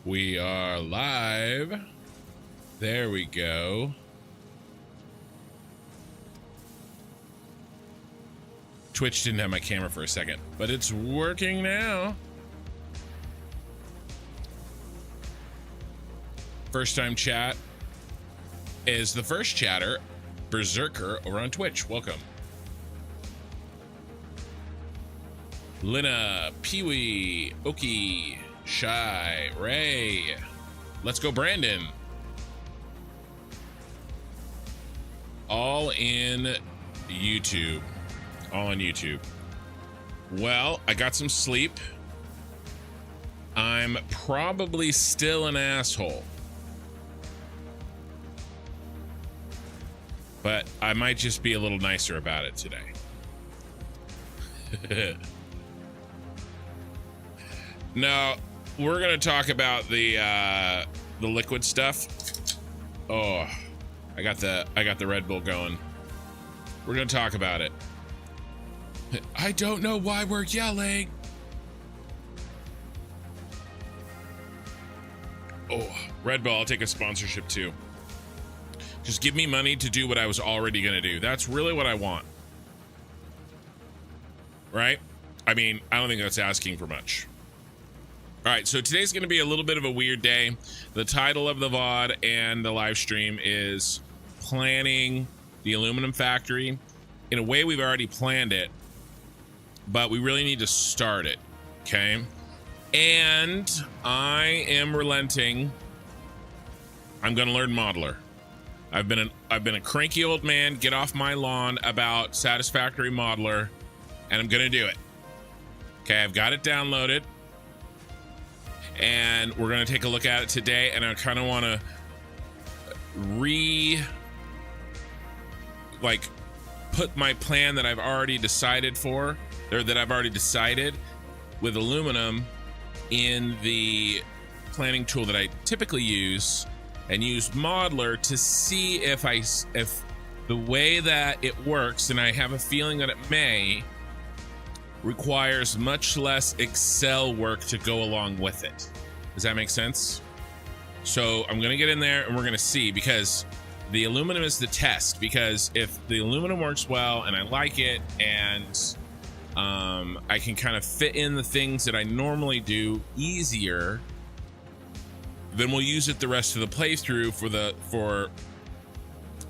We are live. There we go. Twitch didn't have my camera for a second, but it's working now. First time chat is the first chatter, Berserker, over on Twitch. Welcome. Lina, Peewee, Oki, Shy, Ray. Let's go, Brandon. All in YouTube. All on YouTube. Well, I got some sleep. I'm probably still an asshole. But I might just be a little nicer about it today. No, we're gonna talk about the liquid stuff. Oh, I got the Red Bull going. We're gonna talk about it. I don't know why we're yelling. Oh, Red Bull, I'll take a sponsorship too. Just give me money to do what I was already gonna do. That's really what I want. Right? I mean, I don't think that's asking for much. All right, so today's gonna be a little bit of a weird day. The title of the VOD and the live stream is planning the aluminum factory. In a way, we've already planned it, but we really need to start it, okay? And I am relenting. I'm gonna learn Modeler. I've been a cranky old man, get off my lawn about Satisfactory Modeler, and I'm gonna do it. Okay, I've got it downloaded, and we're gonna take a look at it today, and I kind of want to put my plan that I've already decided for, or that I've already decided with aluminum in the planning tool that I typically use, and use Modeler to see if the way that it works, and I have a feeling that it may, requires much less Excel work to go along with it. Does that make sense? So I'm gonna get in there and we're gonna see, because the aluminum is the test. Because if the aluminum works well and I like it, and I can kind of fit in the things that I normally do easier, then we'll use it the rest of the playthrough for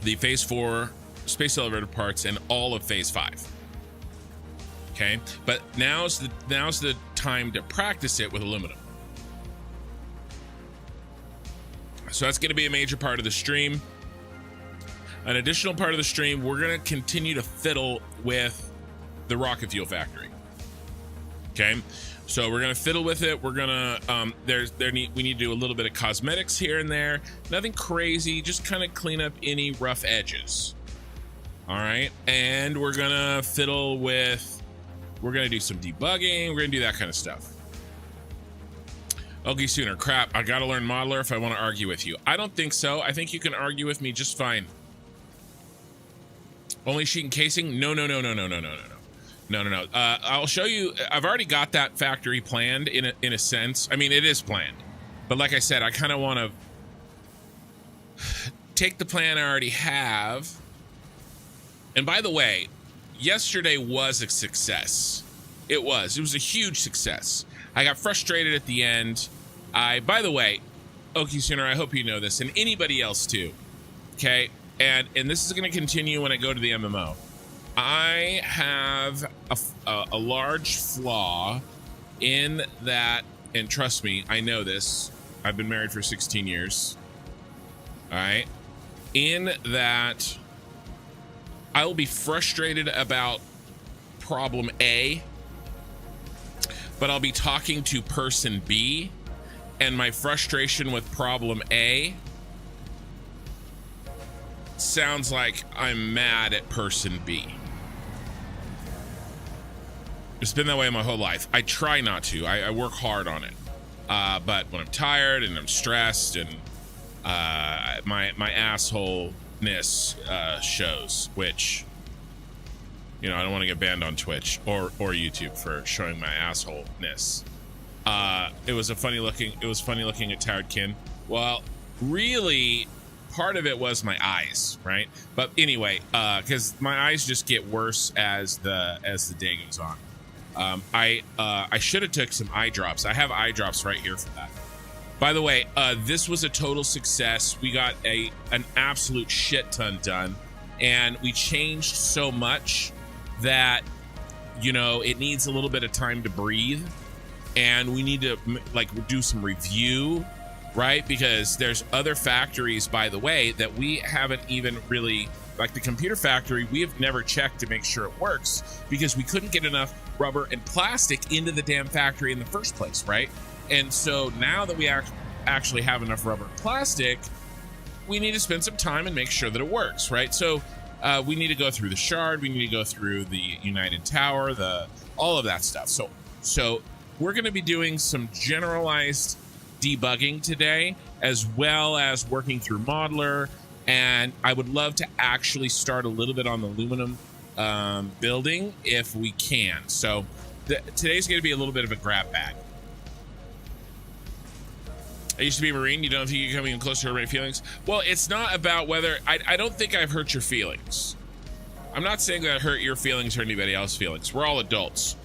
the phase 4 space elevator parts and all of phase 5. Okay, but now's the time to practice it with aluminum. So that's going to be a major part of the stream. An additional part of the stream, we're going to continue to fiddle with the rocket fuel factory. Okay, so we're going to fiddle with it. We're going to we need to do a little bit of cosmetics here and there. Nothing crazy, just kind of clean up any rough edges. All right, and we're going to fiddle with. We're gonna do some debugging. We're gonna do that kind of stuff. Okay, Sooner. Crap, I gotta learn Modeler if I want to argue with you. I don't think so. I think you can argue with me just fine. Only sheet and casing? No. I'll show you. I've already got that factory planned in a sense. I mean, it is planned, but like I said, I kind of want to take the plan I already have. And by the way, yesterday was a success. It was a huge success. I got frustrated at the end. By the way, Okie Sooner, I hope you know this, and anybody else too. Okay, and this is going to continue when I go to the MMO. I have a large flaw in that, and trust me, I know this. I've been married for 16 years. All right, in that, I will be frustrated about problem A, but I'll be talking to person B, and my frustration with problem A sounds like I'm mad at person B. It's been that way my whole life. I try not to. I work hard on it. But when I'm tired and I'm stressed and my assholeness shows, which, you know, I don't want to get banned on Twitch or YouTube for showing my assholeness. It was funny looking at Tired Kin. Well, really, part of it was my eyes, right? But anyway, because my eyes just get worse as the day goes on. I should have took some eye drops. I have eye drops right here for that. By the way, this was a total success. We got an absolute shit ton done, and we changed so much that, you know, it needs a little bit of time to breathe, and we need to like do some review, right? Because there's other factories, by the way, that we haven't even really, like the computer factory, we have never checked to make sure it works because we couldn't get enough rubber and plastic into the damn factory in the first place, right? And so now that we actually have enough rubber and plastic, we need to spend some time and make sure that it works, right? So we need to go through the shard, we need to go through the United Tower, all of that stuff. So we're going to be doing some generalized debugging today, as well as working through modeler. And I would love to actually start a little bit on the aluminum building if we can. So today's going to be a little bit of a grab bag. I used to be a Marine. You don't think you're coming closer to my feelings? Well, it's not about whether... I don't think I've hurt your feelings. I'm not saying that I hurt your feelings or anybody else's feelings. We're all adults.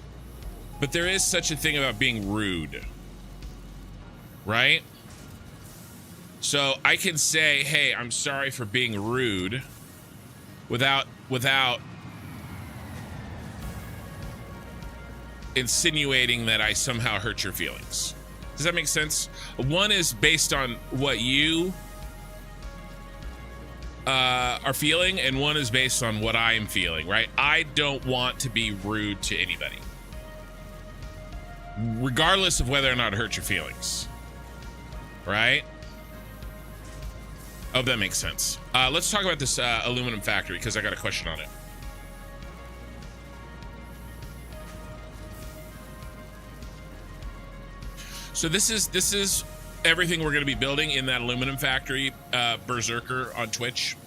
But there is such a thing about being rude. Right? So I can say, hey, I'm sorry for being rude without insinuating that I somehow hurt your feelings. Does that make sense? One is based on what you are feeling, and one is based on what I am feeling, right? I don't want to be rude to anybody, regardless of whether or not it hurts your feelings, right? Oh, that makes sense. Let's talk about this aluminum factory, because I got a question on it. So this is everything we're going to be building in that aluminum factory, Berserker on Twitch.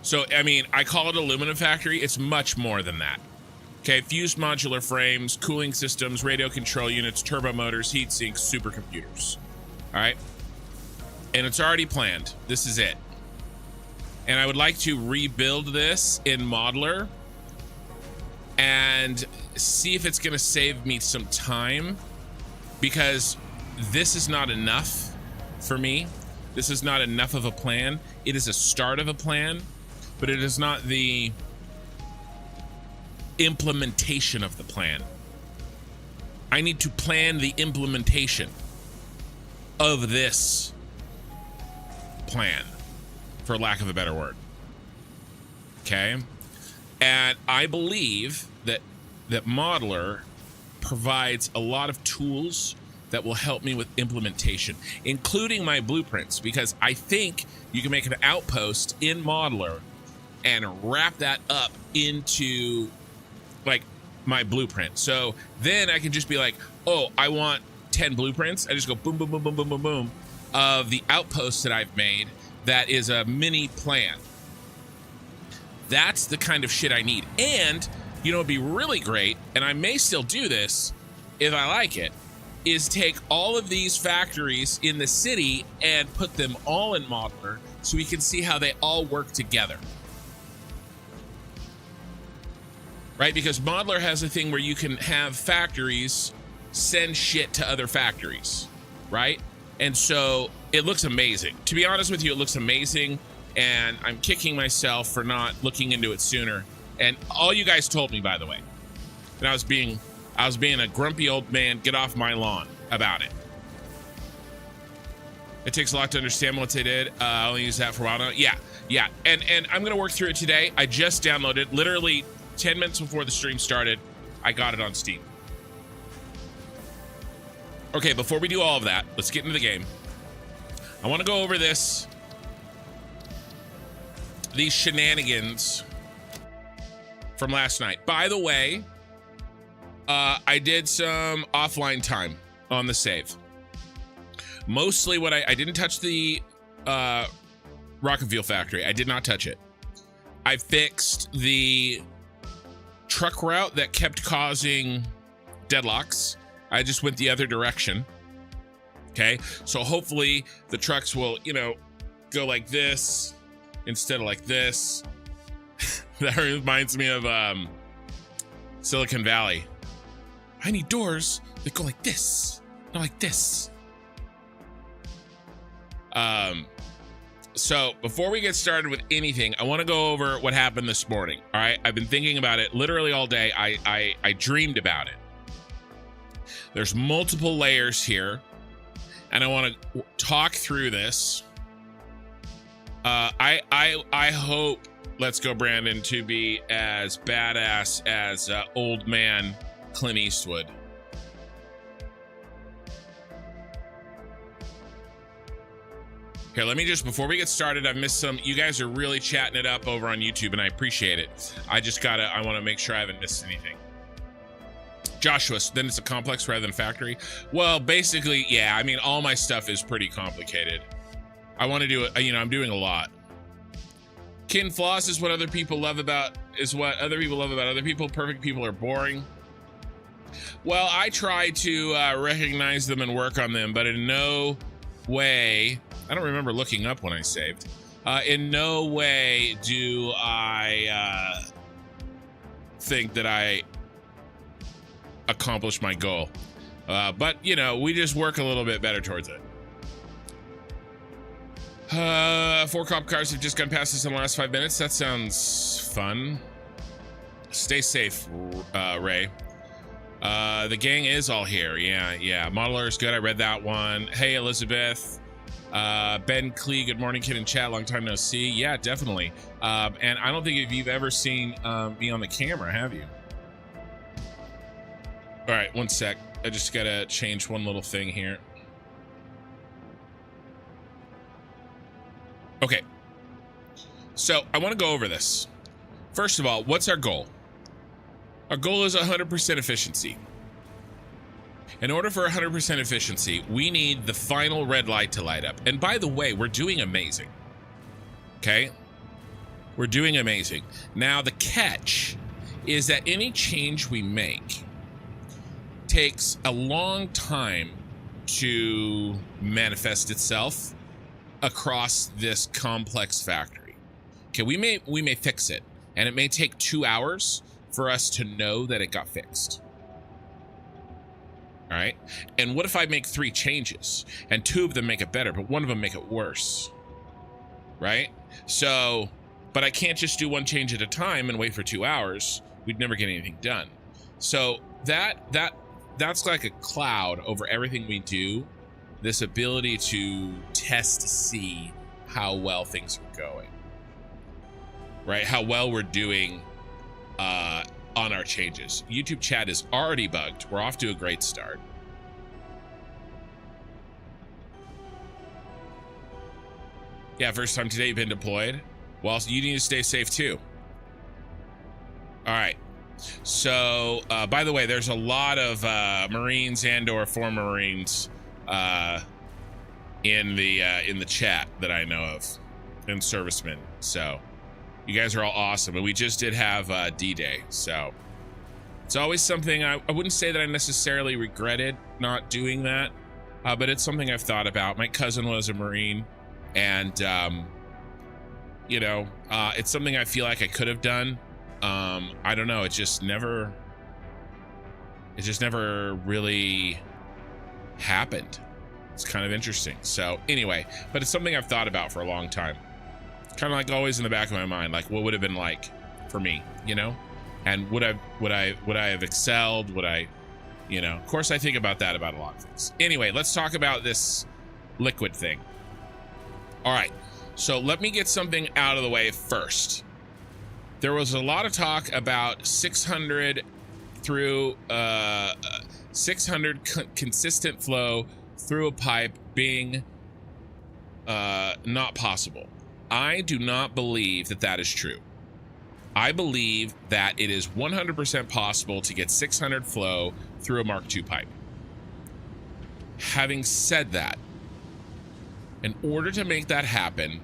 So, I mean, I call it aluminum factory. It's much more than that. Okay, fused modular frames, cooling systems, radio control units, turbo motors, heat sinks, supercomputers. All right. And it's already planned. This is it. And I would like to rebuild this in modeler and see if it's going to save me some time, because this is not enough for me. This is not enough of a plan. It is a start of a plan, but it is not the implementation of the plan. I need to plan the implementation of this plan, for lack of a better word. Okay? And I believe that modeler provides a lot of tools that will help me with implementation, including my blueprints, because I think you can make an outpost in modeler and wrap that up into like my blueprint. So then I can just be like, oh, I want 10 blueprints. I just go boom, boom, boom, boom, boom, boom, boom of the outposts that I've made. That is a mini plan. That's the kind of shit I need. And you know, it'd be really great, and I may still do this if I like it, is take all of these factories in the city and put them all in modeler so we can see how they all work together. Right? Because modeler has a thing where you can have factories send shit to other factories, right? And so it looks amazing. To be honest with you, it looks amazing, and I'm kicking myself for not looking into it sooner. And all you guys told me, by the way, that I was being a grumpy old man, get off my lawn about it. It takes a lot to understand what they did. I only use that for a while now. Yeah. And I'm going to work through it today. I just downloaded, literally 10 minutes before the stream started. I got it on Steam. Okay, before we do all of that, let's get into the game. I want to go over these shenanigans from last night. By the way, I did some offline time on the save. Mostly what I didn't touch the rocket fuel factory. I did not touch it. I fixed the truck route that kept causing deadlocks. I just went the other direction. Okay, so hopefully the trucks will, you know, go like this instead of like this. That reminds me of Silicon Valley. I need doors that go like this, not like this. So before we get started with anything, I want to go over what happened this morning. All right, I've been thinking about it literally all day. I dreamed about it. There's multiple layers here, and I want to talk through this. I hope Let's Go Brandon to be as badass as old man Clint Eastwood. Here, let me just, before we get started, I've missed some. You guys are really chatting it up over on YouTube, and I appreciate it. I want to make sure I haven't missed anything. Joshua, then it's a complex rather than factory. Well, basically, yeah, I mean, all my stuff is pretty complicated. I want to do it, you know, I'm doing a lot. Kin floss is what other people love about, other people. Perfect people are boring. Well, I try to recognize them and work on them, but in no way, I don't remember looking up when I saved. In no way do I think that I accomplished my goal. But, you know, we just work a little bit better towards it. 4 cop cars have just gone past us in the last 5 minutes. That sounds fun. Stay safe, Ray. The gang is all here. Yeah. Modeler is good. I read that one. Hey, Elizabeth. Ben Klee, good morning, kid in chat. Long time no see. Yeah, definitely. And I don't think if you've ever seen me on the camera, have you? All right, one sec. I just gotta change one little thing here. Okay. So I want to go over this. First of all, what's our goal? Our goal is 100% efficiency. In order for 100% efficiency, we need the final red light to light up. And by the way, we're doing amazing. Okay? We're doing amazing. Now, the catch is that any change we make takes a long time to manifest itself across this complex factory. Okay, we may fix it, and it may take 2 hours for us to know that it got fixed. All right, and what if I make 3 changes and 2 of them make it better, but 1 of them make it worse? Right? So, but I can't just do 1 change at a time and wait for 2 hours. We'd never get anything done. So that's like a cloud over everything we do. This ability to test to see how well things are going, right? How well we're doing on our changes. YouTube chat is already bugged. We're off to a great start. Yeah, first time today you've been deployed. Well, you need to stay safe too. All right. So, by the way, there's a lot of Marines and/or former Marines in the chat that I know of, and servicemen. So, you guys are all awesome. And we just did have D-Day, so it's always something I wouldn't say that I necessarily regretted not doing that, but it's something I've thought about. My cousin was a Marine, and you know, it's something I feel like I could have done. I don't know, it just never really happened. It's kind of interesting. So anyway, but it's something I've thought about for a long time. Kind of like always in the back of my mind, like what would have been like for me, you know? And would I have excelled? Would I, you know? Of course I think about that about a lot of things. Anyway, let's talk about this liquid thing. All right, so let me get something out of the way first. There was a lot of talk about 600 through 600 consistent flow through a pipe being not possible. I do not believe that that is true. I believe that it is 100% possible to get 600 flow through a Mark II pipe. Having said that, in order to make that happen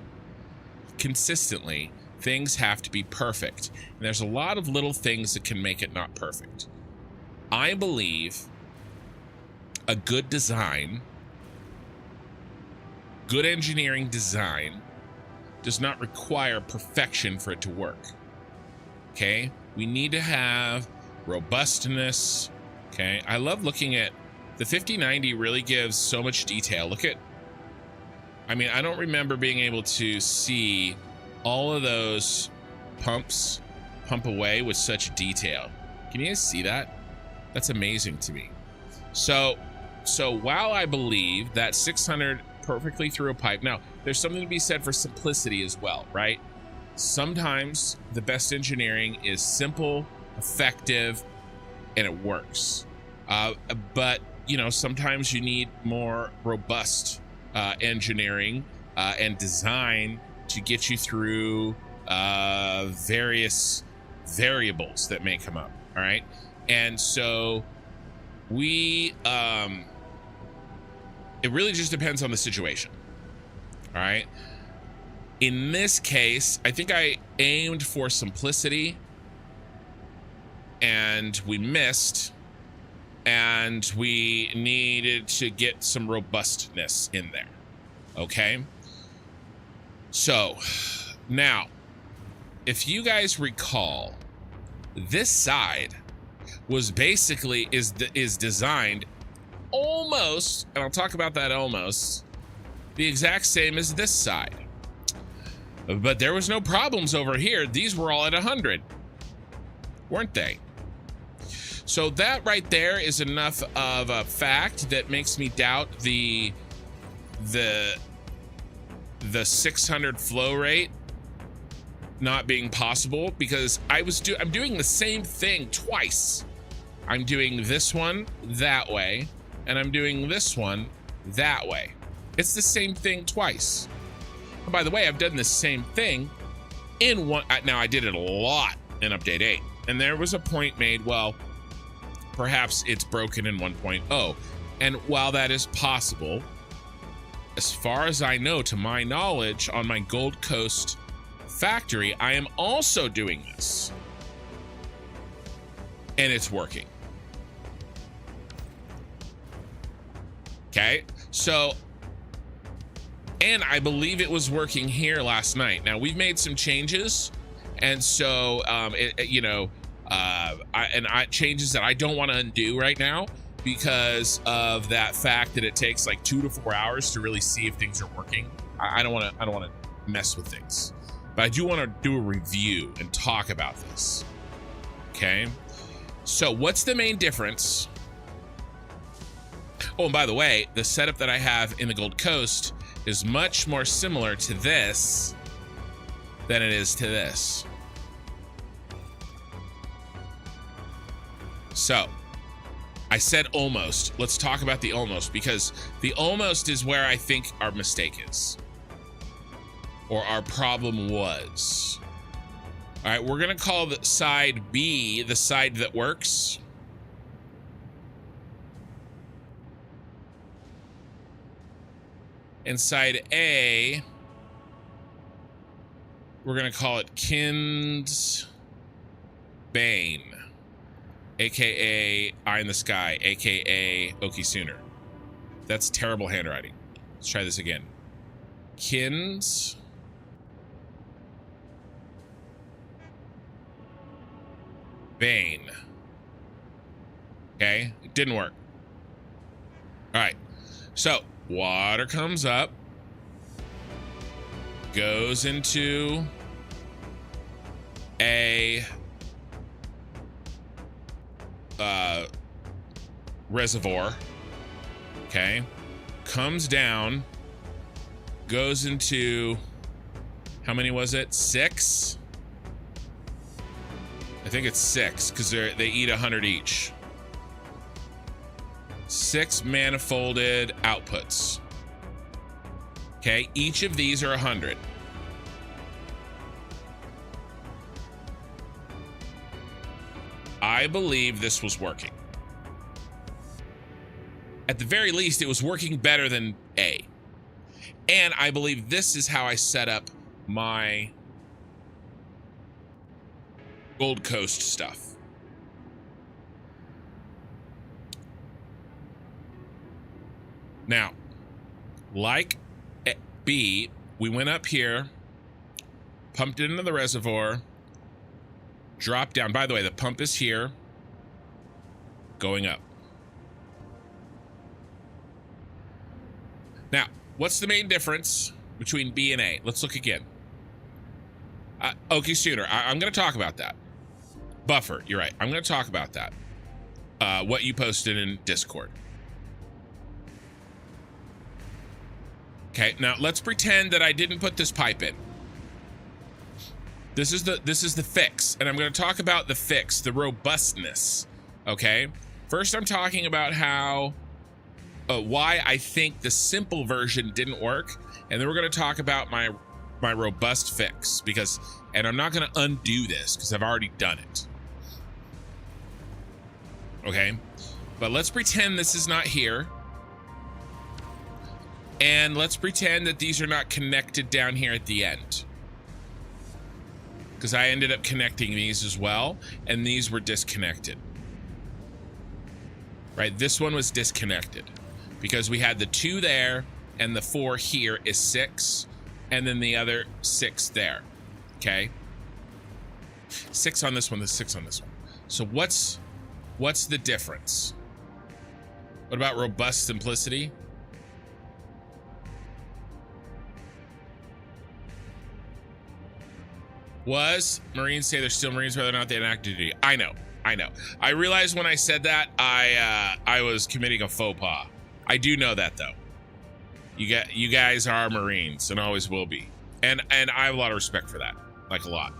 consistently, things have to be perfect. And there's a lot of little things that can make it not perfect. I believe a good design, good engineering design does not require perfection for it to work. Okay, we need to have robustness. Okay, I love looking at the 5090, really gives so much detail. Look at, I mean, I don't remember being able to see all of those pumps pump away with such detail. Can you guys see that? That's amazing to me. So while I believe that 600 perfectly through a pipe, now there's something to be said for simplicity as well, right? Sometimes the best engineering is simple, effective, and it works. But you know, sometimes you need more robust engineering and design to get you through various variables that may come up. All right, and so we it really just depends on the situation. All right, in this case, I think I aimed for simplicity and we missed, and we needed to get some robustness in there. Okay, so now if you guys recall, this side was basically is designed almost, and I'll talk about that, almost the exact same as this side, but there was no problems over here. These were all at 100, weren't they? So that right there is enough of a fact that makes me doubt the 600 flow rate not being possible, because I'm doing the same thing twice. I'm doing this one that way, and I'm doing this one that way. It's the same thing twice. And by the way, I've done the same thing in one. Now I did it a lot in update 8, and there was a point made, well, perhaps it's broken in 1.0. And while that is possible, as far as I know, to my knowledge, on my Gold Coast factory, I am also doing this, and it's working. Okay, so, and I believe it was working here last night. Now we've made some changes, and so changes that I don't want to undo right now because of that fact that it takes like 2 to 4 hours to really see if things are working. I don't want to mess with things, but I do want to do a review and talk about this. Okay, so what's the main difference? Oh, and by the way, the setup that I have in the Gold Coast is much more similar to this than it is to this. So I said almost. Let's talk about the almost, because the almost is where I think our mistake is, or our problem was. All right, we're gonna call the side B the side that works. And side A, we're gonna call it Kin's Bane, aka Eye in the Sky, aka Oki Sooner. That's terrible handwriting. Let's try this again. Kin's Bane. Okay, it didn't work. All right, so water comes up, goes into a reservoir, okay, comes down, goes into, how many was it? 6? I think it's 6, because they eat 100 each. 6 manifolded outputs. Okay, each of these are 100. I believe this was working. At the very least, it was working better than A. And I believe this is how I set up my Gold Coast stuff. 'Cause they're, they eat 100 each. Okay, each of these are 100. I believe this was working better than A. And I believe this is how I set up my Gold Coast stuff. 'Cause they're, they eat 100 each. 6 manifolded outputs. Okay, each of these are 100. I believe this was working. At the very least, it was working better than A. And I believe this is how I set up my Gold Coast stuff. Now, like B, we went up here, pumped it into the reservoir, dropped down. By the way, the pump is here, going up. Now, what's the main difference between B and A? Let's look again. Okay, Sooner, I'm going to talk about that. Buffer, you're right. I'm going to talk about that. What you posted in Discord. Okay, now let's pretend that I didn't put this pipe in. This is the fix, and I'm going to talk about the fix, the robustness. Okay, first I'm talking about how why I think the simple version didn't work, and then we're going to talk about my robust fix, because, and I'm not going to undo this because I've already done it. Okay, but let's pretend this is not here. And let's pretend that these are not connected down here at the end. Because I ended up connecting these as well, and these were disconnected. Right, this one was disconnected. Because we had the 2 there, and the 4 here is 6, and then the other 6 there. Okay? 6 on this one, the 6 on this one. So what's the difference? What about robust simplicity? Was Marines say they're still Marines whether or not they had active duty? I know. I realized when I said that I was committing a faux pas. I do know that though. You guys are Marines and always will be, and I have a lot of respect for that, like a lot.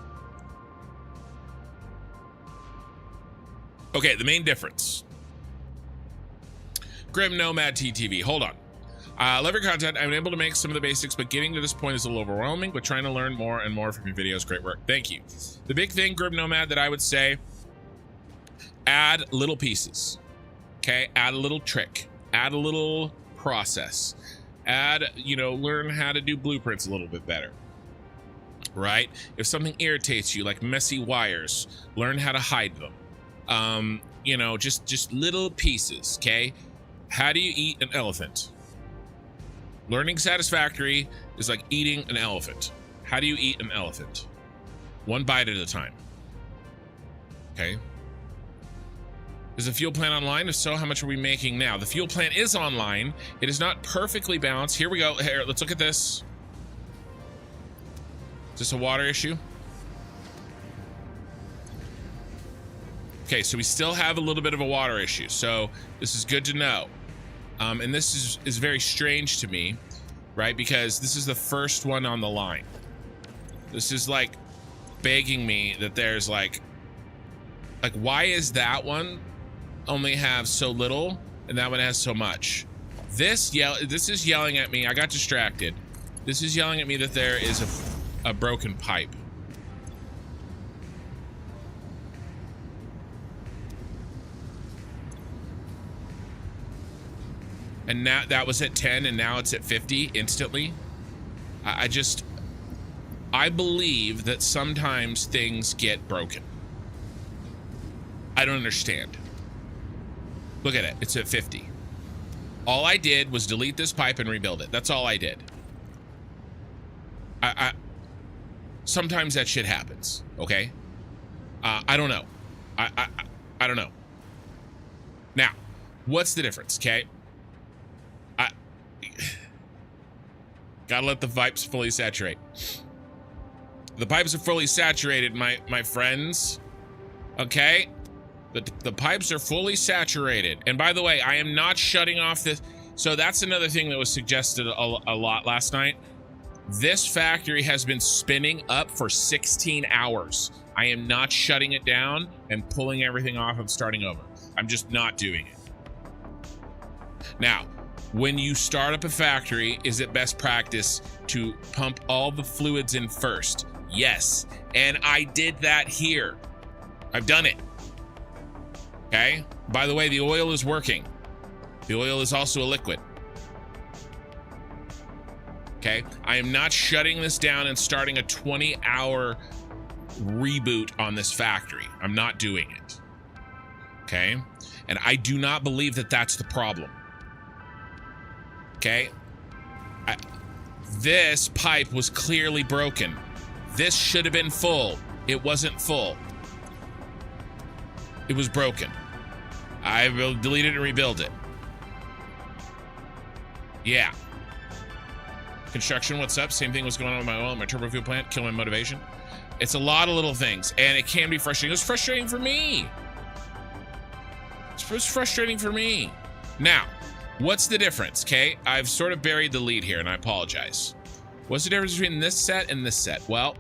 Okay, the main difference. Grim Nomad TTV. Hold on. Love your content. I'm able to make some of the basics, but getting to this point is a little overwhelming, but trying to learn more and more from your videos. Great work. Thank you. The big thing, Grim Nomad, that I would say, add little pieces. Okay? Add a little trick. Add a little process. Add, learn how to do blueprints a little bit better. Right? If something irritates you, like messy wires, learn how to hide them. Just little pieces, okay? How do you eat an elephant? Learning Satisfactory is like eating an elephant. How do you eat an elephant? 1 bite at a time. Okay. Is the fuel plant online? If so, how much are we making now? The fuel plant is online. It is not perfectly balanced. Here we go. Here, let's look at this. Is this a water issue? Okay, so we still have a little bit of a water issue. So this is good to know. And this is very strange to me, right? Because this is the first one on the line. This is like begging me that there's like why is that one only have so little and that one has so much? This is yelling at me. I got distracted. This is yelling at me that there is a broken pipe. And now that was at 10 and now it's at 50 instantly. I believe that sometimes things get broken. I don't understand. Look at it, it's at 50. All I did was delete this pipe and rebuild it. That's all I did. Sometimes that shit happens, okay? I don't know. I don't know. Now, what's the difference, okay? Gotta let the pipes fully saturate. The pipes are fully saturated, my friends. Okay? The pipes are fully saturated. And by the way, I am not shutting off this. So that's another thing that was suggested a lot last night. This factory has been spinning up for 16 hours. I am not shutting it down and pulling everything off and starting over. I'm just not doing it. Now, when you start up a factory, is it best practice to pump all the fluids in first? Yes, and I did that here. I've done it. Okay, by the way, the oil is working. The oil is also a liquid. Okay, I am not shutting this down and starting a 20-hour reboot on this factory. I'm not doing it. Okay, and I do not believe that that's the problem. Okay. This pipe was clearly broken. This should have been full. It wasn't full. It was broken. I will delete it and rebuild it. Yeah. Construction, what's up? Same thing was going on with my oil and my turbo fuel plant, killing my motivation. It's a lot of little things, and it can be frustrating. It was frustrating for me. It was frustrating for me. Now, what's the difference, okay? I've sort of buried the lead here, and I apologize. What's the difference between this set and this set? Well,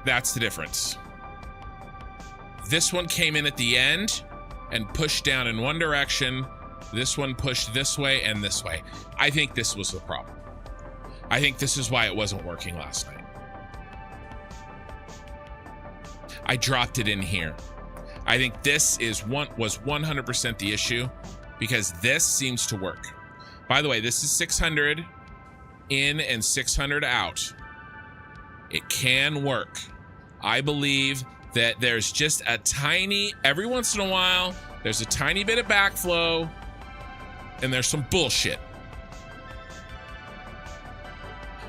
that's the difference. This one came in at the end and pushed down in one direction. This one pushed this way and this way. I think this was the problem. I think this is why it wasn't working last night. I dropped it in here. I think this was 100% the issue because this seems to work. By the way, this is 600 in and 600 out. It can work. I believe that there's just a tiny, every once in a while, there's a tiny bit of backflow and there's some bullshit.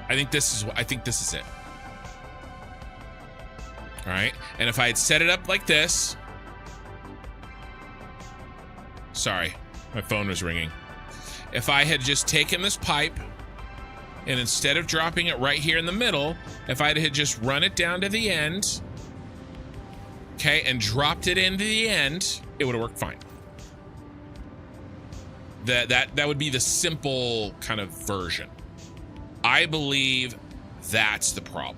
I think this is it. All right. And if I had set it up like this, sorry, my phone was ringing. If I had just taken this pipe and instead of dropping it right here in the middle, if I had just run it down to the end, okay, and dropped it into the end, it would have worked fine. That would be the simple kind of version. I believe that's the problem.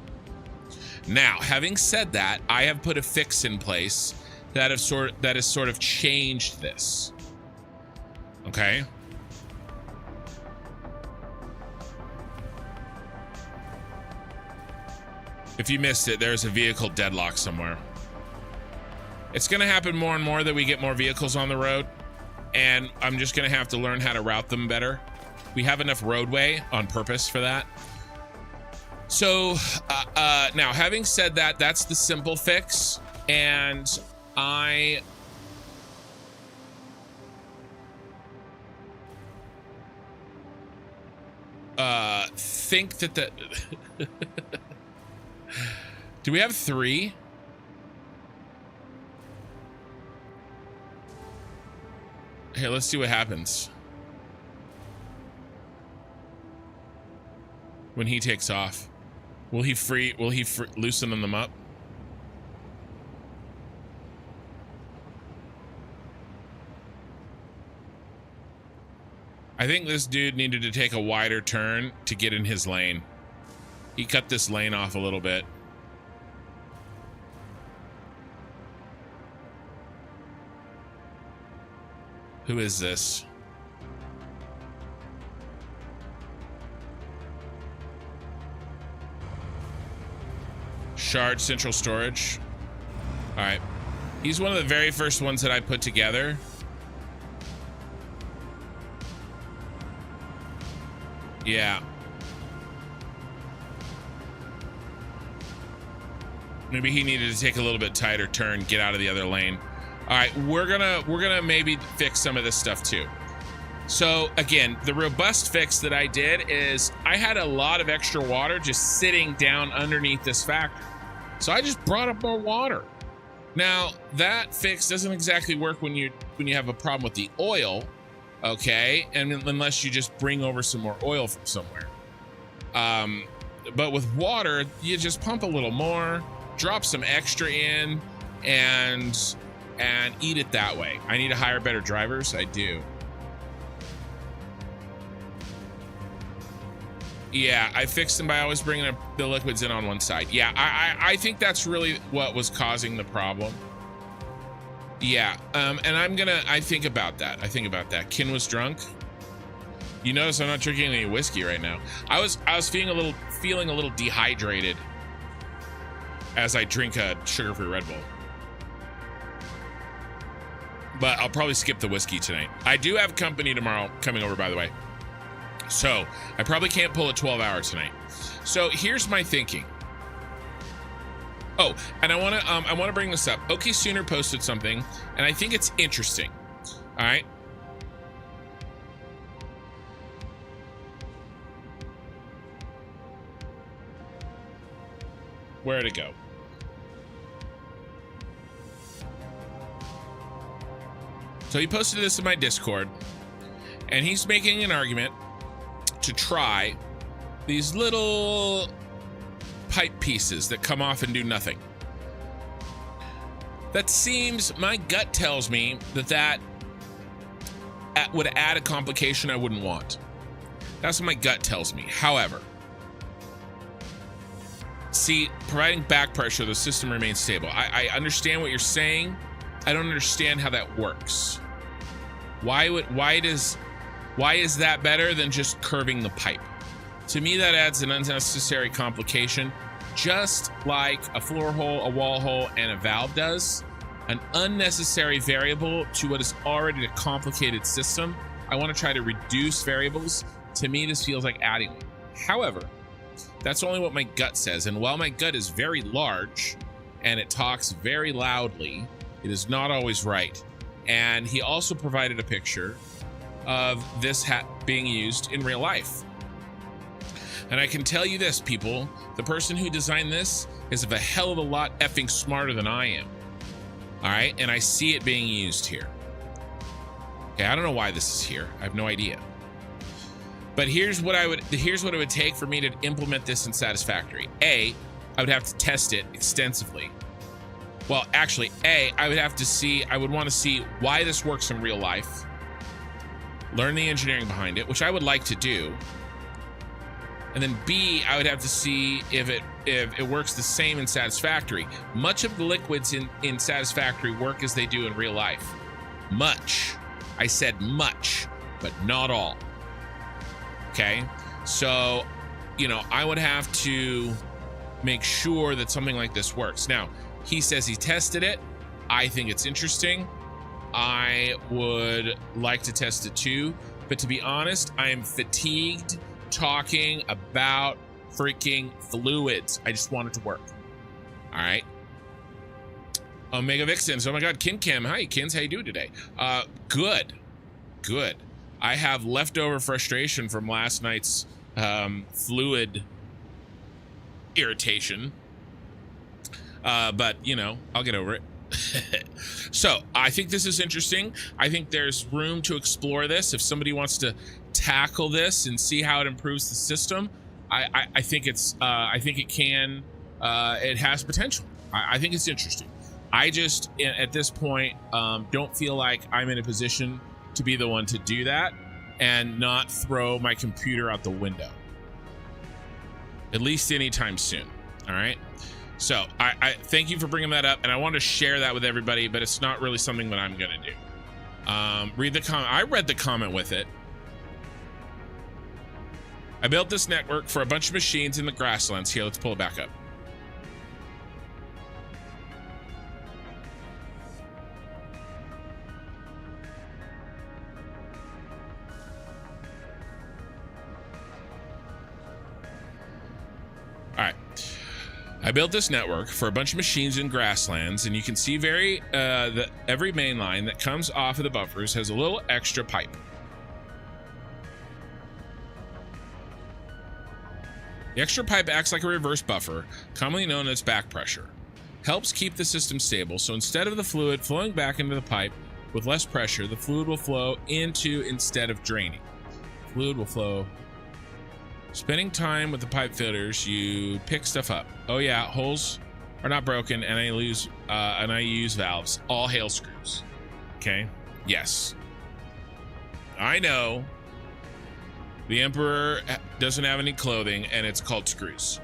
Now, having said that, I have put a fix in place that has sort of changed this. Okay? If you missed it, there's a vehicle deadlock somewhere. It's going to happen more and more that we get more vehicles on the road, and I'm just going to have to learn how to route them better. We have enough roadway on purpose for that. So now, having said that, that's the simple fix, and I think that do we have 3? Here, let's see what happens when he takes off. Will he loosen them up? I think this dude needed to take a wider turn to get in his lane. He cut this lane off a little bit. Who is this? Shard Central Storage. All right. He's one of the very first ones that I put together. Yeah. Maybe he needed to take a little bit tighter turn, get out of the other lane. All right, we're gonna maybe fix some of this stuff too. So again, the robust fix that I did is I had a lot of extra water just sitting down underneath this factory. So I just brought up more water. Now that fix doesn't exactly work when you have a problem with the oil, okay? And unless you just bring over some more oil from somewhere. But with water, you just pump a little more, drop some extra in, and eat it that way. I need to hire better drivers. I do. Yeah, I fixed them by always bringing the liquids in on one side. Yeah, I think that's really what was causing the problem. Yeah, and I think about that. Kin was drunk. You notice I'm not drinking any whiskey right now. I was feeling a little dehydrated as I drink a sugar-free Red Bull. But I'll probably skip the whiskey tonight. I do have company tomorrow coming over, by the way. So I probably can't pull a 12-hour tonight. So here's my thinking. Oh, and I want to bring this up. OK Sooner posted something, and I think it's interesting. All right. Where'd it go? So he posted this in my Discord, and he's making an argument to try these little pipe pieces that come off and do nothing. That seems, my gut tells me that would add a complication I wouldn't want. That's what my gut tells me. However, see, providing back pressure, the system remains stable. I understand what you're saying. I don't understand how that works. Why is that better than just curving the pipe? To me, that adds an unnecessary complication, just like a floor hole, a wall hole, and a valve does. An unnecessary variable to what is already a complicated system. I want to try to reduce variables. To me, this feels like adding one. However, that's only what my gut says. And while my gut is very large and it talks very loudly, it is not always right. And he also provided a picture of this hat being used in real life. And I can tell you this, people, the person who designed this is of a hell of a lot effing smarter than I am. All right, and I see it being used here. Okay, I don't know why this is here. I have no idea. But here's what it would take for me to implement this in Satisfactory. A, I would have to test it extensively. Well, actually, I would want to see why this works in real life. Learn the engineering behind it, which I would like to do. And then B, I would have to see if it works the same in Satisfactory. Much of the liquids in Satisfactory work as they do in real life. Much. I said much, but not all. Okay? So, I would have to make sure that something like this works. Now, he says he tested it. I think it's interesting. I would like to test it too. But to be honest, I am fatigued talking about freaking fluids. I just want it to work. All right. Omega Vixens. Oh my God. Kim. Hi, Kins. How you doing today? Good. I have leftover frustration from last night's fluid irritation. But I'll get over it. So I think this is interesting. I think there's room to explore this. If somebody wants to tackle this and see how it improves the system, I think it has potential. I think it's interesting. I just, at this point, don't feel like I'm in a position to be the one to do that and not throw my computer out the window, at least anytime soon. All right. So I thank you for bringing that up, and I want to share that with everybody, but it's not really something that I'm going to do. Read the comment. I read the comment with it. I built this network for a bunch of machines in the grasslands. Here, let's pull it back up. All right. I built this network for a bunch of machines in grasslands, and you can see every main line that comes off of the buffers has a little extra pipe. The extra pipe acts like a reverse buffer, commonly known as back pressure. Helps keep the system stable, so instead of the fluid flowing back into the pipe with less pressure, the fluid will flow into instead of draining. Fluid will flow. Spending time with the pipe filters, you pick stuff up. Oh yeah, holes are not broken, and I use valves. All hail screws. Okay. Yes. I know. The Emperor doesn't have any clothing, and it's called screws.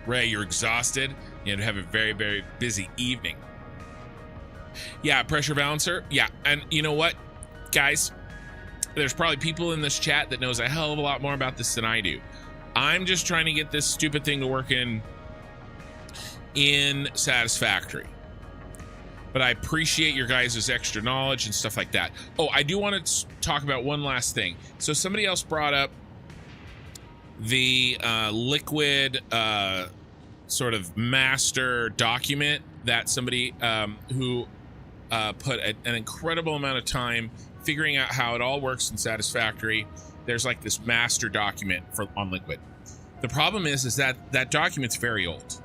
Ray, you're exhausted. You have a very, very busy evening. Yeah, pressure balancer. Yeah, and you know what, guys? There's probably people in this chat that knows a hell of a lot more about this than I do. I'm just trying to get this stupid thing to work in Satisfactory. But I appreciate your guys' extra knowledge and stuff like that. Oh, I do want to talk about one last thing. So somebody else brought up the liquid sort of master document that somebody who put an incredible amount of time figuring out how it all works in Satisfactory. There's like this master document on Liquid. The problem is that that document's very old.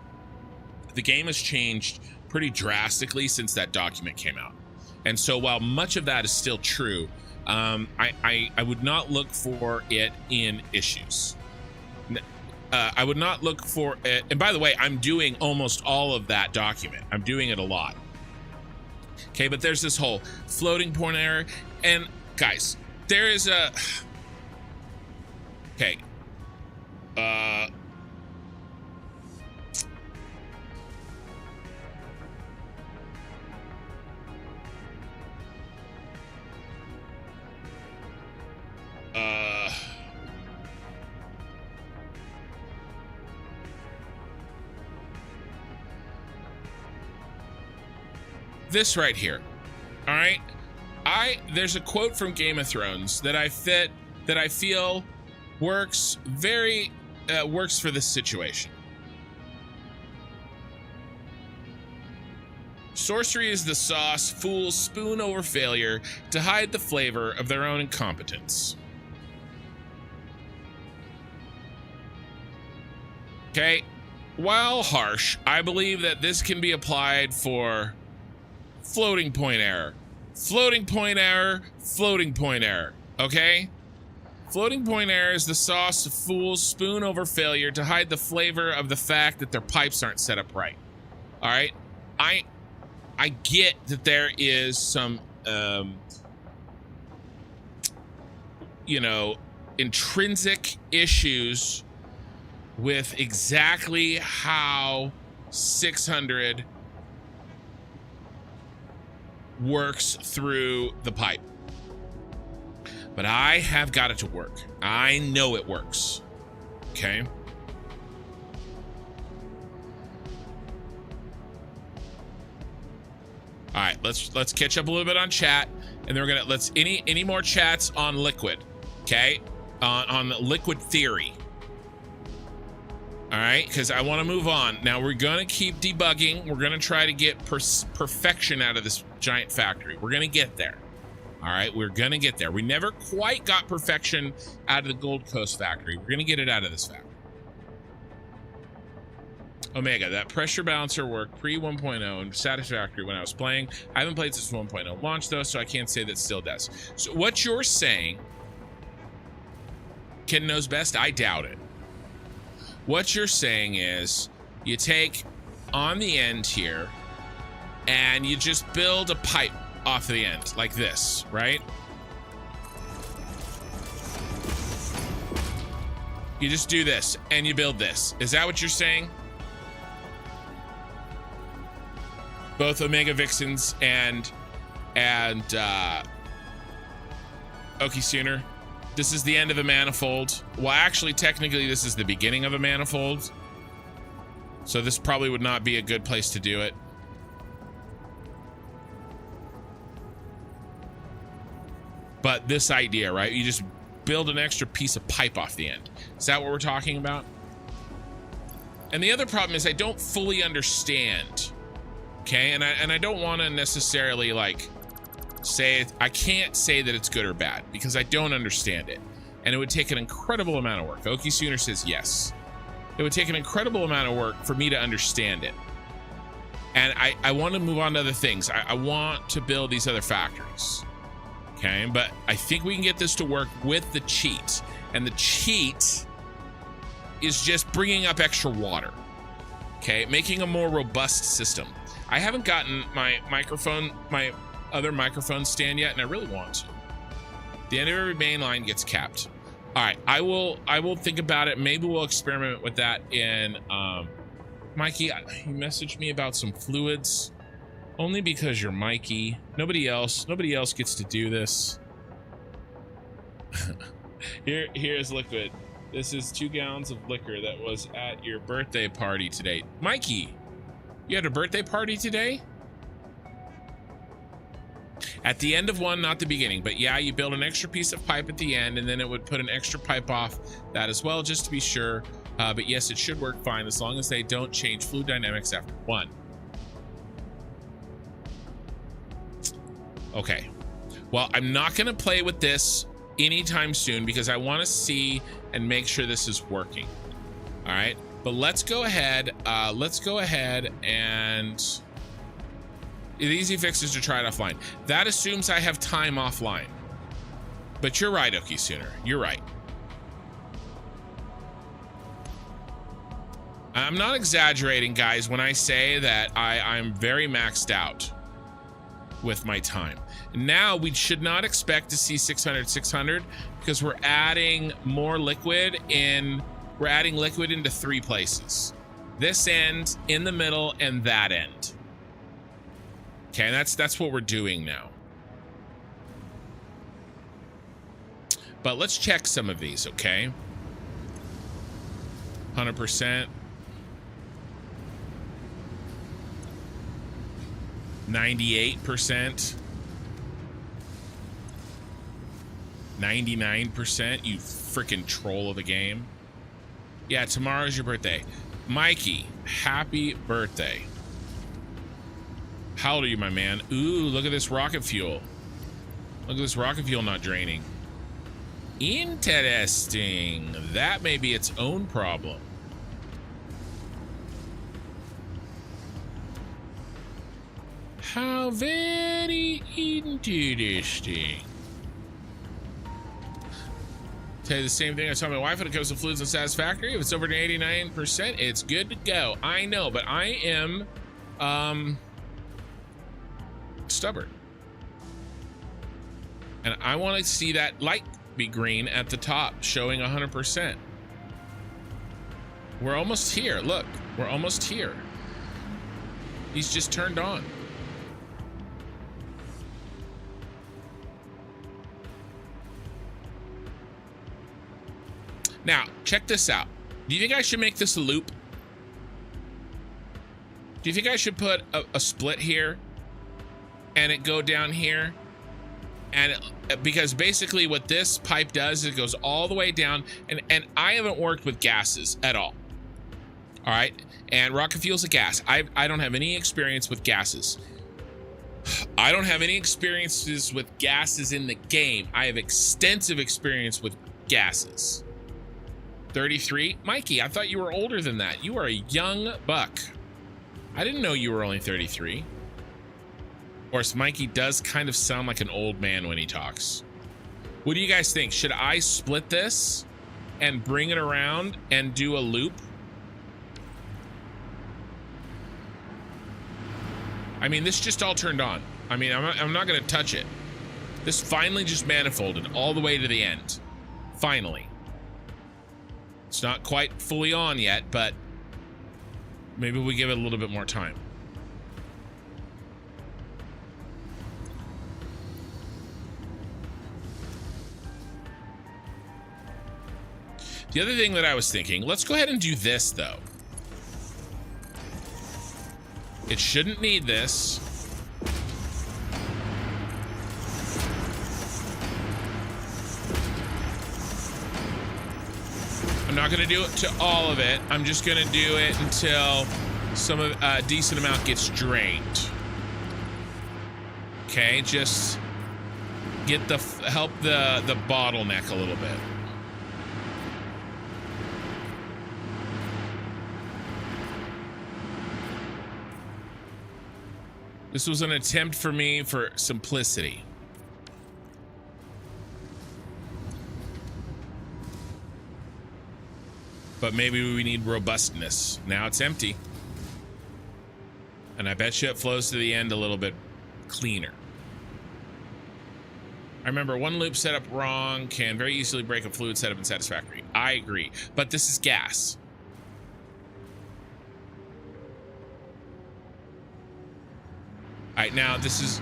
The game has changed pretty drastically since that document came out. And so while much of that is still true, I would not look for it in issues. I would not look for it. And by the way, I'm doing almost all of that document. I'm doing it a lot. Okay, but there's this whole floating point error. And guys, there is a... Okay. This right here. All right. There's a quote from Game of Thrones that I feel works works for this situation. Sorcery is the sauce fools spoon over failure to hide the flavor of their own incompetence. Okay, while harsh, I believe that this can be applied for floating point error. Floating point error, floating point error, okay? Floating point error is the sauce fools spoon over failure to hide the flavor of the fact that their pipes aren't set up right. All right? I get that there is some, intrinsic issues with exactly how 600 works through the pipe. But I have got it to work. I know it works. Okay. All right, let's catch up a little bit on chat, and then we're gonna any more chats on Liquid, okay? On Liquid theory. All right, because I want to move on. Now we're gonna keep debugging. We're gonna try to get perfection out of this giant factory. We're gonna get there. All right, we're gonna get there. We never quite got perfection out of the Gold Coast factory. We're gonna get it out of this factory. Omega, that pressure balancer worked pre 1.0 and Satisfactory when I was playing. I haven't played since 1.0 launch though, so I can't say that it still does. So what you're saying, Ken knows best, I doubt it. What you're saying is you take on the end here and you just build a pipe off the end like this, right? You just do this and you build this. Is that what you're saying? Both Omega Vixens and Okie Sooner. This is the end of a manifold. Well, actually, technically, this is the beginning of a manifold. So this probably would not be a good place to do it. But this idea, right? You just build an extra piece of pipe off the end. Is that what we're talking about? And the other problem is I don't fully understand. Okay, and I don't want to necessarily like say it. I can't say that it's good or bad because I don't understand it, and it would take an incredible amount of work. Okie Sooner says yes. It would take an incredible amount of work for me to understand it, and I want to move on to other things. I want to build these other factories. Okay, but I think we can get this to work with the cheat, and the cheat is just bringing up extra water. Okay, making a more robust system. I haven't gotten my other microphone stand yet, and I really want to. The end of every main line gets capped. All right, I will think about it. Maybe we'll experiment with that in Mikey. You messaged me about some fluids. Only because you're Mikey. Nobody else gets to do this. Here's Liquid. This is 2 gallons of liquor that was at your birthday party today. Mikey, you had a birthday party today? At the end of one, not the beginning, but yeah, you build an extra piece of pipe at the end, and then it would put an extra pipe off that as well, just to be sure. But yes, it should work fine as long as they don't change fluid dynamics after 1. Okay. Well, I'm not going to play with this anytime soon because I want to see and make sure this is working. All right. But let's go ahead. And the easy fix is to try it offline. That assumes I have time offline. But you're right, Okie Sooner. You're right. I'm not exaggerating, guys, when I say that I'm very maxed out with my time. Now we should not expect to see 600 because we're adding more liquid in. We're adding liquid into 3 places. This end, in the middle, and that end. Okay, and that's what we're doing now. But let's check some of these, okay? 100%. 98%. 99%, you freaking troll of the game. Yeah, tomorrow's your birthday. Mikey, happy birthday. How old are you, my man? Ooh, look at this rocket fuel. Look at this rocket fuel not draining. Interesting. That may be its own problem. How very interesting. Tell you the same thing I told my wife when it comes to fluids and Satisfactory. If it's over to 89%, it's good to go. I know, but I am stubborn. And I want to see that light be green at the top, showing 100%. We're almost here. Look, we're almost here. He's just turned on. Now, check this out. Do you think I should make this a loop? Do you think I should put a split here and it go down here? And because basically what this pipe does is it goes all the way down, and I haven't worked with gases at all. All right, and rocket fuel's a gas. I don't have any experience with gases. I don't have any experiences with gases in the game. I have extensive experience with gases. 33? Mikey, I thought you were older than that. You are a young buck. I didn't know you were only 33. Of course, Mikey does kind of sound like an old man when he talks. What do you guys think? Should I split this and bring it around and do a loop? I mean, this just all turned on. I mean, I'm not going to touch it. This finally just manifolded all the way to the end. Finally. It's not quite fully on yet, but maybe we give it a little bit more time. The other thing that I was thinking, let's go ahead and do this though. It shouldn't need this. I'm not going to do it to all of it. I'm just going to do it until some of a decent amount gets drained. Okay, just get help the bottleneck a little bit. This was an attempt for me for simplicity. But maybe we need robustness. Now it's empty. And I bet you it flows to the end a little bit cleaner. I remember one loop setup wrong can very easily break a fluid setup in Satisfactory. I agree. But this is gas. All right, now this is...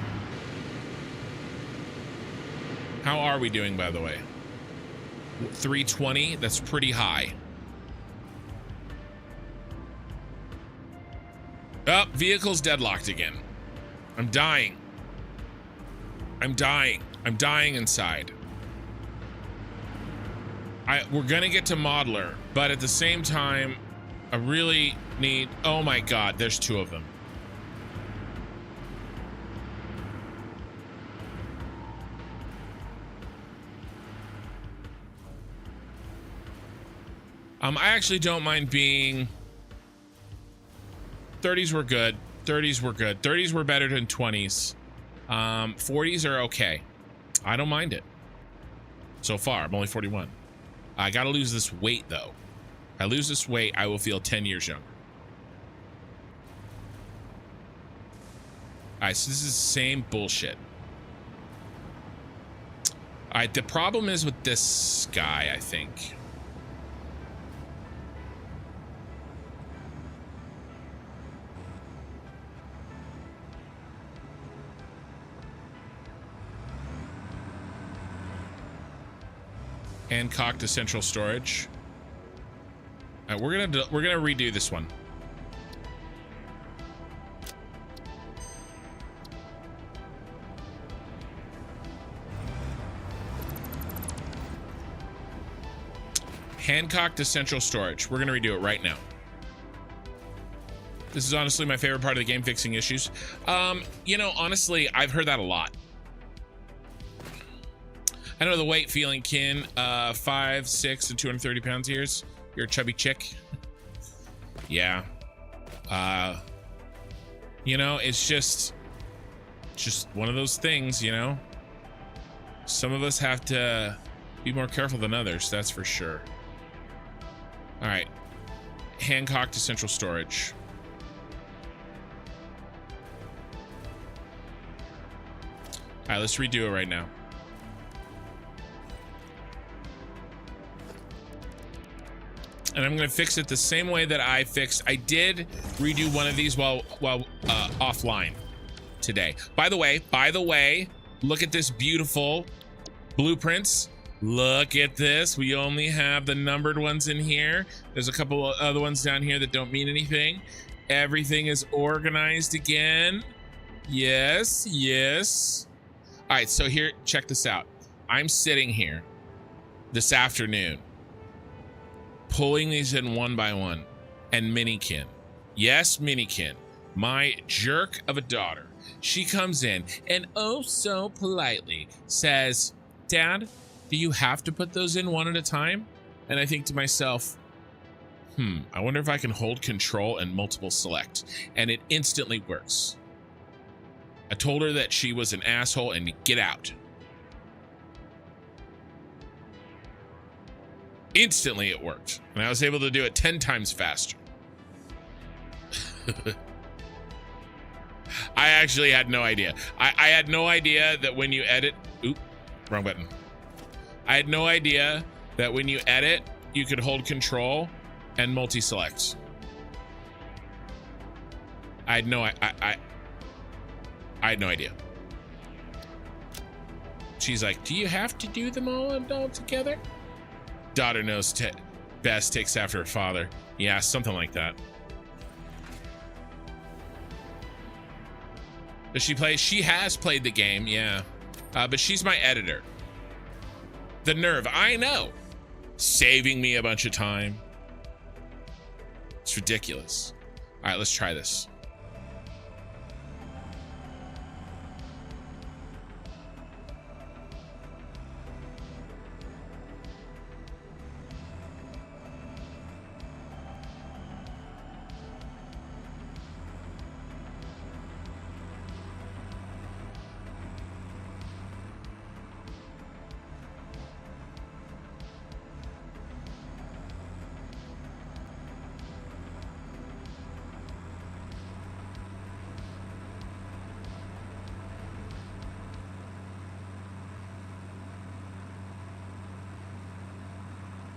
How are we doing, by the way? 320? That's pretty high. Oh, vehicle's deadlocked again. I'm dying. I'm dying. I'm dying inside. We're gonna get to modeler, but at the same time, I really need, oh my God, there's 2 of them. I actually don't mind being, 30s were good. 30s were good. 30s were better than 20s. 40s are okay. I don't mind it. So far, I'm only 41. I gotta lose this weight though. If I lose this weight, I will feel 10 years younger. All right, so this is the same bullshit. All right, the problem is with this guy, I think. Hancock to central storage. All right, we're gonna redo this one. Hancock to central storage. We're gonna redo it right now. This is honestly my favorite part of the game, fixing issues. You know, honestly, I've heard that a lot. I know the weight feeling, Kin. 5, 6, and 230 pounds here. You're a chubby chick. Yeah. You know, it's just one of those things, you know. Some of us have to be more careful than others, that's for sure. All right. Hancock to central storage. All right, let's redo it right now. And I'm gonna fix it the same way that I did redo one of these while offline today. By the way, look at this beautiful blueprints. Look at this. We only have the numbered ones in here. There's a couple of other ones down here that don't mean anything. Everything is organized again. Yes, yes. All right, so here, check this out. I'm sitting here this afternoon, pulling these in one by one, and Minikin, yes, Minikin, my jerk of a daughter, she comes in and oh so politely says, Dad, do you have to put those in one at a time? And I think to myself, I wonder if I can hold control and multiple select, and it instantly works. I told her that she was an asshole and to get out. Instantly it worked, and I was able to do it 10 times faster. I actually had no idea. I had no idea that when you edit, wrong button. I had no idea that when you edit, you could hold control and multi-select. I had no idea. She's like, do you have to do them all together? Daughter knows best, takes after her father. Yeah, something like that. Does she play? She has played the game, yeah. But she's my editor. The nerve, I know. Saving me a bunch of time. It's ridiculous. All right, let's try this.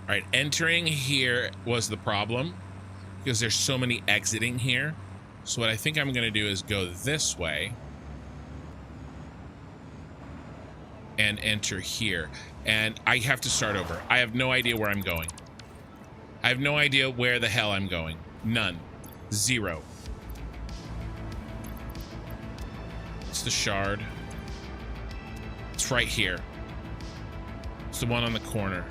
All right, entering here was the problem because there's so many exiting here. So what I think I'm gonna do is go this way and enter here. And I have to start over. I have no idea where I'm going. I have no idea where the hell I'm going. None. Zero. It's the shard. It's right here. It's the one on the corner.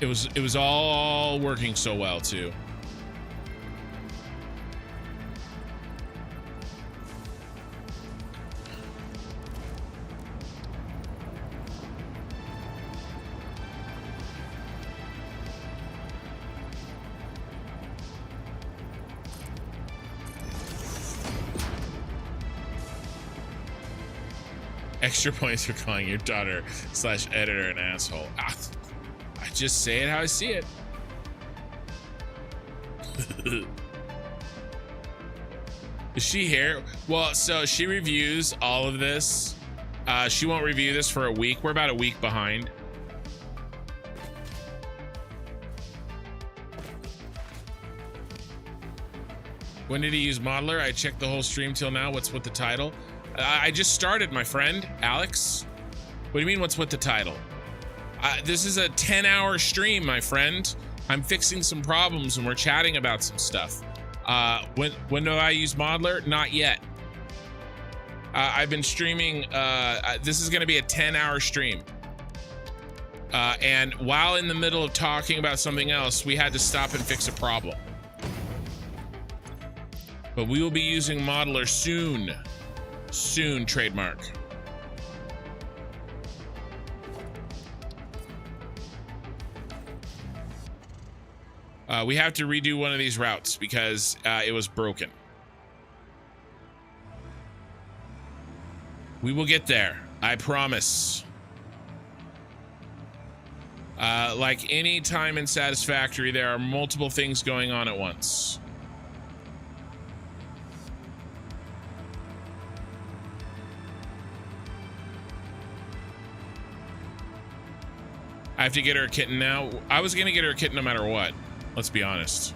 It was all working so well too. Extra points for calling your daughter / editor an asshole. I just say it how I see it. Is she here? Well, so she reviews all of this. She won't review this for a week. We're about a week behind. When did he use Modeler? I checked the whole stream till now. What's with the title? I just started, my friend, Alex. What do you mean, what's with the title? This is a 10-hour stream, my friend. I'm fixing some problems and we're chatting about some stuff. When do I use Modeler? Not yet. I've been streaming. This is going to be a 10-hour stream. And while in the middle of talking about something else, we had to stop and fix a problem. But we will be using Modeler soon. Soon, trademark. We have to redo one of these routes because it was broken. We will get there, I promise. Like any time in Satisfactory, there are multiple things going on at once. I have to get her a kitten now. I was gonna get her a kitten no matter what. Let's be honest.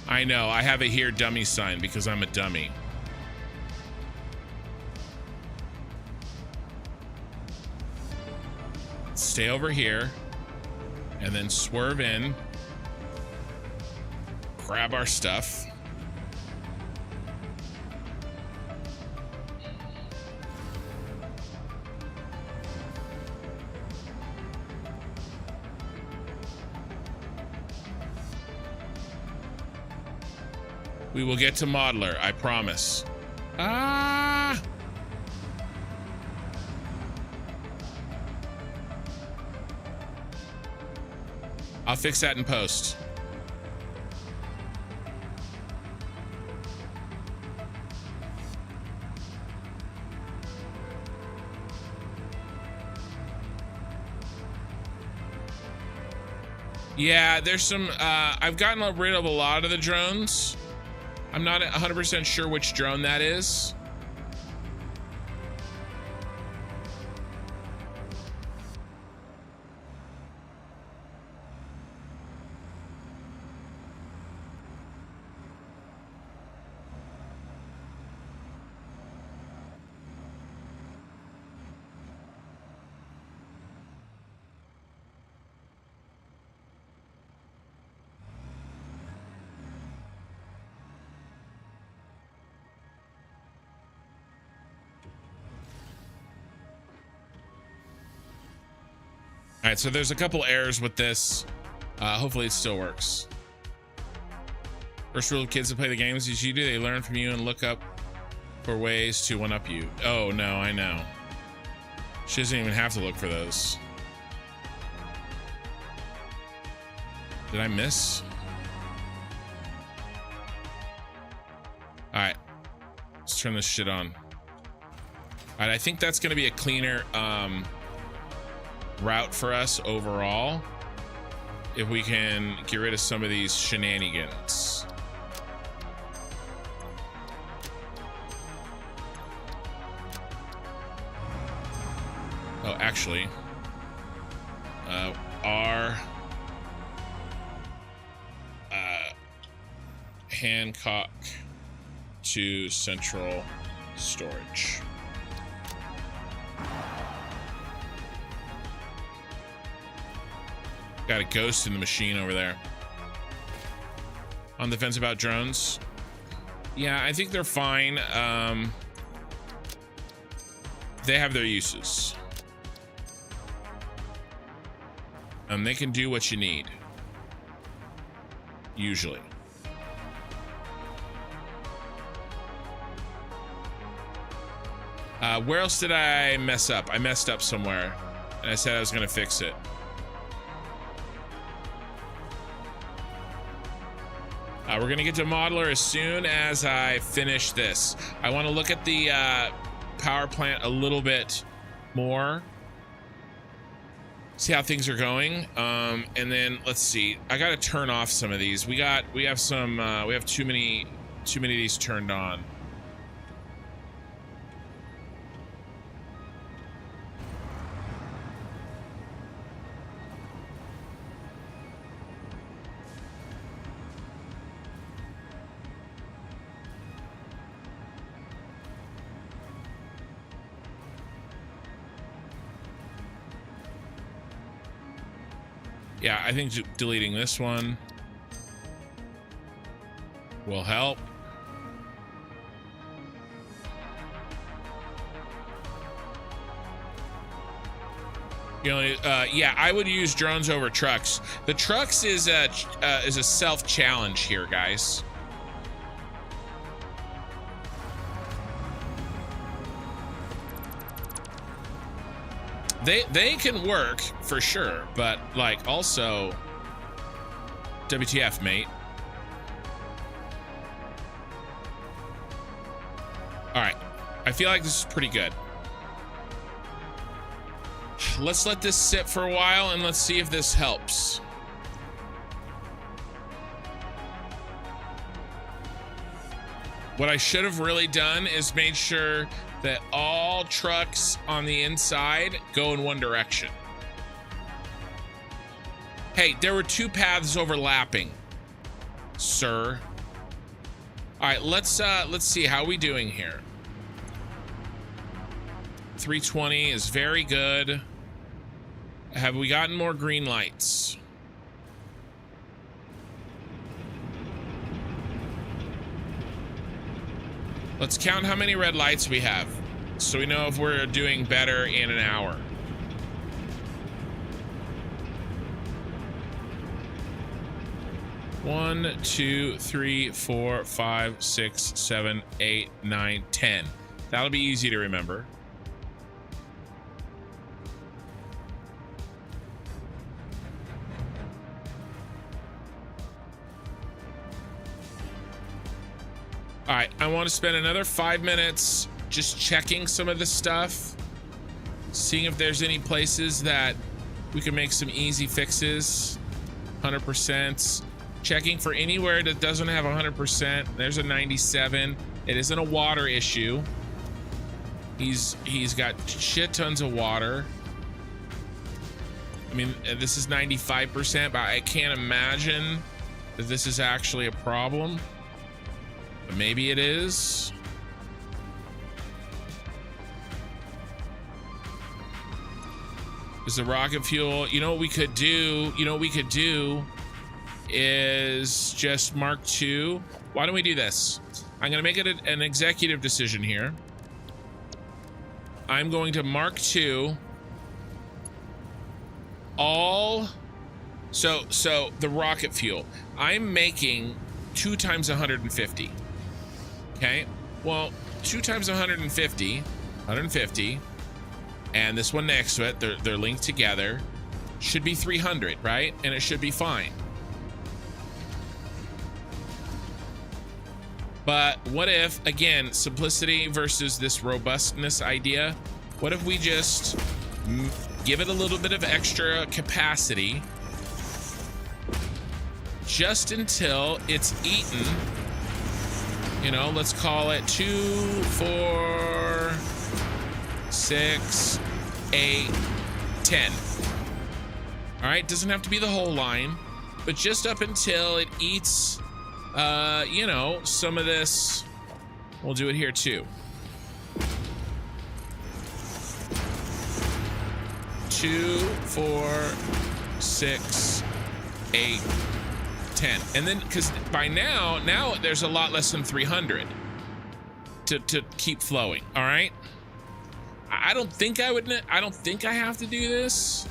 I know, I have a here dummy sign because I'm a dummy. Stay over here and then swerve in, grab our stuff. We will get to Modeler, I promise. Ah! I'll fix that in post. Yeah, there's some, I've gotten rid of a lot of the drones. I'm not 100% sure which drone that is. All right, so there's a couple errors with this. Hopefully it still works. First rule of kids that play the games as you do, they learn from you and look up for ways to one-up you. Oh, no, I know. She doesn't even have to look for those. Did I miss? All right, let's turn this shit on. All right, I think that's gonna be a cleaner route for us overall if we can get rid of some of these shenanigans. Oh, actually, our Hancock to central storage. Got a ghost in the machine over there. On the fence about drones. Yeah, I think they're fine. They have their uses. They can do what you need. Usually. Where else did I mess up? I messed up somewhere. And I said I was going to fix it. We're going to get to modeler as soon as I finish this. I want to look at the power plant a little bit more. See how things are going. And then let's see. I got to turn off some of these. We have too many of these turned on. Yeah, I think deleting this one will help. You know, yeah, I would use drones over trucks. The trucks is a self-challenge here, guys. They can work for sure, but like also WTF, mate. All right, I feel like this is pretty good. Let's let this sit for a while and let's see if this helps. What I should have really done is made sure that all trucks on the inside go in one direction. Hey, there were two paths overlapping, sir. All right, let's see how we doing here. 320 is very good. Have we gotten more green lights? Let's count how many red lights we have, so we know if we're doing better in an hour. One, 2, 3, 4, 5, 6, 7, 8, 9, 10. That'll be easy to remember. All right, I want to spend another 5 minutes just checking some of the stuff, seeing if there's any places that we can make some easy fixes. 100%. Checking for anywhere that doesn't have 100%. There's a 97. It isn't a water issue. He's got shit tons of water. I mean, this is 95%, but I can't imagine that this is actually a problem. But maybe it is. Is the rocket fuel? You know what we could do? You know what we could do is just Mark II. Why don't we do this? I'm going to make it an executive decision here. I'm going to Mark II all. So the rocket fuel. I'm making 2 times 150. Okay, well, 2 times 150, and this one next to it, they're linked together, should be 300, right? And it should be fine. But what if, again, simplicity versus this robustness idea, what if we just give it a little bit of extra capacity just until it's eaten? You know, let's call it 2, 4, 6, 8, 10. All right, doesn't have to be the whole line, but just up until it eats, you know, some of this. We'll do it here too. 2, 4, 6, 8, 10. And then, because by now there's a lot less than 300 to keep flowing. All right. I don't think I have to do this.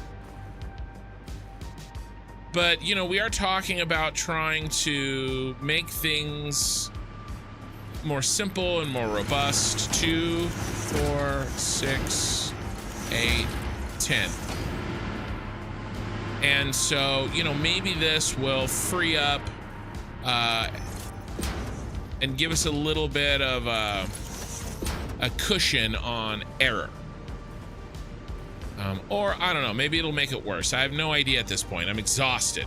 But, you know, we are talking about trying to make things more simple and more robust. 2, 4, 6, 8, 10. And so, you know, maybe this will free up and give us a little bit of a cushion on error. Or I don't know, maybe it'll make it worse. I have no idea at this point. I'm exhausted.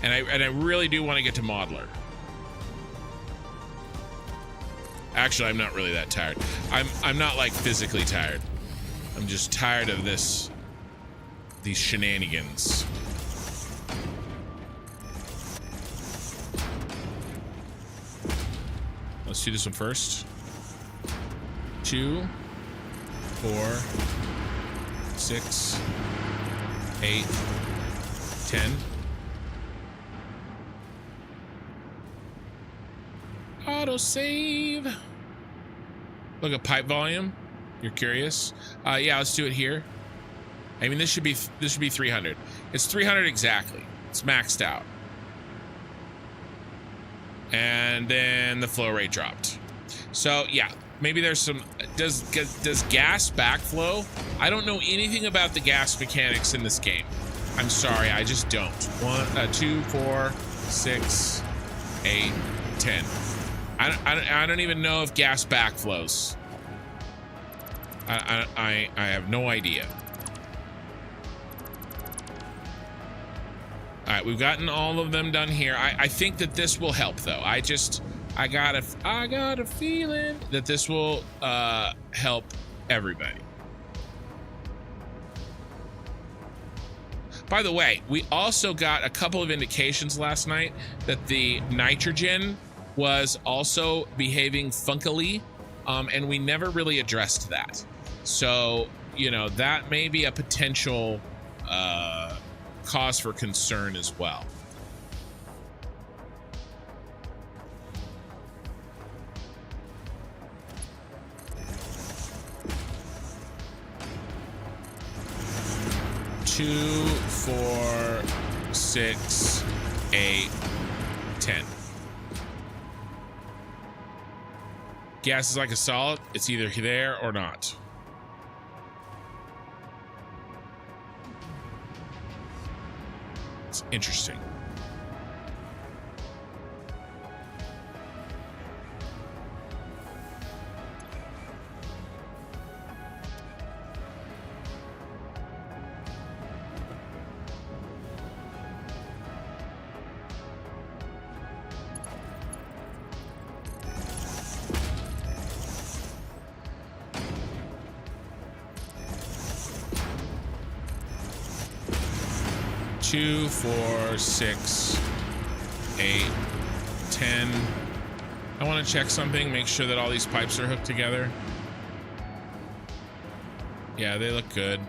And I really do want to get to Modeler. Actually, I'm not really that tired. I'm not like physically tired. I'm just tired of these shenanigans. Let's do this one first. 2, 4, 6, 8, 10. Auto save. Look at pipe volume. You're curious? Yeah, let's do it here. I mean, this should be 300. It's 300 exactly. It's maxed out. And then the flow rate dropped. So yeah, maybe there's some. Does gas backflow? I don't know anything about the gas mechanics in this game. I'm sorry, I just don't. 1, 2, 4, 6, 8, 10. I don't even know if gas backflows. I have no idea. All right, we've gotten all of them done here. I think that this will help, though. I got a feeling that this will help everybody. By the way, we also got a couple of indications last night that the nitrogen was also behaving funkily, and we never really addressed that. So, you know, that may be a potential cause for concern as well. Two, 4, 6, 8, 10. Gas is like a solid. It's either there or not. It's interesting. Two, 4, 6, 8, 10. I want to check something, make sure that all these pipes are hooked together. Yeah, they look good.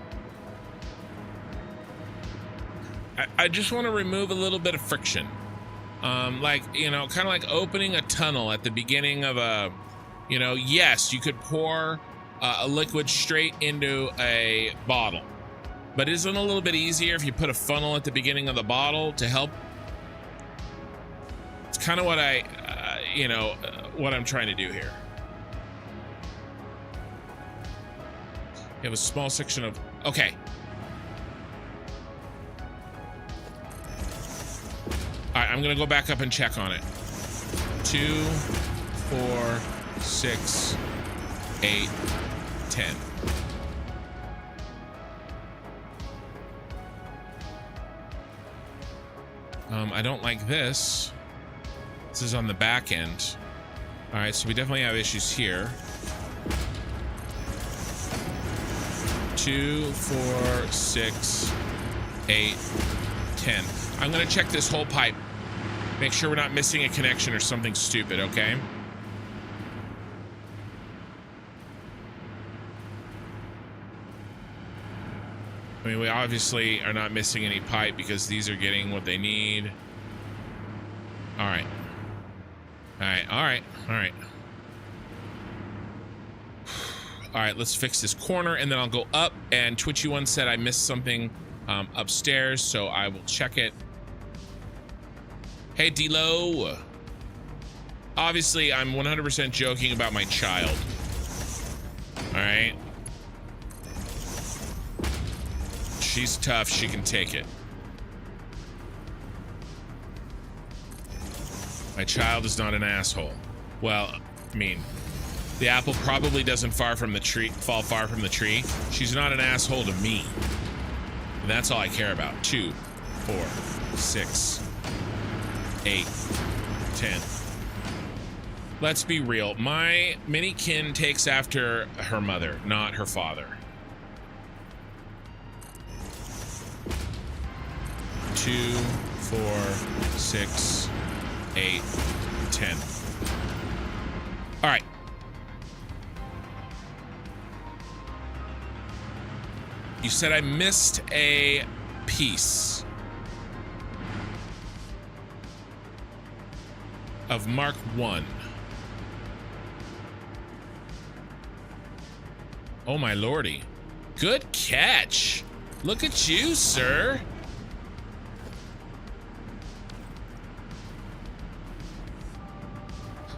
I just want to remove a little bit of friction. Like, you know, kind of like opening a tunnel at the beginning of a, you know, yes, you could pour a liquid straight into a bottle. But isn't it a little bit easier if you put a funnel at the beginning of the bottle to help? It's kind of what what I'm trying to do here. You have a small section of, okay. All right, I'm gonna go back up and check on it. 2, 4, 6, 8, 10. I don't like this. This is on the back end. All right, so we definitely have issues here. 2, 4, 6, 8, 10. I'm gonna check this whole pipe. Make sure we're not missing a connection or something stupid, okay? I mean, we obviously are not missing any pipe because these are getting what they need. All right. All right, all right, all right. All right, let's fix this corner, and then I'll go up. And Twitchy1 said I missed something upstairs, so I will check it. Hey, D-Lo. Obviously, I'm 100% joking about my child. All right. She's tough. She can take it. My child is not an asshole. Well, I mean, the apple probably doesn't fall far from the tree. She's not an asshole to me. And that's all I care about. 2, 4, 6, 8, 10. Let's be real. My minikin takes after her mother, not her father. 2, 4, 6, 8, 10. All right. You said I missed a piece of Mark 1. Oh my lordy. Good catch. Look at you, sir.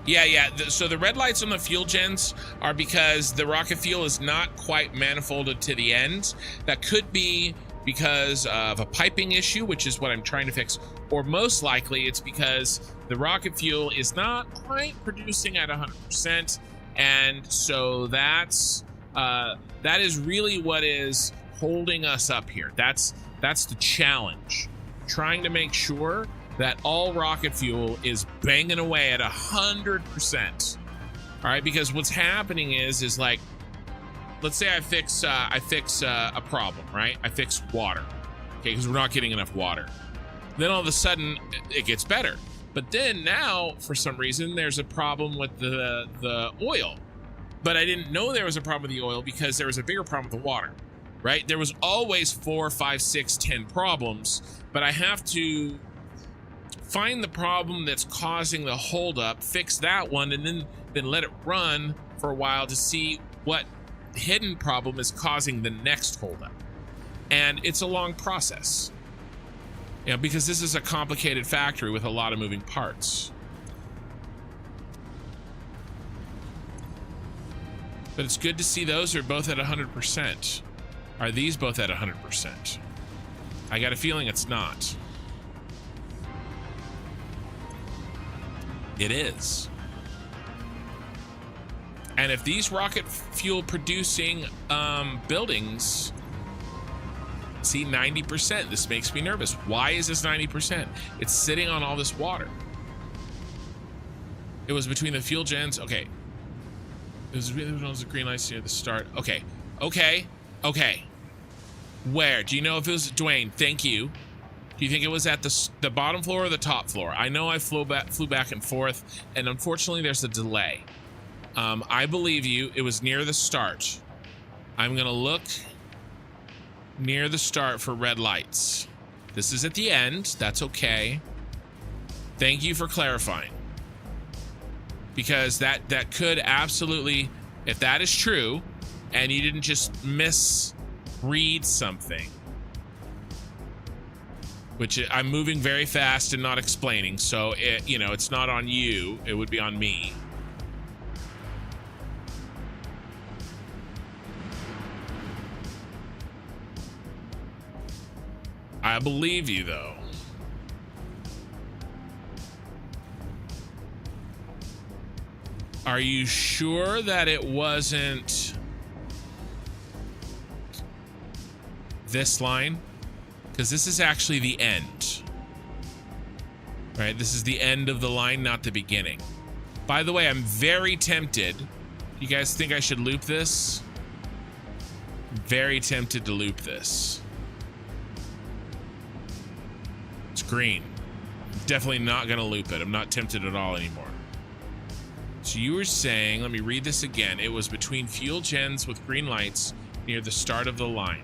Yeah. So the red lights on the fuel gens are because the rocket fuel is not quite manifolded to the end. That could be because of a piping issue, which is what I'm trying to fix. Or most likely it's because the rocket fuel is not quite producing at 100%. And so that is really what is holding us up here. That's the challenge. Trying to make sure that all rocket fuel is banging away at 100%. All right, because what's happening is like, let's say I fix a problem, right? I fix water, okay, because we're not getting enough water. Then all of a sudden it gets better. But then now, for some reason, there's a problem with the oil. But I didn't know there was a problem with the oil because there was a bigger problem with the water, right? There was always 4, 5, 6, 10 problems, but I have to find the problem that's causing the holdup, fix that one, and then let it run for a while to see what hidden problem is causing the next holdup. And it's a long process, you know, because this is a complicated factory with a lot of moving parts. But it's good to see those are both at 100%. Are these both at 100%? I got a feeling it's not. It is. And if these rocket fuel producing buildings see 90%, this makes me nervous. Why is this 90%? It's sitting on all this water. It was between the fuel gens. Okay. It was really the green lights near the start. Okay. Where? Do you know if it was Dwayne? Thank you. Do you think it was at the bottom floor or the top floor? I know I flew back and forth, and unfortunately there's a delay. I believe you. It was near the start. I'm gonna look near the start for red lights. This is at the end. That's okay. Thank you for clarifying. Because that could absolutely, if that is true, and you didn't just misread something, which I'm moving very fast and not explaining, so it's not on you, it would be on me. I believe you though. Are you sure that it wasn't this line? Because this is actually the end. Right? This is the end of the line, not the beginning. By the way, I'm very tempted. You guys think I should loop this? I'm very tempted to loop this. It's green. I'm definitely not going to loop it. I'm not tempted at all anymore. So you were saying, let me read this again. It was between fuel gens with green lights near the start of the line.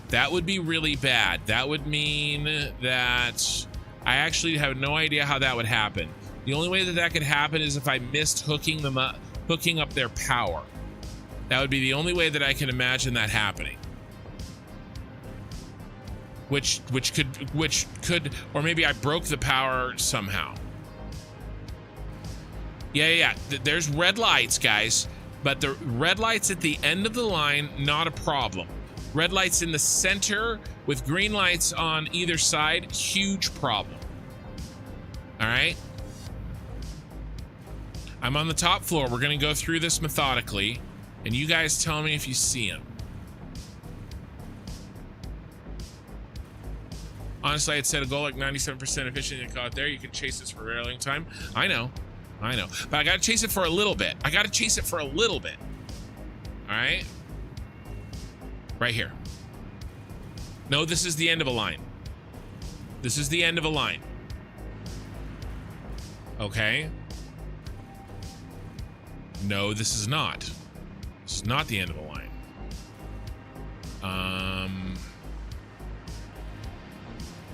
That would be really bad. That would mean that I actually have no idea how that would happen. The only way that that could happen is if I missed hooking them up, hooking up their power. That would be the only way that I can imagine that happening. Which could, or maybe I broke the power somehow. Yeah. There's red lights, guys, but the red lights at the end of the line, not a problem. Red lights in the center with green lights on either side, huge problem. All right. I'm on the top floor. We're going to go through this methodically, and you guys tell me if you see them. Honestly, I'd set a goal like 97% efficient and caught there. You can chase this for a very long time. I know. But I got to chase it for a little bit. All right. Right here. No, this is the end of a line. Okay. No, this is not. This is not the end of a line.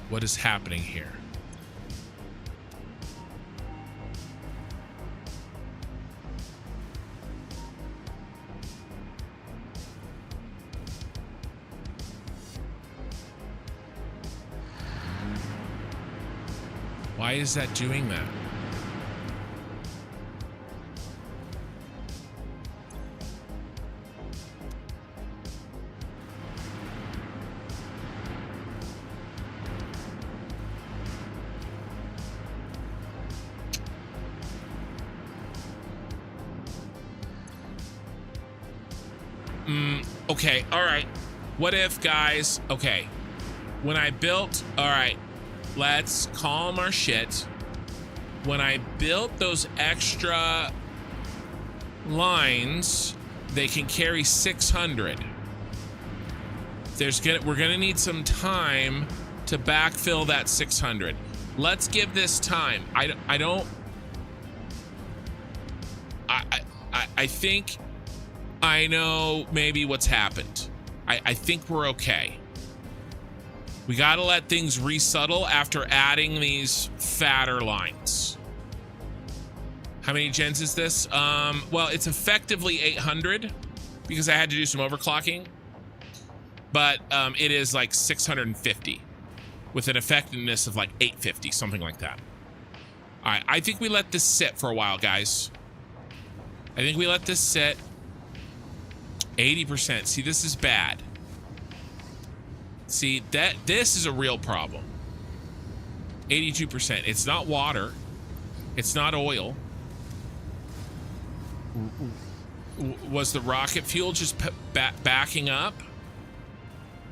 What is happening here? Why is that doing that? Okay, all right. What if, guys? Okay, when I built, all right, let's calm our shit. When I built those extra lines, they can carry 600. We're gonna need some time to backfill that 600. Let's give this time. I think I know maybe what's happened. I think we're okay. We gotta let things resettle after adding these fatter lines. How many gens is this? Well, it's effectively 800 because I had to do some overclocking, but it is like 650 with an effectiveness of like 850, something like that. All right, I think we let this sit for a while, guys. I think we let this sit. 80%. See, this is bad. See, this is a real problem. 82%. It's not water. It's not oil. Was the rocket fuel just backing up?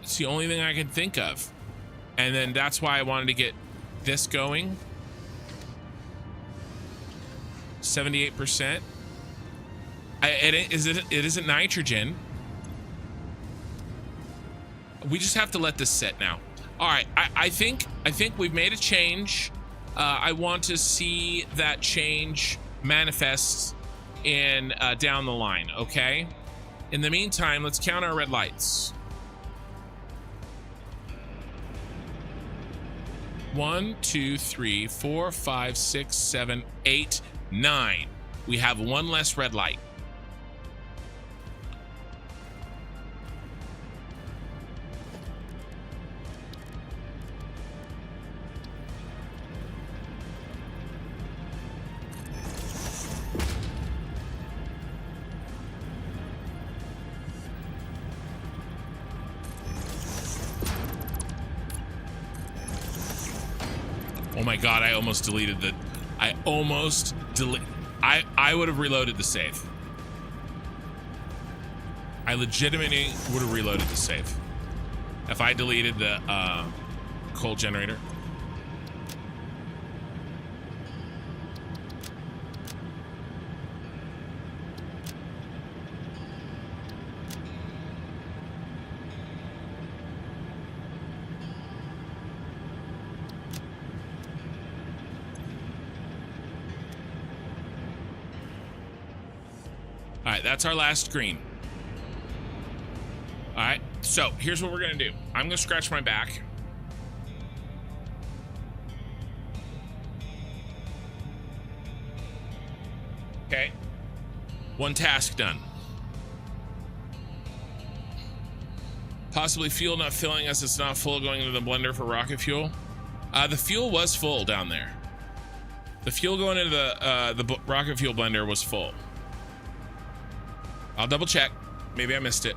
It's the only thing I can think of. And then that's why I wanted to get this going. 78%. It isn't nitrogen. We just have to let this sit now. All right, I think we've made a change. I want to see that change manifest in down the line. Okay. In the meantime, let's count our red lights. 1, 2, 3, 4, 5, 6, 7, 8, 9. We have one less red light. Oh my god, I almost deleted the... I would have reloaded the save. I legitimately would have reloaded the save if I deleted the coal generator. All right, that's our last screen. All right, So here's what we're gonna do. I'm gonna scratch my back. Okay. One task done. Possibly fuel not filling as it's not full, going into the blender for rocket fuel. The fuel was full down there. The fuel going into the rocket fuel blender was full. I'll double check. Maybe I missed it.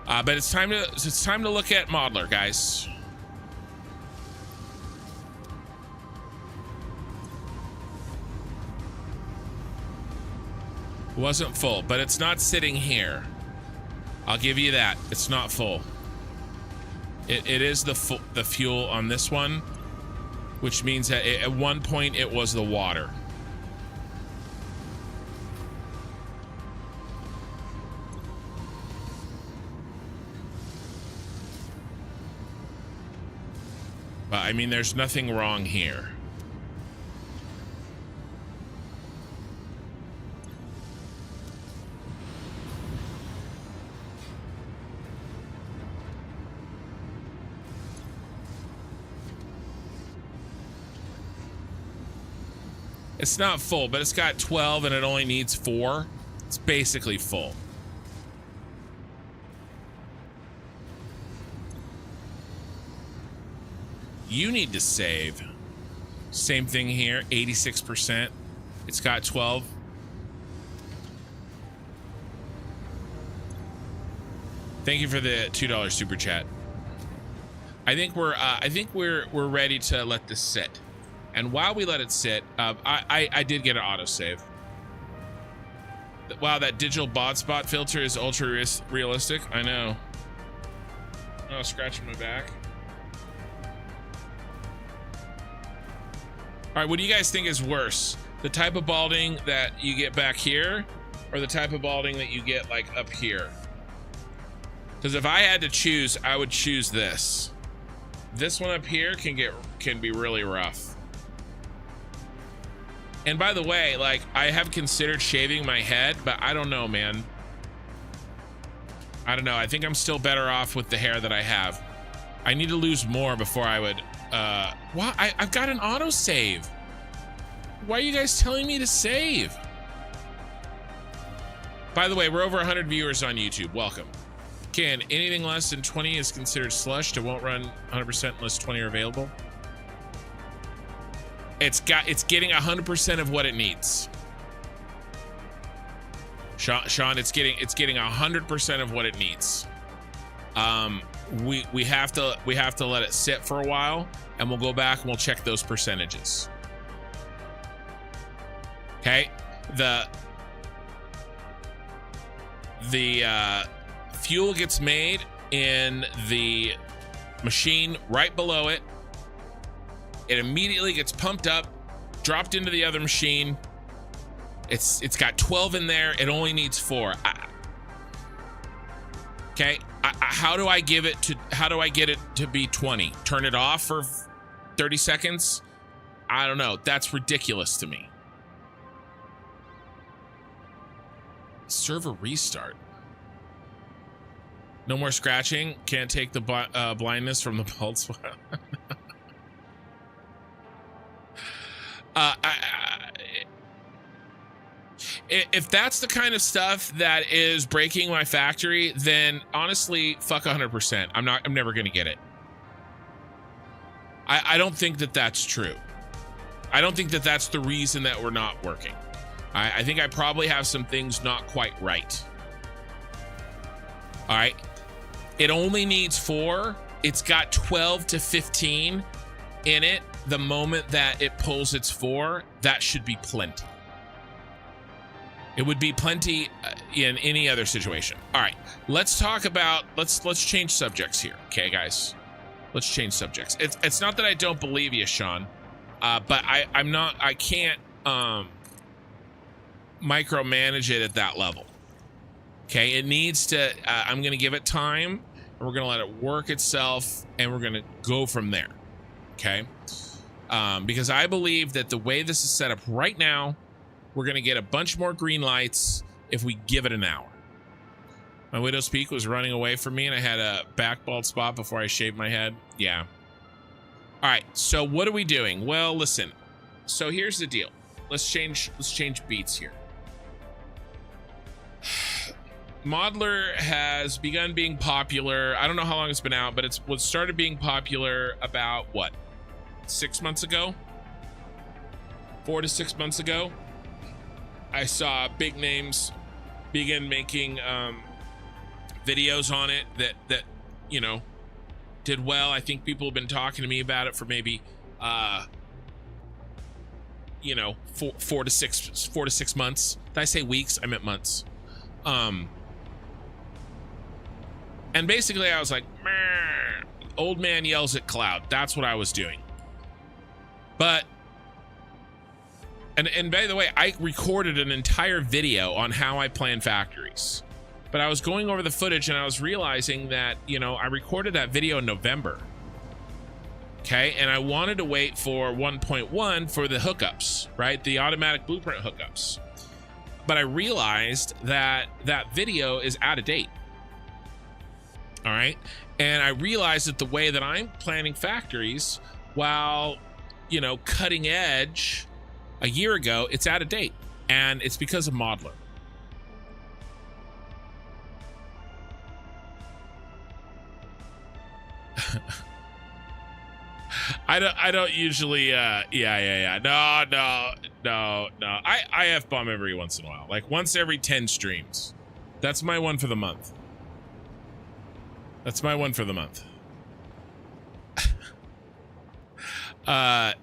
But it's time to look at Modeler, guys. Wasn't full, but it's not sitting here. I'll give you that. It's not full. It is the fuel on this one, which means that at one point it was the water. But I mean, there's nothing wrong here. It's not full, but it's got 12 and it only needs 4. It's basically full. You need to save. Same thing here, 86%. It's got 12. Thank you for the $2 super chat. I think we're ready to let this sit. And while we let it sit, I did get an autosave. Wow, that digital bot spot filter is ultra realistic. I know. Oh, scratching my back. All right, what do you guys think is worse? The type of balding that you get back here, or the type of balding that you get like up here? Because if I had to choose, I would choose this. This one up here can be really rough. And by the way, like, I have considered shaving my head, but I don't know, man. I don't know. I think I'm still better off with the hair that I have. I need to lose more before I would. Wow, I've got an autosave. Why are you guys telling me to save? By the way, we're over 100 viewers on YouTube. Welcome. Ken, anything less than 20 is considered slushed. It won't run 100% unless 20 are available. It's getting 100% of what it needs. Sean, it's getting 100% of what it needs. We have to let it sit for a while, and we'll go back and we'll check those percentages. Okay, the fuel gets made in the machine right below it. It immediately gets pumped up, dropped into the other machine. It's got 12 in there. It only needs 4. Okay, how do I get it to be 20? Turn it off for 30 seconds? I don't know. That's ridiculous to me. Server restart. No more scratching. Can't take the blindness from the bald spot. If that's the kind of stuff that is breaking my factory, then honestly, fuck 100%. I'm never gonna get it. I don't think that that's true. I don't think that that's the reason that we're not working. I think I probably have some things not quite right. All right. It only needs 4. It's got 12 to 15 in it. The moment that it pulls its 4, that should be plenty. It would be plenty in any other situation. All right, let's talk about, let's change subjects here. Okay, guys, let's change subjects. It's not that I don't believe you, Sean, but I can't micromanage it at that level. Okay, it needs to, I'm gonna give it time, and we're gonna let it work itself, and we're gonna go from there. Okay, because I believe that the way this is set up right now, we're gonna get a bunch more green lights if we give it an hour. My widow's peak was running away from me and I had a back bald spot before I shaved my head. Yeah. All right, so what are we doing? Well, listen. So here's the deal. Let's change beats here. Modeler has begun being popular. I don't know how long it's been out, but it started being popular about what? 6 months ago? 4 to 6 months ago. I saw big names begin making videos on it that you know did well. I think people have been talking to me about it for maybe you know 4 to 6 months. Did I say weeks? I meant months. And basically I was like, meh, old man yells at cloud. That's what I was doing. But and by the way, I recorded an entire video on how I plan factories. But I was going over the footage and I was realizing that, you know, I recorded that video in November. Okay, and I wanted to wait for 1.1 for the hookups, right? The automatic blueprint hookups. But I realized that that video is out of date. All right. And I realized that the way that I'm planning factories, while, you know, cutting edge a year ago, it's out of date. And it's because of Modeler. I don't usually no. I F-bomb every once in a while, like once every 10 streams. That's my one for the month. But I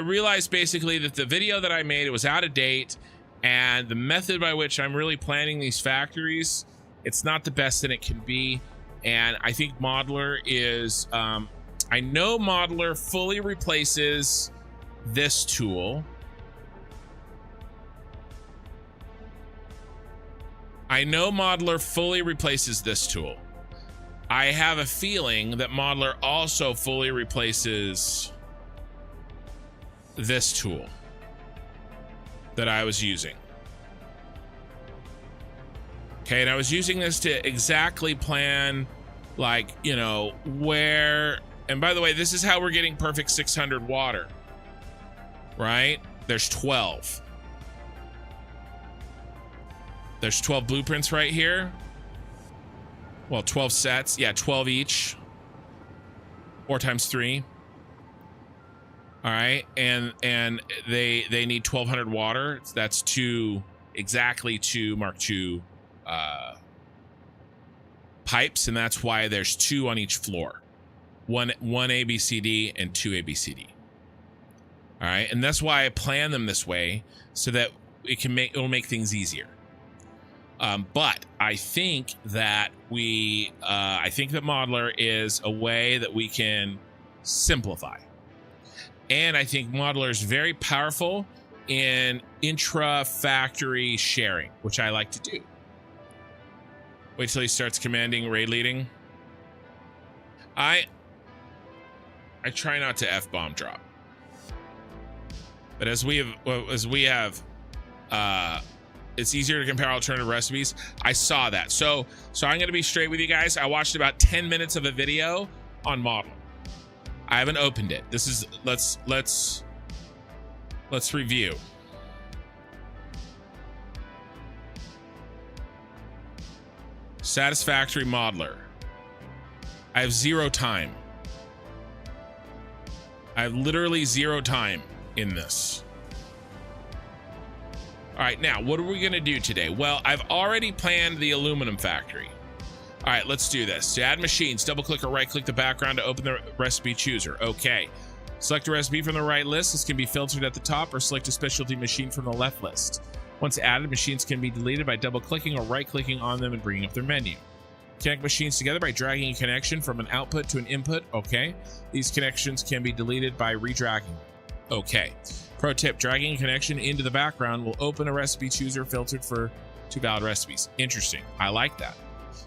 realized basically that the video that I made, it was out of date, and the method by which I'm really planning these factories, it's not the best that it can be. And I think Modeler is, I know Modeler fully replaces this tool. I have a feeling that Modeler also fully replaces this tool that I was using. Okay, and I was using this to exactly plan, like, you know, where, and by the way, this is how we're getting perfect 600 water, right? There's 12. There's 12 blueprints right here. Well, 12 sets. Yeah, 12 each. 4 times 3. All right, and they need 1,200 water. That's exactly two Mark II pipes, and that's why there's 2 on each floor. One ABCD and 2 ABCD. All right, and that's why I plan them this way, so that it'll make things easier. But I think that Modeler is a way that we can simplify. And I think Modeler is very powerful in intra-factory sharing, which I like to do. Wait till he starts commanding raid leading. I try not to F-bomb drop. But as we have it's easier to compare alternative recipes. I saw that. So I'm going to be straight with you guys. I watched about 10 minutes of a video on Modeler. I haven't opened it. This is, let's review. Satisfactory Modeler. I have 0 time. I have literally 0 time in this. All right, now what are we gonna do today? Well, I've already planned the aluminum factory. All right, let's do this. To add machines, double click or right click the background to open the recipe chooser. Okay. Select a recipe from the right list. This can be filtered at the top, or select a specialty machine from the left list. Once added, machines can be deleted by double clicking or right clicking on them and bringing up their menu. Connect machines together by dragging a connection from an output to an input. Okay. These connections can be deleted by redragging. Okay. Pro tip, dragging a connection into the background will open a recipe chooser filtered for 2 valid recipes. Interesting. I like that.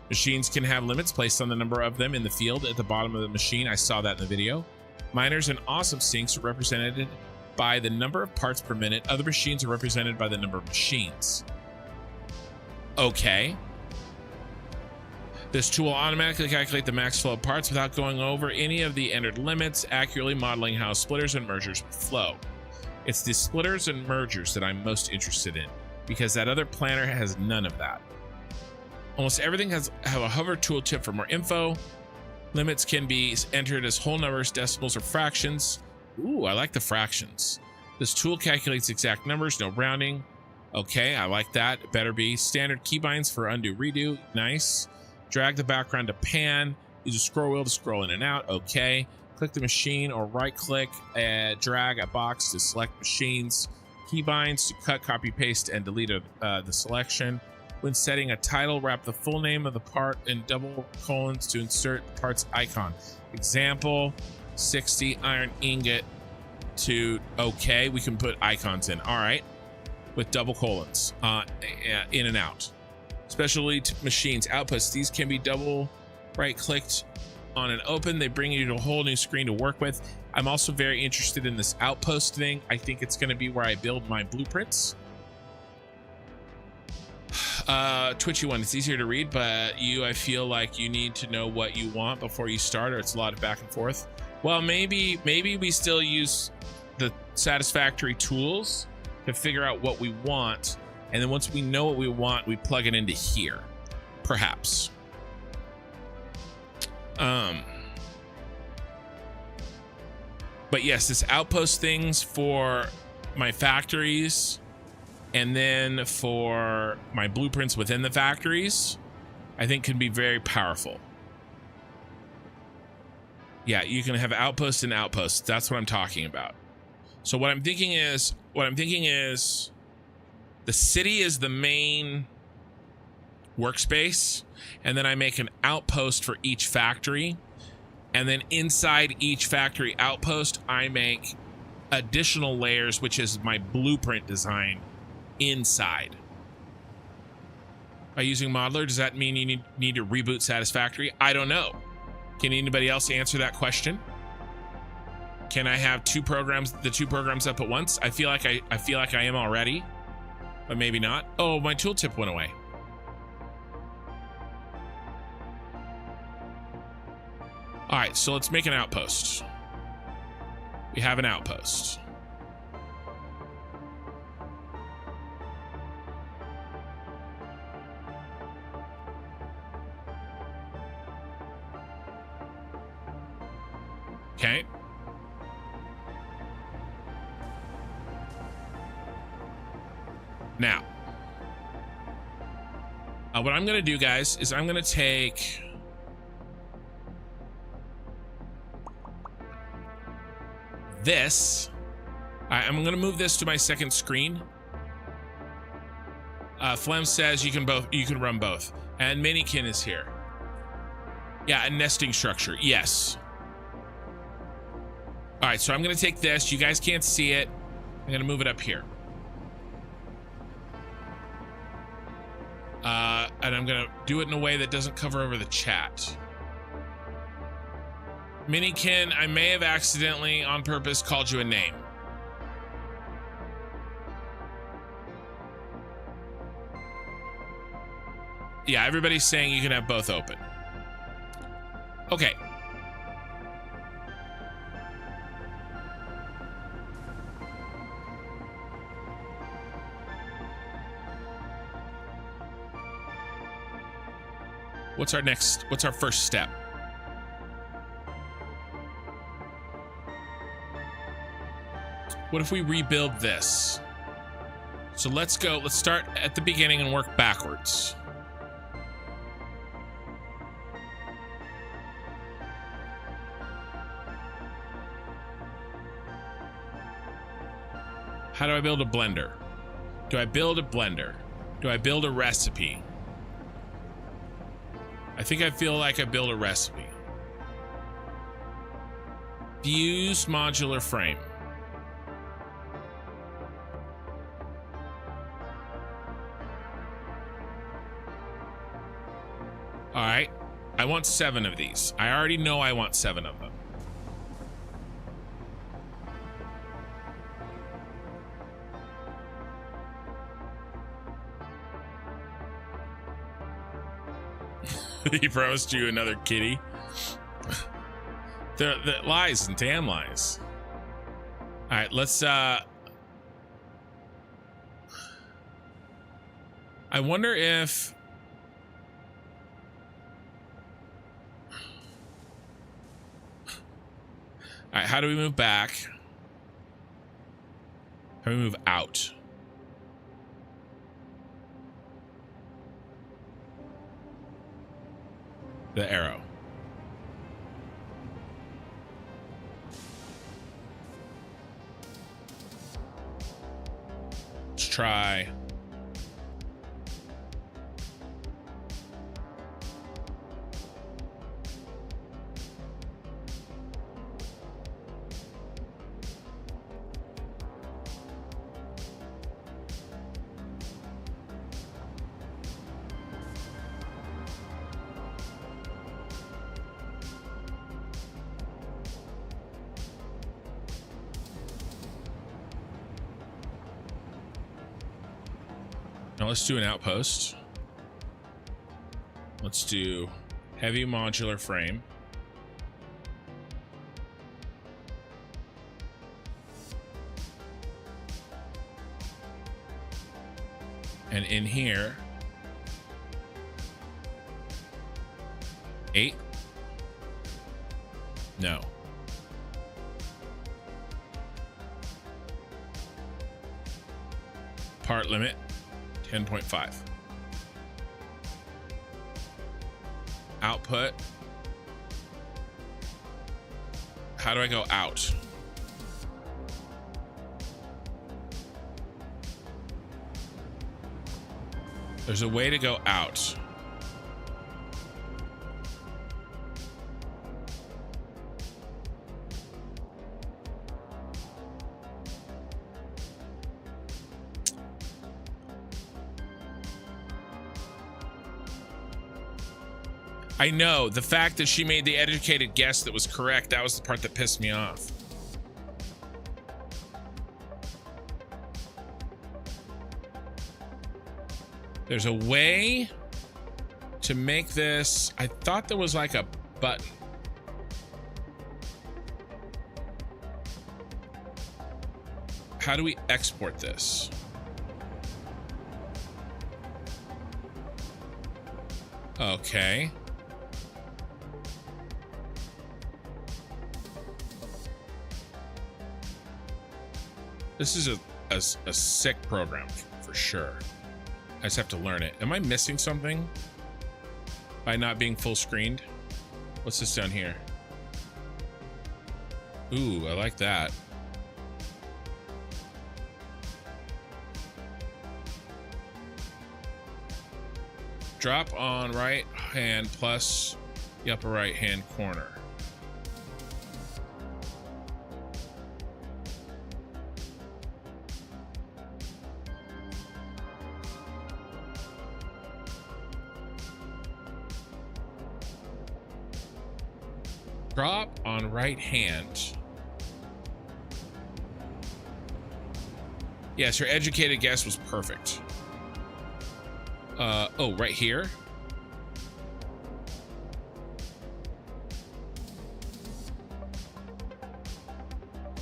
Machines can have limits placed on the number of them in the field at the bottom of the machine. I saw that in the video. Miners and awesome sinks are represented by the number of parts per minute. Other machines are represented by the number of machines. Okay. This tool will automatically calculate the max flow of parts without going over any of the entered limits, accurately modeling how splitters and mergers flow. It's the splitters and mergers that I'm most interested in, because that other planner has none of that. Almost everything have a hover tooltip for more info. Limits can be entered as whole numbers, decimals, or fractions. Ooh, I like the fractions. This tool calculates exact numbers, no rounding. Okay, I like that. It better be. Standard keybinds for undo, redo. Nice. Drag the background to pan. Use a scroll wheel to scroll in and out. Okay. Click the machine or right click and drag a box to select machines. Keybinds to cut, copy, paste, and delete the selection. When setting a title, wrap the full name of the part in double colons to insert the part's icon. Example, 60 iron ingot to okay. We can put icons in. All right. With double colons in and out. Specialty machines outputs. These can be double right clicked on and open. They bring you to a whole new screen to work with. I'm also very interested in this outpost thing. I think it's going to be where I build my blueprints. Twitchy one. It's easier to read, but I feel like you need to know what you want before you start, or it's a lot of back and forth. Well, maybe we still use the Satisfactory tools to figure out what we want, and then once we know what we want, we plug it into here, perhaps. But yes, this outpost things for my factories, and then for my blueprints within the factories, I think can be very powerful. Yeah, you can have outposts and outposts. That's what I'm talking about. So what I'm thinking is the city is the main workspace, and then I make an outpost for each factory, and then inside each factory outpost I make additional layers, which is my blueprint design inside. By using Modeler, does that mean you need to reboot Satisfactory? I don't know. Can anybody else answer that question? Can I have the two programs up at once? I feel like I am already, but maybe not. Oh, my tooltip went away. All right, so let's make an outpost. We have an outpost. Okay. Now, what I'm going to do, guys, is I'm going to take this. I'm going to move this to my second screen. Flem says you can run both. And Minikin is here. Yeah, a nesting structure. Yes. All right, so I'm going to take this. You guys can't see it. I'm going to move it up here. And I'm going to do it in a way that doesn't cover over the chat. Minikin, I may have accidentally, on purpose, called you a name. Yeah, everybody's saying you can have both open. Okay. What's our first step? What if we rebuild this? So let's start at the beginning and work backwards. How do I build a blender? Do I build a blender? Do I build a recipe? I think I feel like I build a recipe. Fuse modular frame. All right, I want 7 of these. I already know I want 7 of them. He promised you another kitty. The lies and damn lies. All right, let's I wonder if all right, how do we move back? How do we move out? The arrow. Let's try. Now let's do an outpost. Let's do heavy modular frame. And in here, 8? No. Part limit, 10.5. Output. How do I go out? There's a way to go out. I know, the fact that she made the educated guess that was correct, that was the part that pissed me off. There's a way to make this. I thought there was like a button. How do we export this? Okay. This is a sick program for sure. I just have to learn it. Am I missing something by not being full screened? What's this down here? Ooh, I like that. Drop on right hand plus the upper right hand corner. Drop on right hand. Yes, your educated guess was perfect. Oh, right here.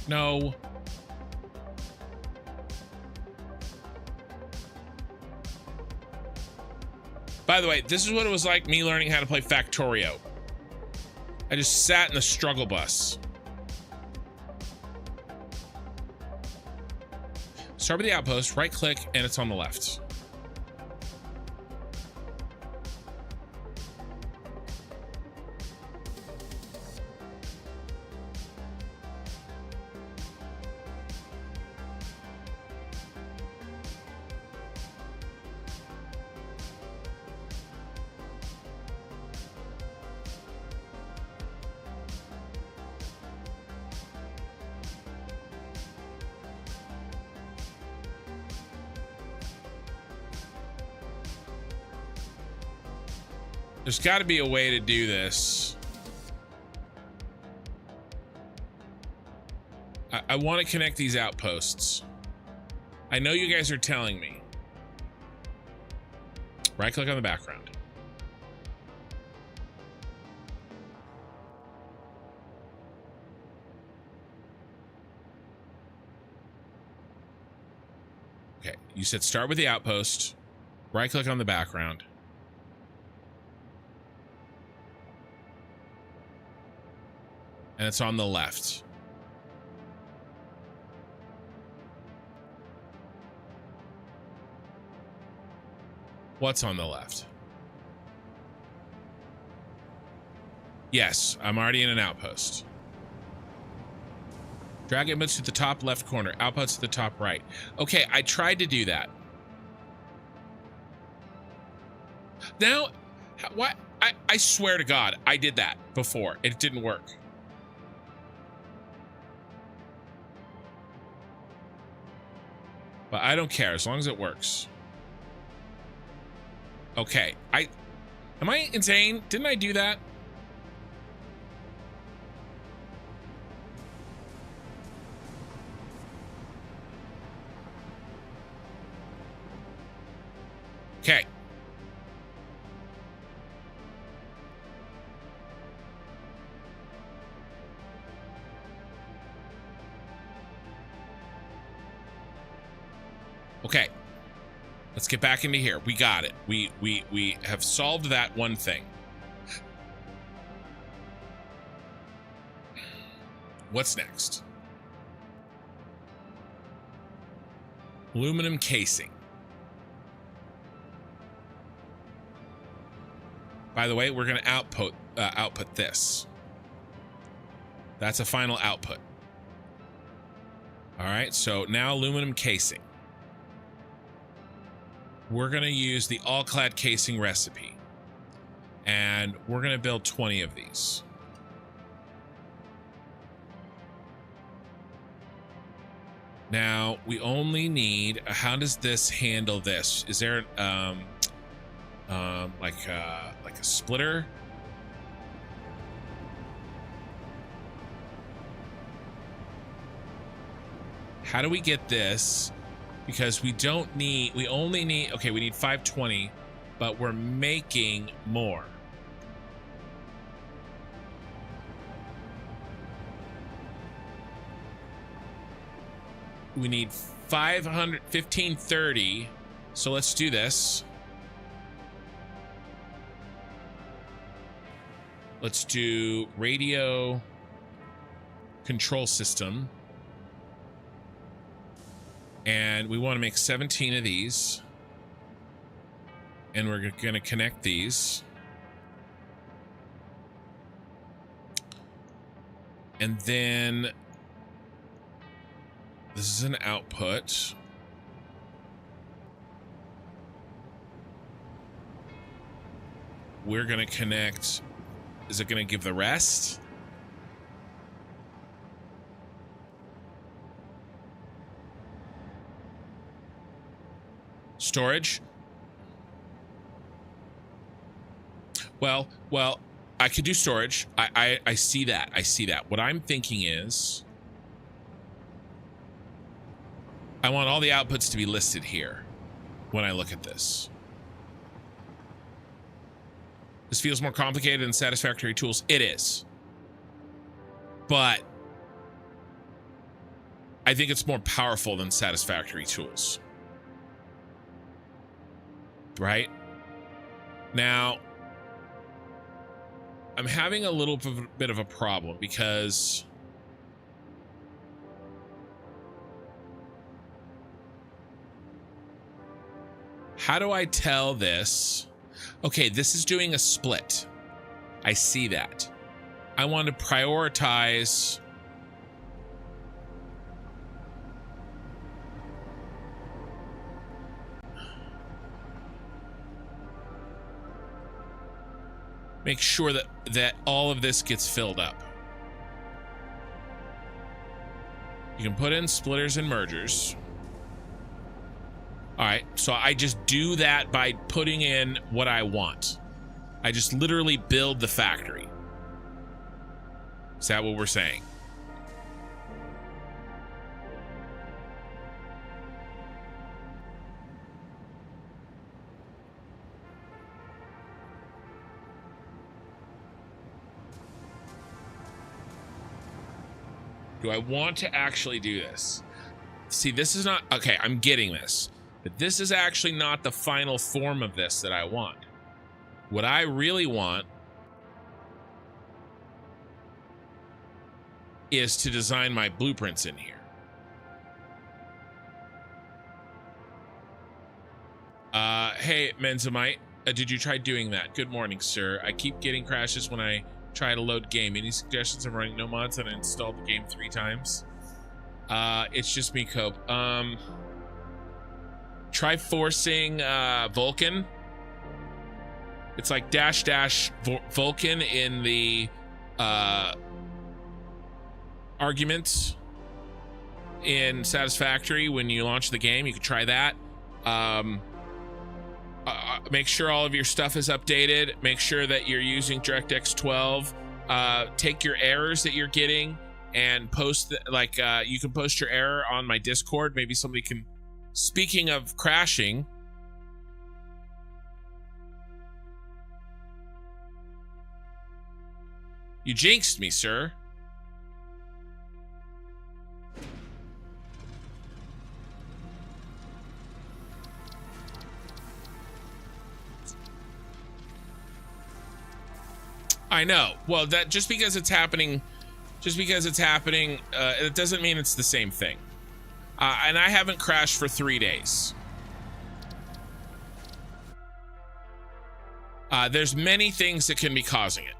No. By the way, this is what it was like me learning how to play Factorio. I just sat in the struggle bus. Start with the outpost, right click, and it's on the left. There's got to be a way to do this. I want to connect these outposts. I know you guys are telling me. Right click on the background. You said start with the outpost, right click on the background. And it's on the left. What's on the left? Yes, I'm already in an outpost. Drag inputs to the top left corner, outputs to the top right. Okay, I tried to do that. Now, what? I swear to God, I did that before. It didn't work. But I don't care as long as it works. Okay, am I insane? Didn't I do that? Okay. Okay. Let's get back into here. We got it. We have solved that one thing. What's next? Aluminum casing. By the way, we're going to output this. That's a final output. All right, so now aluminum casing. We're going to use the all-clad casing recipe. And we're going to build 20 of these. Now, we only need... How does this handle this? Is there like a splitter? How do we get this? Because we only need, okay, we need 520, but we're making more. We need 1530. So let's do this. Let's do radio control system. And we want to make 17 of these. And we're going to connect these. And then this is an output. We're going to connect. Is it going to give the rest? Storage. Well, I could do storage. I see that. I see that. What I'm thinking is I want all the outputs to be listed here when I look at this. This feels more complicated than Satisfactory tools. It is. But I think it's more powerful than Satisfactory tools. Right? Now, I'm having a little bit of a problem because how do I tell this? Okay, this is doing a split. I see that. I want to prioritize. Make sure that all of this gets filled up. You can put in splitters and mergers. All right, so I just do that by putting in what I want. I just literally build the factory. Is that what we're saying? Do I want to actually do this? See, this is not... Okay, I'm getting this. But this is actually not the final form of this that I want. What I really want is to design my blueprints in here. Hey, Menzamite, did you try doing that? Good morning, sir. I keep getting crashes when I try to load game. Any suggestions? I'm running no mods and I installed the game 3 times. It's just me, Cope. Try forcing Vulcan. It's like -- Vulcan in the arguments in Satisfactory when you launch the game. You can try that. Make sure all of your stuff is updated. Make sure that you're using DirectX 12. Take your errors that you're getting and post you can post your error on my Discord. Maybe somebody can. Speaking of crashing, you jinxed me, sir. I know. Well, that just because it's happening, it doesn't mean it's the same thing. And I haven't crashed for 3 days. There's many things that can be causing it.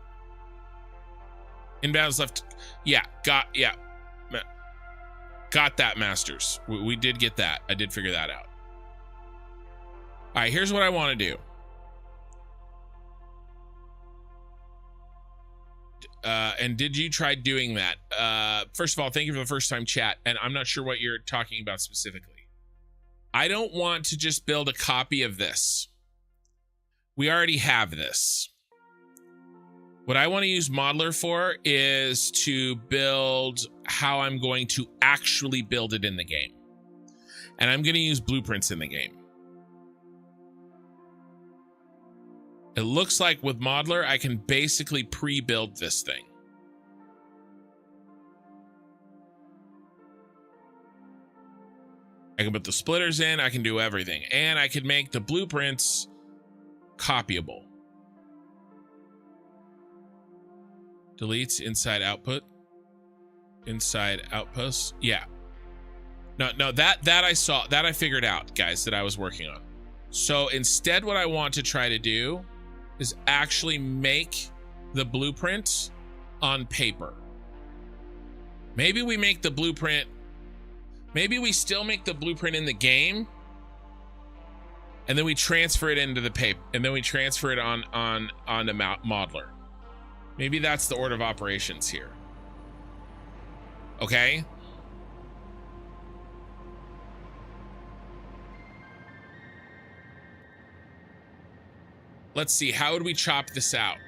Inbounds left. Yeah, got that, Masters. We did get that. I did figure that out. All right, here's what I want to do. And did you try doing that? First of all, thank you for the first time chat. And I'm not sure what you're talking about specifically. I don't want to just build a copy of this. We already have this. What I want to use Modeler for is to build how I'm going to actually build it in the game. And I'm going to use blueprints in the game. It looks like with Modeler, I can basically pre-build this thing. I can put the splitters in, I can do everything. And I can make the blueprints copyable. Deletes inside output. Inside outposts. Yeah. No, that I saw, that I figured out, guys, that I was working on. So instead, what I want to try to do is actually make the blueprint on paper. Maybe we make the blueprint, maybe we still make the blueprint in the game, and then we transfer it into the paper, and then we transfer it on the modeler. Maybe that's the order of operations here. Okay. Let's see, how would we chop this out?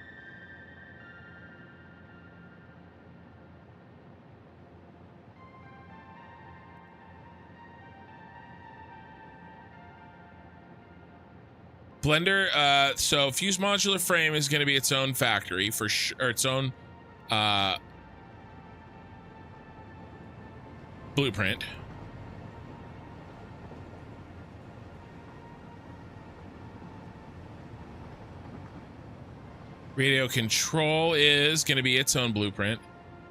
Blender, so Fuse Modular Frame is going to be its own factory for sure, or its own blueprint. Radio control is going to be its own blueprint.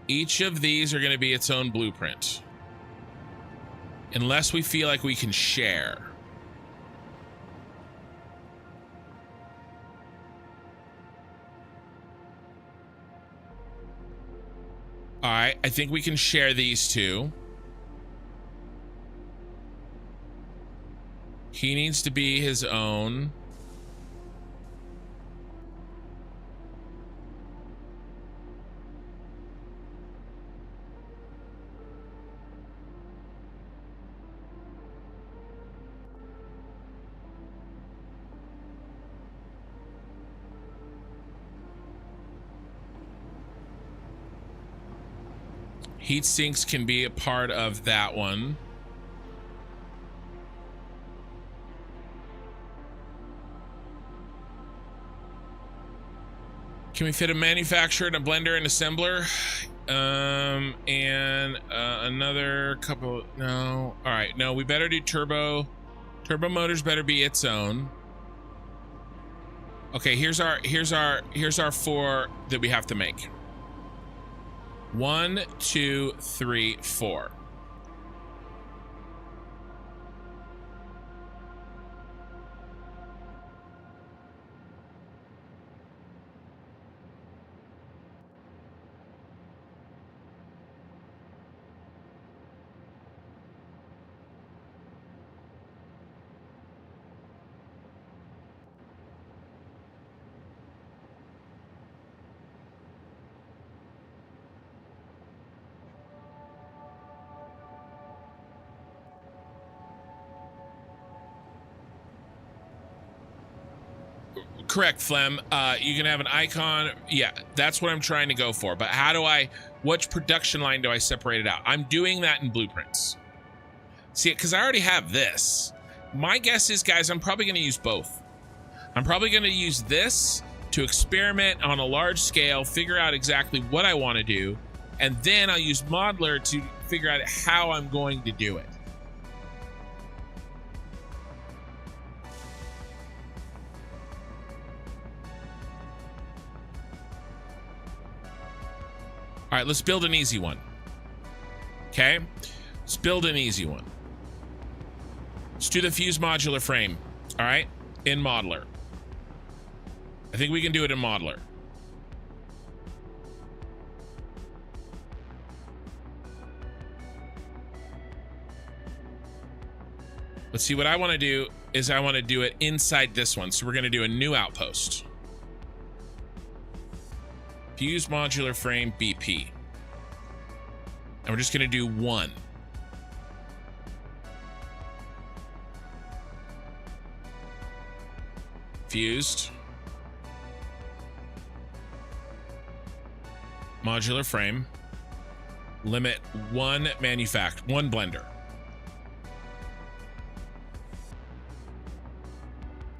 Each of these are going to be its own blueprint. Unless we feel like we can share. All right, I think we can share these two. He needs to be his own. Heat sinks can be a part of that one. Can we fit a manufacturer and a blender and assembler? And another couple. No. All right. No, we better do turbo Turbo motors better be its own. Okay, here's our 4 that we have to make. 1, 2, 3, 4. Correct, Flem. You can have an icon. Yeah, that's what I'm trying to go for. But how do I, which production line do I separate it out? I'm doing that in blueprints. See, because I already have this. My guess is, guys, I'm probably going to use both. I'm probably going to use this to experiment on a large scale, figure out exactly what I want to do, and then I'll use Modeler to figure out how I'm going to do it. All right, let's build an easy one. Okay, let's build an easy one. Let's do the fuse modular frame. All right, in Modeler. I think we can do it in Modeler. Let's see, what I want to do is I want to do it inside this one. So we're going to do a new outpost. Fuse modular frame BP. And we're just going to do 1. Fused. Modular frame. Limit 1 1 blender.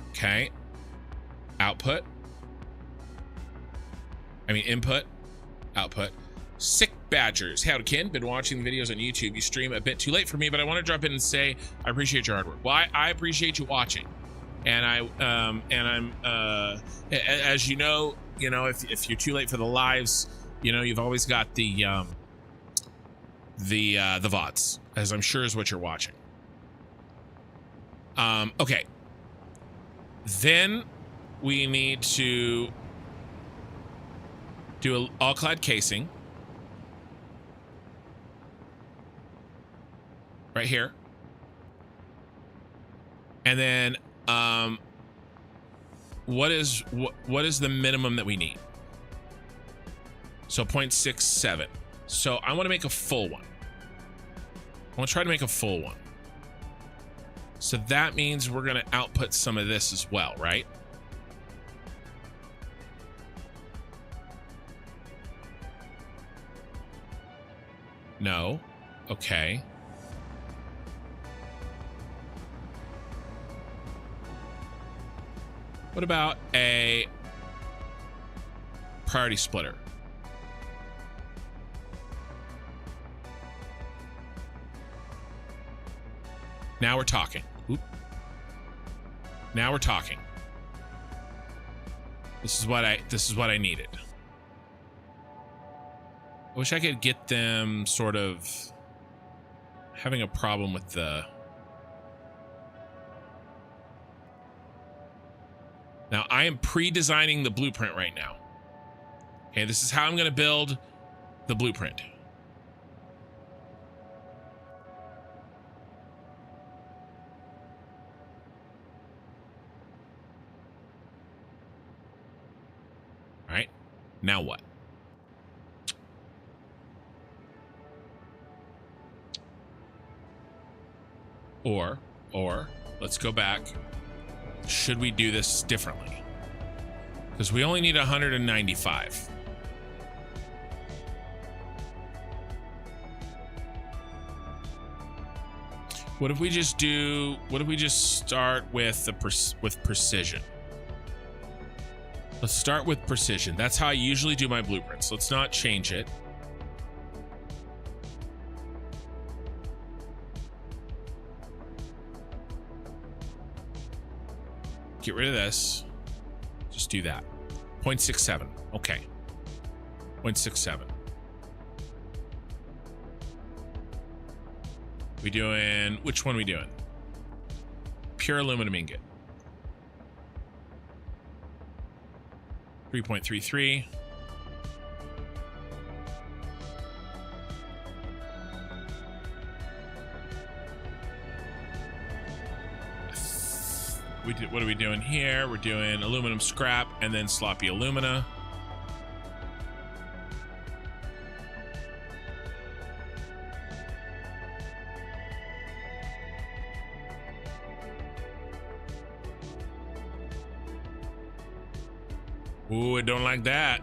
Okay. Output. Input, output. Sick Badgers. Howdy, Ken. Been watching the videos on YouTube. You stream a bit too late for me, but I want to drop in and say I appreciate your hard work. Well, I appreciate you watching, and I'm as you know, if you're too late for the lives, you've always got the VODs, as I'm sure is what you're watching. Okay. Then we need to do an all-clad casing right here, and then what is the minimum that we need? So 0.67. So I want to make a full one. I want to try to make a full one. So that means we're going to output some of this as well, right? No. Okay. What about a priority splitter? Now we're talking. Oop. Now we're talking. This is what I needed. I wish I could get them sort of having a problem with the... Now, I am pre-designing the blueprint right now. Okay, this is how I'm going to build the blueprint. All right, now what? Or let's go back. Should we do this differently? Because we only need 195. What if we just start with precision? Let's start with precision. That's how I usually do my blueprints. Let's not change it. Get rid of this. Just do that. 0.67. Okay. 0.67. We doing, which one we doing? Pure aluminum ingot. 3.33. What are we doing here? We're doing aluminum scrap and then sloppy alumina. Ooh, I don't like that.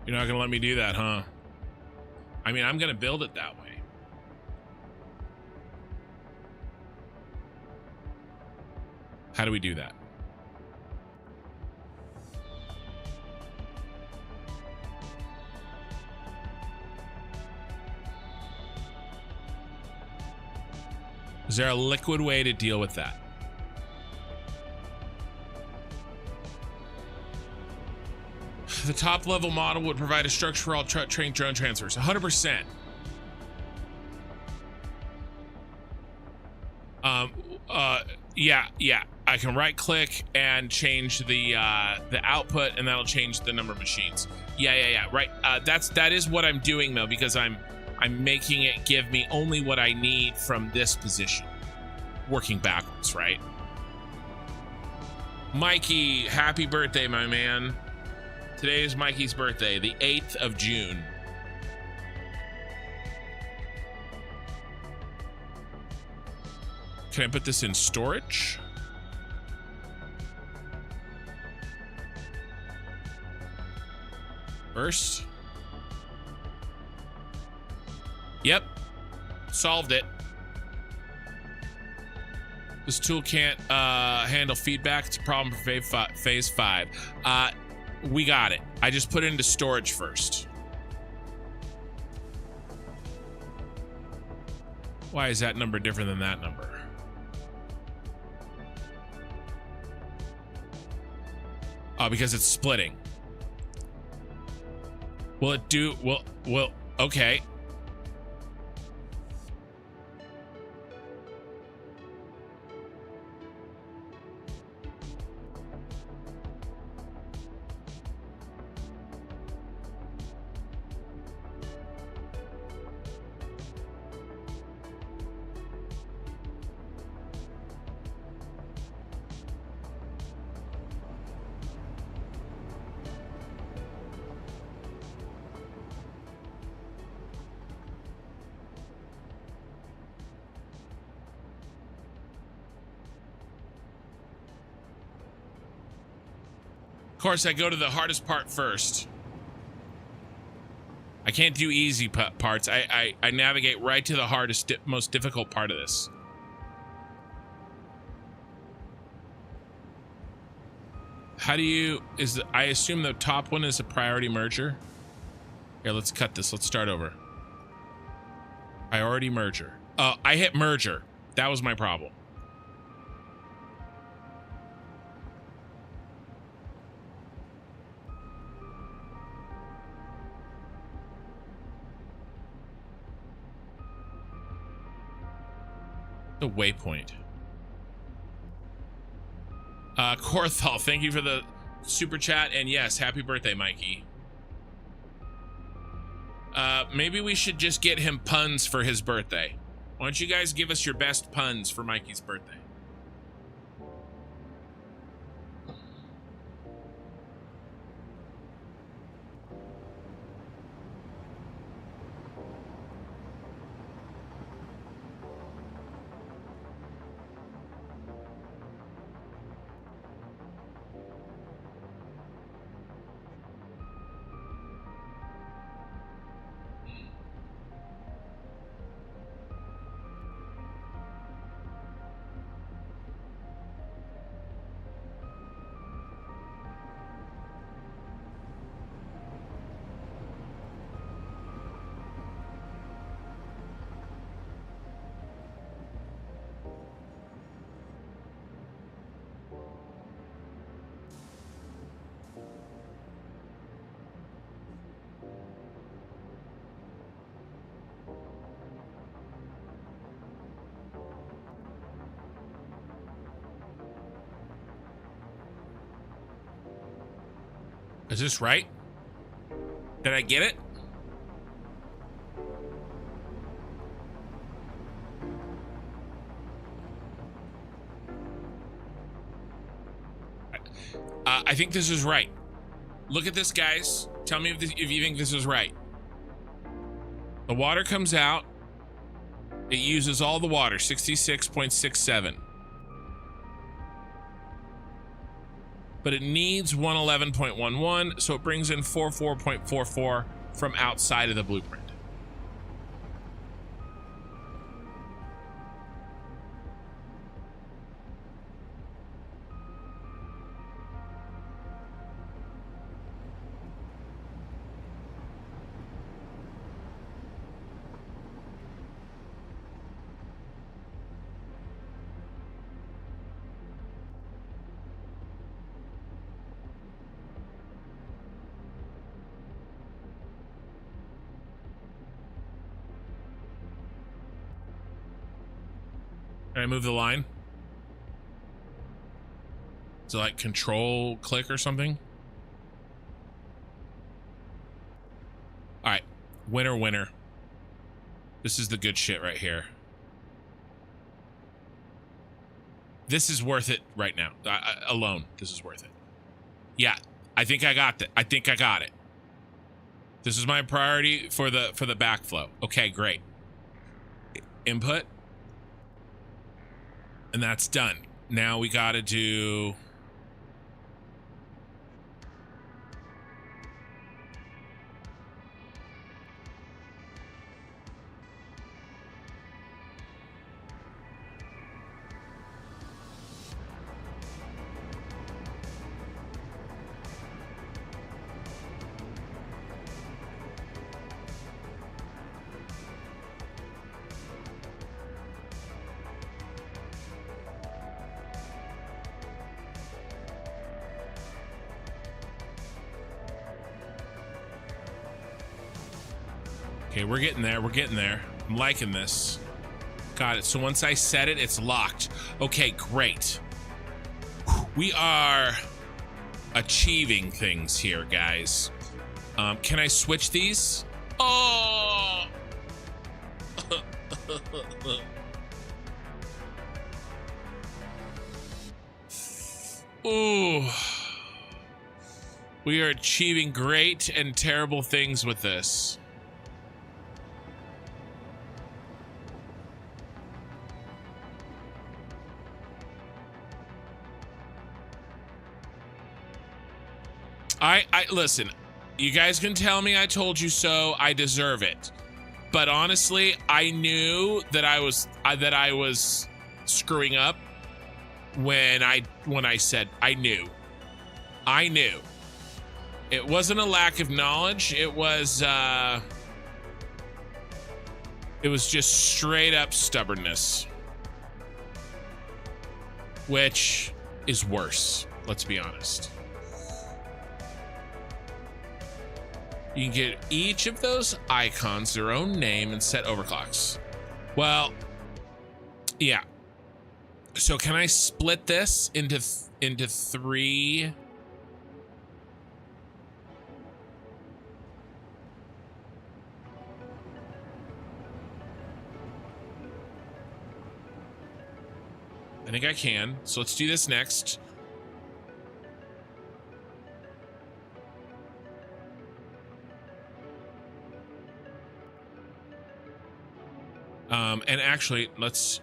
You're not gonna let me do that, huh? I mean, I'm gonna build it that way. How do we do that? Is there a liquid way to deal with that? The top level model would provide a structure for all trained drone transfers. 100%. Yeah. I can right click and change the output, and that'll change the number of machines. Yeah. Right. That is what I'm doing though, because I'm making it give me only what I need from this position, working backwards, right? Mikey, happy birthday, my man. Today is Mikey's birthday, the 8th of June. Can I put this in storage? First. Yep. Solved it. This tool can't handle feedback. It's a problem for phase 5. We got it. I just put it into storage first. Why is that number different than that number? Oh, because it's splitting. Will it do? Well, okay. Of course, I go to the hardest part first. I can't do easy parts. I navigate right to the hardest, most difficult part of this. How do you, I assume the top one is a priority merger. Here, let's cut this. Let's start over. Priority merger. I hit merger. That was my problem. The waypoint. Korthal, thank you for the super chat, and yes, happy birthday, Mikey. Maybe we should just get him puns for his birthday. Why don't you guys give us your best puns for Mikey's birthday? Is this right? Did I get it? I think this is right. Look at this, guys. Tell me if you think this is right. The water comes out. It uses all the water, 66.67. But it needs 111.11, so it brings in 44.44 from outside of the blueprint. Can I move the line? Is it like control click or something? All right, winner, winner. This is the good shit right here. This is worth it right now. Alone, this is worth it. Yeah, I think I got that. I think I got it. This is my priority for the backflow. Okay, great. Input. And that's done. Now we gotta do... Okay, we're getting there. We're getting there. I'm liking this. Got it. So once I set it, it's locked. Okay, great. We are achieving things here, guys. Can I switch these? Oh! Ooh. We are achieving great and terrible things with this. I listen, you guys can tell me I told you so. I deserve it. But honestly, I knew that I was screwing up when I said I knew. I knew. It wasn't a lack of knowledge. It was just straight up stubbornness. Which is worse, let's be honest. You can get each of those icons their own name and set overclocks. Well, yeah. So can I split this into three? I think I can. So let's do this next. And actually, let's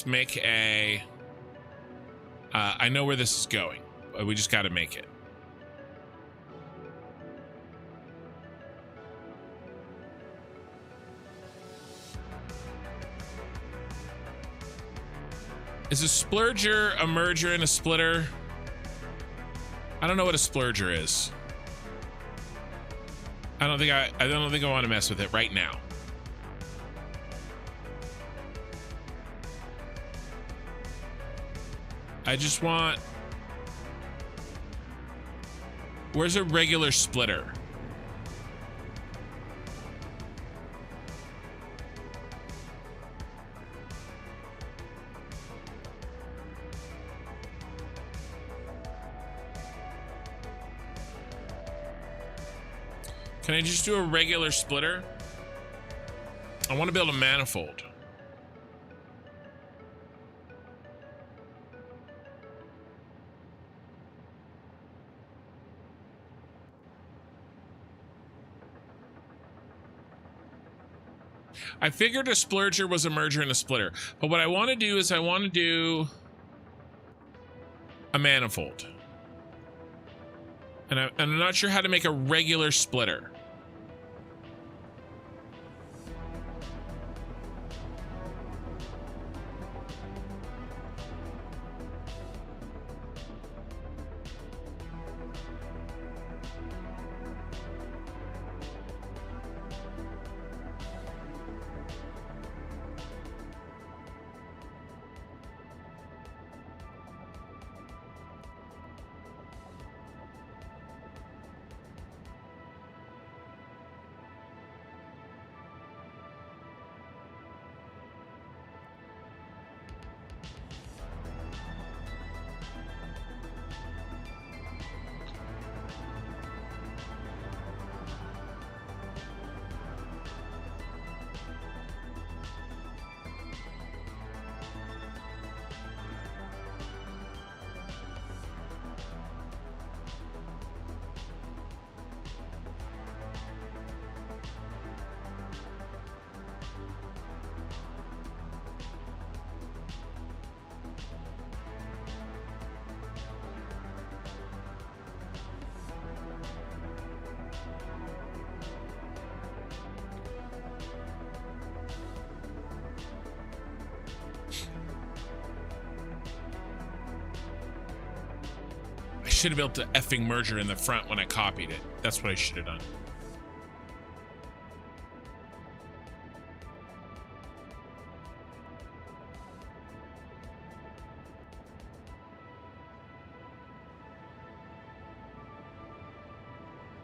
make a, I know where this is going. We just got to make it. Is a splurger a merger and a splitter? I don't know what a splurger is. I don't think I want to mess with it right now. I just want... Where's a regular splitter? Can I just do a regular splitter? I want to build a manifold. I figured a splurger was a merger and a splitter, but what I want to do is I want to do a manifold. And I'm not sure how to make a regular splitter. Should have built the effing merger in the front when I copied it. That's what I should have done.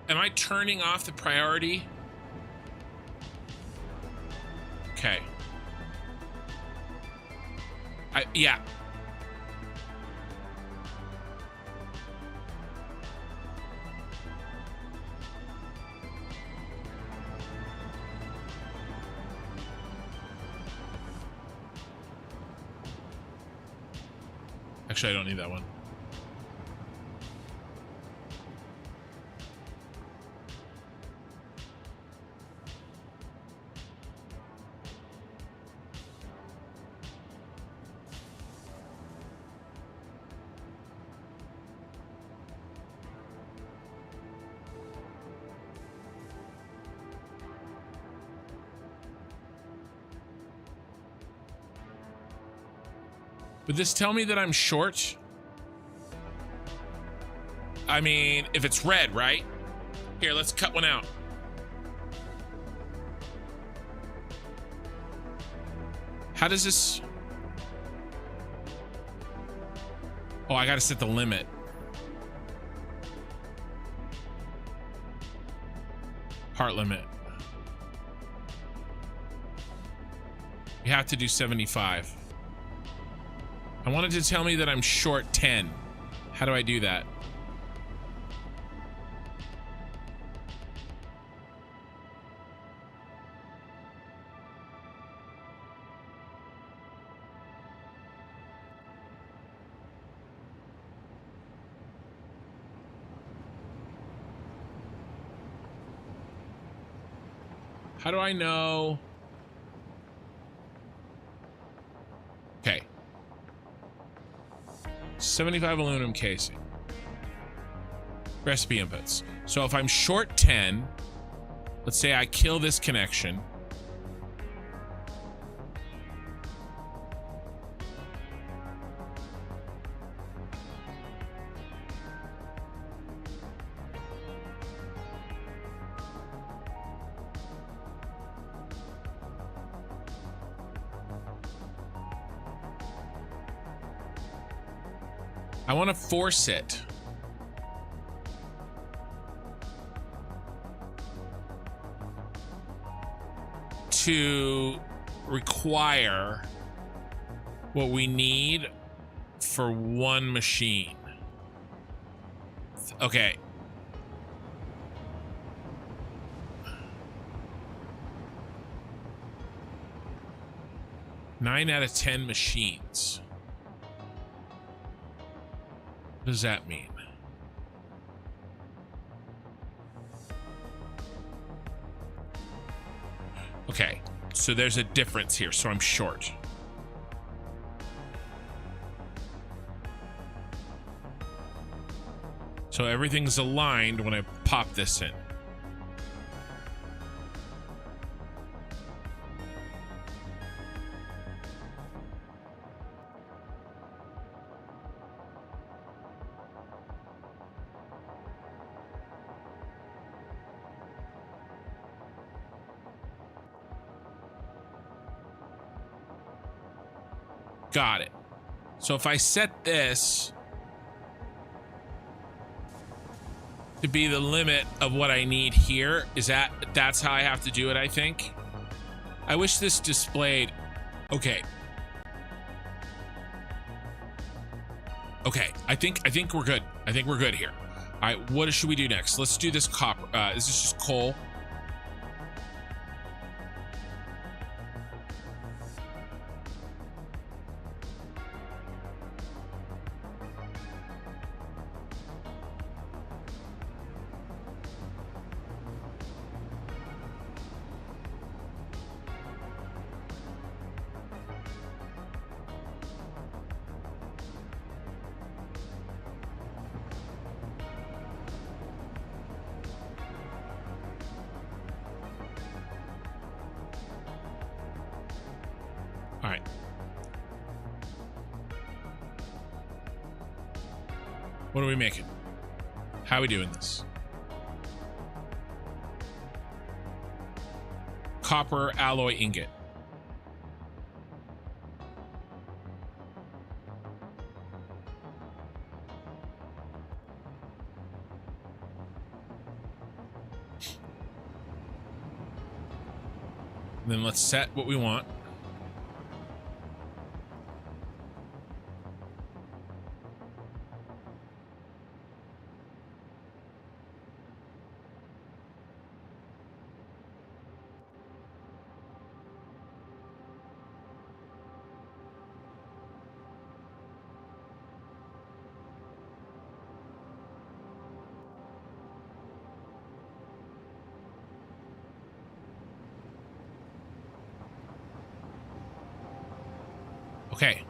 Am I turning off the priority? Okay. Yeah. Actually, I don't need that one. Would this tell me that I'm short? I mean, if it's red, right? Here, let's cut one out. How does this... Oh, I gotta set the limit. Heart limit. You have to do 75. I wanted to tell me that I'm short 10. How do I do that? How do I know? Okay. 75 aluminum casing. Recipe inputs. So if I'm short 10, let's say I kill this connection. I want to force it. To require what we need for one machine. Okay. 9 out of 10 machines. What does that mean? Okay, so there's a difference here, so I'm short. So everything's aligned when I pop this in. Got it. So if I set this to be the limit of what I need here, that's how I have to do it, I think. I wish this displayed. Okay. Okay, I think we're good. I think we're good here. All right, what should we do next? Let's do this copper. This is just coal. All right. What are we making? How are we doing this? Copper alloy ingot. Then let's set what we want. Okay.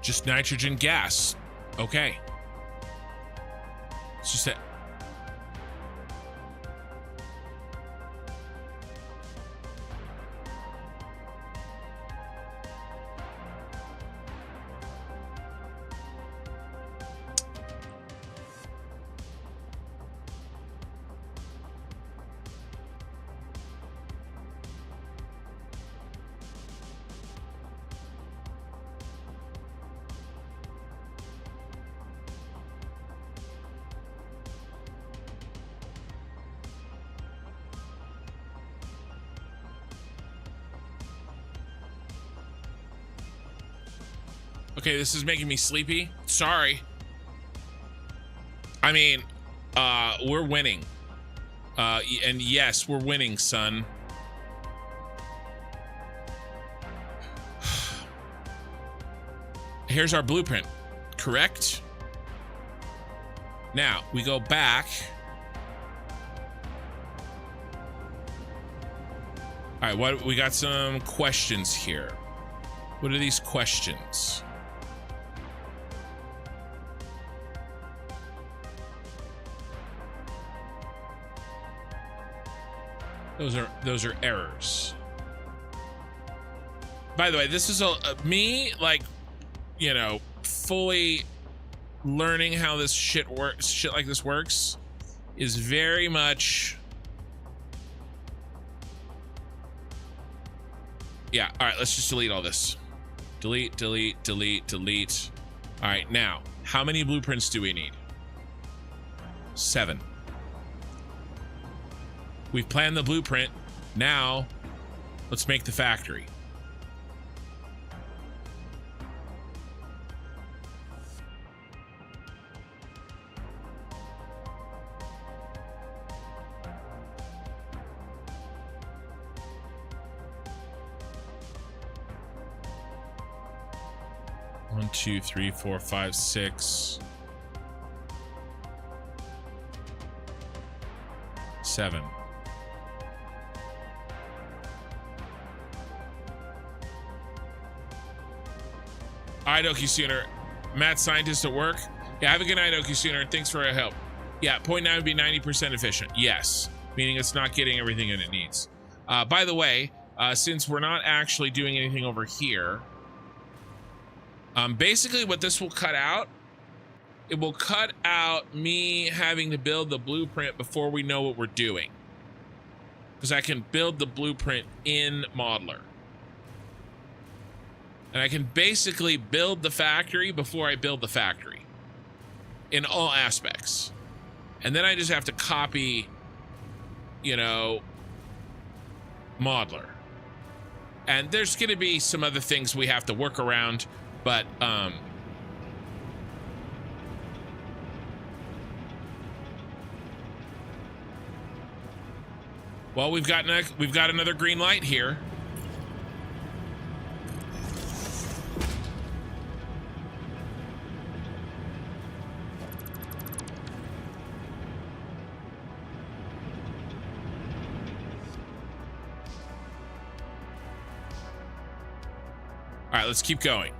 Just nitrogen gas. Okay. It's just that. Okay, this is making me sleepy. Sorry. I mean, we're winning. And yes, we're winning, son. Here's our blueprint, correct? Now, we go back. All right, what we got some questions here. What are these questions? Those are errors. By the way, this is me, like, you know, fully learning how this shit works. Shit like this works is very much. Yeah. All right. Let's just delete all this. Delete, delete, delete, delete. All right, now, how many blueprints do we need? 7. We've planned the blueprint. Now, let's make the factory. One, 2, 3, 4, 5, 6, 7. All right, Okie Sooner. Matt, scientist at work. Yeah, have a good night, Okie Sooner. Thanks for your help. Yeah, 0.9 would be 90% efficient. Yes, meaning it's not getting everything that it needs. By the way, since we're not actually doing anything over here, basically what this will cut out, it will cut out me having to build the blueprint before we know what we're doing. Because I can build the blueprint in Modeler. And I can basically build the factory before I build the factory. In all aspects. And then I just have to copy, you know, Modeler. And there's going to be some other things we have to work around, but well, we've got another green light here. All right, let's keep going.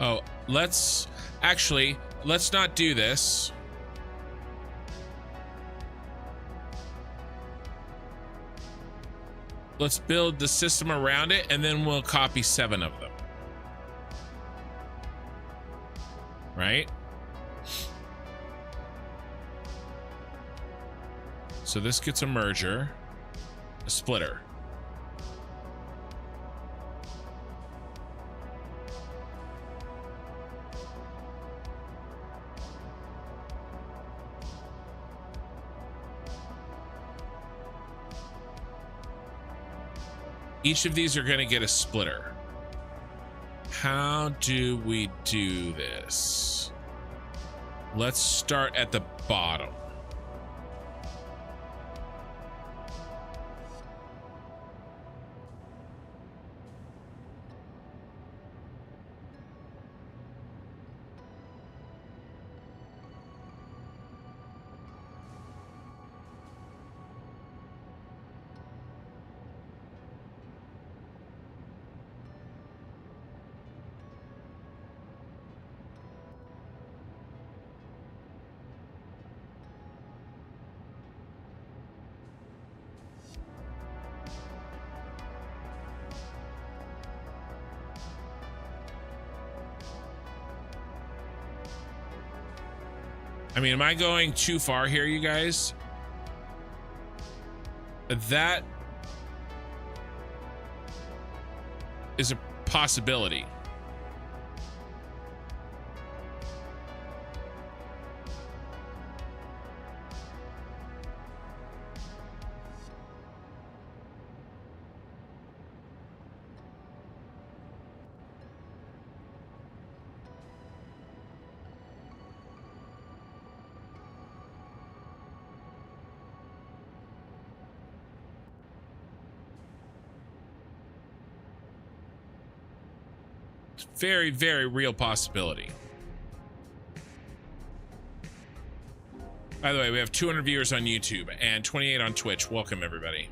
Oh, let's not do this. Let's build the system around it, and then we'll copy 7 of them. Right? So this gets a merger, a splitter. Each of these are going to get a splitter. How do we do this? Let's start at the bottom. I mean, am I going too far here, you guys? That is a possibility. Very, very real possibility. By the way, we have 200 viewers on YouTube and 28 on Twitch. Welcome, everybody.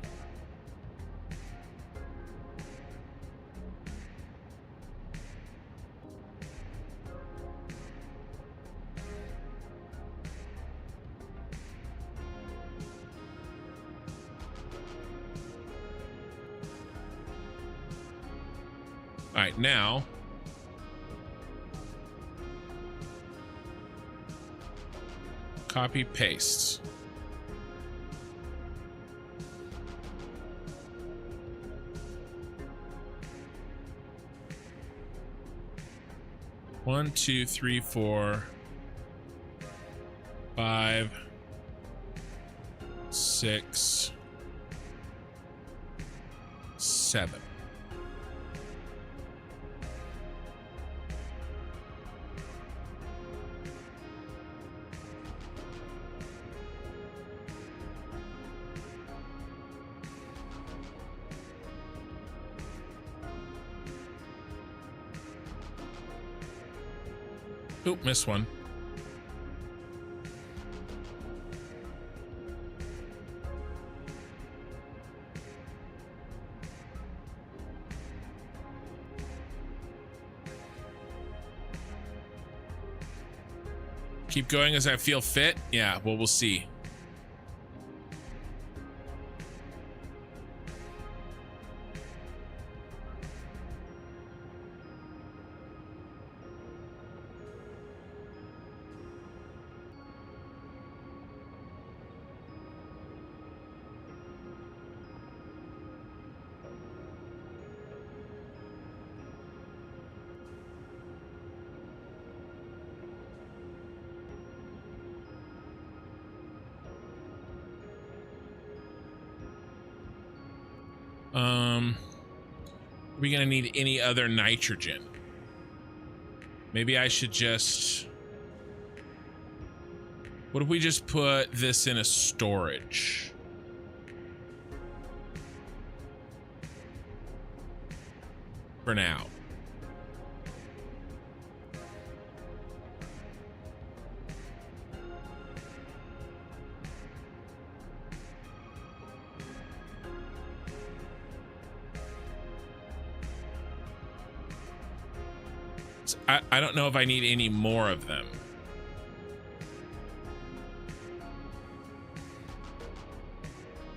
All right, now copy paste. One, two, three, 4, 5, 6, 7. Oop, missed one. Keep going as I feel fit. Yeah, well, we'll see. Are we gonna need any other nitrogen? Maybe I should just... What if we just put this in a storage? For now. I don't know if I need any more of them.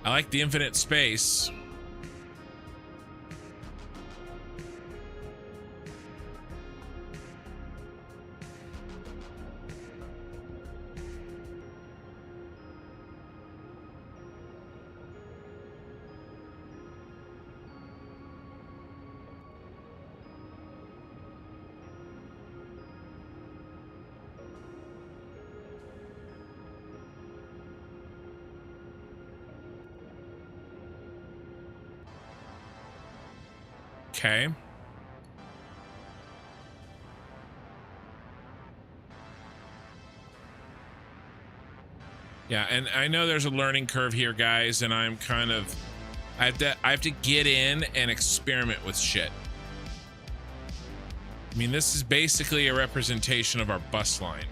I like the infinite space. Okay. Yeah, and I know there's a learning curve here, guys, and I'm kind of I have to get in and experiment with shit. I mean, this is basically a representation of our bus line.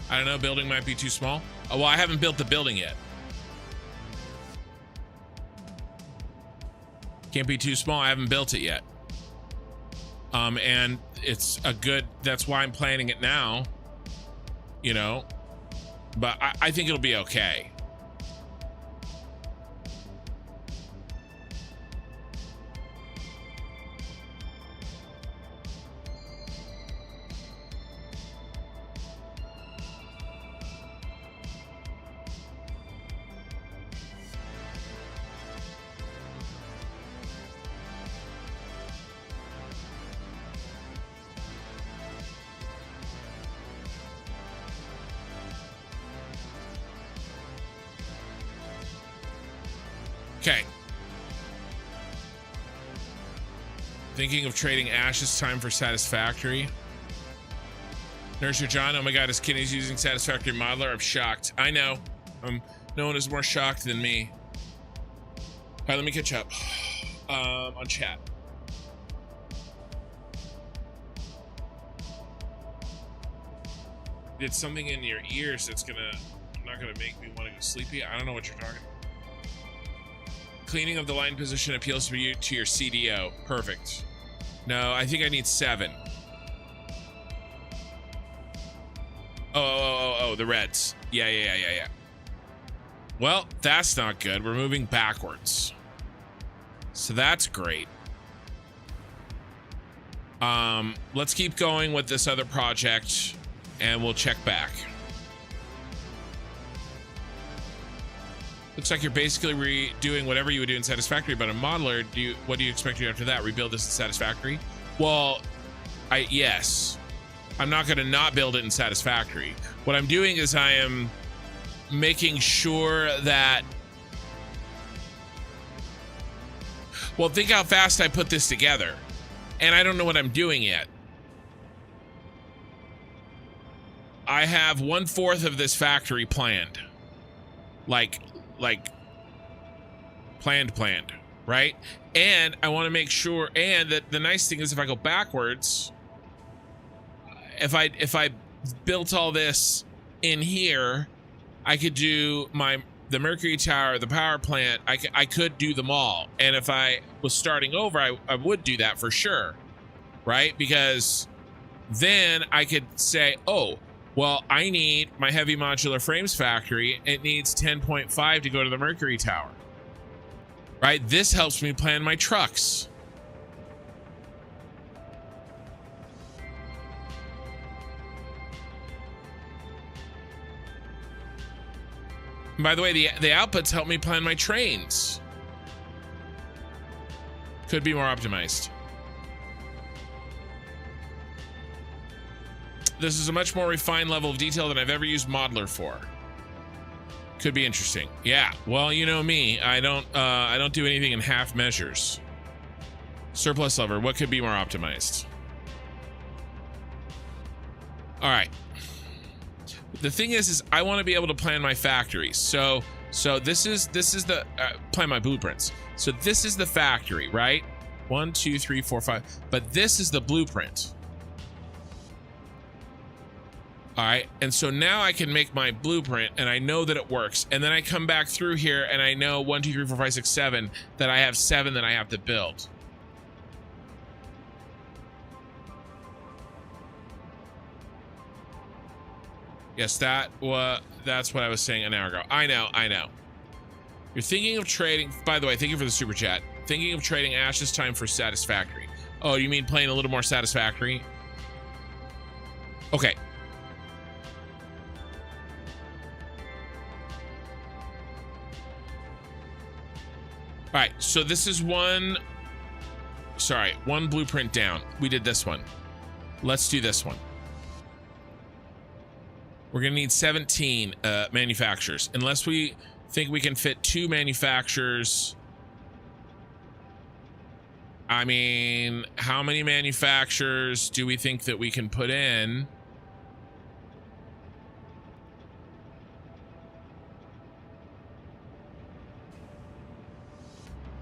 I don't know, building might be too small. Oh, well, I haven't built the building yet. Can't be too small, I haven't built it yet. And it's a good, that's why I'm planning it now, you know, but I think it'll be okay. Okay. Thinking of trading Ash's time for Satisfactory. Nurse your John, oh my god, his kidney's using Satisfactory Modeler. I'm shocked. I know. No one is more shocked than me. Alright, let me catch up. On chat. Did something in your ears that's not gonna make me want to go sleepy. I don't know what you're talking about. Cleaning of the line position appeals to your CDO. Perfect. No, I think I need 7. Oh, the reds. Yeah. Well, that's not good. We're moving backwards. So that's great. Let's keep going with this other project and we'll check back. Looks like you're basically redoing whatever you would do in Satisfactory, but a modeler, what do you expect to do after that? Rebuild this in Satisfactory? Well, yes. I'm not going to not build it in Satisfactory. What I'm doing is I am making sure that... Well, think how fast I put this together. And I don't know what I'm doing yet. I have 1/4 of this factory planned. Like planned, right? And I want to make sure, and that the nice thing is if I go backwards, if I built all this in here, I could do the Mercury Tower, the power plant, I could do them all. And if I was starting over, I would do that for sure, right? Because then I could say, oh, well, I need my heavy modular frames factory. It needs 10.5 to go to the Mercury Tower, right? This helps me plan my trucks. And by the way, the outputs help me plan my trains. Could be more optimized. This is a much more refined level of detail than I've ever used Modeler for. Could be interesting. Yeah, well, you know me. I don't do anything in half measures. Surplus lever, what could be more optimized? All right. The thing is I want to be able to plan my factories. So this is the plan my blueprints. So this is the factory, right? 1, 2, 3, 4, 5. But this is the blueprint. All right, and so now I can make my blueprint and I know that it works. And then I come back through here and I know 1, 2, 3, 4, 5, 6, 7, that I have 7 that I have to build. Yes, that's what I was saying an hour ago. I know. You're thinking of trading, by the way, thank you for the super chat. Thinking of trading Ash's time for Satisfactory. Oh, you mean playing a little more Satisfactory? Okay. All right, so this is one blueprint down. We did this one. Let's do this one. We're gonna need 17 manufacturers, unless we think we can fit 2 manufacturers. I mean, how many manufacturers do we think that we can put in?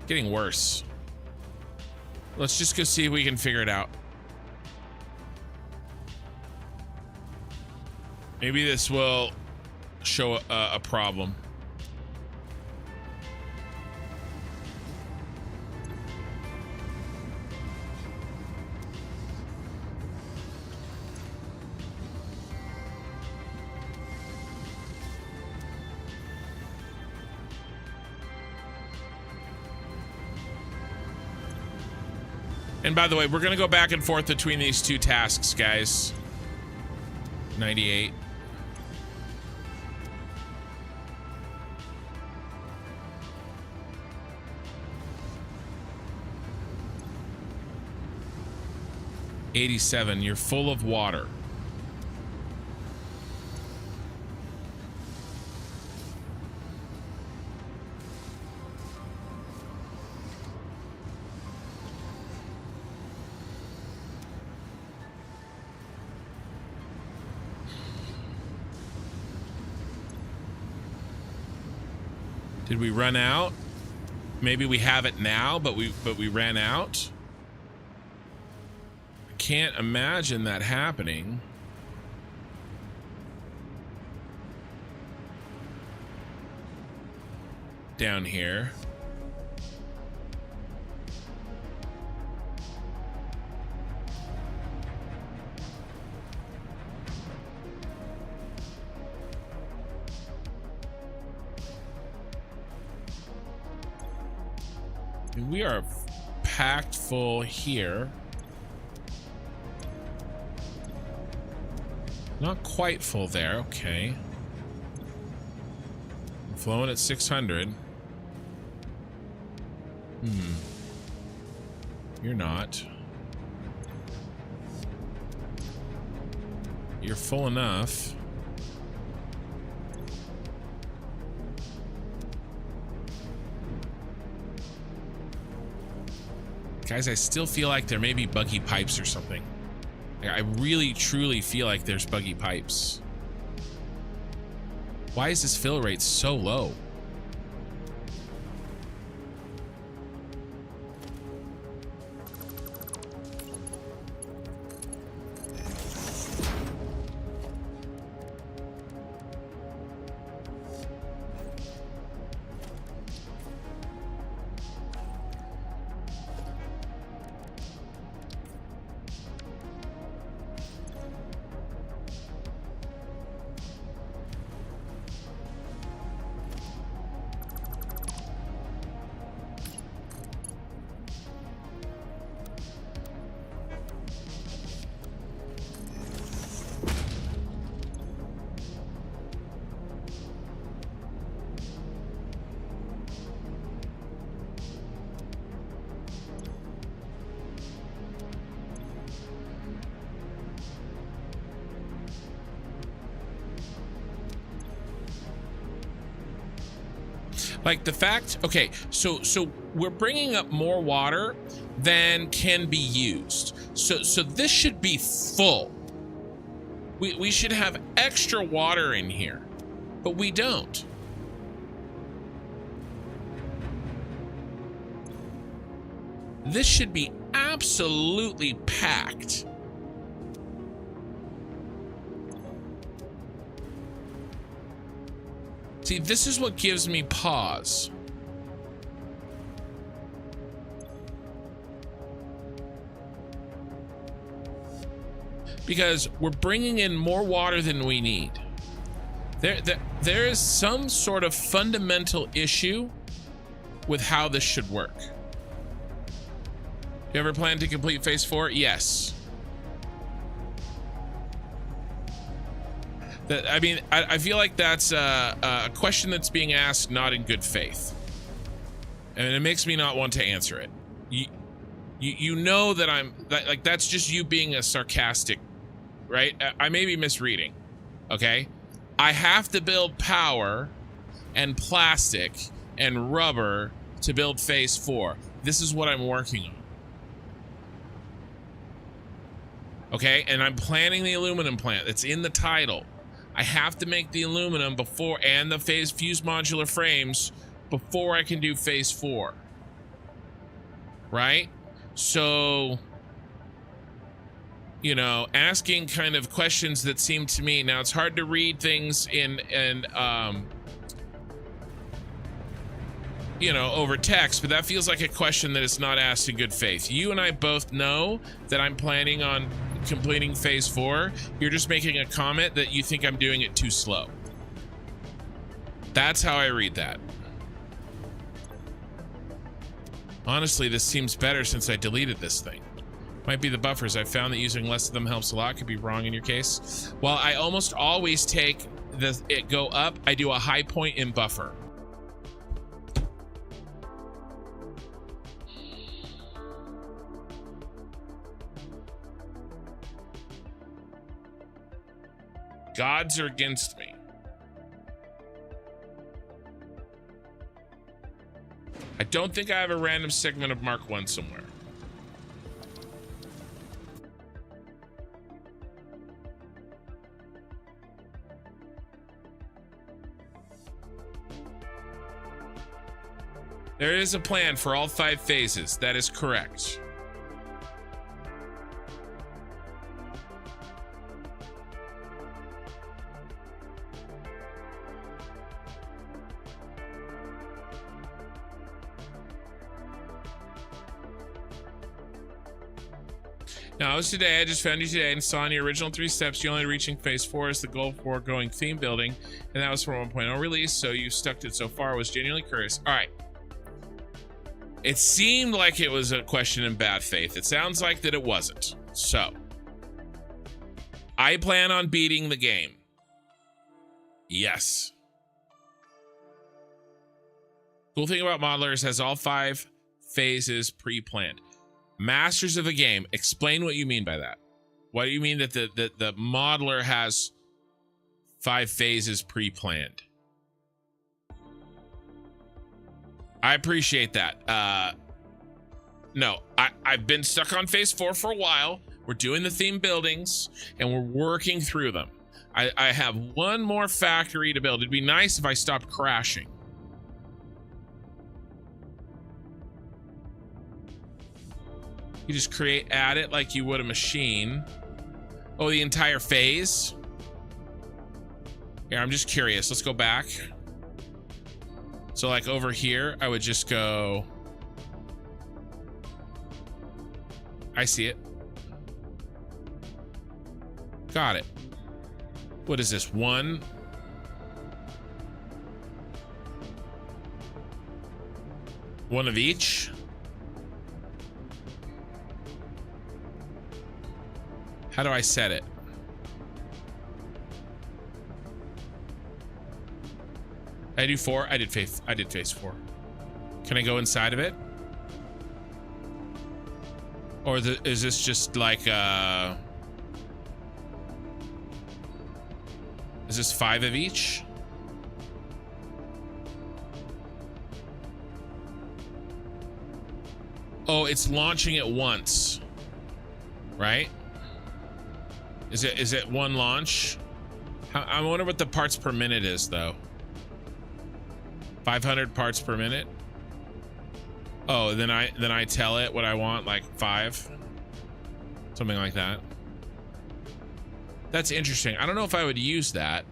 Getting worse. Let's just go see if we can figure it out. Maybe this will show a problem. And by the way, we're gonna go back and forth between these 2 tasks, guys. 98. $87. You're full of water. Did we run out? Maybe we have it now, but we ran out. I can't imagine that happening. Down here. mean, we are packed full here. Not quite full there. Okay. I'm flowing at 600. You're not. You're full enough. Guys, I still feel like there may be buggy pipes or something. I really, truly feel like there's buggy pipes. Why is this fill rate so low? Like the fact, okay, so we're bringing up more water than can be used. So this should be full. We should have extra water in here, but we don't. This should be absolutely packed. See, this is what gives me pause. Because we're bringing in more water than we need. There is some sort of fundamental issue with how this should work. You ever plan to complete phase 4? Yes. I mean, I feel like that's a question that's being asked not in good faith, and it makes me not want to answer it. You know that that's just you being a sarcastic, right? I may be misreading. Okay, I have to build power and plastic and rubber to build phase 4. This is what I'm working on. Okay, and I'm planning the aluminum plant. It's in the title. I have to make the aluminum before, and the phase fuse modular frames before I can do phase 4. Right? So, you know, asking kind of questions that seem to me, now it's hard to read things in you know, over text, but that feels like a question that is not asked in good faith. You and I both know that I'm planning on completing phase 4. You're just making a comment that you think I'm doing it too slow. That's how I read that. Honestly, this seems better since I deleted this thing. Might be the buffers. I found that using less of them helps a lot. Could be wrong in your case. Well, I almost always take it go up. I do a high point in buffer. Gods are against me. I don't think I have a random segment of Mark 1 somewhere. There is a plan for all 5 phases. That is correct. Now, as today, I just found you today and saw in your original 3 steps, you only reaching phase 4 is the goal for going theme building, and that was for 1.0 release, so you stuck to it so far. I was genuinely curious. All right. It seemed like it was a question in bad faith. It sounds like that it wasn't. So, I plan on beating the game. Yes. Cool thing about modelers has all 5 phases pre-planned. Masters of the game, explain what you mean by that. What do you mean that the modeler has 5 phases pre-planned? I appreciate that. No, I've been stuck on phase 4 for a while. We're doing the theme buildings and we're working through them. I have one more factory to build. It'd be nice if I stopped crashing. You just add it like you would a machine. Oh, the entire phase? Here, I'm just curious. Let's go back. So like over here, I would just go. I see it. Got it. What is this? 1. One of each. How do I set it? I do 4. I did phase 4. Can I go inside of it? Or is this just like is this 5 of each? Oh, it's launching at once, right? Is it one launch? I wonder what the parts per minute is though. 500 parts per minute. Oh, then I tell it what I want, like 5, something like that. That's interesting. I don't know if I would use that.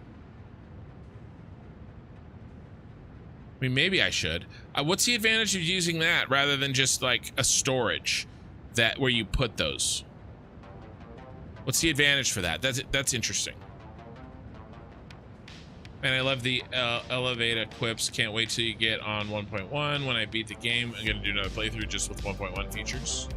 I mean, maybe I should. What's the advantage of using that rather than just like a storage that where you put those? What's the advantage for that? That's interesting. And I love the elevator quips. Can't wait till you get on 1.1. When I beat the game, I'm gonna do another playthrough just with 1.1 features.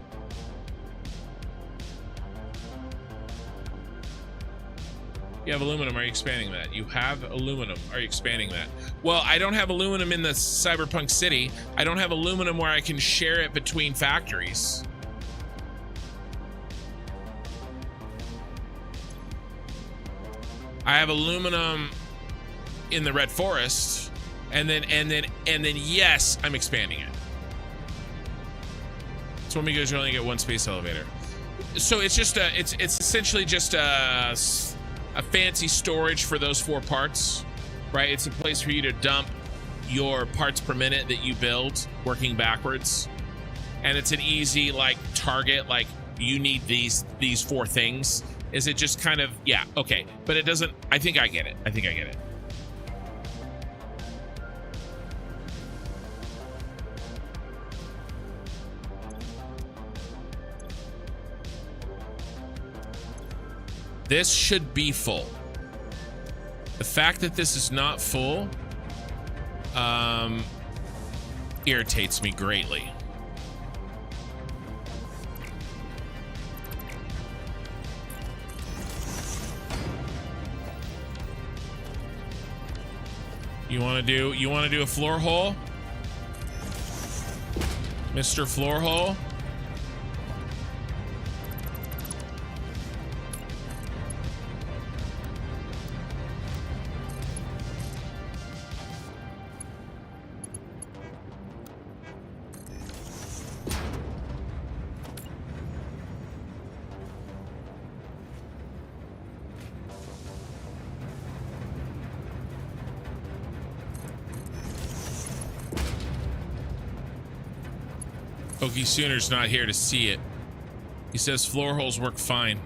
You have aluminum. Are you expanding that? You have aluminum. Are you expanding that? Well, I don't have aluminum in the cyberpunk city. I don't have aluminum where I can share it between factories. I have aluminum in the Red Forest, and then yes, I'm expanding it. So when we go, you only get 1 space elevator. So it's just it's essentially just a fancy storage for those 4 parts, right? It's a place for you to dump your parts per minute that you build, working backwards, and it's an easy like target. Like you need these 4 things. Is it just kind of, yeah, okay, but it doesn't. I think I get it. I think I get it. This should be full. The fact that this is not full irritates me greatly. You want to do a floor hole? Mr. Floor Hole? Pokey Sooner's not here to see it. He says floor holes work fine.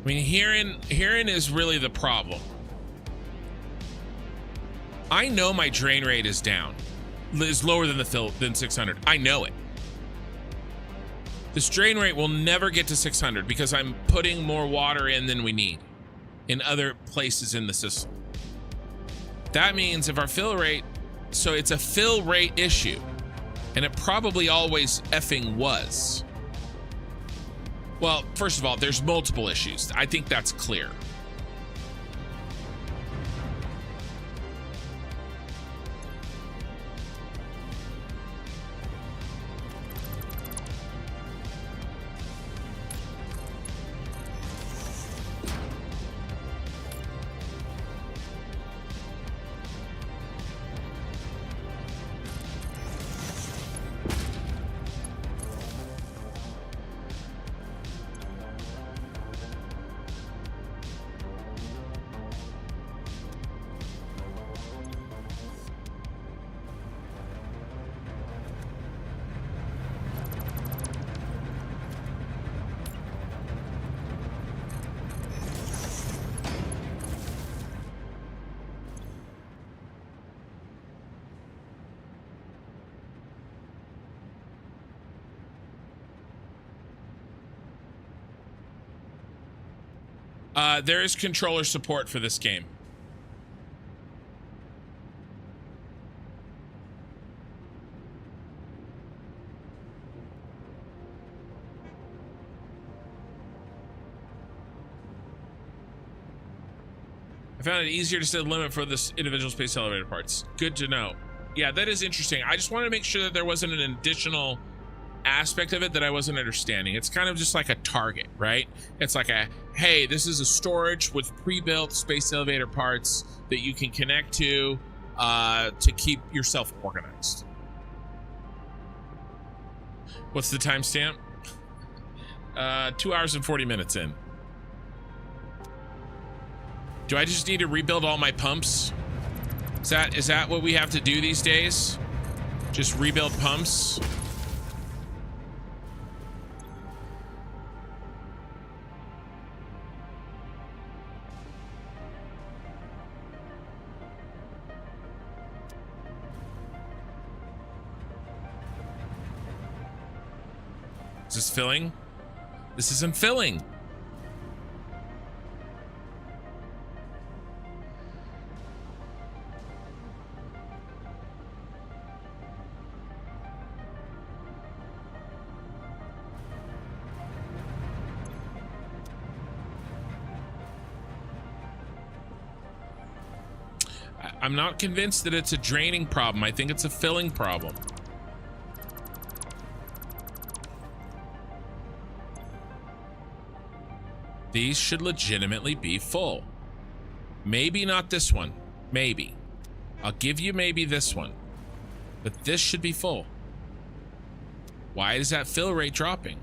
I mean, herein is really the problem. I know my drain rate is down. Is lower than than 600. I know it. This drain rate will never get to 600 because I'm putting more water in than we need in other places in the system. That means if our fill rate, so it's a fill rate issue, and it probably always effing was. Well, first of all, there's multiple issues. I think that's clear. There is controller support for this game. I found it easier to set a limit for this individual space elevator parts. Good to know. Yeah, that is interesting. I just wanted to make sure that there wasn't an additional aspect of it that I wasn't understanding. It's kind of just like a target, right? It's like a, hey, this is a storage with pre-built space elevator parts that you can connect to keep yourself organized. What's the timestamp? 2 hours and 40 minutes in. Do I just need to rebuild all my pumps? Is that what we have to do these days? Just rebuild pumps? Is this filling? This isn't filling. I'm not convinced that it's a draining problem. I think it's a filling problem. These should legitimately be full. Maybe not this one. Maybe. I'll give you maybe this one. But this should be full. Why is that fill rate dropping?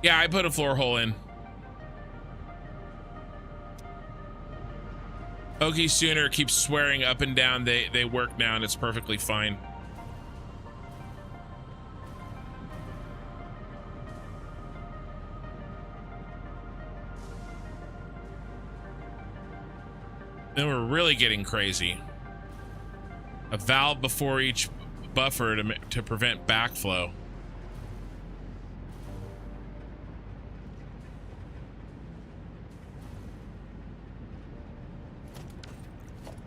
Yeah, I put a floor hole in. Okie Sooner keeps swearing up and down they work now and it's perfectly fine. Then we're really getting crazy. A valve before each buffer to prevent backflow.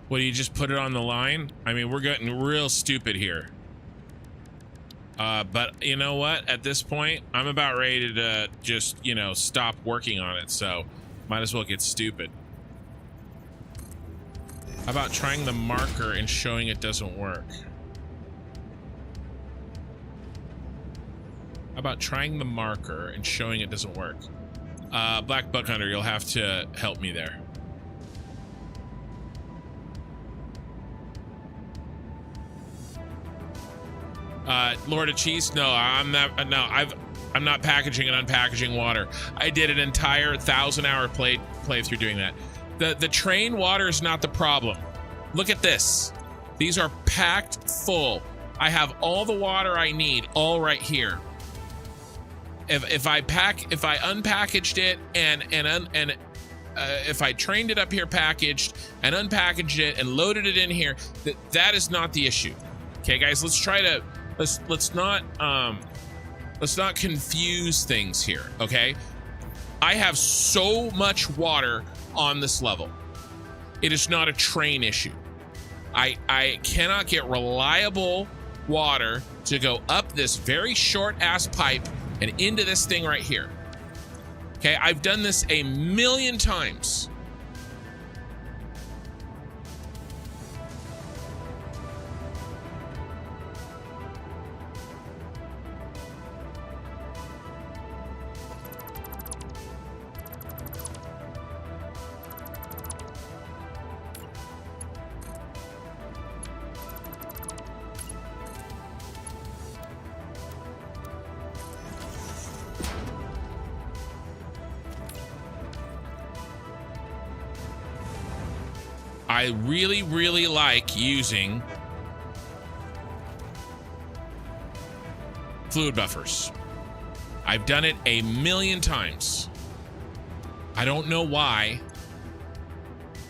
What, do you just put it on the line? I mean, we're getting real stupid here. But you know what? At this point, I'm about ready to just, you know, stop working on it. So might as well get stupid. How about trying the marker and showing it doesn't work? How about trying the marker and showing it doesn't work? Black Buck Hunter, you'll have to help me there. Lord of Cheese? No, I'm not. No, I'm not packaging and unpackaging water. I did an entire 1,000-hour playthrough doing that. The train water is not the problem. Look at this. These are packed full. I have all the water I need all right here. If I unpackaged it and if I trained it up here packaged and unpackaged it and loaded it in here, that is not the issue. Okay, guys, let's not confuse things here. Okay, I have so much water on this level. It is not a train issue. I cannot get reliable water to go up this very short ass pipe and into this thing right here. Okay, I've done this a million times. I really, really like using fluid buffers. I've done it a million times. I don't know why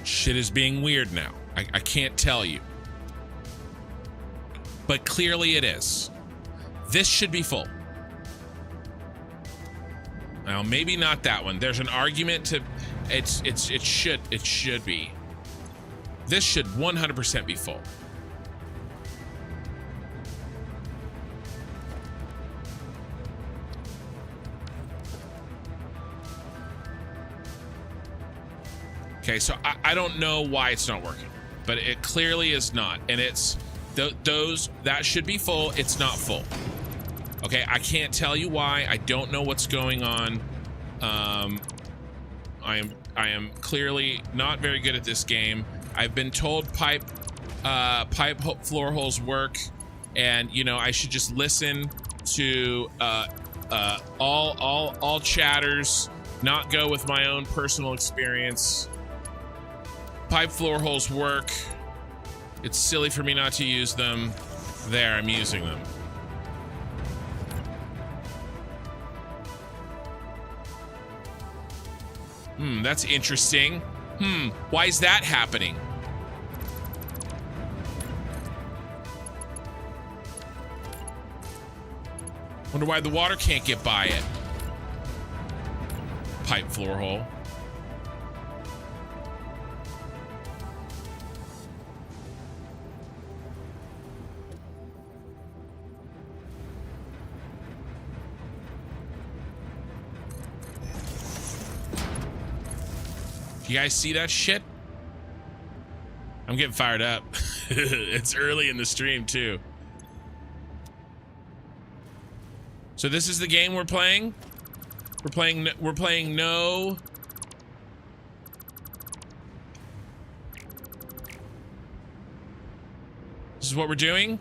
shit is being weird now. I can't tell you. But clearly it is. This should be full. Now, maybe not that one. There's an argument to it should be. This should 100% be full. Okay, so I don't know why it's not working, but it clearly is not. And it's that should be full. It's not full. Okay, I can't tell you why. I don't know what's going on. I am clearly not very good at this game. I've been told pipe floor holes work, and you know I should just listen to all chatters, not go with my own personal experience. Pipe floor holes work. It's silly for me not to use them. There, I'm using them. That's interesting. Why is that happening? Wonder why the water can't get by it. Pipe floor hole. You guys see that shit? I'm getting fired up. It's early in the stream too. So this is the game we're playing. We're playing no. This is what we're doing.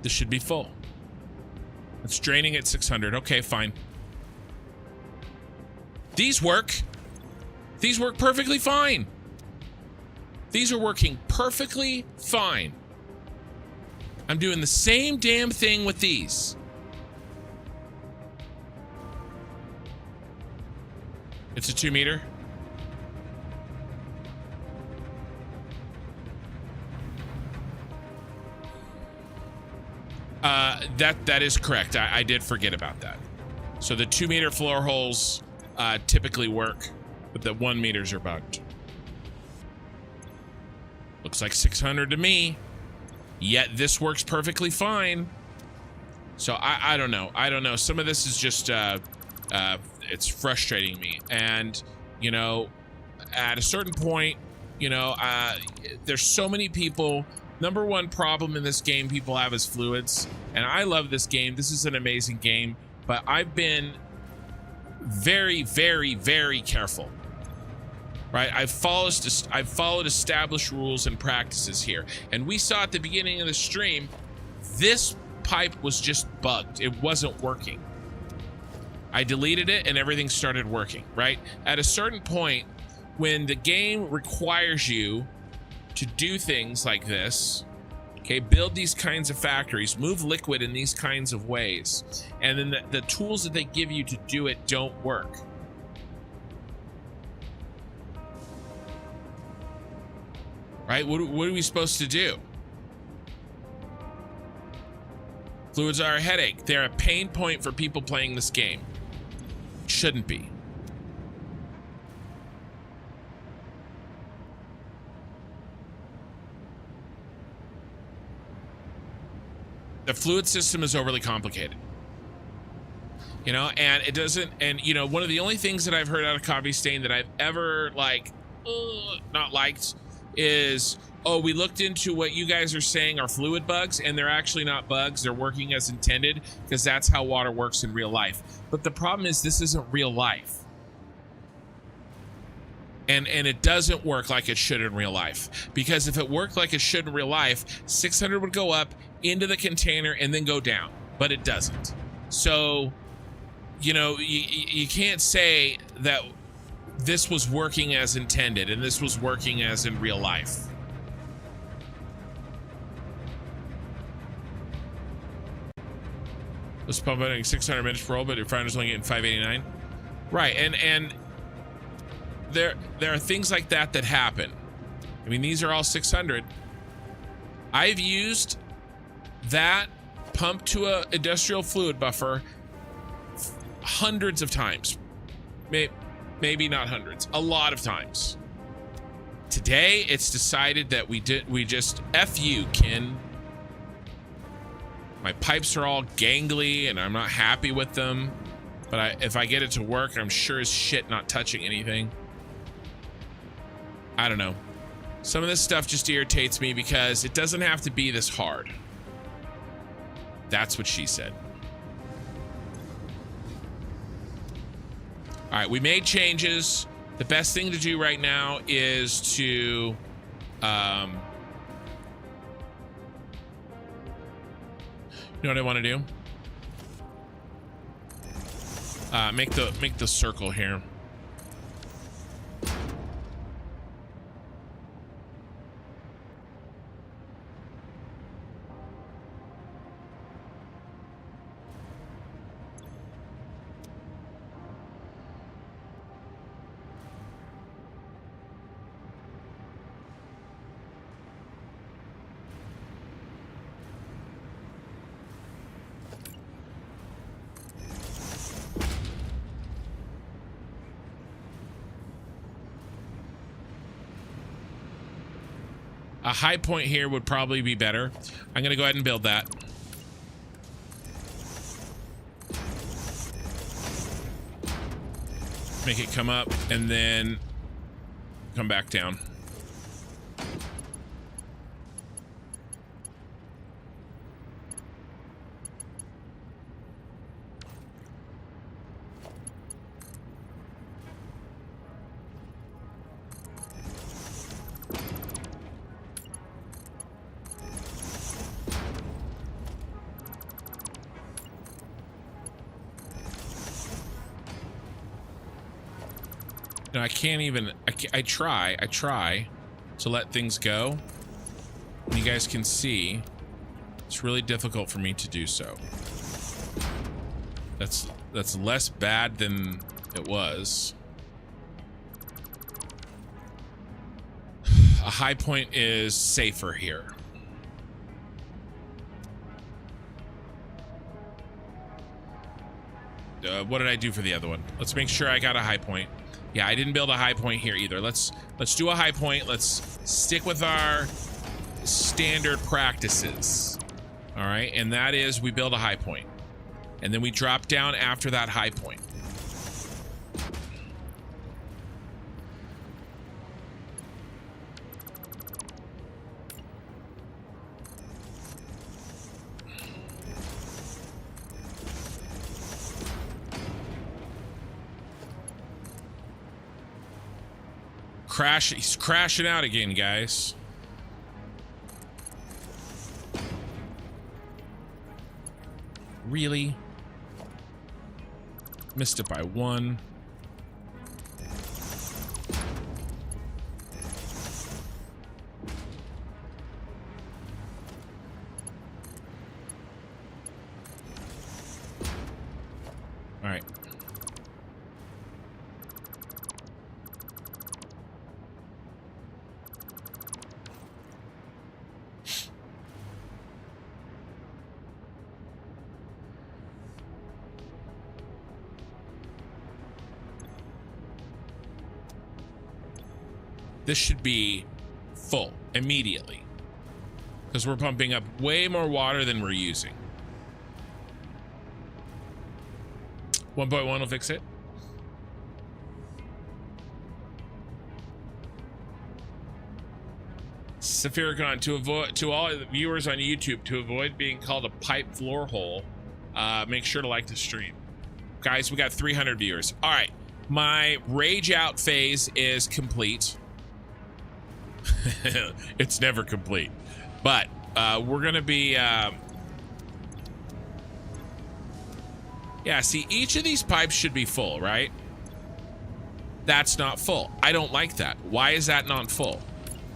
This should be full. It's draining at 600. Okay, fine. These work. These work perfectly fine. These are working perfectly fine. I'm doing the same damn thing with these. It's a 2 meter. That is correct. I did forget about that. So the 2 meter floor holes typically work, but the 1 meters are bugged. Looks like 600 to me. Yet this works perfectly fine. So I don't know. I don't know. Some of this is just it's frustrating me. And you know, at a certain point, you know, there's so many people. Number one problem in this game people have is fluids. And I love this game. This is an amazing game. But I've been very, very, very careful. Right? I've followed established rules and practices here. And we saw at the beginning of the stream, this pipe was just bugged. It wasn't working. I deleted it and everything started working, right? At a certain point, when the game requires you to do things like this, okay, build these kinds of factories, move liquid in these kinds of ways, and then the tools that they give you to do it don't work. Right? What are we supposed to do? Fluids are a headache. They're a pain point for people playing this game. Shouldn't be. The fluid system is overly complicated. You know, and it doesn't, and you know, one of the only things that I've heard out of Coffee Stain that I've ever like not liked is, oh, we looked into what you guys are saying are fluid bugs, and they're actually not bugs. They're working as intended, because that's how water works in real life. But the problem is this isn't real life. And it doesn't work like it should in real life. Because if it worked like it should in real life, 600 would go up into the container and then go down. But it doesn't. So, you know, you can't say that this was working as intended and this was working as in real life. Let's pump out 600 minutes per roll, but your finder's only getting 589. Right, and there are things like that that happen. I mean, these are all 600. I've used that pump to a industrial fluid buffer hundreds of times. Maybe not hundreds, a lot of times. Today, it's decided that we just F you, Kin. My pipes are all gangly and I'm not happy with them. But if I get it to work, I'm sure as shit not touching anything. I don't know. Some of this stuff just irritates me because it doesn't have to be this hard. That's what she said. All right, we made changes. The best thing to do right now is to you know what I want to do? Make the circle here. A high point here would probably be better. I'm gonna go ahead and build that. Make it come up and then come back down. No, I can't even, I try to let things go. And you guys can see, it's really difficult for me to do so. That's less bad than it was. A high point is safer here. what did I do for the other one? Let's make sure I got a high point. Yeah, I didn't build a high point here either. Let's do a high point. Let's stick with our standard practices. All right, and that is we build a high point, and then we drop down after that high point. He's crashing out again, guys. Really? Missed it by 1. All right. This should be full immediately because we're pumping up way more water than we're using. 1.1 will fix it. Saphiricon, to all the viewers on YouTube, to avoid being called a pipe floor hole, make sure to like the stream. Guys, we got 300 viewers. All right, my rage out phase is complete. It's never complete, but we're gonna be yeah, see, each of these pipes should be full, right? That's not full. I don't like that. Why is that not full?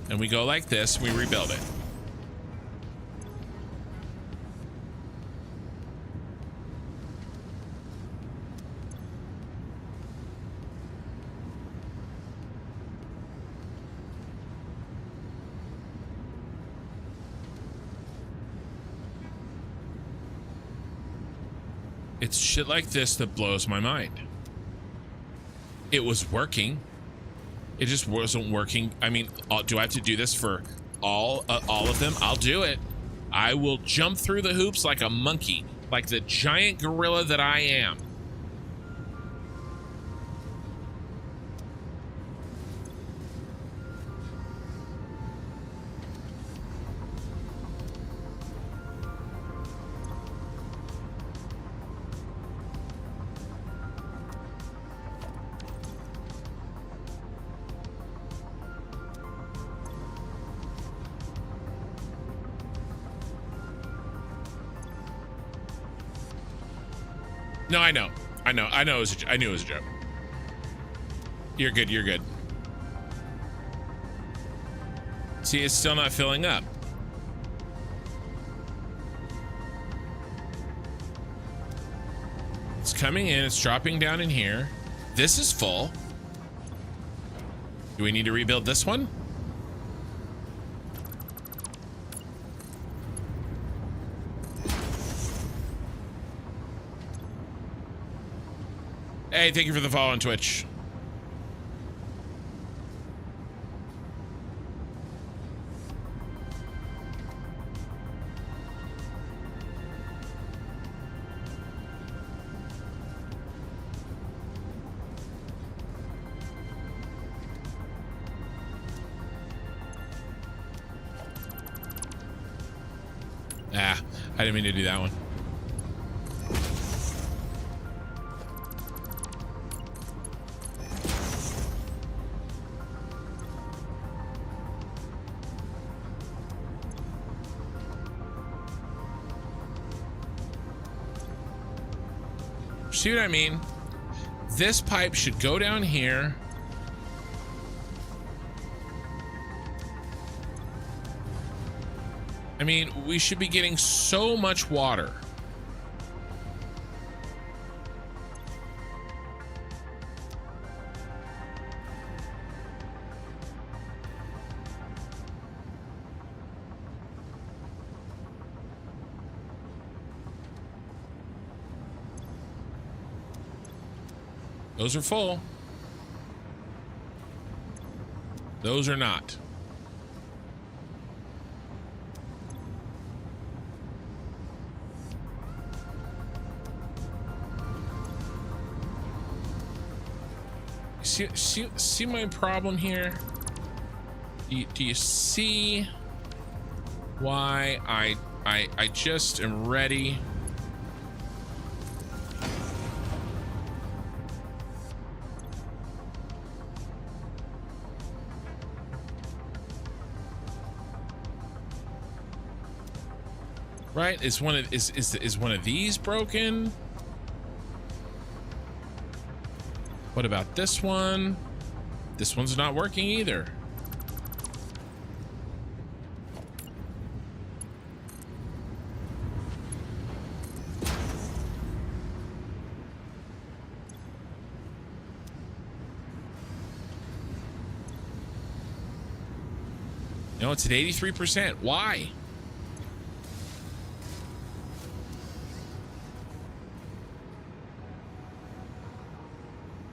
And we go like this, we rebuild it. It's shit like this that blows my mind. It was working. It just wasn't working. I mean, do I have to do this for all of them? I'll do it. I will jump through the hoops like a monkey, like the giant gorilla that I am. No, I know. I knew it was a joke. You're good. You're good. See, it's still not filling up. It's coming in. It's dropping down in here. This is full. Do we need to rebuild this one? Hey, thank you for the follow on Twitch. Ah, I didn't mean to do that one. See what I mean? This pipe should go down here. I mean, we should be getting so much water. Those are full. Those are not. See my problem here? Do you see why I just am ready? Right? Is one of these broken? What about this one? This one's not working either. No, it's at 83%. Why?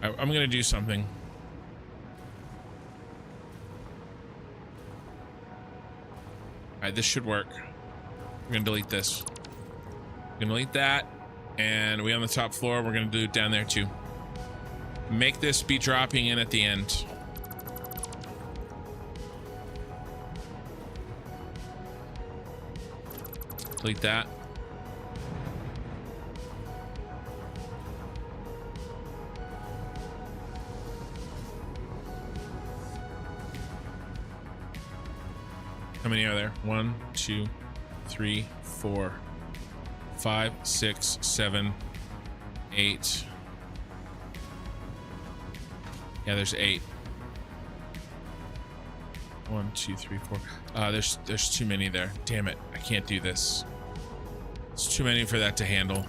I'm gonna do something. All right, this should work. We're gonna delete this. We're gonna delete that, and we on the top floor. We're gonna do it down there too. Make this be dropping in at the end. Delete that. How many are there? 1, 2, 3, 4, 5, 6, 7, 8. Yeah, there's 8. 1, 2, 3, 4. There's too many there. Damn it! I can't do this. It's too many for that to handle.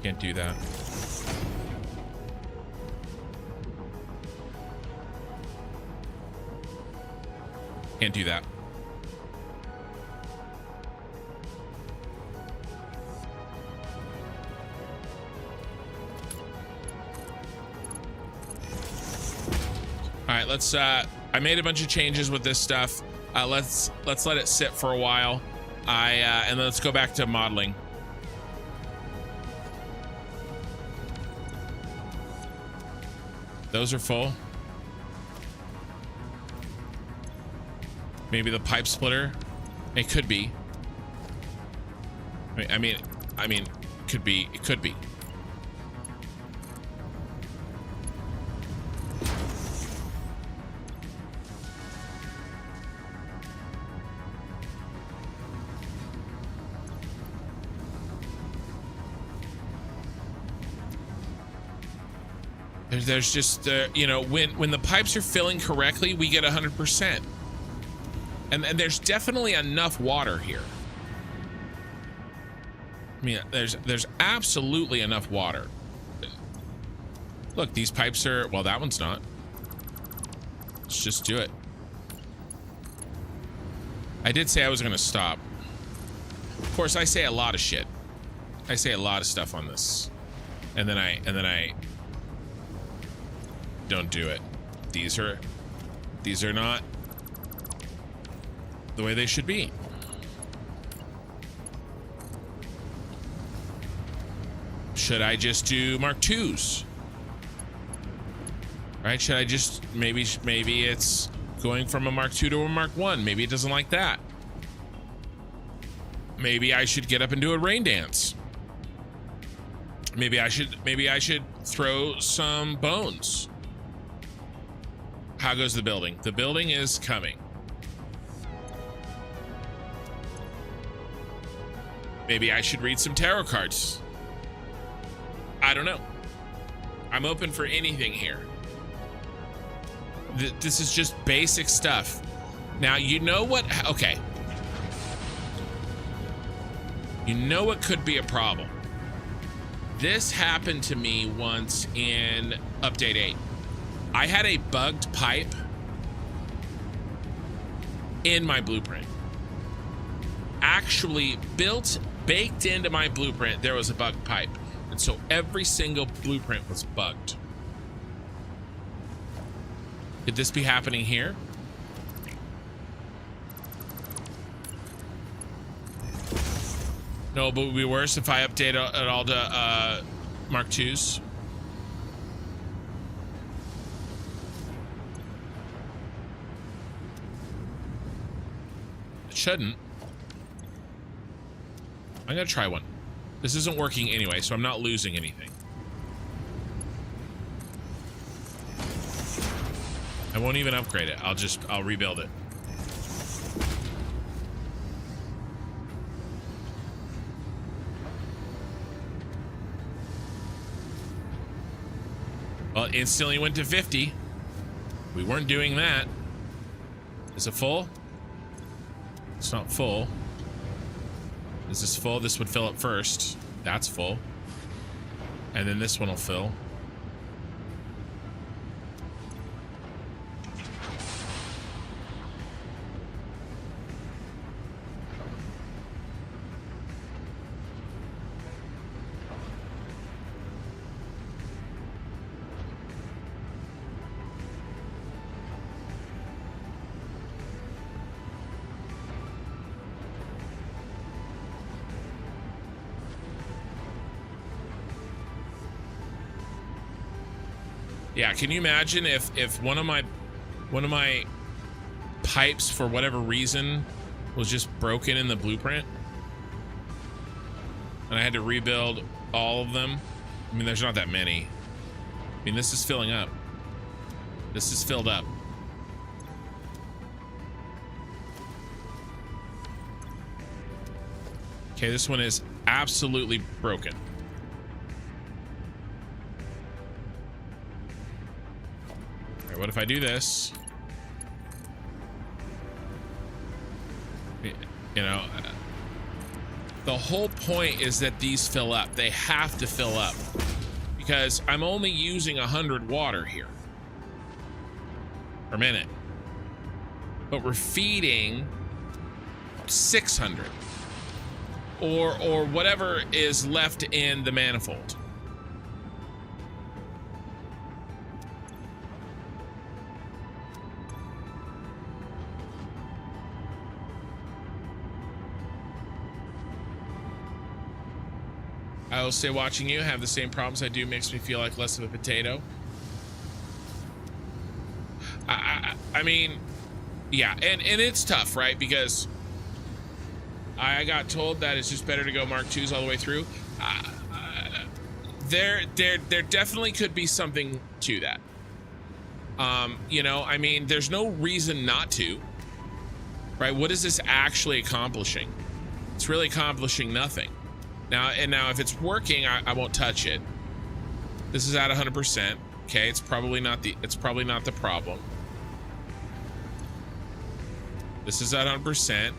Can't do that. Can't do that. All right, let's I made a bunch of changes with this stuff. Let's let it sit for a while. And then let's go back to modeling. Those are full. Maybe the pipe splitter. It could be. I mean, could be. It could be. There's just you know, when the pipes are filling correctly, we get 100%. And there's definitely enough water here. I mean, there's absolutely enough water. Look, these pipes are, well, that one's not. Let's just do it. I did say I was gonna stop. Of course, I say a lot of shit. I say a lot of stuff on this. And then I don't do it. These are not the way they should be. Should I just do Mark IIs? Right? Should I just maybe it's going from a Mark II to a Mark I. Maybe it doesn't like that. Maybe I should get up and do a rain dance. Maybe I should throw some bones. How goes the building? The building is coming. Maybe I should read some tarot cards. I don't know. I'm open for anything here. This is just basic stuff. Now, you know what? Okay. You know what could be a problem? This happened to me once in Update 8. I had a bugged pipe in my blueprint. Actually baked into my blueprint, there was a bugged pipe. And so every single blueprint was bugged. Could this be happening here? No, but it would be worse if I update it all to Mark IIs. It shouldn't. I'm gonna try one. This isn't working anyway, so I'm not losing anything. I won't even upgrade it. I'll rebuild it. Well, it instantly went to 50. We weren't doing that. Is it full? It's not full. Is this full? This would fill up first. That's full. And then this one will fill. Yeah, can you imagine if one of my pipes for whatever reason was just broken in the blueprint and I had to rebuild all of them? I mean, there's not that many. I mean, this is filling up. This is filled up. Okay, this one is absolutely broken. What if I do this? You know, the whole point is that these fill up. They have to fill up because I'm only using 100 water here per minute, but we're feeding 600 or whatever is left in the manifold. I will say watching you have the same problems I do makes me feel like less of a potato. I mean, yeah, and it's tough, right? Because I got told that it's just better to go Mark IIs all the way through. There definitely could be something to that. You know, I mean, there's no reason not to, right? What is this actually accomplishing? It's really accomplishing nothing. Now if it's working, I won't touch it. This is at 100%. Okay, it's probably not the problem. This is at 100%.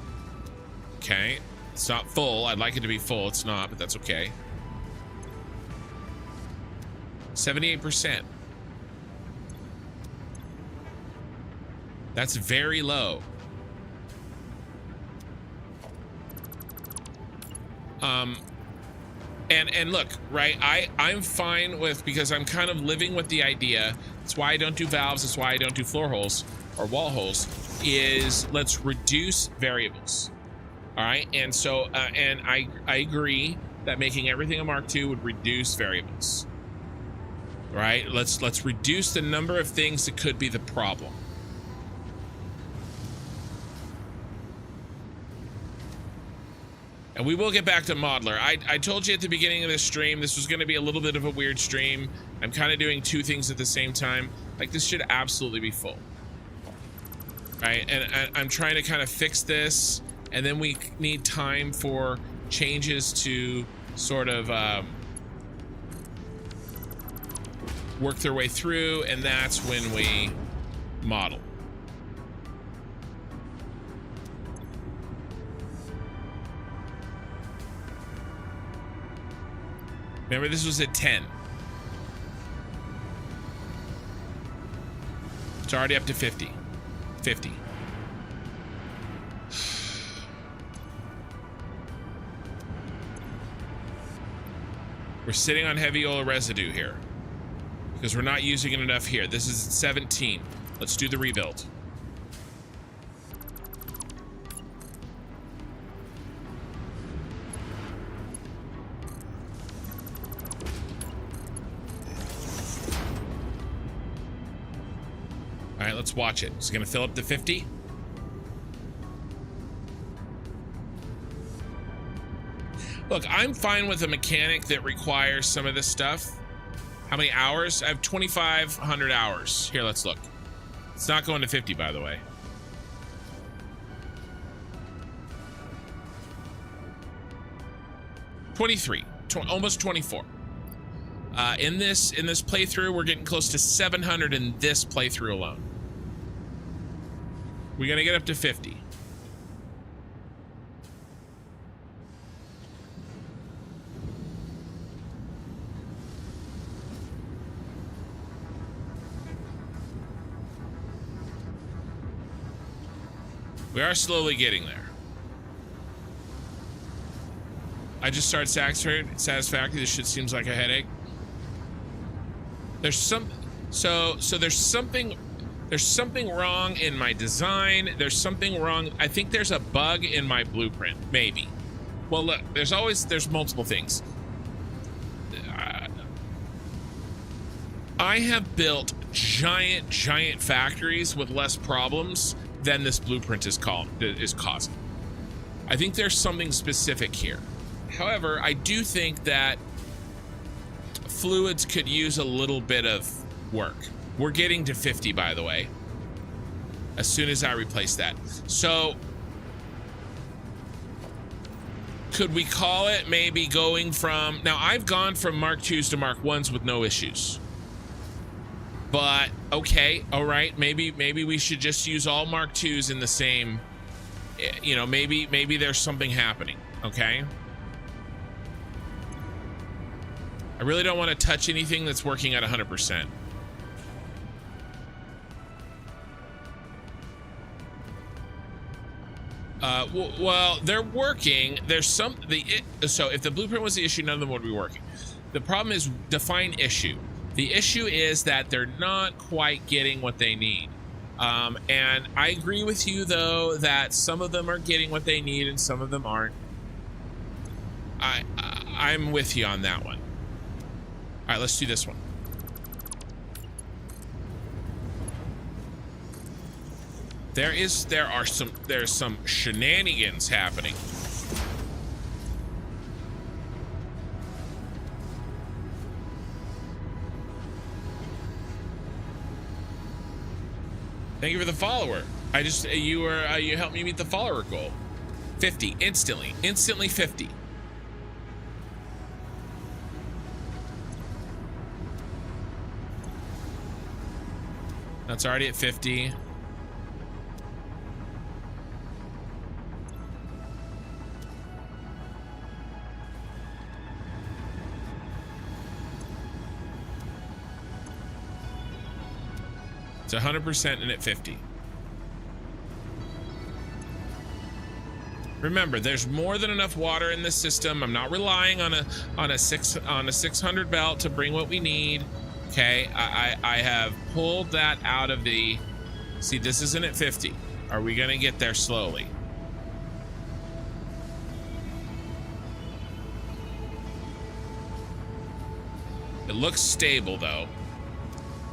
Okay, it's not full. I'd like it to be full. It's not, but that's okay. 78%. That's very low. And look, right, I'm fine with, because I'm kind of living with the idea, that's why I don't do valves, that's why I don't do floor holes or wall holes, is let's reduce variables. All right, and so and I agree that making everything a Mark II would reduce variables. Right, let's reduce the number of things that could be the problem. And we will get back to Modeler. I told you at the beginning of this stream, this was going to be a little bit of a weird stream. I'm kind of doing two things at the same time. Like, this should absolutely be full. Right? And I'm trying to kind of fix this. And then we need time for changes to sort of work their way through. And that's when we model. Remember, this was at 10. It's already up to 50. 50. We're sitting on heavy oil residue here because we're not using it enough here. This is 17. Let's do the rebuild. All right, let's watch it. Is it gonna fill up to 50? Look, I'm fine with a mechanic that requires some of this stuff. How many hours? I have 2,500 hours. Here, let's look. It's not going to 50, by the way. Almost 24. In this playthrough, we're getting close to 700 in this playthrough alone. We're gonna get up to 50. We are slowly getting there. I just started Satisfactory. This shit seems like a headache. There's something wrong in my design. There's something wrong. I think there's a bug in my blueprint, maybe. Well, look, there's multiple things. I have built giant factories with less problems than this blueprint is causing. I think there's something specific here. However, I do think that fluids could use a little bit of work. We're getting to 50, by the way, as soon as I replace that. So could we call it maybe going from, now I've gone from Mark IIs to Mark I's with no issues. But okay, all right, maybe we should just use all Mark IIs in the same, you know, maybe there's something happening, okay? I really don't want to touch anything that's working at 100%. Well, they're working. There's so if the blueprint was the issue, none of them would be working. The problem is define issue. The issue is that they're not quite getting what they need. And I agree with you, though, that some of them are getting what they need and some of them aren't. I'm with you on that one. All right, let's do this one. There's some shenanigans happening. Thank you for the follower. You helped me meet the follower goal. 50 instantly 50. That's already at 50. It's 100% and at 50. Remember, there's more than enough water in this system. I'm not relying on a 600 belt to bring what we need. Okay, I have pulled that out of the. See, this isn't at 50. Are we gonna get there slowly? It looks stable though.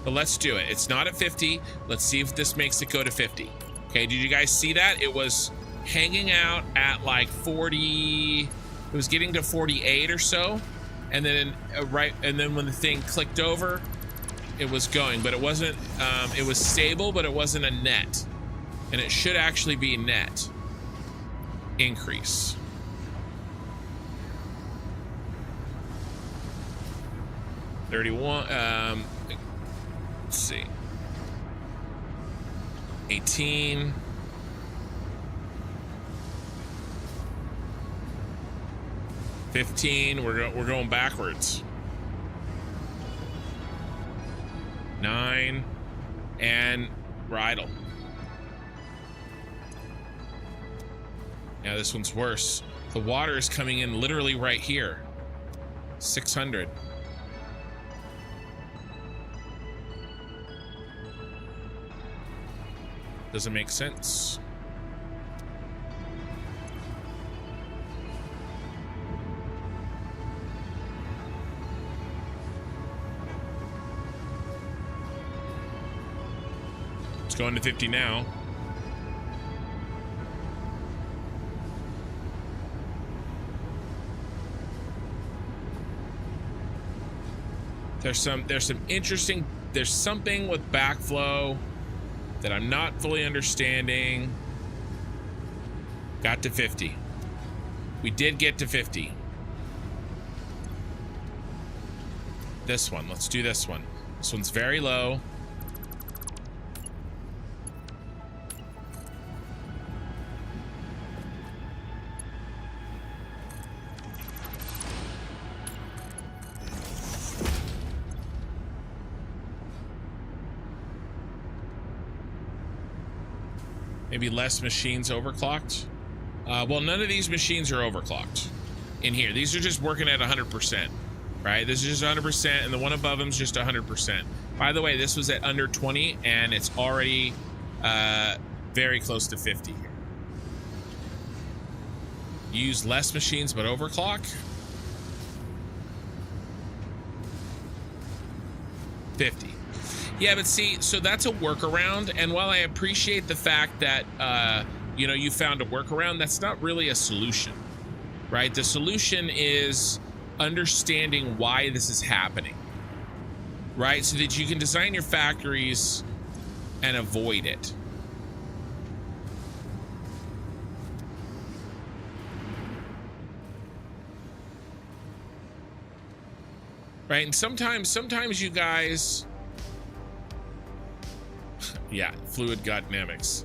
But let's do it. It's not at 50. Let's see if this makes it go to 50. Okay, did you guys see that? It was hanging out at like 40. It was getting to 48 or so. And then and then when the thing clicked over, it was going, but it wasn't, it was stable, but it wasn't a net. And it should actually be net increase. $31, let's see. 18. $15. We're going backwards. 9. And we're idle. Yeah, this one's worse. The water is coming in literally right here. 600. Doesn't make sense. It's going to 50 now. There's something with backflow that I'm not fully understanding. Got to 50. We did get to 50. This one, let's do this one. This one's very low. Maybe less machines overclocked. Well, none of these machines are overclocked in here. These are just working at 100%, right? This is just 100%, and the one above them is just 100%. By the way, this was at under 20, and it's already very close to 50 here. Use less machines, but overclock. 50. Yeah, but see, so that's a workaround, and while I appreciate the fact that you know, you found a workaround, that's not really a solution, right? The solution is understanding why this is happening, right? So that you can design your factories and avoid it. Right? And sometimes you guys, yeah, fluid godnamics.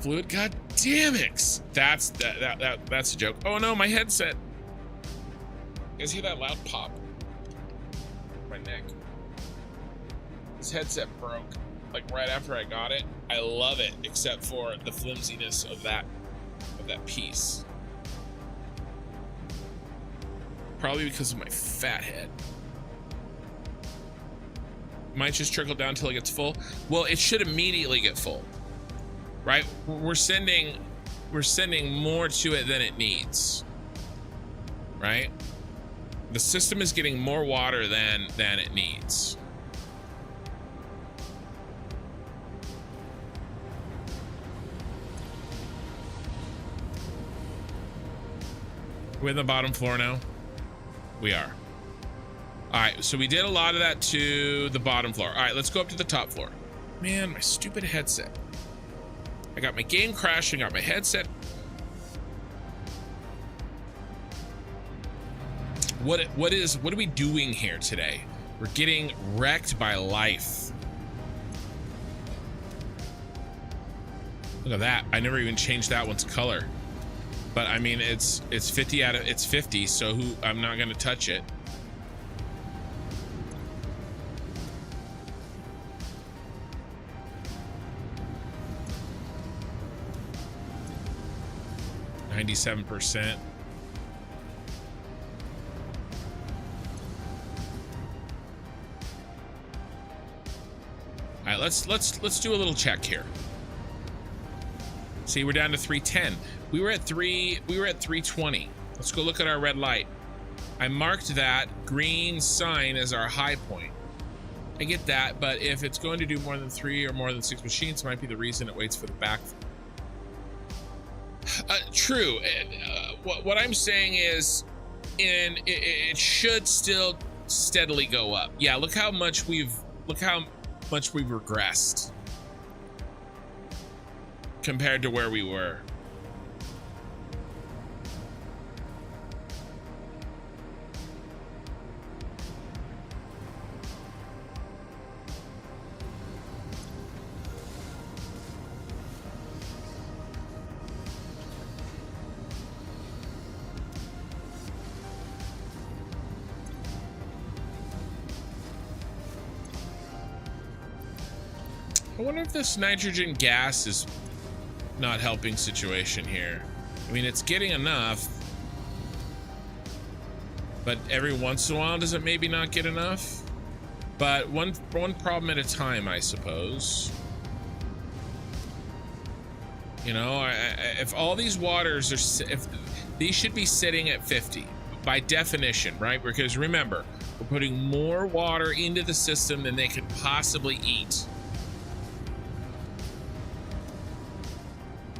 Fluid godamics. That's a joke. Oh no, my headset. You guys hear that loud pop? My neck. This headset broke like right after I got it. I love it, except for the flimsiness of that piece. Probably because of my fat head. Might just trickle down until it gets full. Well, it should immediately get full, right? We're sending more to it than it needs, right? The system is getting more water than it needs. We're in the bottom floor now. We are. All right, so we did a lot of that to the bottom floor. All right, let's go up to the top floor. Man, my stupid headset. I got my game crashing, got my headset. What are we doing here today? We're getting wrecked by life. Look at that. I never even changed that one's color. But I mean, it's 50 out of, it's 50, so I'm not gonna touch it. %. All right, let's do a little check here. See, we're down to 310. We were at 320. Let's go look at our red light. I marked that green sign as our high point. I get that, but if it's going to do more than 3 or more than 6 machines, it might be the reason it waits for the back. True. What I'm saying is, it should still steadily go up. Yeah, look how much we've regressed compared to where we were. I wonder if this nitrogen gas is not helping situation here. I mean, it's getting enough. but every once in a while, does it maybe not get enough? But one problem at a time, I suppose. You know, if all these waters are, if these should be sitting at 50 by definition, right? Because remember, we're putting more water into the system than they could possibly eat.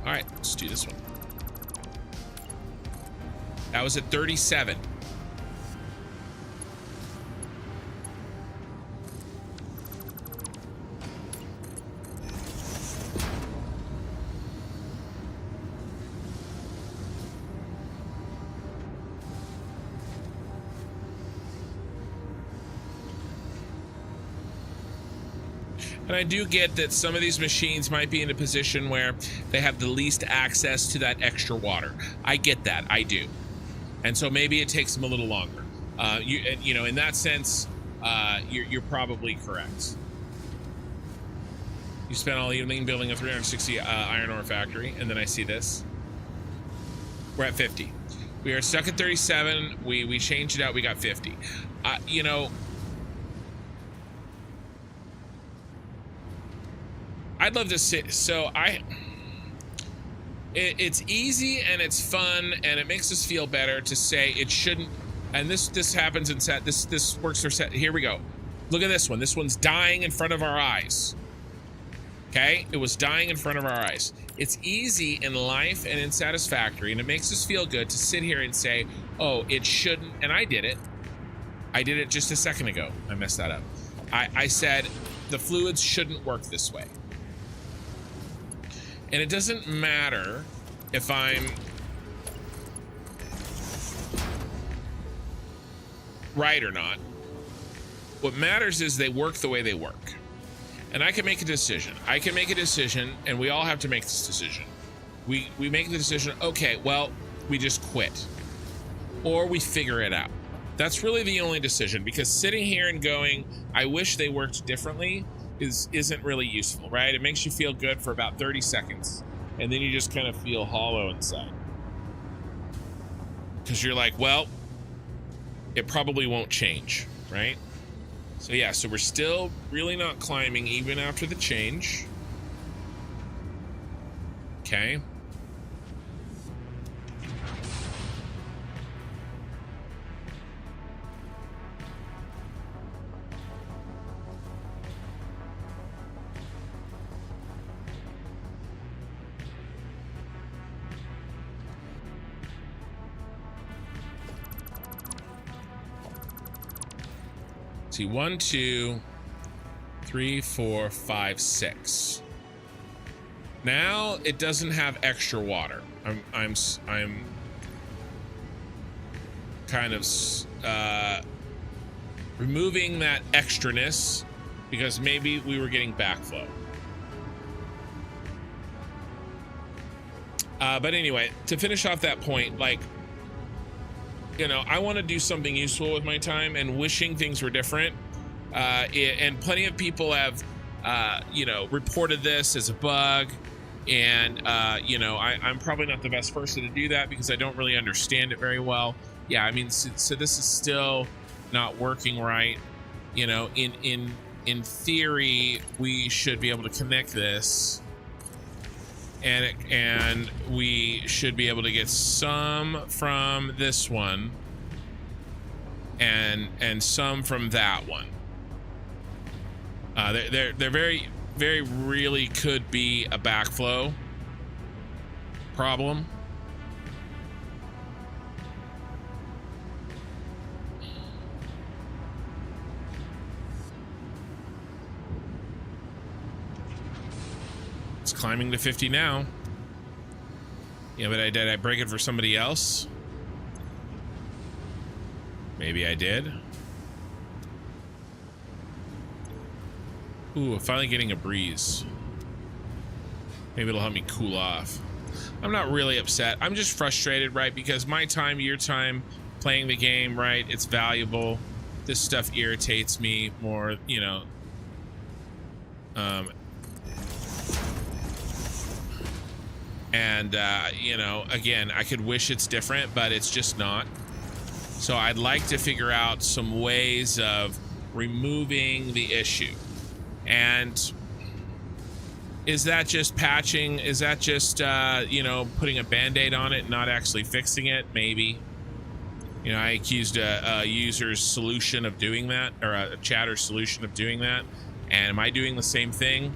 All right, let's do this one. That was at 37. And I do get that some of these machines might be in a position where they have the least access to that extra water. I get that, I do. And so maybe it takes them a little longer. You know, in that sense, you're probably correct. You spent all evening building a 360 iron ore factory, and then I see this. We're at 50. We are stuck at 37. We changed it out. We got 50. You know, I'd love to sit. So it's easy and it's fun and it makes us feel better to say it shouldn't. And this happens in set. This works for set. Here we go. Look at this one. This one's dying in front of our eyes. Okay, it was dying in front of our eyes. It's easy in life and in Satisfactory, and it makes us feel good to sit here and say, oh, it shouldn't. And I did it. I did it just a second ago. I messed that up. I said the fluids shouldn't work this way. And it doesn't matter if I'm right or not. What matters is they work the way they work. And I can make a decision. I can make a decision, and we all have to make this decision. We make the decision, okay, well, we just quit. Or we figure it out. That's really the only decision, because sitting here and going, I wish they worked differently, isn't really useful, right? It makes you feel good for about 30 seconds, and then you just kind of feel hollow inside. Because you're like, well, it probably won't change, right? So yeah, so we're still really not climbing even after the change. Okay. See, 1, 2, 3, 4, 5, 6. Now it doesn't have extra water. I'm kind of removing that extraness because maybe we were getting backflow. But anyway, to finish off that point, like, you know, I want to do something useful with my time, and wishing things were different. And plenty of people have, you know, reported this as a bug. And, you know, I'm probably not the best person to do that because I don't really understand it very well. Yeah, I mean, so this is still not working right. You know, in theory, we should be able to connect this. And we should be able to get some from this one and some from that one. There very really could be a backflow problem. It's climbing to 50 now. Yeah, but did I break it for somebody else? Maybe I did. Ooh, I'm finally getting a breeze. Maybe it'll help me cool off. I'm not really upset. I'm just frustrated, right? Because my time, your time, playing the game, right? It's valuable. This stuff irritates me more, you know. And, you know, again, I could wish it's different, but it's just not. So I'd like to figure out some ways of removing the issue. And is that just patching? Is that just, you know, putting a Band-Aid on it and not actually fixing it? Maybe. You know, I accused a user's solution of doing that, or a chatter's solution of doing that. And am I doing the same thing?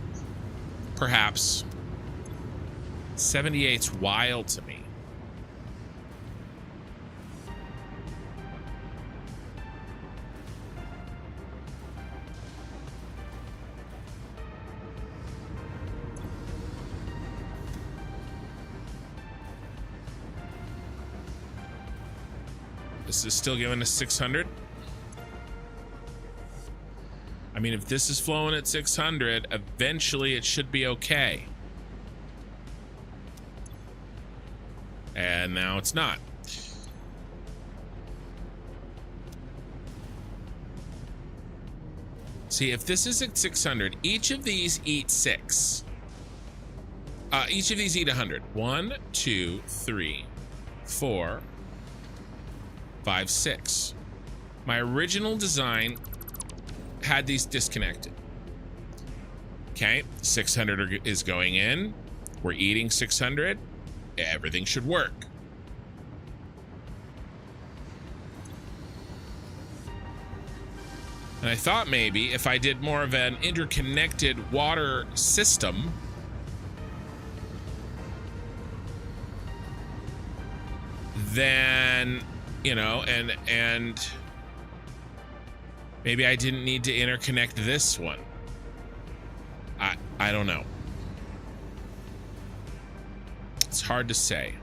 Perhaps. 78's wild to me. This is still giving us 600. I mean, if this is flowing at 600, eventually it should be okay. And now it's not. See, if this is at 600, each of these eat 6. Each of these eat 100. 1, 2, 3, 4, 5, 6. My original design had these disconnected. Okay, 600 is going in. We're eating 600. Everything should work. And I thought maybe if I did more of an interconnected water system, then, you know, and maybe I didn't need to interconnect this one. I don't know. It's hard to say.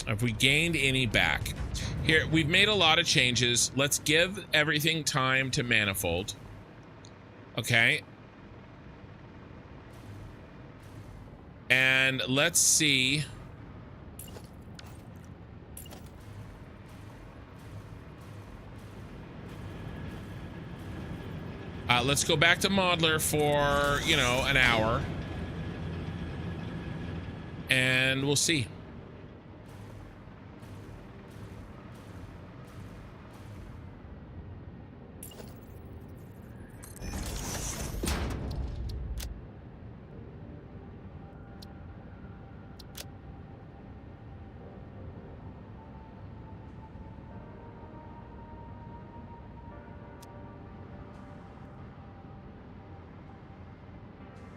Have we gained any back? Here, we've made a lot of changes. Let's give everything time to manifold. Okay. And let's see. Let's go back to Modeler for, you know, an hour. And we'll see.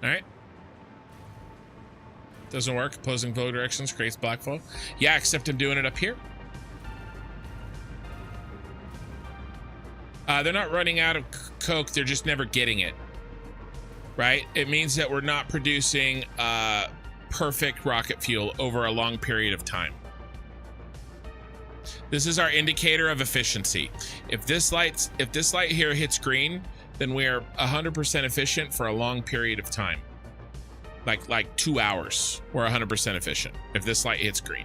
All right. Doesn't work. Opposing flow directions creates black flow. Yeah, except I'm doing it up here. They're not running out of coke. They're just never getting it. Right? It means that we're not producing perfect rocket fuel over a long period of time. This is our indicator of efficiency. If this light here hits green, then we're 100% efficient for a long period of time. Like 2 hours, we're 100% efficient if this light hits green.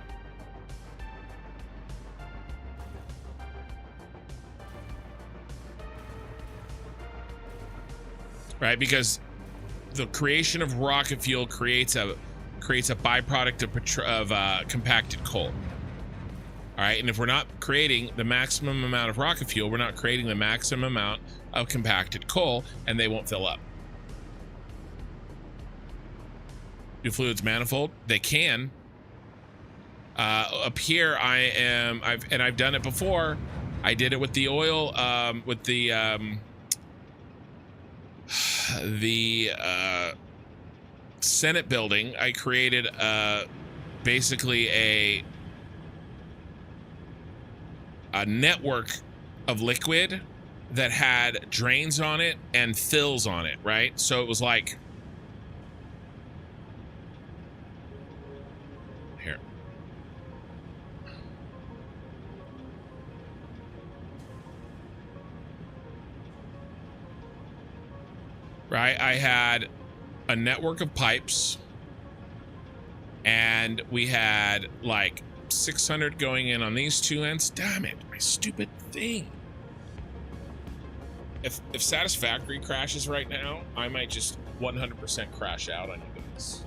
Right, because the creation of rocket fuel creates a byproduct of compacted coal. All right, and if we're not creating the maximum amount of rocket fuel, we're not creating the maximum amount of compacted coal, and they won't fill up. Do fluids manifold? They can. Up here, I've done it before. I did it with the oil, with the Senate building. I created basically a network of liquid that had drains on it and fills on it, right? So it was like, here. Right, I had a network of pipes and we had like 600 going in on these two ends. Damn it, my stupid thing. If Satisfactory crashes right now, I might just 100% crash out on you guys.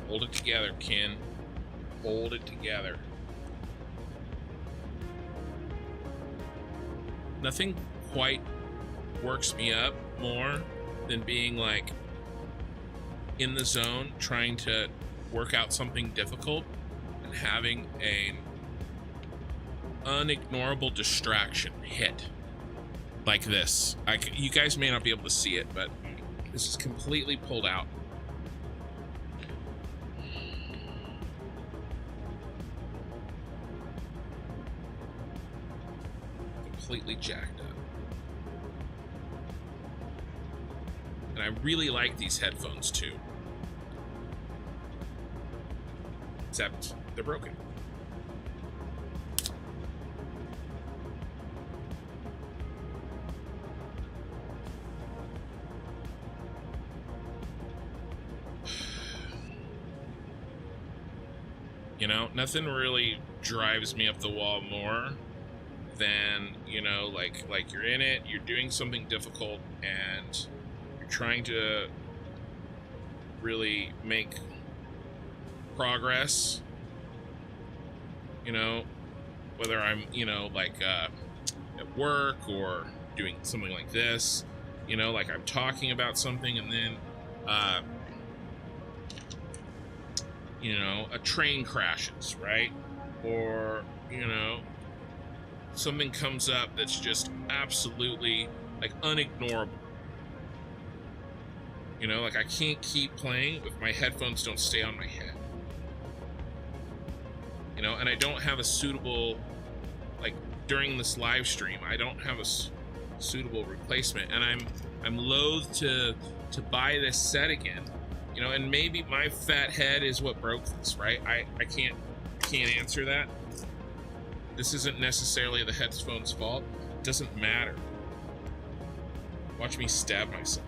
Hold it together, Ken. Hold it together. Nothing quite works me up more than being like in the zone trying to work out something difficult and having an unignorable distraction hit like this. You guys may not be able to see it, but this is completely pulled out. Completely jacked up. And I really like these headphones too. Except they're broken. You know, nothing really drives me up the wall more than, you know, like you're in it, you're doing something difficult, and you're trying to really make progress, you know, whether I'm, you know, like at work or doing something like this, you know, like I'm talking about something and then you know, a train crashes, right? Or, you know, something comes up that's just absolutely like unignorable. You know, like I can't keep playing if my headphones don't stay on my head. You know, and I don't have a suitable, like during this live stream, I don't have a suitable replacement, and I'm loath to buy this set again. You know, and maybe my fat head is what broke this, right? I can't answer that. This isn't necessarily the headphone's fault. It doesn't matter. Watch me stab myself.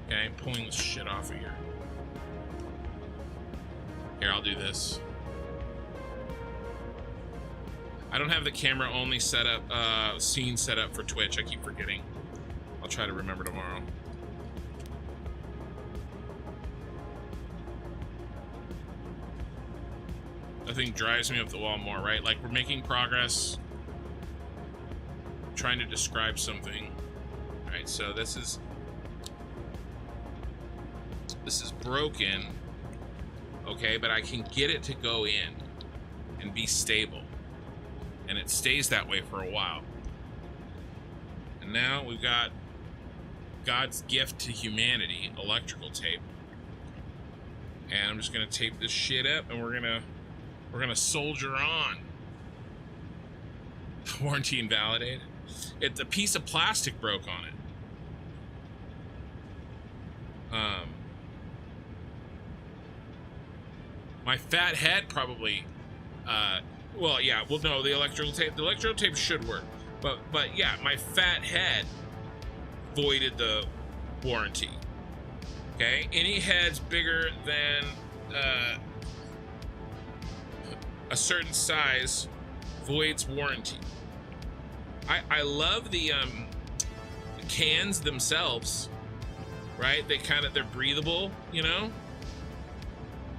Okay, I'm pulling this shit off of here. Here, I'll do this. I don't have the camera only set up, scene set up for Twitch. I keep forgetting. I'll try to remember tomorrow. Nothing drives me up the wall more, right? Like we're making progress, trying to describe something. All right, so this is broken, okay, but I can get it to go in and be stable. And it stays that way for a while. And now we've got God's gift to humanity, electrical tape. And I'm just gonna tape this shit up, and we're gonna soldier on. Warranty invalidated. A piece of plastic broke on it. My fat head probably. Well, yeah, well, no, the electrical tape should work, but yeah, my fat head voided the warranty. Okay, any heads bigger than a certain size voids warranty. I love the cans themselves, right? They're breathable, you know,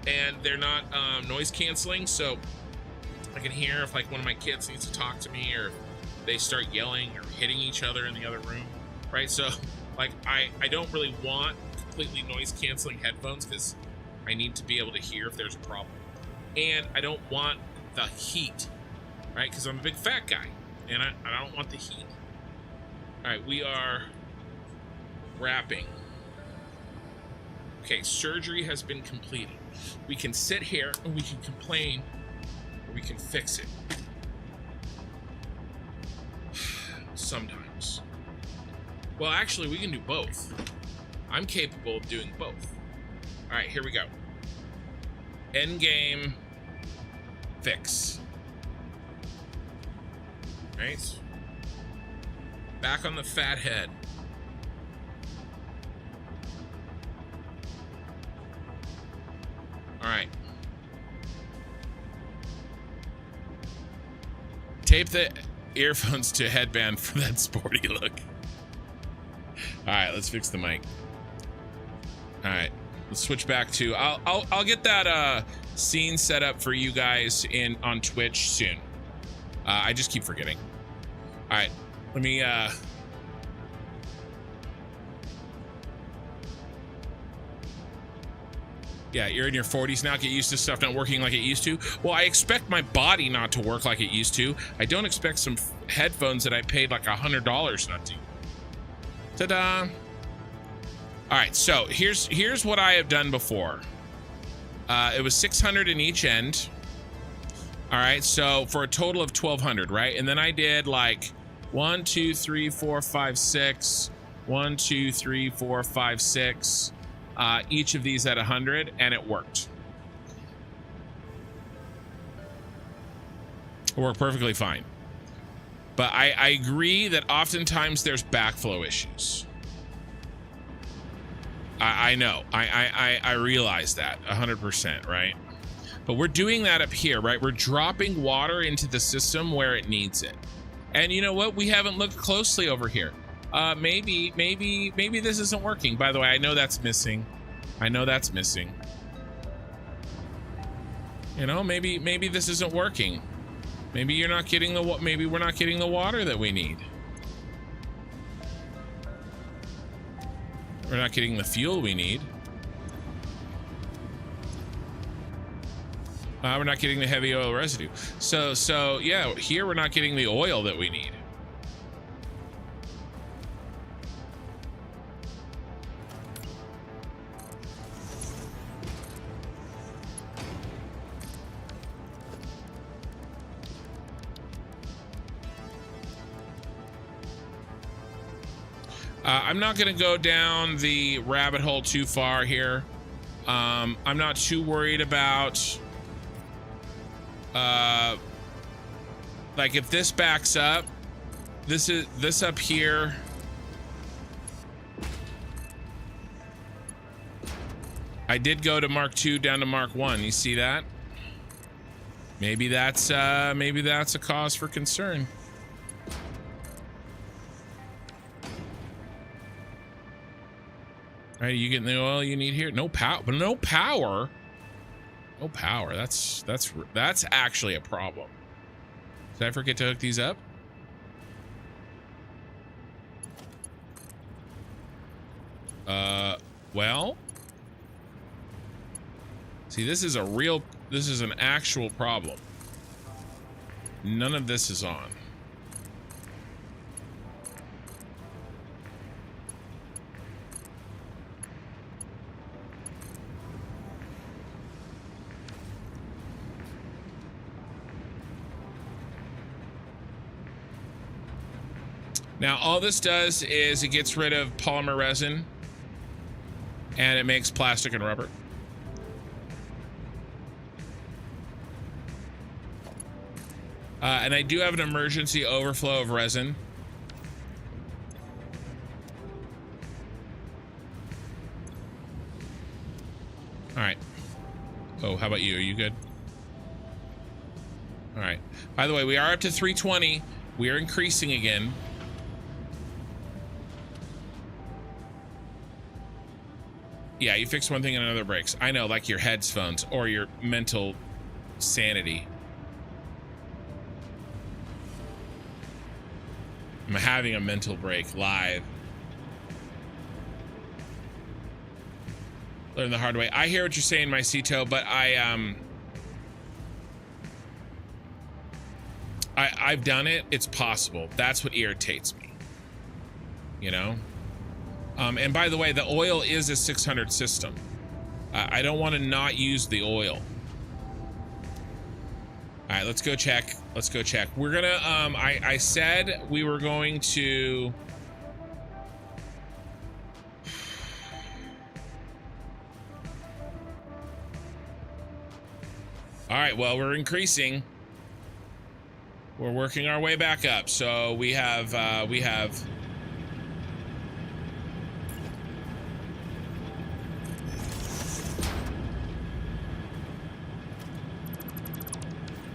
and they're not noise canceling, so I can hear if like one of my kids needs to talk to me, or if they start yelling or hitting each other in the other room, right? So like I don't really want completely noise canceling headphones because I need to be able to hear if there's a problem, and I don't want the heat, right? Because I'm a big fat guy and I don't want the heat. All right, we are wrapping. Okay, surgery has been completed. We can sit here and we can complain, or we can fix it. Sometimes. Well, actually, we can do both. I'm capable of doing both. All right, here we go. End game fix. Right. Back on the fat head. All right. Tape the earphones to headband for that sporty look. All right, let's fix the mic. All right, let's switch back to. I'll get that scene set up for you guys on Twitch soon. I just keep forgetting. All right, let me. Yeah, you're in your 40s now. Get used to stuff not working like it used to. Well, I expect my body not to work like it used to. I don't expect some headphones that I paid like $100 not to. Ta-da! All right, so here's what I have done before. It was 600 in each end. All right, so for a total of 1,200, right? And then I did like 1, 2, 3, 4, 5, 6. 1, 2, 3, 4, 5, 6. Each of these at 100, and it worked. It worked perfectly fine. But I agree that oftentimes there's backflow issues. I know. I realize that 100%, right? But we're doing that up here, right? We're dropping water into the system where it needs it. And you know what? We haven't looked closely over here. Maybe this isn't working. By the way, I know that's missing. I know that's missing. You know, maybe this isn't working. Maybe you're not getting maybe we're not getting the water that we need. We're not getting the fuel we need. We're not getting the heavy oil residue. So yeah, here we're not getting the oil that we need. I'm not going to go down the rabbit hole too far here. I'm not too worried about like if this backs up, this up here. I did go to Mark II down to Mark I. You see that? Maybe that's a cause for concern. All right, are you getting the oil you need here? No power, but no power. No power. That's actually a problem. Did I forget to hook these up? Well. See, this is an actual problem. None of this is on. Now, all this does is it gets rid of polymer resin and it makes plastic and rubber. And I do have an emergency overflow of resin. All right. Oh, how about you? Are you good? All right. By the way, we are up to 320. We are increasing again. Yeah, you fix one thing and another breaks. I know, like your headphones or your mental sanity. I'm having a mental break live. Learn the hard way. I hear what you're saying, my Cito, but I've done it. It's possible. That's what irritates me. You know? And by the way, the oil is a 600 system. I don't want to not use the oil. All right, let's go check. Let's go check. We're gonna, I said we were going to, All right, well, we're increasing. We're working our way back up. So we have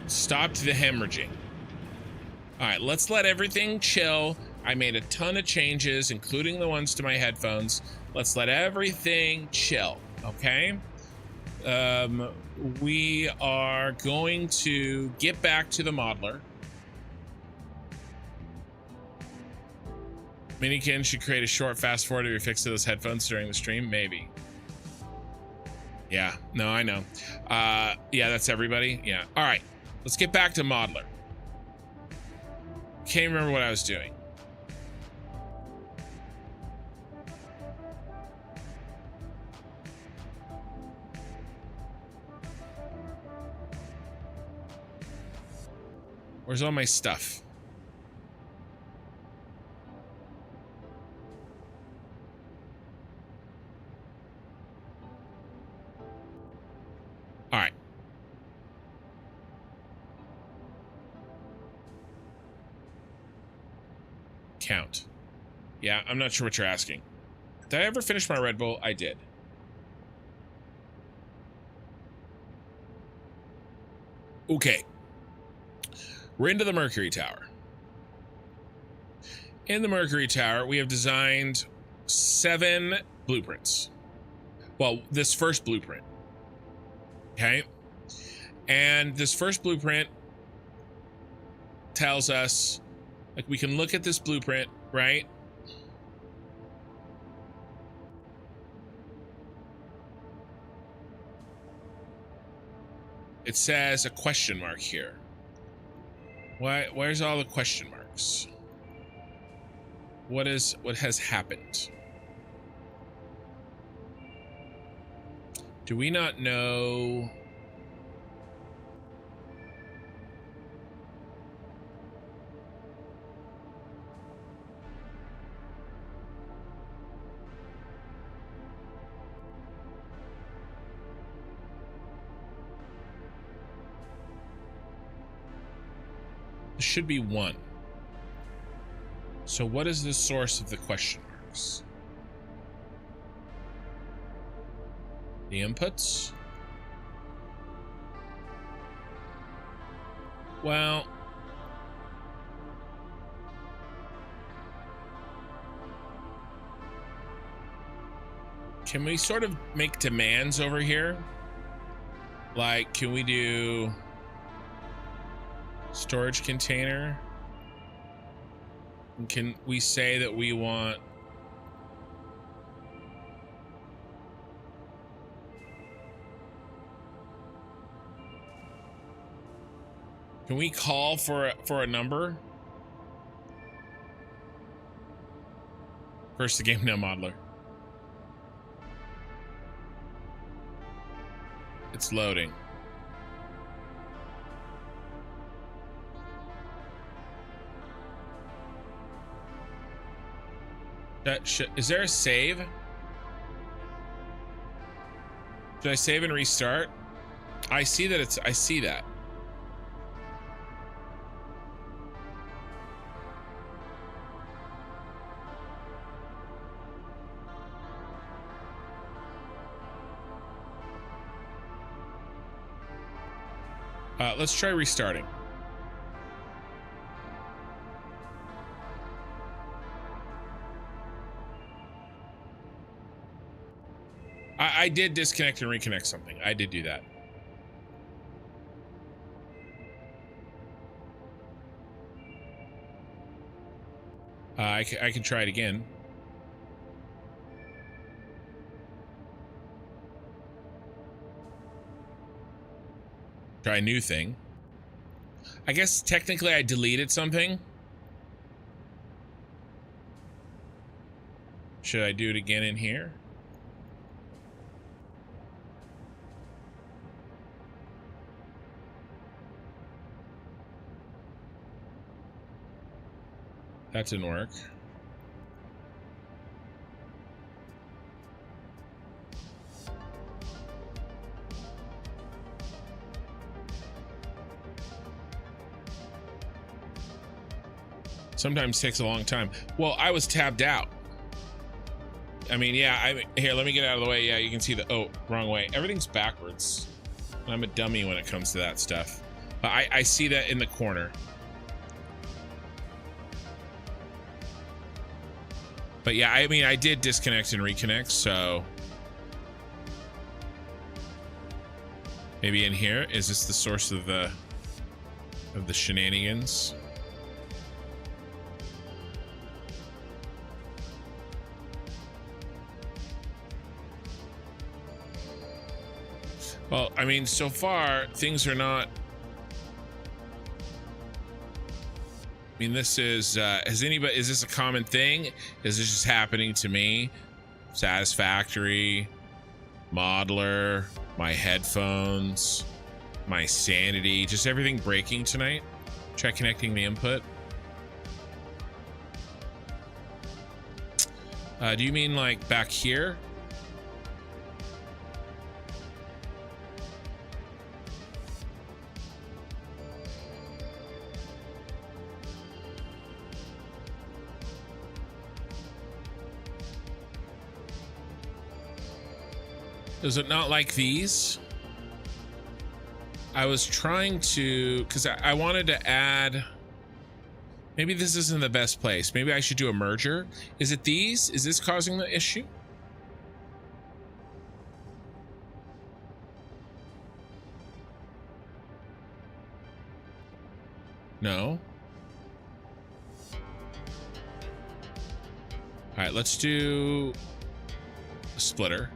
stopped the hemorrhaging. All right, let's let everything chill. I made a ton of changes, including the ones to my headphones. Let's let everything chill, okay? We are going to get back to the modeler. Minikin should create a short fast forward of your fix to those headphones during the stream, maybe. Yeah, no, I know. Yeah, that's everybody. Yeah, all right, let's get back to modeler. Can't remember what I was doing. Where's all my stuff? All right. Count. Yeah, I'm not sure what you're asking. Did I ever finish my Red Bull? I did. Okay. We're into the Mercury Tower. In the Mercury Tower, we have designed 7 blueprints. Well, this first blueprint. Okay. And this first blueprint tells us, like, we can look at this blueprint, right? It says a question mark here. Where's all the question marks? What has happened? Do we not know? There should be 1. So what is the source of the question marks? The inputs? Well, can we sort of make demands over here? Like, can we do storage container? Can we say that we want can we call for a number? First the game now modeler. It's loading. Is there a save? Should I save and restart? I see that I see that. Let's try restarting. I did disconnect and reconnect something. I did do that. I can try it again. Try a new thing. I guess technically I deleted something. Should I do it again in here? That didn't work. Sometimes takes a long time. Well, I was tabbed out. I mean, yeah, here, let me get out of the way. Yeah, you can see the, oh, wrong way. Everything's backwards. I'm a dummy when it comes to that stuff. I see that in the corner. But yeah, I mean, I did disconnect and reconnect, so maybe in here, is this the source of the shenanigans? Well, I mean, so far things are not. I mean, this is, is this a common thing? Is this just happening to me? Satisfactory, modeler, my headphones, my sanity, just everything breaking tonight? Try connecting the input. Do you mean like back here? Is it not like these? I was trying to, because I wanted to add, maybe this isn't the best place. Maybe I should do a merger. Is it these? Is this causing the issue? No. All right, let's do a splitter.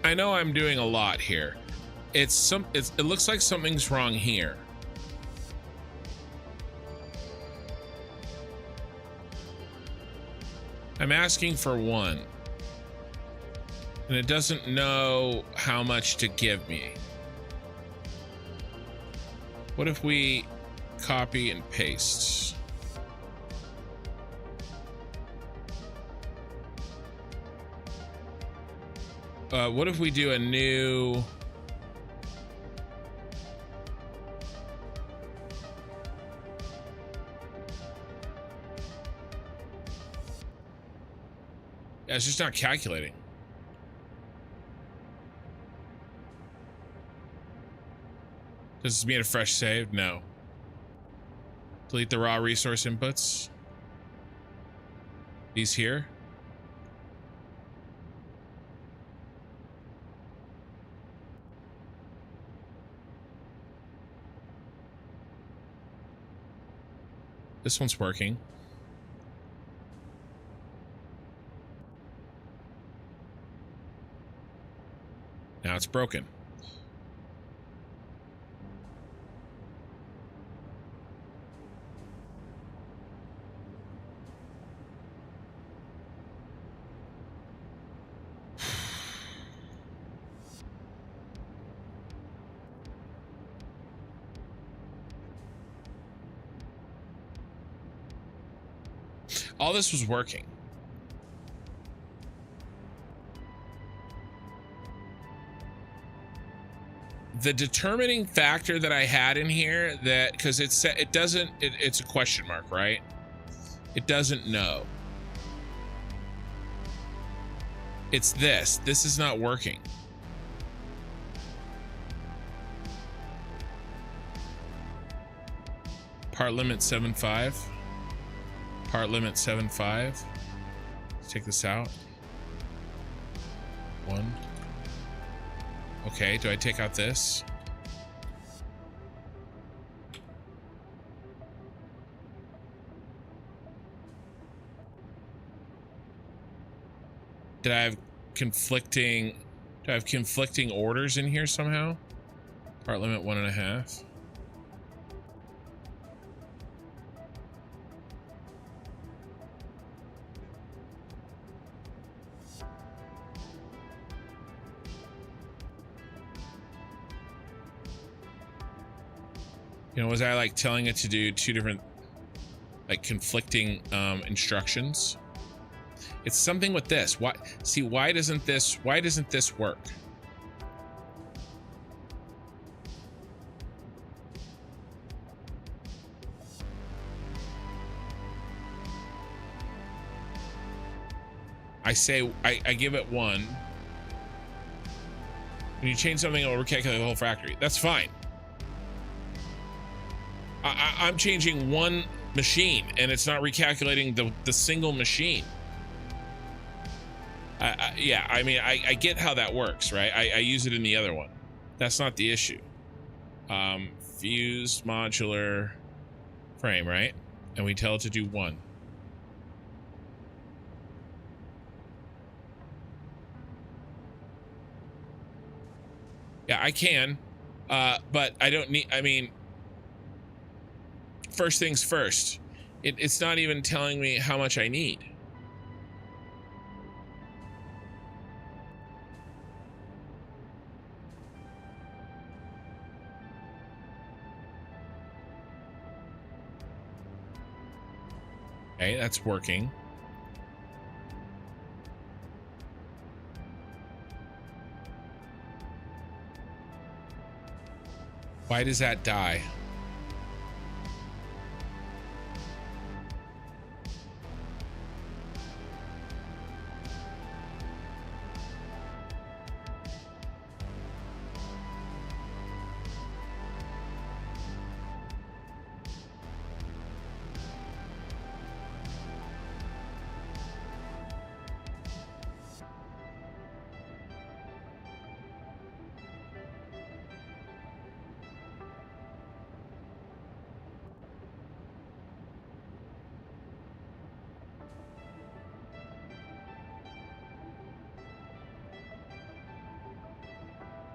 I know I'm doing a lot here. It looks like something's wrong here. I'm asking for 1. And it doesn't know how much to give me. What if we copy and paste? What if we do a new... Yeah, it's just not calculating. Does this mean a fresh save? No. Delete the raw resource inputs. These here. This one's working. Now it's broken. All this was working. The determining factor that I had in here, that because it's a question mark, right? It doesn't know. It's this. This is not working. Part limit 7.5. Part limit 7.5. Let's take this out. 1. Okay, do I take out this? Do I have conflicting orders in here somehow? Part limit 1.5. You know, was I like telling it to do two different, like, conflicting instructions? It's something with this. Why? See, why doesn't this work? I give it 1. When you change something, it'll recalculate the whole factory. That's fine. I'm changing one machine, and it's not recalculating the single machine. Yeah, I mean, I get how that works, right? I use it in the other one. That's not the issue. Fused modular frame, right? And we tell it to do 1. Yeah, I can, but I don't need, I mean, first things first, it's not even telling me how much I need. Okay, that's working. Why does that die?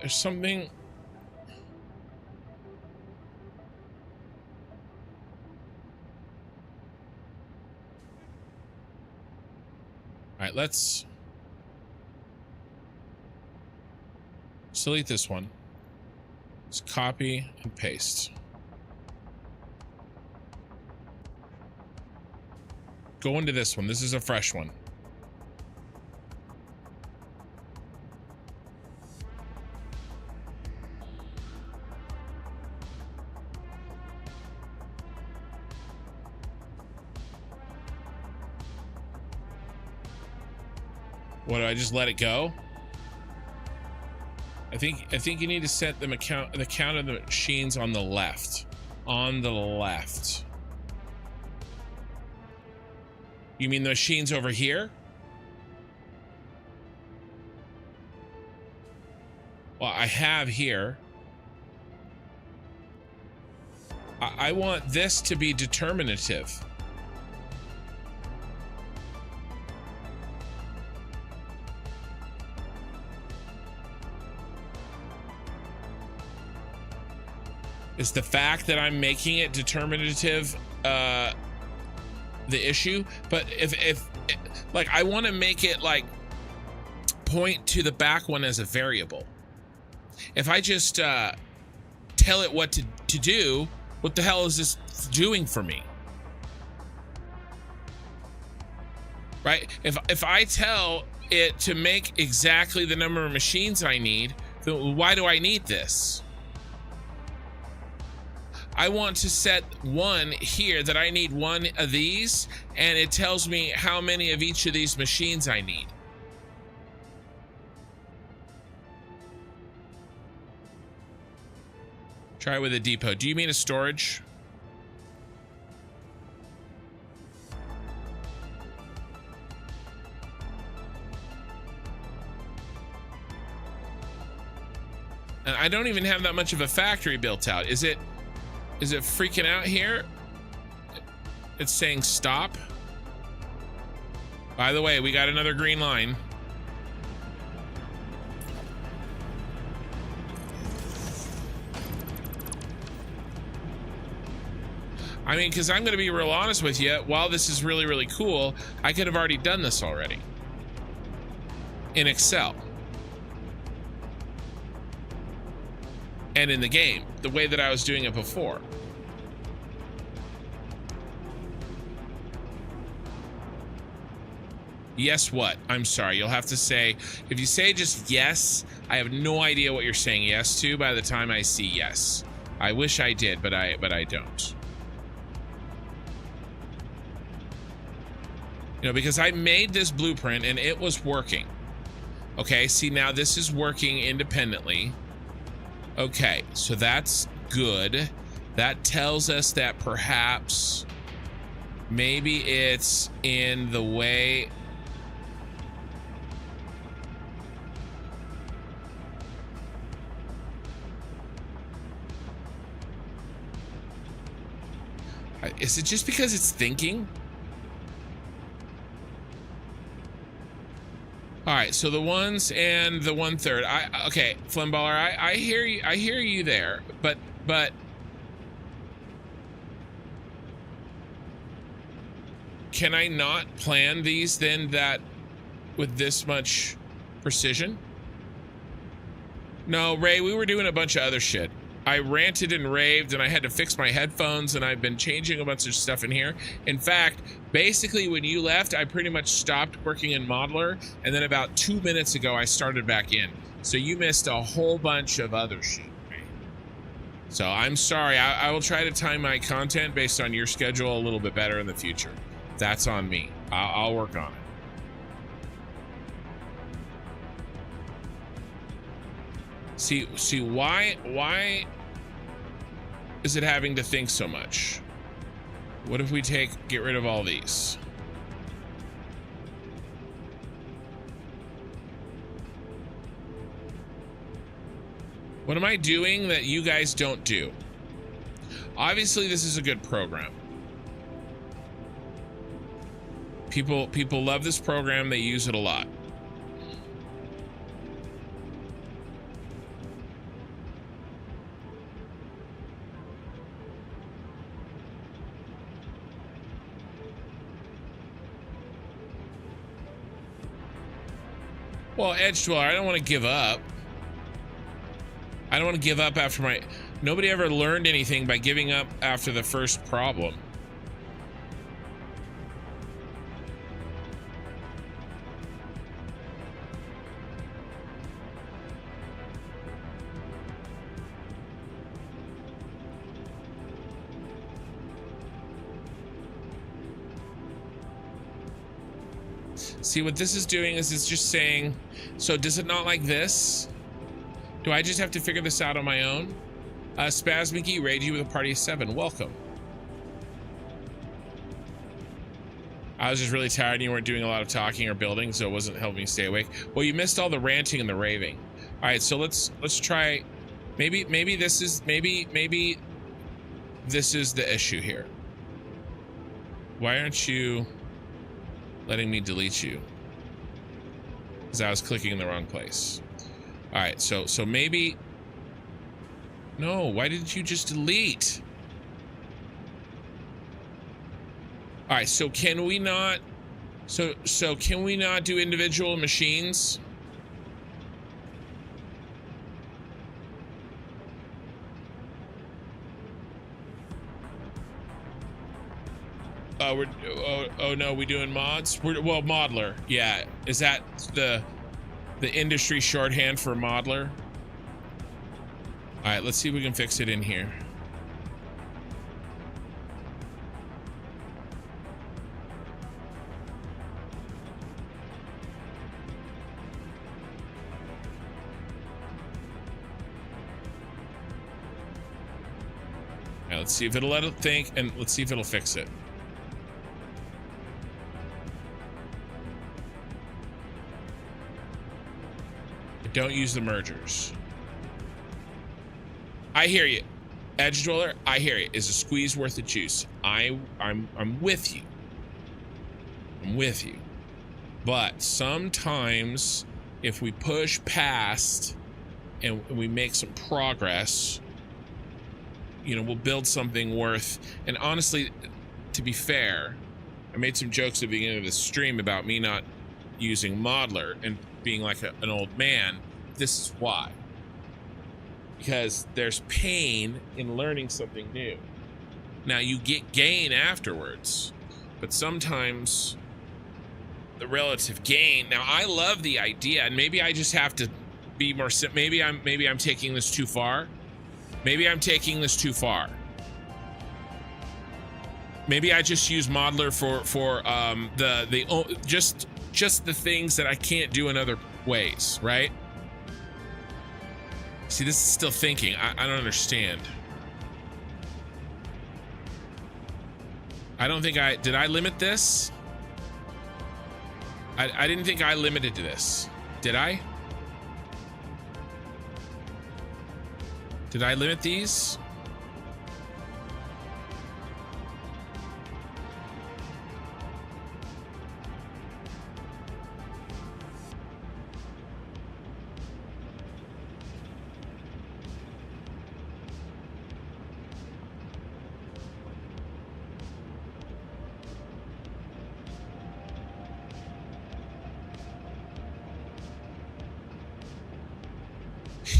There's something. All right, let's delete this one. Let's copy and paste. Go into this one. This is a fresh one. What, do I just let it go? I think you need to set the count of the machines on the left. On the left. You mean the machines over here? Well, I have here. I want this to be determinative. Is the fact that I'm making it determinative the issue? But if like, I want to make it like point to the back one as a variable. If I just tell it what to do, what the hell is this doing for me? Right? If I tell it to make exactly the number of machines I need, then why do I need this? I want to set one here that I need one of these, and it tells me how many of each of these machines I need. Try with a depot. Do you mean a storage? And I don't even have that much of a factory built out. Is it freaking out here? It's saying stop. By the way, we got another green line. I mean, because I'm going to be real honest with you, while this is really, really cool, I could have already done this already in Excel and in the game, the way that I was doing it before. Yes, what? I'm sorry. You'll have to say, if you say just yes, I have no idea what you're saying yes to by the time I see yes. I wish I did, but I don't. You know, because I made this blueprint and it was working. Okay, see, now this is working independently. Okay, so that's good. That tells us that perhaps maybe it's in the way. Is it just because it's thinking? All right, so the ones and the 1/3. Okay, Flimballer, I hear you. I hear you there, but can I not plan these then that with this much precision? No, Ray, we were doing a bunch of other shit. I ranted and raved and I had to fix my headphones and I've been changing a bunch of stuff in here. In fact, basically when you left, I pretty much stopped working in Modeler, and then about 2 minutes ago, I started back in. So you missed a whole bunch of other shit. So I'm sorry. I will try to time my content based on your schedule a little bit better in the future. That's on me. I'll work on it. See why is it having to think so much? What if we get rid of all these? What am I doing that you guys don't do? Obviously, this is a good program. People love this program. They use it a lot. Well, Edge Dweller, I don't want to give up. I don't want to give up after my... Nobody ever learned anything by giving up after the first problem. See, what this is doing is it's just saying, so does it not like this? Do I just have to figure this out on my own? Spasmicky, Ragey with a party of 7. Welcome. I was just really tired and you weren't doing a lot of talking or building, so it wasn't helping me stay awake. Well, you missed all the ranting and the raving. All right, so let's try. Maybe this is this is the issue here. Why aren't you letting me delete you? Because I was clicking in the wrong place. All right, so maybe. No, why didn't you just delete? All right, so can we not? So can we not do individual machines? Oh no, we doing mods? Well, modeler. Yeah, is that the industry shorthand for modeler? All right, let's see if we can fix it in here. All right, let's see if it'll let it think, and let's see if it'll fix it. Don't use the mergers. I hear you, Edge Dweller. I hear you. Is a squeeze worth the juice? I'm with you. I'm with you. But sometimes, if we push past and we make some progress, you know, we'll build something worth. And honestly, to be fair, I made some jokes at the beginning of the stream about me not using Modeler and being like an old man. This is why. Because there's pain in learning something new. Now you get gain afterwards, but sometimes the relative gain. Now, I love the idea, and maybe I just have to be more. Maybe I'm taking this too far. Maybe I'm taking this too far. Maybe I just use modeler for just the things that I can't do in other ways, right? See, this is still thinking. I don't understand. I don't think did I limit this? I didn't think I limited this. Did I? Did I limit these?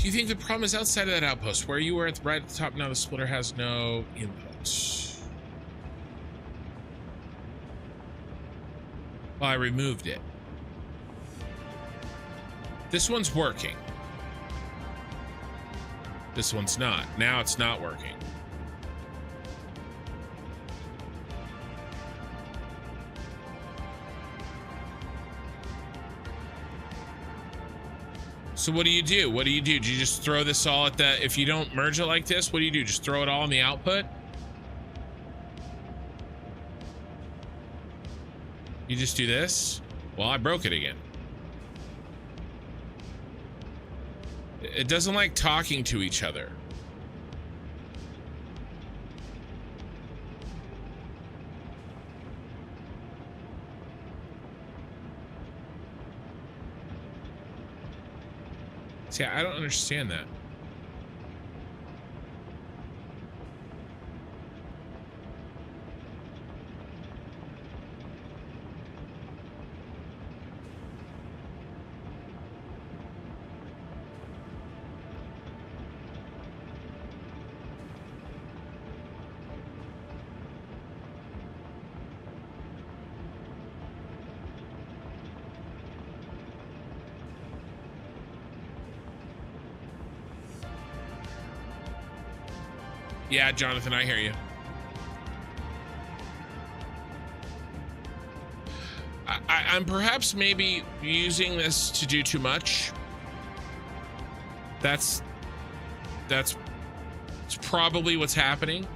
You think the problem is outside of that outpost where you were right at the top? Now the splitter has no input. Well, I removed it. This one's working. This one's not. Now it's not working. So what do you do? What do you do? Do you just throw this all at the, if you don't merge it like this, what do you do? Just throw it all in the output? You just do this? Well, I broke it again. It doesn't like talking to each other. See, I don't understand that. Yeah, Jonathan, I hear you. I'm perhaps maybe using this to do too much. That's probably what's happening.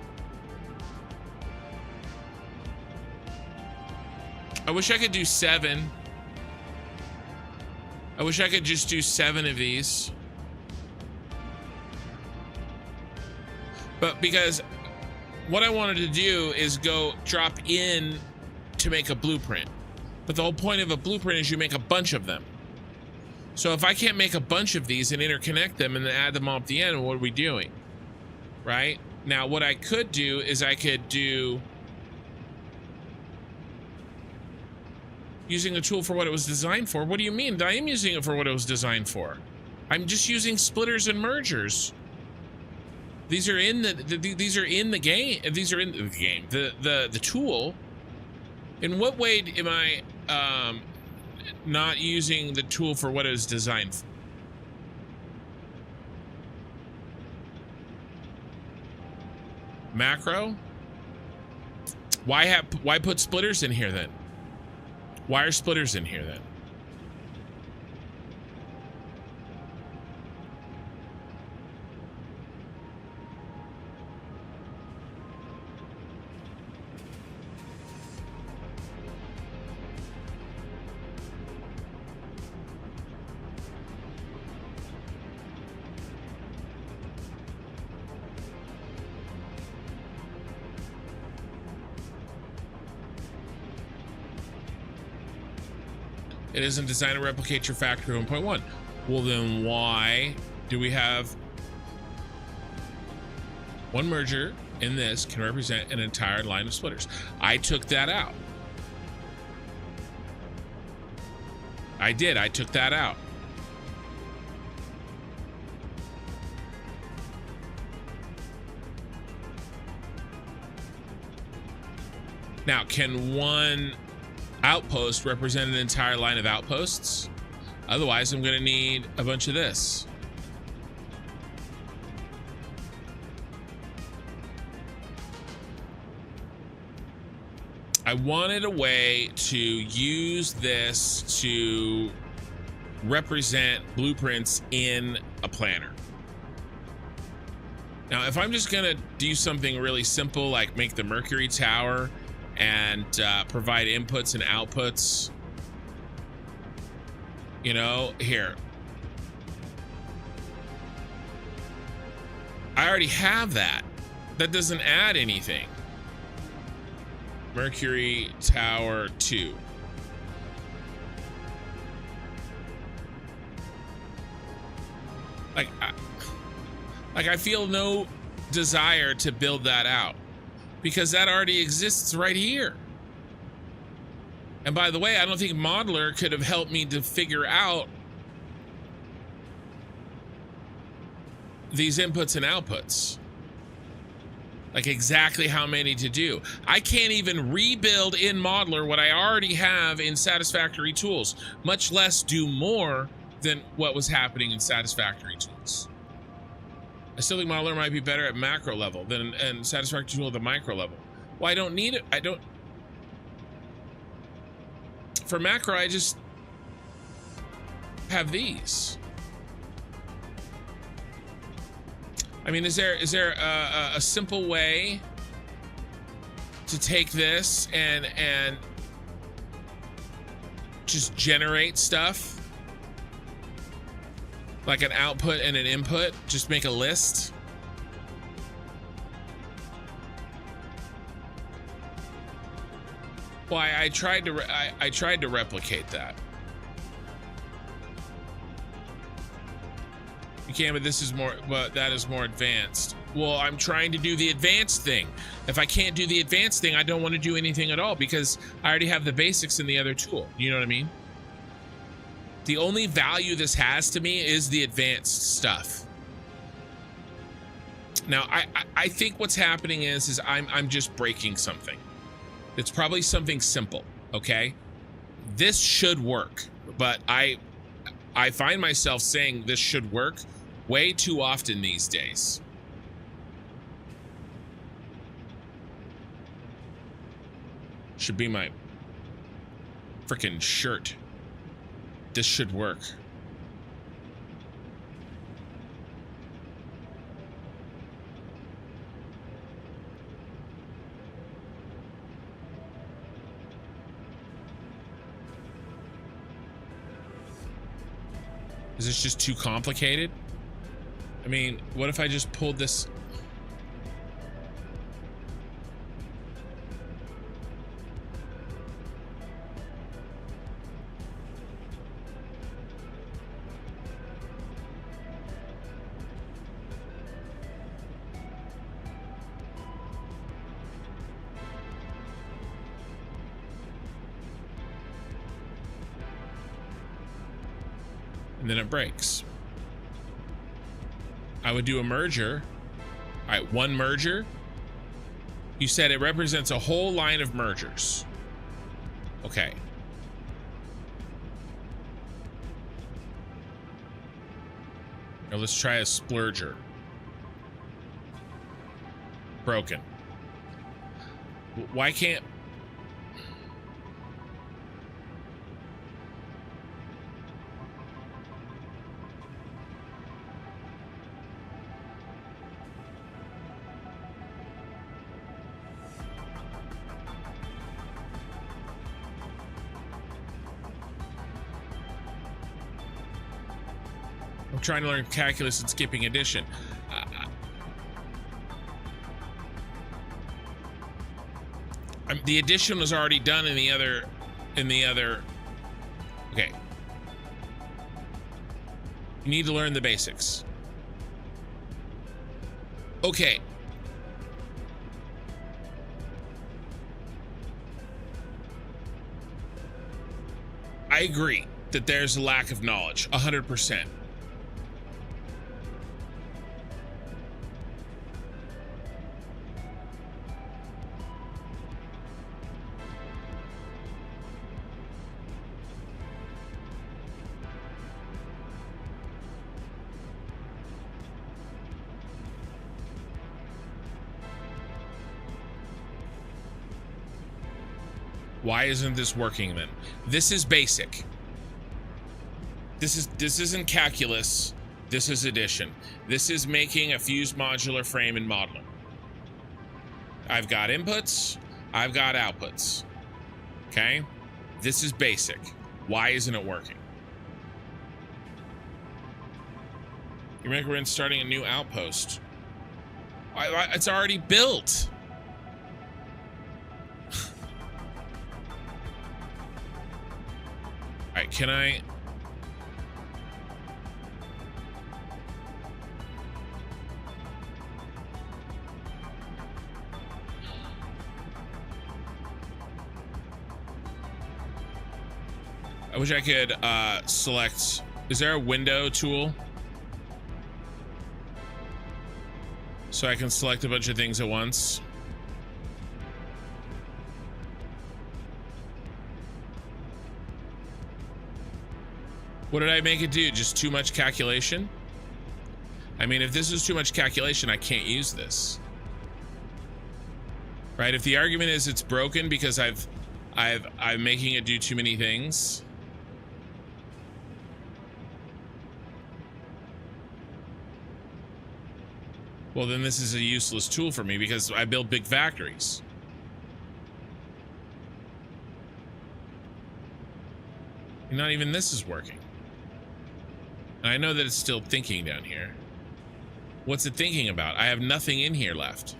I wish I could do 7. I wish I could just do 7 of these. But because what I wanted to do is go drop in to make a blueprint. But the whole point of a blueprint is you make a bunch of them. So if I can't make a bunch of these and interconnect them and then add them all at the end, what are we doing? Right? Now, what I could do is I could do using the tool for what it was designed for. What do you mean? I am using it for what it was designed for. I'm just using splitters and mergers. These are in these are in the game. These are in the game. The tool. In what way am I not using the tool for what it was designed for? Macro? Why put splitters in here then? Why are splitters in here then? It isn't designed to replicate your factory 1.1. Well, then why do we have one merger in this can represent an entire line of splitters? I took that out. I did. I took that out. Now, can one outpost represent an entire line of outposts. Otherwise, I'm going to need a bunch of this. I wanted a way to use this to represent blueprints in a planner. Now, if I'm just gonna do something really simple, like make the Mercury Tower and provide inputs and outputs, you know, here. I already have that. That doesn't add anything. Mercury Tower 2. I feel no desire to build that out because that already exists right here. And by the way, I don't think Modeler could have helped me to figure out these inputs and outputs. Like exactly how many to do. I can't even rebuild in Modeler what I already have in Satisfactory tools, much less do more than what was happening in Satisfactory tools. I still think Modeler might be better at macro level than and Satisfactory tool at the micro level. Well, I don't need it. I don't. For macro, I just have these. I mean, is there a simple way to take this and just generate stuff? Like an output and an input, just make a list. Well, I tried to replicate that. You can, but this is more, but that is more advanced. Well, I'm trying to do the advanced thing. If I can't do the advanced thing, I don't want to do anything at all because I already have the basics in the other tool. You know what I mean? The only value this has to me is the advanced stuff. Now, I think what's happening is I'm just breaking something. It's probably something simple, okay? This should work, but I find myself saying this should work way too often these days. Should be my freaking shirt. This should work. Is this just too complicated? I mean, what if I just pulled this? And then it breaks. I would do a merger. All right, one merger. You said it represents a whole line of mergers. Okay. Now let's try a splurger. Broken. Why can't... trying to learn calculus and skipping addition. The addition was already done in the other. Okay. You need to learn the basics. Okay. I agree that there's a lack of knowledge, 100%. Why isn't this working then? This is basic. This isn't calculus. This is addition. This is making a fused modular frame in modeling. I've got inputs, I've got outputs. Okay? This is basic. Why isn't it working? You recommend starting a new outpost. It's already built. All right, can I? I wish I could select. Is there a window tool? So I can select a bunch of things at once. What did I make it do? Just too much calculation? I mean, if this is too much calculation, I can't use this. Right? If the argument is it's broken because I'm making it do too many things. Well, then this is a useless tool for me because I build big factories. And not even this is working. And I know that it's still thinking down here. What's it thinking about? I have nothing in here left.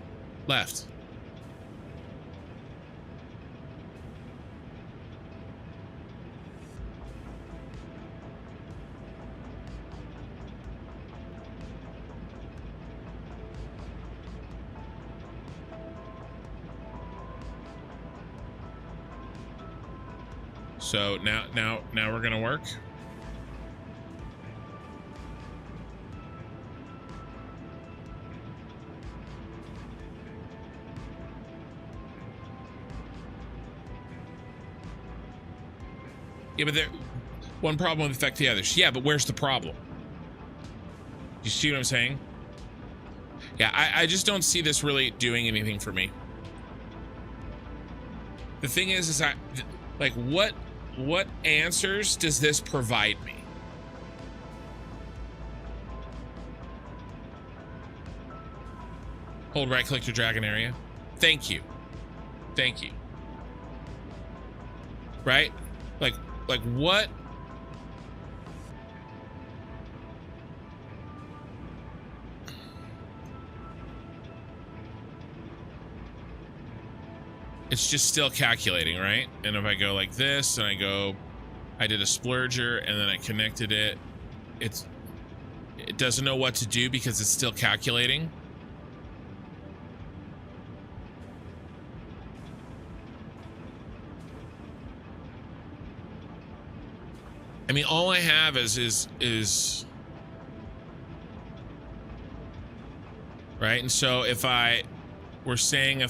So now we're gonna work. Yeah, but one problem will affect the others. Yeah, but where's the problem? You see what I'm saying? Yeah, I just don't see this really doing anything for me. The thing is like, what answers does this provide me? Hold right click to drag an area. Thank you. Right? Like what? It's just still calculating, right? And if I go like this and I did a splurger and then I connected it, it doesn't know what to do because it's still calculating. I mean, all I have is right. And so if we're saying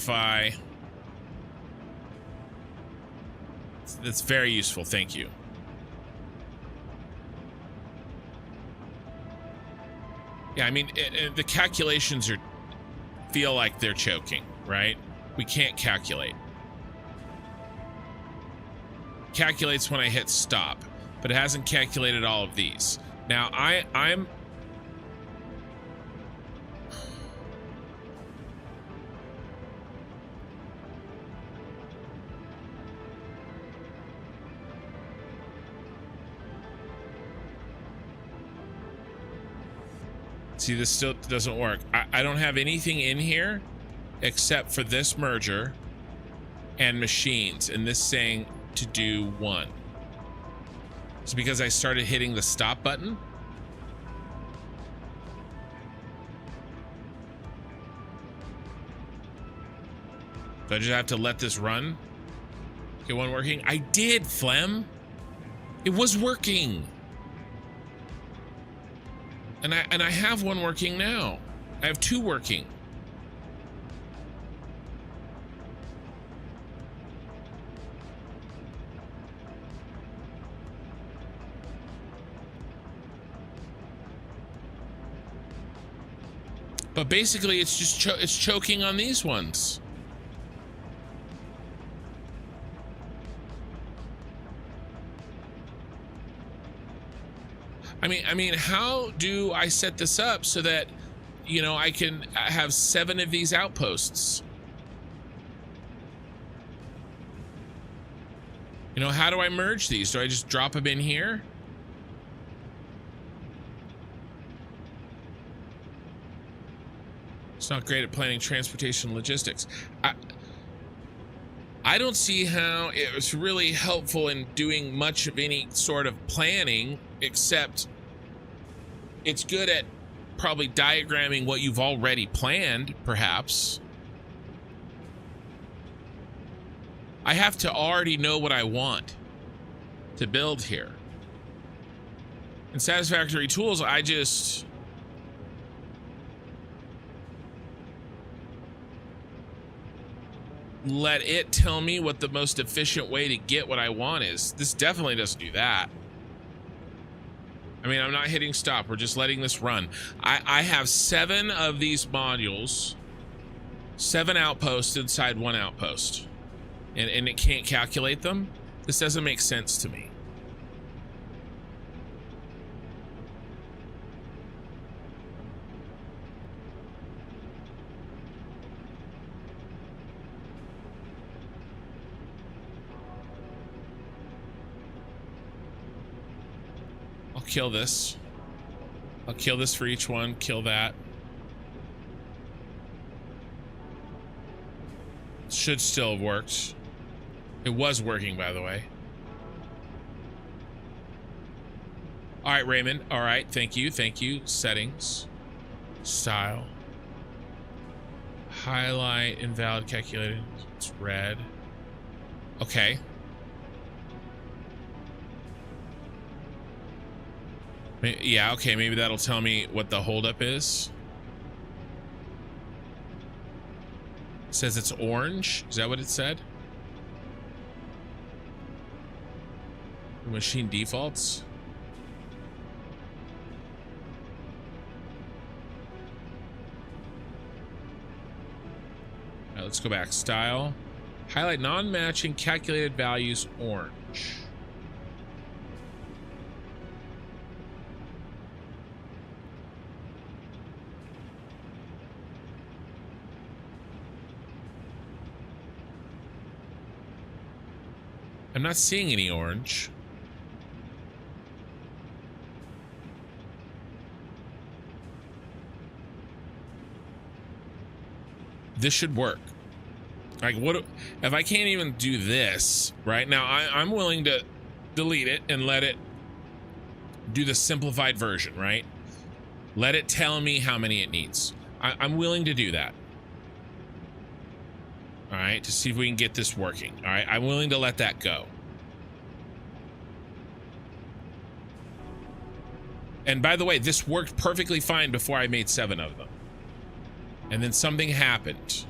that's very useful. Thank you. Yeah, I mean, the calculations feel like they're choking, right? We can't calculate. Calculates when I hit stop, but it hasn't calculated all of these. Now I'm see, this still doesn't work. I don't have anything in here except for this merger and machines, and this saying to do one. It's because I started hitting the stop button. So I just have to let this run. Get one working. I did, Flem. It was working. And I have one working now. I have two working. But basically, it's just it's choking on these ones. I mean, how do I set this up so that, you know, I can have 7 of these outposts? You know, how do I merge these? Do I just drop them in here? It's not great at planning transportation logistics. I don't see how it was really helpful in doing much of any sort of planning, except it's good at probably diagramming what you've already planned, perhaps. I have to already know what I want to build here. In Satisfactory Tools, I just... let it tell me what the most efficient way to get what I want is. This definitely doesn't do that. I mean, I'm not hitting stop. We're just letting this run. I have 7 of these modules, 7 outposts inside 1 outpost, and it can't calculate them. This doesn't make sense to me. Kill this. I'll kill this for each one. Kill that. Should still have worked. It was working, by the way. All right, Raymond. All right. Thank you. Thank you. Settings. Style. Highlight. Invalid calculated. It's red. Okay. Yeah, okay, maybe that'll tell me what the holdup is. It says it's orange. Is that what it said? Machine defaults. All right, let's go back. Style. Highlight non-matching calculated values orange. I'm not seeing any orange. This should work. Like, what if I can't even do this right now? I'm willing to delete it and let it do the simplified version, right? Let it tell me how many it needs. I'm willing to do that. All right, to see if we can get this working. All right, I'm willing to let that go. And by the way, this worked perfectly fine before I made 7 of them. And then something happened.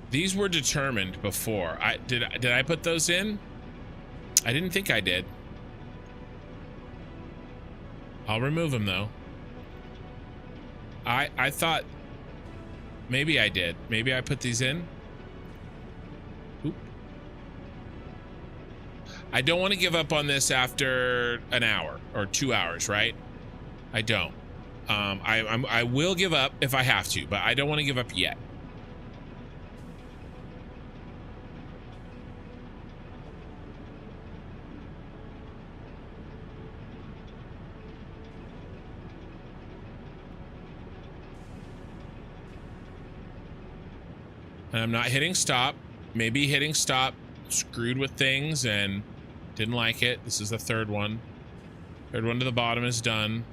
These were determined before. Did I put those in? I didn't think I did. I'll remove them though. I thought maybe I did. Maybe I put these in. Oop. I don't want to give up on this after an hour or 2 hours, right? I don't. I will give up if I have to, but I don't want to give up yet. And I'm not hitting stop. Maybe hitting stop screwed with things and didn't like it. This is the 3rd one. 3rd one to the bottom is done.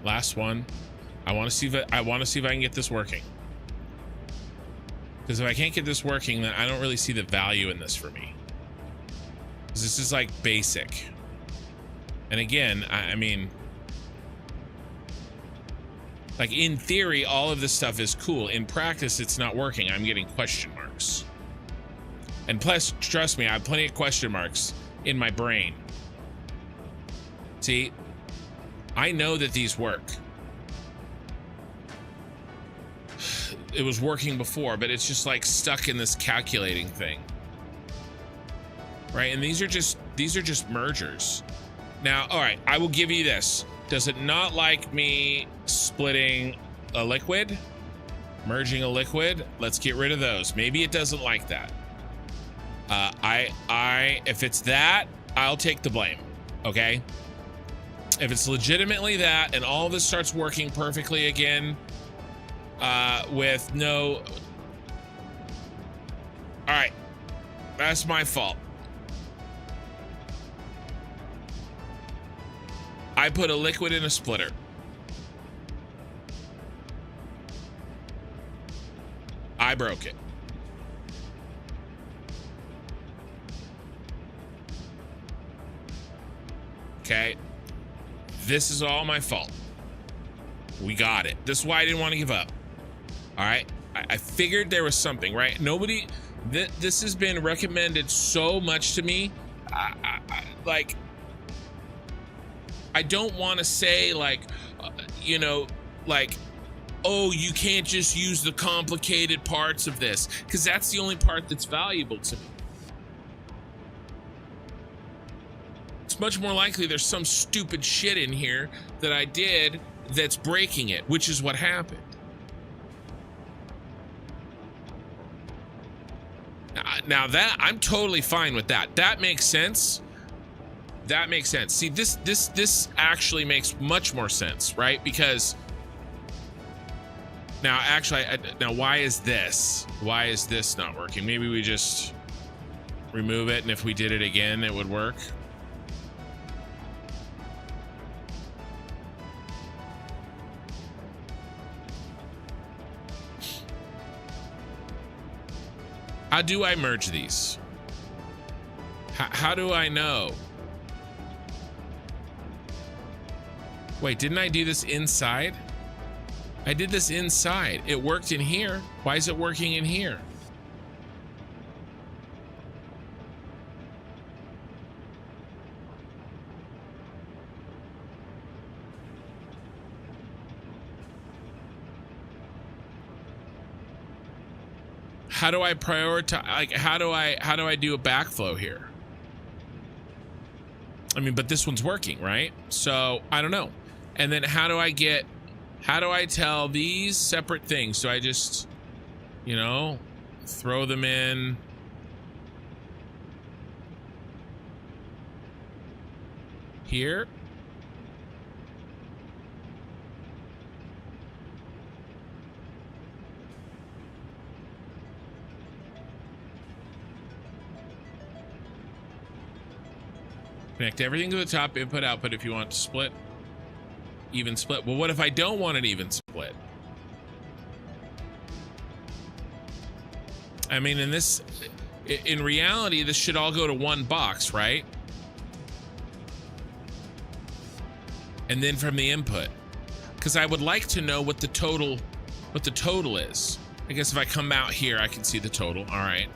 Last one. I want to see if I can get this working. Because if I can't get this working, then I don't really see the value in this for me. Because this is like basic. And again, I mean, like in theory, all of this stuff is cool. In practice, it's not working. I'm getting question marks. And plus, trust me, I have plenty of question marks in my brain. See, I know that these work. It was working before, but it's just like stuck in this calculating thing. Right? And these are just mergers. Now, all right, I will give you this. Does it not like me splitting a liquid? Merging a liquid? Let's get rid of those. Maybe it doesn't like that. If it's that, I'll take the blame. Okay? If it's legitimately that and all of this starts working perfectly again, with no... All right, that's my fault. I put a liquid in a splitter. I broke it. Okay. This is all my fault. We got it. This is why I didn't want to give up. All right. I figured there was something, right? Nobody, this has been recommended so much to me. Like, I don't want to say like, you know, like, oh, you can't just use the complicated parts of this, because that's the only part that's valuable to me. It's much more likely there's some stupid shit in here that I did that's breaking it, which is what happened. Now that I'm totally fine with that. That makes sense. That makes sense. See, this actually makes much more sense, right? Because now, actually, now why is this not working? Maybe we just remove it, and if we did it again, it would work. How do I merge these? How do I know? Wait, didn't I do this inside? I did this inside. It worked in here. Why is it working in here? How do I prioritize? Like, how do I do a backflow here? I mean, but this one's working, right? So I don't know. And then how do I tell these separate things? Do I just, you know, throw them in? Here? Connect everything to the top, input, output if you want to split. Even split. Well, what if I don't want an even split? I mean, in reality, this should all go to one box, right? And then from the input, because I would like to know what the total is. I guess if I come out here, I can see the total. All right.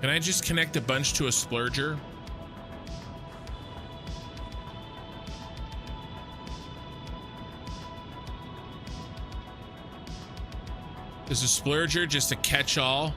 Can I just connect a bunch to a splurger? Is a splurger just a catch-all?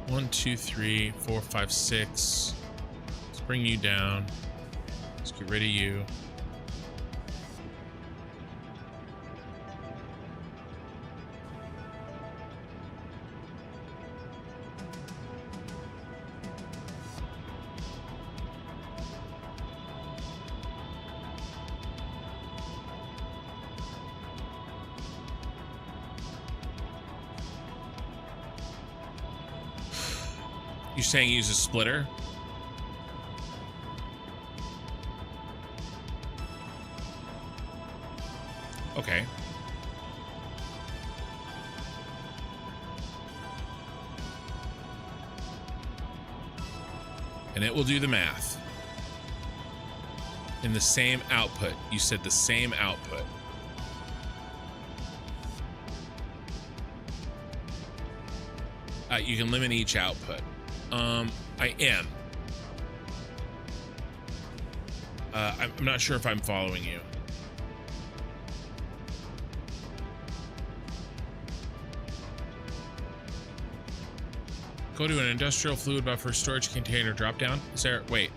1, 2, 3, 4, 5, 6. Let's bring you down. Let's get rid of you. You're saying use a splitter? Okay. And it will do the math. In the same output. You said the same output. You can limit each output. I am. I'm not sure if I'm following you. Go to an industrial fluid buffer storage container drop down. Is there, wait.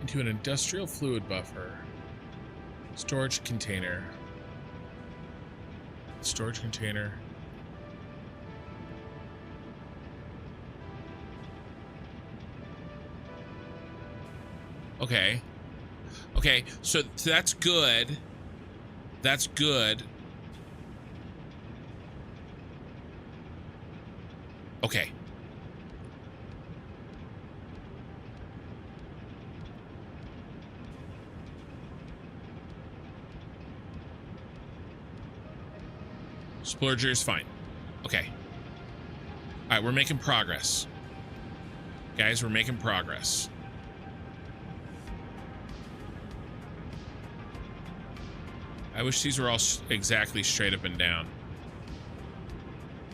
Into an industrial fluid buffer. Storage container. Storage container. Okay. Okay, so that's good. That's good. Okay. Splurger is fine. Okay. All right, we're making progress. Guys, we're making progress. I wish these were all exactly straight up and down.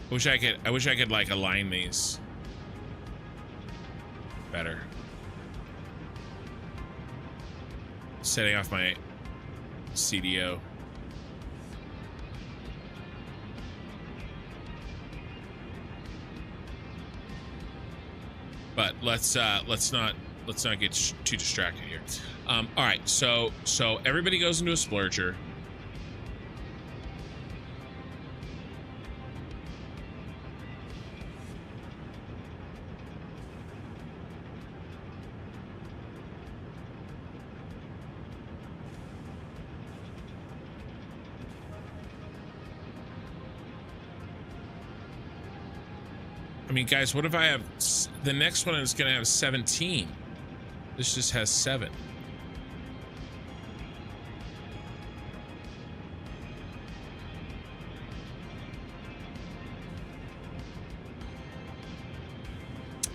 I wish I could like align these better. Setting off my CDO. But let's not get too distracted here. All right, so everybody goes into a splurger. I mean, guys, what if I have the next one is going to have 17? This just has 7.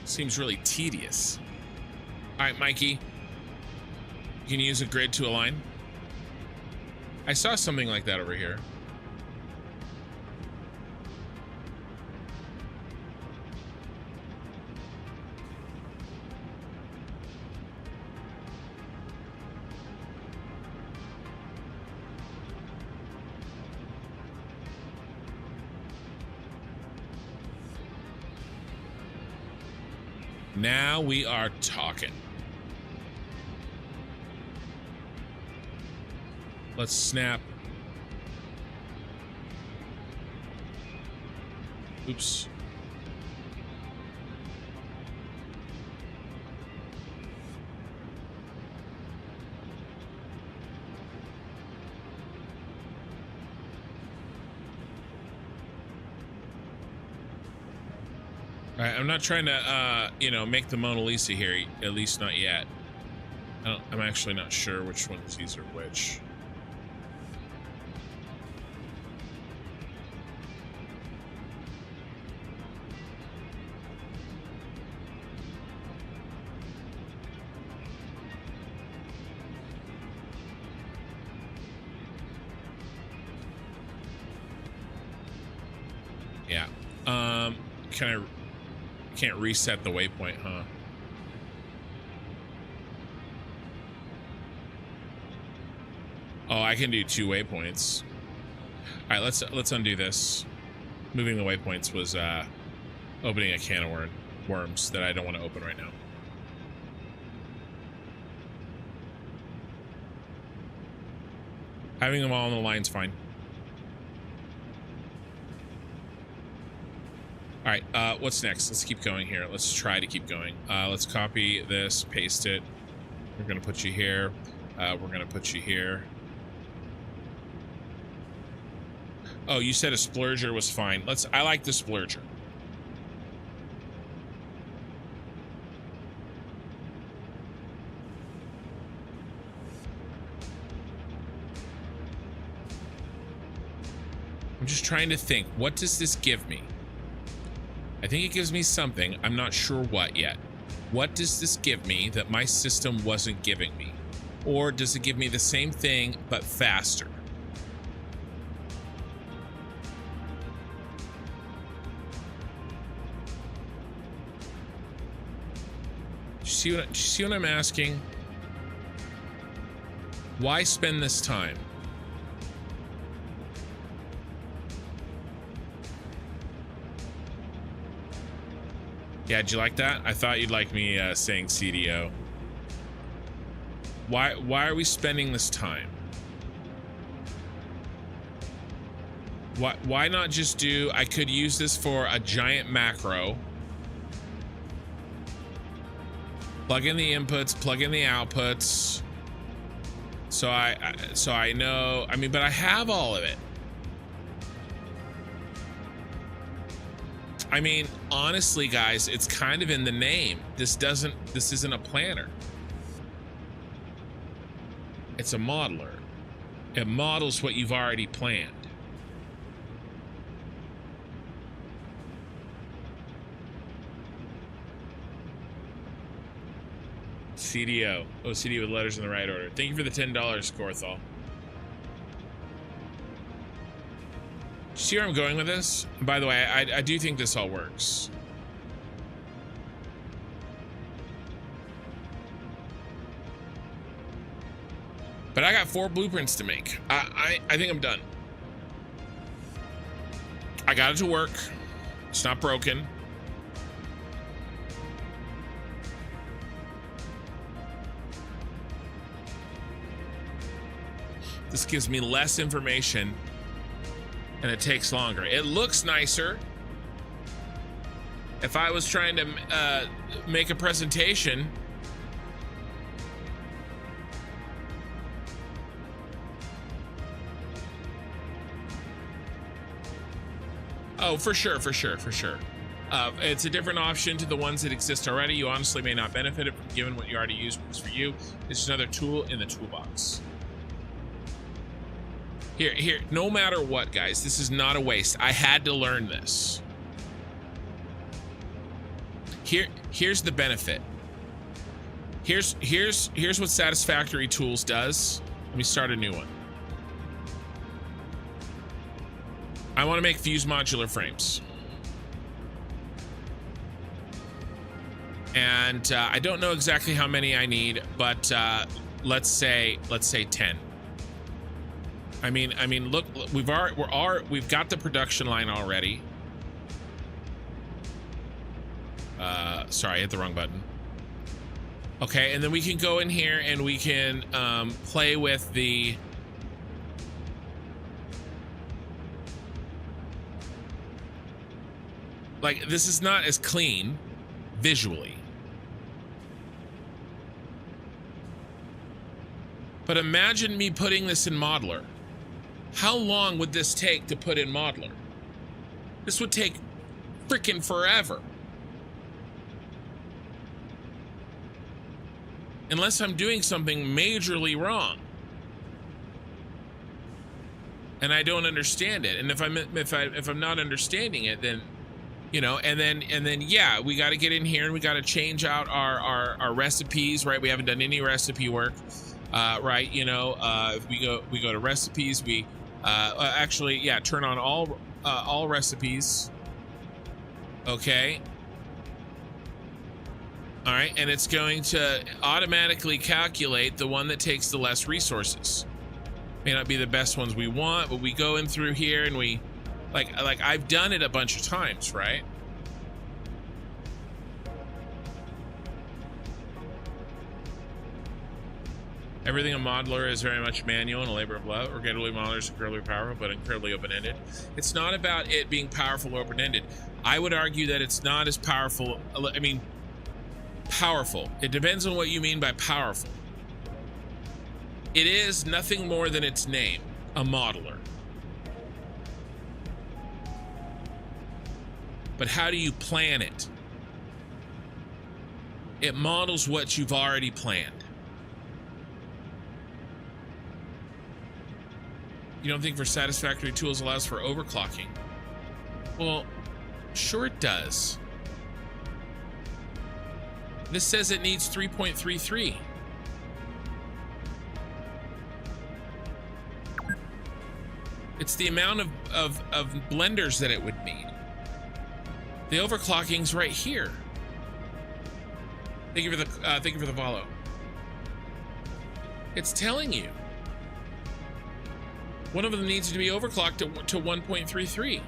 Seems really tedious. All right, Mikey, you can use a grid to align. I saw something like that over here. Now we are talking. Let's snap. Oops. All right, I'm not trying to, you know, make the Mona Lisa here, at least not yet. I'm actually not sure which ones these are which. Yeah. Can I can't reset the waypoint, huh? Oh, I can do 2 waypoints. All right, let's undo this. Moving the waypoints was opening a can of worms that I don't want to open right now. Having them all on the line's fine. All right, what's next? Let's keep going here. Let's try to keep going. Let's copy this, paste it. We're gonna put you here. We're gonna put you here. Oh, you said a splurger was fine. I like the splurger. I'm just trying to think, what does this give me? I think it gives me something. I'm not sure what yet. What does this give me that my system wasn't giving me? Or does it give me the same thing, but faster? Do you see what I'm asking? Why spend this time? Yeah, did you like that? I thought you'd like me saying CDO. Why are we spending this time? Why not just do, I could use this for a giant macro. Plug in the inputs, plug in the outputs. So I know, I mean, but I have all of it. I mean, honestly, guys, it's kind of in the name. This isn't a planner. It's a modeler. It models what you've already planned. CDO. Oh, CDO with letters in the right order. Thank you for the $10, Scorthal. See where I'm going with this? By the way, I do think this all works. But I got 4 blueprints to make. I think I'm done. I got it to work. It's not broken. This gives me less information and it takes longer. It looks nicer. If I was trying to make a presentation, oh, for sure. It's a different option to the ones that exist already. You honestly may not benefit it from given what you already use works for you. It's just another tool in the toolbox. Here, no matter what, guys, this is not a waste. I had to learn this. Here's the benefit. Here's what Satisfactory Tools does. Let me start a new one. I want to make fuse modular frames. And I don't know exactly how many I need, but let's say 10. I mean, look, we've got the production line already. Sorry, I hit the wrong button. Okay, and then we can go in here and we can play with the like, this is not as clean visually. But imagine me putting this in Modeler. How long would this take to put in Modeler? This would take freaking forever. Unless I'm doing something majorly wrong. And I don't understand it. And if I'm not understanding it, then, you know, and then yeah, we got to get in here and we got to change out our recipes, right? We haven't done any recipe work. Right, you know, if we go to recipes, we actually, yeah, turn on all recipes. Okay. All right, and it's going to automatically calculate the one that takes the less resources. May not be the best ones we want, but we go in through here and we, like I've done it a bunch of times, right? Everything in modular is very much manual and a labor of love. Regrettably, modular is incredibly powerful, but incredibly open-ended. It's not about it being powerful or open-ended. I would argue that it's not as powerful. I mean, powerful. It depends on what you mean by powerful. It is nothing more than its name, a modeler. But how do you plan it? It models what you've already planned. You don't think for Satisfactory tools allows for overclocking? Well, sure it does. This says it needs 3.33. It's the amount of blenders that it would need. The overclocking's right here. Thank you for the follow. It's telling you. One of them needs to be overclocked to 1.33.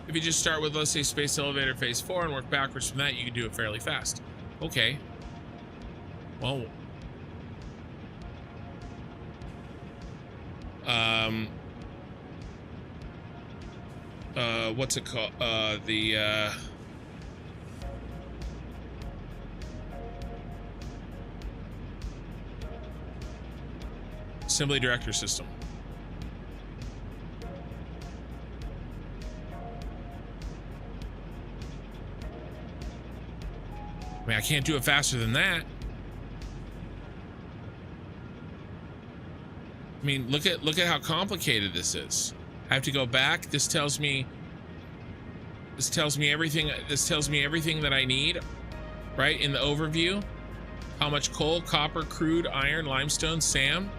If you just start with, let's say, Space Elevator Phase 4 and work backwards from that, you can do it fairly fast. Okay. Well, what's it called? Assembly Director System. I mean, I can't do it faster than that. I mean, look at how complicated this is. I have to go back. This tells me everything. This tells me everything that I need, right? In the overview, how much coal, copper, crude, iron, limestone, SAM.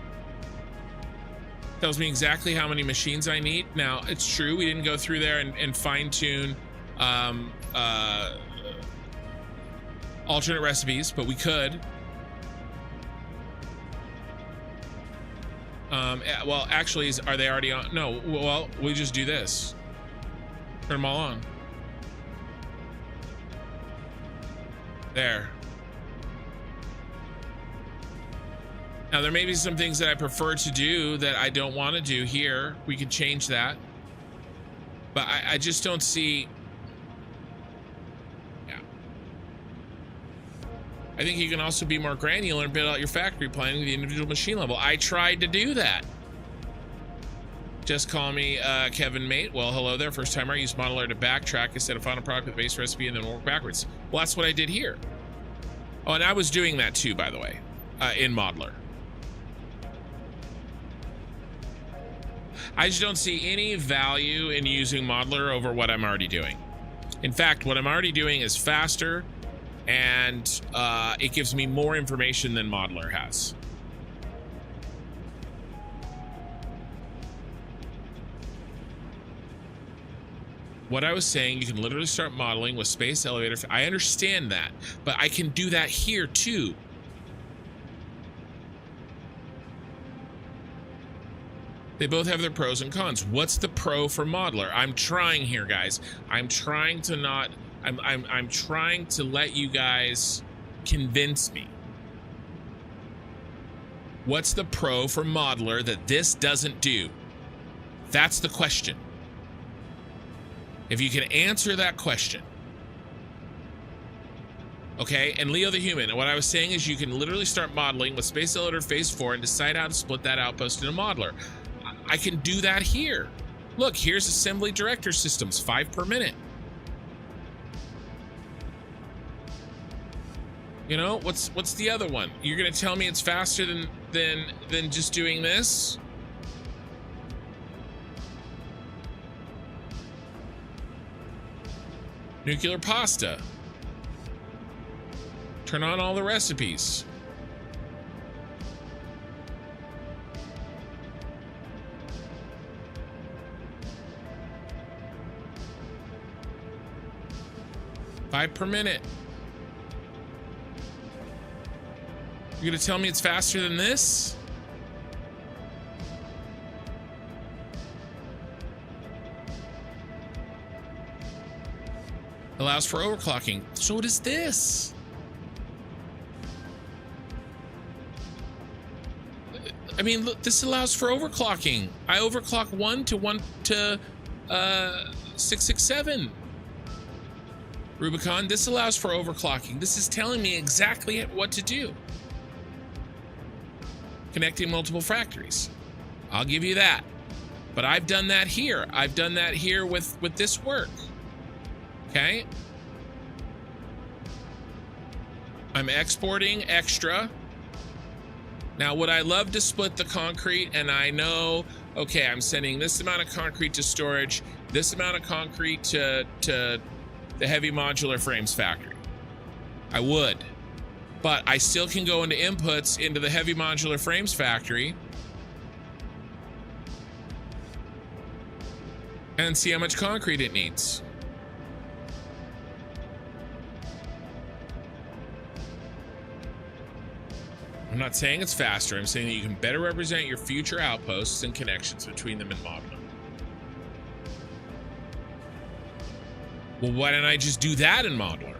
Tells me exactly how many machines I need. Now, it's true we didn't go through there and fine tune alternate recipes, but we could. Well, actually, are they already on? No, well, we just do this. Turn them all on. There. Now, there may be some things that I prefer to do that I don't want to do here. We can change that. But I just don't see... Yeah. I think you can also be more granular and build out your factory planning at the individual machine level. I tried to do that. Just call me Kevin Mate. Well, hello there. First timer. I use modeler to backtrack instead of final product with base recipe and then work backwards. Well, that's what I did here. Oh, and I was doing that too, by the way, in modeler. I just don't see any value in using modeler over what I'm already doing. In fact, what I'm already doing is faster and it gives me more information than modeler has. What I was saying, you can literally start modeling with Space Elevator. I understand that, but I can do that here too. They both have their pros and cons. What's the pro for modeler? I'm trying here, guys. I'm trying to not, I'm trying to let you guys convince me. What's the pro for modeler that this doesn't do? That's the question. If you can answer that question. Okay, and Leo the Human, what I was saying is you can literally start modeling with Space Elevator Phase 4 and decide how to split that outpost in a modeler. I can do that here. Look, here's Assembly Director Systems, 5 per minute. You know, what's the other one? You're gonna tell me it's faster than just doing this? Nuclear pasta. Turn on all the recipes. 5 per minute. You're gonna tell me it's faster than this? Allows for overclocking. So does this. I mean, look, this allows for overclocking. I overclock 1 to 667. Rubicon, this allows for overclocking. This is telling me exactly what to do. Connecting multiple factories. I'll give you that. But I've done that here. I've done that here with this work. Okay. I'm exporting extra. Now, would I love to split the concrete? And I know, okay, I'm sending this amount of concrete to storage, this amount of concrete to the heavy modular frames factory. I would. But I still can go into inputs into the heavy modular frames factory and see how much concrete it needs. I'm not saying it's faster. I'm saying that you can better represent your future outposts and connections between them in modeling. Well, why don't I just do that in modeler?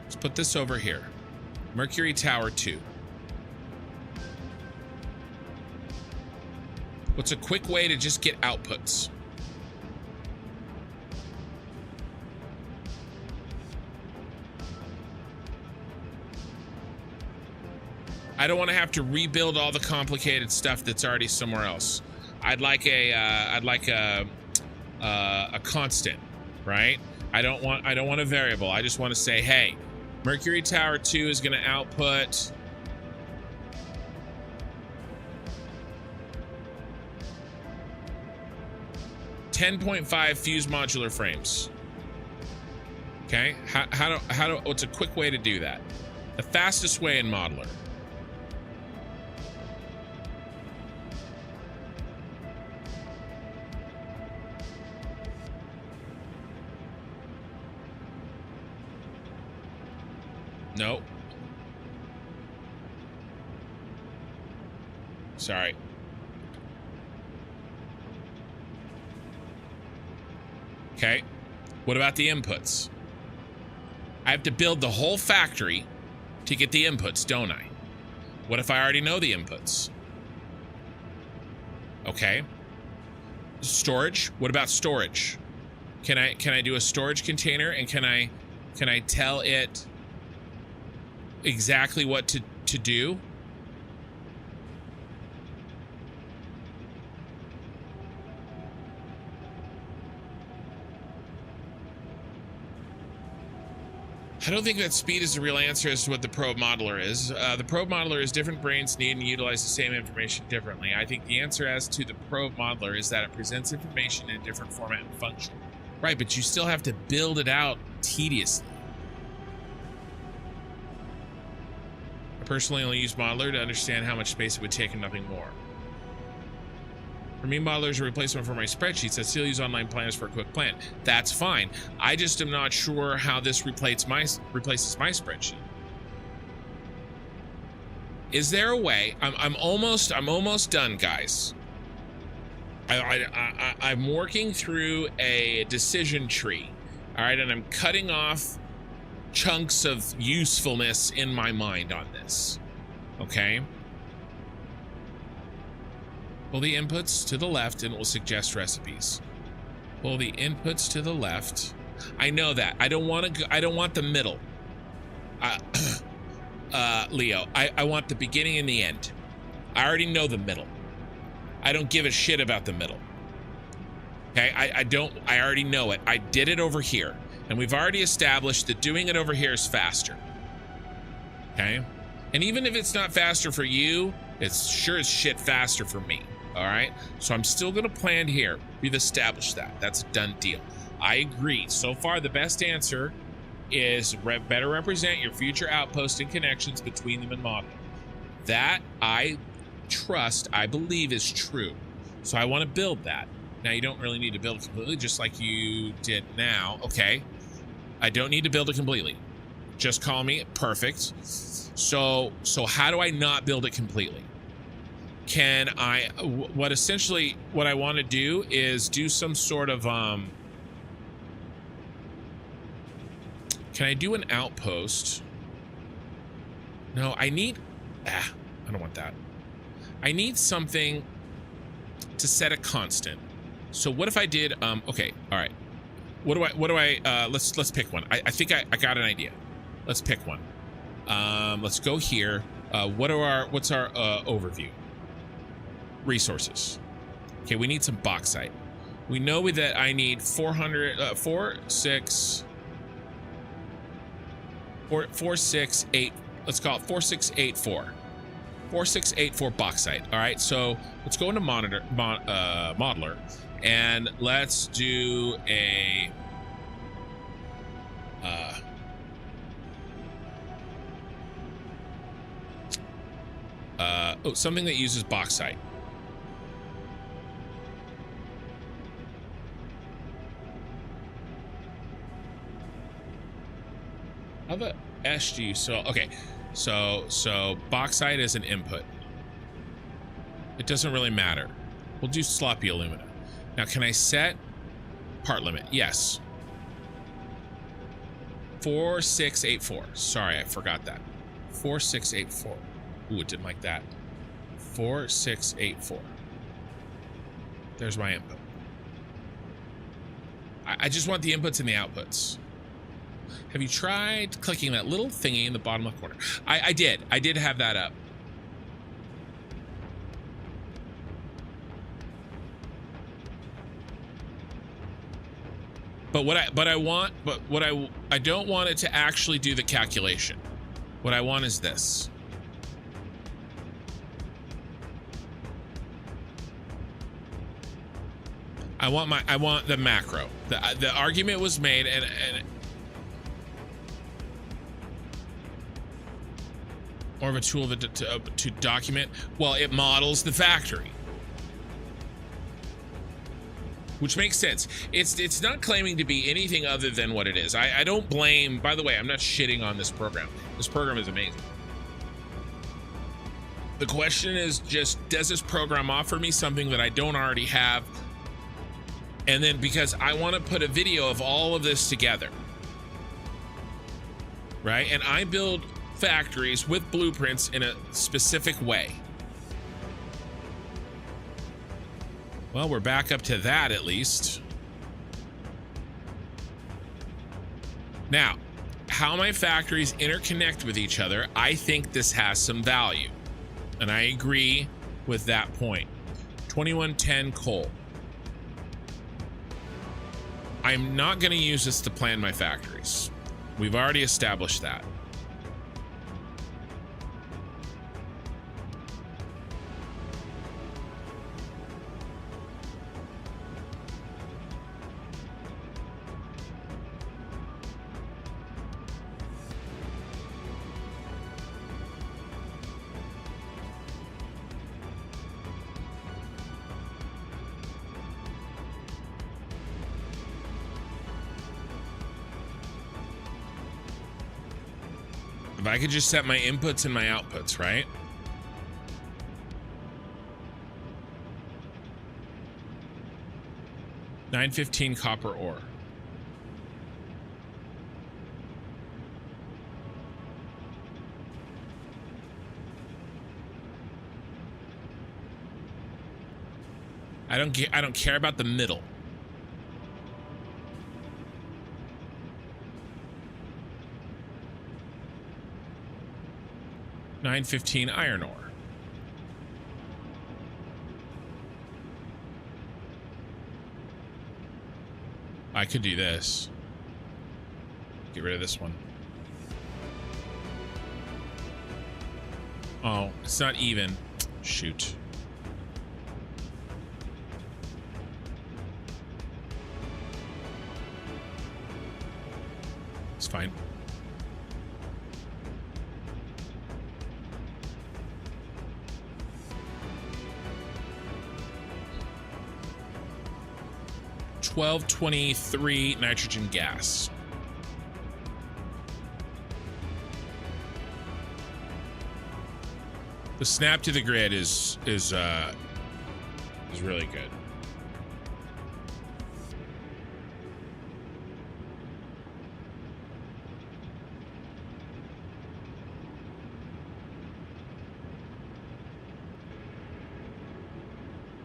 Let's put this over here. Mercury Tower 2. What's a quick way to just get outputs? I don't want to have to rebuild all the complicated stuff that's already somewhere else. I'd like a constant, right? I don't want a variable. I just want to say, hey, Mercury Tower 2 is going to output 10.5 fuse modular frames. Okay, what's a quick way to do that? The fastest way in modeler. No. Sorry. Okay. What about the inputs? I have to build the whole factory to get the inputs, don't I? What if I already know the inputs? Okay. Storage. What about storage? Can I do a storage container, and can I tell it exactly what to do? I don't think that speed is the real answer as to what the probe modeler is. The probe modeler is different brains need and utilize the same information differently. I think the answer as to the probe modeler is that it presents information in a different format and function. Right, but you still have to build it out tediously. I personally only use modeler to understand how much space it would take and nothing more. For me, modeler is a replacement for my spreadsheets. I still use online planners for a quick plan. That's fine. I just am not sure how this replaces my spreadsheet. Is there a way? I'm almost done, guys. I'm working through a decision tree. All right, and I'm cutting off chunks of usefulness in my mind on this. Okay. Pull the inputs to the left and it will suggest recipes. Pull the inputs to the left. I know that. I don't want the middle. Leo, I want the beginning and the end. I already know the middle. I don't give a shit about the middle. Okay, I already know it. I did it over here. And we've already established that doing it over here is faster. Okay? And even if it's not faster for you, it's sure as shit faster for me. All right, so I'm still going to plan here. We've established that. That's a done deal. I agree. So far, the best answer is better represent your future outposts and connections between them and modeling. That I trust, I believe is true. So I want to build that. Now you don't really need to build it completely, just like you did now. Okay. I don't need to build it completely. Just call me. Perfect. So how do I not build it completely? Can I, what I want to do is do some sort of, can I do an outpost? No, I don't want that. I need something to set a constant. So what if I did, okay, all right. Let's pick one. I think I got an idea. Let's pick one. Let's go here. What's our overview? Resources. Okay, we need some bauxite. We know that I need 4684. Let's call it 4684. 4684 bauxite. All right, so let's go into modeler, and let's do a something that uses bauxite. How the S do you okay, so bauxite is an input. It doesn't really matter. We'll do sloppy alumina. Now, can I set part limit? Yes. 4684. Sorry, I forgot that. 4684. Ooh, it didn't like that. 4684. There's my input. I just want the inputs and the outputs. Have you tried clicking that little thingy in the bottom left corner? I did. I did have that up. But I don't want it to actually do the calculation. What I want is this. I want the macro. The argument was made, and more of a tool to document. Well, it models the factory, which makes sense. It's not claiming to be anything other than what it is. I don't blame. By the way, I'm not shitting on this program. This program is amazing. The question is just, does this program offer me something that I don't already have? And then, because I want to put a video of all of this together, right? And I build factories with blueprints in a specific way. Well, we're back up to that at least. Now, how my factories interconnect with each other, I think this has some value. And I agree with that point. 2110 coal. I'm not going to use this to plan my factories. We've already established that. If I could just set my inputs and my outputs, right? $915 copper ore. I don't care about the middle. $915 iron ore. I could do this. Get rid of this one. Oh, it's not even. Shoot. It's fine. 1223 nitrogen gas. The snap to the grid is really good.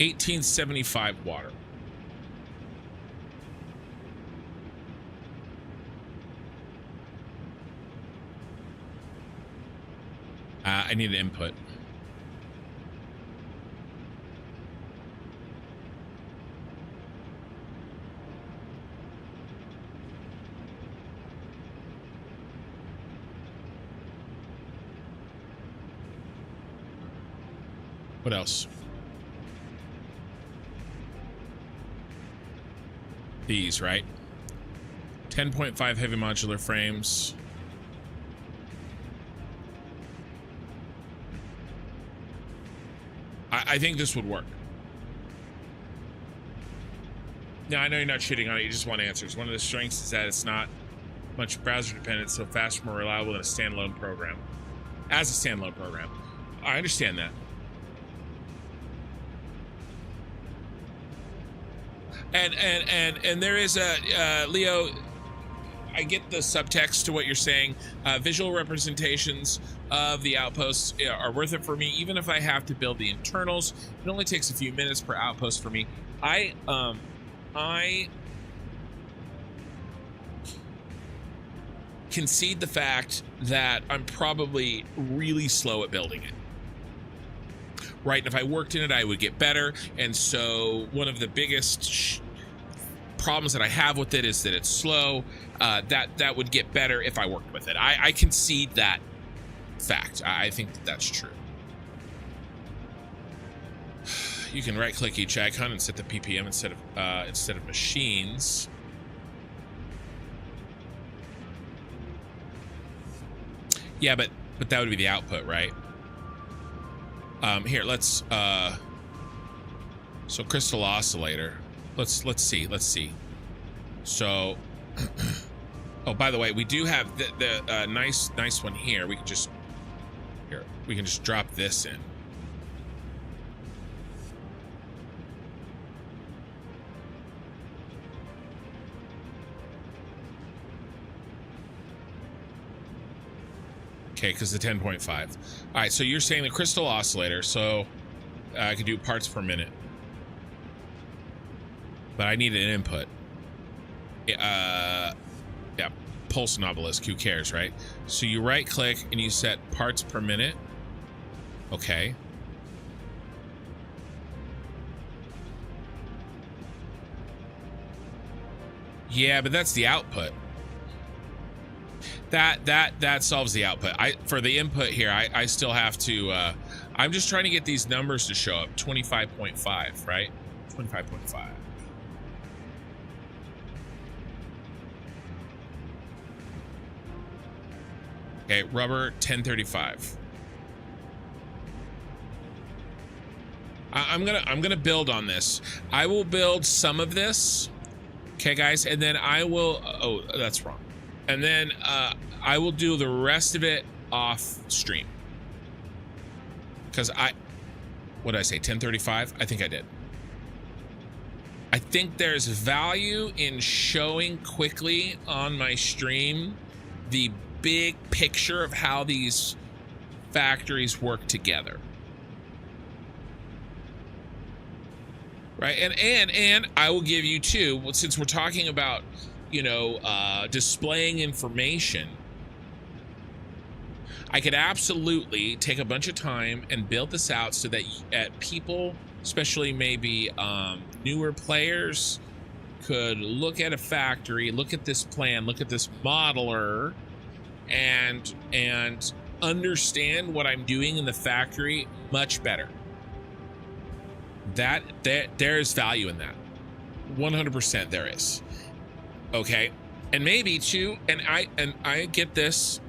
$18.75 water. I need an input. What else? These, right? 10.5 heavy modular frames. I think this would work. No, I know you're not shitting on it. You just want answers. One of the strengths is that it's not much browser dependent, so fast, more reliable than a standalone program. As a standalone program. I understand that. And there is a Leo, I get the subtext to what you're saying. Visual representations of the outposts are worth it for me, even if I have to build the internals. It only takes a few minutes per outpost for me. I concede the fact that I'm probably really slow at building it. Right, and if I worked in it, I would get better. And so one of the biggest problems that I have with it is that it's slow. That would get better if I worked with it. I concede that fact. I think that's true. You can right-click each icon and set the PPM instead of machines. Yeah, but that would be the output, right? Here, let's so crystal oscillator. Let's see. So oh, by the way, we do have the nice one here. We can just drop this in. Okay, because the 10.5. All right, so you're saying the crystal oscillator, so I could do parts per minute. But I need an input. Yeah, pulse and obelisk, who cares, right? So you right click and you set parts per minute. Okay. Yeah, but that's the output. That solves the output. For the input here, I still have to I'm just trying to get these numbers to show up. 25.5, right? 25.5. Okay, rubber 1035. I'm gonna build on this. I will build some of this. Okay, guys, and then I will oh, that's wrong. And then I will do the rest of it off stream. Because what did I say, 1035? I think I did. I think there's value in showing quickly on my stream the big picture of how these factories work together. Right, and I will give you too, since we're talking about, you know, displaying information, I could absolutely take a bunch of time and build this out so that people, especially maybe newer players, could look at a factory, look at this plan, look at this modeler, and understand what I'm doing in the factory much better. There's value in that. 100% there is. Okay, and maybe too, and I get this.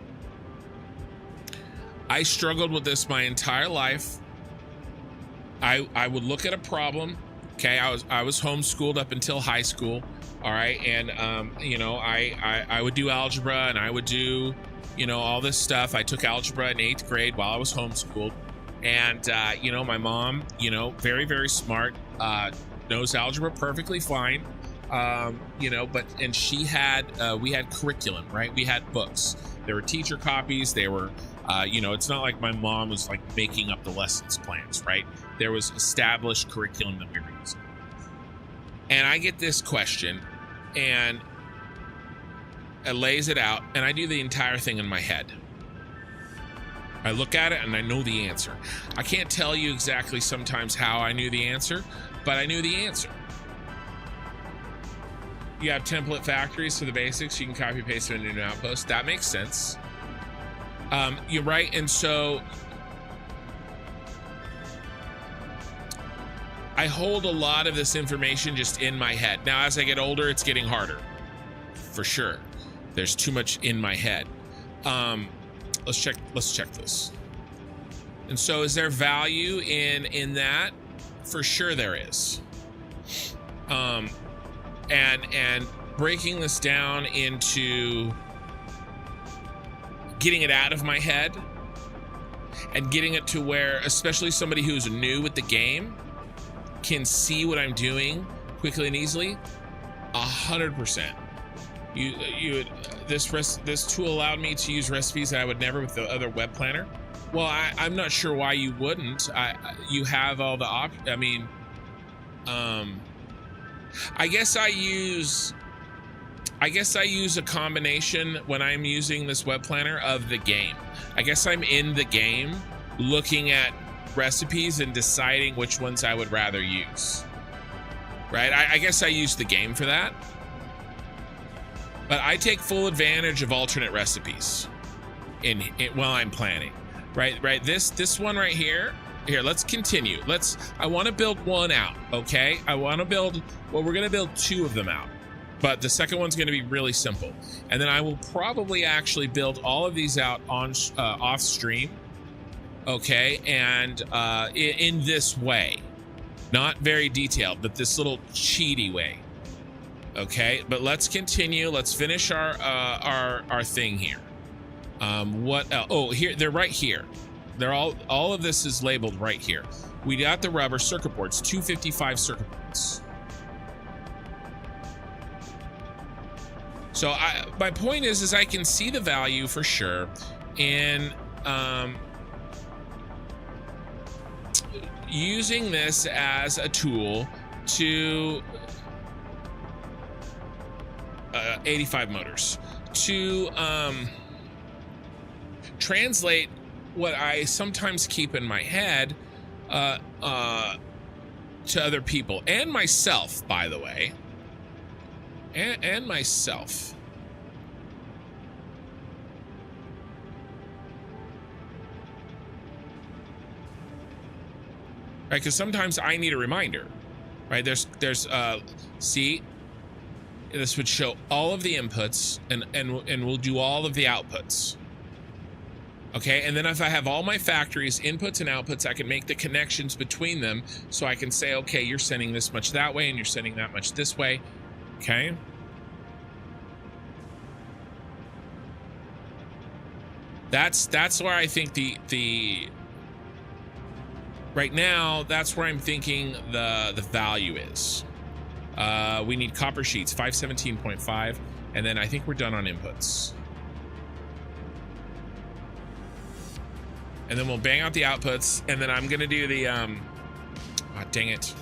I struggled with this my entire life. I would look at a problem. Okay, I was homeschooled up until high school. All right. And, you know, I would do algebra, and I would do, you know, all this stuff. I took algebra in 8th grade while I was homeschooled. And, you know, my mom, you know, very, very smart, knows algebra perfectly fine. You know, and she had, we had curriculum, right? We had books. There were teacher copies. There were, you know, it's not like my mom was like making up the lessons plans, right? There was established curriculum that we were using. And I get this question, and it lays it out, and I do the entire thing in my head. I look at it and I know the answer. I can't tell you exactly sometimes how I knew the answer, but I knew the answer. You have template factories for the basics. You can copy paste it into an outpost. That makes sense. You're right. And so I hold a lot of this information just in my head. Now, as I get older, it's getting harder, for sure. There's too much in my head. Let's check this. And so is there value in that? For sure there is. And breaking this down into getting it out of my head and getting it to where, especially somebody who's new with the game, can see what I'm doing quickly and easily. 100%. This tool allowed me to use recipes that I would never with the other web planner. Well, I'm not sure why you wouldn't. You have all the I mean, I guess I use a combination when I'm using this web planner of the game. I guess I'm in the game looking at recipes and deciding which ones I would rather use. Right? I guess I use the game for that. But I take full advantage of alternate recipes while I'm planning. Right? This one right here. Here, let's continue. I want to build one out, okay? We're going to build 2 of them out. But the second one's going to be really simple. And then I will probably actually build all of these out on off stream, okay? And in this way. Not very detailed, but this little cheaty way. Okay, but let's continue. Let's finish our thing here. What else? Oh, here, they're right here. They're all of this is labeled right here. We got the rubber circuit boards, 255 circuit boards. So my point is I can see the value for sure in using this as a tool to 85 motors to translate what I sometimes keep in my head to other people and myself, by the way, and myself. Right, because sometimes I need a reminder. Right, there's see, this would show all of the inputs and we'll do all of the outputs. Okay, and then if I have all my factories, inputs and outputs, I can make the connections between them, so I can say, okay, you're sending this much that way and you're sending that much this way. Okay. That's where I think the right now, that's where I'm thinking the value is. We need copper sheets, 517.5, and then I think we're done on inputs. And then we'll bang out the outputs, and then I'm gonna do the dang it.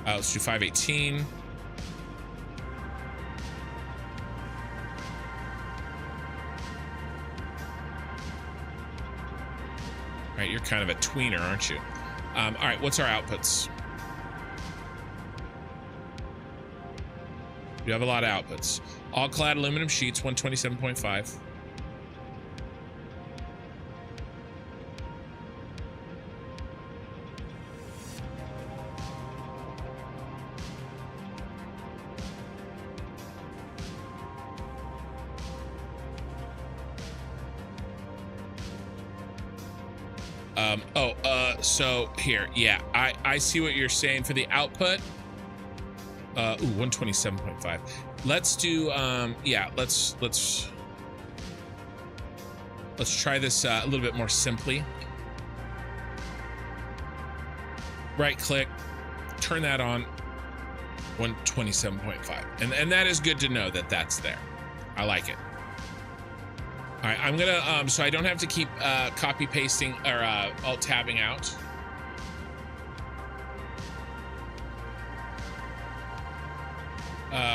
Let's do 518. All right, you're kind of a tweener, aren't you? All right, what's our outputs? You have a lot of outputs. All clad aluminum sheets, 127.5. So here, yeah, I see what you're saying for the output. 127.5. Let's do, yeah, let's try this a little bit more simply. Right click, turn that on, 127.5. And that is good to know that that's there. I like it. All right, I'm gonna, so I don't have to keep copy pasting or alt tabbing out.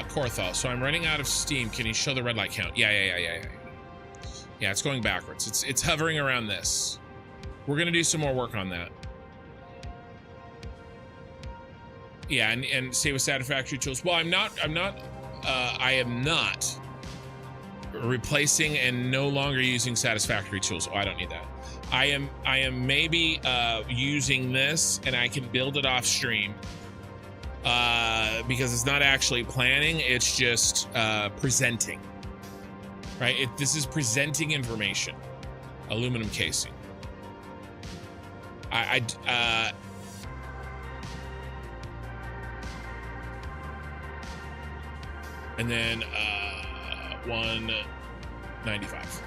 Corthal, so I'm running out of steam. Can you show the red light count? Yeah. Yeah, it's going backwards. It's hovering around this. We're gonna do some more work on that. Yeah, and say with Satisfactory tools. Well, I am not replacing and no longer using Satisfactory tools. Oh, I don't need that. I am maybe using this, and I can build it off stream because it's not actually planning, it's just presenting, right? This is presenting information. Aluminum casing. And then 195.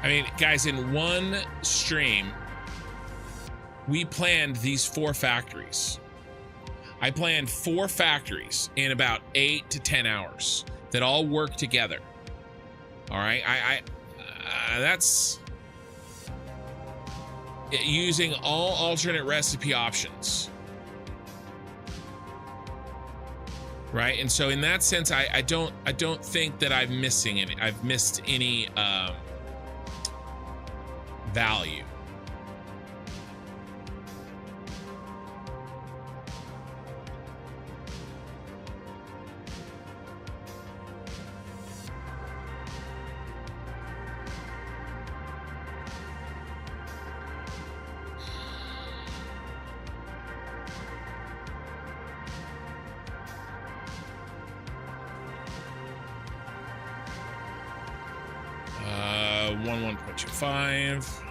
I mean, guys, in one stream, we planned these 4 factories. I planned 4 factories in about 8 to 10 hours that all work together. All right, that's using all alternate recipe options, right? And so in that sense, I don't think that I've missed any value. Uh, 1.25.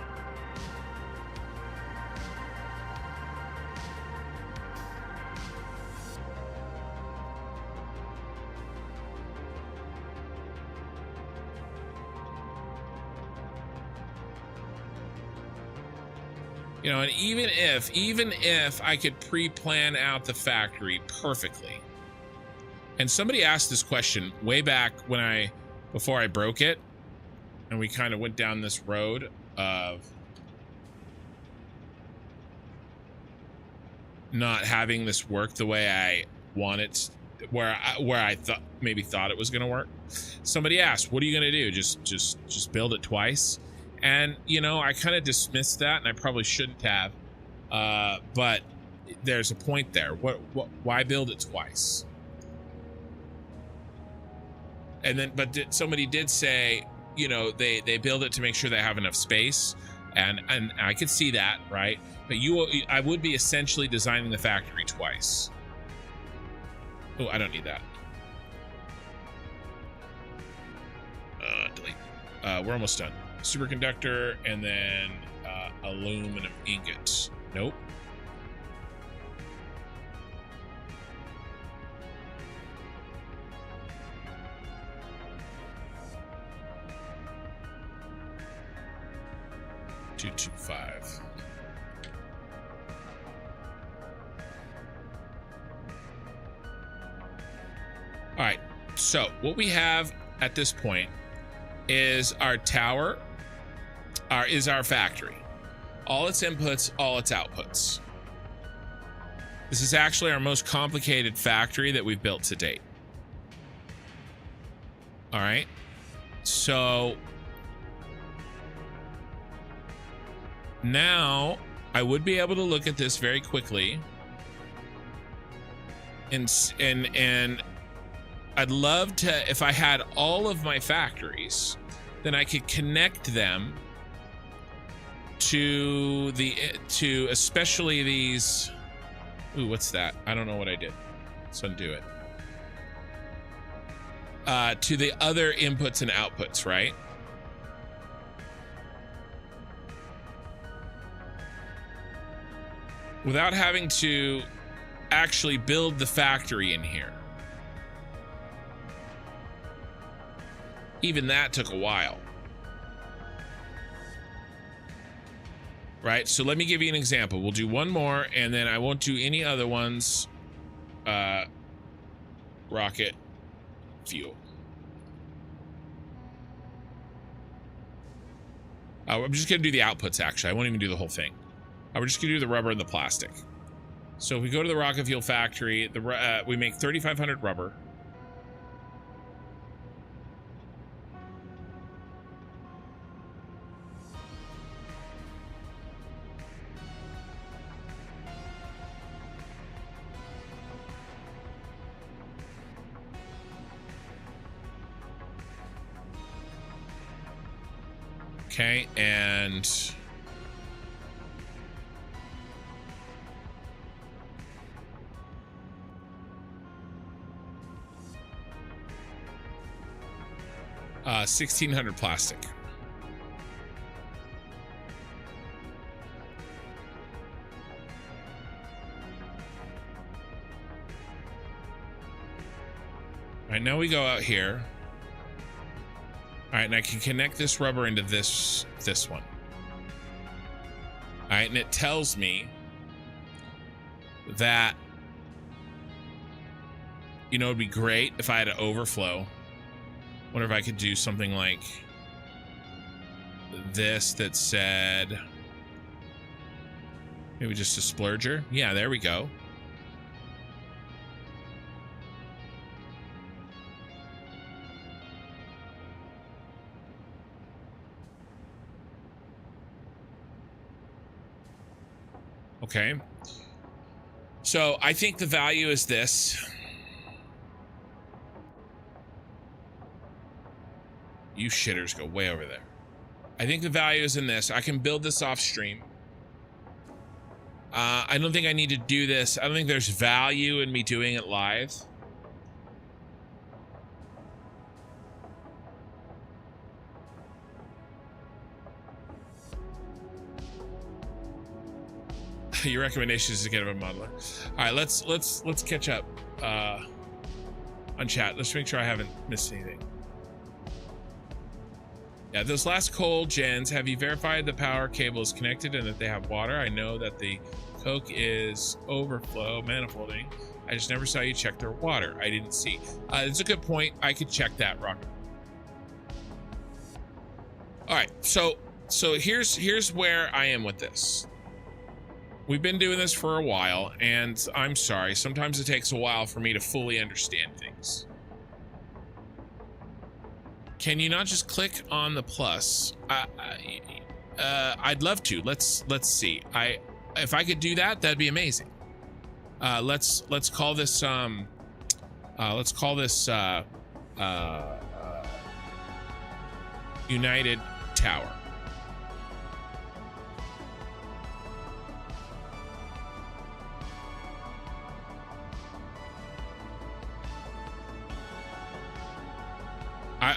You know, and even if I could pre-plan out the factory perfectly, and somebody asked this question way back before I broke it, and we kind of went down this road of not having this work the way I want it, where I thought it was going to work. Somebody asked, "What are you going to do? Just build it twice?" And, you know, I kind of dismissed that, and I probably shouldn't have. But there's a point there. Why build it twice? And then, but somebody did say, you know, they build it to make sure they have enough space, and I could see that, right? But I would be essentially designing the factory twice. Oh, I don't need that. Delete. We're almost done. Superconductor, and then aluminum ingot. Nope. $225. All right. So what we have at this point is our tower. Is our factory. All its inputs, all its outputs. This is actually our most complicated factory that we've built to date. All right. So now I would be able to look at this very quickly, and I'd love to, if I had all of my factories, then I could connect them to especially these Ooh, what's that? I don't know what I did. Let's undo it. To the other inputs and outputs, right? Without having to actually build the factory in here. Even that took a while. Right, so let me give you an example. We'll do one more, and then I won't do any other ones. Rocket fuel. I'm just gonna do the outputs, actually. I won't even do the whole thing. We're just gonna do the rubber and the plastic. So if we go to the rocket fuel factory, we make 3,500 rubber. Okay, and $1,600 plastic. All right, now we go out here. All right, and I can connect this rubber into this one. All right, and it tells me that, you know, it'd be great if I had an overflow. Wonder if I could do something like this that said, maybe just a splurger. Yeah, there we go. Okay, so I think the value is this. You shitters go way over there. I think the value is in this. I can build this off stream. I don't think I need to do this. I don't think there's value in me doing it live. Your recommendation is to get a modeler. All right, let's catch up on chat. Let's make sure I haven't missed anything. Yeah, those last coal gens, have you verified the power cable is connected and that they have water? I know that the coke is overflow manifolding. I just never saw you check their water. I didn't see. It's a good point. I could check that, Rocket. All right, so here's where I am with this. We've been doing this for a while, and I'm sorry, sometimes it takes a while for me to fully understand things. Can you not just click on the plus? I'd love to. Let's see. If I could do that, that'd be amazing. Let's call this United Tower.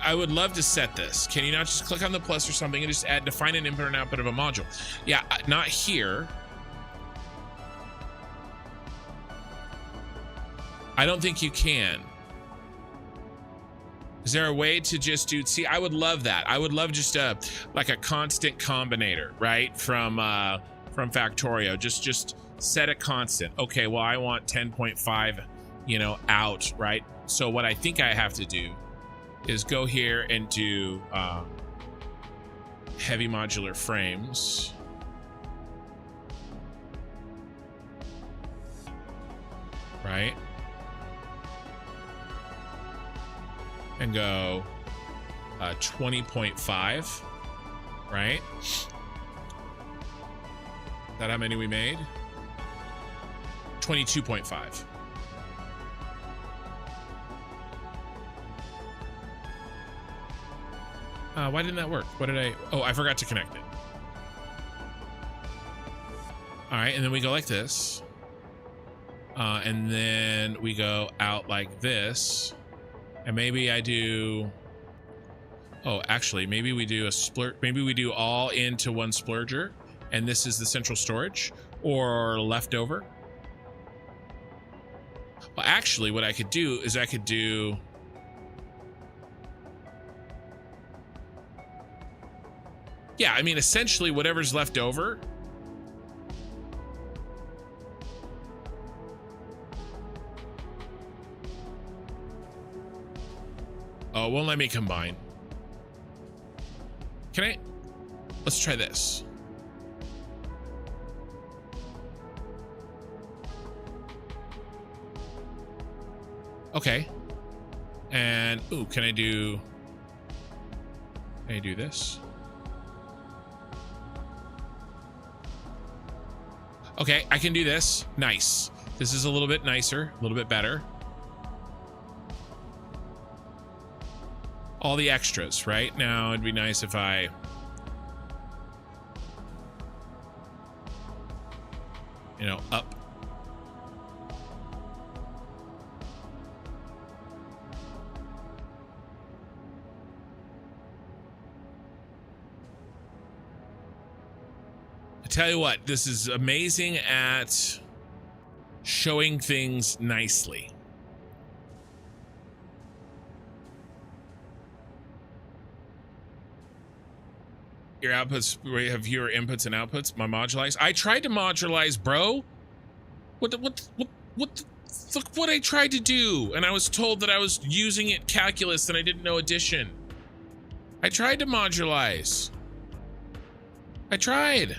I would love to set this. Can you not just click on the plus or something and just define an input and output of a module? Yeah, not here. I don't think you can. Is there a way to just do, see, I would love that. I would love just like a constant combinator, right? From Factorio, just set a constant. Okay, well, I want 10.5, out, right? So what I think I have to do is go here and do heavy modular frames. Right? And go 20.5, right? Is that how many we made? 22.5. Why didn't that work? What did I... Oh, I forgot to connect it. All right, and then we go like this. And then we go out like this. And maybe I do... Oh, actually, maybe we do a splurge. Maybe we do all into one splurger. And this is the central storage. Or leftover. Well, actually, what I could do is I could do... Yeah, I mean, essentially, whatever's left over... Oh, it won't let me combine. Can I? Let's try this. Okay. And, ooh, can I do this? Okay, I can do this. Nice. This is a little bit nicer, a little bit better. All the extras, right? Now it'd be nice if I... You know, up. I tell you what, this is amazing at showing things nicely. Your outputs, we have fewer inputs and outputs. My modularize. I tried to modularize, bro. What I tried to do, and I was told that I was using it calculus and I didn't know addition. I tried to modularize. I tried.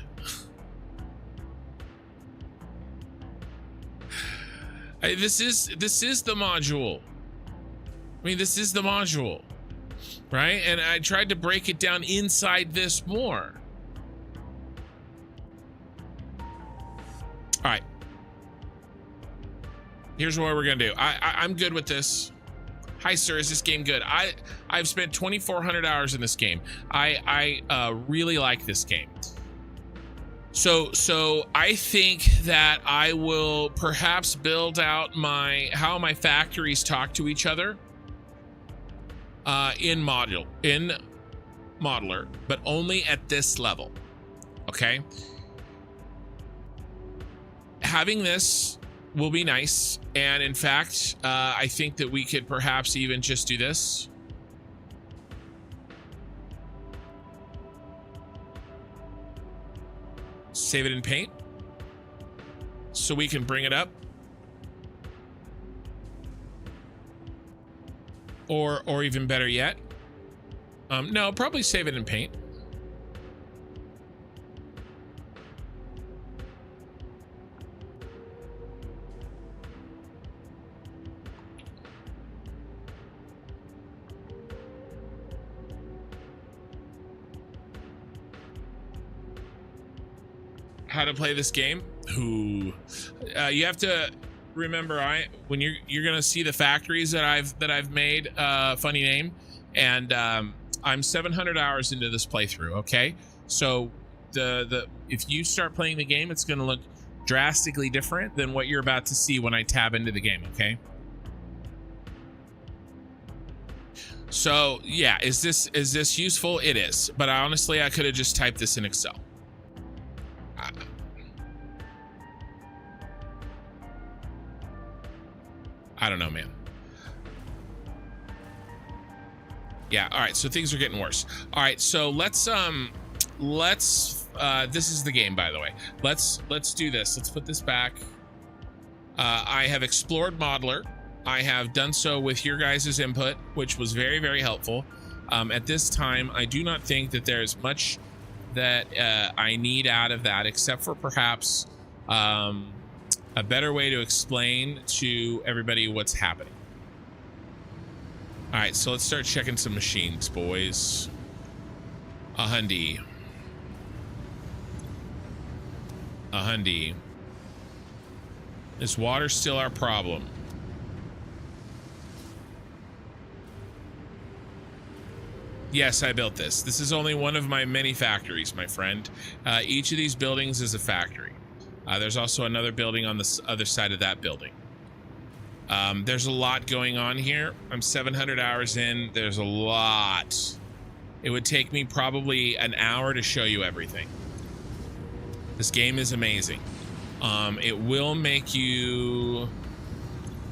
This is the module. I mean, this is the module. Right? And I tried to break it down inside this more. All right. Here's what we're gonna do. I'm good with this. Hi, sir. Is this game good? I've spent 2,400 hours in this game. I really like this game. So I think that I will perhaps build out how my factories talk to each other. In modeler, but only at this level. Okay. Having this will be nice, and in fact, I think that we could perhaps even just do this. Save it in Paint, so we can bring it up. Or even better yet, no, probably save it in Paint. How to play this game? You have to remember, when you're gonna see the factories that I've made, funny name, and I'm 700 hours into this playthrough. Okay, so if you start playing the game, it's gonna look drastically different than what you're about to see when I tab into the game. Okay, so yeah, is this useful? It is, but honestly, I could have just typed this in Excel. I don't know, man. Yeah, all right, so things are getting worse. All right, so let's this is the game, by the way. Let's do this. Let's put this back. I have explored Modeler. I have done so with your guys' input, which was very, very helpful. At this time, I do not think that there's much that I need out of that, except for perhaps a better way to explain to everybody what's happening. All right, so let's start checking some machines, boys. A hundy. Is water still our problem? Yes, I built this. This is only one of my many factories, my friend. Each of these buildings is a factory. There's also another building on the other side of that building. There's a lot going on here. I'm 700 hours in. There's a lot. It would take me probably an hour to show you everything. This game is amazing. It will make you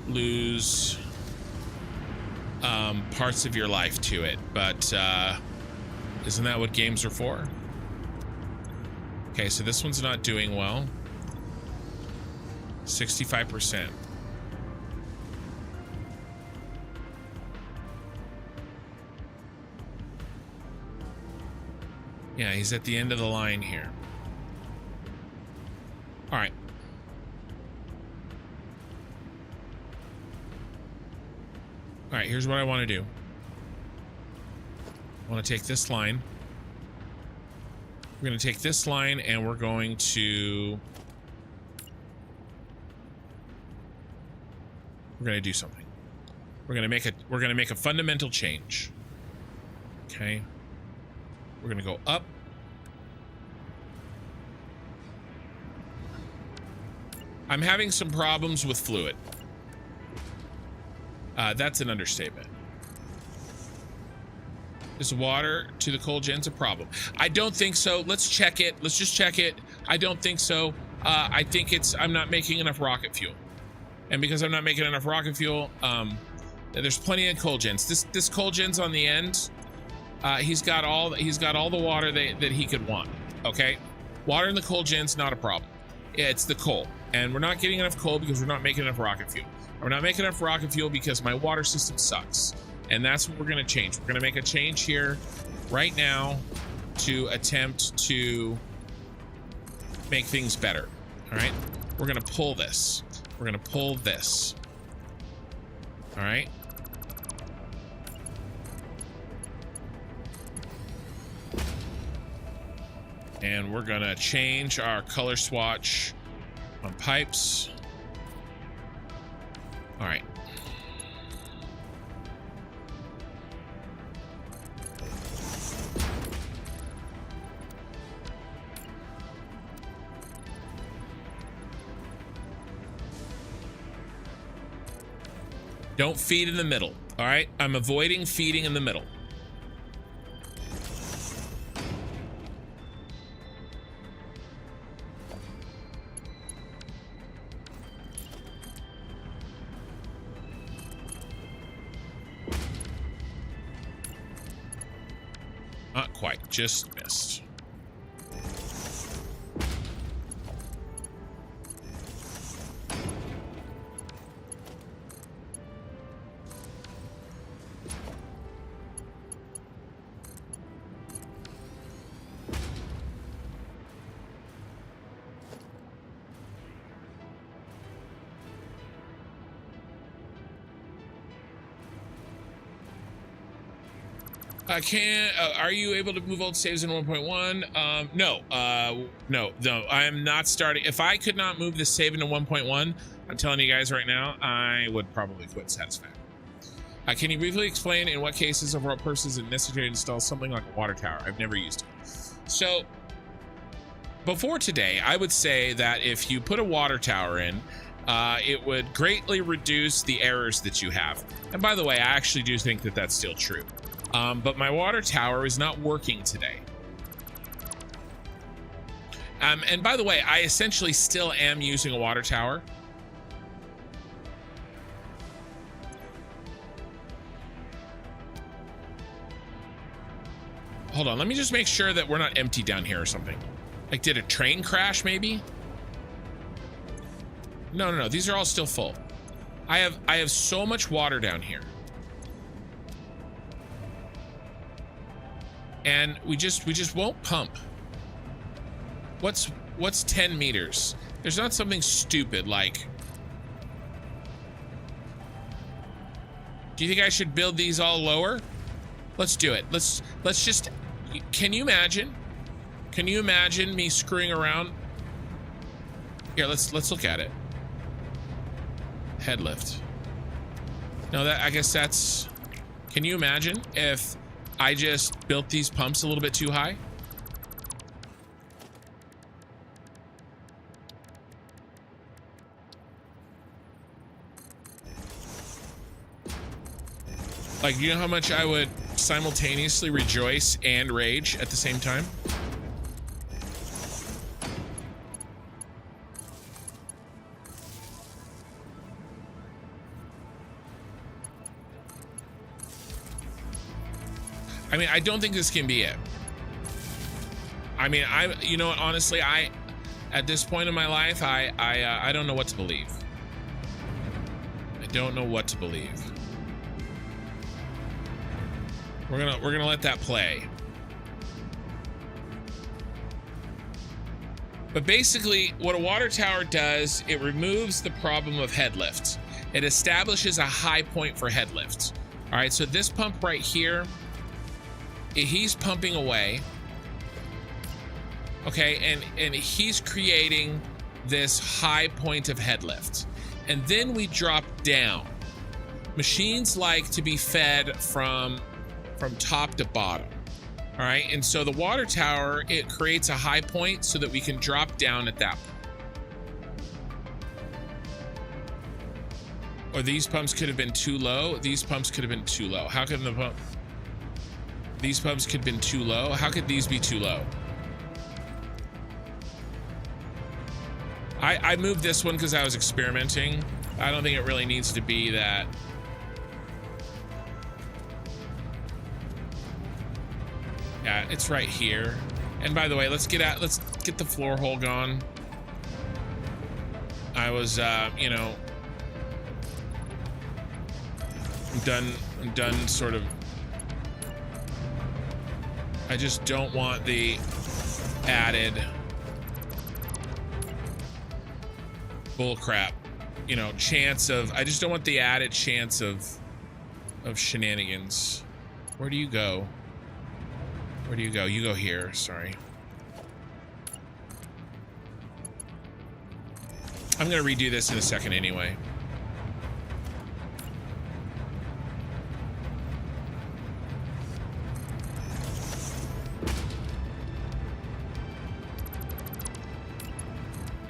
lose parts of your life to it, but isn't that what games are for? Okay, so this one's not doing well. 65%. Yeah, he's at the end of the line here. All right. All right, here's what I want to do. I want to take this line. We're going to take this line and we're going to do something. We're going to make a fundamental change. Okay. We're going to go up. I'm having some problems with fluid. That's an understatement. Is water to the coal gens a problem? I don't think so. Let's check it. Let's just check it. I don't think so. I think I'm not making enough rocket fuel. And because I'm not making enough rocket fuel, there's plenty of coal gens. This coal gen's on the end. He's got all the water that he could want. Okay, water in the coal gen's not a problem. It's the coal, and we're not getting enough coal because we're not making enough rocket fuel. We're not making enough rocket fuel because my water system sucks, and that's what we're going to change. We're going to make a change here right now to attempt to make things better. All right, we're going to pull this. We're going to pull this. All right. And we're gonna change our color swatch on pipes. All right. Don't feed in the middle. All right. I'm avoiding feeding in the middle. Not quite, just missed. Are you able to move old saves in 1.1? No, I am not starting. If I could not move this save into 1.1, I'm telling you guys right now, I would probably quit Satisfactory. Can you briefly explain in what cases of what purposes is it necessary to install something like a water tower? I've never used it. So before today, I would say that if you put a water tower in, it would greatly reduce the errors that you have. And by the way, I actually do think that that's still true. But my water tower is not working today. And by the way, I essentially still am using a water tower. Hold on, let me just make sure that we're not empty down here or something. Like, did a train crash maybe? No, these are all still full. I have so much water down here. And we just won't pump. What's 10 meters? There's not something stupid like, do you think I should build these all lower? Let's do it. Let's just, can you imagine me screwing around? Here, let's look at it. Head lift. No, I guess that's, can you imagine if I just built these pumps a little bit too high? Like, you know how much I would simultaneously rejoice and rage at the same time? I mean, I don't think this can be it. I mean, you know what, honestly, at this point in my life, I don't know what to believe. I don't know what to believe. We're gonna let that play. But basically, what a water tower does, it removes the problem of head lift. It establishes a high point for head lift. All right, so this pump right here, he's pumping away. Okay, and he's creating this high point of head lift. And then we drop down. Machines like to be fed from top to bottom. All right, and so the water tower, it creates a high point so that we can drop down at that point. Or these pumps could have been too low. These pumps could have been too low. How could the pump? These pumps could have been too low. How could these be too low? I moved this one because I was experimenting. I don't think it really needs to be that. Yeah, it's right here. And by the way, let's get the floor hole gone. I was, you know, I'm done sort of. I just don't want the added bullcrap, you know, chance of, I just don't want the added chance of shenanigans. Where do you go? Where do you go? You go here, sorry. I'm gonna redo this in a second anyway.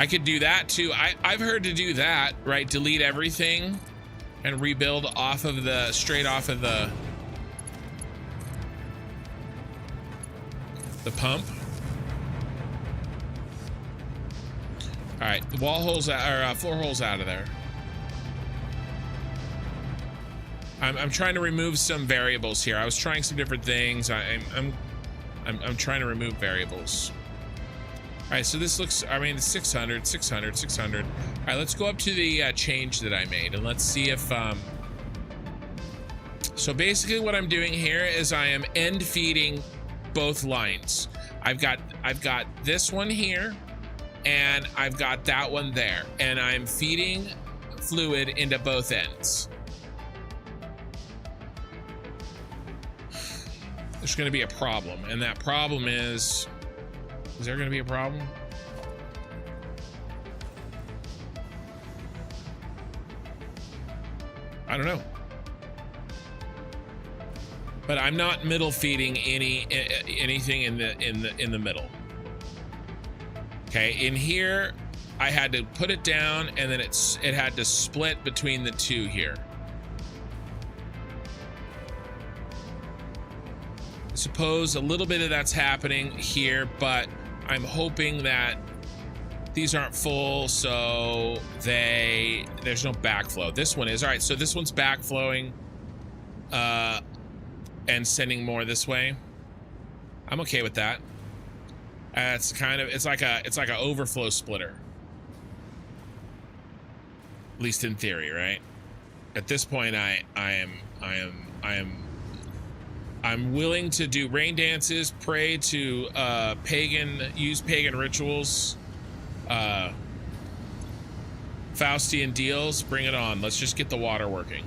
I could do that too. I've heard to do that, right? Delete everything and rebuild off of the, straight off of the pump. All right, the wall holes, or floor holes out of there. I'm trying to remove some variables here. I was trying some different things. I'm trying to remove variables. All right, so this looks, I mean, 600, 600, 600. All right, let's go up to the change that I made and let's see if, so basically what I'm doing here is I am end feeding both lines. I've got this one here and I've got that one there, and I'm feeding fluid into both ends. There's going to be a problem, and that problem is there going to be a problem? I don't know. But I'm not middle feeding anything in the middle. Okay, in here I had to put it down, and then it had to split between the two here. I suppose a little bit of that's happening here, but I'm hoping that these aren't full, so there's no backflow. This one is. All right, so this one's backflowing and sending more this way. I'm okay with that. It's kind of, it's like a overflow splitter, at least in theory, right? At this point, I'm willing to do rain dances, pray to use pagan rituals, Faustian deals. Bring it on. Let's just get the water working.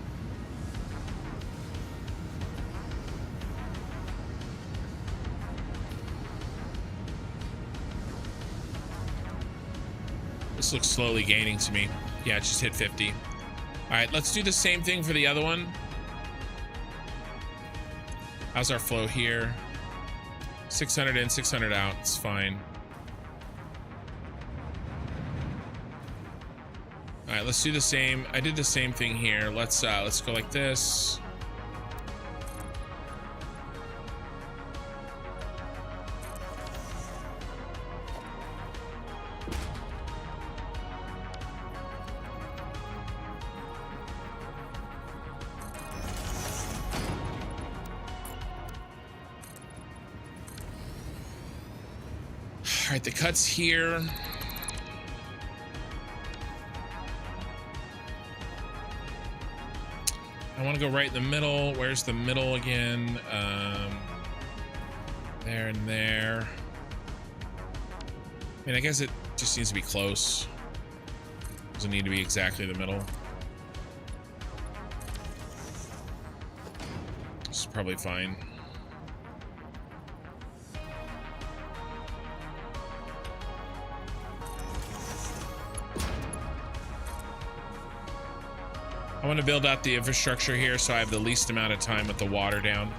This looks slowly gaining to me. Yeah, it just hit 50. All right, let's do the same thing for the other one. How's our flow here? 600 in, 600 out. It's fine. All right, let's do the same. I did the same thing here. Let's go like this. right, the cut's here. I want to go right in the middle. Where's the middle again? There and there. I mean, I guess it just needs to be close. Doesn't need to be exactly the middle. This is probably fine. I want to build out the infrastructure here so I have the least amount of time with the water down.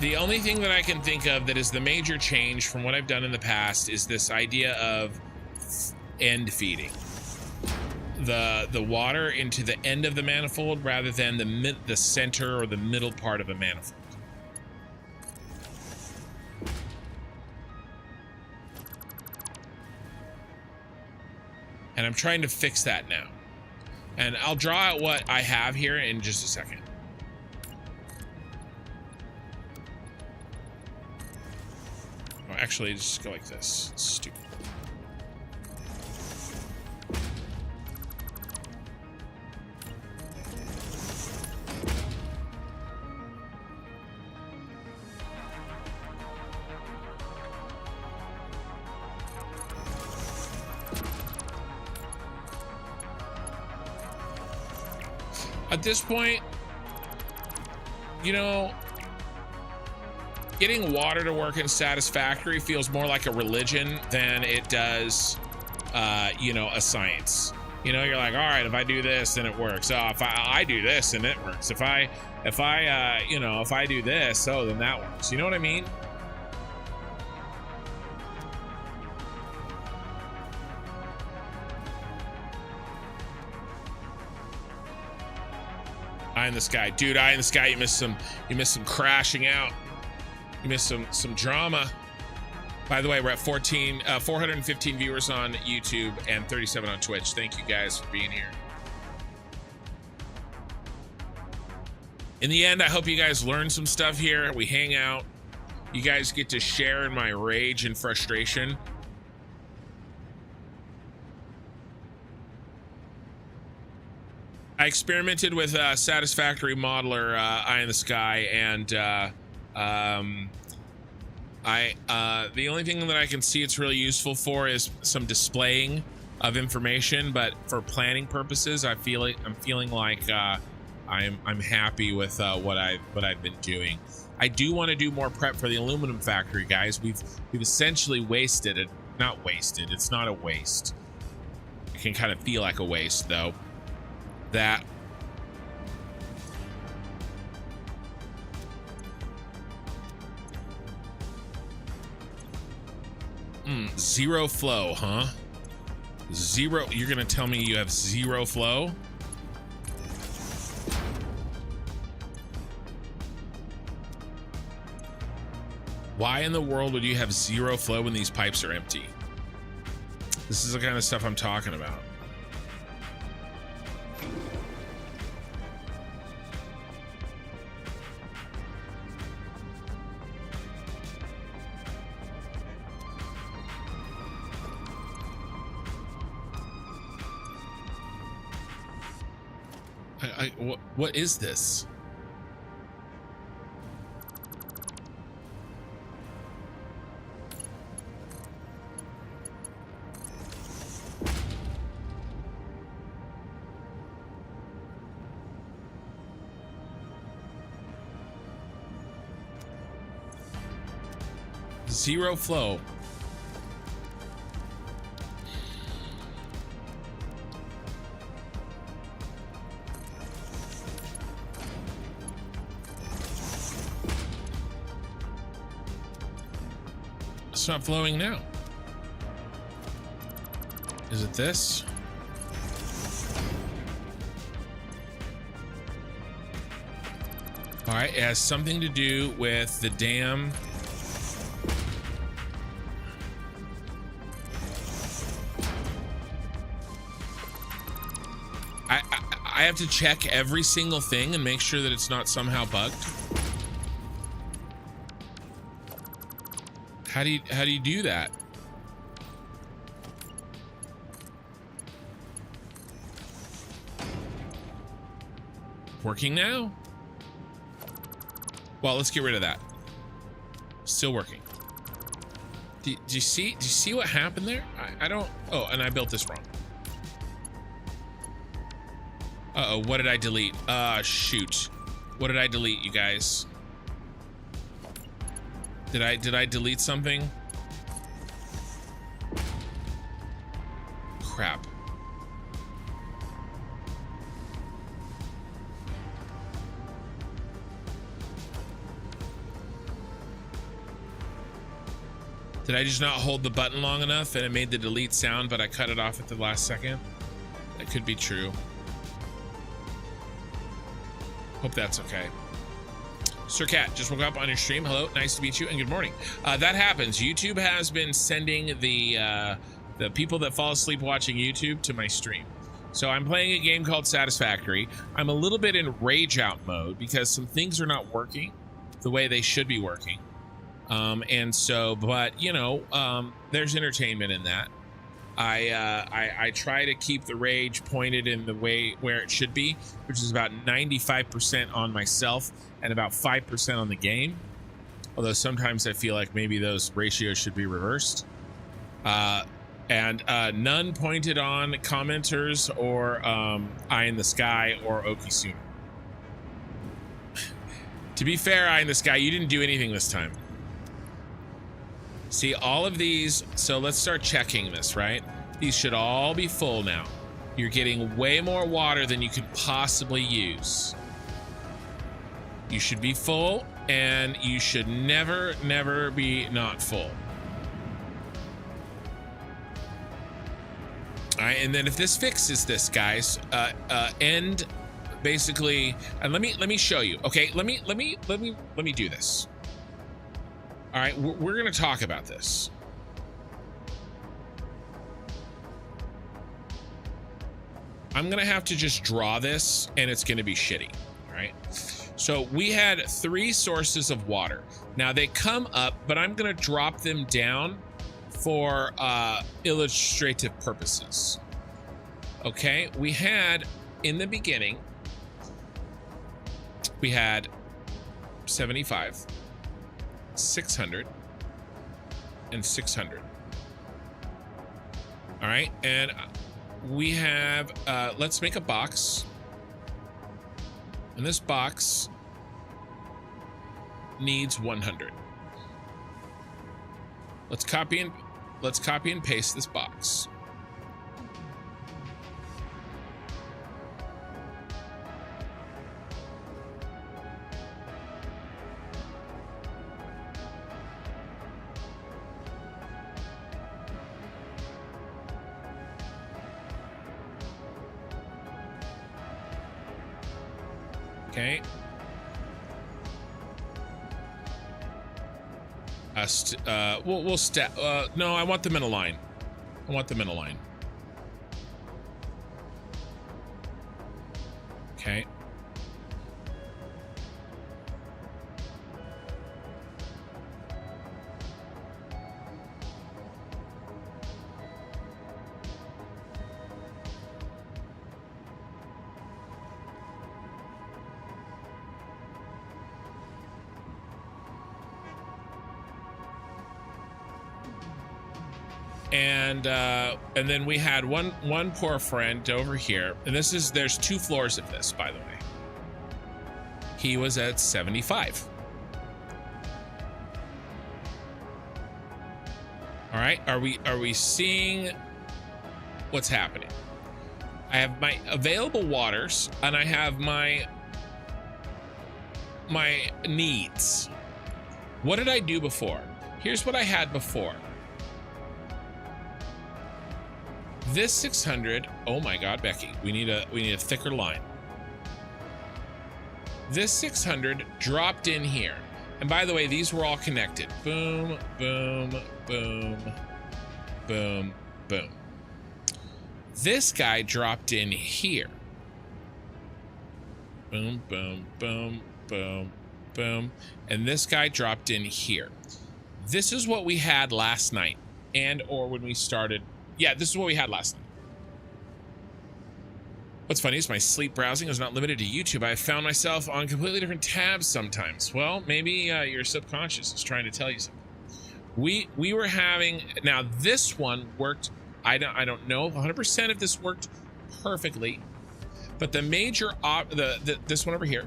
The only thing that I can think of that is the major change from what I've done in the past is this idea of end feeding the water into the end of the manifold rather than the center or the middle part of a manifold. And I'm trying to fix that now. And I'll draw out what I have here in just a second. Oh, actually, just go like this. It's stupid. At this point, you know, getting water to work in Satisfactory feels more like a religion than it does, you know, a science. You know, you're like, all right, if I do this, then it works. Oh, if I do this, then it works. If I do this, oh, then that works. You know what I mean? Eye in the sky, dude. Eye in the sky. You missed some crashing out. You missed some drama. By the way, we're at 415 viewers on YouTube and 37 on Twitch. Thank you guys for being here. In the end, I hope you guys learn some stuff here. We hang out. You guys get to share in my rage and frustration. I experimented with Satisfactory Modeler, Eye in the Sky, and the only thing that I can see it's really useful for is some displaying of information, but for planning purposes, I'm feeling like I'm happy with what I've been doing. I do want to do more prep for the aluminum factory, guys. We've essentially wasted it. Not wasted. It's not a waste. It can kind of feel like a waste, though. That zero flow, huh? Zero. You're gonna tell me you have zero flow? Why in the world would you have zero flow when these pipes are empty? This is the kind of stuff I'm talking about. What is this? Zero flow. It's not flowing now. Is it this? All right, it has something to do with the dam. I have to check every single thing and make sure that it's not somehow bugged. How do you do that? Working now? Well, let's get rid of that. Still working. Do you see what happened there? I don't. Oh, and I built this wrong. Uh-oh, what did I delete? Shoot. What did I delete, you guys? Did I delete something? Crap. Did I just not hold the button long enough and it made the delete sound, but I cut it off at the last second? That could be true. Hope that's okay. Sir Cat, just woke up on your stream. Hello, nice to meet you, and good morning. That happens. YouTube has been sending the people that fall asleep watching YouTube to my stream. So I'm playing a game called Satisfactory. I'm a little bit in rage out mode because some things are not working the way they should be working. And so, but you know, there's entertainment in that. I try to keep the rage pointed in the way where it should be, which is about 95% on myself and about 5% on the game. Although sometimes I feel like maybe those ratios should be reversed. And none pointed on commenters or Eye in the Sky or Okisuna. To be fair, Eye in the Sky, you didn't do anything this time. See, all of these, so let's start checking this, right? These should all be full now. You're getting way more water than you could possibly use. You should be full, and you should never, never be not full. All right, and then if this fixes this, guys, end basically, and let me show you. Okay, let me do this. All right, we're gonna talk about this. I'm gonna have to just draw this, and it's gonna be shitty. All right. So we had 3 sources of water. Now they come up, but I'm gonna drop them down for illustrative purposes. Okay, we had in the beginning, we had 75, 600, and 600. All right, and we have, let's make a box. And this box needs 100. Let's copy and paste this box. Okay. We'll no, I want them in a line. I want them in a line. Okay. And then we had one poor friend over here, and there's 2 floors of this, by the way. He was at 75. All right, are we seeing what's happening? I have my available waters, and I have my needs. What did I do before? Here's what I had before. This 600, oh my God, Becky, we need a thicker line. This 600 dropped in here. And by the way, these were all connected. Boom, boom, boom, boom, boom. This guy dropped in here. Boom, boom, boom, boom, boom. And this guy dropped in here. This is what we had last night, and or when we started. Yeah, this is what we had last night. What's funny is my sleep browsing is not limited to YouTube. I found myself on completely different tabs sometimes. Well, maybe your subconscious is trying to tell you something. We were having, now this one worked. I don't know 100% if this worked perfectly, but the major this one over here.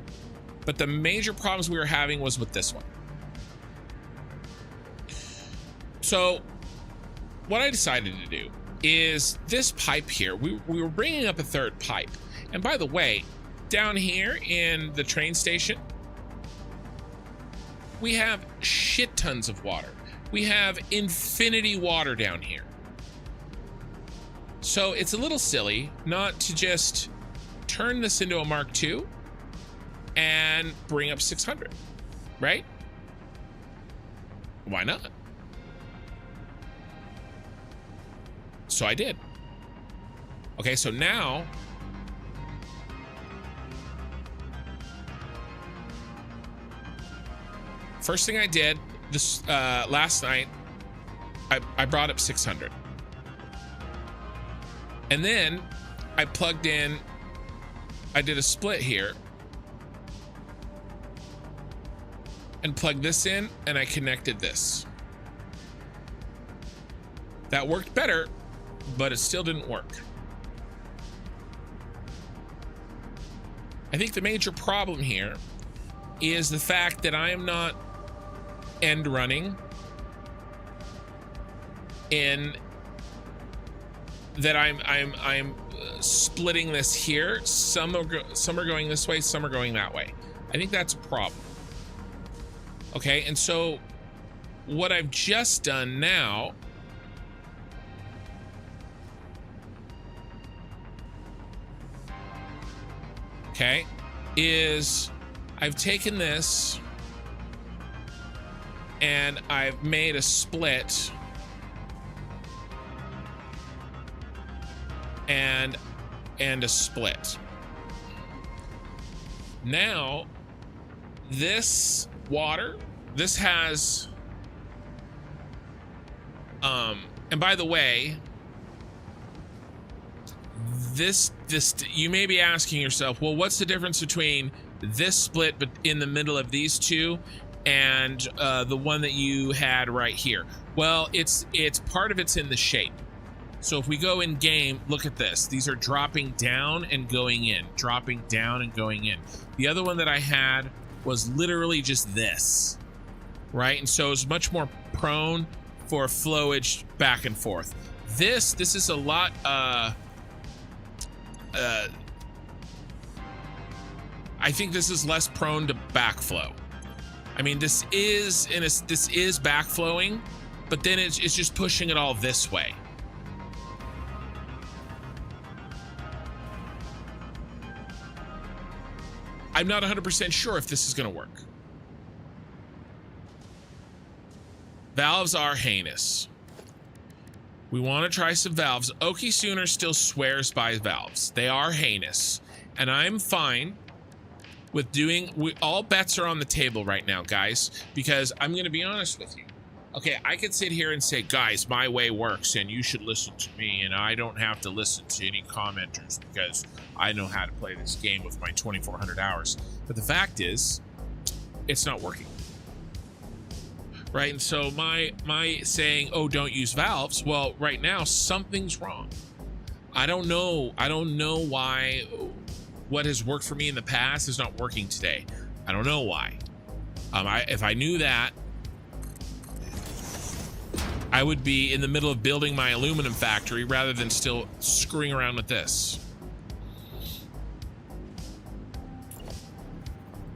But the major problems we were having was with this one. So what I decided to do is this pipe here, we were bringing up a third pipe. And by the way, down here in the train station, we have shit tons of water. We have infinity water down here. So it's a little silly not to just turn this into a Mark II and bring up 600, right? Why not? So I did. Okay, so now first thing I did this last night, I brought up 600. And then I plugged in, I did a split here and plugged this in, and I connected this. That worked better, but it still didn't work. I think the major problem here is the fact that I am not end running in that I'm splitting this here. Some are going this way, some are going that way. I think that's a problem. Okay, and so what I've just done now is I've taken this and I've made a split and a split. Now this water, this has and by the way, this you may be asking yourself, well, what's the difference between this split but in the middle of these two and the one that you had right here? Well, it's part of it's in the shape. So if we go in game, look at this. These are dropping down and going in, dropping down and going in. The other one that I had was literally just this, right? And so it's much more prone for flowage back and forth. This is a lot I think this is less prone to backflow. I mean, this is backflowing, but then it's just pushing it all this way. I'm not 100% sure if this is going to work. Valves are heinous. We want to try some valves. Okie Sooner still swears by valves. They are heinous. And I'm fine with all bets are on the table right now, guys, because I'm going to be honest with you. Okay, I could sit here and say, guys, my way works and you should listen to me, and I don't have to listen to any commenters because I know how to play this game with my 2,400 hours. But the fact is, it's not working. Right? And so my saying, oh, don't use valves, well, right now something's wrong. I don't know why what has worked for me in the past is not working today. I don't know why. If I knew that, I would be in the middle of building my aluminum factory rather than still screwing around with this.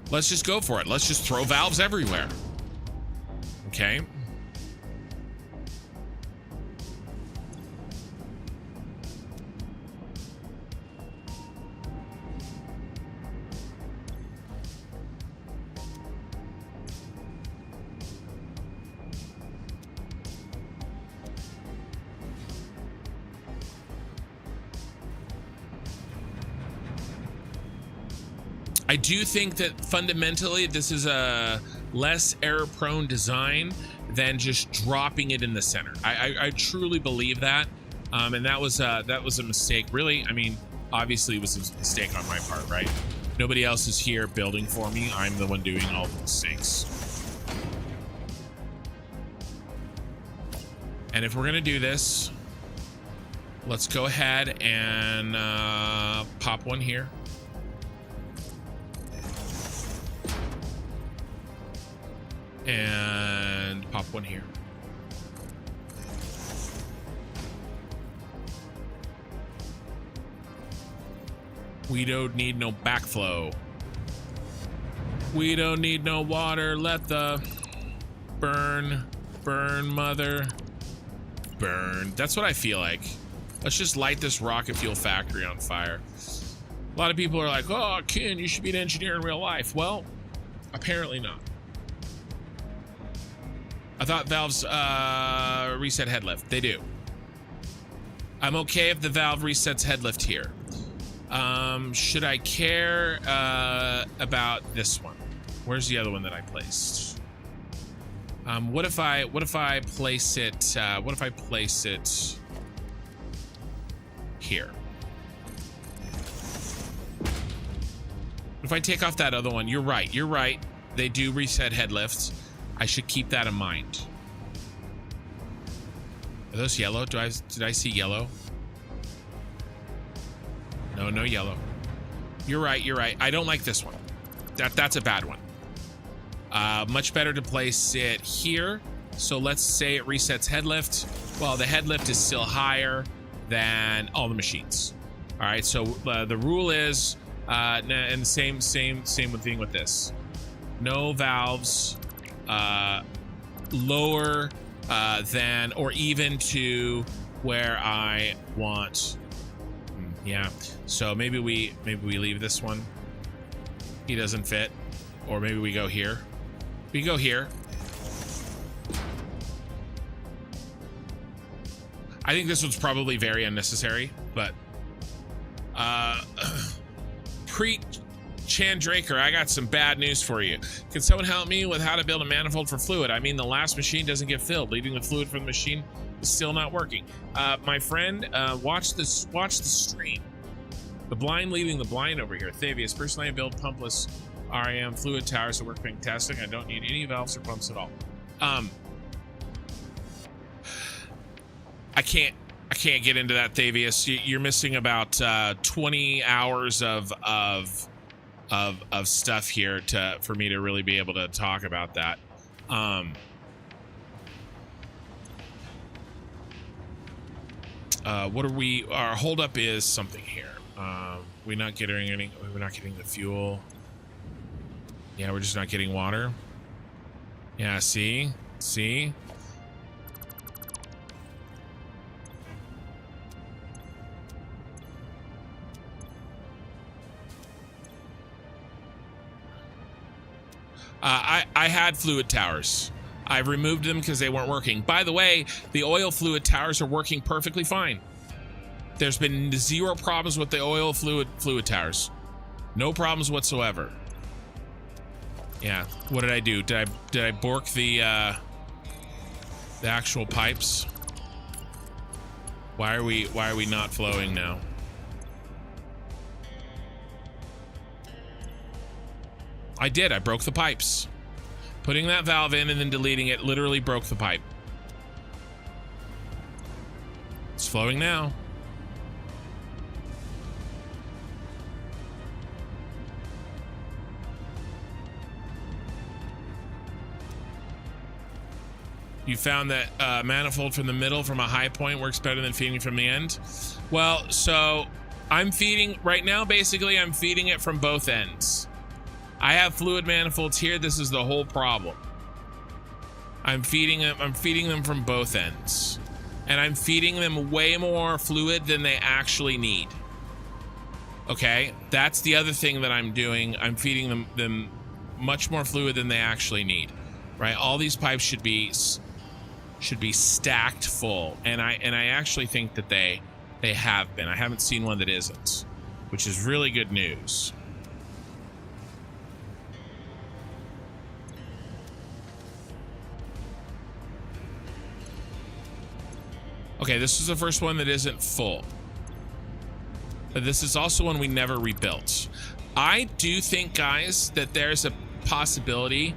Let's just go for it. Let's just throw valves everywhere. Okay. I do think that fundamentally this is a less error-prone design than just dropping it in the center. I truly believe that. And that was a mistake. Really, I mean, obviously it was a mistake on my part, right? Nobody else is here building for me. I'm the one doing all the mistakes. And if we're gonna do this, let's go ahead and pop one here. And pop one here. We don't need no backflow. We don't need no water. Let the burn, mother, burn. That's what I feel like. Let's just light this rocket fuel factory on fire. A lot of people are like, oh, Ken, you should be an engineer in real life. Well, apparently not. I thought valves reset head lift. They do. I'm okay if the valve resets head lift here. Should I care about this one? Where's the other one that I placed? What if I place it here? If I take off that other one, you're right. They do reset head lifts. I should keep that in mind. Are those yellow? Did I see yellow? No yellow. You're right. I don't like this one. That's a bad one. Much better to place it here. So let's say it resets head lift. Well, the head lift is still higher than all the machines. All right. So the rule is, and same thing with this. No valves lower than or even to where I want. Yeah. So maybe we leave this one. He doesn't fit, or maybe we go here. We go here. I think this one's probably very unnecessary, but Preet Chandraker, I got some bad news for you. Can someone help me with how to build a manifold for fluid? I mean, the last machine doesn't get filled. Leaving the fluid from the machine is still not working. My friend, watch the stream. The blind leading the blind over here. Thavius, personally I build pumpless REM fluid towers that work fantastic. I don't need any valves or pumps at all. I can't get into that, Thavius. You're missing about 20 hours of stuff here for me to really be able to talk about that. What are we? Our holdup is something here. We're not getting the fuel. Yeah, we're just not getting water. Yeah, see. I had fluid towers. I removed them because they weren't working. By the way, the oil fluid towers are working perfectly fine. There's been zero problems with the oil fluid towers. No problems whatsoever. Yeah. What did I do? Did I bork the actual pipes? Why are we not flowing now? I did. I broke the pipes. Putting that valve in and then deleting it literally broke the pipe. It's flowing now. You found that manifold from the middle from a high point works better than feeding from the end? Well, so I'm feeding right now, basically I'm feeding it from both ends. I have fluid manifolds here. This is the whole problem. I'm feeding them from both ends. And I'm feeding them way more fluid than they actually need. Okay? That's the other thing that I'm doing. I'm feeding them much more fluid than they actually need. Right? All these pipes should be stacked full. And I actually think that they have been. I haven't seen one that isn't, which is really good news. Okay, this is the first one that isn't full. But this is also one we never rebuilt. I do think, guys, that there's a possibility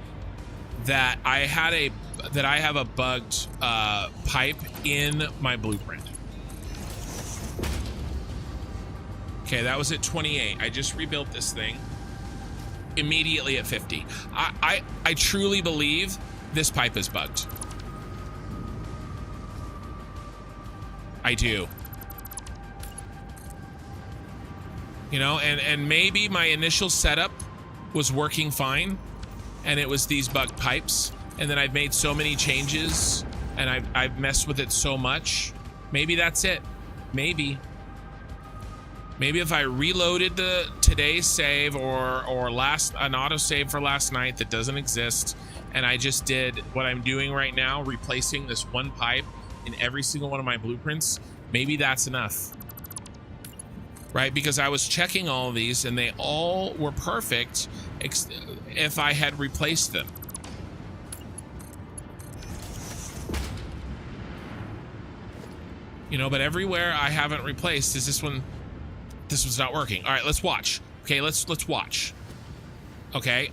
that I have a bugged pipe in my blueprint. Okay, that was at 28. I just rebuilt this thing immediately at 50. I truly believe this pipe is bugged. I do. You know, and maybe my initial setup was working fine, and it was these bugged pipes, and then I've made so many changes, and I've messed with it so much. Maybe that's it. Maybe if I reloaded the today's save or an auto save for last night that doesn't exist, and I just did what I'm doing right now, replacing this one pipe in every single one of my blueprints, maybe that's enough. Right? Because I was checking all of these and they all were perfect if I had replaced them. You know, but everywhere I haven't replaced is this one's not working. All right, let's watch. Okay, let's watch. Okay.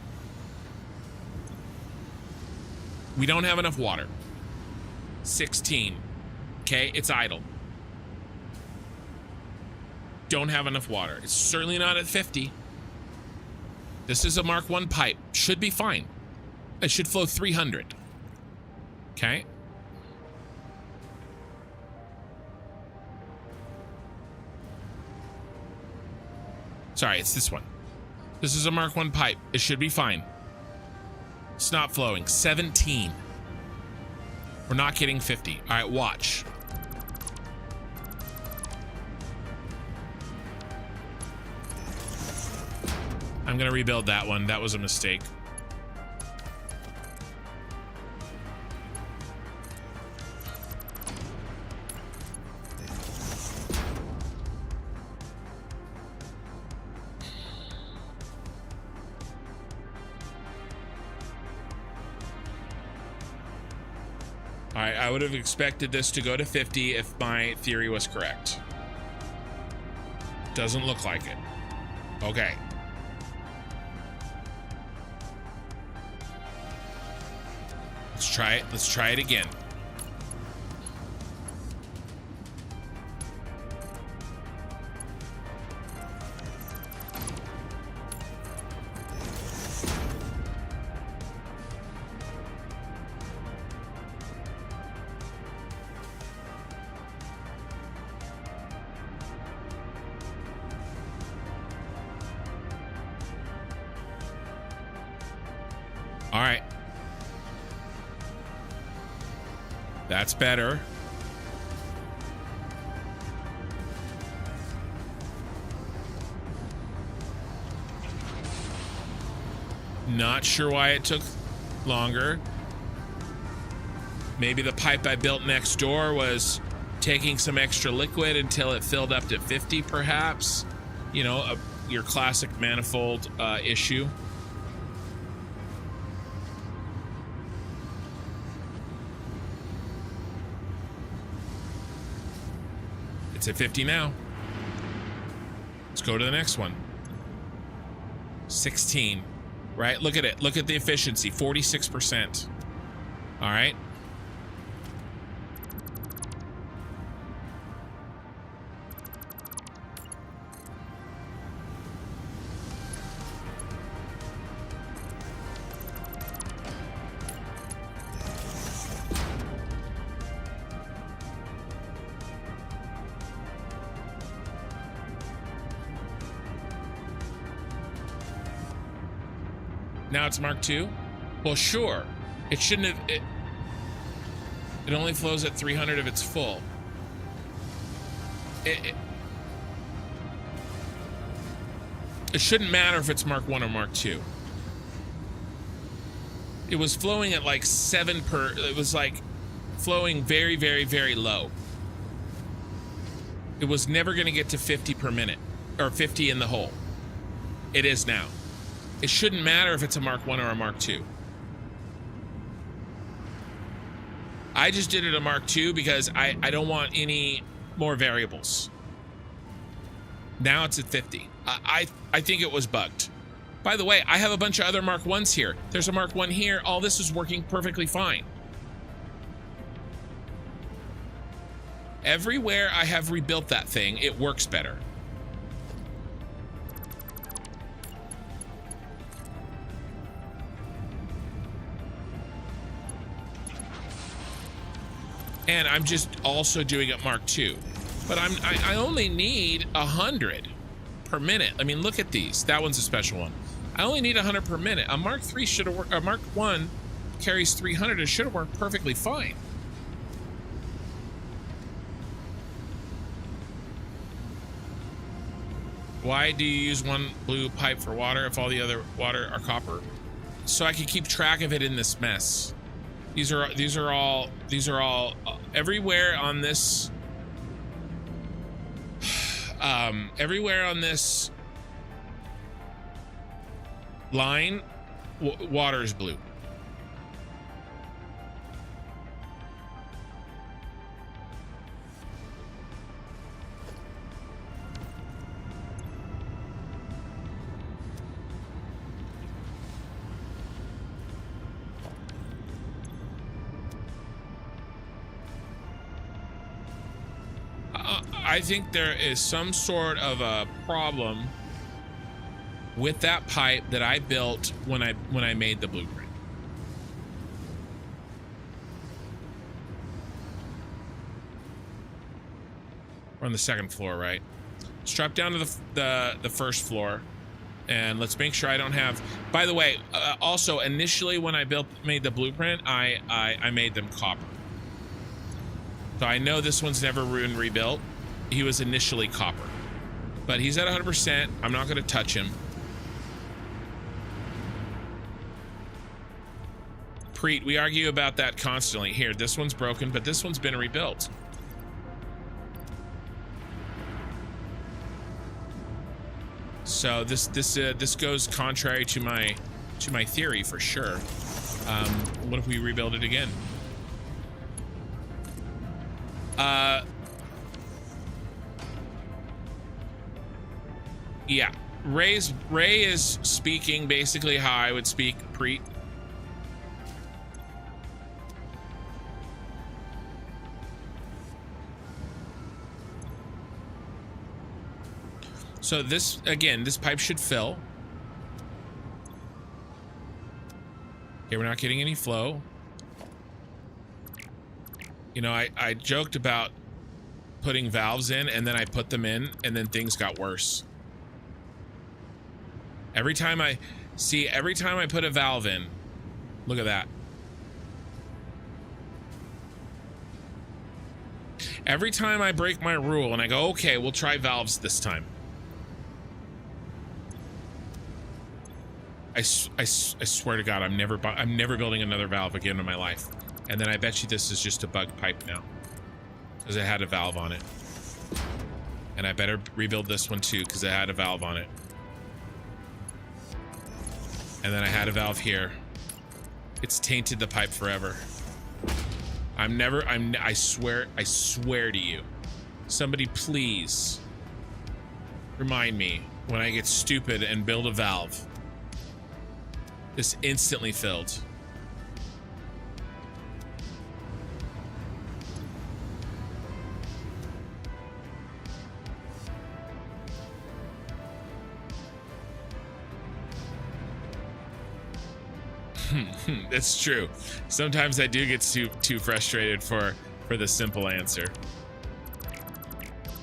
We don't have enough water. 16. Okay, it's idle. Don't have enough water. It's certainly not at 50. This is a Mark 1 pipe. Should be fine. It should flow 300. Okay. Sorry, it's this one. This is a Mark 1 pipe. It should be fine. It's not flowing. 17. We're not getting 50. All right, watch. I'm gonna rebuild that one. That was a mistake. All right, I would have expected this to go to 50 if my theory was correct. Doesn't look like it. Okay. Let's try it. Let's try it again. All right. That's better. Not sure why it took longer. Maybe the pipe I built next door was taking some extra liquid until it filled up to 50, perhaps. You know, your classic manifold issue. It's at 50 now. Let's go to the next one. 16, right? Look at it. Look at the efficiency, 46%. All right. Now it's Mark II? Well, sure. It shouldn't have... It only flows at 300 if it's full. It shouldn't matter if it's Mark I or Mark II. It was flowing at like 7 per... It was like flowing very, very, very low. It was never going to get to 50 per minute. Or 50 in the hole. It is now. It shouldn't matter if it's a Mark I or a Mark II. I just did it a Mark II because I don't want any more variables. Now it's at 50. I think it was bugged. By the way, I have a bunch of other Mark I's here. There's a Mark I here. All this is working perfectly fine. Everywhere I have rebuilt that thing, it works better. And I'm just also doing it Mark II. But I only need 100 per minute. I mean, look at these. That one's a special one. I only need 100 per minute. A Mark III should have worked. A Mark I carries 300. It should have worked perfectly fine. Why do you use one blue pipe for water if all the other water are copper? So I can keep track of it in this mess. These are all everywhere on this. Everywhere on this line, water is blue. I think there is some sort of a problem with that pipe that I built when I made the blueprint. We're on the second floor, right? Let's drop down to the first floor, and let's make sure I don't have. By the way, also initially when I made the blueprint, I made them copper. So I know this one's never been rebuilt. He was initially copper, but he's at 100%. I'm not going to touch him. Preet, we argue about that constantly. Here, this one's broken, but this one's been rebuilt. So this goes contrary to my theory for sure. What if we rebuild it again? Yeah, Ray is speaking basically how I would speak, Preet. So this pipe should fill. Okay, we're not getting any flow. You know, I joked about putting valves in, and then I put them in, and then things got worse. Every time I put a valve in, look at that. Every time I break my rule and I go, okay, we'll try valves this time. I swear to God, I'm never building another valve again in my life. And then I bet you this is just a bug pipe now, because it had a valve on it. And I better rebuild this one too, because it had a valve on it. And then I had a valve here. It's tainted the pipe forever. I swear to you. Somebody please remind me when I get stupid and build a valve. This instantly filled. That's true. Sometimes I do get too frustrated for the simple answer.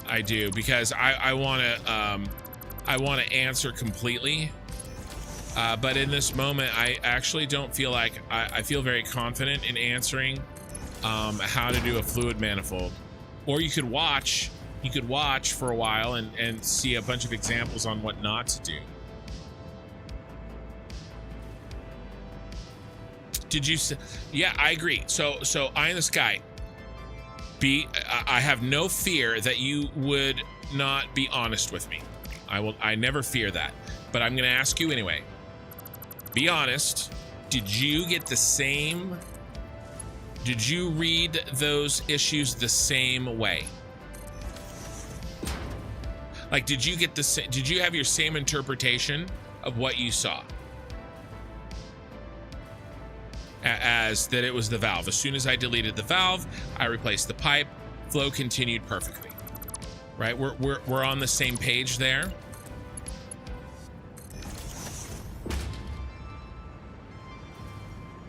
I do, because I want to answer completely. But in this moment, I actually don't feel like I feel very confident in answering how to do a fluid manifold. Or you could watch for a while and see a bunch of examples on what not to do. Did you say? Yeah, I agree. So Eye in the Sky. I have no fear that you would not be honest with me. I never fear that. But I'm going to ask you anyway. Be honest. Did you get the same Did you read those issues the same way? Like, did you get the did you have your same interpretation of what you saw? As that it was the valve. As soon as I deleted the valve, I replaced the pipe. Flow continued perfectly. Right? We're on the same page there.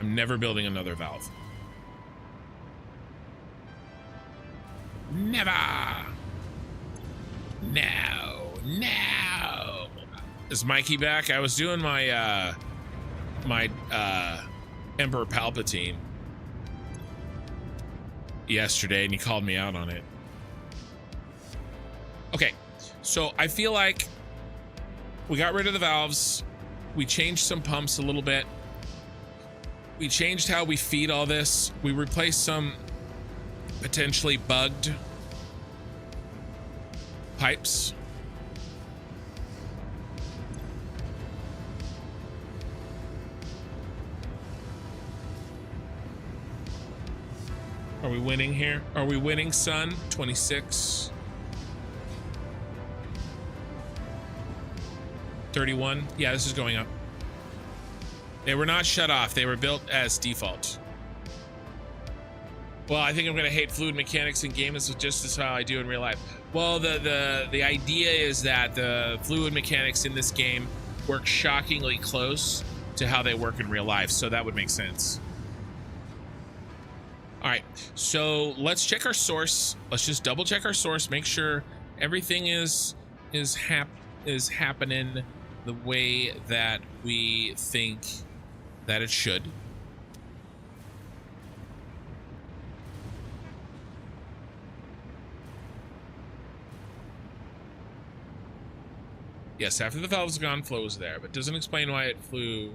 I'm never building another valve. Never. No. Is Mikey back? I was doing my Emperor Palpatine yesterday and he called me out on it. Okay, so I feel like we got rid of the valves. We changed some pumps a little bit. We changed how we feed all this. We replaced some potentially bugged pipes. Are we winning here? Are we winning, son? 26. 31. Yeah, this is going up. They were not shut off. They were built as default. Well, I think I'm going to hate fluid mechanics in games just as how I do in real life. Well, the idea is that the fluid mechanics in this game work shockingly close to how they work in real life, so that would make sense. All right, so let's check our source. Let's just double check our source, make sure everything is happening the way that we think that it should. Yes, after the valve was gone, flow was there, but doesn't explain why it flew.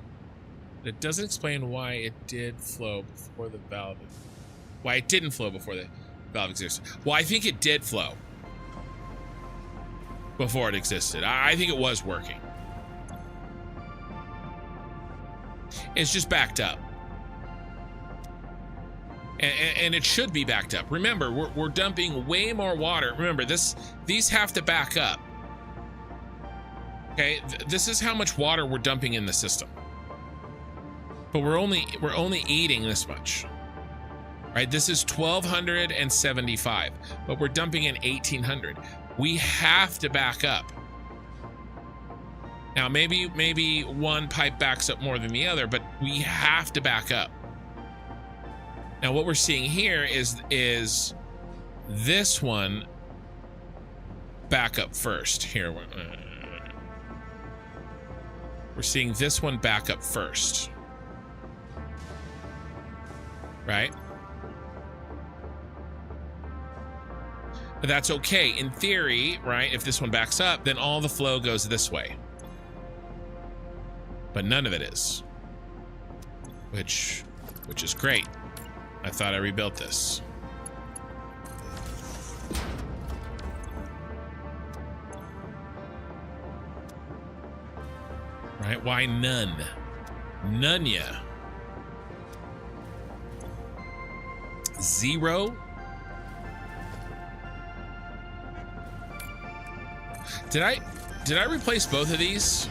It doesn't explain why it did flow before the valve. Why it didn't flow before the valve existed. Well, I think it did flow before it existed. I think it was working. It's just backed up. And it should be backed up. Remember, we're dumping way more water. Remember, these have to back up. Okay, this is how much water we're dumping in the system. But we're only eating this much. Right, this is 1,275, but we're dumping in 1,800. We have to back up. Now, maybe one pipe backs up more than the other, but we have to back up. Now, what we're seeing here is this one back up first. Here, we're seeing this one back up first, right? But that's okay. In theory, right, if this one backs up, then all the flow goes this way. But none of it is. Which is great. I thought I rebuilt this. Right? Why none? None ya. 0. Did I replace both of these?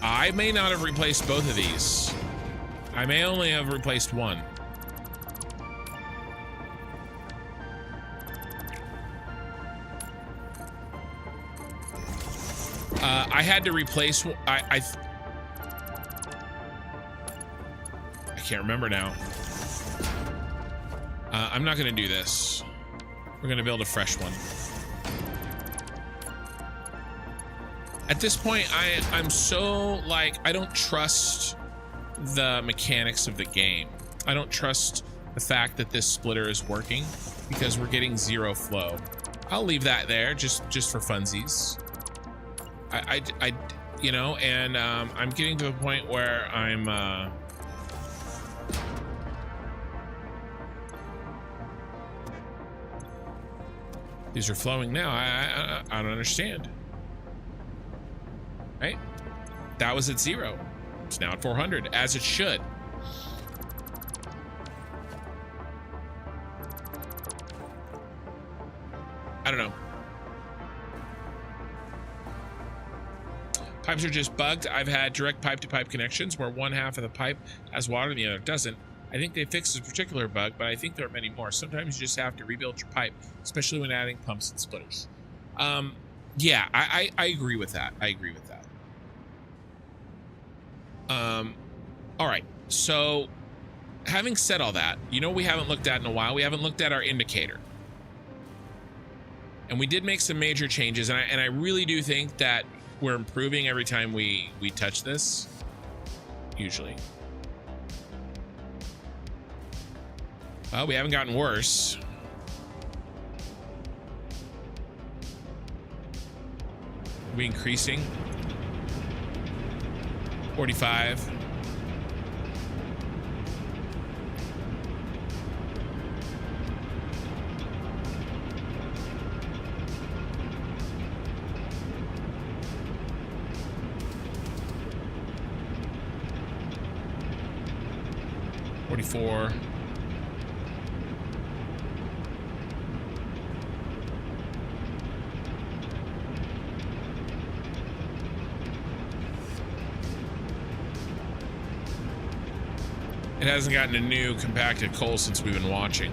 I may not have replaced both of these. I may only have replaced one. I had to replace. I can't remember now. I'm not going to do this. We're going to build a fresh one. At this point, I'm so like, I don't trust the mechanics of the game. I don't trust the fact that this splitter is working because we're getting 0 flow. I'll leave that there just for funsies. I you know, and I'm getting to the point where I'm these are flowing now. I don't understand. Right? That was at 0. It's now at 400, as it should. I don't know. Pipes are just bugged. I've had direct pipe-to-pipe connections where one half of the pipe has water and the other doesn't. I think they fixed this particular bug, but I think there are many more. Sometimes you just have to rebuild your pipe, especially when adding pumps and splitters. Yeah, I agree with that. I agree with that. All right. So, having said all that, you know we haven't looked at in a while. We haven't looked at our indicator. And we did make some major changes, and I really do think that we're improving every time we touch this. Usually. Well, we haven't gotten worse. Are we increasing? 45. $44. It hasn't gotten a new compacted coal since we've been watching.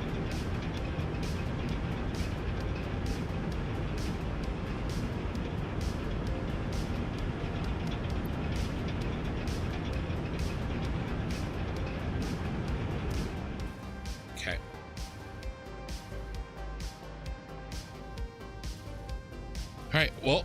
Okay. All right, well,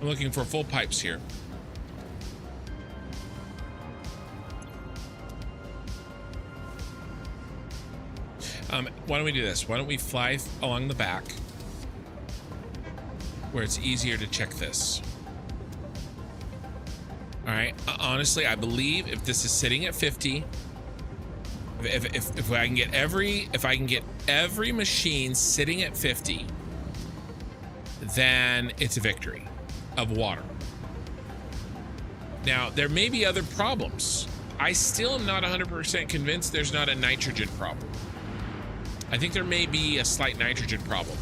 I'm looking for full pipes here. Why don't we do this? Why don't we fly along the back where it's easier to check this? All right. Honestly, I believe if this is sitting at 50, if I can get every machine sitting at 50, then it's a victory of water. Now, there may be other problems. I still am not 100% convinced there's not a nitrogen problem. I think there may be a slight nitrogen problem,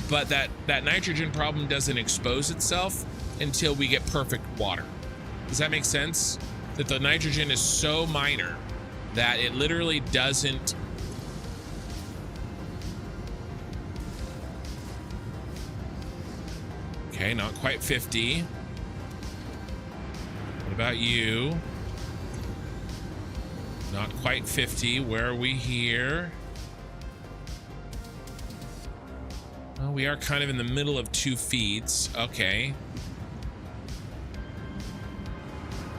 but that nitrogen problem doesn't expose itself until we get perfect water. Does that make sense? That the nitrogen is so minor that it literally doesn't. Okay, not quite 50. What about you? Not quite 50. Where are we here? Well, we are kind of in the middle of two feeds. Okay.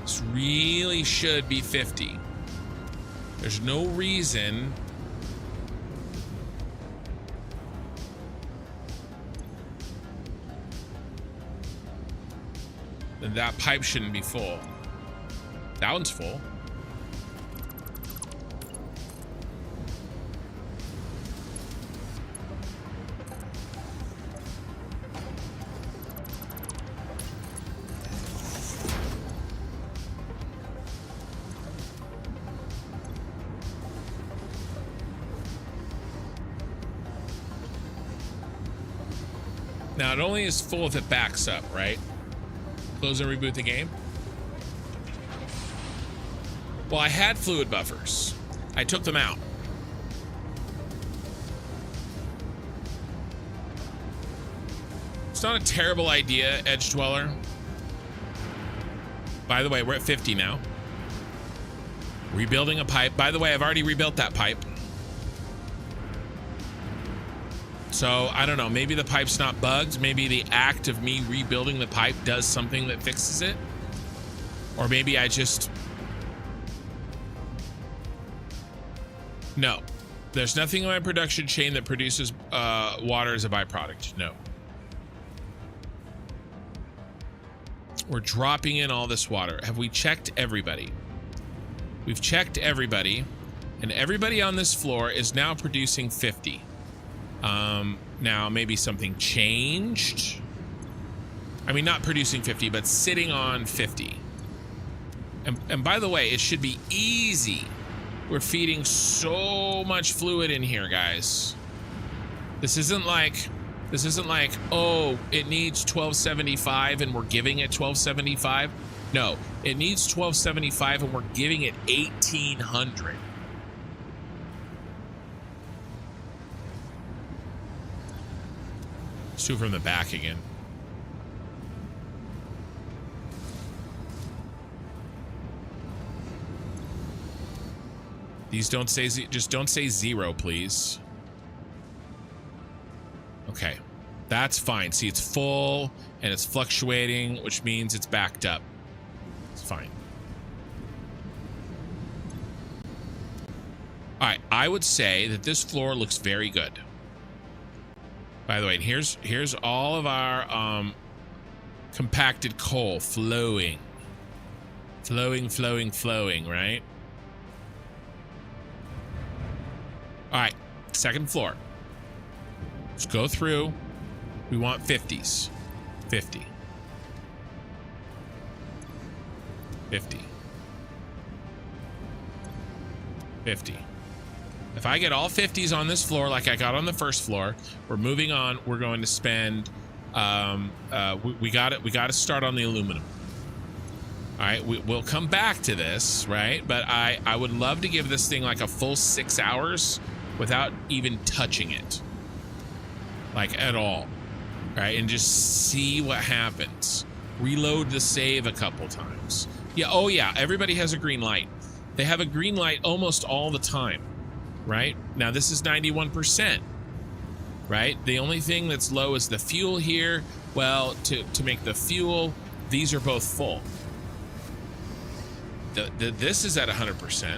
This really should be 50. There's no reason that pipe shouldn't be full. That one's full. Now, it only is full if it backs up, right? Close and reboot the game. Well, I had fluid buffers. I took them out. It's not a terrible idea, Edge Dweller. By the way, we're at 50 now. Rebuilding a pipe. By the way, I've already rebuilt that pipe. So, I don't know, maybe the pipe's not bugged. Maybe the act of me rebuilding the pipe does something that fixes it. Or maybe I just... No. There's nothing in my production chain that produces water as a byproduct. No. We're dropping in all this water. Have we checked everybody? We've checked everybody. And everybody on this floor is now producing 50. Now maybe something changed. I mean, not producing 50, but sitting on 50. And by the way, it should be easy. We're feeding so much fluid in here, guys. This isn't like, oh, it needs 1275 and we're giving it 1275. No, it needs 1275 and we're giving it 1800. Let's do it from the back again. These don't say, just don't say 0, please. Okay, that's fine. See, it's full and it's fluctuating, which means it's backed up. It's fine. All right, I would say that this floor looks very good. By the way, here's all of our compacted coal flowing, right? All right, second floor. Let's go through. We want 50s. 50. 50. 50. If I get all 50s on this floor like I got on the first floor, we're moving on. We're going to spend we got to start on the aluminum. All right, we'll come back to this, right? But I would love to give this thing like a full 6 hours without even touching it, like at all, right? And just see what happens. Reload the save a couple times. Yeah, oh yeah, everybody has a green light. They have a green light almost all the time, right? Now this is 91%, right? The only thing that's low is the fuel here. Well, to make the fuel, these are both full. This is at 100%.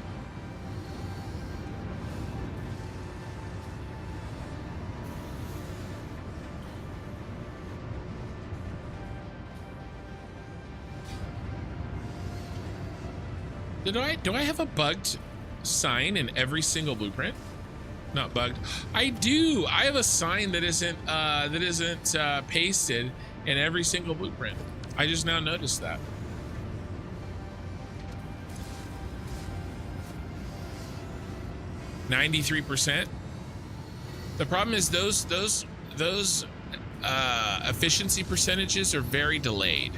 Do I have a bugged sign in every single blueprint? Not bugged. I do. I have a sign that isn't pasted in every single blueprint. I just now noticed that. %. The problem is those efficiency percentages are very delayed.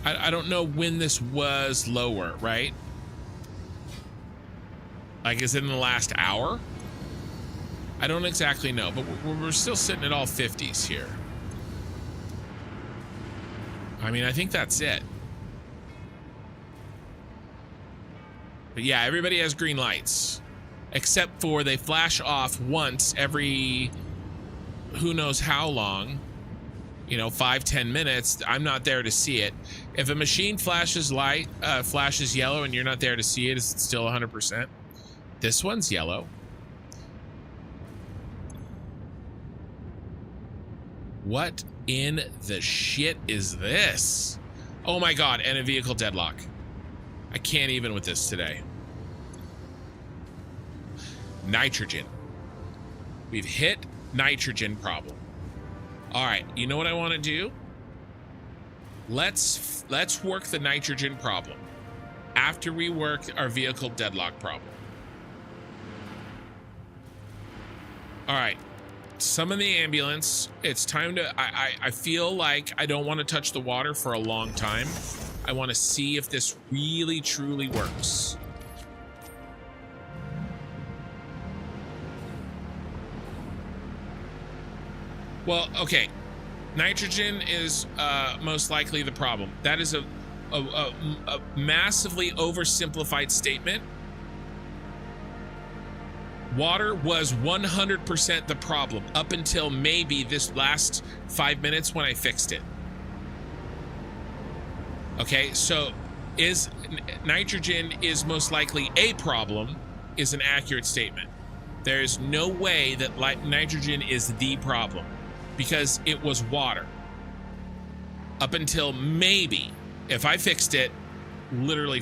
I don't know when this was lower, right? Like, is it in the last hour? I don't exactly know, but we're still sitting at all 50s here. I mean, I think that's it. But yeah, everybody has green lights, except for they flash off once every who knows how long, you know, 5-10 minutes. I'm not there to see it. If a machine flashes flashes yellow and you're not there to see it, is it still 100%? This one's yellow. What in the shit is this? Oh my God, and a vehicle deadlock. I can't even with this today. Nitrogen. We've hit nitrogen problem. All right, you know what I want to do? Let's work the nitrogen problem after we work our vehicle deadlock problem. All right, summon the ambulance. It's time to, I feel like I don't want to touch the water for a long time. I want to see if this really truly works. Well, okay. Nitrogen is most likely the problem. That is a massively oversimplified statement. Water was 100% the problem up until maybe this last 5 minutes when I fixed it. Okay, so nitrogen is most likely a problem is an accurate statement. There's no way that nitrogen is the problem because it was water up until maybe, if I fixed it, literally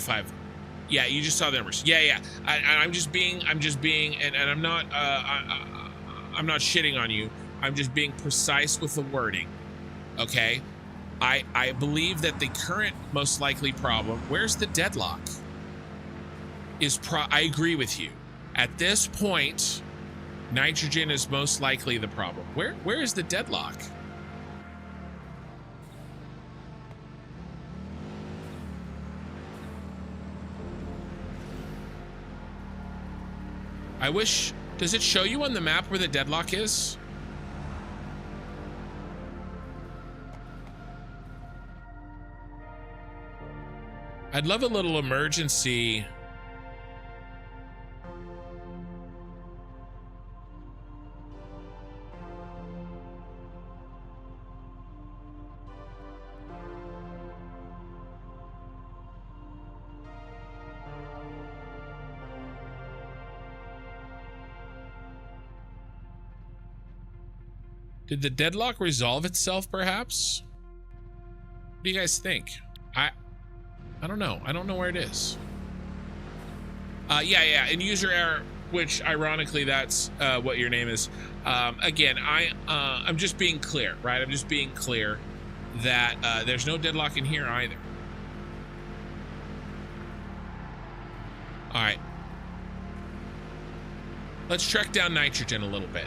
Yeah, you just saw the numbers. Yeah. I'm just being, and I'm not, I'm not shitting on you. I'm just being precise with the wording. Okay. I believe that the current most likely problem, where's the deadlock? I agree with you. At this point, nitrogen is most likely the problem. Where is the deadlock? I wish, does it show you on the map where the deadlock is? I'd love a little emergency. Did the deadlock resolve itself, perhaps? What do you guys think? I don't know. I don't know where it is. Yeah, and user error, which ironically, that's what your name is. Again, I'm just being clear, right? I'm just being clear that there's no deadlock in here either. All right. Let's track down nitrogen a little bit.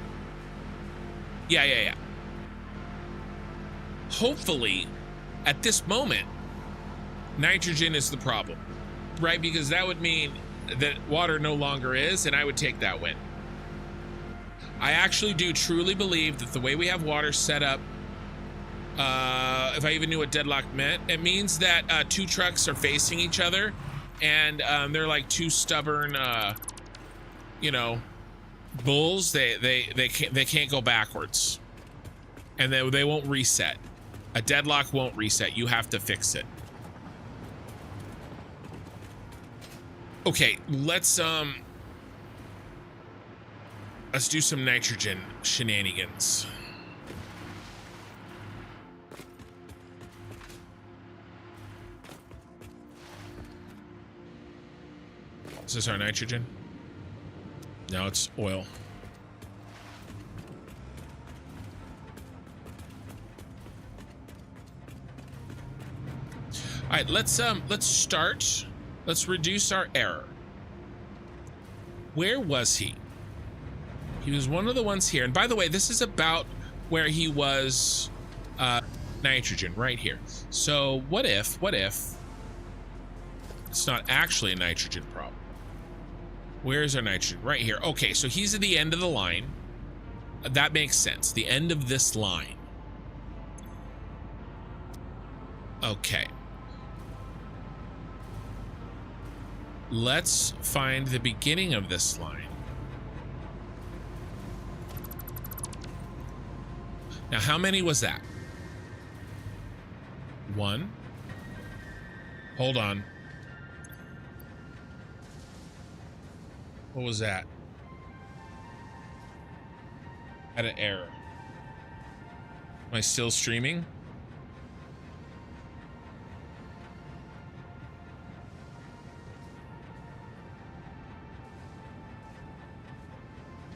Yeah. Hopefully, at this moment, nitrogen is the problem, right? Because that would mean that water no longer is, and I would take that win. I actually do truly believe that the way we have water set up, if I even knew what deadlock meant, it means that two trucks are facing each other, and they're like two stubborn, you know, bulls. They can't go backwards, and they won't reset. A deadlock won't reset. You have to fix it. Okay, let's do some nitrogen shenanigans. Is this our nitrogen? No, it's oil. All right, let's start. Let's reduce our error. Where was he? He was one of the ones here. And by the way, this is about where he was nitrogen, right here. So what if it's not actually a nitrogen problem? Where's our nitrogen? Right here. Okay, so he's at the end of the line. That makes sense. The end of this line. Okay. Let's find the beginning of this line. Now, how many was that? One. Hold on. What was that? Had an error. Am I still streaming?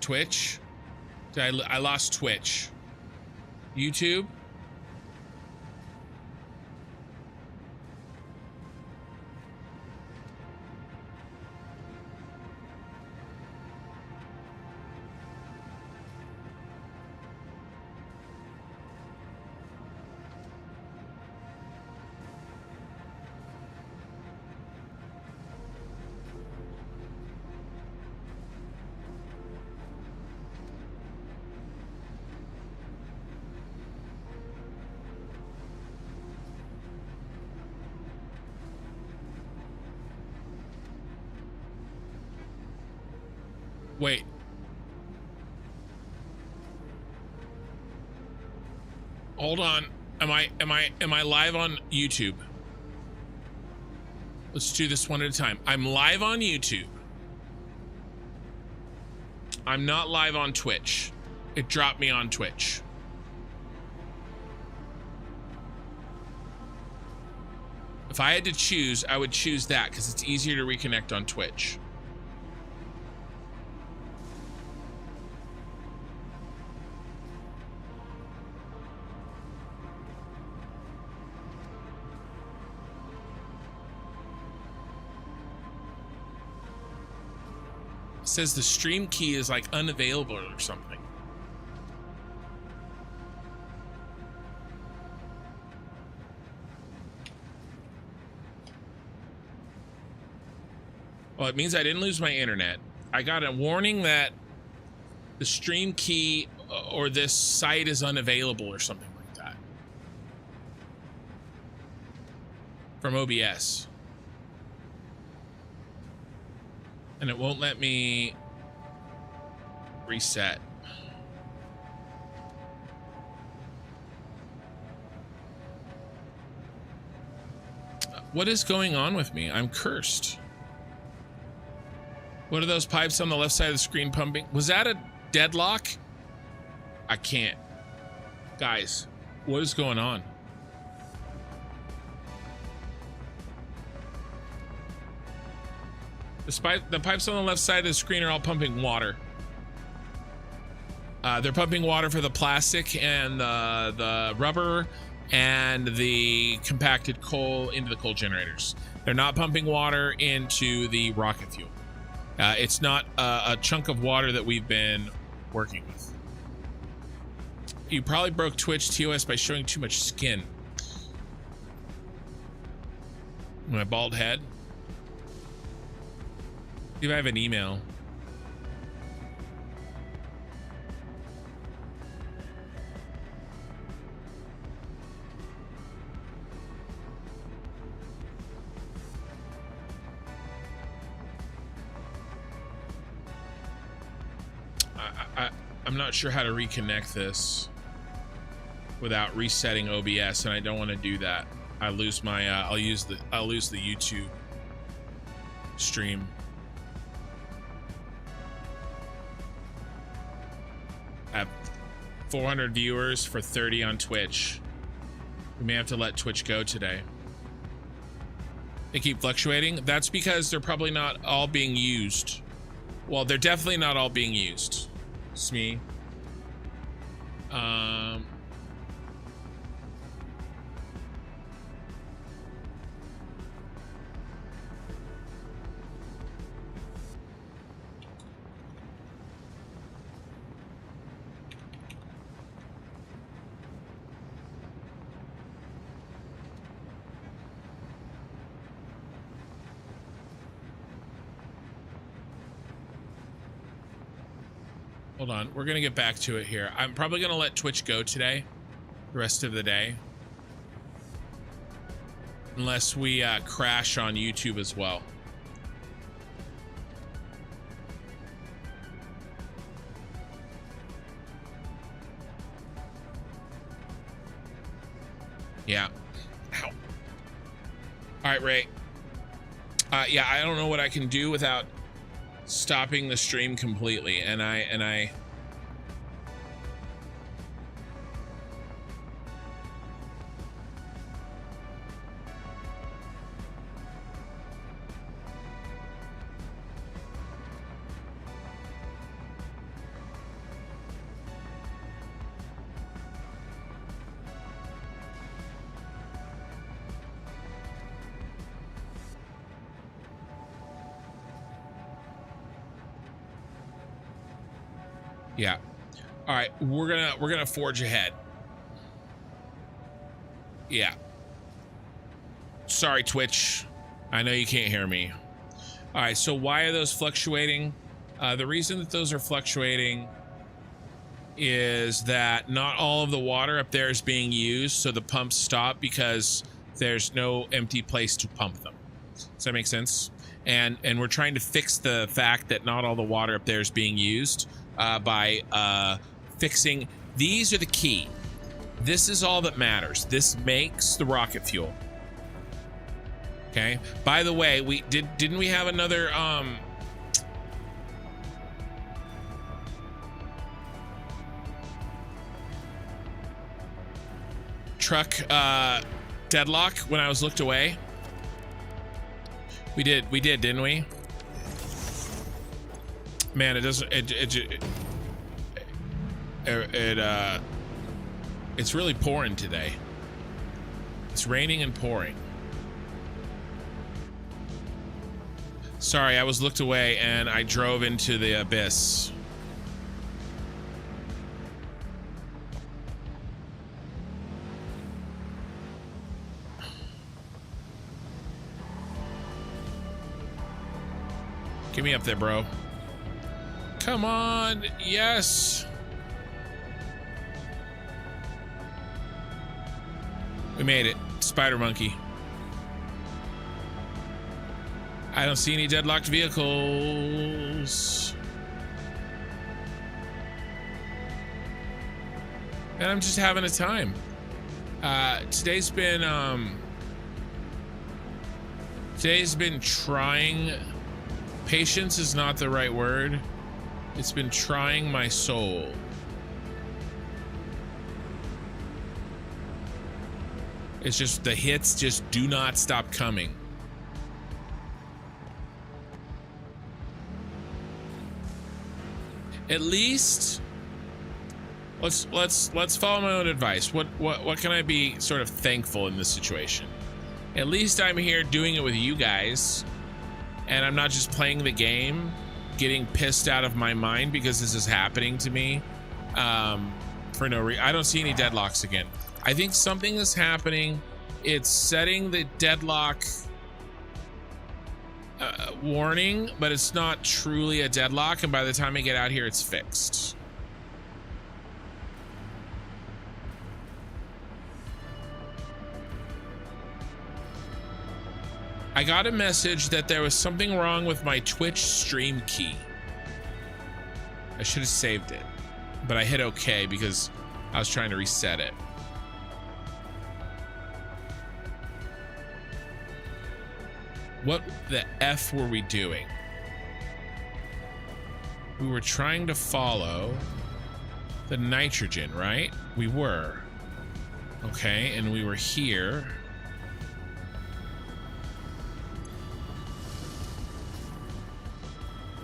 Twitch? I lost Twitch. YouTube? Wait. Hold on. Am I live on YouTube? Let's do this one at a time. I'm live on YouTube. I'm not live on Twitch. It dropped me on Twitch. If I had to choose, I would choose that because it's easier to reconnect on Twitch. It says the stream key is like unavailable or something. Well, it means I didn't lose my internet. I got a warning that the stream key or this site is unavailable or something like that from OBS. And it won't let me reset. What is going on with me? I'm cursed. What are those pipes on the left side of the screen pumping? Was that a deadlock? I can't. Guys, what is going on? The pipes on the left side of the screen are all pumping water. They're pumping water for the plastic and the rubber and the compacted coal into the coal generators. They're not pumping water into the rocket fuel. It's not a chunk of water that we've been working with. You probably broke Twitch TOS by showing too much skin. My bald head. See if I have an email. I'm not sure how to reconnect this without resetting OBS, and I don't want to do that. I lose my I'll lose the YouTube stream. I have 400 viewers for 30 on Twitch. We may have to let Twitch go today. They keep fluctuating. That's because they're probably not all being used. Well, they're definitely not all being used. It's me. Hold on, we're gonna get back to it here. I'm probably gonna let Twitch go today, the rest of the day, unless we crash on YouTube as well. Yeah. Ow. All right, Ray. Yeah, I don't know what I can do without stopping the stream completely, and I yeah. All right, we're gonna forge ahead. Yeah. Sorry, Twitch. I know you can't hear me. All right, so why are those fluctuating? The reason that those are fluctuating is that not all of the water up there is being used, so the pumps stop because there's no empty place to pump them. Does that make sense? And we're trying to fix the fact that not all the water up there is being used by fixing. These are the key. This is all that matters. This makes the rocket fuel. Okay. By the way, didn't we have another truck deadlock when I was looked away? We did, didn't we? Man, it doesn't. It's really pouring today. It's raining and pouring. Sorry, I was looked away and I drove into the abyss. Get me up there, bro. Come on, yes. We made it. Spider monkey. I don't see any deadlocked vehicles. And I'm just having a time. Today's been trying. Patience is not the right word. It's been trying my soul. It's just the hits just do not stop coming. At least let's follow my own advice. What can I be sort of thankful in this situation? At least I'm here doing it with you guys. And I'm not just playing the game, getting pissed out of my mind because this is happening to me for no reason. I don't see any deadlocks again. I think something is happening. It's setting the deadlock warning, but it's not truly a deadlock. And by the time I get out here, it's fixed. I got a message that there was something wrong with my Twitch stream key. I should have saved it, but I hit OK because I was trying to reset it. What the F were we doing? We were trying to follow the nitrogen, right? We were. Okay, and we were here.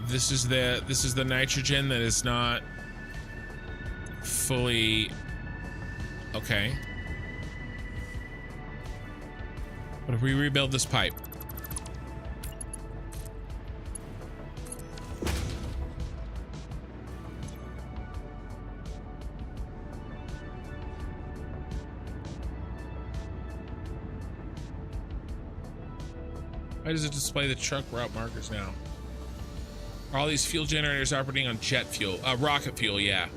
This is the nitrogen that is not fully okay. What if we rebuild this pipe? Why does it display the truck route markers now? Are all these fuel generators operating on jet fuel? Rocket fuel, yeah.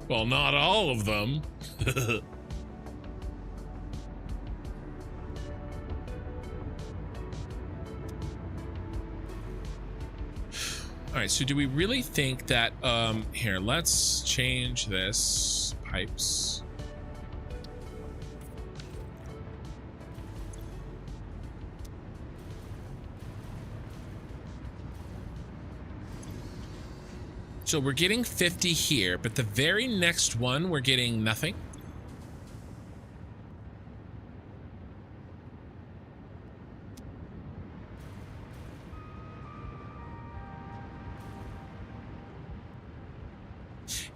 Well, not all of them. All right, so do we really think that, here, let's change this. Pipes. So we're getting 50 here, but the very next one, we're getting nothing.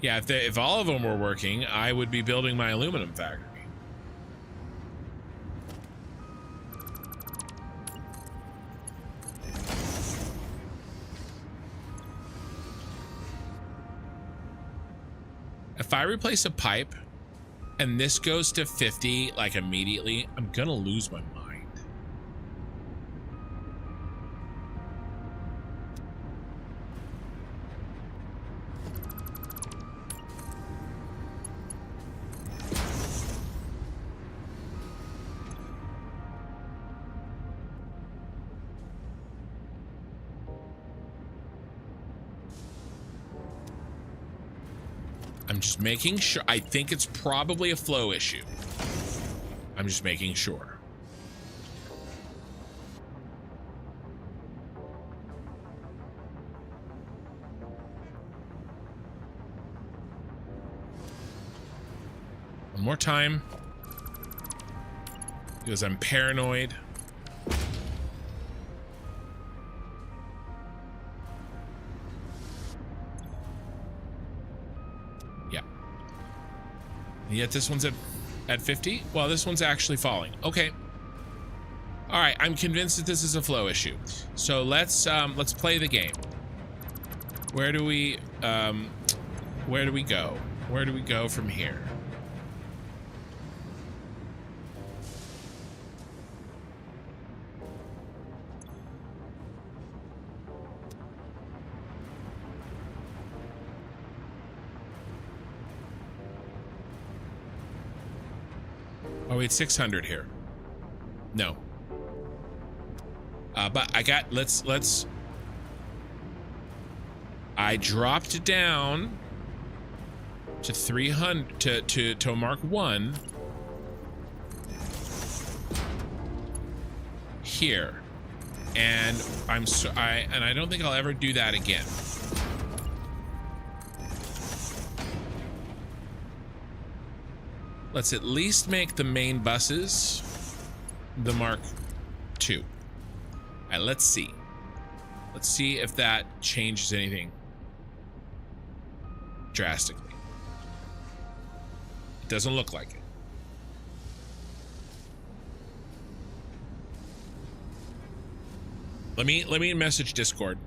Yeah, if all of them were working, I would be building my aluminum factory. If I replace a pipe and this goes to 50 like immediately, I'm gonna lose my mind. I'm just making sure. I think it's probably a flow issue. I'm just making sure. One more time. because I'm paranoid. Yeah. And yet this one's at 50. Well, this one's actually falling. Okay. All right, I'm convinced that this is a flow issue. So let's play the game. Where do we go? Where do we go from here? Oh, wait, 600 here. No. But I got, I dropped it down to 300, to mark 1 here. And I don't think I'll ever do that again. Let's at least make the main buses the Mark II. All right, let's see. Let's see if that changes anything drastically. It doesn't look like it. Let me message Discord.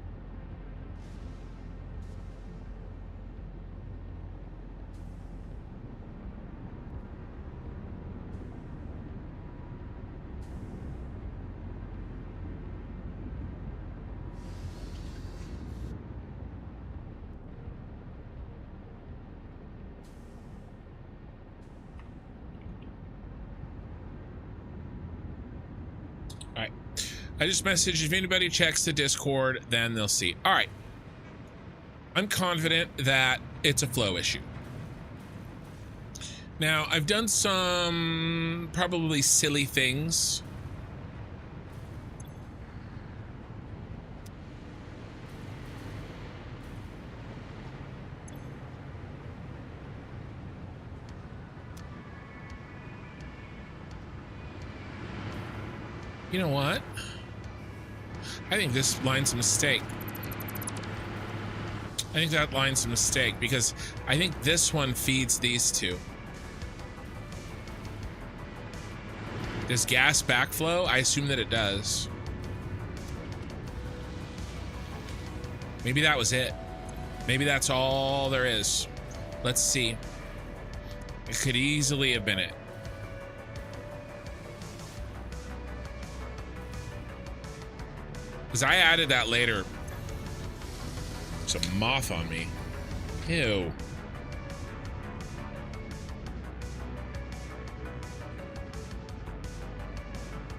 I just messaged, if anybody checks the Discord, then they'll see. All right. I'm confident that it's a flow issue. Now, I've done some probably silly things. You know what? I think this line's a mistake. I think that line's a mistake because I think this one feeds these two. Does gas backflow? I assume that it does. Maybe that was it. Maybe that's all there is. Let's see. It could easily have been it. Because I added that later. There's a moth on me. Ew.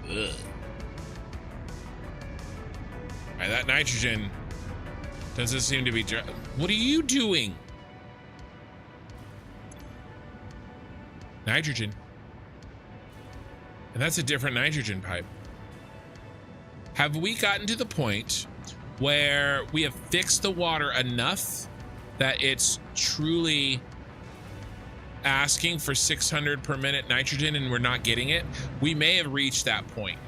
Ugh. Alright, that nitrogen doesn't seem to be... What are you doing? Nitrogen. And that's a different nitrogen pipe. Have we gotten to the point where we have fixed the water enough that it's truly asking for 600 per minute nitrogen and we're not getting it? We may have reached that point.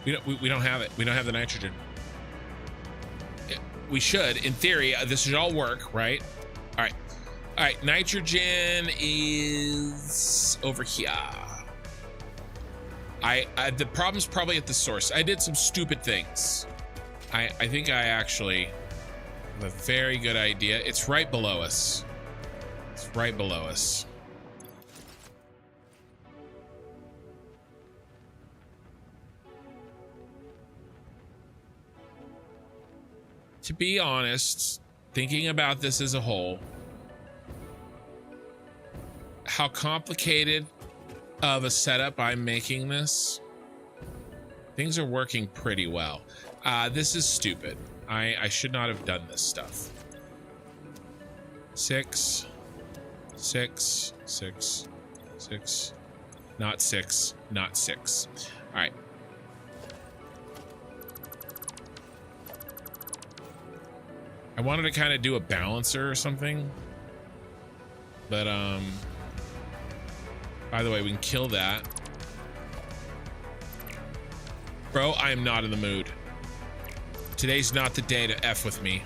We don't have it. We don't have the nitrogen. We should, in theory, this should all work, right? All right. All right, nitrogen is over here. The problem's probably at the source. I did some stupid things. I think I actually have a very good idea. It's right below us. It's right below us. To be honest, thinking about this as a whole, how complicated of a setup I'm making this, things are working pretty well. This is stupid. I should not have done this stuff. 6, 6, 6, 6, not 6, not 6. All right. I wanted to kind of do a balancer or something. But, by the way, we can kill that. Bro, I am not in the mood. Today's not the day to F with me.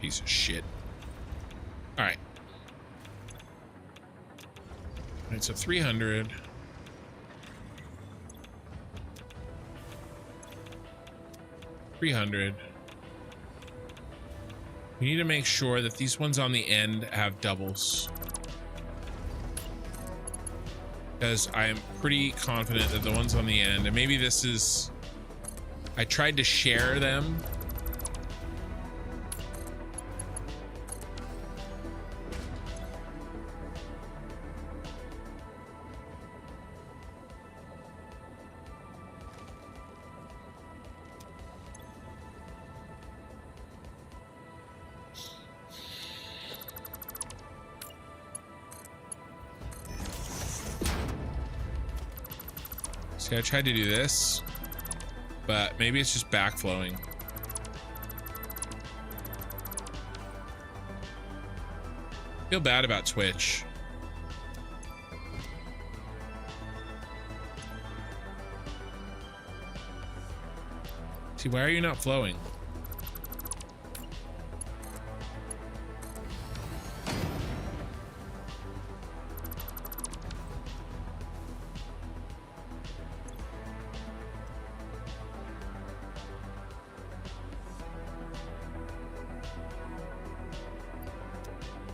Piece of shit. All right. All right, so 300. We need to make sure that these ones on the end have doubles. Because I am pretty confident that the ones on the end, and maybe this is, I tried to share them. See, I tried to do this, but maybe it's just backflowing. Feel bad about Twitch. See, why are you not flowing?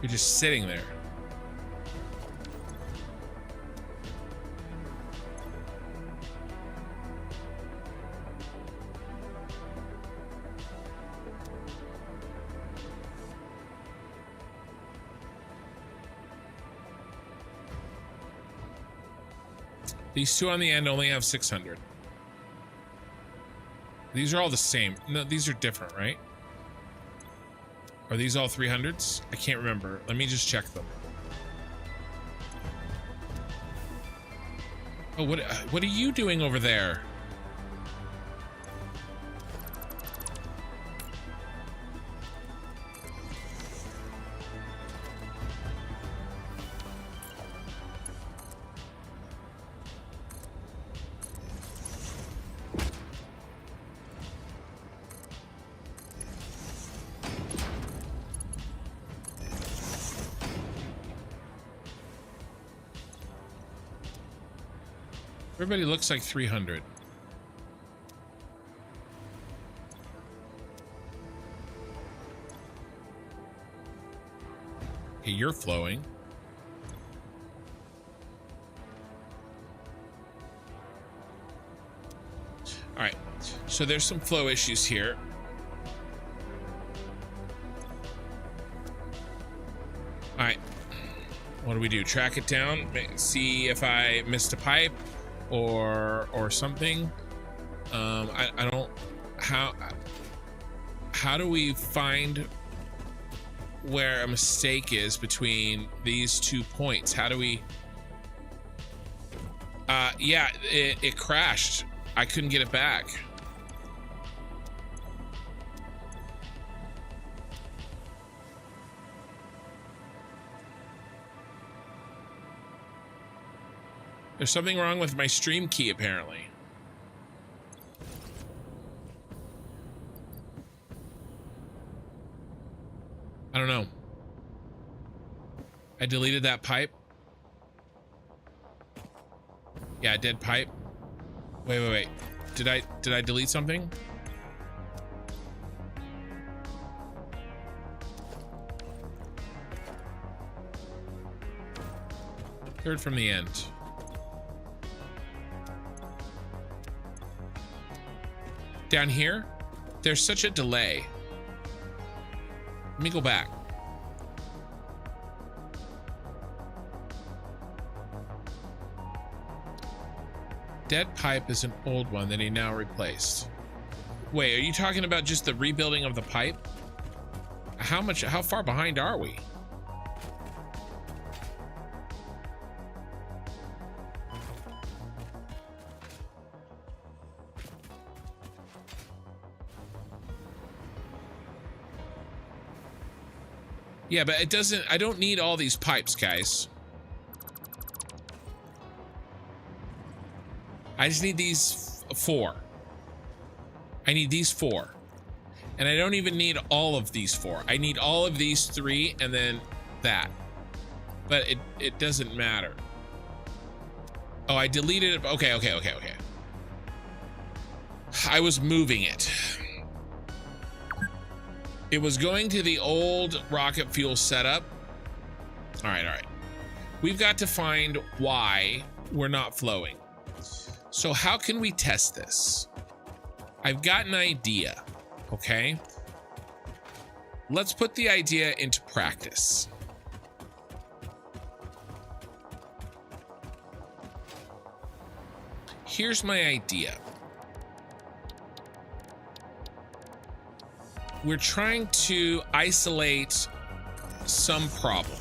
You're just sitting there. These two on the end only have 600. These are all the same. No, these are different, right? Are these all 300s? I can't remember. Let me just check them. Oh, what are you doing over there? Everybody looks like 300. Okay, you're flowing. All right, so there's some flow issues here. All right, what do we do? Track it down, see if I missed a pipe or something. I don't, how do we find where a mistake is between these 2 points? How do we, yeah, it crashed. I couldn't get it back. There's something wrong with my stream key, apparently. I don't know. I deleted that pipe. Yeah, dead pipe. Wait. Did I delete something? Third from the end. Down here, there's such a delay. Let me go back. Dead pipe is an old one that he now replaced. Wait, are you talking about just the rebuilding of the pipe? How far behind are we? Yeah, but it doesn't, I don't need all these pipes, guys. I just need these 4. I need these 4. And I don't even need all of these 4. I need all of these 3 and then that. But it doesn't matter. Oh, I deleted it. Okay. I was moving it. It was going to the old rocket fuel setup. All right. We've got to find why we're not flowing. So how can we test this? I've got an idea, okay? Let's put the idea into practice. Here's my idea. We're trying to isolate some problem,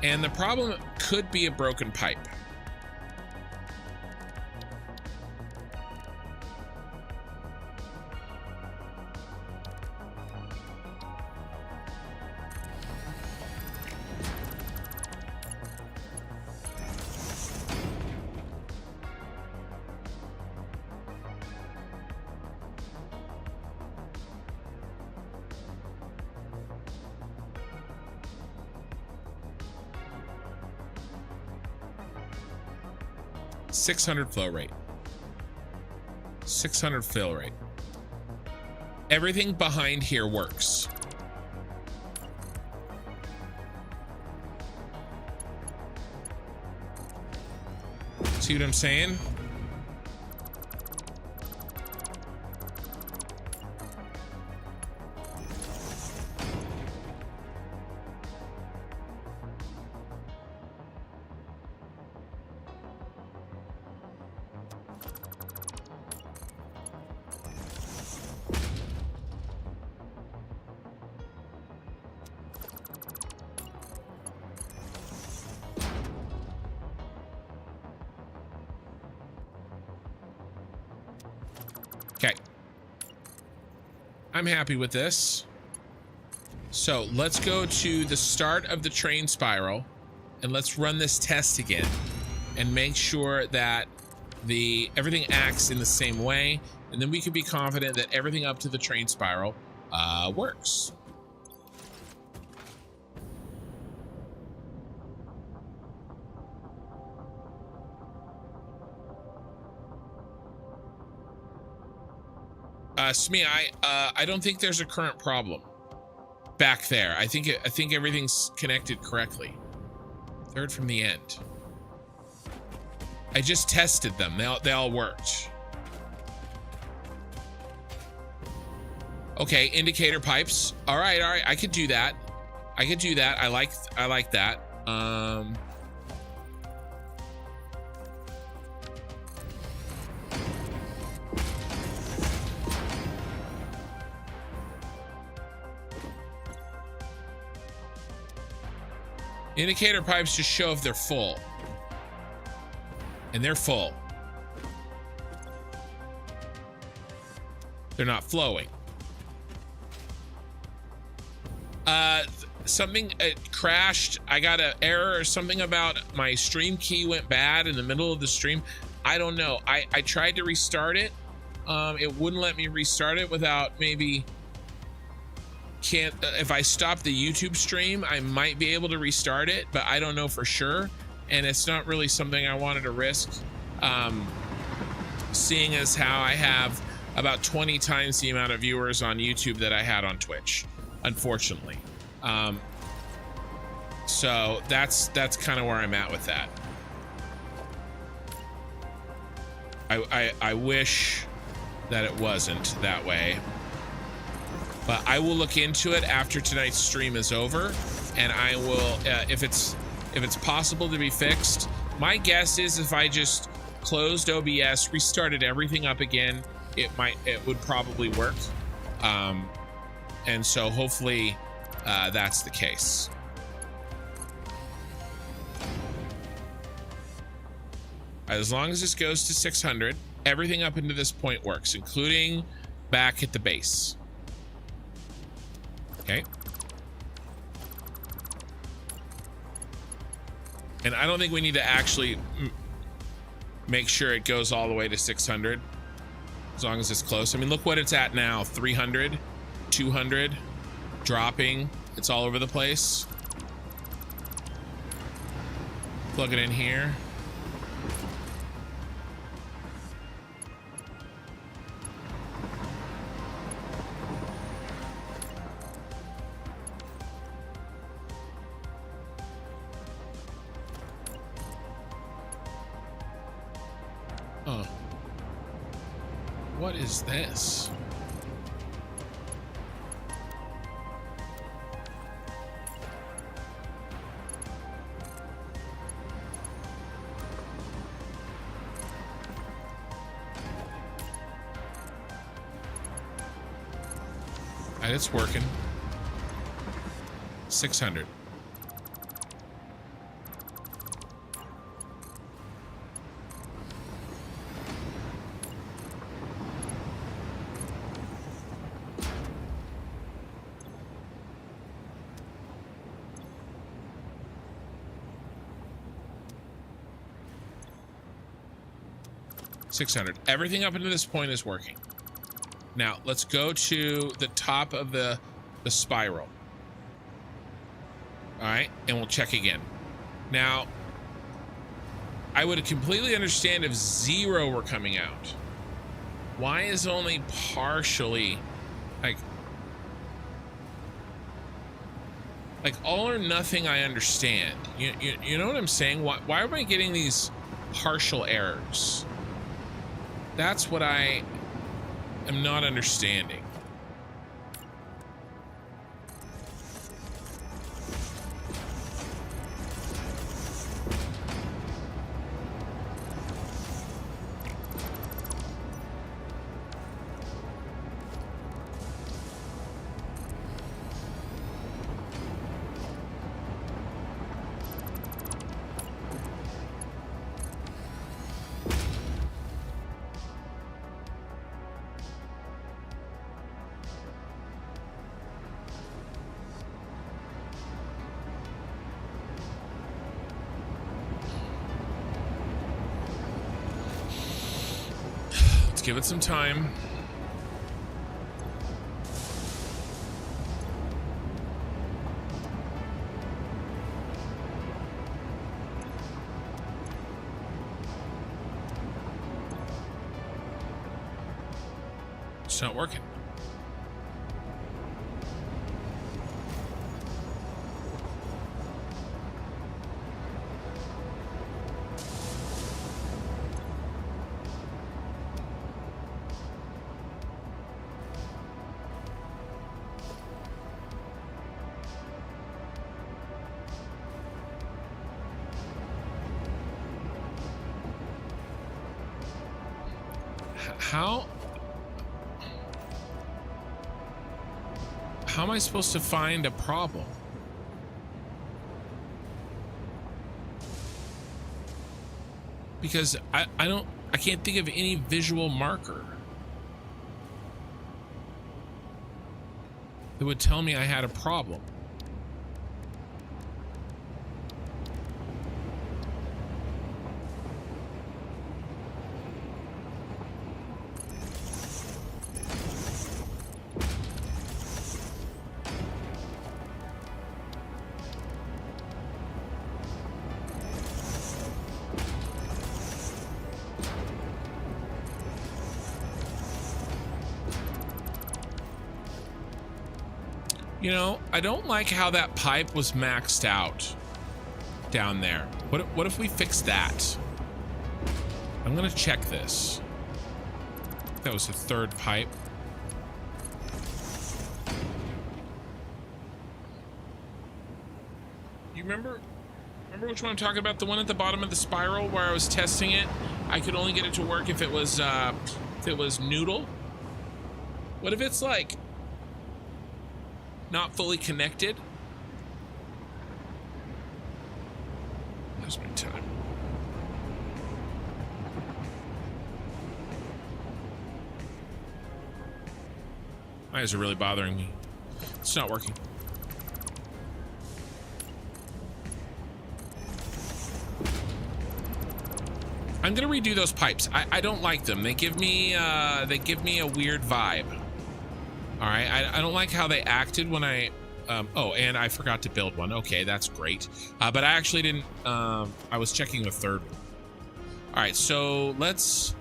and the problem could be a broken pipe. .600 flow rate. 600 fill rate. Everything behind here works. See what I'm saying? Okay. I'm happy with this. So let's go to the start of the train spiral and let's run this test again and make sure that everything acts in the same way, and then we can be confident that everything up to the train spiral works. Smee, I don't think there's a current problem back there. I think everything's connected correctly. Third from the end. I just tested them. They all worked. Okay, indicator pipes. All right. I could do that. I like that. Indicator pipes just show if they're full. And they're full. They're not flowing. Something crashed. I got an error or something about my stream key went bad in the middle of the stream. I don't know. I tried to restart it. It wouldn't let me restart it without maybe... if I stop the YouTube stream, I might be able to restart it, but I don't know for sure, and it's not really something I wanted to risk, seeing as how I have about 20 times the amount of viewers on YouTube that I had on Twitch, unfortunately. So that's kind of where I'm at with that. I wish that it wasn't that way, but I will look into it after tonight's stream is over, and I will if it's possible to be fixed. My guess is if I just closed OBS, restarted everything up again, it would probably work. And so hopefully that's the case. As long as this goes to 600, everything up into this point works, including back at the base. Okay. And I don't think we need to actually make sure it goes all the way to 600, as long as it's close. I mean, look what it's at now, 300, 200, dropping. It's all over the place. Plug it in here. Oh. What is this? And it's working. 600. $600. Everything up into this point is working. Now let's go to the top of the spiral. All right, and we'll check again. Now, I would completely understand if 0 were coming out. Why is only partially, like all or nothing? I understand. You know what I'm saying? Why am I getting these partial errors? That's what I am not understanding. Give it some time. It's not working. How am I supposed to find a problem? Because I can't think of any visual marker that would tell me I had a problem. You know, I don't like how that pipe was maxed out down there. What if we fix that? I'm gonna check this. That was the third pipe. You remember which one I'm talking about? The one at the bottom of the spiral where I was testing it. I could only get it to work if it was noodle. What if it's like not fully connected? There's my time. My eyes are really bothering me. It's not working. I'm gonna redo those pipes. I don't like them. They give me a weird vibe. All right, I don't like how they acted when I. Oh, and I forgot to build one. Okay, that's great. But I actually didn't. I was checking the third one. All right, so let's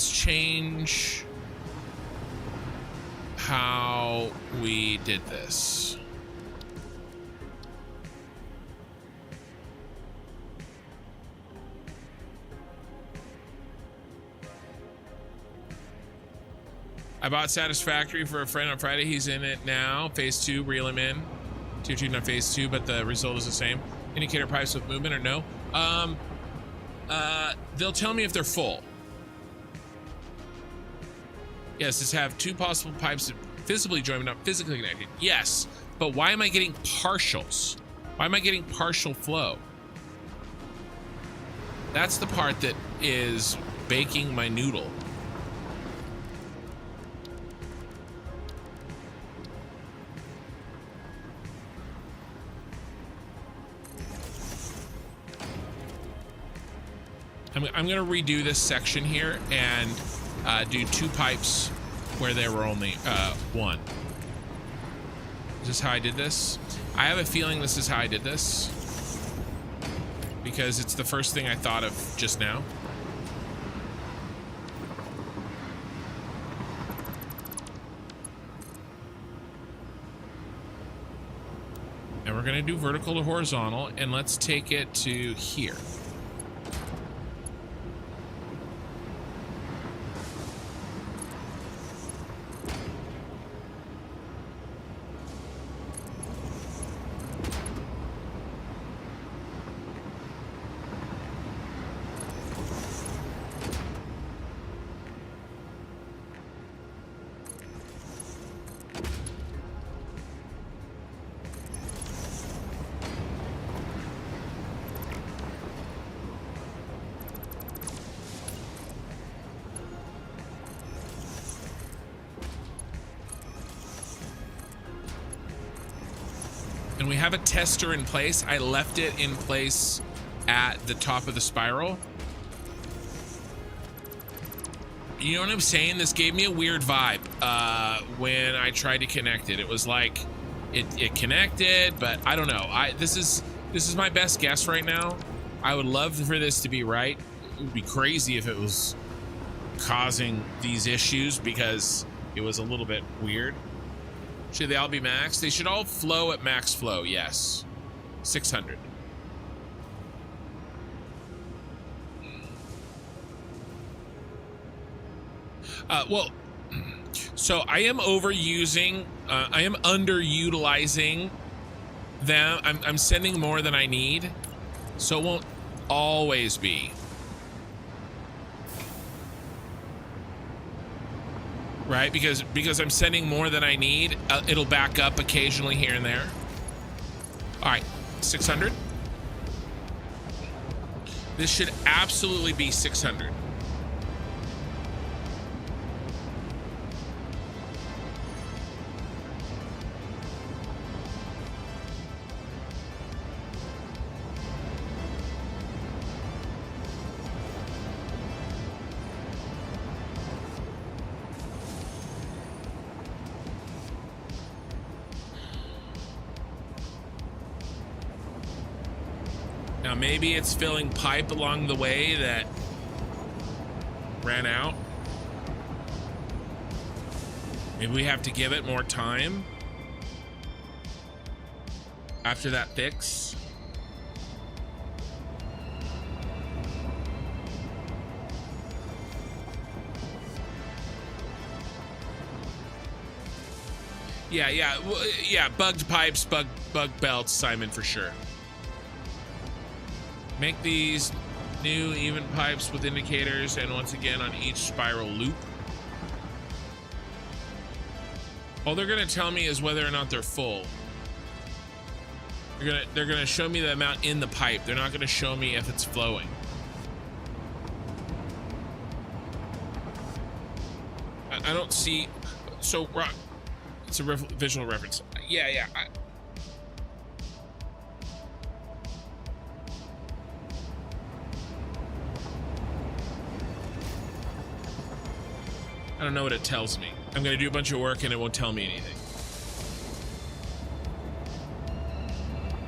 change how we did this. I bought Satisfactory for a friend on Friday. He's in it now. Phase 2, reel him in. Tier 2, not phase 2, but the result is the same. Indicator pipes with movement or no? They'll tell me if they're full. Yes, just have 2 possible pipes visibly joined but not physically connected. Yes, but why am I getting partials? Why am I getting partial flow? That's the part that is baking my noodle. I'm going to redo this section here and do 2 pipes where there were only 1. Is this how I did this? I have a feeling this is how I did this because it's the first thing I thought of just now. And we're going to do vertical to horizontal, and let's take it to here. And we have a tester in place. I left it in place at the top of the spiral. You know what I'm saying? This gave me a weird vibe when I tried to connect it. It was like it connected, but I don't know. This is my best guess right now. I would love for this to be right. It would be crazy if it was causing these issues because it was a little bit weird. Should they all be max? They should all flow at max flow, yes. 600. Well, so I am overusing, I am underutilizing them. I'm sending more than I need, so it won't always be. Right, because I'm sending more than I need, it'll back up occasionally here and there. All right, 600. This should absolutely be 600. Now maybe it's filling pipe along the way that ran out. Maybe we have to give it more time after that fix. Yeah, bugged pipes, bug belts, Simon, for sure. Make these new even pipes with indicators, and once again on each spiral loop. All they're gonna tell me is whether or not they're full. They're gonna show me the amount in the pipe. They're not gonna show me if it's flowing. I don't see. So Rock, it's a visual reference. Yeah. I don't know what it tells me. I'm gonna do a bunch of work and it won't tell me anything.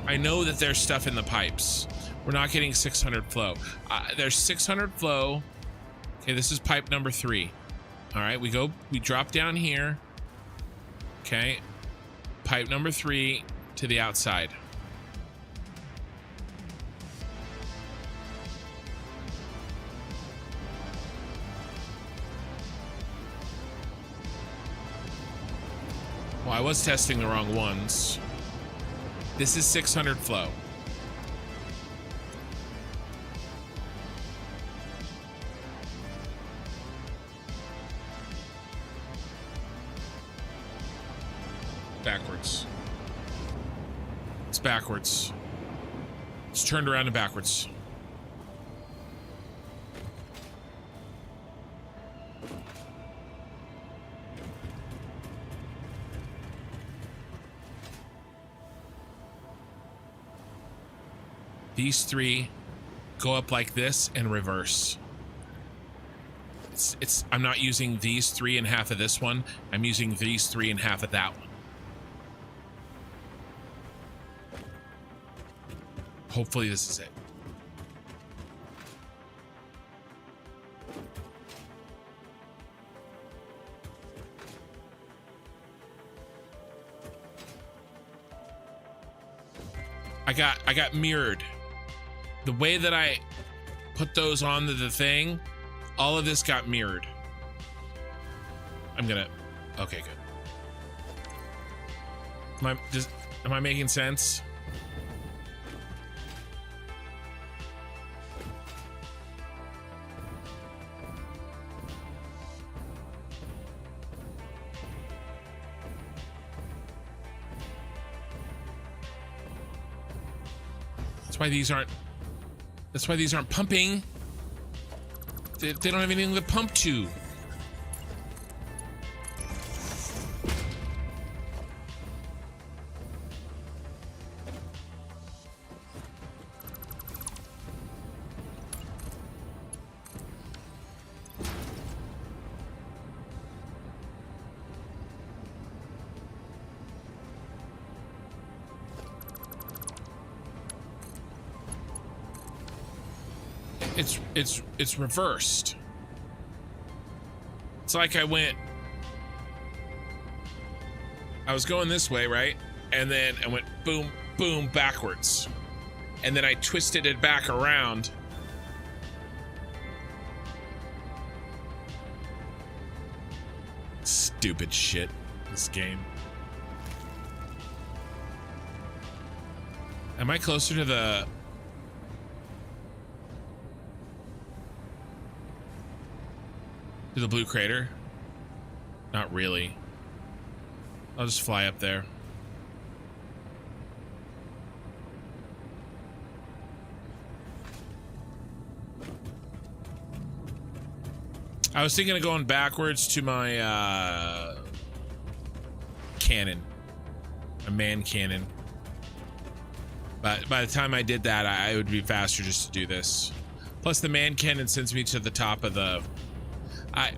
I know that there's stuff in the pipes. We're not getting 600 flow. There's 600 flow. Okay, this is pipe number 3. All right, we drop down here. Okay, pipe number 3 to the outside. Well, I was testing the wrong ones. This is 600 flow. Backwards. It's backwards. It's turned around and backwards. These 3 go up like this and reverse. I'm not using these 3 and half of this one. I'm using these 3 and half of that one. Hopefully this is it. I got mirrored. The way that I put those onto the thing, all of this got mirrored. Okay, good. Am I making sense? That's why these aren't pumping. They don't have anything to pump to. It's reversed. It's like I was going this way, right? And then I went boom, boom, backwards. And then I twisted it back around. Stupid shit, this game. Am I closer to the... to the blue crater? Not really. I'll just fly up there. I was thinking of going backwards to my cannon, a man cannon. But by the time I did that, I would be faster just to do this. Plus the man cannon sends me to the top of the...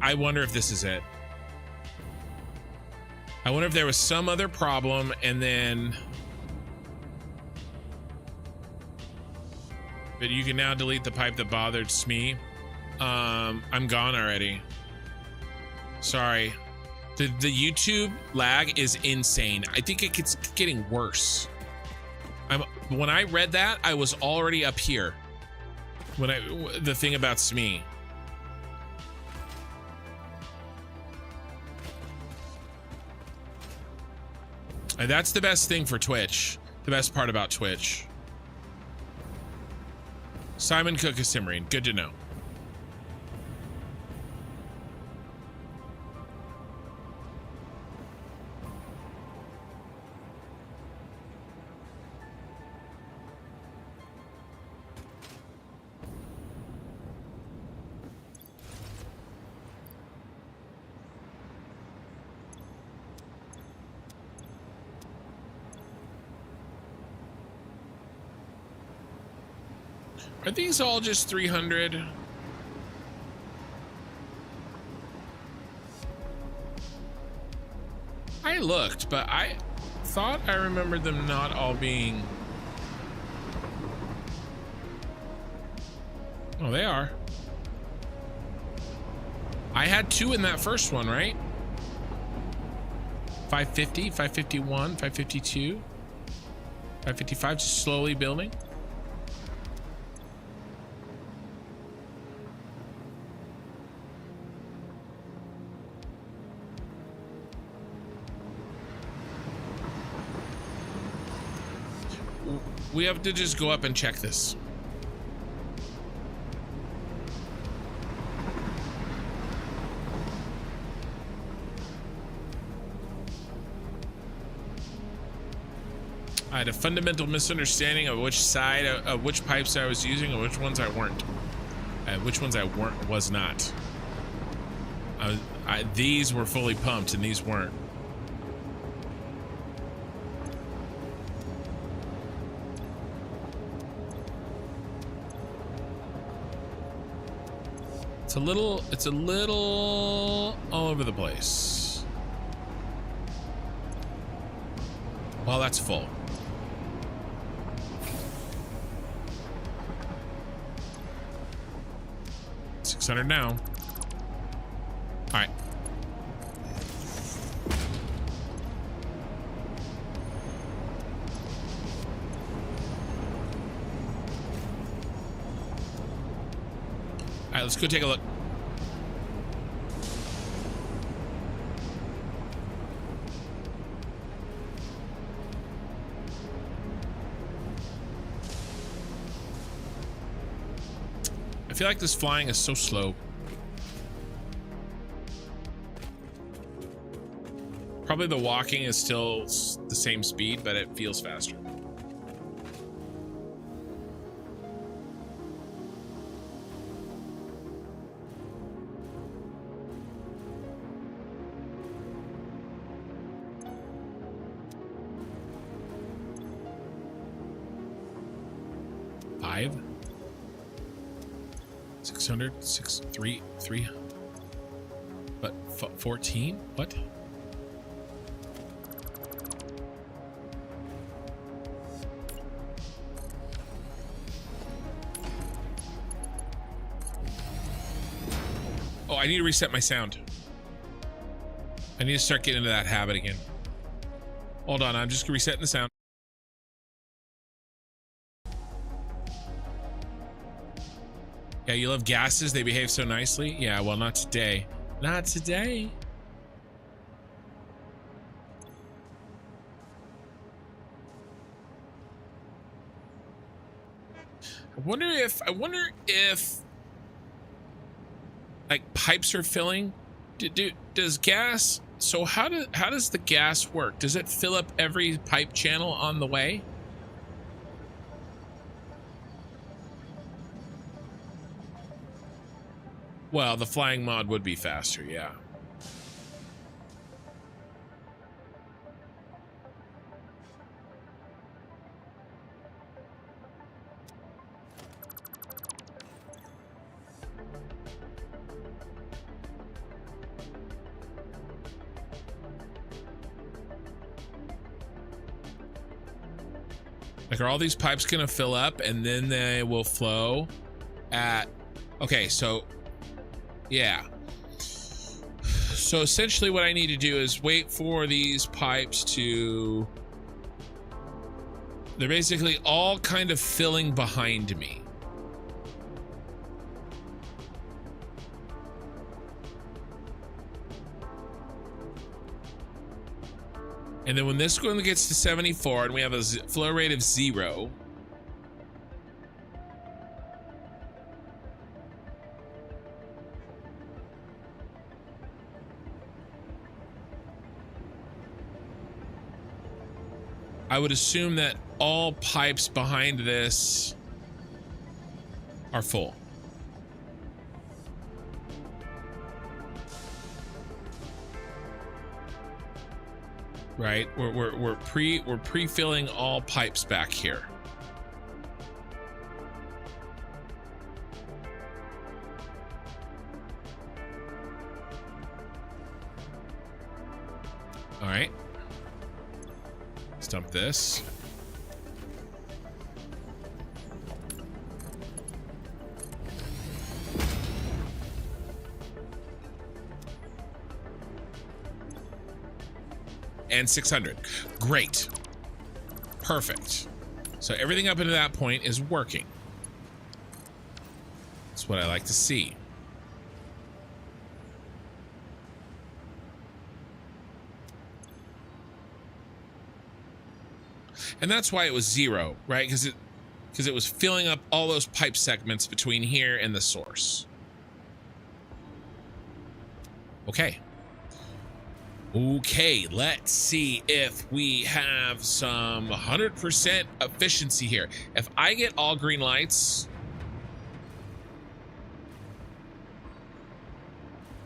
I wonder if this is it. I wonder if there was some other problem and then... But you can now delete the pipe that bothered me. I'm gone already. Sorry. The YouTube lag is insane. I think it gets getting worse. When I read that, I was already up here. The thing about SME. And that's the best thing for Twitch. The best part about Twitch. Simon Cook is simmering. Good to know. Are these all just 300? I looked, but I thought I remembered them not all being... Oh, they are. I had 2 in that first one, right? 550, 551, 552, 555, just slowly building. We have to just go up and check this. I had a fundamental misunderstanding of which side of which pipes I was using and which ones I weren't. Which ones I was not. These were fully pumped and these weren't. It's a little all over the place. Well, that's full. $600 now. All right. All right, let's go take a look. I feel like this flying is so slow. Probably the walking is still the same speed, but it feels faster. Five. 600, 3. But 14? What? Oh, I need to reset my sound. I need to start getting into that habit again. Hold on, I'm just resetting the sound. Yeah, you love gases, they behave so nicely. Yeah, well, not today. Not today. I wonder if like pipes are filling. Does gas, so how does the gas work? Does it fill up every pipe channel on the way? Well, the flying mod would be faster, yeah. Like, are all these pipes gonna fill up and then they will flow at... Okay, so... Yeah. So essentially what I need to do is wait for these pipes to... They're basically all kind of filling behind me. And then when this one gets to 74 and we have a flow rate of 0, I would assume that all pipes behind this are full. Right, we're pre-filling all pipes back here. All right. Dump this. And 600. Great. Perfect. So everything up into that point is working. That's what I like to see. And that's why it was 0, right? Because it was filling up all those pipe segments between here and the source. Okay. Okay, let's see if we have some 100% efficiency here. If I get all green lights,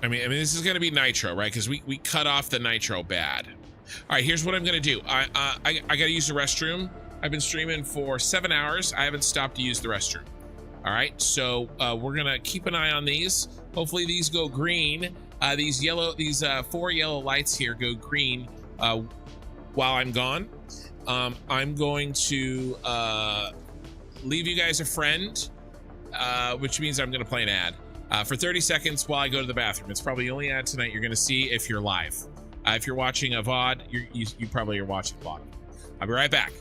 I mean this is going to be nitro, right? Because we cut off the nitro bad. All right, here's what I'm gonna do. I gotta use the restroom. I've been streaming for 7 hours. I haven't stopped to use the restroom. All right, so we're gonna keep an eye on these. Hopefully these go green. These 4 yellow lights here go green while I'm gone. I'm going to leave you guys a friend, which means I'm gonna play an ad for 30 seconds while I go to the bathroom. It's probably the only ad tonight you're gonna see if you're live. If you're watching a VOD, you probably are watching VOD. I'll be right back.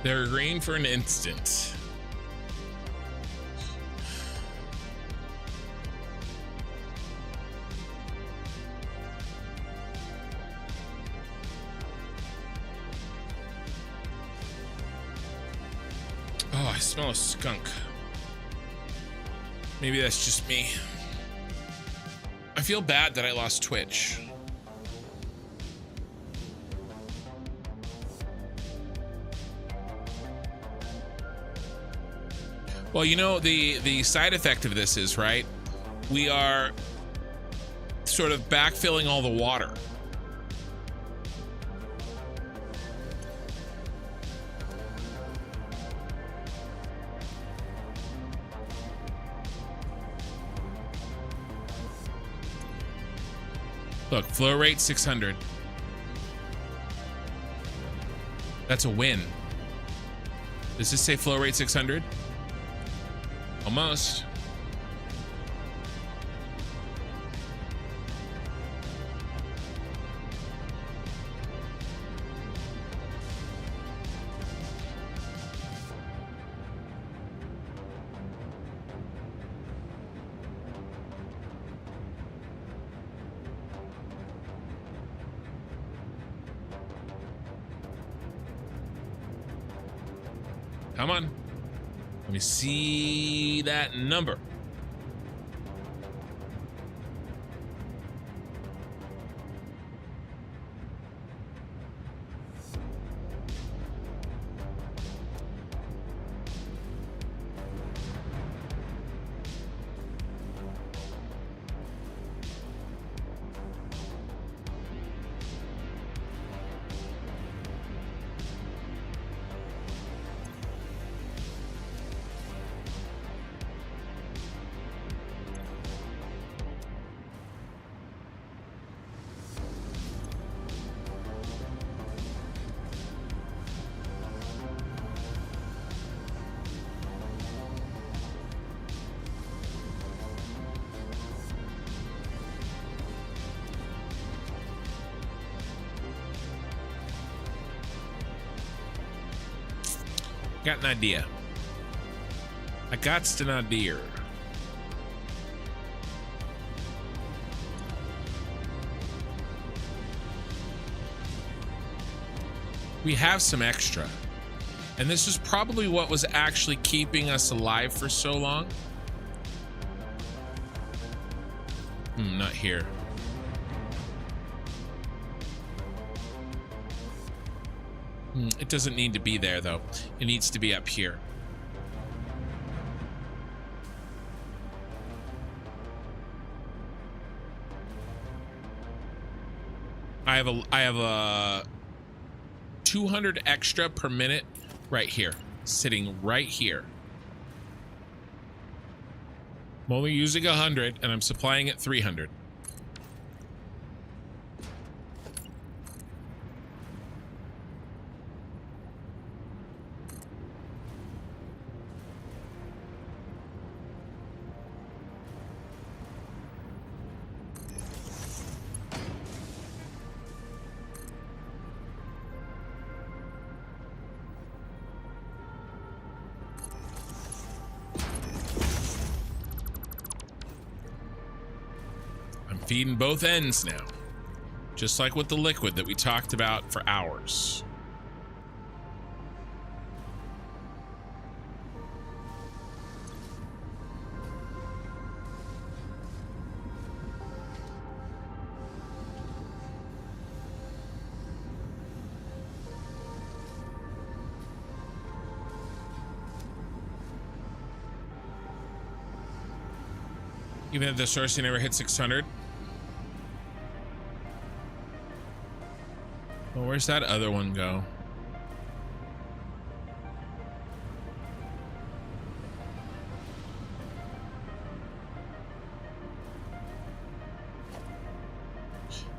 They're green for an instant. Oh, I smell a skunk. Maybe that's just me. I feel bad that I lost Twitch. Well, you know, the side effect of this is, right, we are sort of backfilling all the water. Look, flow rate 600. That's a win. Does this say flow rate 600? Almost. Come on. Let me see that number. Got an idea. I got an idea. We have some extra. And this is probably what was actually keeping us alive for so long. Not here. It doesn't need to be there, though. It needs to be up here. I have a 200 extra per minute right here, sitting right here. I'm only using 100, and I'm supplying at 300. Feeding both ends now, just like with the liquid that we talked about for hours. Even if the sourcing never hit 600. Well, where's that other one go?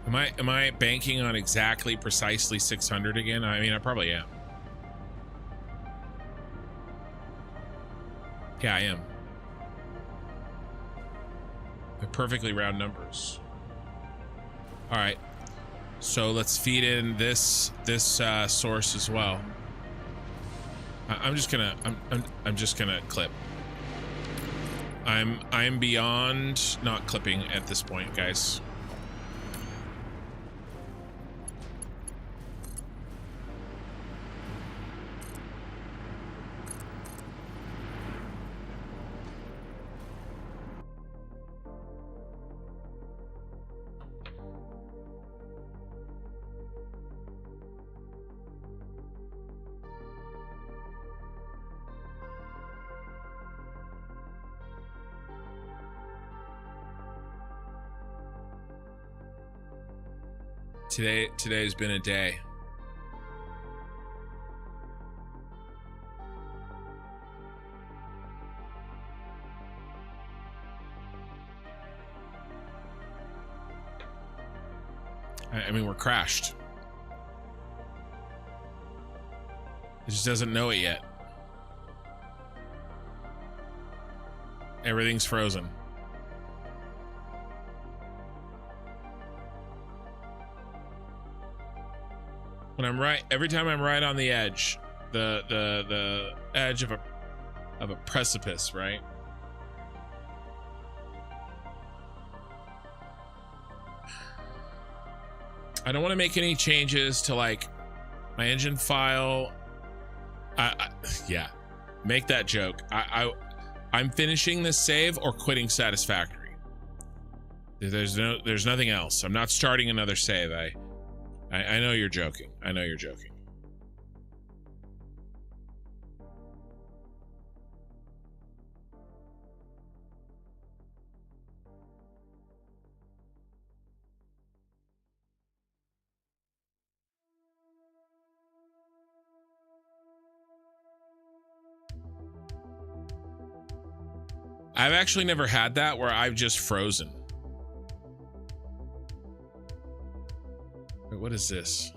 Am I banking on exactly precisely 600 again? I mean, I probably am. Yeah, I am. They're perfectly round numbers. All right. So let's feed in this source as well. I'm just gonna clip. I'm beyond not clipping at this point, guys. Today's been a day. I mean, we're crashed. It just doesn't know it yet. Everything's frozen. When I'm right, every time I'm right on the edge, the edge of a precipice, right? I don't want to make any changes to like my engine file. Yeah, Make that joke. I'm finishing this save or quitting Satisfactory. There's nothing else. I'm not starting another save. I know you're joking. I know you're joking. I've actually never had that where I've just frozen. Wait, what is this?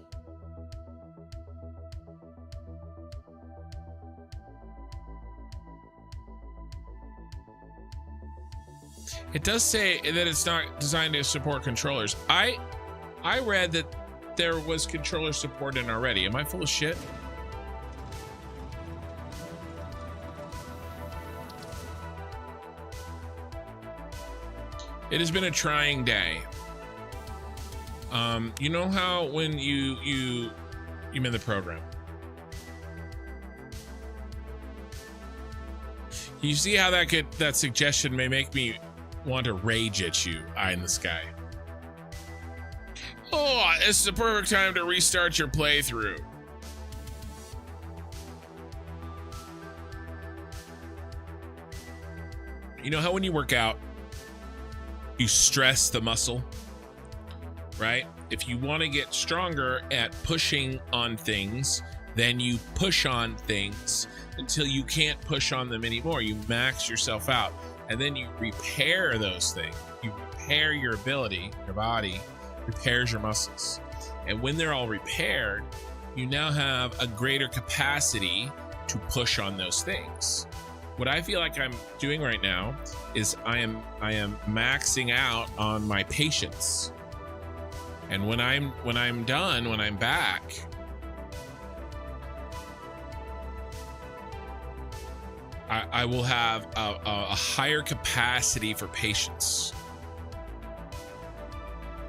It does say that it's not designed to support controllers. I read that there was controller support in already. Am I full of shit? It has been a trying day. You know how when you in the program, you see how that suggestion may make me want to rage at you, eye in the sky. Oh, this is the perfect time to restart your playthrough. You know how when you work out, you stress the muscle, right? If you want to get stronger at pushing on things, then you push on things until you can't push on them anymore. You max yourself out, and then you repair those things. You repair your ability, your body repairs your muscles. And when they're all repaired, you now have a greater capacity to push on those things. What I feel like I'm doing right now is I am maxing out on my patience. And when I'm done, when I'm back, I will have a higher capacity for patience.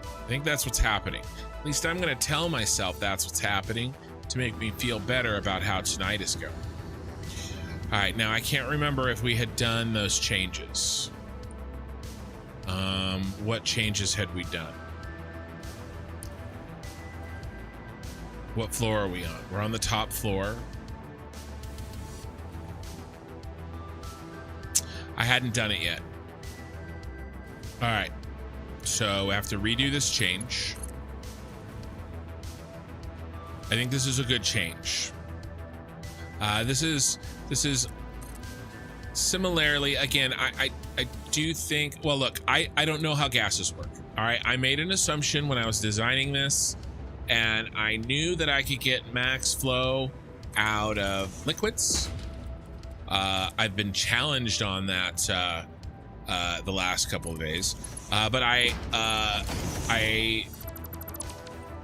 I think that's what's happening. At least I'm going to tell myself that's what's happening to make me feel better about how tonight is going. All right, now I can't remember if we had done those changes. What changes had we done? What floor are we on? We're on the top floor. I hadn't done it yet. All right, so I have to redo this change. I think this is a good change. This is similarly, again, I do think, well, look, I don't know how gases work. All right, I made an assumption when I was designing this, and I knew that I could get max flow out of liquids. I've been challenged on that the last couple of days, but Eye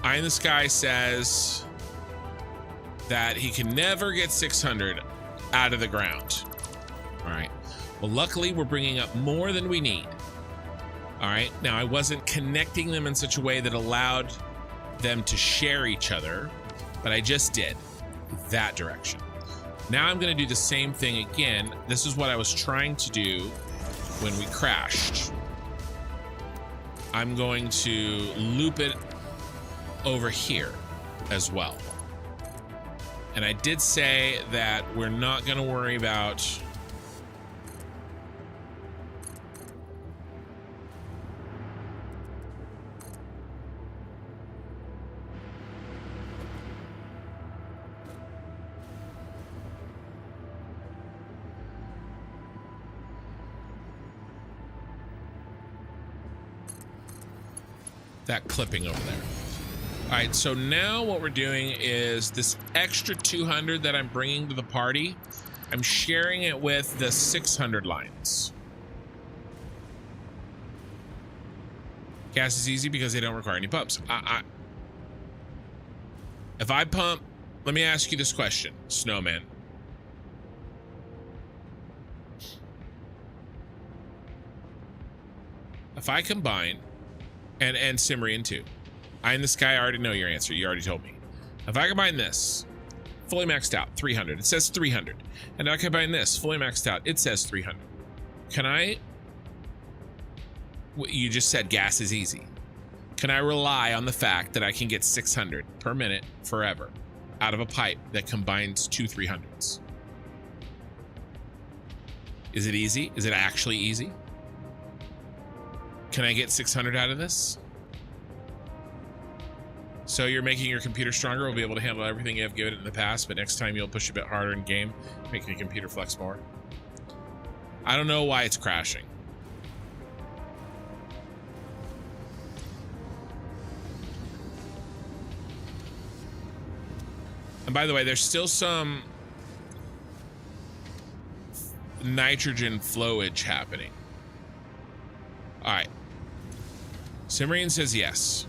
in the Sky says that he can never get 600 out of the ground. All right. Well, luckily we're bringing up more than we need. All right. Now I wasn't connecting them in such a way that allowed them to share each other, but I just did that direction. Now I'm going to do the same thing again. This is what I was trying to do when we crashed. I'm going to loop it over here as well. And I did say that we're not going to worry about that clipping over there. All right, so now what we're doing is this extra 200 that I'm bringing to the party, I'm sharing it with the 600 lines. Gas is easy because they don't require any pumps. If I pump, let me ask you this question, Snowman. If I combine, and Cimmerian too, Eye in the Sky, I already know your answer. You already told me. If I combine this fully maxed out, 300. It says 300. And I combine this, fully maxed out, it says 300. Can I, you just said gas is easy. Can I rely on the fact that I can get 600 per minute forever out of a pipe that combines two 300s? Is it easy? Is it actually easy? Can I get 600 out of this? So you're making your computer stronger, will be able to handle everything you have given it in the past, but next time you'll push a bit harder in game, making the computer flex more. I don't know why it's crashing. And by the way, there's still some nitrogen flowage happening. All right. Simrian says yes.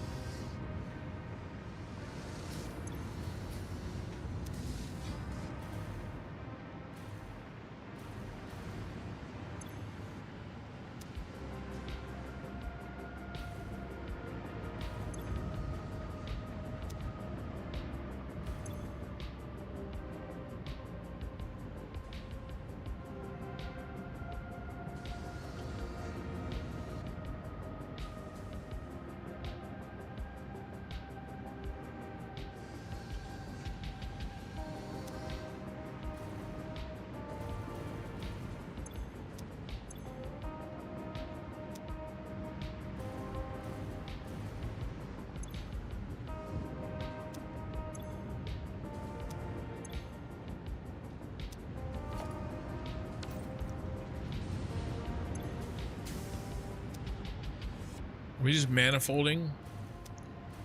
Are we just manifolding?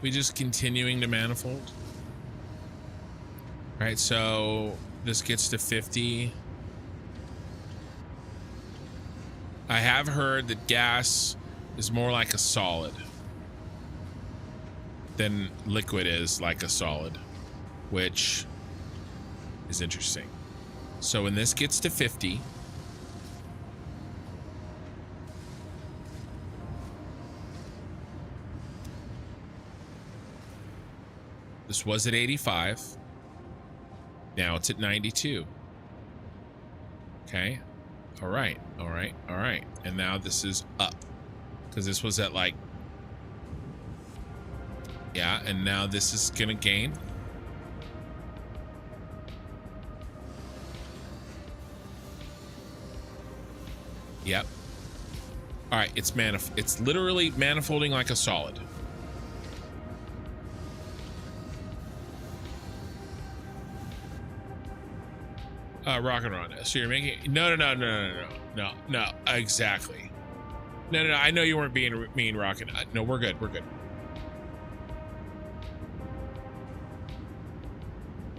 We just continuing to manifold? All right, so this gets to 50. I have heard that gas is more like a solid than liquid is like a solid, which is interesting. So when this gets to 50, this was at 85. Now it's at 92. Okay. All right. All right. All right. And now this is up because this was at like, yeah. And now this is going to gain. Yep. All right. It's literally manifolding like a solid. Rock and Ron. So you're making no, exactly. No. I know you weren't being mean, Rocket. No, we're good. We're good.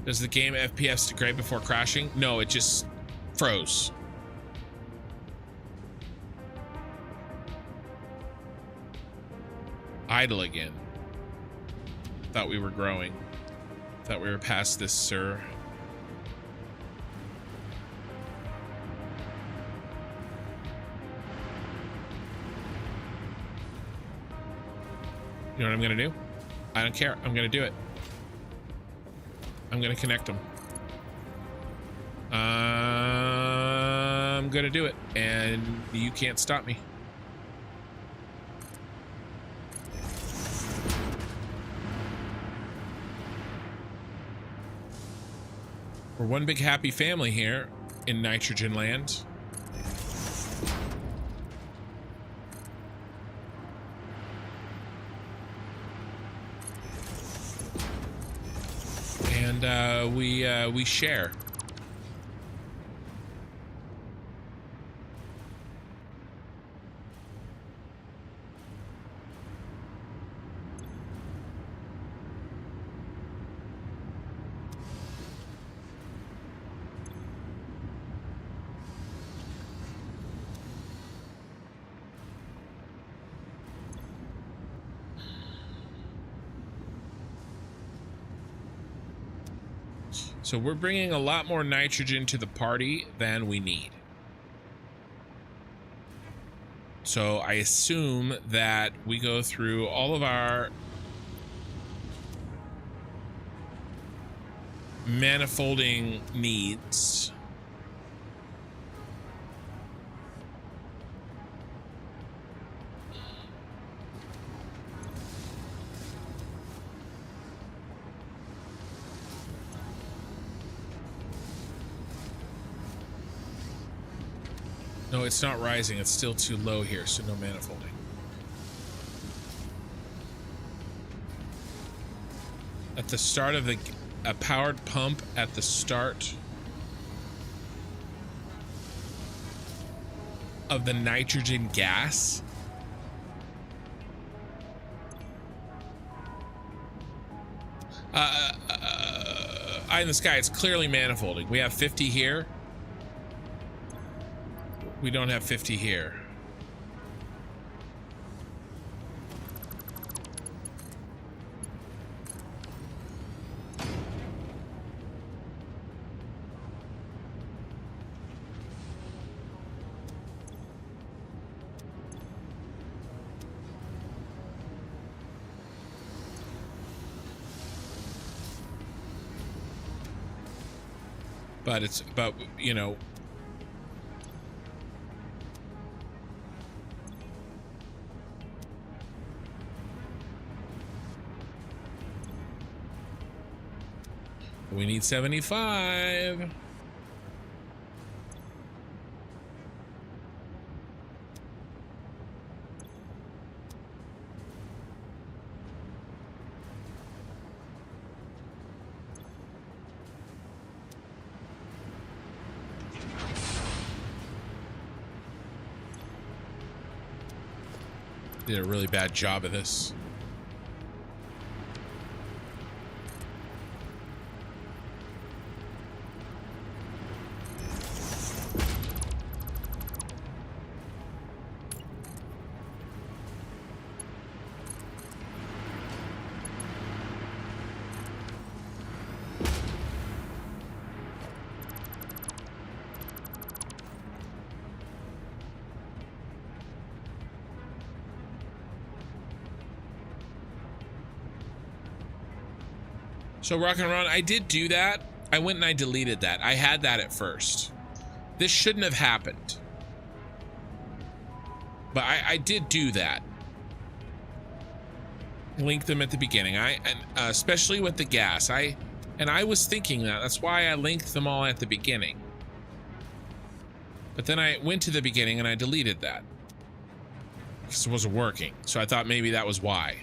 Does the game FPS degrade before crashing? No, it just froze. Idle again. Thought we were growing. Thought we were past this, sir. You know what I'm gonna do? I don't care. I'm gonna do it. I'm gonna connect them. I'm gonna do it, and you can't stop me. We're one big happy family here in Nitrogen Land. And we share. So we're bringing a lot more nitrogen to the party than we need. So I assume that we go through all of our manifolding needs. No, it's not rising. It's still too low here, so no manifolding. At the start of a powered pump at the start of the nitrogen gas. Eye in the sky, it's clearly manifolding. We have 50 here. We don't have 50 here. But you know, we need 75. Did a really bad job of this. So Rock and Run, I did do that. I went and I deleted that. I had that at first. This shouldn't have happened. But I did do that. Link them at the beginning. Especially with the gas. I was thinking that. That's why I linked them all at the beginning. But then I went to the beginning and I deleted that. Because it wasn't working. So I thought maybe that was why.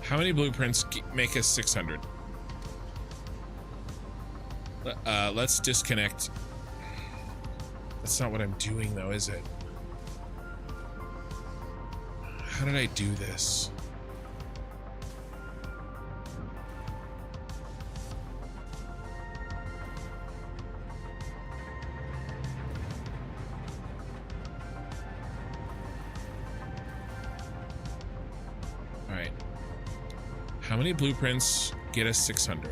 How many blueprints make us 600? Let's disconnect. That's not what I'm doing though, is it? How did I do this? How many blueprints get us 600?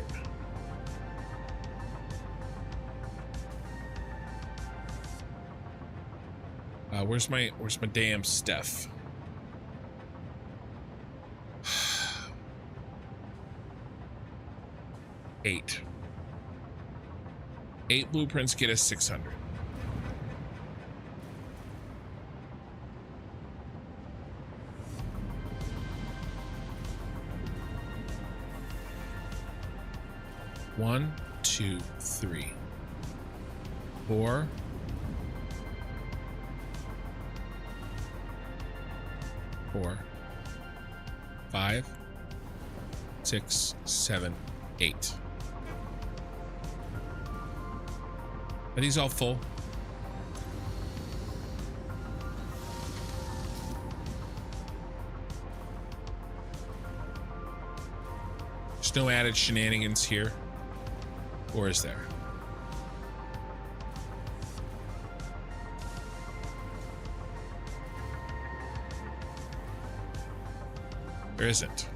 Where's my damn Steph? Eight blueprints get us 600. One, two, three, 4, 5, 6, 7, 8. Are these all full? There's no added shenanigans here. Or is there? There isn't.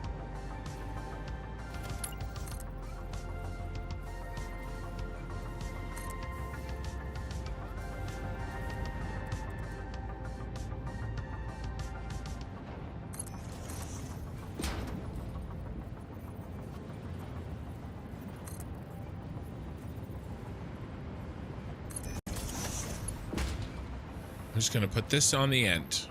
I'm just going to put this on the end.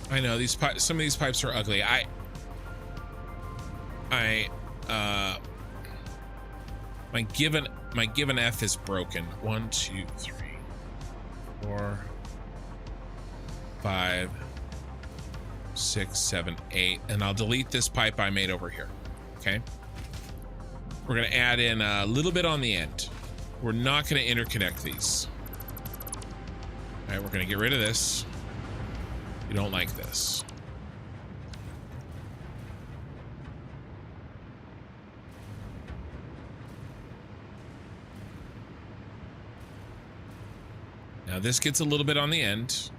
I know these some of these pipes are ugly. My given F is broken. 1, 2, 3, 4, 5, 6, 7, 8, and I'll delete this pipe I made over here. Okay. We're gonna add in a little bit on the end. We're not gonna interconnect these. All right, we're gonna get rid of this. You don't like this. Now this gets a little bit on the end.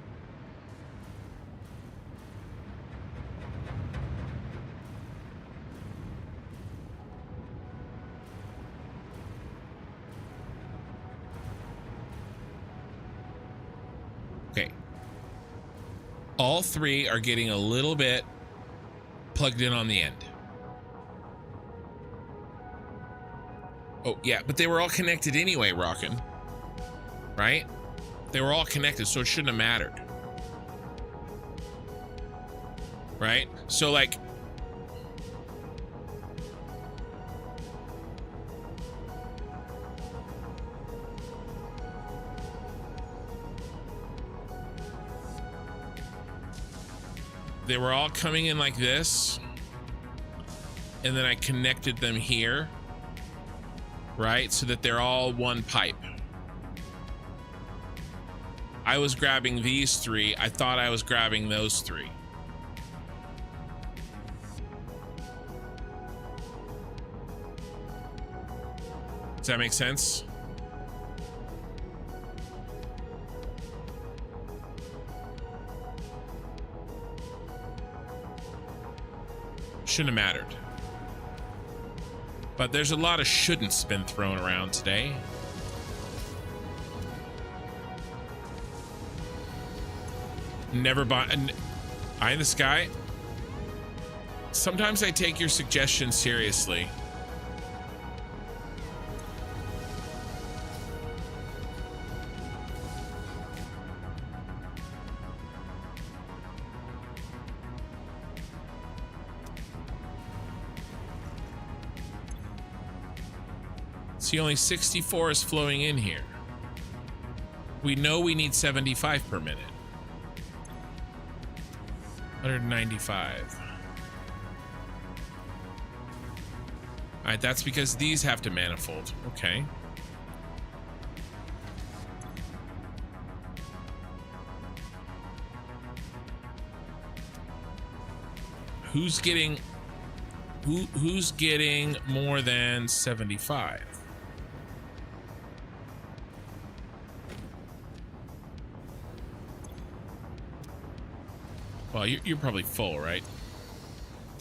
Okay. All three are getting a little bit plugged in on the end. Oh, yeah, but they were all connected anyway, Rockin'. Right? They were all connected, so it shouldn't have mattered. Right? So, like... they were all coming in like this. And then I connected them here. Right? So that they're all one pipe. I was grabbing these three. I thought I was grabbing those three. Does that make sense? Shouldn't have mattered. But there's a lot of shouldn'ts been thrown around today. Never buy eye in the sky. Sometimes I take your suggestions seriously. See, only 64 is flowing in here. We know we need 75 per minute. 195. All right, that's because these have to manifold. Okay. Who's getting more than 75? Well, you're probably full, right?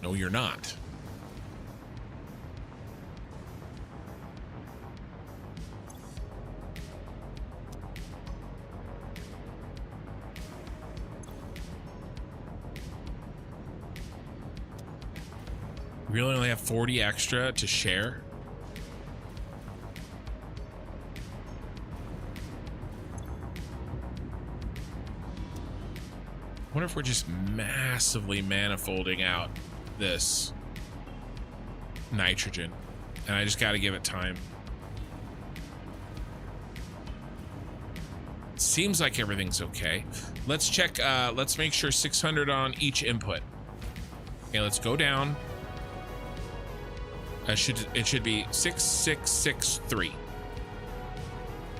No, you're not. We really only have 40 extra to share. I wonder if we're just massively manifolding out this nitrogen, and I just got to give it time. Seems like everything's okay. Let's check. Let's make sure 600 on each input. Okay, let's go down. It should be 6663.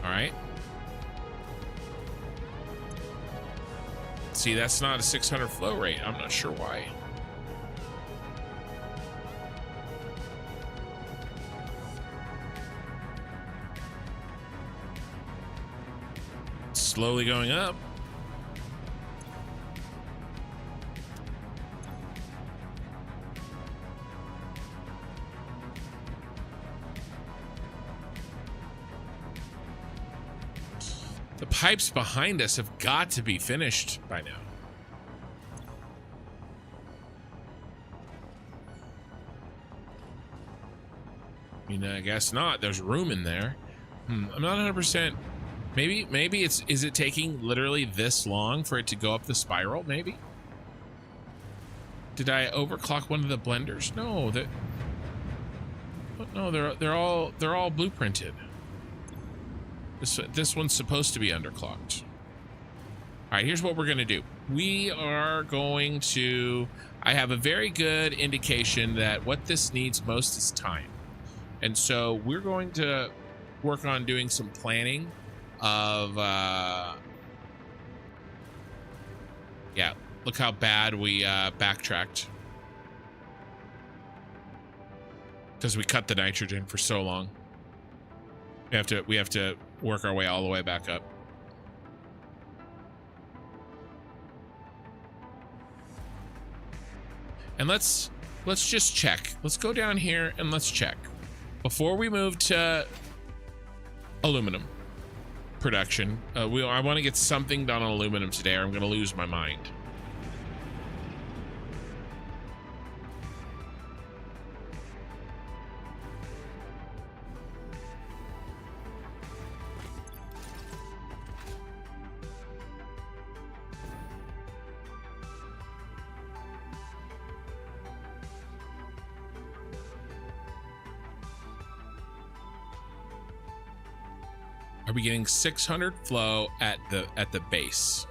All right. See, that's not a 600 flow rate. I'm not sure why. It's slowly going up. The pipes behind us have got to be finished by now. I mean, I guess not. There's room in there. I'm not 100%. Maybe is it taking literally this long for it to go up the spiral? Maybe. Did I overclock one of the blenders? No, they're all blueprinted. This one's supposed to be underclocked. All right, here's what we're going to do. We are going to... I have a very good indication that what this needs most is time. And so we're going to work on doing some planning of... yeah, look how bad we backtracked. Because we cut the nitrogen for so long. We have to work our way all the way back up. And let's just check. Let's go down here and let's check before we move to aluminum production. I want to get something done on aluminum today, or I'm going to lose my mind. Are we getting 600 flow at the base?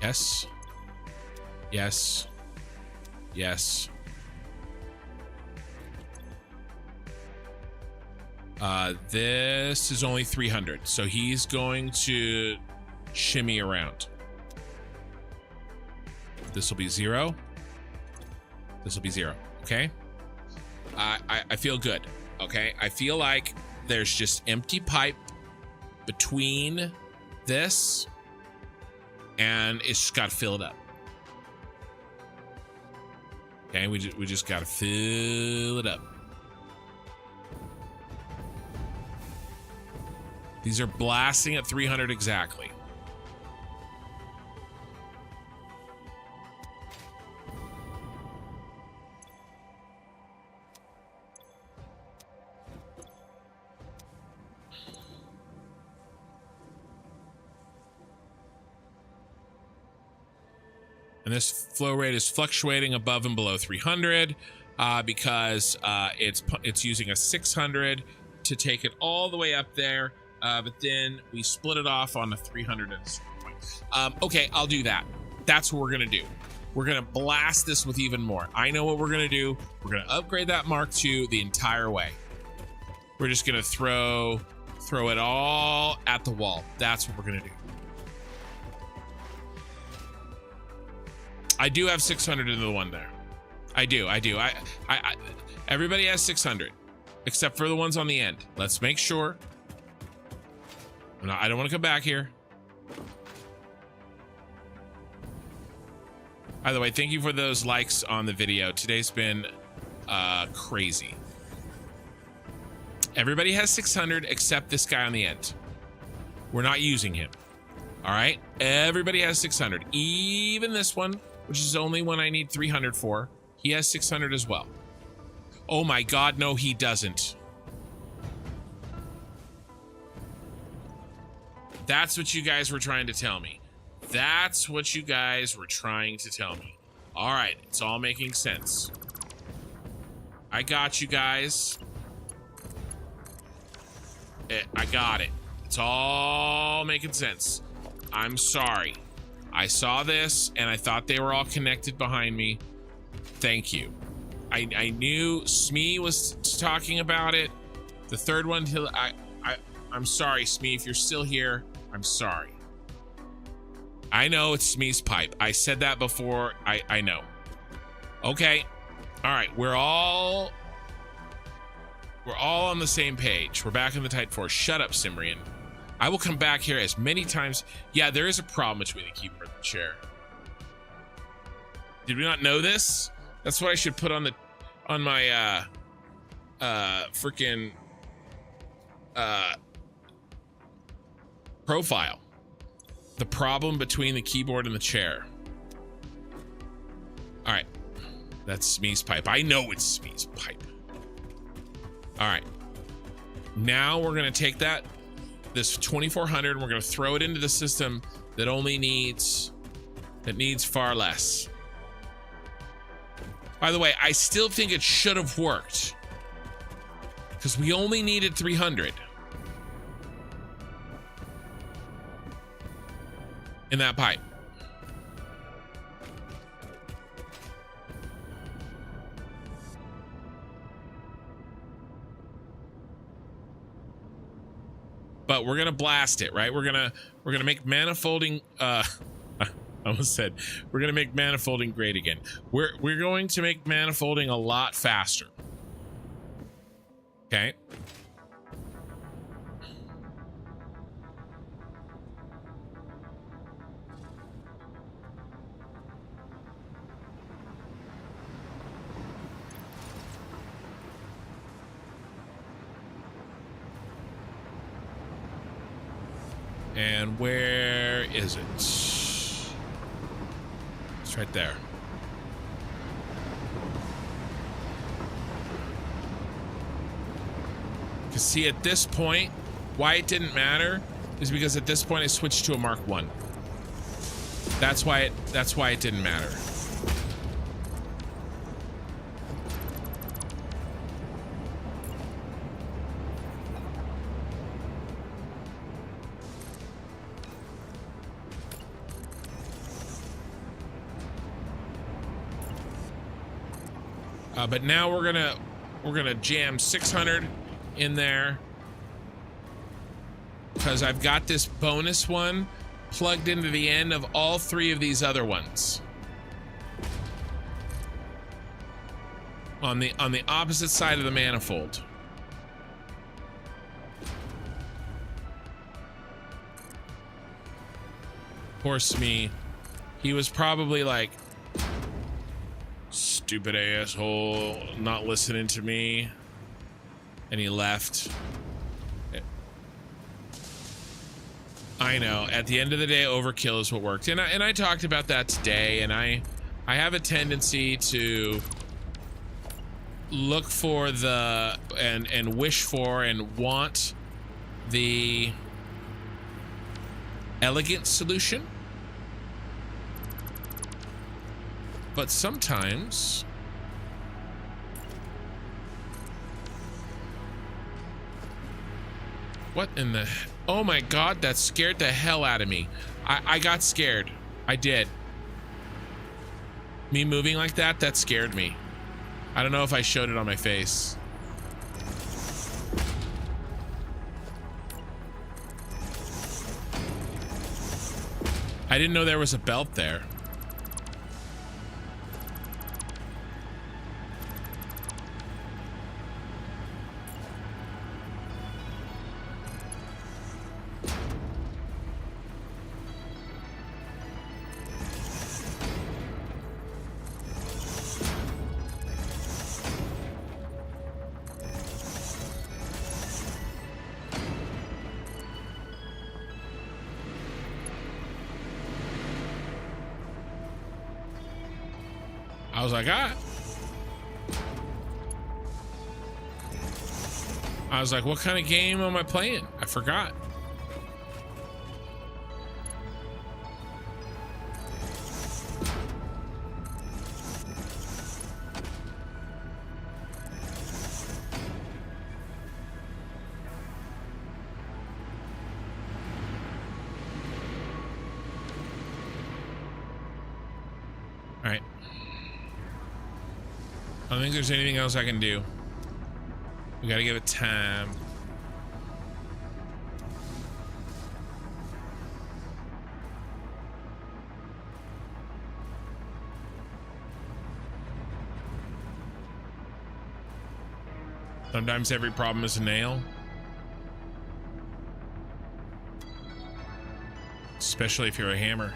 Yes. Yes. Yes. This is only 300, so he's going to shimmy around. This will be 0. This will be 0. Okay. I feel good. Okay. I feel like there's just empty pipe between this, and it's just got to fill it up. Okay. We just got to fill it up. These are blasting at 300 exactly. And this flow rate is fluctuating above and below 300 because it's using a 600 to take it all the way up there, but then we split it off on a 300 at a certain point. Okay, I'll do that. That's what we're gonna do. We're gonna blast this with even more. I know what we're gonna do. We're gonna upgrade that Mark II the entire way. We're just gonna throw it all at the wall. That's what we're gonna do. I do have 600 in the one there. I do. I everybody has 600 except for the ones on the end. Let's make sure. I don't want to come back here. By the way, thank you for those likes on the video. Today's been crazy. Everybody has 600 except this guy on the end. We're not using him. All right. Everybody has 600. Even this one, which is only one I need 300 for. He has 600 as well. Oh my God, no, he doesn't. That's what you guys were trying to tell me. That's what you guys were trying to tell me. All right, it's all making sense. I got you guys. I got it. It's all making sense. I'm sorry. I saw this and I thought they were all connected behind me. Thank you. I knew Smee was talking about it. The third one, I'm sorry, Smee, if you're still here, I'm sorry. I know it's Smee's pipe. I said that before. I know. Okay. All right. We're all on the same page. We're back in the Titan Force. Shut up, Simrian. I will come back here as many times. Yeah, there is a problem between the keyboard and the chair. Did we not know this? That's what I should put on my freaking profile. The problem between the keyboard and the chair. All right. That's Smee's pipe. I know it's Smee's pipe. All right. Now we're going to take this 2400, and we're going to throw it into the system that needs far less. By the way, I still think it should have worked because we only needed 300 in that pipe. But we're gonna blast it, right? We're gonna make manifolding. I almost said we're gonna make manifolding great again. We're going to make manifolding a lot faster. Okay. And where is it? It's right there. Because see, at this point, why it didn't matter is because at this point I switched to a Mark 1. That's why it didn't matter. But now we're gonna jam 600 in there because I've got this bonus one plugged into the end of all three of these other ones on the opposite side of the manifold. Poor Smee. He was probably like, stupid asshole, not listening to me, and he left. I know, at the end of the day, overkill is what worked, and I talked about that today, and I have a tendency to look for and wish for and want the elegant solution. But sometimes what in the, oh my god, that scared the hell out of me. I got scared. I did. Me moving like that scared me. I don't know if I showed it on my face. I didn't know there was a belt there. I was like, I was like, what kind of game am I playing? I forgot. All right. I don't think there's anything else I can do. We got to give it time. Sometimes every problem is a nail. Especially if you're a hammer.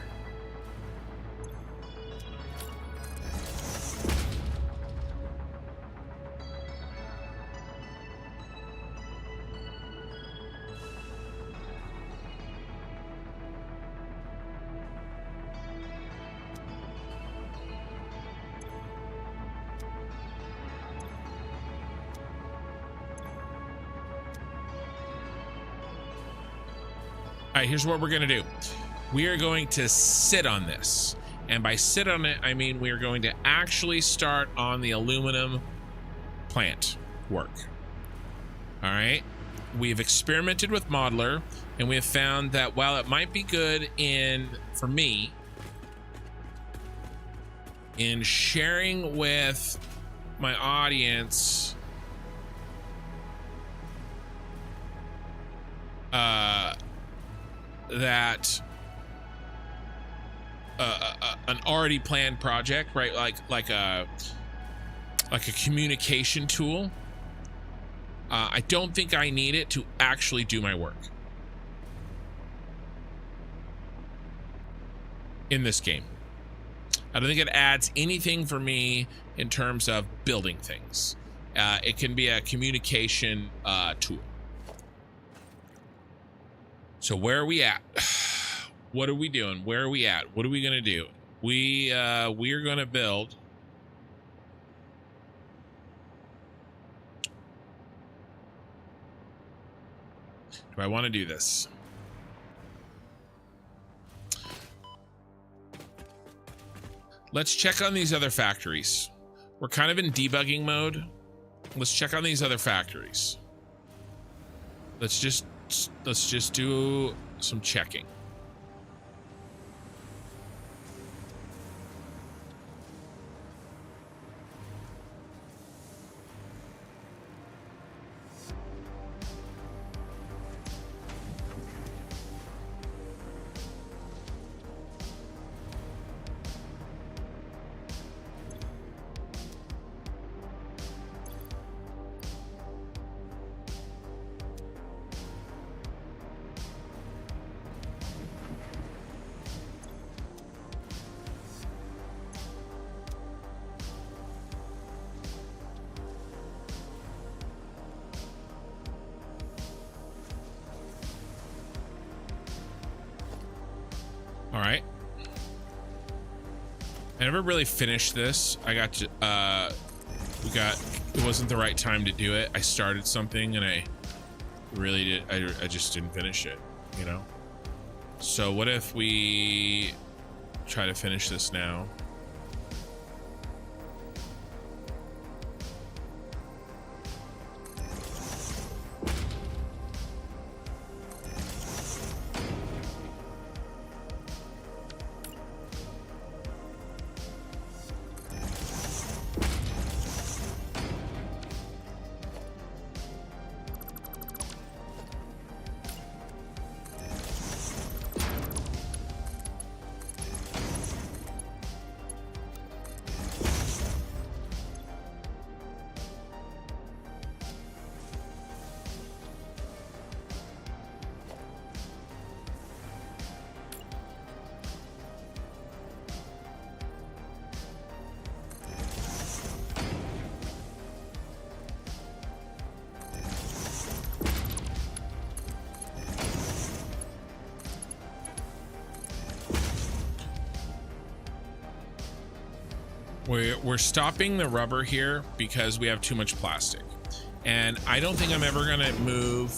All right, here's what we're gonna do. We are going to sit on this. And by sit on it, I mean we are going to actually start on the aluminum plant work. All right. We've experimented with Modeler, and we have found that while it might be good for me, in sharing with my audience, that an already planned project, right? Like a communication tool. I don't think I need it to actually do my work in this game. I don't think it adds anything for me in terms of building things. It can be a communication tool. So where are we at? What are we doing? Where are we at? What are we gonna do? We are gonna build. Do I want to do this? Let's check on these other factories. We're kind of in debugging mode. Let's check on these other factories. Let's just do some checking. All right. I never really finished this. It wasn't the right time to do it. I started something and I just didn't finish it, you know? So what if we try to finish this now? We're stopping the rubber here because we have too much plastic, and I don't think I'm ever gonna move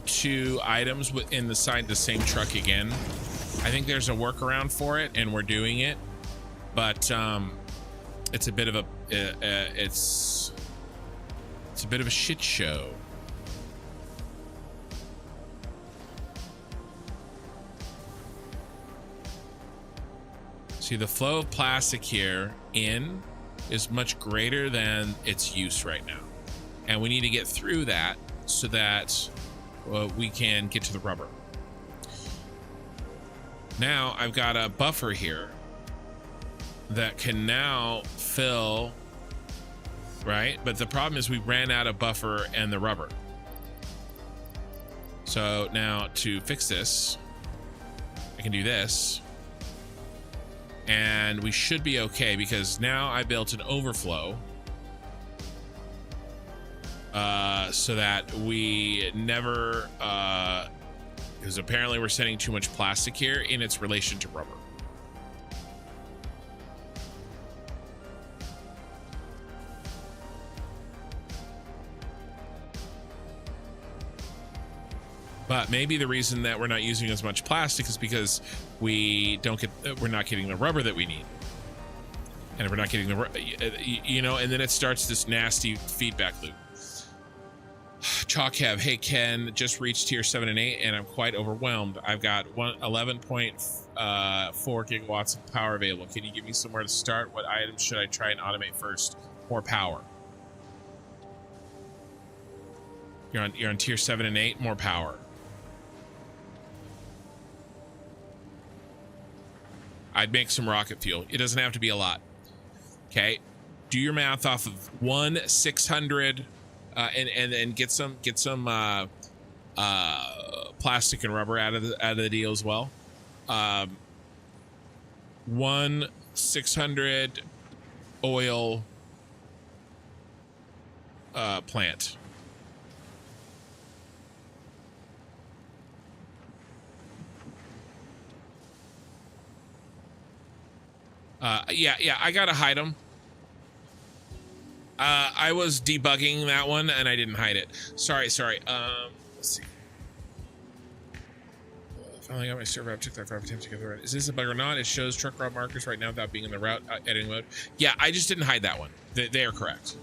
two items in the same truck again. I think there's a workaround for it, and we're doing it, but it's a bit of a it's a bit of a shit show. See, the flow of plastic here in is much greater than its use right now. And we need to get through that so that we can get to the rubber. Now I've got a buffer here that can now fill, right? But the problem is we ran out of buffer and the rubber. So now to fix this, I can do this. And we should be okay because now I built an overflow so that we never, because apparently we're sending too much plastic here in its relation to rubber. But maybe the reason that we're not using as much plastic is because we're not getting the rubber that we need. And if we're not getting and then it starts this nasty feedback loop. Chalkhev, hey Ken, just reached tier 7 and 8 and I'm quite overwhelmed. I've got 11.4 gigawatts of power available. Can you give me somewhere to start? What items should I try and automate first? More power. You're on tier 7 and 8, more power. I'd make some rocket fuel. It doesn't have to be a lot. Okay, do your math off of 1/600, and get some plastic and rubber out of the deal as well. 1/600 oil plant. Yeah, I gotta hide them. I was debugging that one and I didn't hide it. Sorry. Let's see. Finally got my server up. Took that 5 attempts to get the route. Is this a bug or not? It shows truck route markers right now without being in the route editing mode. Yeah, I just didn't hide that one. They are correct.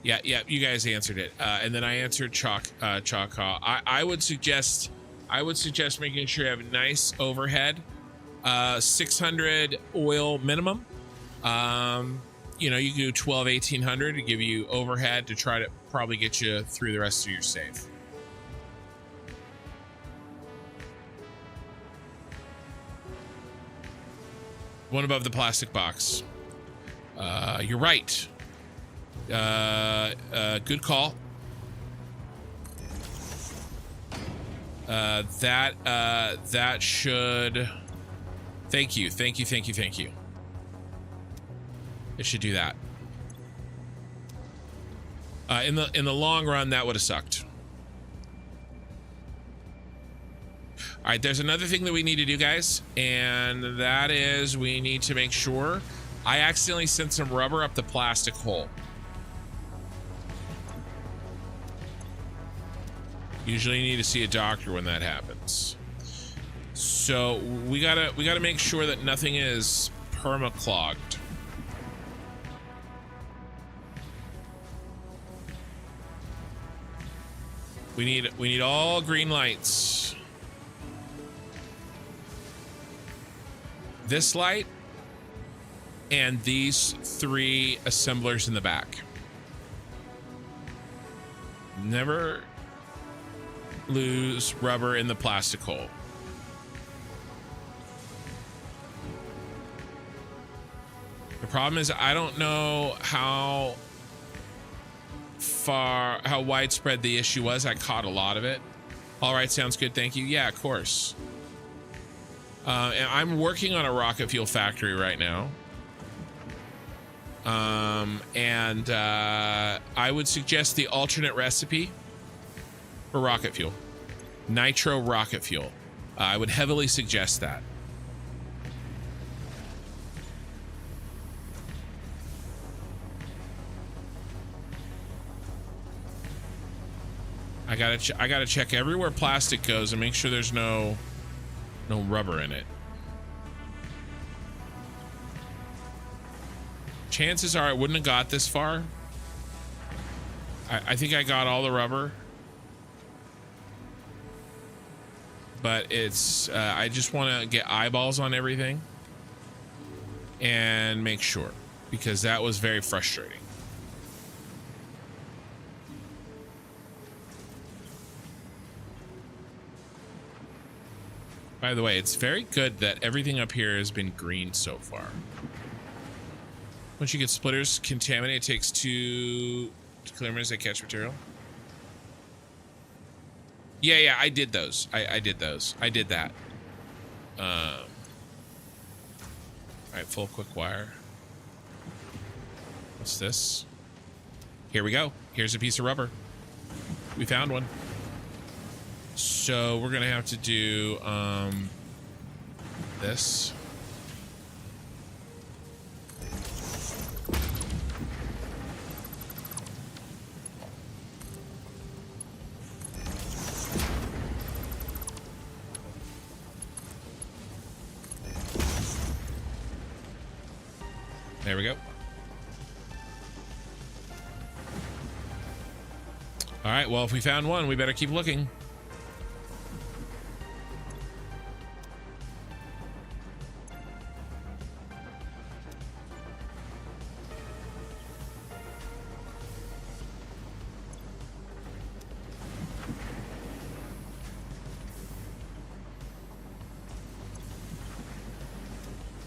Yeah. You guys answered it, and then I answered Chalk. I would suggest making sure you have a nice overhead. 600 oil minimum. You can do 1,1800 to give you overhead to try to probably get you through the rest of your save. One above the plastic box. You're right. Good call. That should. Thank you. It should do that. In the long run, that would have sucked. All right, there's another thing that we need to do, guys, and that is we need to make sure. I accidentally sent some rubber up the plastic hole. Usually you need to see a doctor when that happens. So we gotta make sure that nothing is perma-clogged. We need all green lights. This light and these 3 assemblers in the back. Never lose rubber in the plastic hole. The problem is I don't know how widespread the issue was. I caught a lot of it. All right, sounds good. Thank you. Yeah, of course. And I'm working on a rocket fuel factory right now. And I would suggest the alternate recipe for rocket fuel. Nitro rocket fuel. I would heavily suggest that. I gotta check everywhere plastic goes and make sure there's no rubber in it. Chances are I wouldn't have got this far. I think I got all the rubber. but it's I just want to get eyeballs on everything and make sure, because that was very frustrating. By the way, it's very good that everything up here has been green so far. Once you get splitters contaminated, it takes 2 kilometers to catch material. Yeah, I did those. I did those. I did that. All right, full quick wire. What's this? Here we go. Here's a piece of rubber. We found one. So we're gonna have to do this. There we go. All right, well, if we found one, we better keep looking.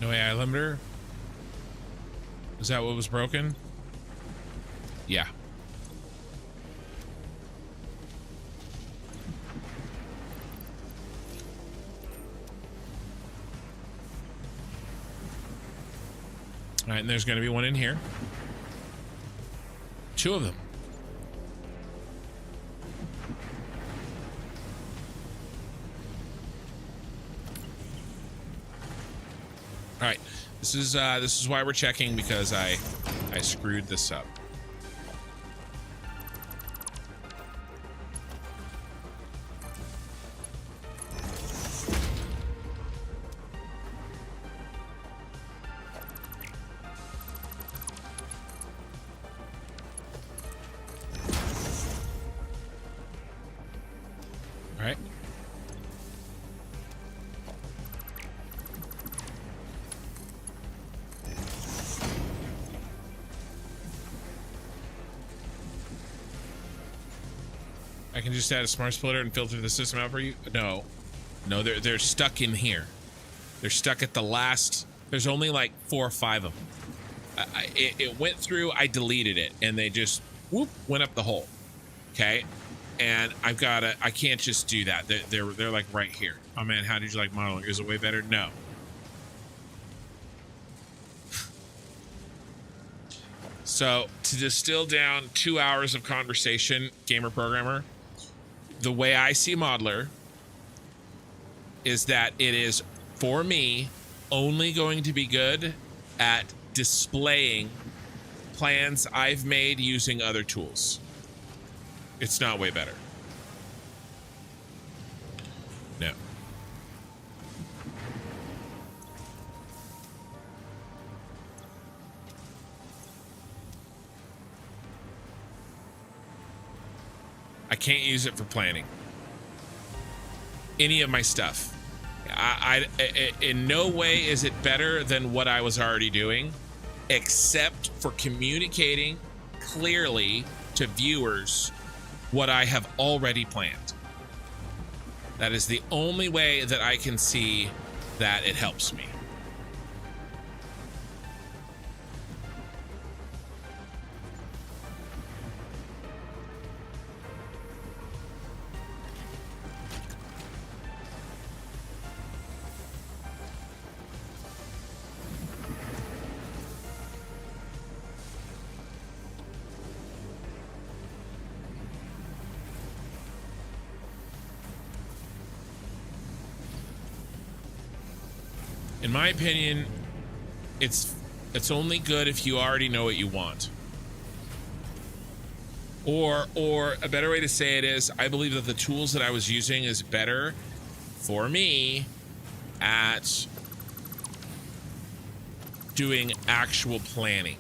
No AI limiter? Is that what was broken? Yeah. All right, and there's going to be one in here. 2 of them. All right, this is why we're checking, because I screwed this up. All right. I can just add a smart splitter and filter the system out for you? No, they're stuck in here. They're stuck at the last. There's only like 4 or 5 of them. It went through. I deleted it, and they just whoop went up the hole. Okay, and I can't just do that. They're like right here. Oh man, how did you like modeling? Is it way better? No. So to distill down 2 hours of conversation, gamer programmer, the way I see Modeler is that it is, for me, only going to be good at displaying plans I've made using other tools. It's not way better. No. I can't use it for planning any of my stuff. In no way is it better than what I was already doing, except for communicating clearly to viewers what I have already planned. That is the only way that I can see that it helps me. In my opinion, it's only good if you already know what you want. Or a better way to say it is, I believe that the tools that I was using is better for me at doing actual planning.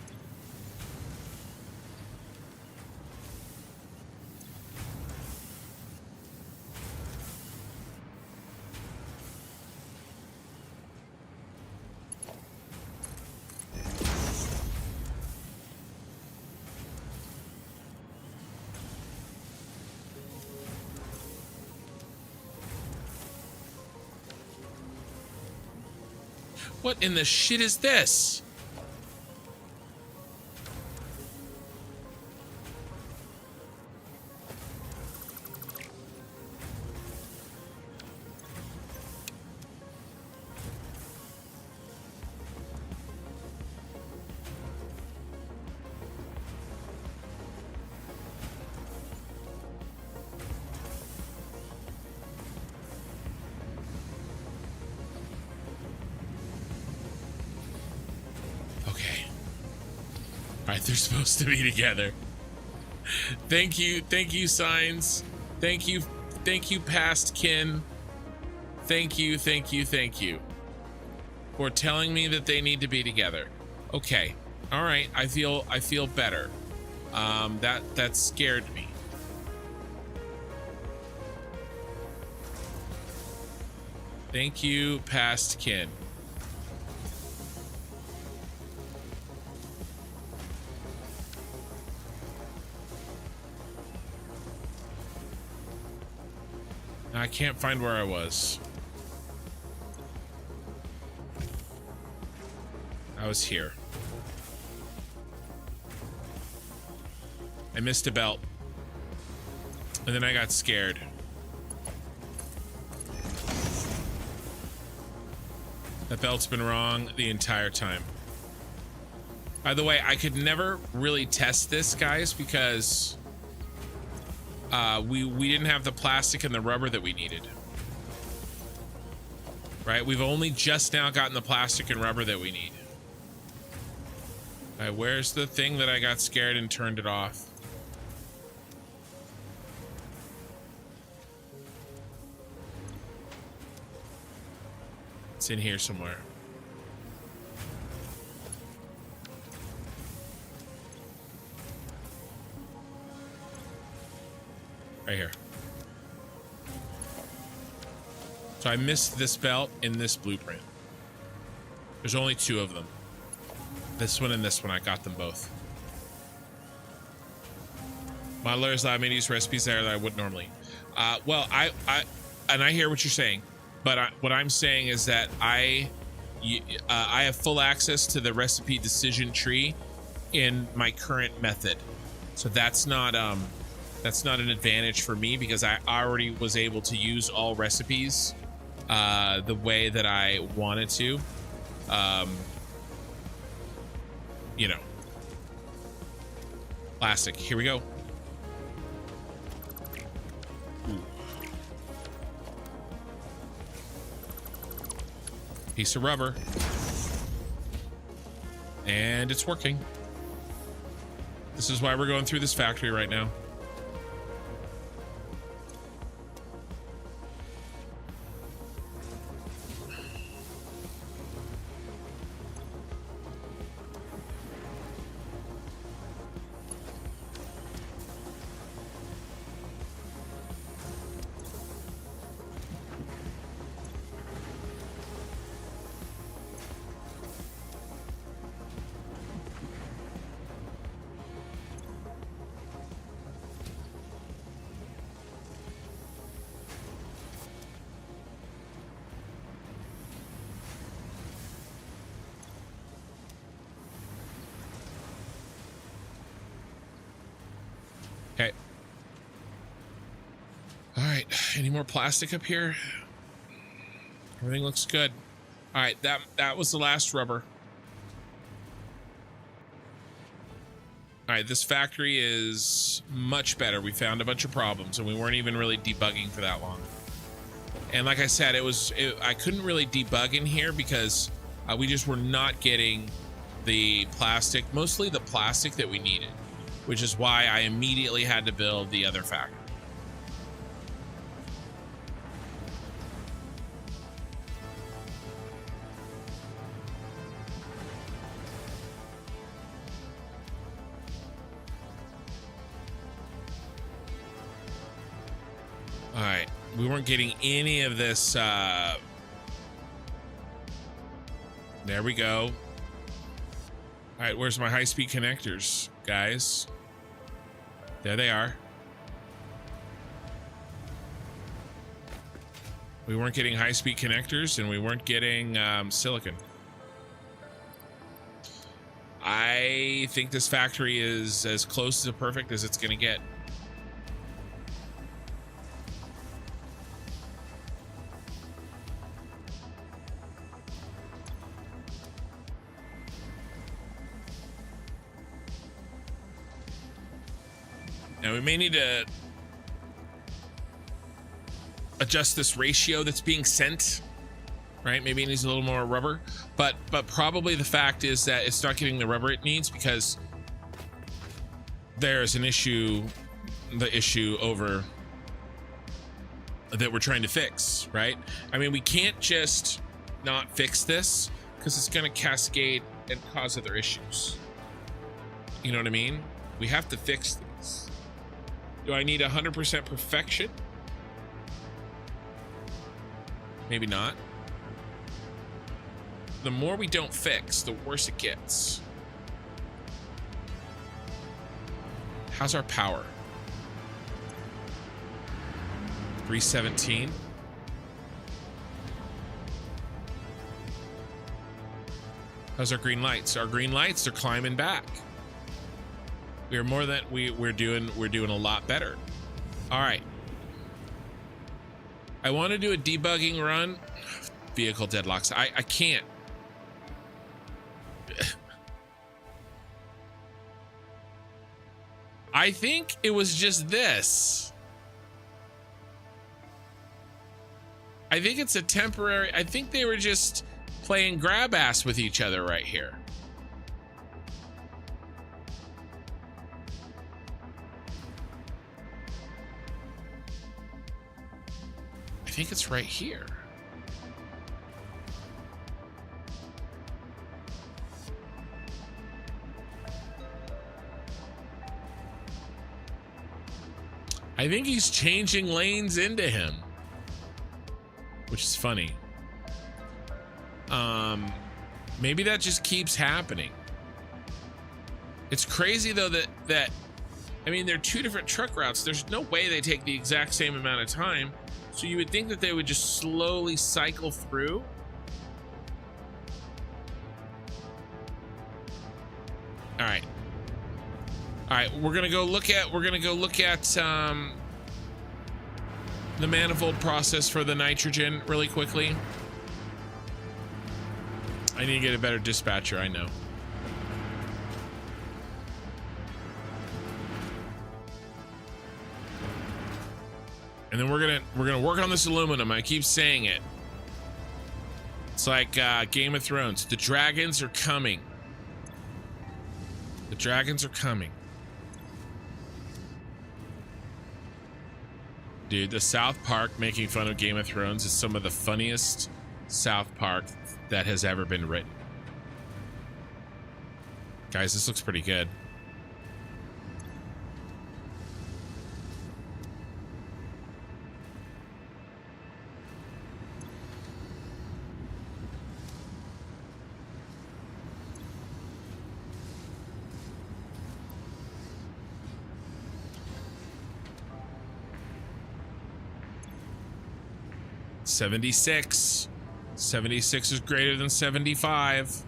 What in the shit is this? Alright, they're supposed to be together. Thank you, signs. Thank you, past kin. Thank you for telling me that they need to be together. Okay, all right, I feel better. That scared me. Thank you, past kin. I can't find where I was. I was here. I missed a belt. And then I got scared. That belt's been wrong the entire time. By the way, I could never really test this, guys, because we didn't have the plastic and the rubber that we needed. Right? We've only just now gotten the plastic and rubber that we need. All right, where's the thing that I got scared and turned it off? It's in here somewhere. Right here. So I missed this belt in this blueprint. There's only two of them. This one and this one. I got them both. Modelers allowed me to use recipes there that I wouldn't normally. Well, I hear what you're saying, but what I'm saying is that I have full access to the recipe decision tree in my current method, so that's not an advantage for me because I already was able to use all recipes the way that I wanted to. You know, plastic. Here we go. Ooh. Piece of rubber. And it's working. This is why we're going through this factory right now. Okay. All right. Any more plastic up here? Everything looks good. All right. That was the last rubber. All right. This factory is much better. We found a bunch of problems and we weren't even really debugging for that long. And like I said, I couldn't really debug in here because we just were not getting the plastic, mostly the plastic that we needed, which is why I immediately had to build the other factory. All right, we weren't getting any of this. There we go. All right, where's my high-speed connectors, guys? There they are. We weren't getting high-speed connectors and we weren't getting silicon. I think this factory is as close to perfect as it's gonna get. Now we may need to adjust this ratio that's being sent, right? Maybe it needs a little more rubber, but probably the fact is that it's not getting the rubber it needs because there's an issue, the issue over that we're trying to fix, right? I mean, we can't just not fix this because it's going to cascade and cause other issues. You know what I mean? We have to fix these. Do I need 100% perfection? Maybe not. The more we don't fix, the worse it gets. How's our power? 317. How's our green lights? Our green lights are climbing back. We're more than we're doing a lot better. All right. I want to do a debugging run. Vehicle deadlocks. I can't. I think it was just this. I think it's a temporary. I think they were just playing grab ass with each other right here. I think it's right here. I think he's changing lanes into him, which is funny. Maybe that just keeps happening. It's crazy though that I mean, they're two different truck routes. There's no way they take the exact same amount of time. So you would think that they would just slowly cycle through. All right. All right, we're gonna go look at the manifold process for the nitrogen really quickly. I need to get a better dispatcher, I know. And then we're gonna work on this aluminum. I keep saying it. It's like Game of Thrones. The dragons are coming. The dragons are coming. Dude, the South Park making fun of Game of Thrones is some of the funniest South Park that has ever been written. Guys, this looks pretty good. $76. 76 is greater than 75.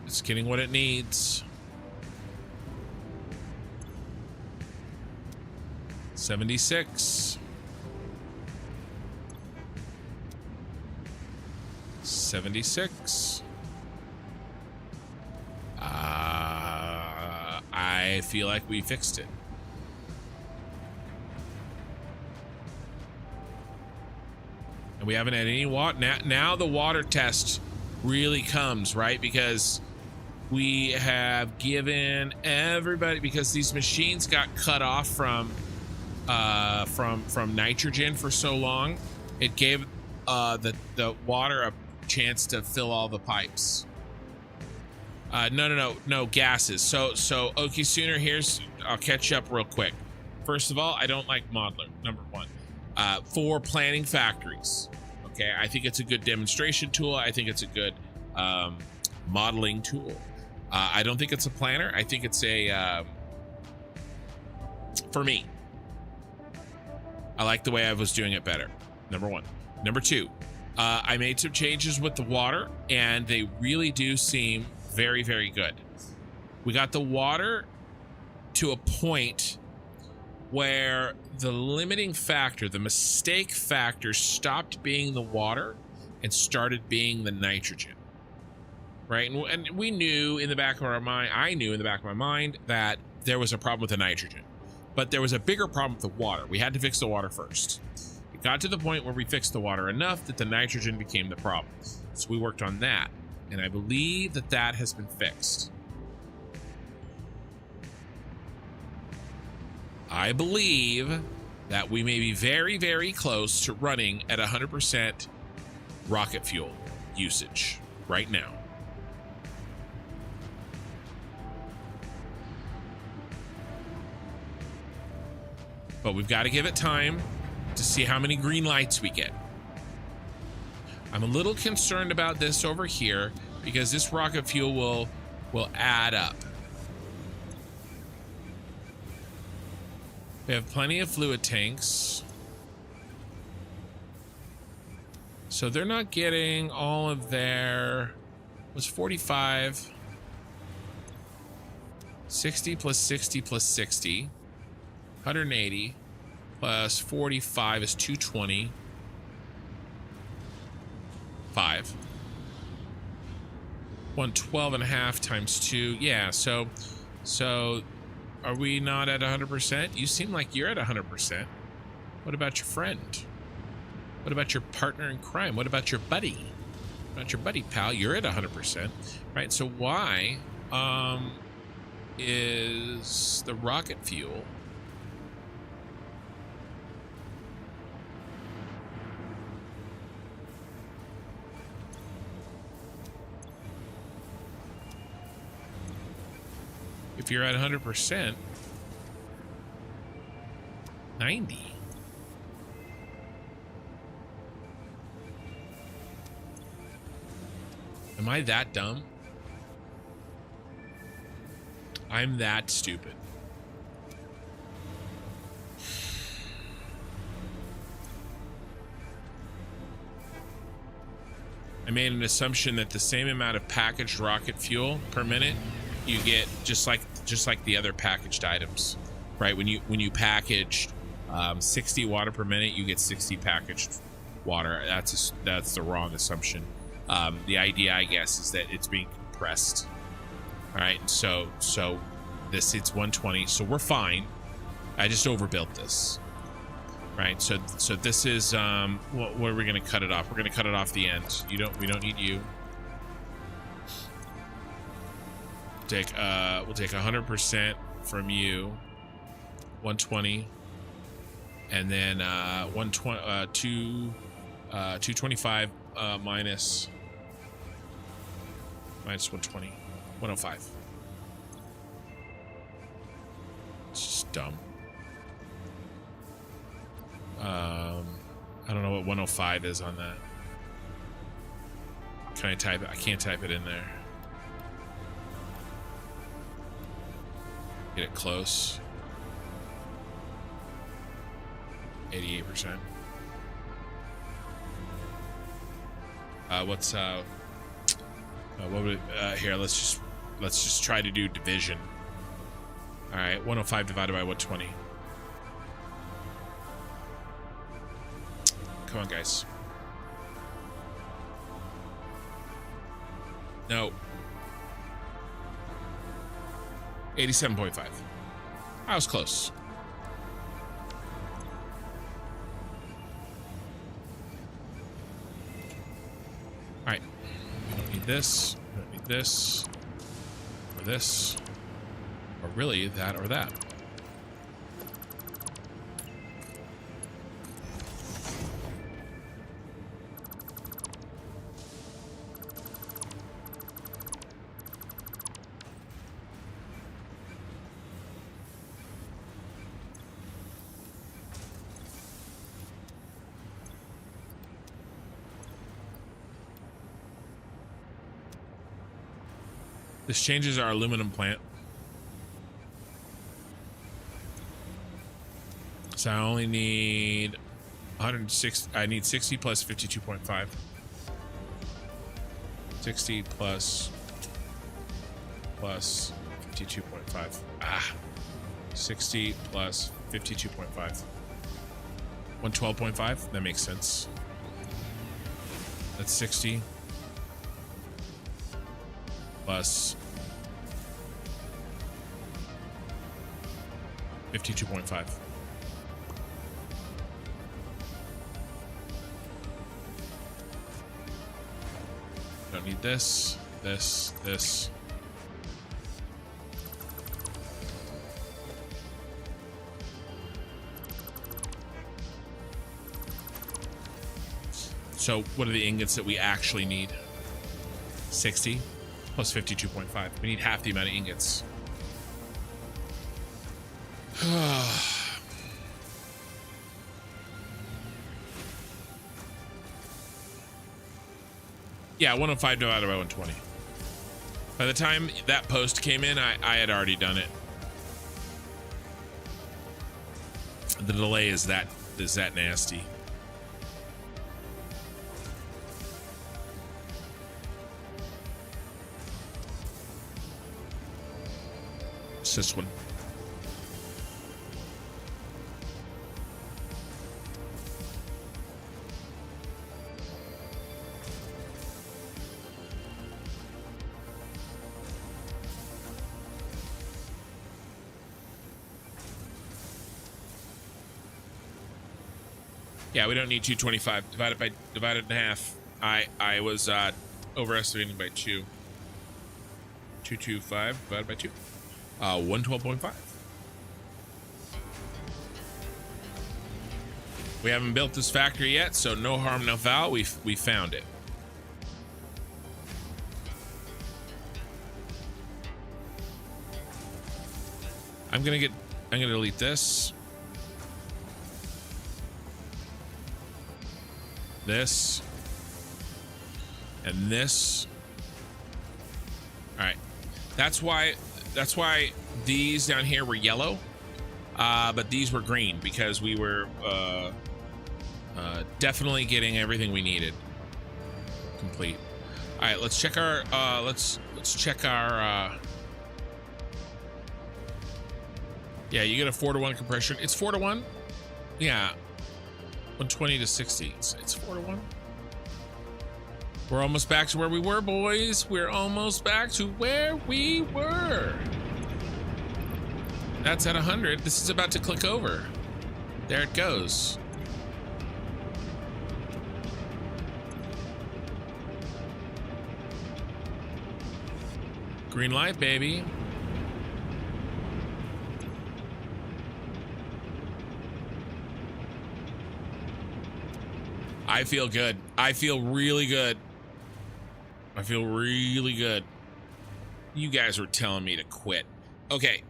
It's getting what it needs. 76. 76. I feel like we fixed it. And we haven't had any water. Now the water test really comes, right? Because we have given everybody, because these machines got cut off from nitrogen for so long, it gave the water a chance to fill all the pipes. No gases. So Okie Sooner, I'll catch you up real quick. First of all, I don't like Modeler, number one, for planning factories. Okay, I think it's a good demonstration tool. I think it's a good modeling tool. I don't think it's a planner. I think it's a for me, I like the way I was doing it better. Number one. Number two, I made some changes with the water, and they really do seem very, very good. We got the water to a point where the limiting factor, the mistake factor, stopped being the water and started being the nitrogen. Right? And we knew in the back of our mind, I knew in the back of my mind that there was a problem with the nitrogen, but there was a bigger problem with the water. We had to fix the water first. It got to the point where we fixed the water enough that the nitrogen became the problem. So we worked on that, and I believe that that has been fixed. I believe that we may be very, very close to running at 100% rocket fuel usage right now. But we've got to give it time to see how many green lights we get. I'm a little concerned about this over here because this rocket fuel will add up. We have plenty of fluid tanks. So they're not getting all of their, was 45, 60 plus 60 plus 60, 180 plus 45 is 220, 5, 112 and a half times 2. Yeah, so are we not at 100%? You seem like you're at 100%. What about your friend? What about your partner in crime? What about your buddy? What about your buddy, pal? You're at 100%, right? So why is the rocket fuel if you're at 100%, 90. Am I that dumb? I'm that stupid. I made an assumption that the same amount of packaged rocket fuel per minute you get just like the other packaged items, right? When you package 60 water per minute, you get 60 packaged water. That's the wrong assumption. The idea, I guess, is that it's being compressed. All right, so this, it's 120, so we're fine. I just overbuilt this, right? So this is what are we gonna cut it off? We're gonna cut it off the end. We don't need you. We'll take 100% from you, 120, and then 225 minus 120, 105. It's just dumb. I don't know what 105 is on that. Can I type it? I can't type it in there. Get it close. 88%. What would here? Let's just try to do division. All right, 105 divided by 120. Come on, guys. No. 87.5. I was close. All right. We don't need this. We don't need this. Or this. Or really that or that. This changes our aluminum plant. So I only need 106. I need 60 plus 52.5. 60 plus 52.5. 60 plus 52.5. 112.5. That makes sense. That's 60 plus 52.5. Don't need this, this. So what are the ingots that we actually need? 60 plus 52.5. We need half the amount of ingots. Yeah, 105 divided by 120. By the time that post came in, I had already done it. The delay is that nasty. It's this one. Yeah, we don't need 225 divided in half. I was overestimating by 2. 225 divided by 2. 112.5. We haven't built this factory yet, so no harm, no foul. We found it. I'm gonna delete this. This and this. All right, that's why these down here were yellow, but these were green because we were definitely getting everything we needed complete. All right, let's check our let's check our yeah, you get a 4-to-1 compression. It's 4-to-1. Yeah, 120 to 60. It's 4-to-1. We're almost back to where we were, boys. We're almost back to where we were. That's at 100. This is about to click over. There it goes. Green light, baby. I feel good. I feel really good. I feel really good. You guys were telling me to quit. Okay.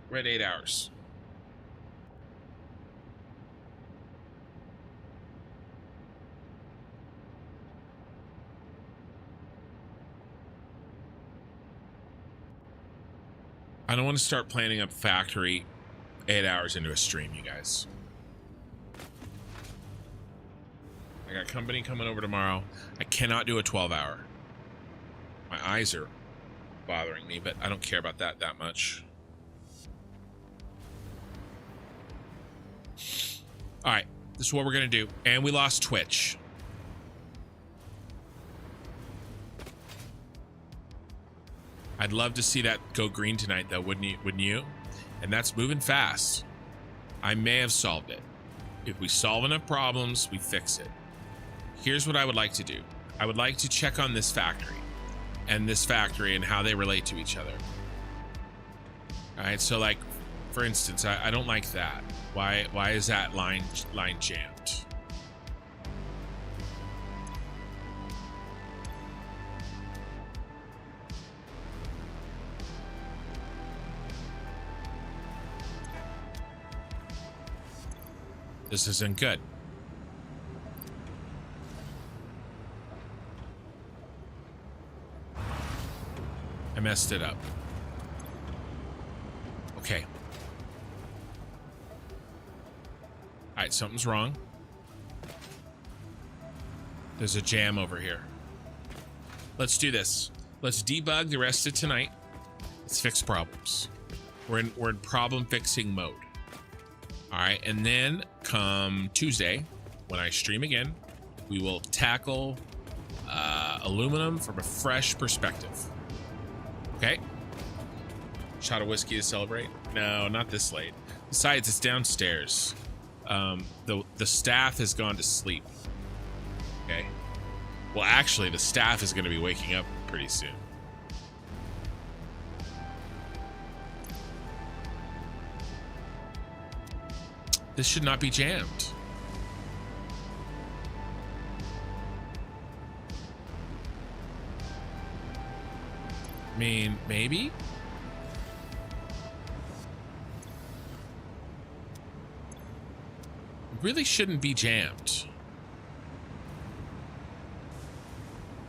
We're at 8 hours. I don't want to start planning a factory 8 hours into a stream, you guys. I got company coming over tomorrow. I cannot do a 12-hour. My eyes are bothering me, but I don't care about that much. All right, this is what we're gonna do. And we lost Twitch. I'd love to see that go green tonight, though, wouldn't you? And that's moving fast. I may have solved it. If we solve enough problems, we fix it. Here's what I would like to do. I would like to check on this factory and how they relate to each other. All right, so like, for instance, I don't like that. Why is that line jammed? This isn't good. messed it up. Okay. All right, something's wrong. There's a jam over here. Let's do this. Let's debug the rest of tonight. Let's fix problems. We're in problem fixing mode. All right, and then come Tuesday, when I stream again, we will tackle aluminum from a fresh perspective. Okay? Shot of whiskey to celebrate? No, not this late. Besides, it's downstairs. The staff has gone to sleep. Okay. Well, actually, the staff is going to be waking up pretty soon. This should not be jammed. I mean, maybe? It really shouldn't be jammed.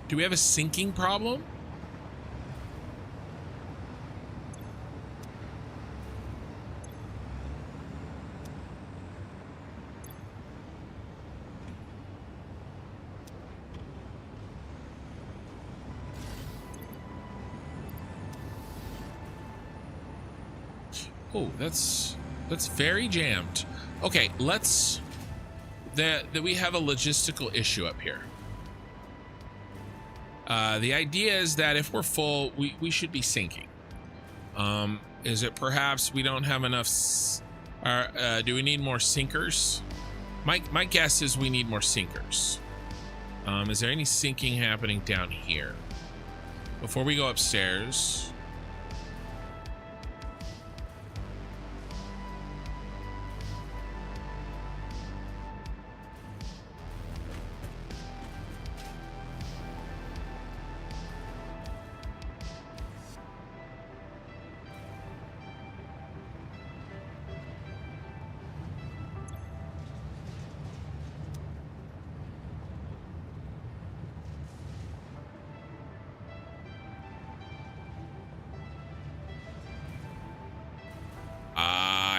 Do we have a syncing problem? Oh, that's very jammed. Okay, let's that we have a logistical issue up here. The idea is that if we're full, we should be syncing. Is it perhaps we don't have enough? Do we need more sinkers? My guess is we need more sinkers. Is there any syncing happening down here? Before we go upstairs.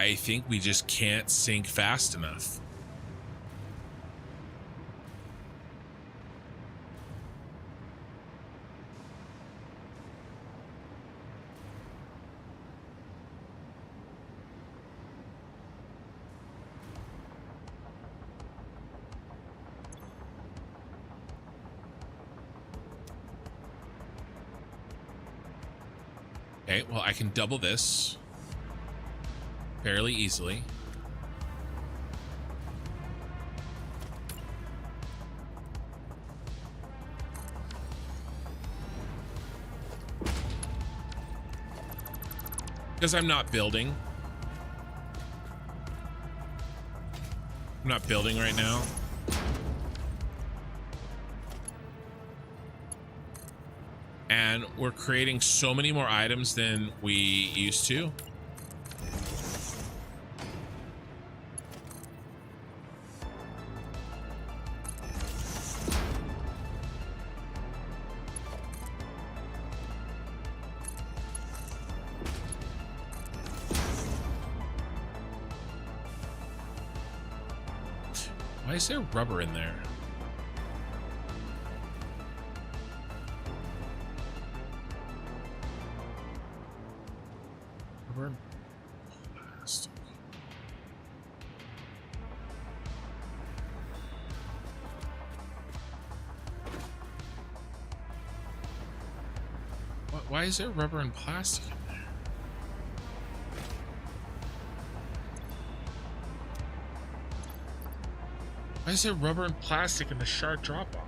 I think we just can't sync fast enough. Okay, well, I can double this fairly easily. Because I'm not building. I'm not building right now. And we're creating so many more items than we used to. Why is there rubber in there? Rubber and plastic. Why is there rubber and plastic in there? Why is there rubber and plastic in the shard drop-off?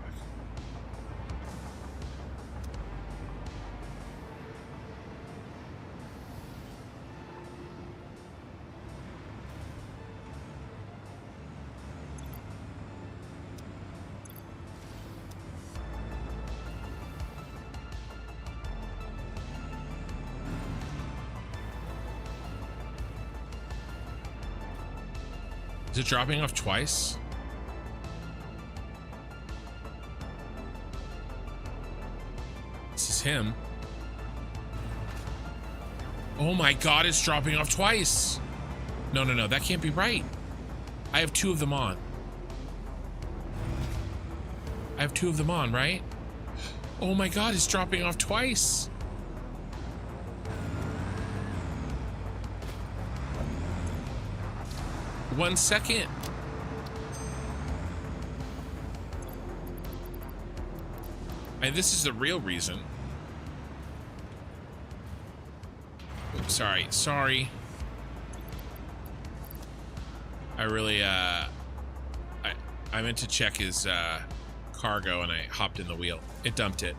Is it dropping off twice? This is him. Oh my God, it's dropping off twice. No, no, no, that can't be right. I have 2 of them on. I have 2 of them on, right? Oh my God, it's dropping off twice. One second. And this is the real reason. Oops, sorry. I really, I meant to check his, cargo and I hopped in the wheel. It dumped it.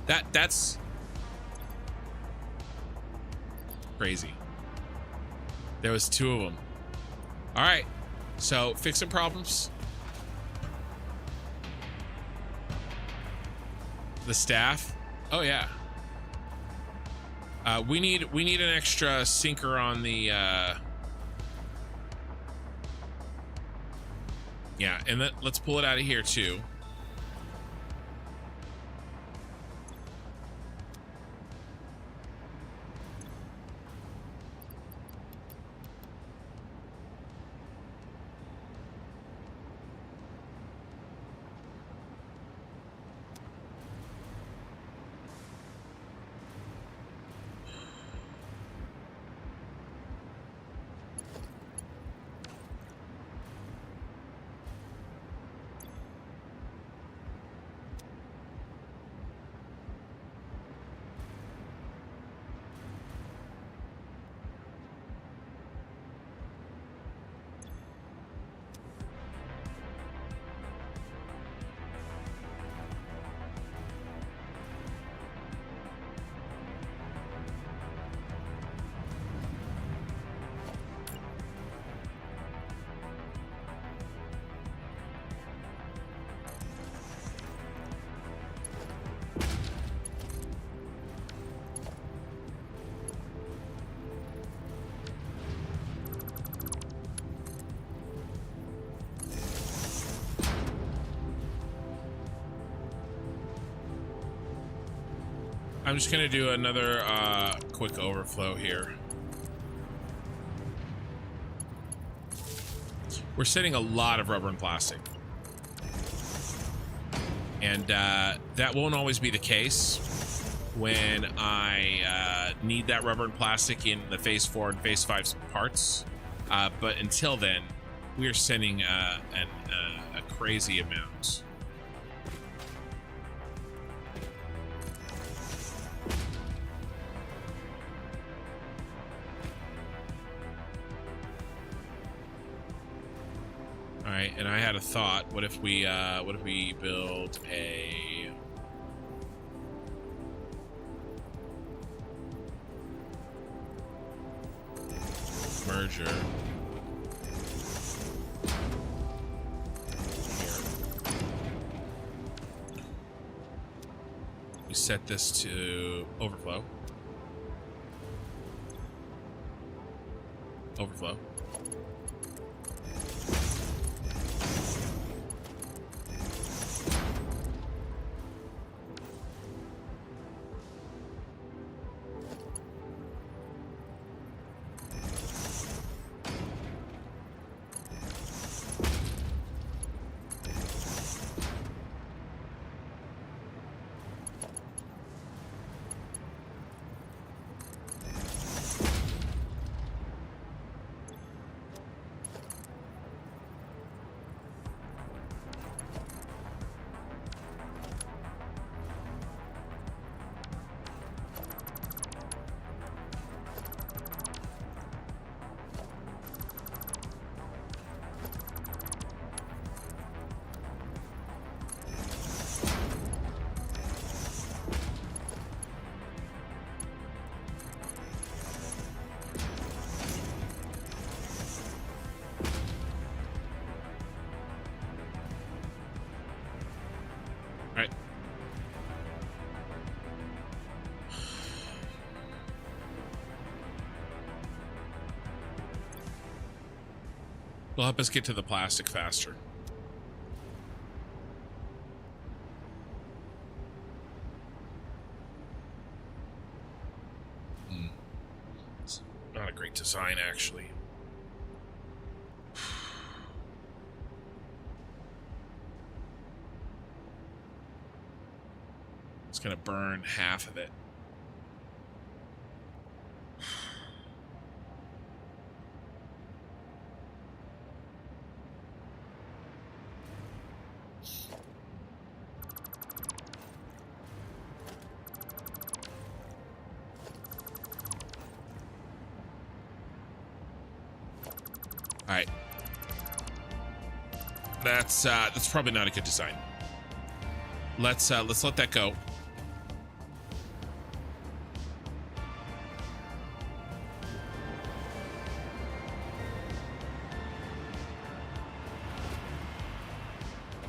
That's crazy. There was 2 of them. All right, so fixing problems. The staff. Oh yeah. We need an extra sinker on the. Yeah, and let's pull it out of here too. I'm just gonna do another quick overflow here. We're sending a lot of rubber and plastic. And that won't always be the case when I need that rubber and plastic in the Phase 4 and Phase 5 parts. But until then, we are sending a crazy amount. All right, and I had a thought. What if we build a merger here? We set this to overflow. Overflow. Will help us get to the plastic faster. design, actually. It's gonna burn half of it. All right. That's probably not a good design. Let's let that go.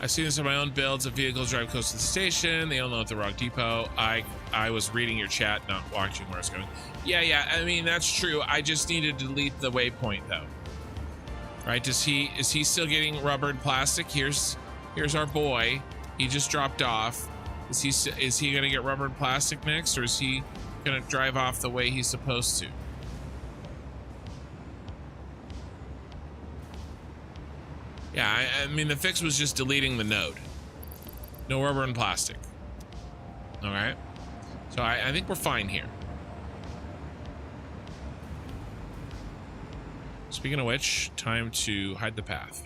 I've seen this on my own builds of vehicles drive close to the station. They all know at the wrong depot. I was reading your chat, not watching where it's going. Yeah. I mean, that's true. I just need to delete the waypoint though. Right? Is he still getting rubber and plastic? Here's our boy. He just dropped off. Is he gonna get rubber and plastic next, or is he gonna drive off the way he's supposed to? Yeah, I mean, the fix was just deleting the node. No rubber and plastic. All right. So I think we're fine here. Speaking of which, time to hide the path.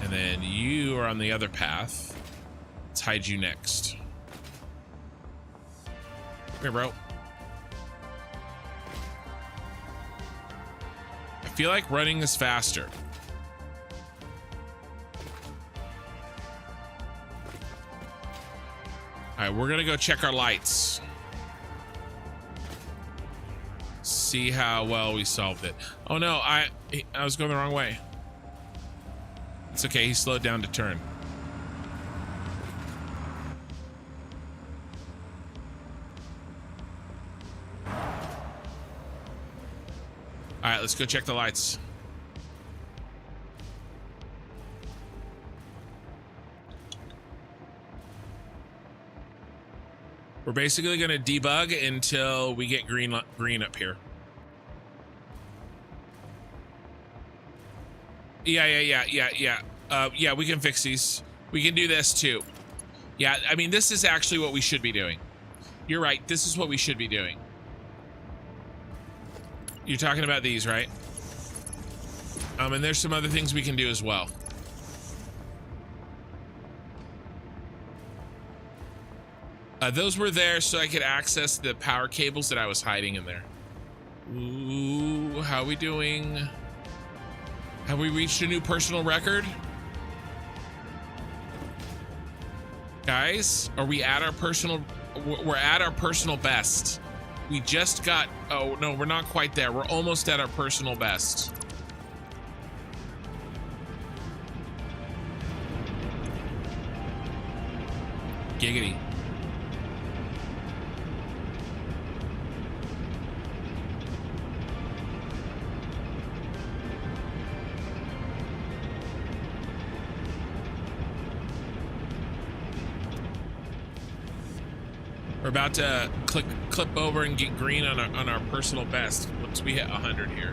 And then you are on the other path. Let's hide you next. Come here, bro. I feel like running is faster. All right, we're gonna go check our lights. See how well we solved it. Oh no, I was going the wrong way. It's okay, he slowed down to turn. All right, let's go check the lights. We're basically going to debug until we get green up here. Yeah, we can fix these. We can do this too. Yeah, I mean, this is actually what we should be doing. You're right. This is what we should be doing. You're talking about these, right? And there's some other things we can do as well. Those were there so I could access the power cables that I was hiding in there. Ooh, how are we doing? Have we reached a new personal record? Guys, are we at our personal... We're at our personal best. We just got... Oh, no, we're not quite there. We're almost at our personal best. Giggity. We're about to clip over and get green on our personal best once we hit 100 here.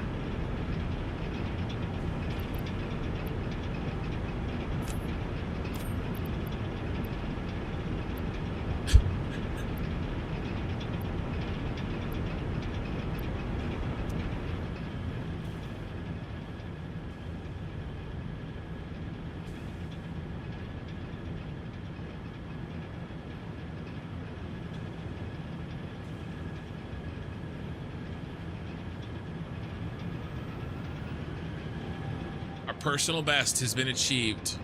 Personal best has been achieved.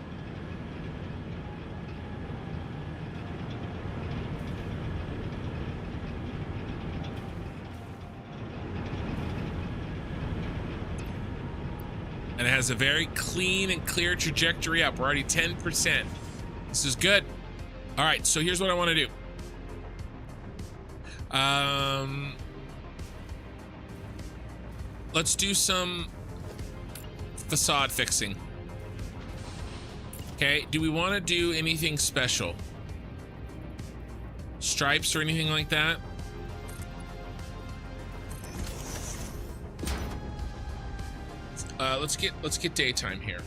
And it has a very clean and clear trajectory up. We're already 10%. This is good. All right, so here's what I want to do. Let's do some facade fixing. Okay, do we want to do anything special? Stripes or anything like that? let's get daytime here.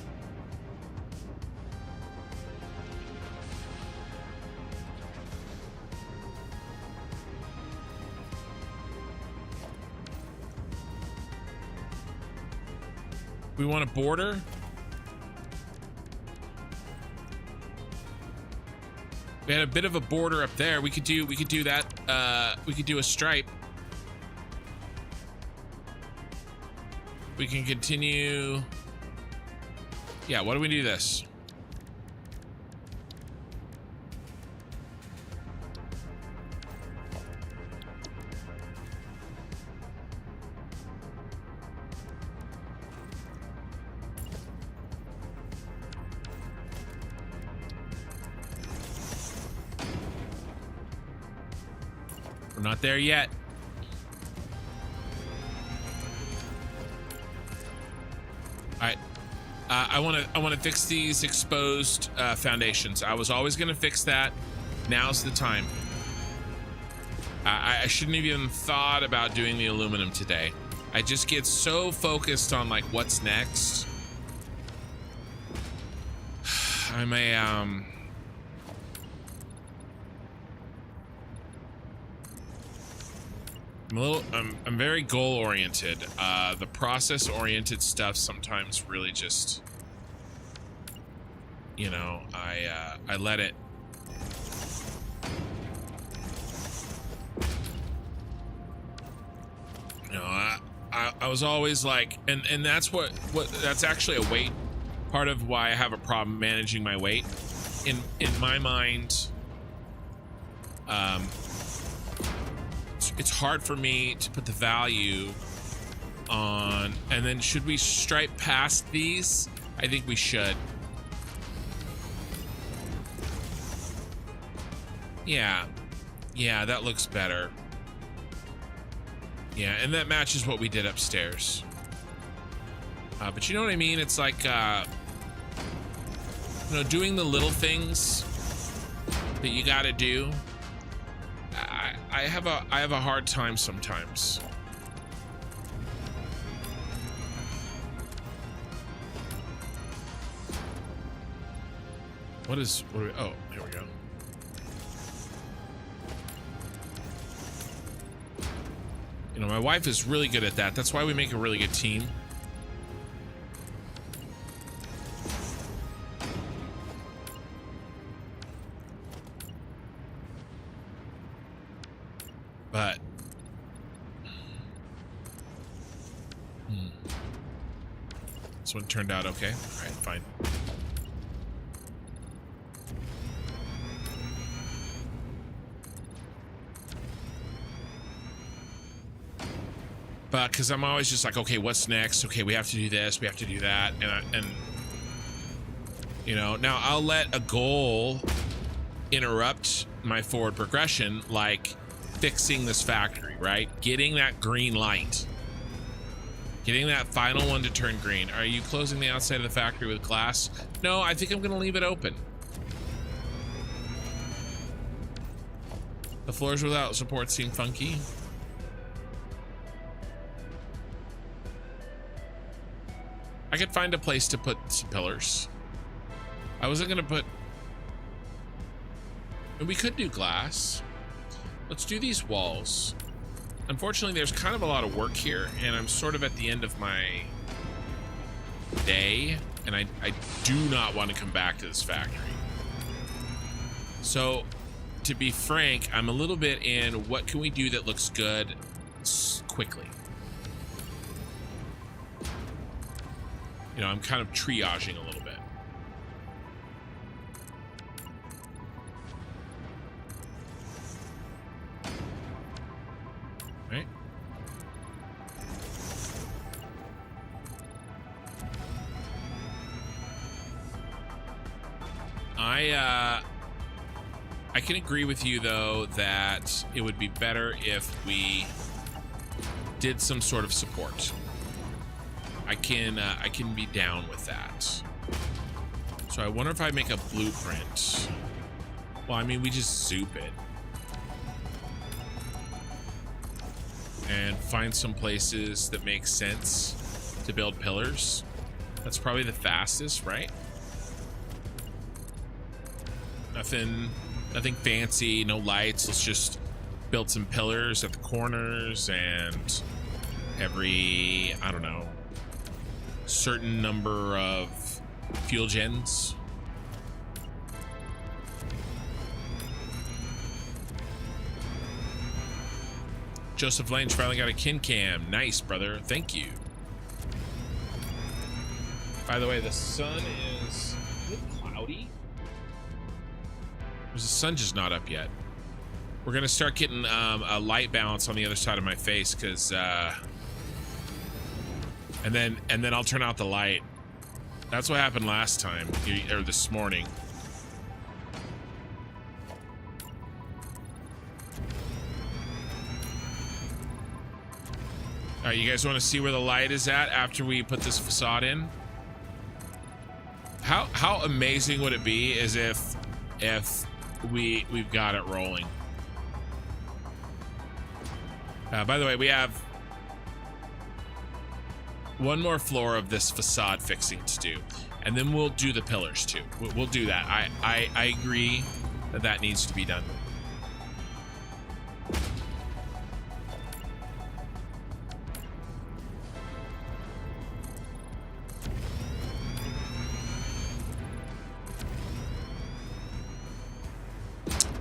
We want a border. We had a bit of a border up there. We could do that. We could do a stripe. We can continue. Yeah, why don't we do this? We're not there yet. I want to fix these exposed foundations. I was always going to fix that. Now's the time. I shouldn't have even thought about doing the aluminum today. I just get so focused on like what's next. I'm very goal oriented. The process oriented stuff sometimes really just, you know, I let it. You know, I was always like, and that's that's actually a weight part of why I have a problem managing my weight. In my mind, it's hard for me to put the value on. And then should we stripe past these? I think we should. Yeah, that looks better. Yeah, and that matches what we did upstairs. But you know what I mean? It's like, you know, doing the little things that you gotta do. I have a hard time sometimes. What are we, oh, here we go. You know, my wife is really good at that. That's why we make a really good team. But this one turned out okay. All right, fine. But because I'm always just like, okay, what's next? Okay, we have to do this, we have to do that, and you know, now I'll let a goal interrupt my forward progression, like fixing this factory, right? Getting that green light. Getting that final one to turn green. Are you closing the outside of the factory with glass? No, I think I'm gonna leave it open. The floors without support seem funky. I could find a place to put some pillars. I wasn't gonna put, and we could do glass. Let's do these walls. Unfortunately, there's kind of a lot of work here, and I'm sort of at the end of my day, and I do not want to come back to this factory. So, to be frank, I'm a little bit in what can we do that looks good quickly. You know, I'm kind of triaging a little bit. Right? I can agree with you though that it would be better if we did some sort of support. I can be down with that. So I wonder if I make a blueprint. Well, I mean, we just zoop it and find some places that make sense. to build pillars. That's probably the fastest, right? Nothing fancy, no lights. Let's just build some pillars at the corners and every, I don't know, certain number of fuel gens. Joseph Lange finally got a kin cam. Nice, brother. Thank you. By the way, the sun is it cloudy? Or is the sun just not up yet? We're gonna start getting a light balance on the other side of my face, because and then I'll turn out the light. That's what happened last time, or this morning. All right, you guys want to see where the light is at after we put this facade in? How amazing would it be is if we've got it rolling. By the way, we have one more floor of this facade fixing to do, and then we'll do the pillars too. We'll do that. I agree that needs to be done.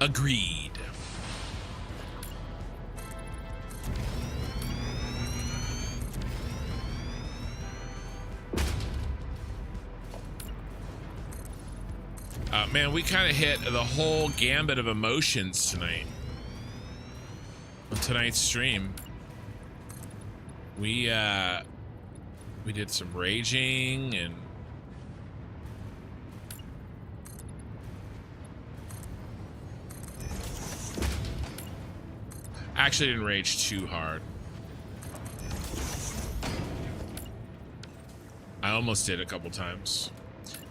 Agreed. Man, we kind of hit the whole gambit of emotions tonight. On tonight's stream. We did some raging and actually didn't rage too hard. I almost did a couple times.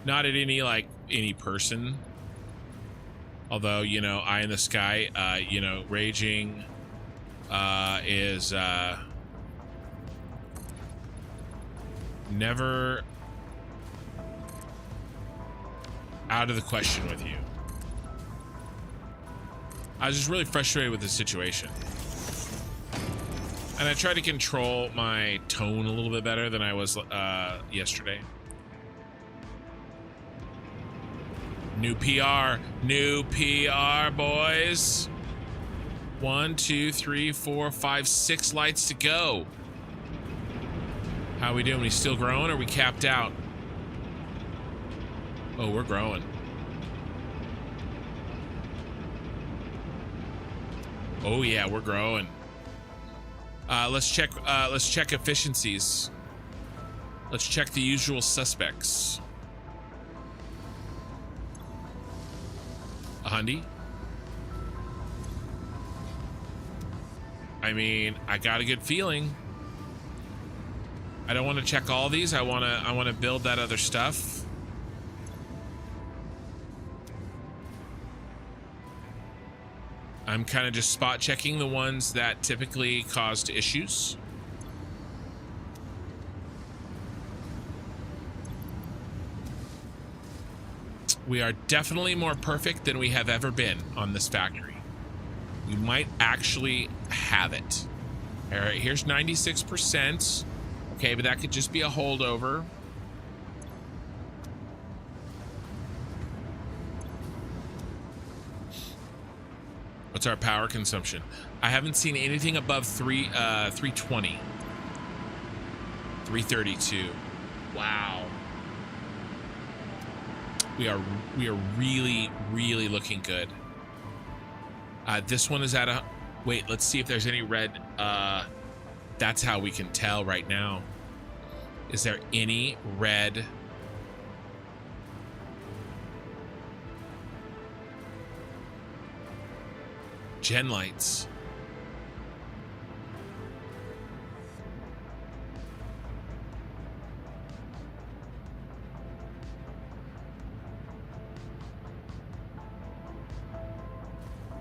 Not at any person. Although, you know, eye in the sky, you know, raging is never out of the question with you. I was just really frustrated with the situation. And I tried to control my tone a little bit better than I was yesterday. New PR, boys. 1, 2, 3, 4, 5, 6 lights to go. How are we doing? We still growing, or are we capped out? Oh, we're growing. Oh yeah, we're growing. Let's check efficiencies. Let's check the usual suspects. A hundy? I mean, I got a good feeling. I don't want to check all these. I want to build that other stuff. I'm kind of just spot checking the ones that typically caused issues. We are definitely more perfect than we have ever been on this factory. We might actually have it. All right, here's 96%. Okay, but that could just be a holdover. What's our power consumption? I haven't seen anything above 320. 332. Wow. We are really looking good. This one is at a wait, let's see if there's any red. That's how we can tell right now. Is there any red? Gen lights.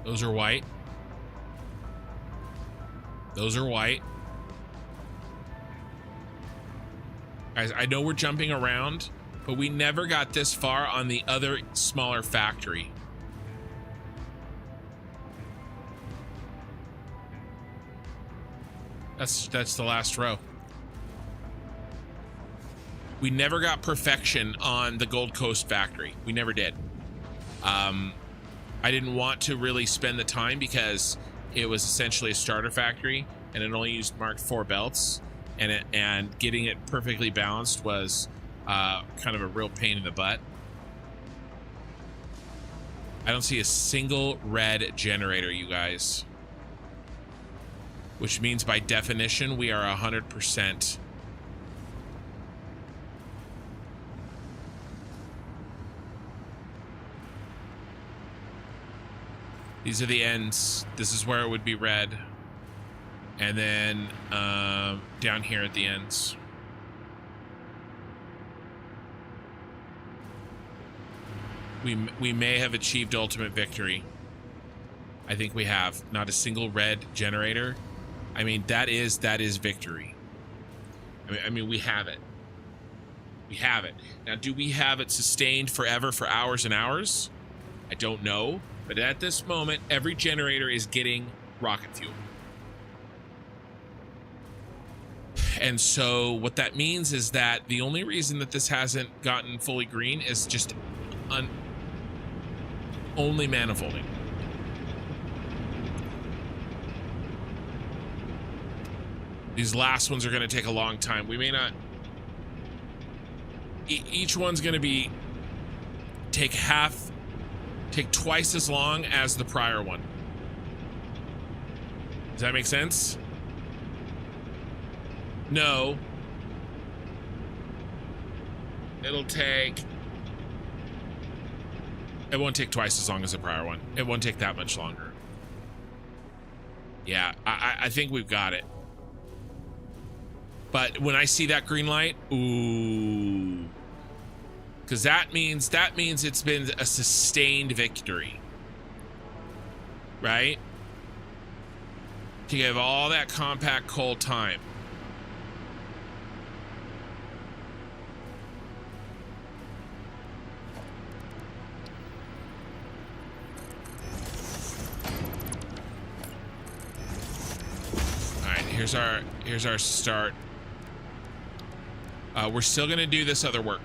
Those are white. Those are white. Guys, I know we're jumping around, but we never got this far on the other smaller factory. That's the last row. We never got perfection on the Gold Coast factory. We never did. I didn't want to really spend the time because it was essentially a starter factory and it only used Mark IV belts, and getting it perfectly balanced was kind of a real pain in the butt. I don't see a single red generator, you guys. Which means by definition, we are 100%. These are the ends. This is where it would be red. And then down here at the ends. We may have achieved ultimate victory. I think we have. Not a single red generator. I mean, that is victory. I mean, we have it. We have it. Now, do we have it sustained forever for hours and hours? I don't know. But at this moment, every generator is getting rocket fuel. And so what that means is that the only reason that this hasn't gotten fully green is just only manifolding. These last ones are going to take a long time. We may not... Each one's going to be... Take twice as long as the prior one. Does that make sense? No. It won't take twice as long as the prior one. It won't take that much longer. Yeah, I think we've got it. But when I see that green light, ooh. Because that means it's been a sustained victory. Right? To give all that compact coal time. Alright, here's our start. We're still gonna do this other work.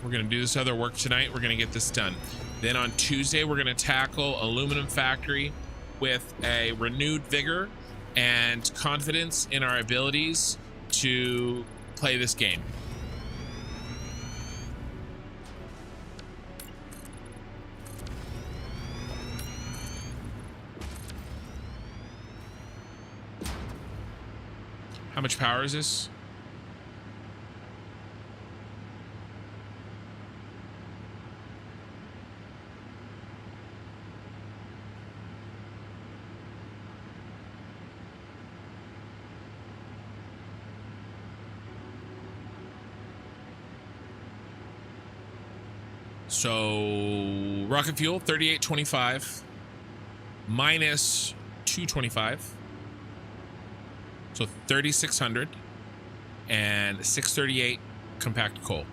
We're gonna do this other work tonight. We're gonna get this done. Then on Tuesday, we're gonna tackle aluminum factory with a renewed vigor and confidence in our abilities to play this game. How much power is this? So rocket fuel 3825 minus 225. So 3,600 and 638 compact coal.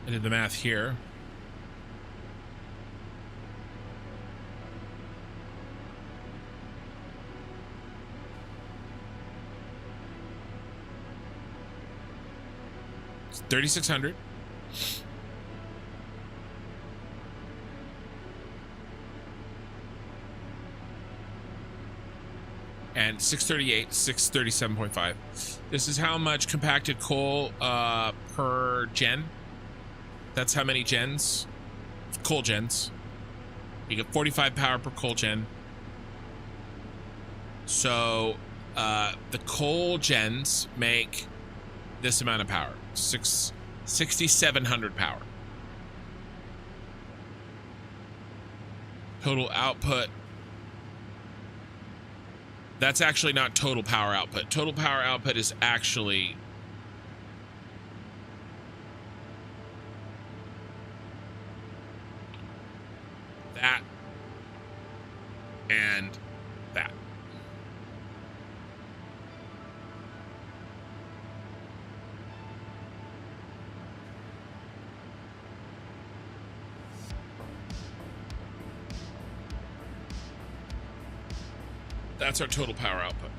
I did the math here. It's 3,600. And 638, 637.5. This is how much compacted coal per gen. That's how many gens, coal gens. You get 45 power per coal gen. So the coal gens make this amount of power, 6,700 power. Total output. That's actually not total power output. Total power output is actually that and that. That's our total power output.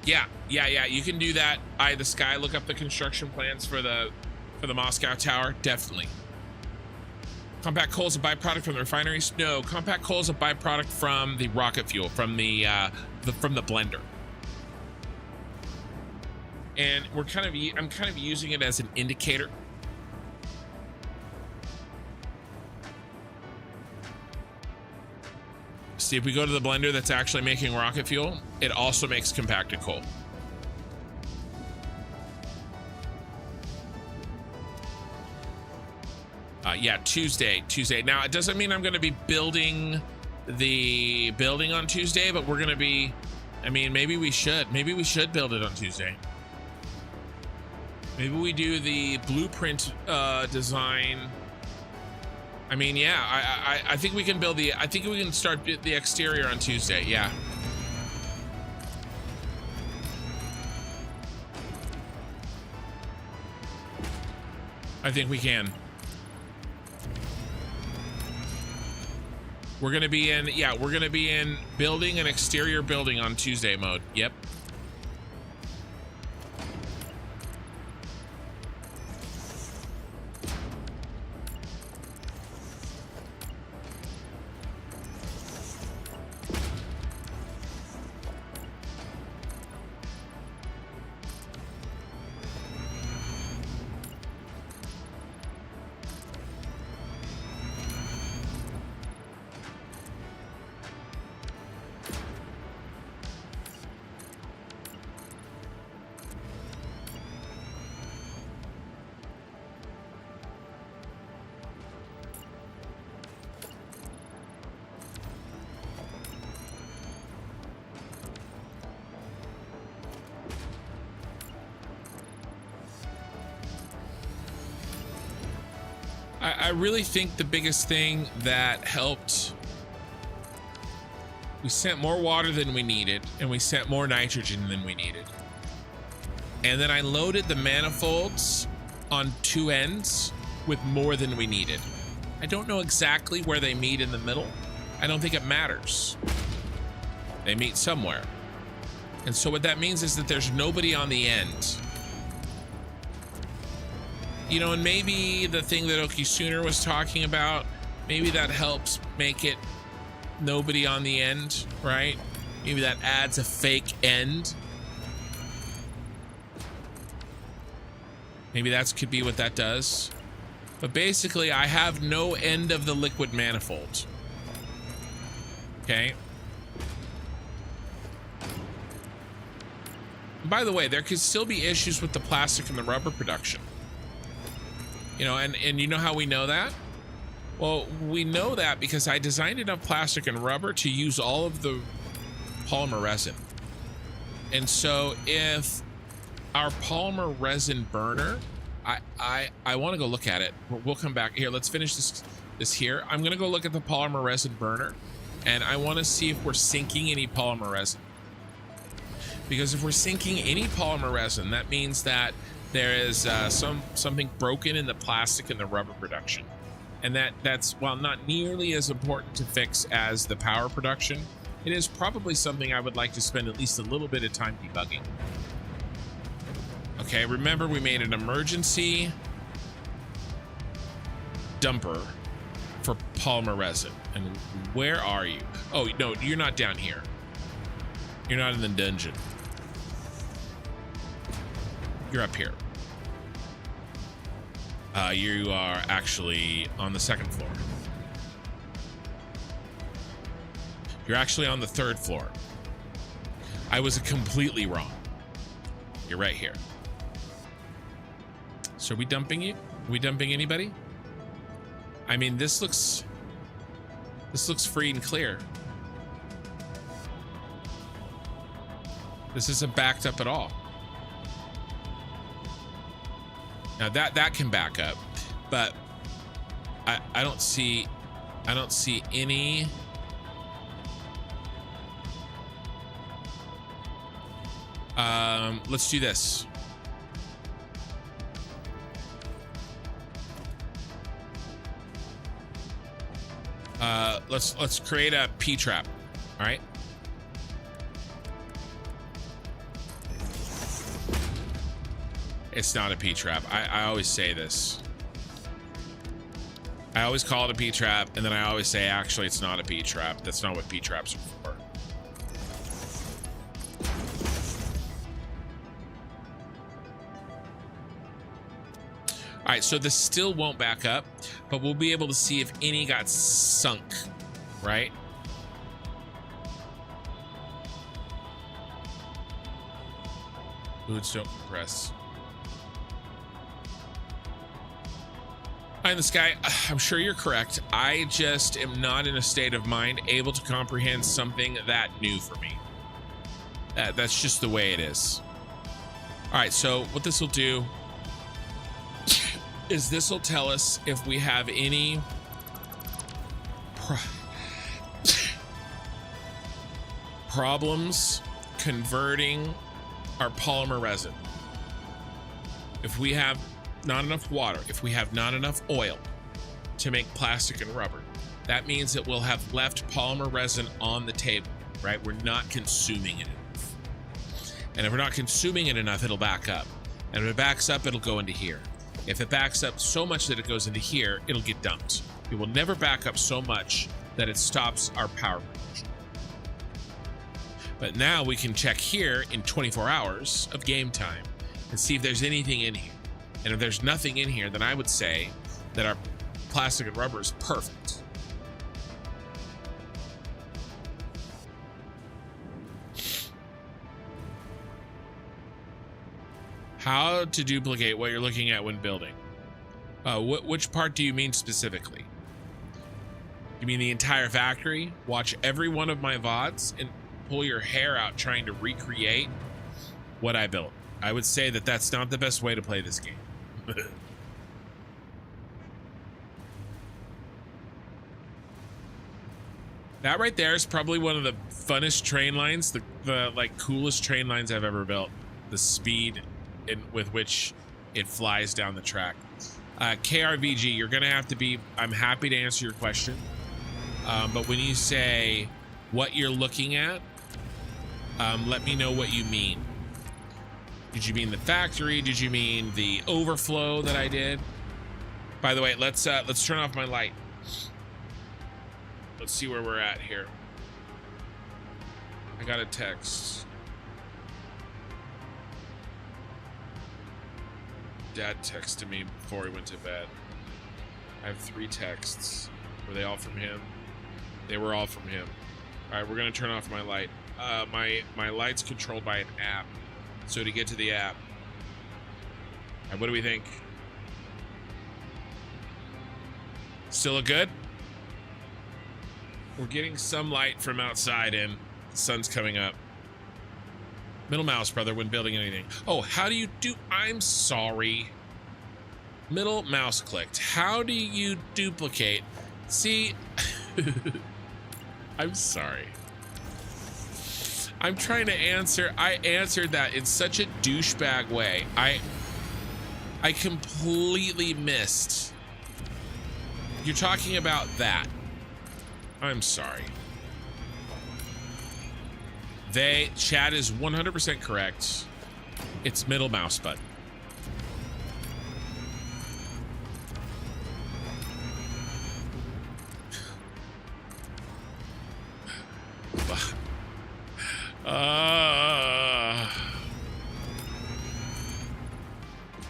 Yeah. You can do that. Eye of the sky. Look up the construction plans for the Moscow Tower. Definitely. Compact coal is a byproduct from the refineries. No, compact coal is a byproduct from the rocket fuel, from the blender. And I'm kind of using it as an indicator. See, if we go to the blender that's actually making rocket fuel, it also makes compacted coal. Yeah, Tuesday. Now, it doesn't mean I'm going to be building the building on Tuesday, but we're going to be, I mean, maybe we should build it on Tuesday. Maybe we do the blueprint design. I mean, yeah, I think we can build I think we can start the exterior on Tuesday. Yeah. I think we can. We're going to be in building an exterior building on Tuesday mode. Yep. I really think the biggest thing that helped, we sent more water than we needed, and we sent more nitrogen than we needed. And then I loaded the manifolds on two ends with more than we needed. I don't know exactly where they meet in the middle. I don't think it matters. They meet somewhere. And so what that means is that there's nobody on the end. You know, and maybe the thing that Oki Sooner was talking about, maybe that helps make it nobody on the end, right? Maybe that adds a fake end. Maybe that could be what that does. But basically, I have no end of the liquid manifold. Okay. By the way, there could still be issues with the plastic and the rubber production. You know, and you know how we know that? Well, we know that because I designed enough plastic and rubber to use all of the polymer resin. And so if our polymer resin burner, I want to go look at it. We'll come back here. Let's finish this here. I'm going to go look at the polymer resin burner, and I want to see if we're sinking any polymer resin. Because if we're sinking any polymer resin, that means that there is something broken in the plastic and the rubber production. And that's, while not nearly as important to fix as the power production, it is probably something I would like to spend at least a little bit of time debugging. Okay, remember we made an emergency dumper for polymer resin. And where are you? Oh, no, you're not down here. You're not in the dungeon. You're up here. You are actually on the second floor. You're actually on the third floor. I was completely wrong. You're right here. So are we dumping you? we dumping anybody? I mean, this looks free and clear. This isn't backed up at all. Now that can back up, but I don't see any. Let's do this. Let's create a P trap. All right. It's not a P trap. I always say this. I always call it a P trap, and then I always say, actually, it's not a P trap. That's not what P traps are for. All right, so this still won't back up, but we'll be able to see if any got sunk, right? Fluids don't compress. Eye in the sky, I'm sure you're correct. I just am not in a state of mind able to comprehend something that new for me. That's just the way it is. All right, so what this will do is this will tell us if we have any problems converting our polymer resin. If we have not enough water, if we have not enough oil to make plastic and rubber, that means that we'll have left polymer resin on the table, right? We're not consuming it enough. And if we're not consuming it enough, it'll back up. And if it backs up, it'll go into here. If it backs up so much that it goes into here, it'll get dumped. It will never back up so much that it stops our power production. But now we can check here in 24 hours of game time and see if there's anything in here. And if there's nothing in here, then I would say that our plastic and rubber is perfect. How to duplicate what you're looking at when building. Which part do you mean specifically? You mean the entire factory? Watch every one of my VODs and pull your hair out trying to recreate what I built. I would say that that's not the best way to play this game. That right there is probably one of the funnest train lines, the like coolest train lines I've ever built. The speed with which it flies down the track. KRVG, you're gonna have to be, I'm happy to answer your question. But when you say what you're looking at, let me know what you mean. Did you mean the factory? Did you mean the overflow that I did? By the way, let's turn off my light. Let's see where we're at here. I got a text. Dad texted me before he went to bed. I have 3 texts. Were they all from him? They were all from him. All right, we're gonna turn off my light. My light's controlled by an app. So to get to the app, what do we think? Still look good? We're getting some light from outside and the sun's coming up. Middle mouse, brother, when building anything. Oh, how do you do? I'm sorry. Middle mouse clicked. How do you duplicate? See, I'm sorry. I'm trying to answer. I answered that in such a douchebag way. I completely missed. You're talking about that. I'm sorry. Chat is 100% correct. It's middle mouse button.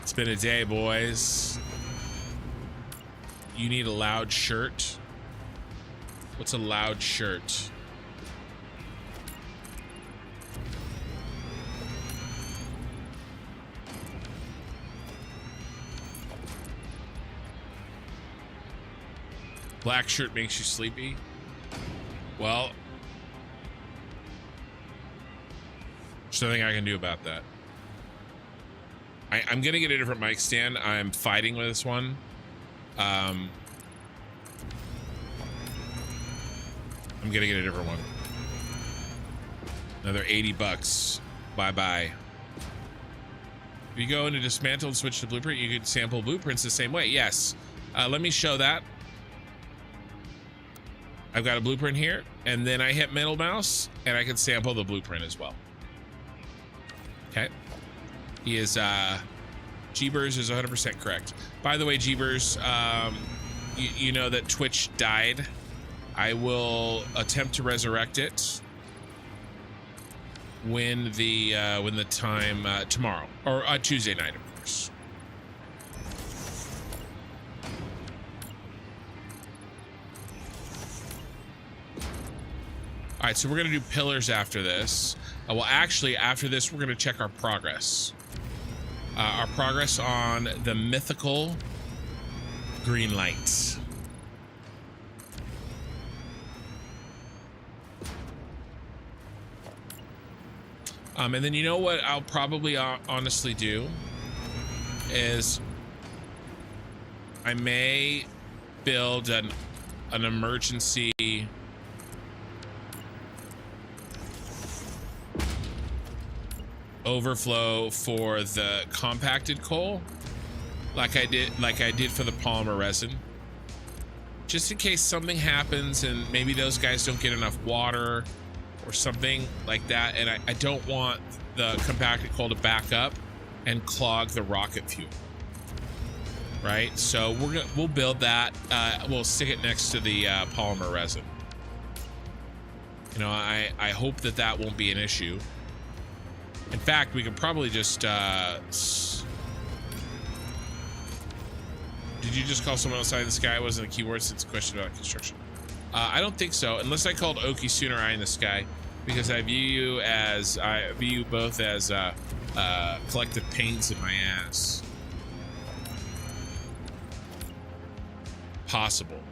It's been a day, boys. You need a loud shirt. What's a loud shirt? Black shirt makes you sleepy. Well, there's nothing I can do about that. I'm gonna get a different mic stand. I'm fighting with this one. I'm gonna get a different one. Another 80 bucks. Bye-bye. If you go into dismantle and switch to blueprint, you could sample blueprints the same way. Yes. Let me show that. I've got a blueprint here, and then I hit middle mouse, and I can sample the blueprint as well. Okay. He is, Jeebers is 100% correct. By the way, Jeebers, you know that Twitch died. I will attempt to resurrect it when the time tomorrow, or Tuesday night, of course. All right, so we're gonna do pillars after this. Well, actually, after this, we're gonna check our progress. Our progress on the mythical green lights. And then you know what I'll probably honestly do is I may build an emergency overflow for the compacted coal, like I did for the polymer resin, just in case something happens and maybe those guys don't get enough water or something like that, and I don't want the compacted coal to back up and clog the rocket fuel, right? So we'll build that. We'll stick it next to the polymer resin. You know, I hope that won't be an issue. In fact, we could probably just did you just call someone outside the sky? Wasn't a keyword since a question about construction. I don't think so, unless I called Oki sooner eye in the sky, because I view you both as collective pains in my ass. Possible.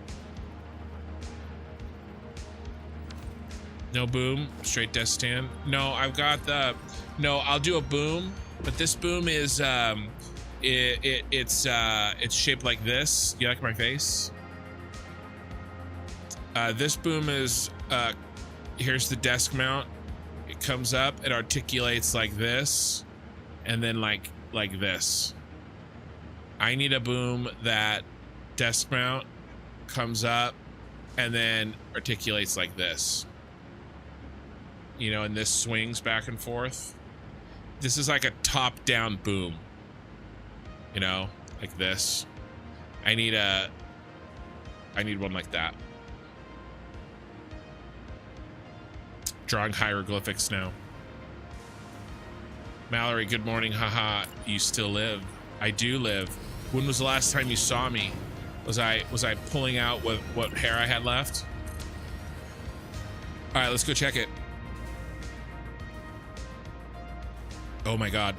No boom, straight desk stand. No, I've got the. No, I'll do a boom, but this boom is it's shaped like this. You like my face? This boom is here's the desk mount. It comes up, it articulates like this, and then like this. I need a boom that desk mount comes up and then articulates like this. You know, and this swings back and forth. This is like a top-down boom. You know, like this. I need one like that. Drawing hieroglyphics now. Mallory, good morning. Haha, you still live. I do live. When was the last time you saw me? Was I pulling out what hair I had left? All right, let's go check it. Oh my God.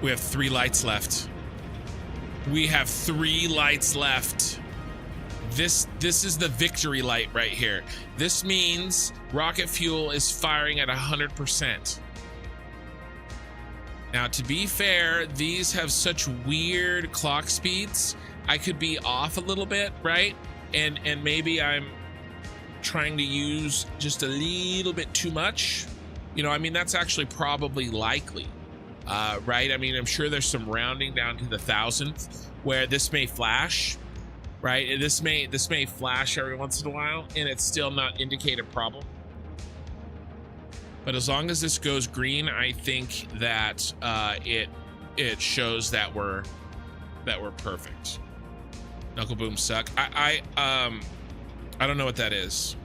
We have 3 lights left. We have 3 lights left. This is the victory light right here. This means rocket fuel is firing at 100%. Now, to be fair, these have such weird clock speeds. I could be off a little bit, right? And maybe I'm trying to use just a little bit too much. You know, I mean, that's actually probably likely, right? I mean, I'm sure there's some rounding down to the 1,000th where this may flash, right? This may flash every once in a while, and it's still not indicate a problem. But as long as this goes green, I think that it shows that we're perfect. Knuckle booms suck. I don't know what that is.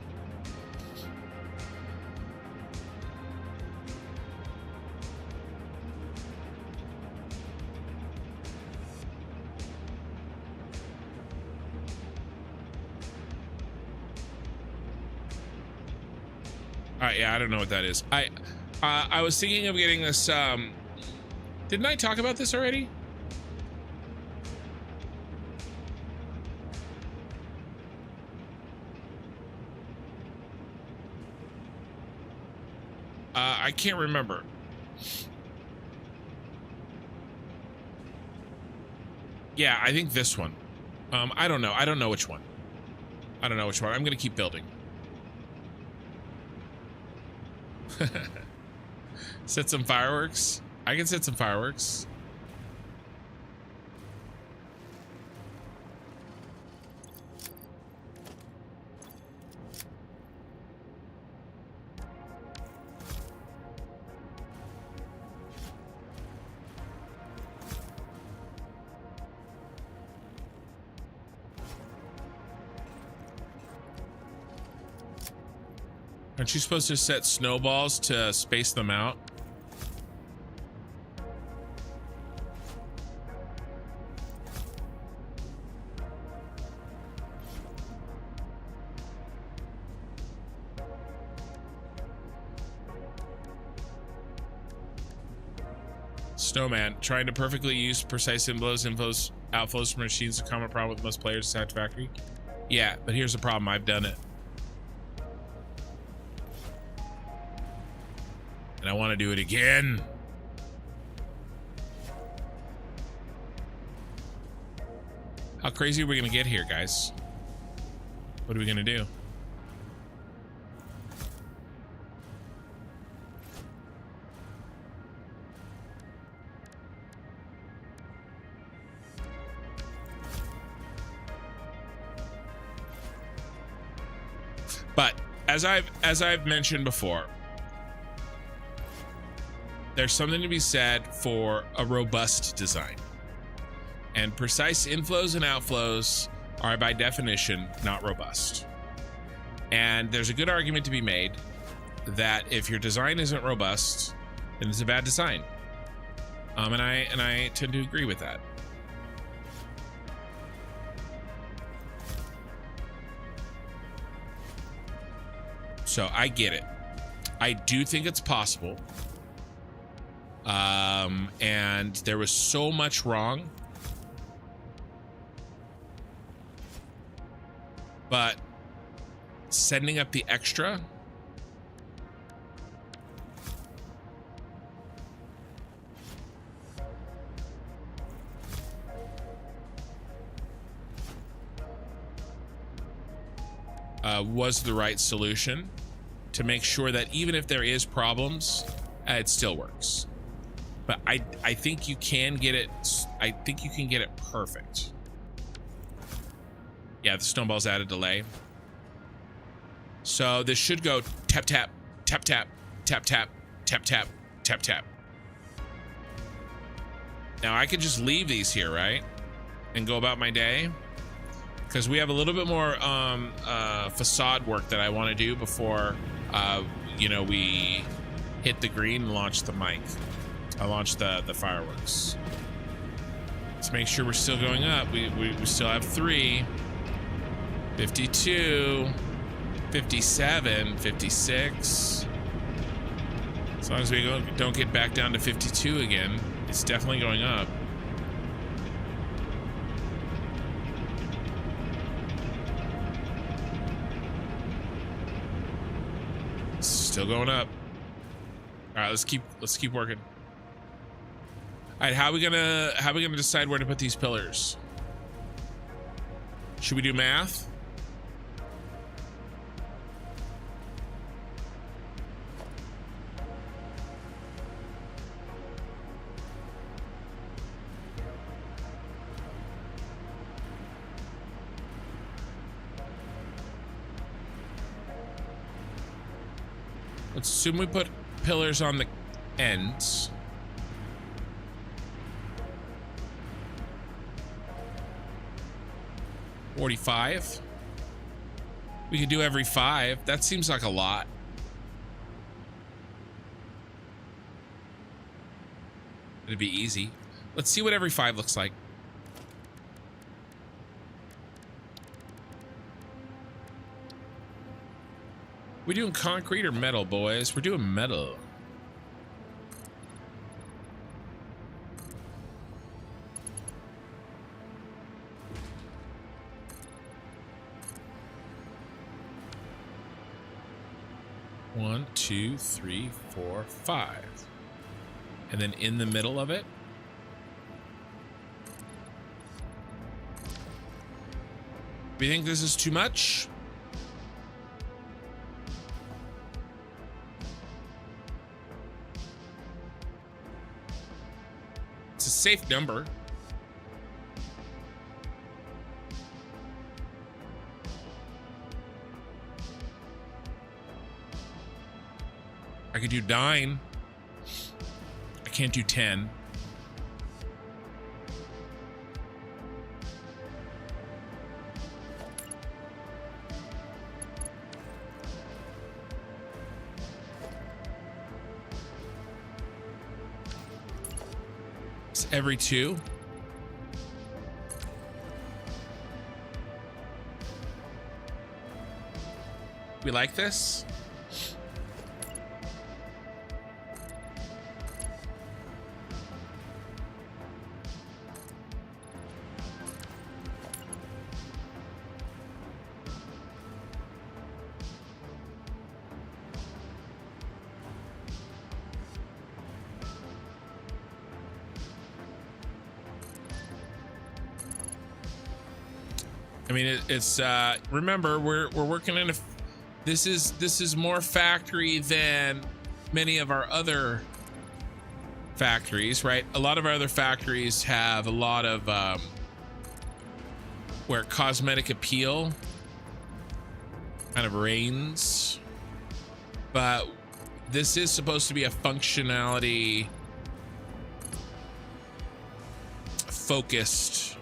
Yeah, I don't know what that is. I was thinking of getting this. Didn't I talk about this already? I can't remember. Yeah, I think this one. I don't know. I don't know which one. I don't know which one. I'm going to keep building. Set some fireworks. I can set some fireworks. Aren't you supposed to set snowballs to space them out? Snowman, trying to perfectly use precise inflows, outflows from machines is a common problem with most players in Satisfactory. Yeah, but here's the problem. I've done it. And I want to do it again. How crazy are we going to get here, guys? What are we going to do? But as I've mentioned before, there's something to be said for a robust design. And precise inflows and outflows are by definition not robust. And there's a good argument to be made that if your design isn't robust, then it's a bad design. And I tend to agree with that. So I get it. I do think it's possible. And there was so much wrong. But sending up the extra was the right solution to make sure that even if there is problems, it still works. But I think you can get it. I think you can get it perfect. Yeah, the snowballs add a delay. So this should go tap, tap, tap, tap, tap, tap, tap, tap, tap, tap. Now I could just leave these here, right? And go about my day. Because we have a little bit more facade work that I want to do before, you know, we hit the green and launch the mic. I launched the fireworks. Let's make sure we're still going up. We still have 3. 52, 57, 56. As long as we don't get back down to 52 again, it's definitely going up. Still going up. All right, let's keep working. All right, how are we gonna decide where to put these pillars? Should we do math? Let's assume we put pillars on the ends. $45. We could do every 5. That seems like a lot. It'd be easy. Let's see what every 5 looks like. We doing concrete or metal, boys? We're doing metal. 1, 2, 3, 4, 5. And then in the middle of it, do you think this is too much? It's a safe number. I could do 9. I can't do 10. It's every 2. We like this? I mean, it's remember, we're working in a, this is more factory than many of our other factories, right? A lot of our other factories have a lot of where cosmetic appeal kind of reigns, but this is supposed to be a functionality focused.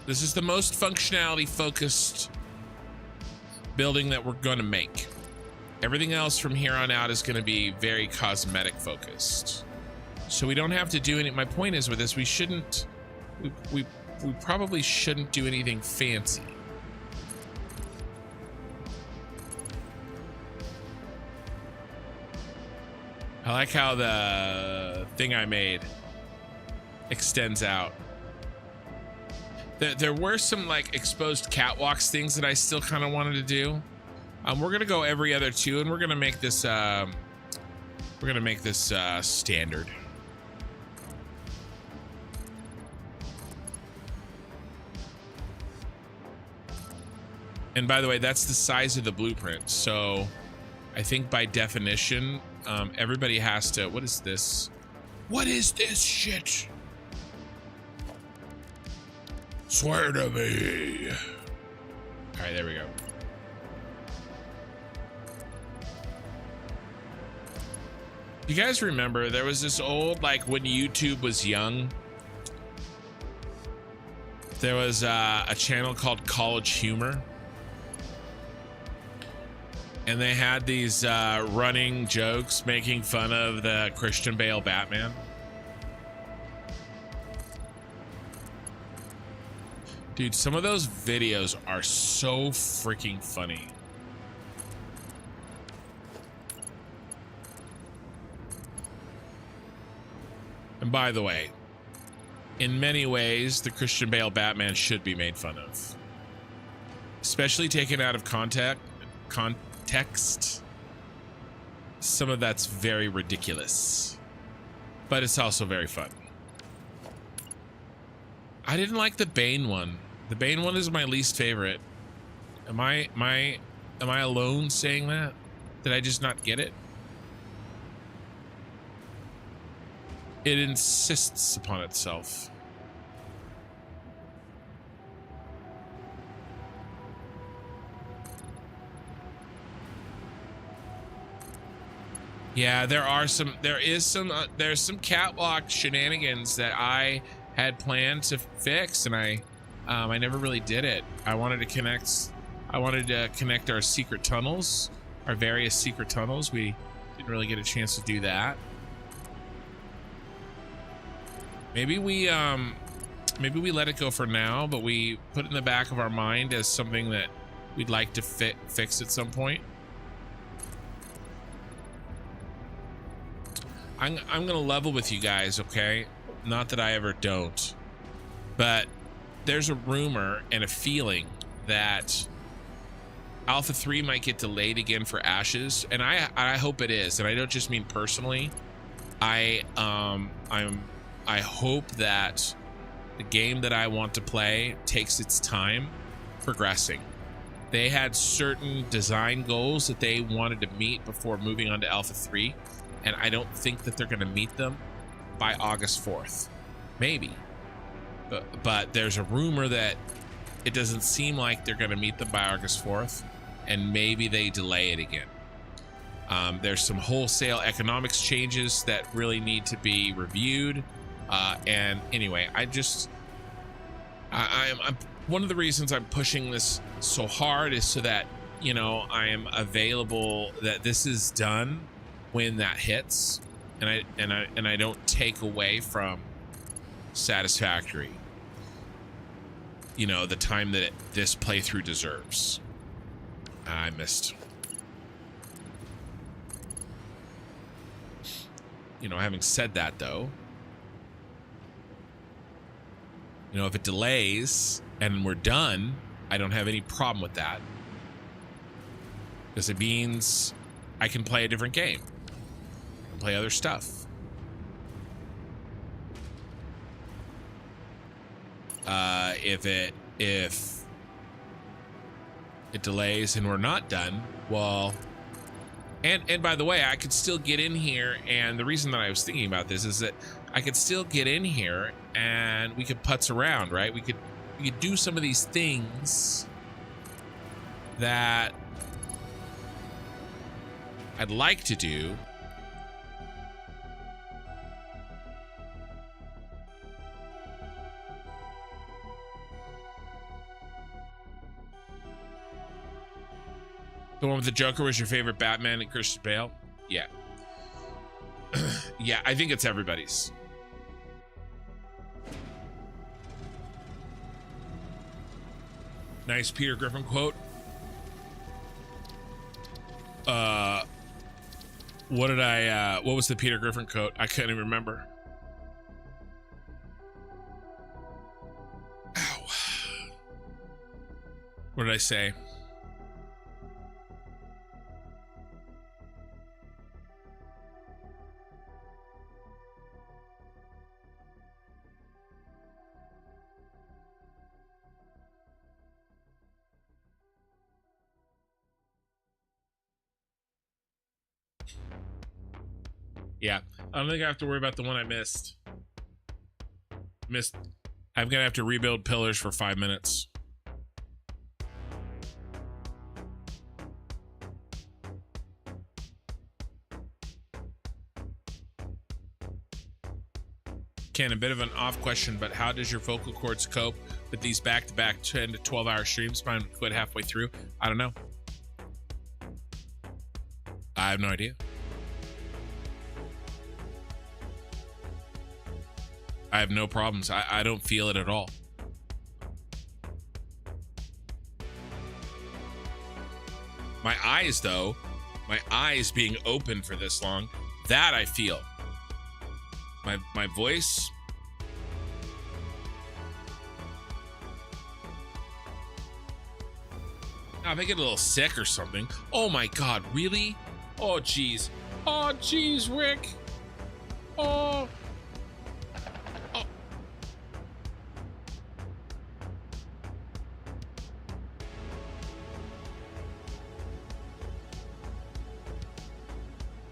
This is the most functionality focused building that we're going to make. Everything else from here on out is going to be very cosmetic focused. So we don't have to do any, my point is with this, we shouldn't, we probably shouldn't do anything fancy. I like how the thing I made extends out. There were some like exposed catwalks things that I still kind of wanted to do. We're gonna go every other 2, and we're gonna make this standard. And by the way, that's the size of the blueprint. So I think by definition, everybody has to. What is this? What is this shit? Swear to me. All right, there we go. You guys remember there was this old, like when YouTube was young, there was a channel called College Humor. And they had these running jokes making fun of the Christian Bale Batman. Dude, some of those videos are so freaking funny. And by the way, in many ways, the Christian Bale Batman should be made fun of. Especially taken out of context. Some of that's very ridiculous. But it's also very fun. I didn't like the Bane one. The Bane one is my least favorite. Am I alone saying that? Did I just not get it? It insists upon itself. Yeah, there's some catwalk shenanigans that I had planned to fix, and I never really did it. I wanted to connect our secret tunnels, our various secret tunnels. We didn't really get a chance to do that. Maybe we let it go for now, but we put it in the back of our mind as something that we'd like to fix at some point. I'm gonna level with you guys, okay? Not that I ever don't, but there's a rumor and a feeling that Alpha 3 might get delayed again for Ashes, and I hope it is, and I don't just mean personally. I hope that the game that I want to play takes its time progressing. They had certain design goals that they wanted to meet before moving on to Alpha 3, and I don't think that they're going to meet them by August 4th. Maybe. But there's a rumor that it doesn't seem like they're going to meet them by August 4th, and maybe they delay it again. There's some wholesale economics changes that really need to be reviewed. And anyway, I'm one of the reasons I'm pushing this so hard is so that, you know, I am available, that this is done when that hits, and I don't take away from Satisfactory, you know, the time that this playthrough deserves. I missed. You know, having said that, though, you know, if it delays and we're done, I don't have any problem with that, because it means I can play a different game, I can play other stuff. If it delays and we're not done, well, and by the way, I could still get in here, and the reason that I was thinking about this is that I could still get in here and we could putz around, right? We could do some of these things that I'd like to do. The one with the Joker was your favorite Batman and Christian Bale? Yeah. Yeah, I think it's everybody's. Nice Peter Griffin quote. What was the Peter Griffin quote? I couldn't even remember. Ow. What did I say? Yeah, I don't think I have to worry about the one I missed. I'm gonna have to rebuild pillars for 5 minutes. Ken, a bit of an off question, but how does your vocal cords cope with these back-to-back 10 to 12-hour streams? Mine would quit halfway through. I don't know. I have no idea. I have no problems. I don't feel it at all. My eyes, though, my eyes being open for this long, that I feel. My voice. I may get a little sick or something. Oh my God, really? Oh geez. Oh geez, Rick. Oh.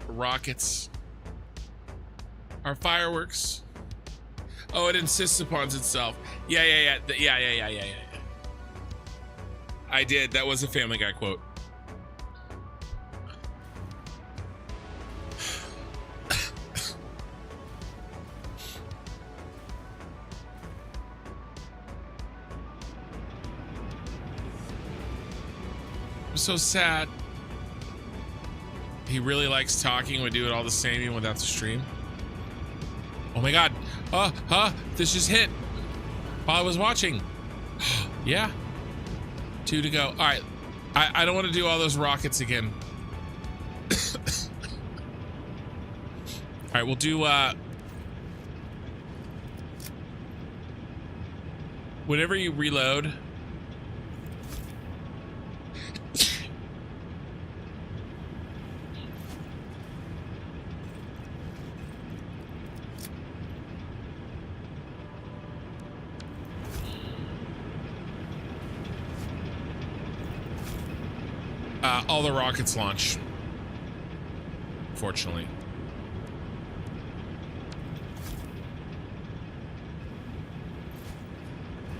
Rockets are fireworks. Oh, it insists upon itself. Yeah. I did. That was a Family Guy quote. I'm so sad. He really likes talking. We do it all the same even without the stream. Oh my God. This just hit while I was watching. Yeah. 2 to go. All right. I don't want to do all those rockets again. All right, we'll do whenever you reload. All the rockets launch. Fortunately.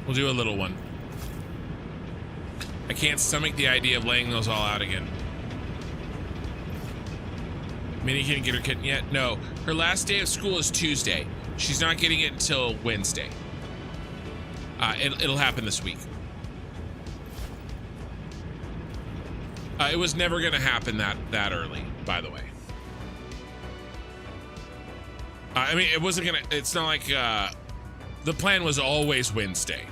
We'll do a little one. I can't stomach the idea of laying those all out again. Minnie can't get her kitten yet? No. Her last day of school is Tuesday. She's not getting it until Wednesday. It'll happen this week. It was never going to happen that early, by the way. I mean, it wasn't going to... It's not like... the plan was always Wednesday.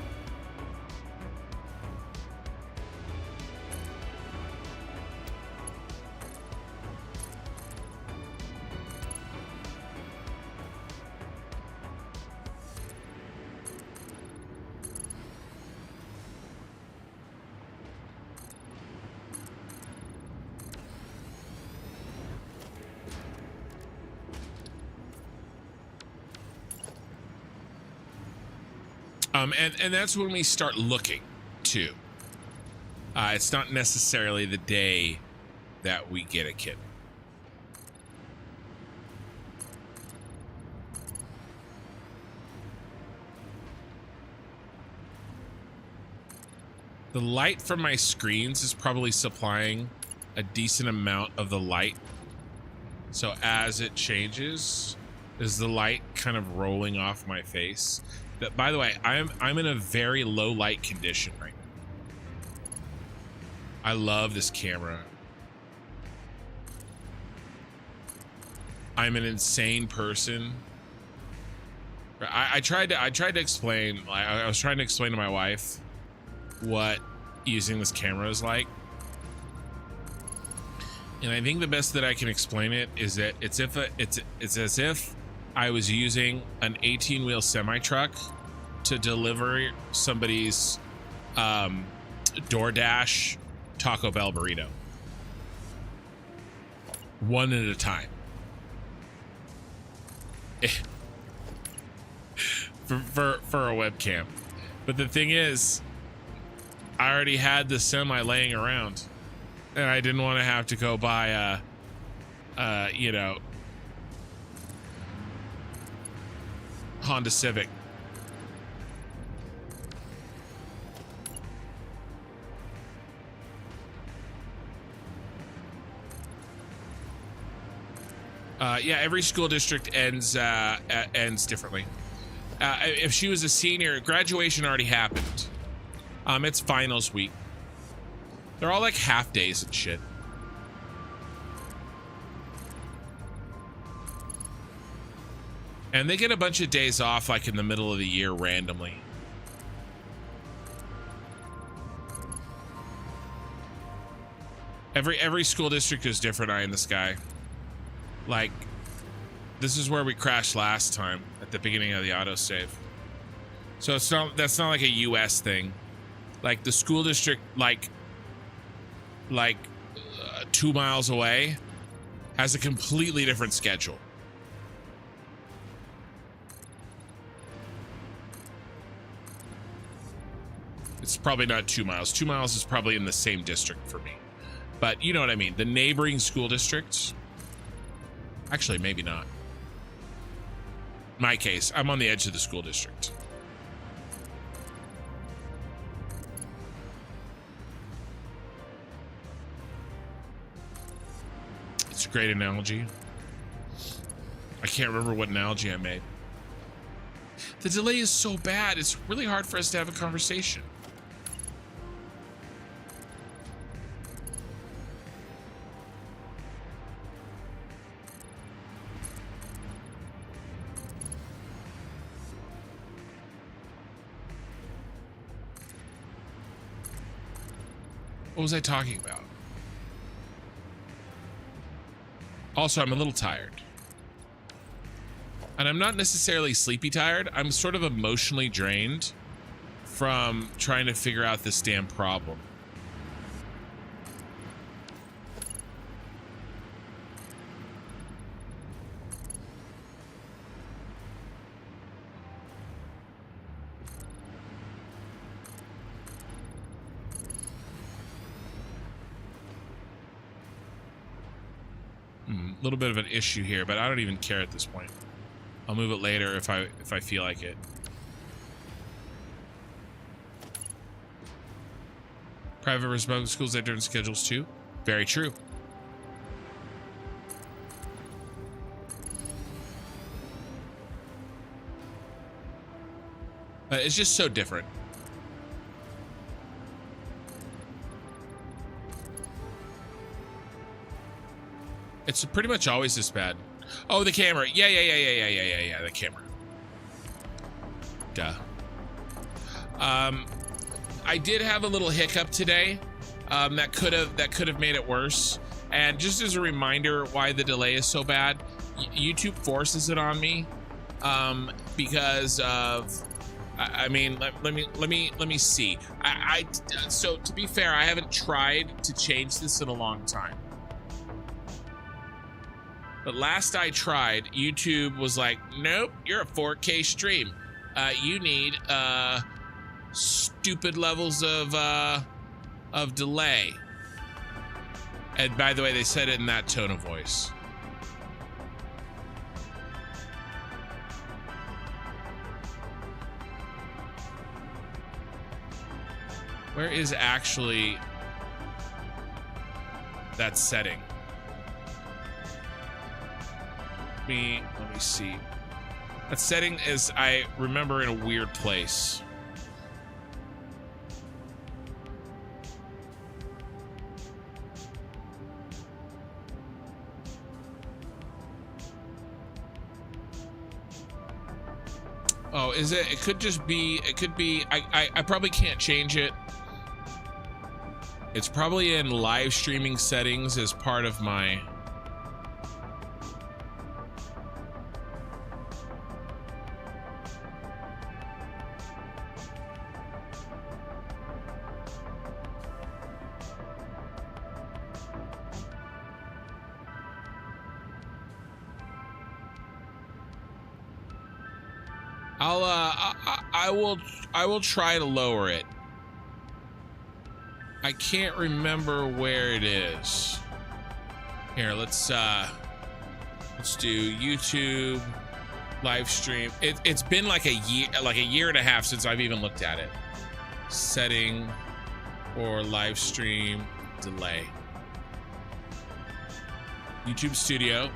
And that's when we start looking, too. It's not necessarily the day that we get a kitten. The light from my screens is probably supplying a decent amount of the light. So as it changes, is the light kind of rolling off my face? But by the way, I'm in a very low light condition right now. I love this camera. I'm an insane person. I tried to explain. I was trying to explain to my wife what using this camera is like, and I think the best that I can explain it is that it's as if I was using an 18-wheel semi-truck to deliver somebody's DoorDash Taco Bell burrito. One at a time. for a webcam. But the thing is, I already had the semi laying around, and I didn't want to have to go buy you know, Honda Civic. Yeah, every school district ends differently. If she was a senior, graduation already happened. It's finals week. They're all like half days and shit. And they get a bunch of days off like in the middle of the year randomly. Every school district is different, eye in the sky. Like, this is where we crashed last time at the beginning of the autosave. So that's not like a US thing. Like the school district, like 2 miles away has a completely different schedule. It's probably not 2 miles. 2 miles is probably in the same district for me. But you know what I mean. The neighboring school districts. Actually, maybe not. My case, I'm on the edge of the school district. It's a great analogy. I can't remember what analogy I made. The delay is so bad, it's really hard for us to have a conversation. What was I talking about? Also, I'm a little tired. And I'm not necessarily sleepy tired. I'm sort of emotionally drained from trying to figure out this damn problem. little bit of an issue here, but I don't even care at this point. I'll move it later if I feel like it. Private versus public schools have different schedules too. Very true. But it's just so different. It's pretty much always this bad. Oh, the camera. Yeah, the camera. Duh. I did have a little hiccup today. That could have made it worse. And just as a reminder why the delay is so bad, YouTube forces it on me because of I mean, let me see. So to be fair, I haven't tried to change this in a long time. But last I tried, YouTube was like, nope, you're a 4K stream. You need stupid levels of delay. And by the way, they said it in that tone of voice. Where is actually that setting? Let me see. That setting is, I remember, in a weird place. Oh, is it? It could just be, it could be, I probably can't change it. It's probably in live streaming settings as part of my... I will try to lower it. I can't remember where it is. Here, let's do YouTube live stream. It's been like a year and a half since I've even looked at it. Setting or live stream delay. YouTube Studio.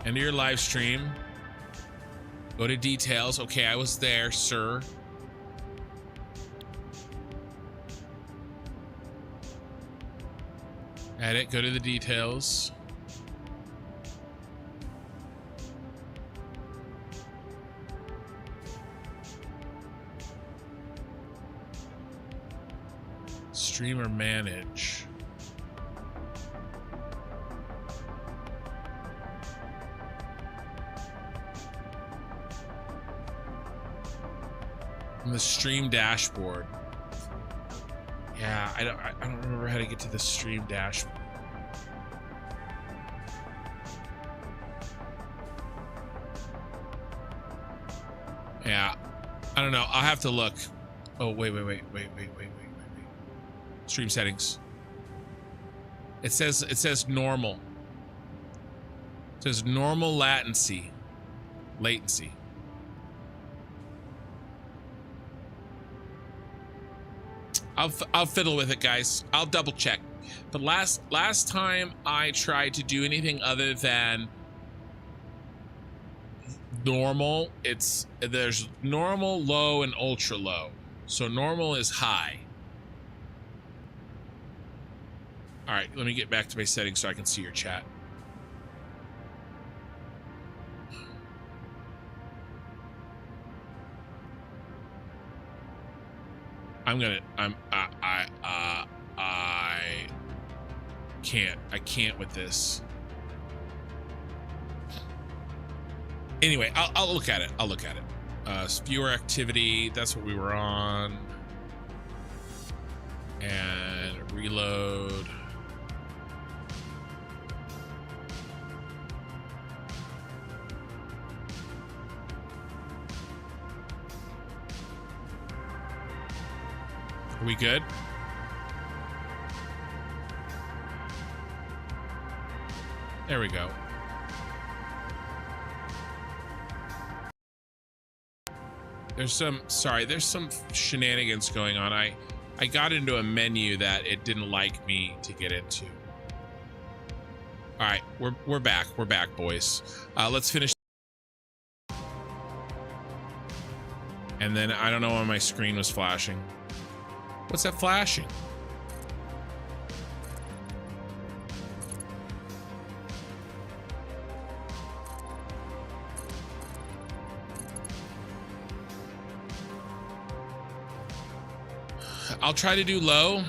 Enter your live stream. Go to details. Okay, I was there, sir. Edit, go to the details. Streamer manage. On the stream dashboard. Yeah, I don't remember how to get to the stream dashboard. Yeah, I don't know. I'll have to look. Oh, wait. Stream settings. It says normal. It says normal latency. I'll fiddle with it, guys. I'll double check. But last time I tried to do anything other than normal, there's normal, low, and ultra low. So normal is high. All right, let me get back to my settings so I can see your chat. I can't with this. Anyway, I'll look at it. Viewer activity, that's what we were on. And reload. Are we good? There we go. There's some shenanigans going on. I got into a menu that it didn't like me to get into. All right, we're back. We're back, boys. Let's finish. And then I don't know why my screen was flashing. What's that flashing? I'll try to do low.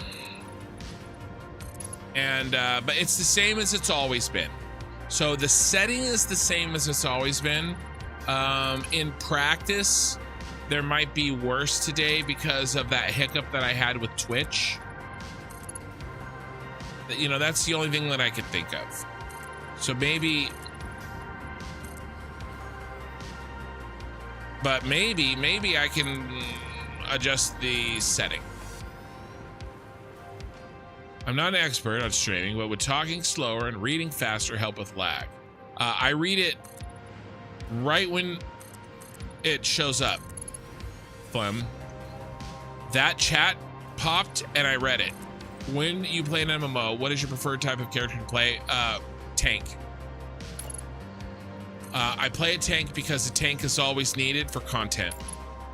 And but it's the same as it's always been. So the setting is the same as it's always been. In practice, there might be worse today because of that hiccup that I had with Twitch. You know, that's the only thing that I could think of. So maybe, but maybe I can adjust the setting. I'm not an expert on streaming, but would talking slower and reading faster help with lag? I read it right when it shows up. Phlegm. That chat popped and I read it. When you play an MMO, what is your preferred type of character to play? Tank. I play a tank because the tank is always needed for content.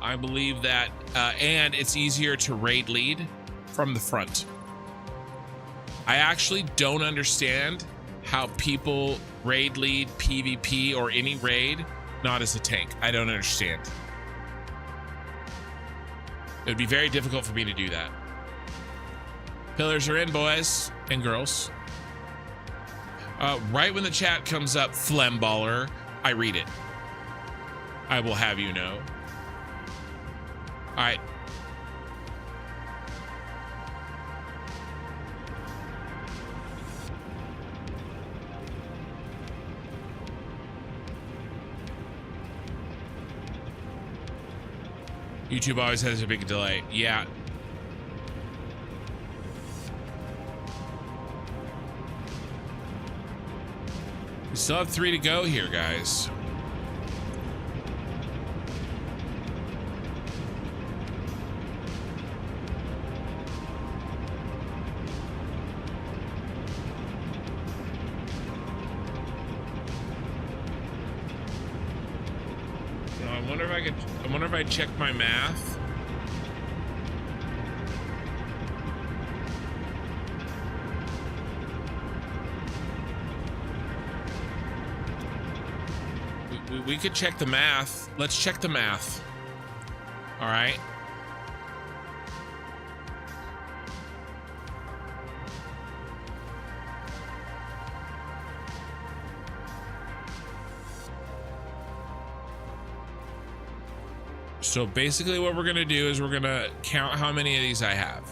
I believe that, and it's easier to raid lead from the front. I actually don't understand how people raid lead PvP or any raid not as a tank. I don't understand. It would be very difficult for me to do that. Pillars are in, boys and girls. Right when the chat comes up, phlegm baller, I read it. I will have you know. All right. YouTube always has a big delay. Yeah. We still have 3 to go here, guys. I wonder if I check my math. We could check the math. Let's check the math. All right. So basically what we're gonna do is we're gonna count how many of these I have.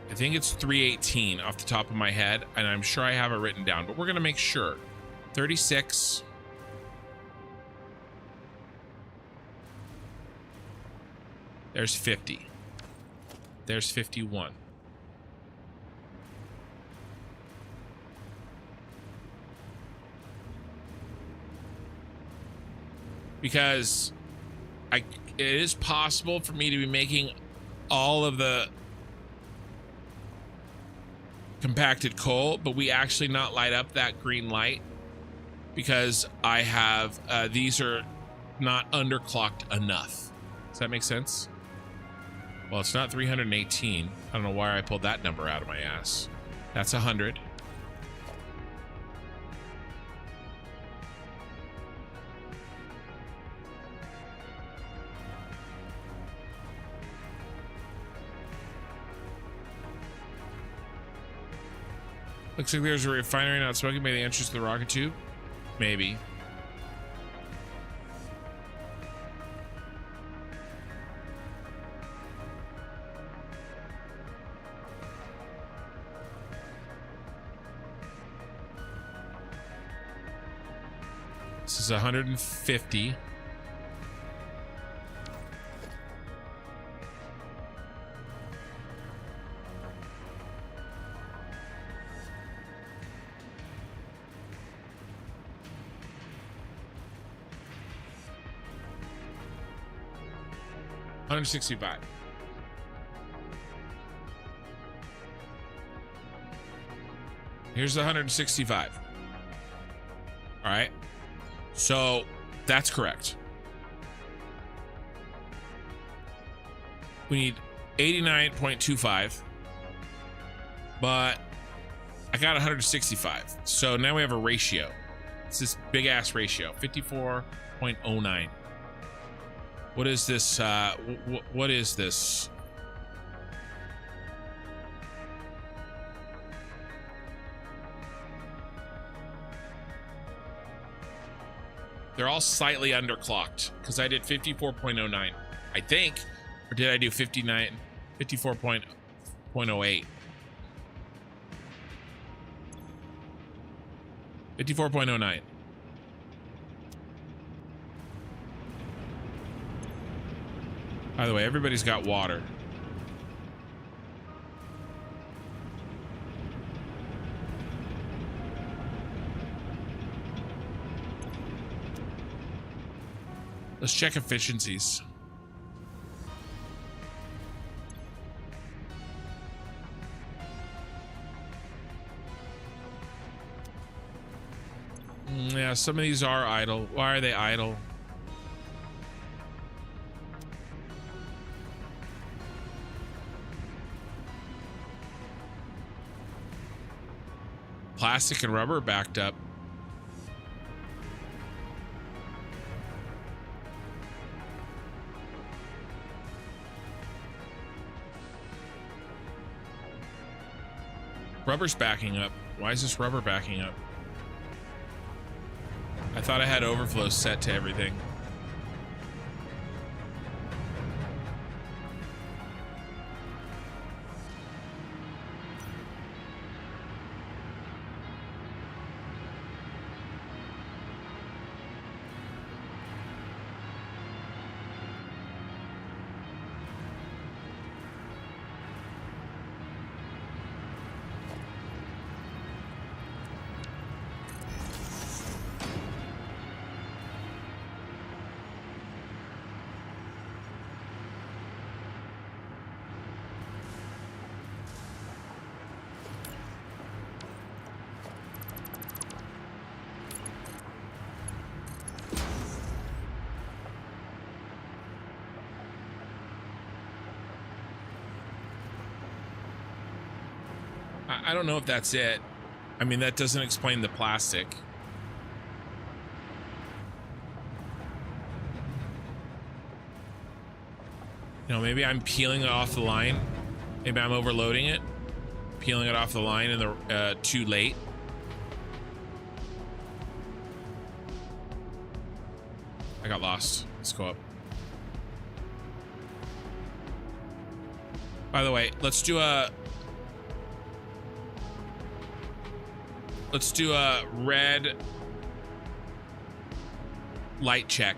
I think it's 318 off the top of my head, and I'm sure I have it written down, but we're gonna make sure. 36. There's 50. There's 51. Because it is possible for me to be making all of the compacted coal, but we actually not light up that green light because I have these are not underclocked enough. Does that make sense? Well, it's not 318. I don't know why I pulled that number out of my ass. That's 100. Looks like there's a refinery not smoking by the entrance to the rocket tube. Maybe. This is 150. 165. Here's the 165. All right. So that's correct. We need 89.25, but I got 165. So now we have a ratio. It's this big ass ratio, 54.09. What is this? What is this? They're all slightly underclocked because I did 54.09, I think, or did I do 54.08? 54.09. By the way, everybody's got water. Let's check efficiencies. Yeah, some of these are idle. Why are they idle? Plastic and rubber backed up. Rubber's backing up. Why is this rubber backing up? I thought I had overflow set to everything. I don't know if that's it. I mean, that doesn't explain the plastic. You know, maybe I'm peeling it off the line. Maybe I'm overloading it. Peeling it off the line in the too late. I got lost. Let's go up. By the way, let's do a red light check.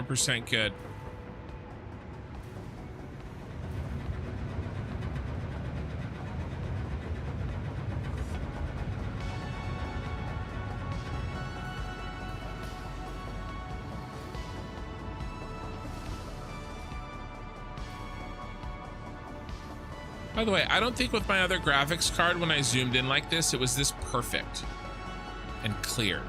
%, good. By the way, I don't think with my other graphics card, when I zoomed in like this, it was this perfect and clear.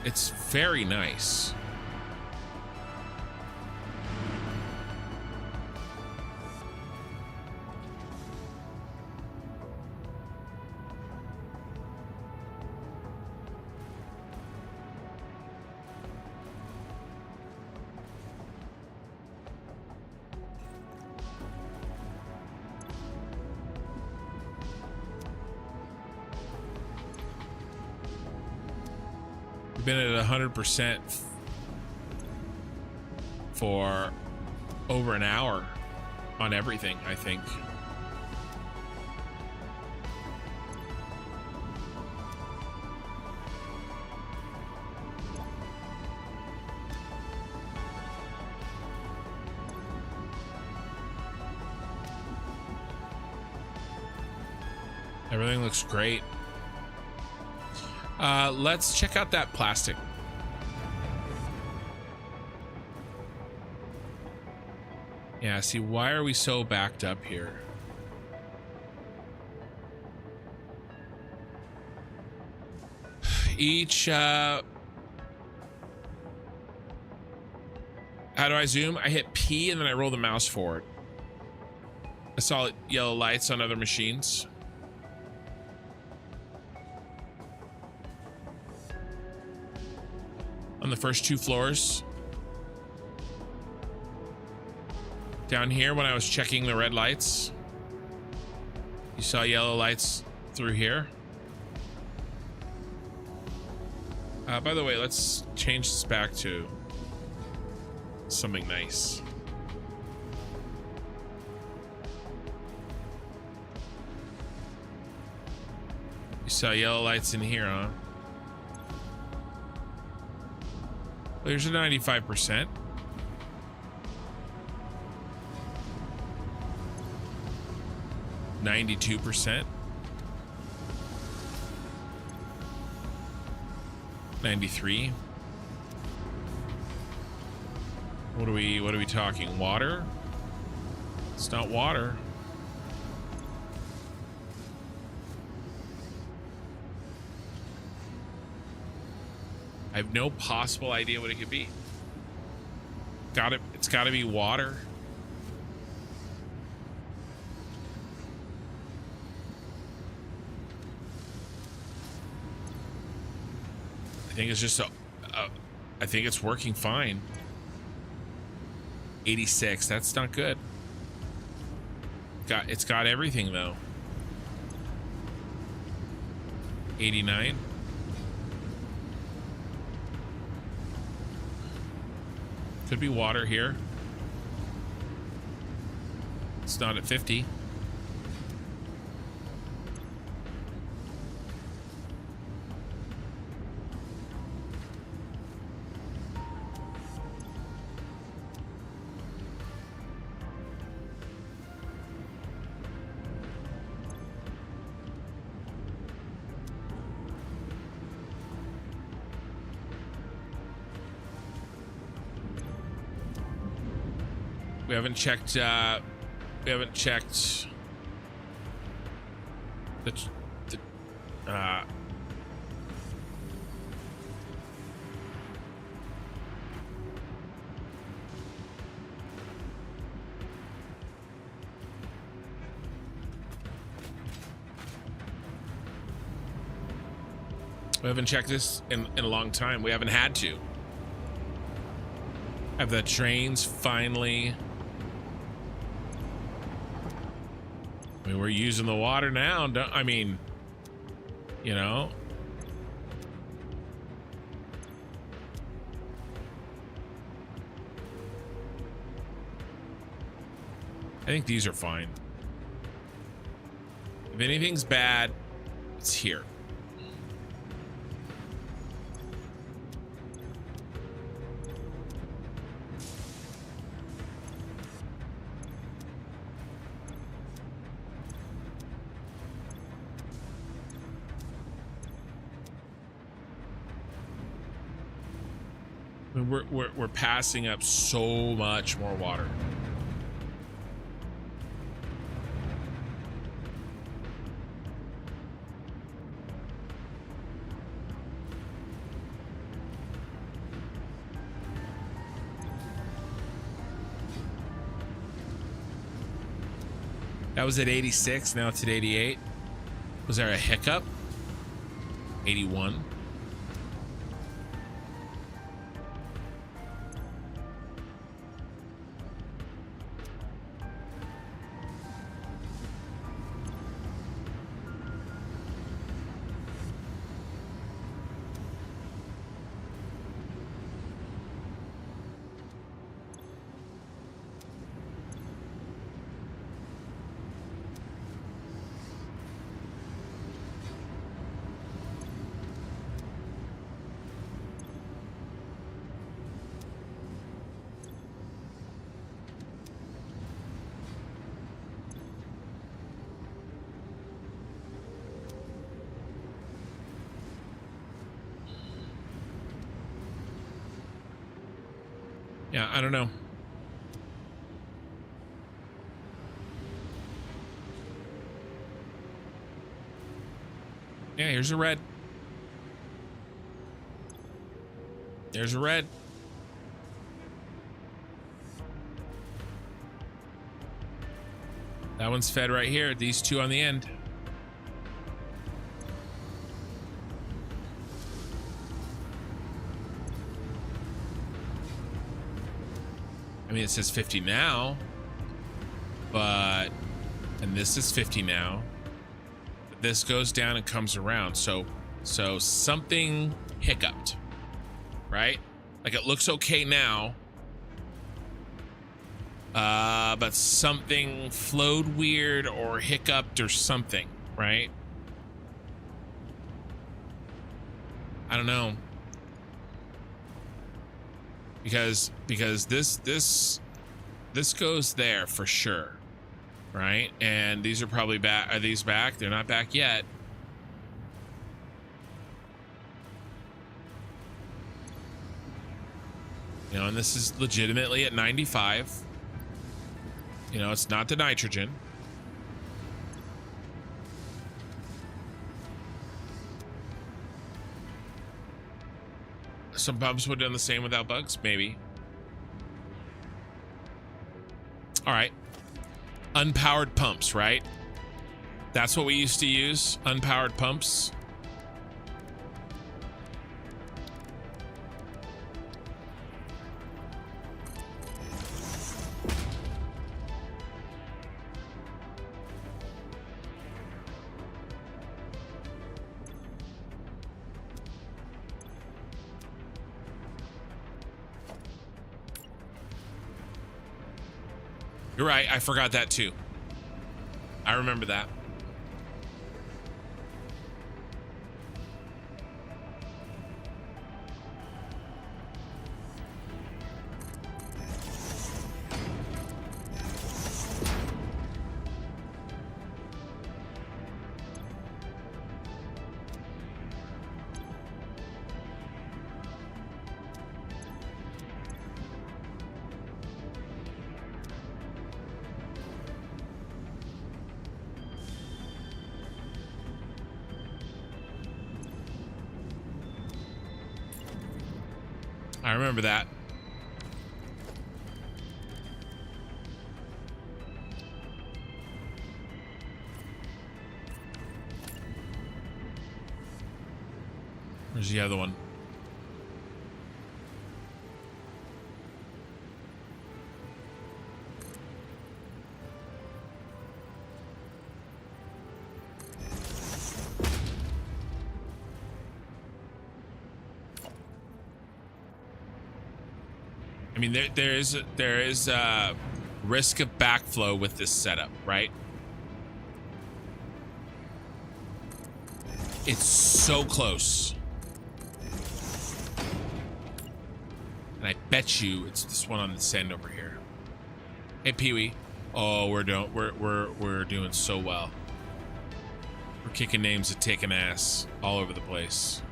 It's very nice. Been at 100% for over an hour on everything, I think. Everything looks great. Let's check out that plastic. Yeah, see, why are we so backed up here? Each, how do I zoom? I hit P and then I roll the mouse forward. I saw yellow lights on other machines. On the first 2 floors. Down here when I was checking the red lights. You saw yellow lights through here. By the way, let's change this back to something nice. You saw yellow lights in here, huh? There's a 95%. %. 93. What are we talking? Water? It's not water. I have no possible idea what it could be. It's gotta be water. I think it's just I think it's working fine. 86, that's not good. It's got everything though. 89. Could be water here. It's not at 50. We haven't checked the we haven't checked this in a long time. We haven't had to. Have the trains finally? I mean, we're using the water now. I mean, you know. I think these are fine. If anything's bad, it's here. We're passing up so much more water. That was at 86, now it's at 88. Was there a hiccup? 81. Yeah, I don't know. Yeah, here's a red. There's a red. That one's fed right here. These two on the end. I mean, it says 50 now, but, and this is 50 now. This goes down and comes around. So something hiccuped, right? Like it looks okay now, but something flowed weird or hiccuped or something, right? I don't know. Because this goes there for sure, right? And these are probably back. Are these back? They're not back yet. You know, and this is legitimately at 95. You know, it's not the nitrogen. Some pumps would have done the same without bugs, maybe. All right. Unpowered pumps, right? That's what we used to use, unpowered pumps. You're right, I forgot that too. I remember that. I remember that. Where's the other one? I mean, there is risk of backflow with this setup, right? It's so close, and I bet you it's this one on this end over here. Hey, Pee-wee. Oh, we're doing so well. We're kicking names and taking ass all over the place.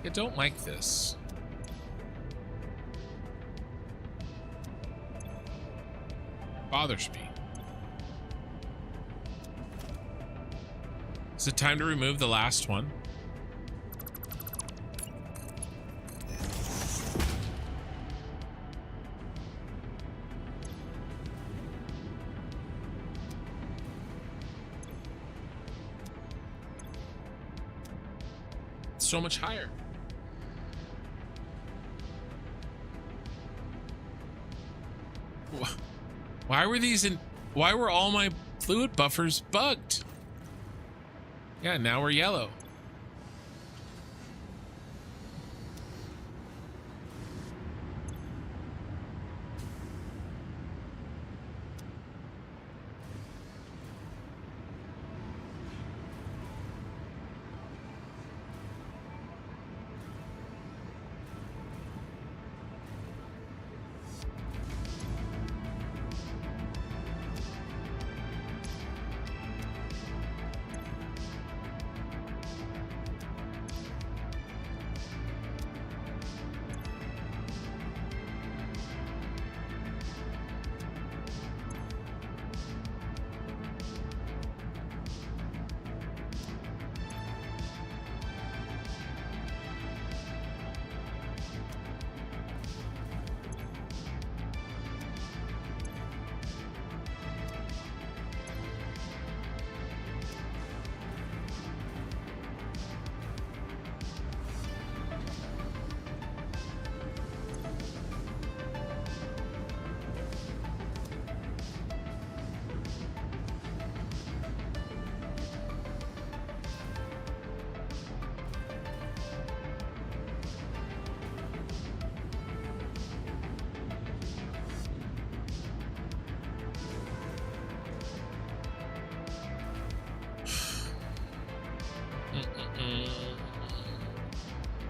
I don't like this. Bothers me. Is it time to remove the last one? It's so much higher. Why were these in? Why were all my fluid buffers bugged? Yeah, now we're yellow.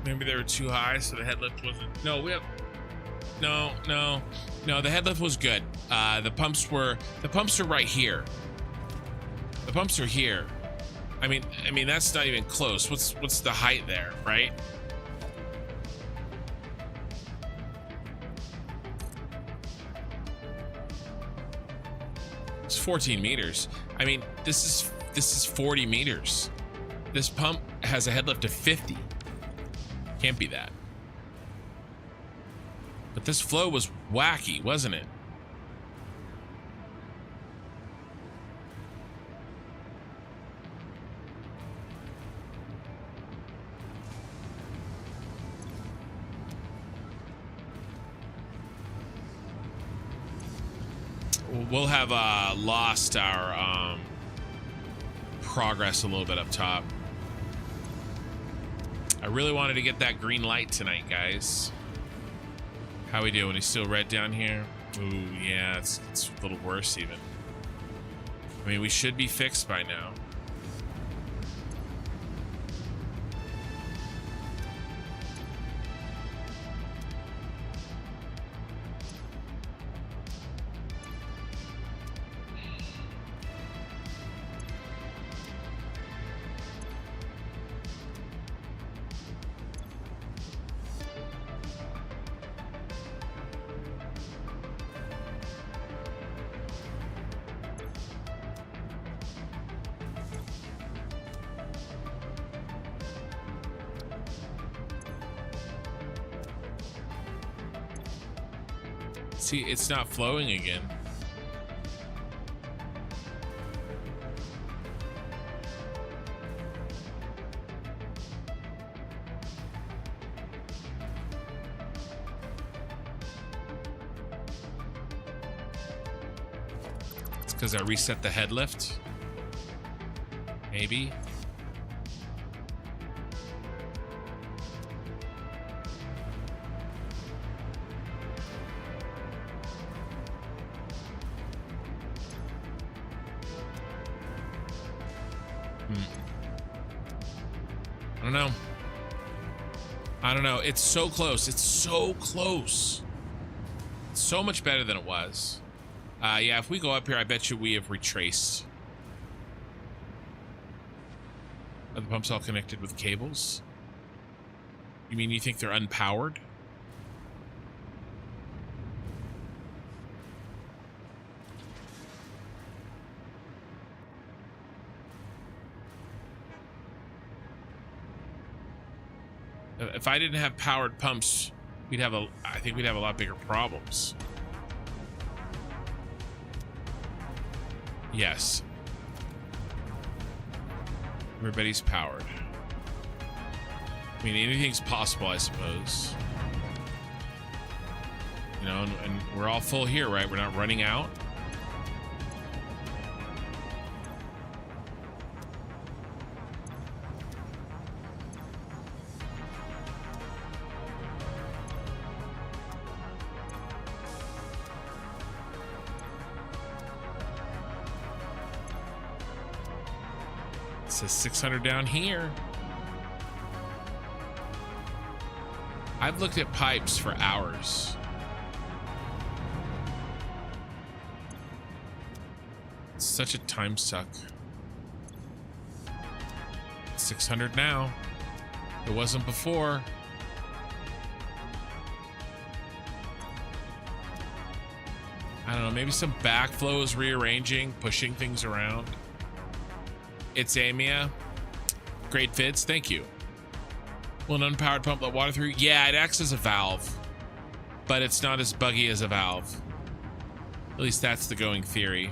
Maybe they were too high, so the headlift wasn't. No, we have. No. The headlift was good. The pumps are right here. The pumps are here. I mean that's not even close. What's the height there, right? It's 14 meters. I mean, this is 40 meters. This pump has a headlift of 50. Can't be that. But this flow was wacky, wasn't it? We'll have lost our progress a little bit up top. I really wanted to get that green light tonight, guys. How we doing? He's still red down here? Ooh, yeah, it's a little worse even. I mean, we should be fixed by now. See, it's not flowing again. It's because I reset the head lift. Maybe. I don't know. It's so close. It's so close. It's so much better than it was. Yeah, if we go up here, I bet you we have retraced. Are the pumps all connected with cables? You mean you think they're unpowered? If I didn't have powered pumps, I think we'd have a lot bigger problems. Yes. Everybody's powered. I mean, anything's possible, I suppose. You know, and we're all full here, right? We're not running out. It says 600 down here. I've looked at pipes for hours. It's such a time suck. 600 now. It wasn't before. I don't know, maybe some backflow is rearranging, pushing things around. It's Amia. Great vids, thank you. Will an unpowered pump let water through? Yeah, it acts as a valve, but it's not as buggy as a valve. At least that's the going theory.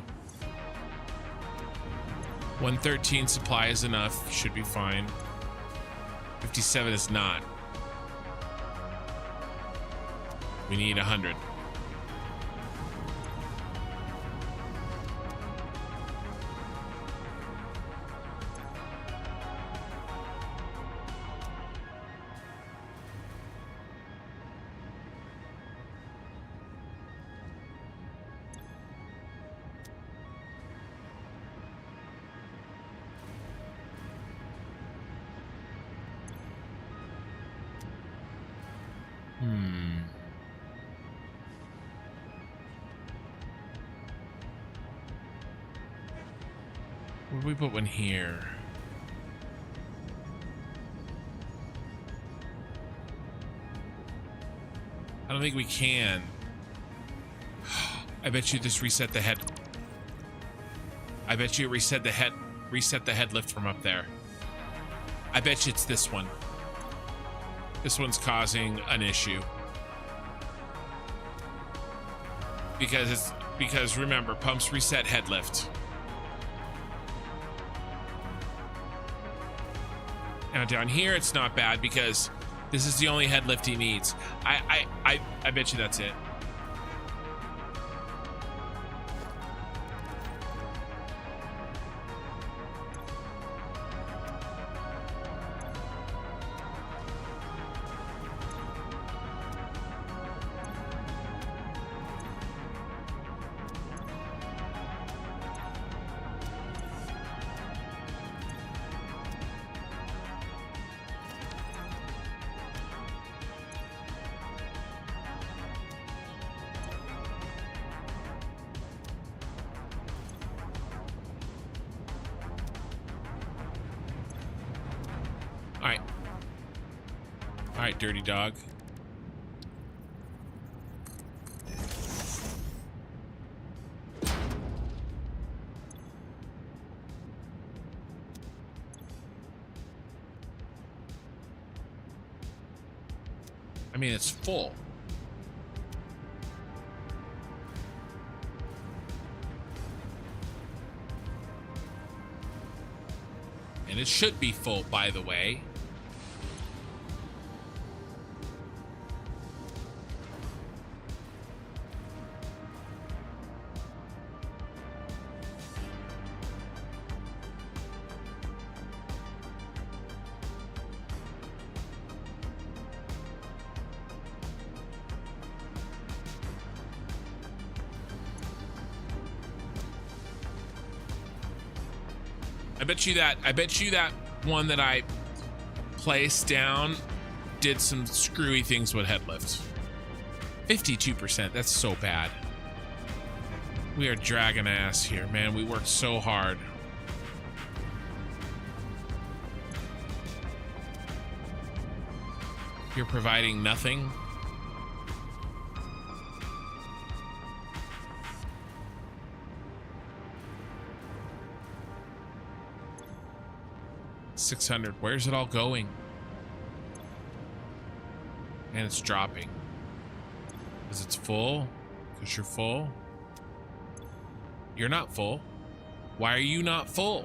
113 supply is enough, should be fine. 57 is not. We need 100. Where do we put one here? I don't think we can. I bet you this reset the head. I bet you it reset the head lift from up there. I bet you it's this one. This one's causing an issue. Because remember, pumps reset head lift. Now down here it's not bad because this is the only head lift he needs. I bet you that's it. All right, dirty dog. I mean, it's full. And it should be full, by the way. I bet you that one that I placed down did some screwy things with head lift. 52%, that's so bad. We are dragging ass here, man. We worked so hard. You're providing nothing. $600. Where's it all going? And it's dropping. Because it's full? Because you're full? You're not full. Why are you not full?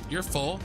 You're full.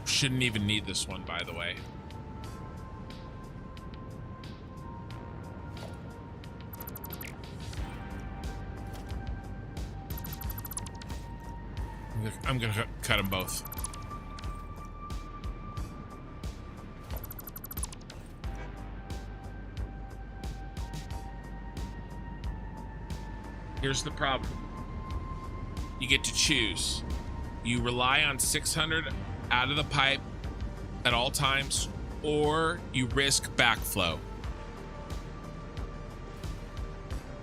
Shouldn't even need this one, by the way. I'm gonna cut them both. Here's the problem. You get to choose. You rely on 600 out of the pipe at all times, or you risk backflow.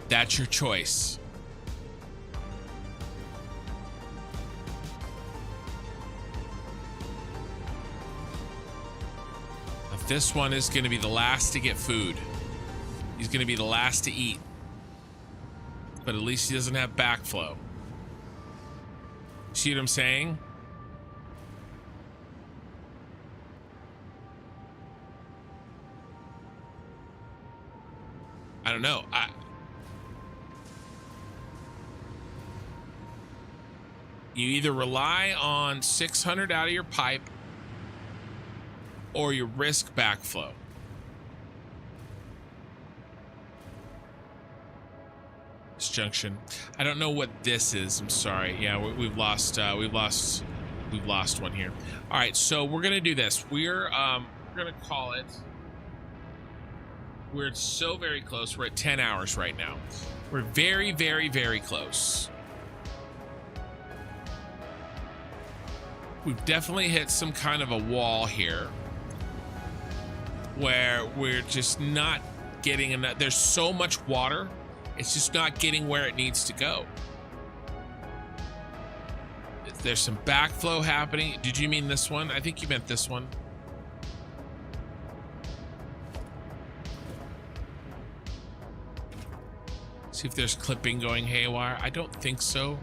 That's your choice. If this one is going to be the last to get food, he's going to be the last to eat. but at least he doesn't have backflow. See what I'm saying? I don't know. You either rely on 600 out of your pipe or you risk backflow. This junction. I don't know what this is. I'm sorry. Yeah, we've lost one here. All right, so we're gonna do this. We're gonna call it. We're so very close. We're at 10 hours right now. We're very, very, very close. We've definitely hit some kind of a wall here where we're just not getting enough. There's so much water, it's just not getting where it needs to go. There's some backflow happening. Did you mean this one? I think you meant this one. See if there's clipping going haywire. I don't think so.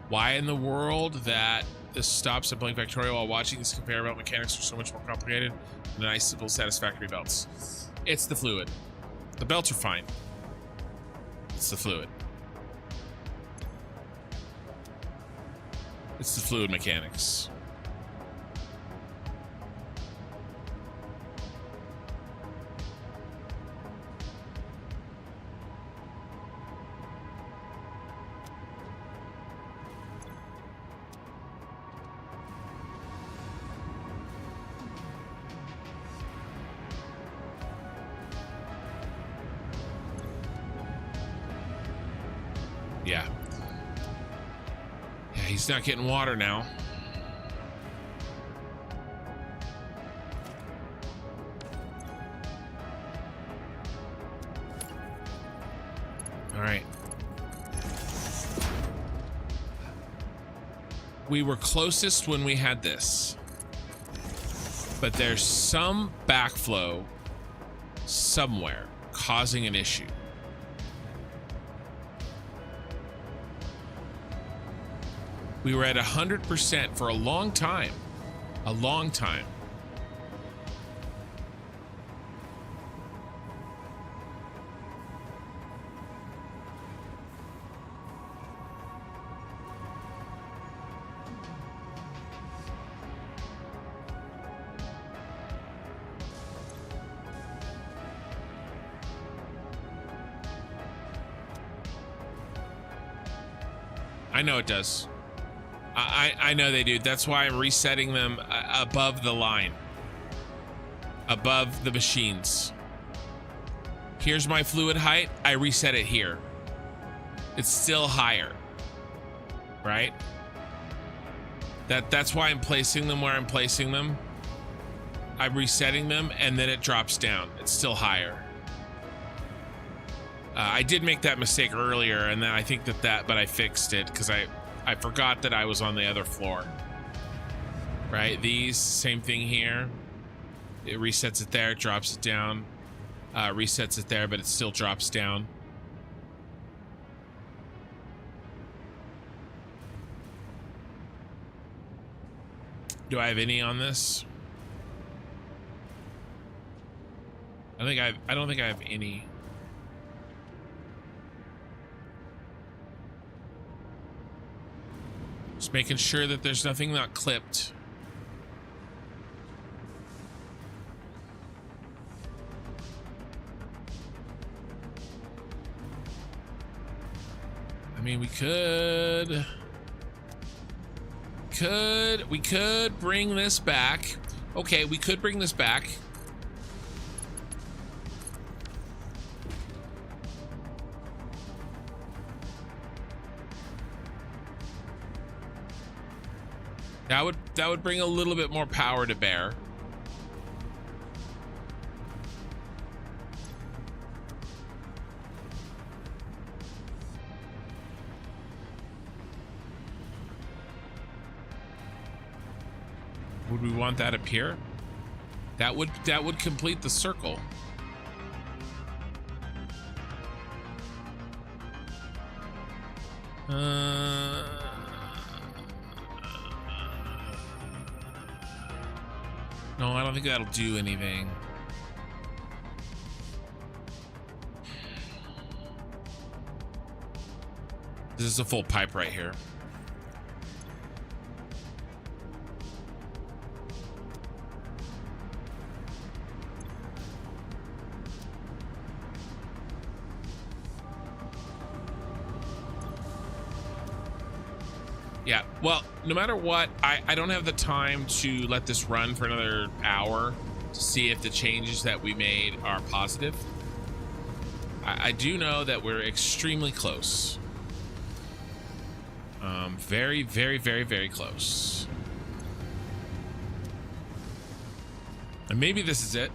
Why in the world that this stops at playing Factorio while watching these conveyor belt mechanics are so much more complicated than nice, simple, satisfactory belts? It's the fluid. The belts are fine. It's the fluid. It's the fluid mechanics. Yeah. Yeah, he's not getting water now. All right. We were closest when we had this, but there's some backflow somewhere causing an issue. We were at 100% for a long time. A long time. I know it does. I know they do. That's why I'm resetting them above the line. Above the machines. Here's my fluid height. I reset it here. It's still higher. Right? That's why I'm placing them where I'm placing them. I'm resetting them and then it drops down. It's still higher. I did make that mistake earlier and then I think but I fixed it because I forgot that I was on the other floor. Right? These, same thing here. It resets it there, drops it down. Resets it there, but it still drops down. Do I have any on this? I don't think I have any. Just making sure that there's nothing not clipped. I mean, we could bring this back. Okay, we could bring this back. That would bring a little bit more power to bear. Would we want that up here? That would complete the circle. No, I don't think that'll do anything. This is a full pipe right here. Yeah, well, no matter what, I don't have the time to let this run for another hour to see if the changes that we made are positive. I do know that we're extremely close. Very, very, very, very close. And maybe this is it.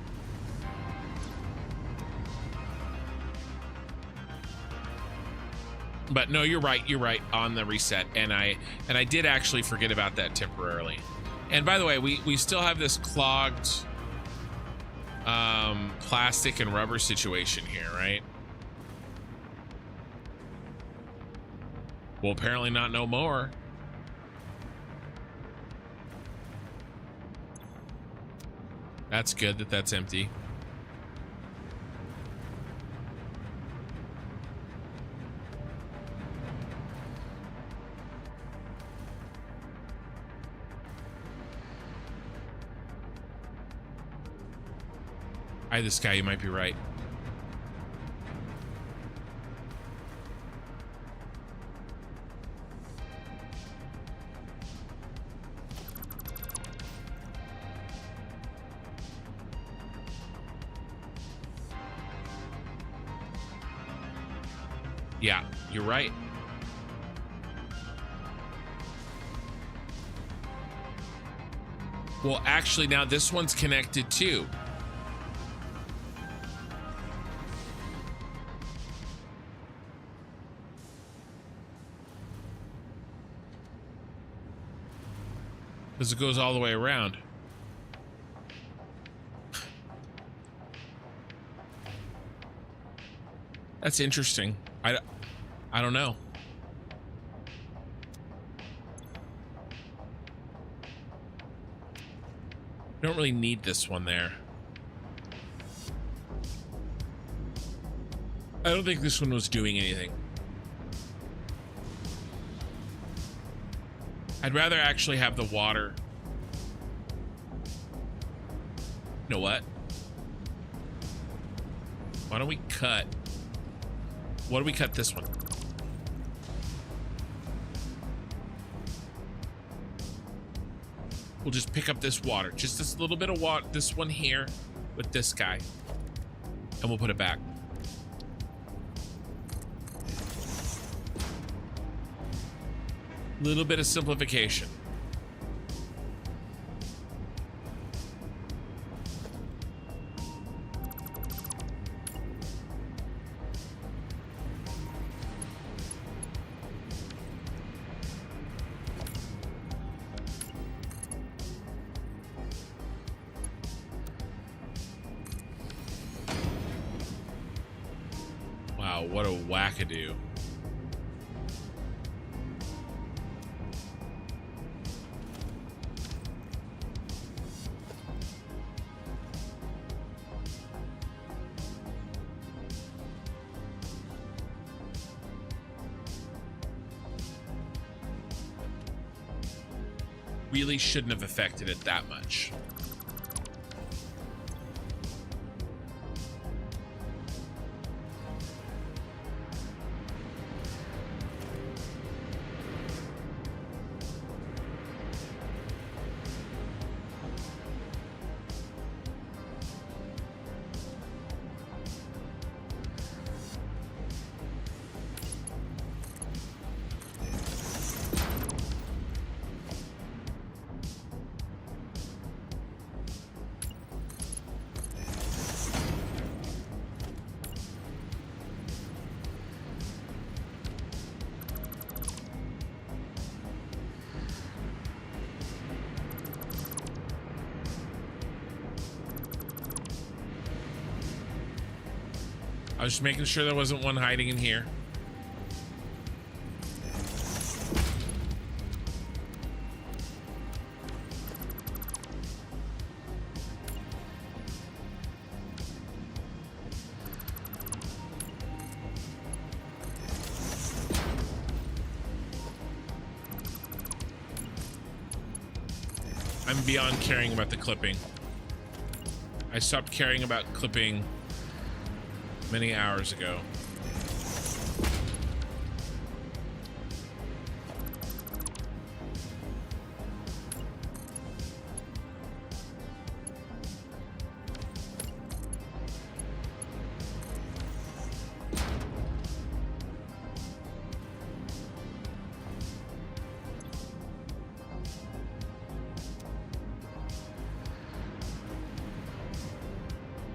But no, you're right on the reset, and I did actually forget about that temporarily. And by the way, we still have this clogged plastic and rubber situation here, right? Well, apparently not no more. That's good that that's empty. Hi, this guy, you might be right. Yeah, you're right. Well, actually, now this one's connected too. Because it goes all the way around. That's interesting. I don't know. Don't really need this one there. I don't think this one was doing anything. I'd rather actually have the water. You know what? Why don't we cut? Why don't we cut this one? We'll just pick up this water. Just this little bit of water. This one here with this guy. And we'll put it back. Little bit of simplification. Wow, what a wackadoo. Really shouldn't have affected it that much. I was just making sure there wasn't one hiding in here. I'm beyond caring about the clipping. I stopped caring about clipping many hours ago.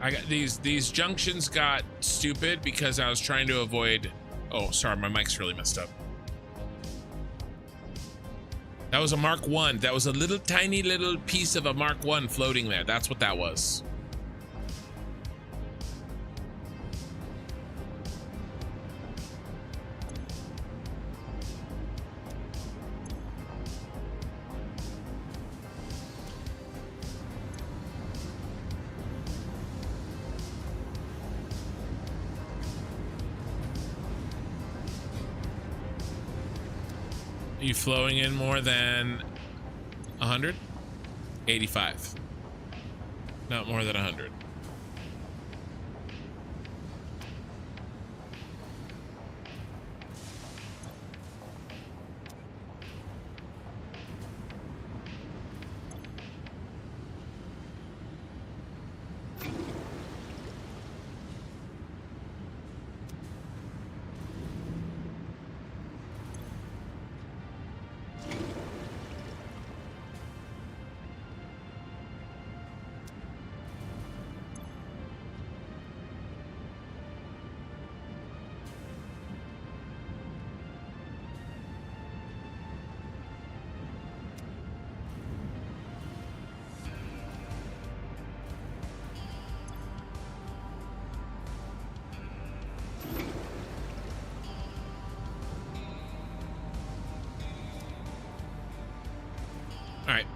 I got these junctions got stupid because I was trying to avoid. Oh, sorry, my mic's really messed up. That was a Mark 1. That was a little tiny little piece of a Mark 1 floating there. That's what that was. Are you flowing in more than 100? 85. Not more than 100. All right.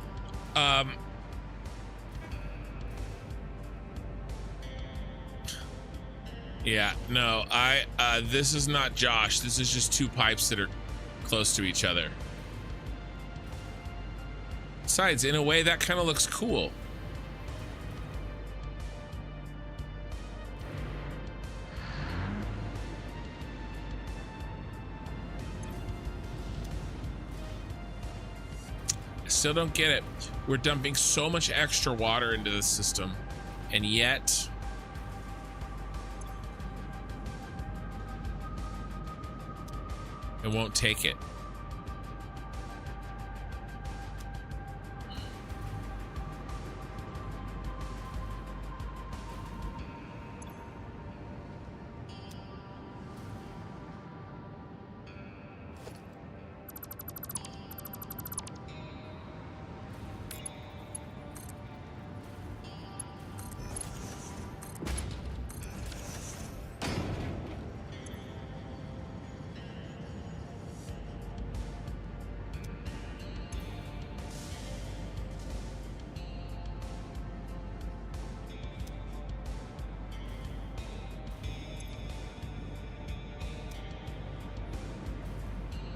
Yeah, no, this is not Josh. This is just two pipes that are close to each other. Besides, in a way, that kind of looks cool. I still don't get it. We're dumping so much extra water into the system, and yet it won't take it.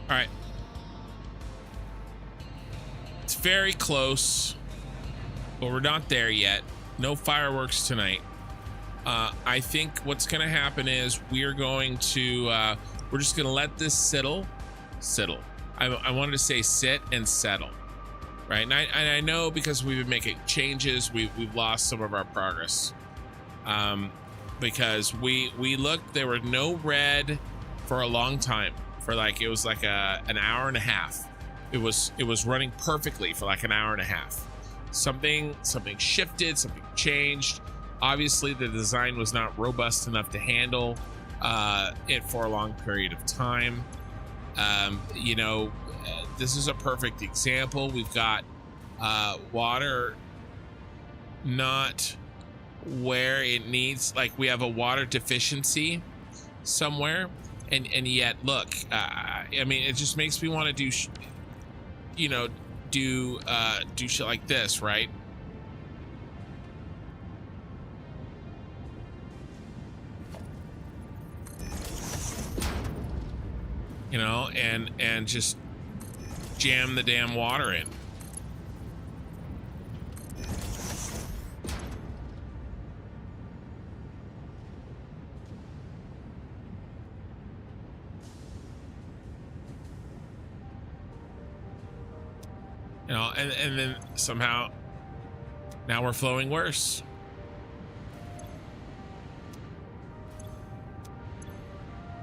All right. It's very close, but we're not there yet. No fireworks tonight. I think what's going to happen is we're going to, we're just going to let this settle. I wanted to say sit and settle, right? And I know because we've been making changes, we've lost some of our progress. Because we looked, there were no red for a long time. For like, it was like an hour and a half. It was running perfectly for like an hour and a half. Something shifted, something changed. Obviously the design was not robust enough to handle it for a long period of time. You know, this is a perfect example. We've got water not where it needs, like we have a water deficiency somewhere, and yet look, I mean, it just makes me want to do do shit like this, right? You know, and just jam the damn water in. You know, and then somehow now we're flowing worse.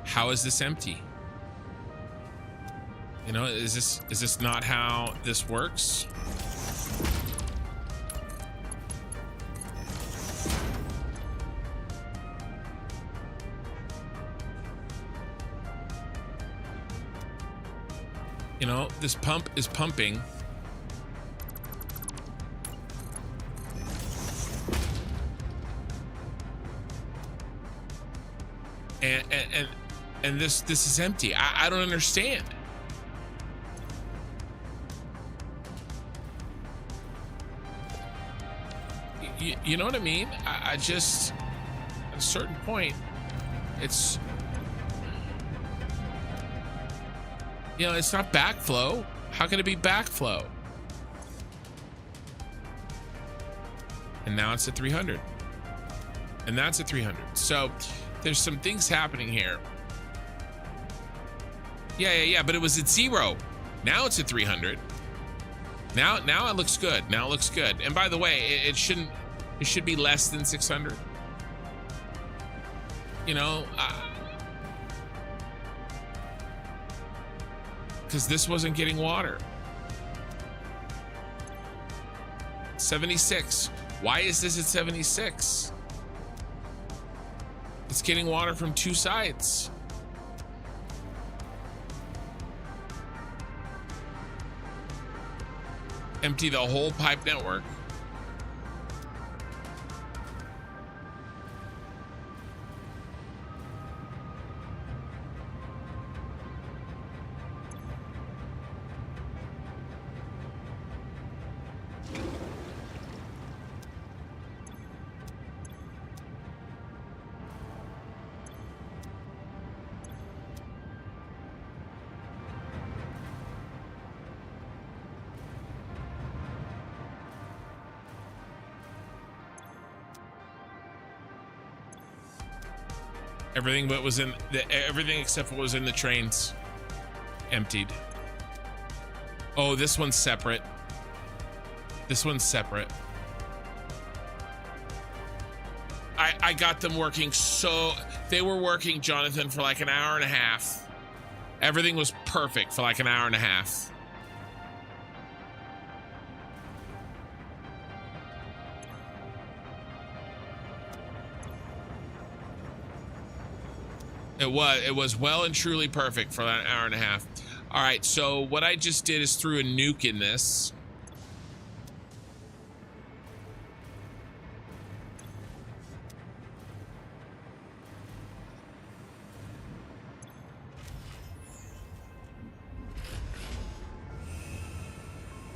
How is this empty? You know, is this not how this works? You know, this pump is pumping. And this is empty. I don't understand. You know what I mean? I just, at a certain point, it's, you know, it's not backflow. How can it be backflow? And now it's at 300. And that's at 300. So there's some things happening here. Yeah, but it was at 0. Now it's at 300. Now it looks good. Now it looks good. And by the way, it should be less than 600. You know, because this wasn't getting water. 76. Why is this at 76? It's getting water from two sides. Empty the whole pipe network. Everything but was in everything except what was in the trains emptied. Oh, this one's separate. This one's separate. I got them working, so they were working, Jonathan, for like an hour and a half. Everything was perfect for like an hour and a half. It was well and truly perfect for that hour and a half. All right, so what I just did is threw a nuke in this.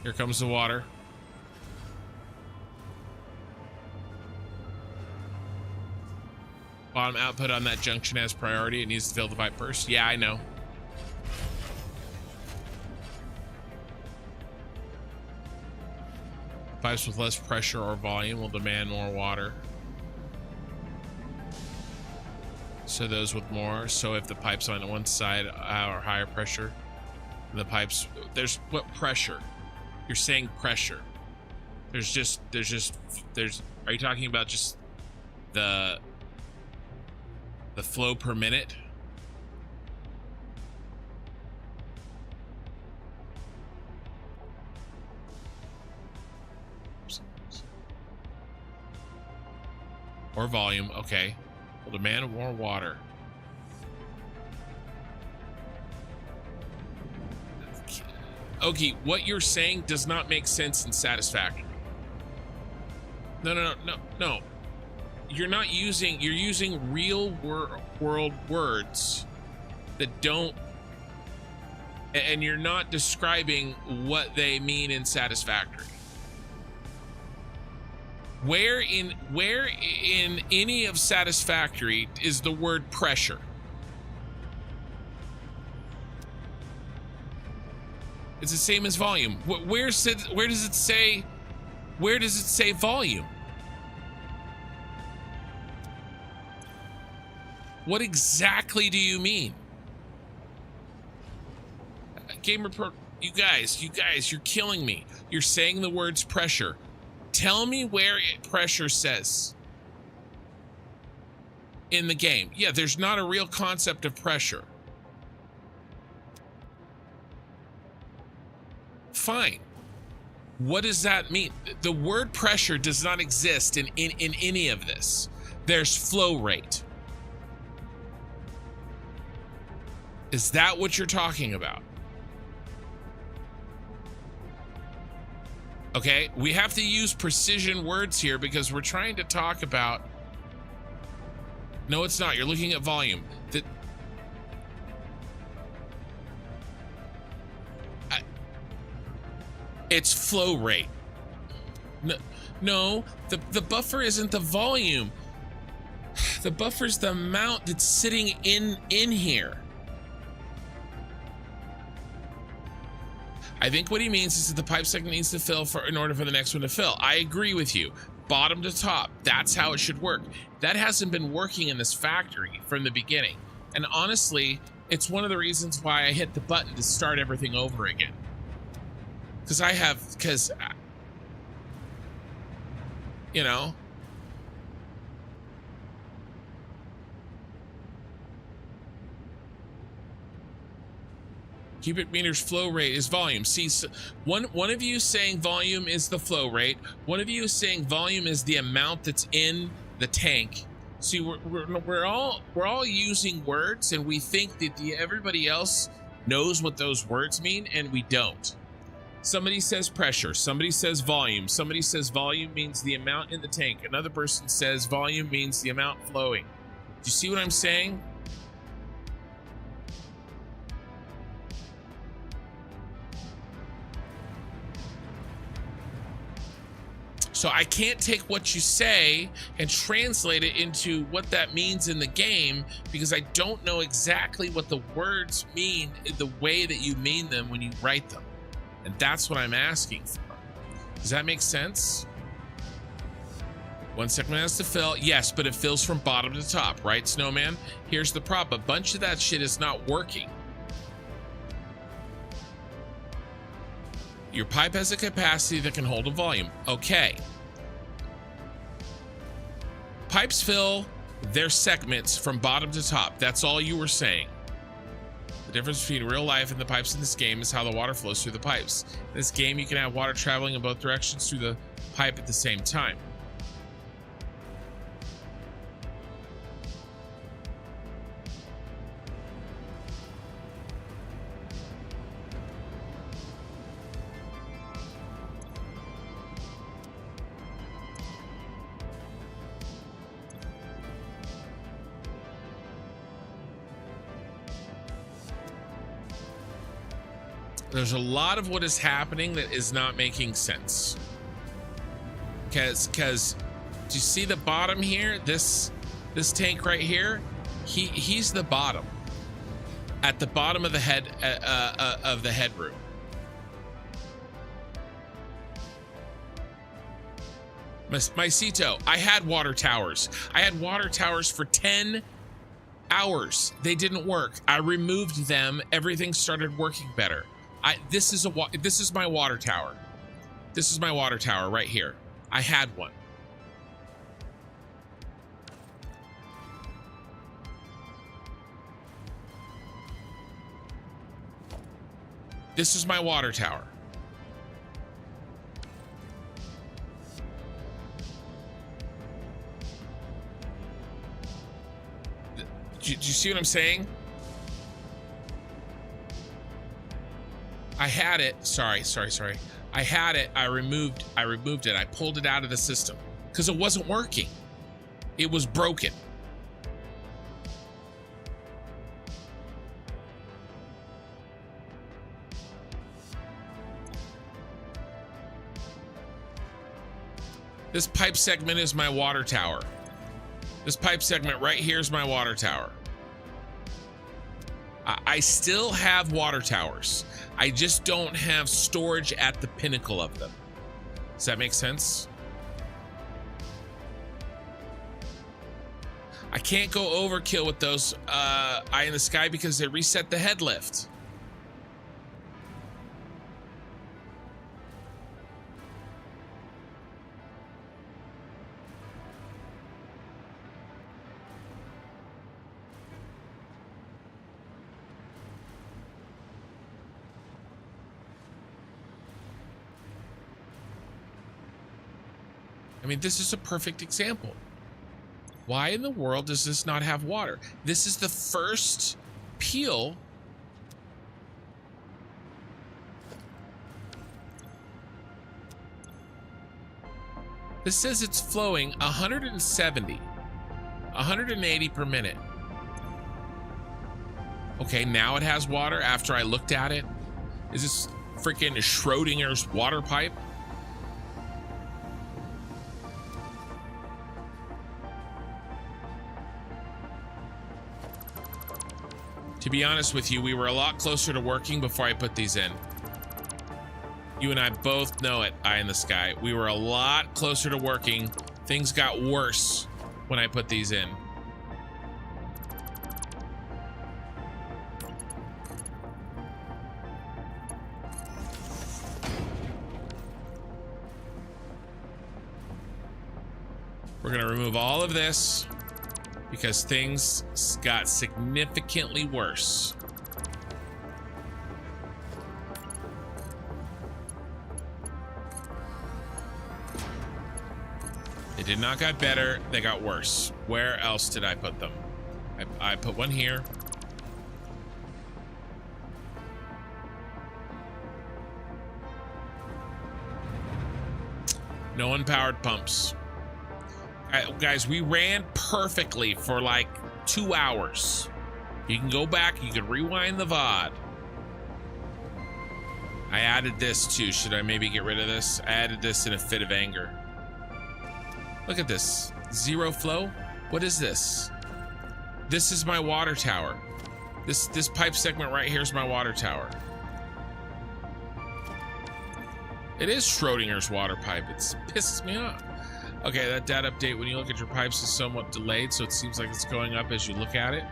Here comes the water. Bottom output on that junction has priority. It needs to fill the pipe first. Yeah, I know. Pipes with less pressure or volume will demand more water. So those with more. So if the pipes on one side are higher pressure, the pipes, there's what pressure? You're saying pressure. Are you talking about just the flow per minute? Or volume, okay. Will demand more water. Okay, what you're saying does not make sense in Satisfactory. No. you're using real world words that don't, and you're not describing what they mean in Satisfactory. Where in any of Satisfactory is the word pressure? It's the same as volume. Where does it say volume? What exactly do you mean? Game Report, you guys, you're killing me. You're saying the words pressure. Tell me where pressure says in the game. Yeah, there's not a real concept of pressure. Fine. What does that mean? The word pressure does not exist in any of this. There's flow rate. Is that what you're talking about? Okay, we have to use precision words here because we're trying to talk about... No, it's not. You're looking at volume. It's flow rate. No, the buffer isn't the volume. The buffer's the amount that's sitting in here. I think what he means is that the pipe segment needs to fill in order for the next one to fill. I agree with you. Bottom to top, that's how it should work. That hasn't been working in this factory from the beginning. And honestly, it's one of the reasons why I hit the button to start everything over again. You know, cubic meters flow rate is volume. See, so one of you saying volume is the flow rate. One of you is saying volume is the amount that's in the tank. See, we're all using words, and we think that everybody else knows what those words mean, and we don't. Somebody says pressure. Somebody says volume. Somebody says volume means the amount in the tank. Another person says volume means the amount flowing. Do you see what I'm saying? So I can't take what you say and translate it into what that means in the game because I don't know exactly what the words mean the way that you mean them when you write them. And that's what I'm asking for. Does that make sense? One segment has to fill. Yes, but it fills from bottom to top, right, Snowman? Here's the problem. A bunch of that shit is not working. Your pipe has a capacity that can hold a volume. Okay. Pipes fill their segments from bottom to top. That's all you were saying. The difference between real life and the pipes in this game is how the water flows through the pipes. In this game, you can have water traveling in both directions through the pipe at the same time. There's a lot of what is happening that is not making sense. Because do you see the bottom here? This tank right here, he's the bottom. At the bottom of the headroom. Mycito, I had water towers. I had water towers for 10 hours. They didn't work. I removed them. Everything started working better. This is my water tower. This is my water tower right here. I had one. This is my water tower. Do you see what I'm saying? I had it. Sorry. I had it. I removed it. I pulled it out of the system because it wasn't working. It was broken. This pipe segment is my water tower. This pipe segment right here is my water tower. I still have water towers. I just don't have storage at the pinnacle of them. Does that make sense? I can't go overkill with those eye in the sky because they reset the head lift. I mean, this is a perfect example. Why in the world does this not have water? This is the first peel. This says it's flowing 170, 180 per minute. Okay, now it has water after I looked at it. Is this freaking Schrodinger's water pipe? To be honest with you, we were a lot closer to working before I put these in. You and I both know it, eye in the sky. We were a lot closer to working. Things got worse when I put these in. We're gonna remove all of this because things got significantly worse. They did not get better, they got worse. Where else did I put them? I put one here. No unpowered pumps. Guys, we ran perfectly for like 2 hours. You can go back, you can rewind the VOD. I added this too. Should I maybe get rid of this? I added this in a fit of anger. Look at this. Zero flow? What is this? This is my water tower. This pipe segment right here is my water tower. It is Schrodinger's water pipe. It pisses me off. Okay, that data update when you look at your pipes is somewhat delayed, so it seems like it's going up as you look at it.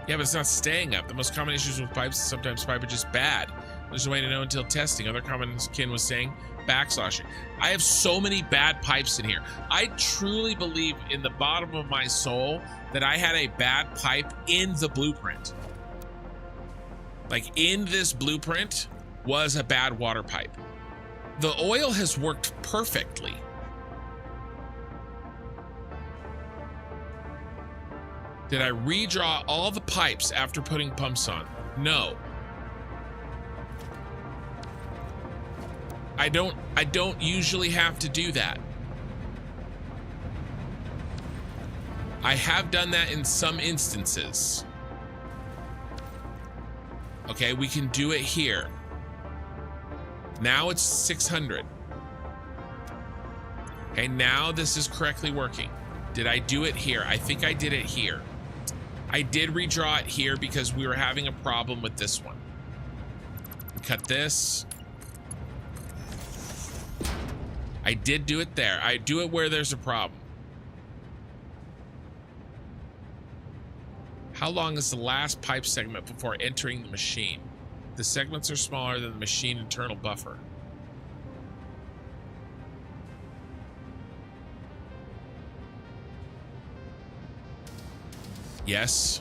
Yeah, but it's not staying up. The most common issues with pipes is sometimes pipe are just bad. There's no way to know until testing. Other common kin was saying backslashing. I have so many bad pipes in here. I truly believe in the bottom of my soul that I had a bad pipe in the blueprint. Like in this blueprint was a bad water pipe. The oil has worked perfectly. Did I redraw all the pipes after putting pumps on? No. I don't usually have to do that. I have done that in some instances. Okay, we can do it here. Now it's 600. Okay, now this is correctly working. Did I do it here? I think I did it here. I did redraw it here because we were having a problem with this one. Cut this. I did do it there. I do it where there's a problem. How long is the last pipe segment before entering the machine? The segments are smaller than the machine internal buffer. Yes.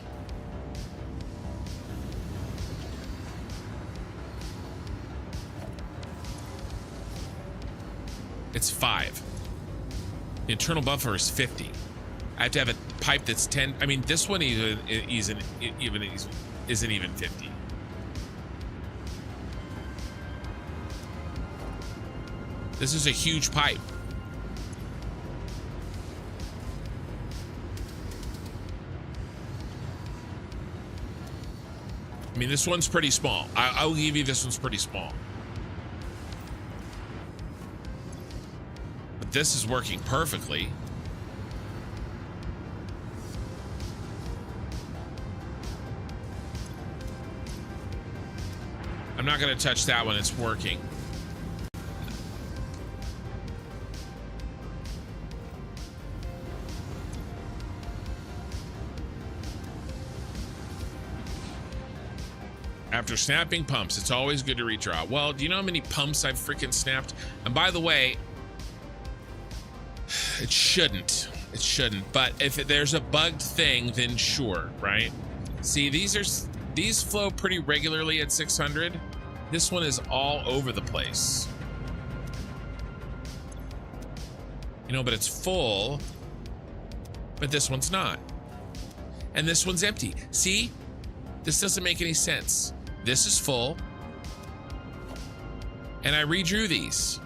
It's 5. The internal buffer is 50. I have to have a pipe that's 10. I mean, this one isn't even 50. This is a huge pipe. mean, this one's pretty small. I'll give you this one's pretty small. But this is working perfectly. I'm not going to touch that one. It's working. After snapping pumps, it's always good to redraw. Well, do you know how many pumps I've freaking snapped? And by the way, it shouldn't. It shouldn't. But if there's a bugged thing, then sure, right? See, these flow pretty regularly at 600. This one is all over the place. You know, but it's full. But this one's not. And this one's empty. See? This doesn't make any sense. This is full. And I redrew these.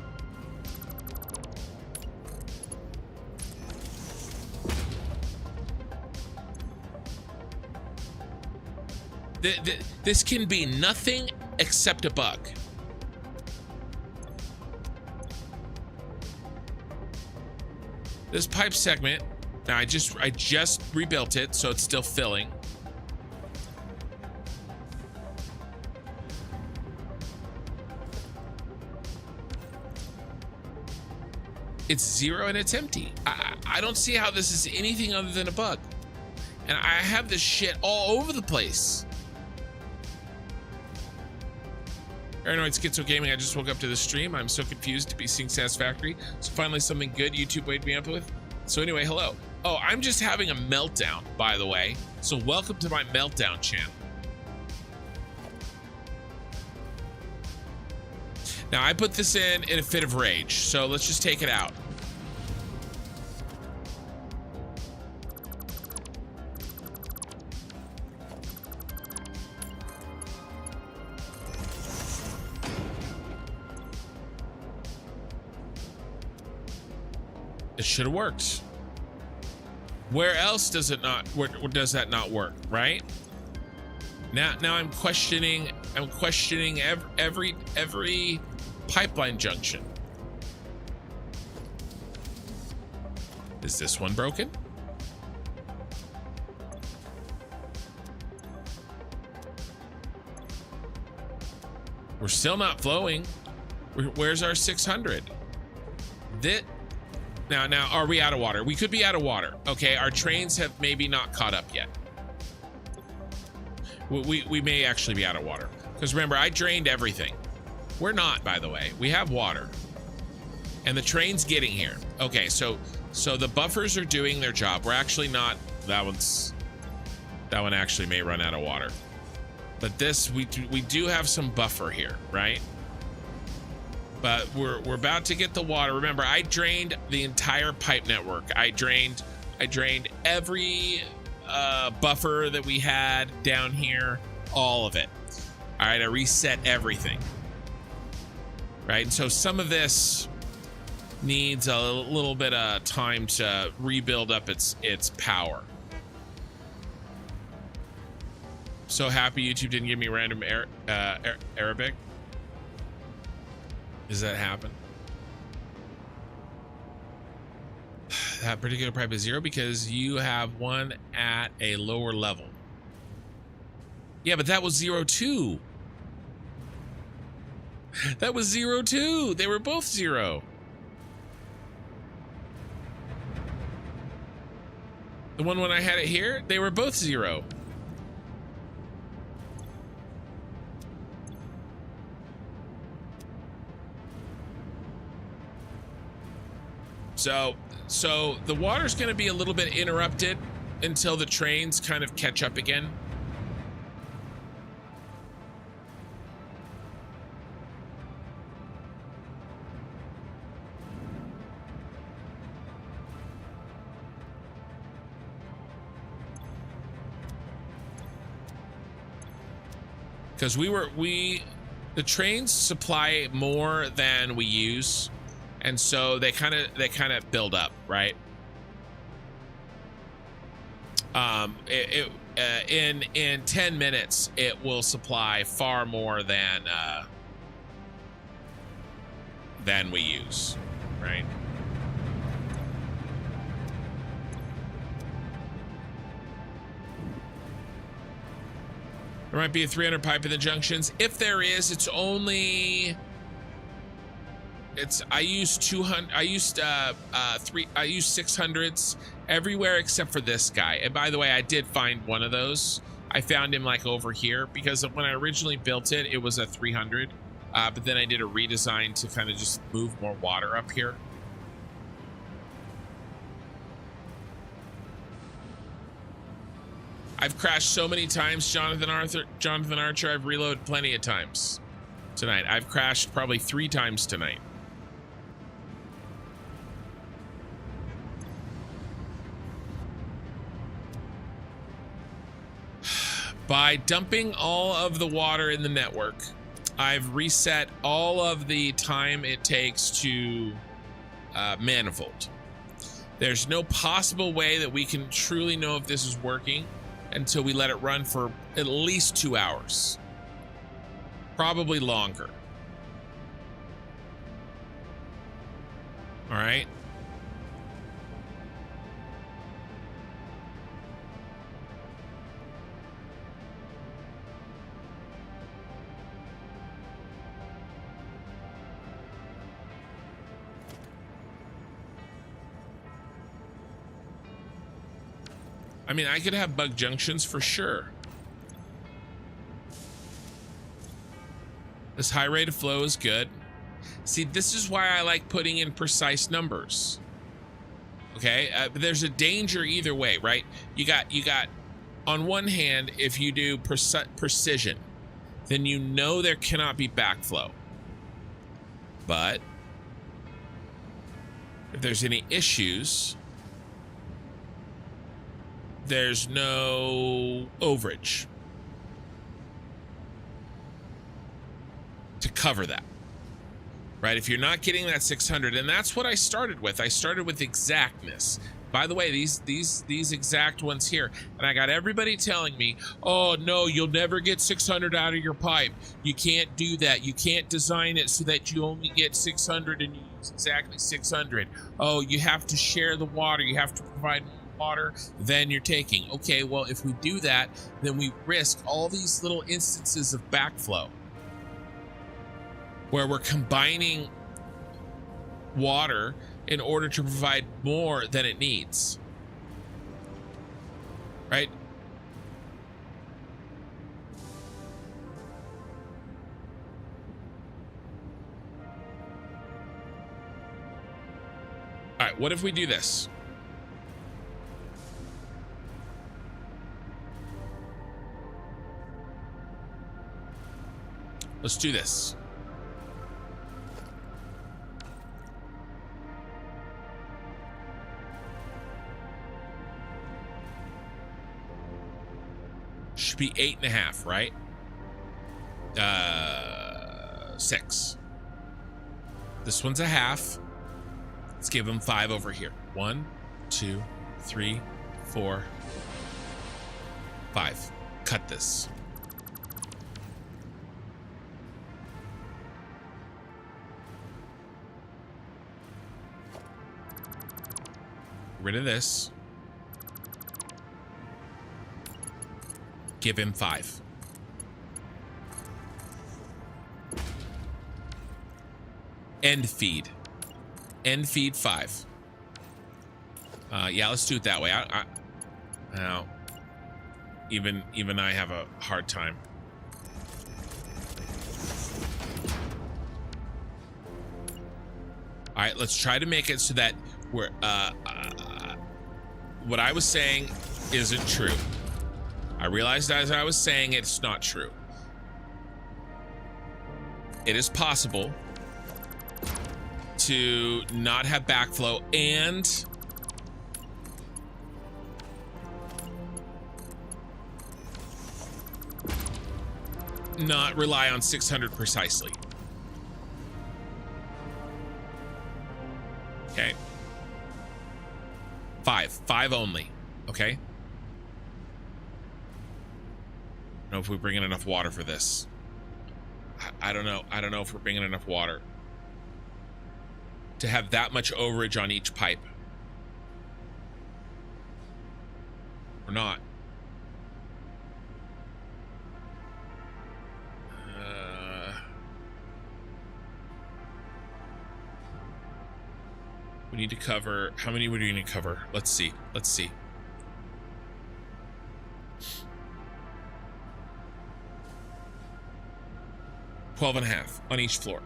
This can be nothing except a bug. This pipe segment, now I just rebuilt it, so it's still filling. It's 0 and it's empty. I don't see how this is anything other than a bug. And I have this shit all over the place. Paranoid Schizo Gaming, I just woke up to the stream. I'm so confused to be seeing Satisfactory. So finally something good YouTube wake me up with. So anyway, hello. Oh, I'm just having a meltdown, by the way. So welcome to my meltdown channel. Now I put this in a fit of rage. So let's just take it out. It should have worked. Where else does it not? Where does that not work? Right? Now I'm questioning. I'm questioning every pipeline junction. Is this one broken? We're still not flowing. Where's our 600? Now, are we out of water? We could be out of water. Okay, our trains have maybe not caught up yet. We may actually be out of water. Because remember, I drained everything. We're not, by the way. We have water. And the train's getting here. Okay, so the buffers are doing their job. We're actually not... That one actually may run out of water. But this, we do have some buffer here, right? But we're about to get the water. Remember, I drained the entire pipe network. I drained every buffer that we had down here, all of it. All right, I reset everything. Right, and so some of this needs a little bit of time to rebuild up its power. So happy YouTube didn't give me random Arabic. Does that happen? That particular pipe is 0 because you have one at a lower level. Yeah, but that was 0 too. That was 0 too. They were both 0. The one when I had it here, they were both 0. So the water's going to be a little bit interrupted until the trains kind of catch up again. Because the trains supply more than we use. And so they kind of build up, right? in 10 minutes, it will supply far more than we use, right? There might be a 300 pipe in the junctions. If there is, it's only. I used 200. I used 600s everywhere except for this guy. And by the way, I did find one of those. I found him like over here because when I originally built it, it was a 300. But then I did a redesign to kind of just move more water up here. I've crashed so many times, Jonathan Archer. I've reloaded plenty of times tonight. I've crashed probably 3 times tonight. By dumping all of the water in the network, I've reset all of the time it takes to manifold. There's no possible way that we can truly know if this is working until we let it run for at least 2 hours, probably longer. All right. I mean, I could have bug junctions for sure. This high rate of flow is good. See, this is why I like putting in precise numbers. Okay, but there's a danger either way, right? You got on one hand, if you do precision, then you know there cannot be backflow. But if there's any issues, there's no overage to cover that, right? If you're not getting that 600, and that's what I started with. I started with exactness. By the way, these exact ones here, and I got everybody telling me, oh no, you'll never get 600 out of your pipe. You can't do that. You can't design it so that you only get 600 and you use exactly 600. Oh, you have to share the water. You have to provide water than you're taking. Okay, well, if we do that, then we risk all these little instances of backflow where we're combining water in order to provide more than it needs, right? All right, what if we do this? Let's do this. Should be 8.5, right? 6. This one's a half. Let's give him 5 over here. 1, 2, 3, 4, 5. Cut this. Rid of this. Give him 5. End feed. End feed 5. Yeah, let's do it that way. Now, even I have a hard time. All right, let's try to make it so that we're what I was saying isn't true. I realized as I was saying it's not true. It is possible to not have backflow and not rely on 600 precisely. Okay. 5 only. Okay. know if we bring in enough water for this. I don't know. I don't know if we're bringing enough water to have that much overage on each pipe. Or not. We need to cover, how many would we need to cover? Let's see. Let's see. $12.5 on each floor.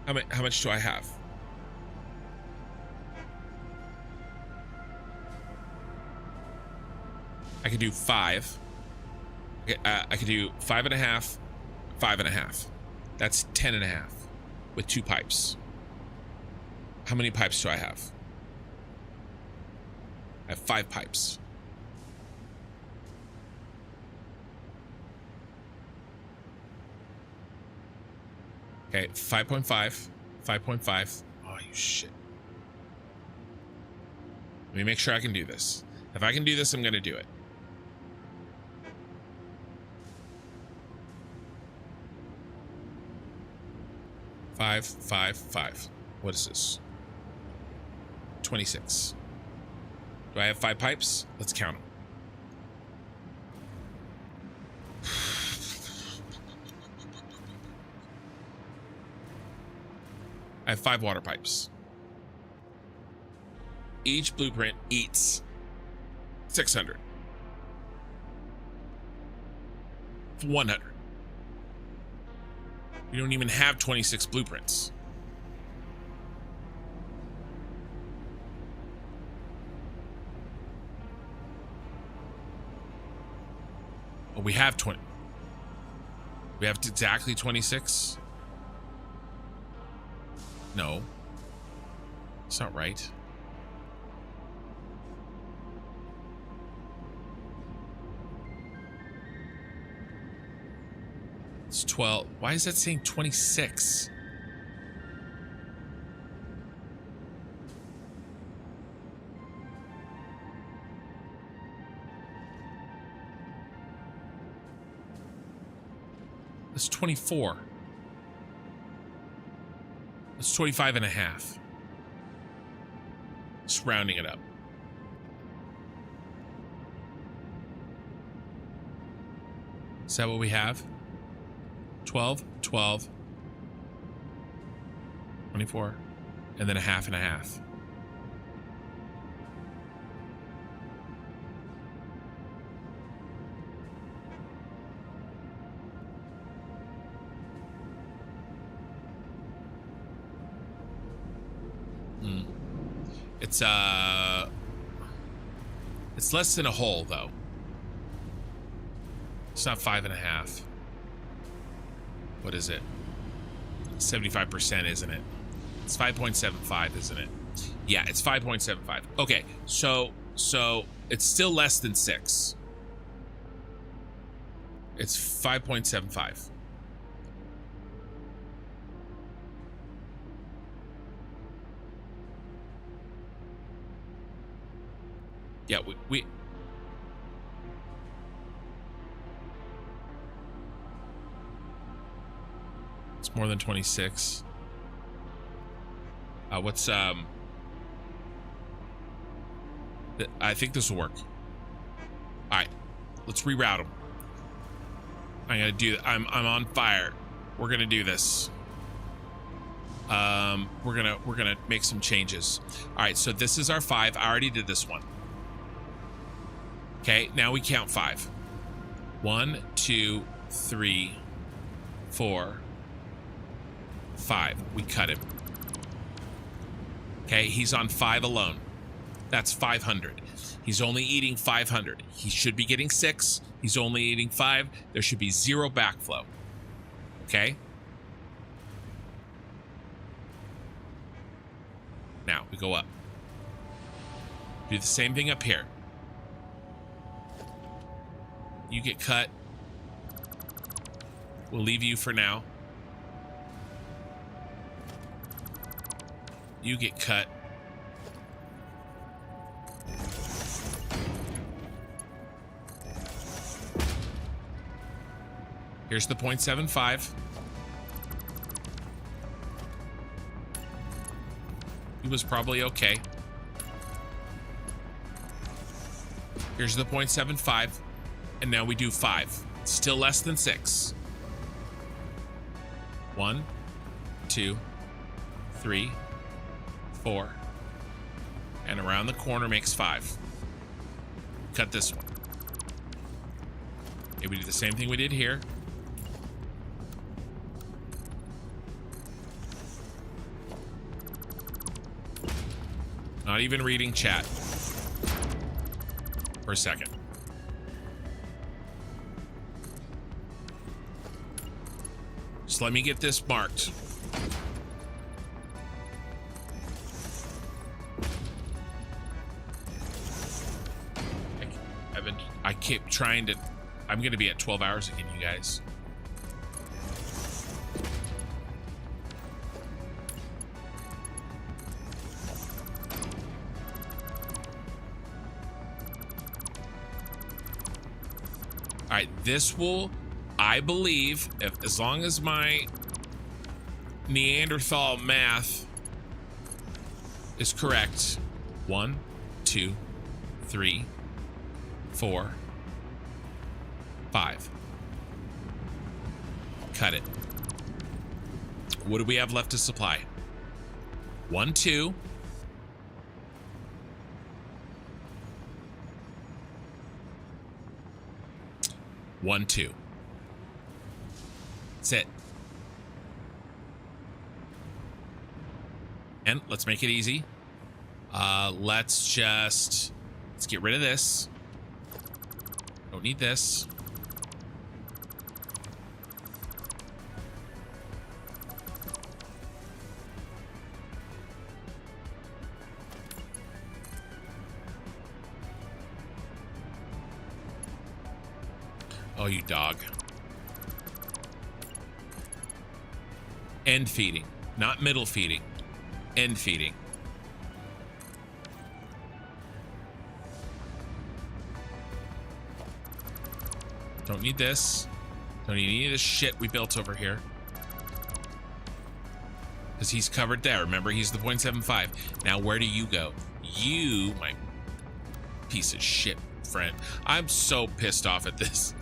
How much do I have? I could do 5. I could do 5.5, 5.5. That's 10.5 with 2 pipes. How many pipes do I have? I have 5 pipes. Okay, 5.5, 5.5. Oh, you shit. Let me make sure I can do this. If I can do this, I'm going to do it. Five, 5. What is this? 26. Do I have 5 pipes? Let's count them. I have 5 water pipes. Each blueprint eats 600. 100. We don't even have 26 blueprints. Oh, we have 20. We have exactly 26. No, it's not right. It's 12. Why is that saying 26? It's 24. It's 25.5. Just rounding it up. Is that what we have? 12, 12, 24, and then a half and a half. It's less than a whole though. It's not 5.5. What is it? 75%, isn't it? It's 5.75, isn't it? Yeah, it's 5.75. Okay, so it's still less than 6. It's 5.75. Yeah, we it's more than 26. What's I think this will work. All right, let's reroute them. I'm gonna do that. I'm on fire. We're gonna do this. We're gonna make some changes. All right, so this is our 5. I already did this one. Okay, now we count 5. 1, 2, 3, 4, 5. We cut him. Okay, he's on 5 alone. That's 500. He's only eating 500. He should be getting 6. He's only eating 5. There should be 0 backflow. Okay? Now we go up. Do the same thing up here. You get cut. We'll leave you for now. You get cut. Here's the 0.75. He was probably okay. Here's the 0.75. And now we do 5. Still less than 6. 1, 2, 3, 4. And around the corner makes 5. Cut this one. Okay, we do the same thing we did here. Not even reading chat for a second. Just let me get this marked. I keep trying to. I'm going to be at 12 hours again, you guys. All right, this will, I believe, as long as my Neanderthal math is correct. 1, 2, 3, 4, 5. Cut it. What do we have left to supply? 1, 2. 1, 2. That's it. And let's make it easy. Let's get rid of this. Don't need this. Oh, you dog. End feeding, not middle feeding. End feeding. Don't need this. Don't need any of this shit we built over here. Because he's covered there. Remember, he's the 0.75. Now, where do you go? You, my piece of shit friend. I'm so pissed off at this.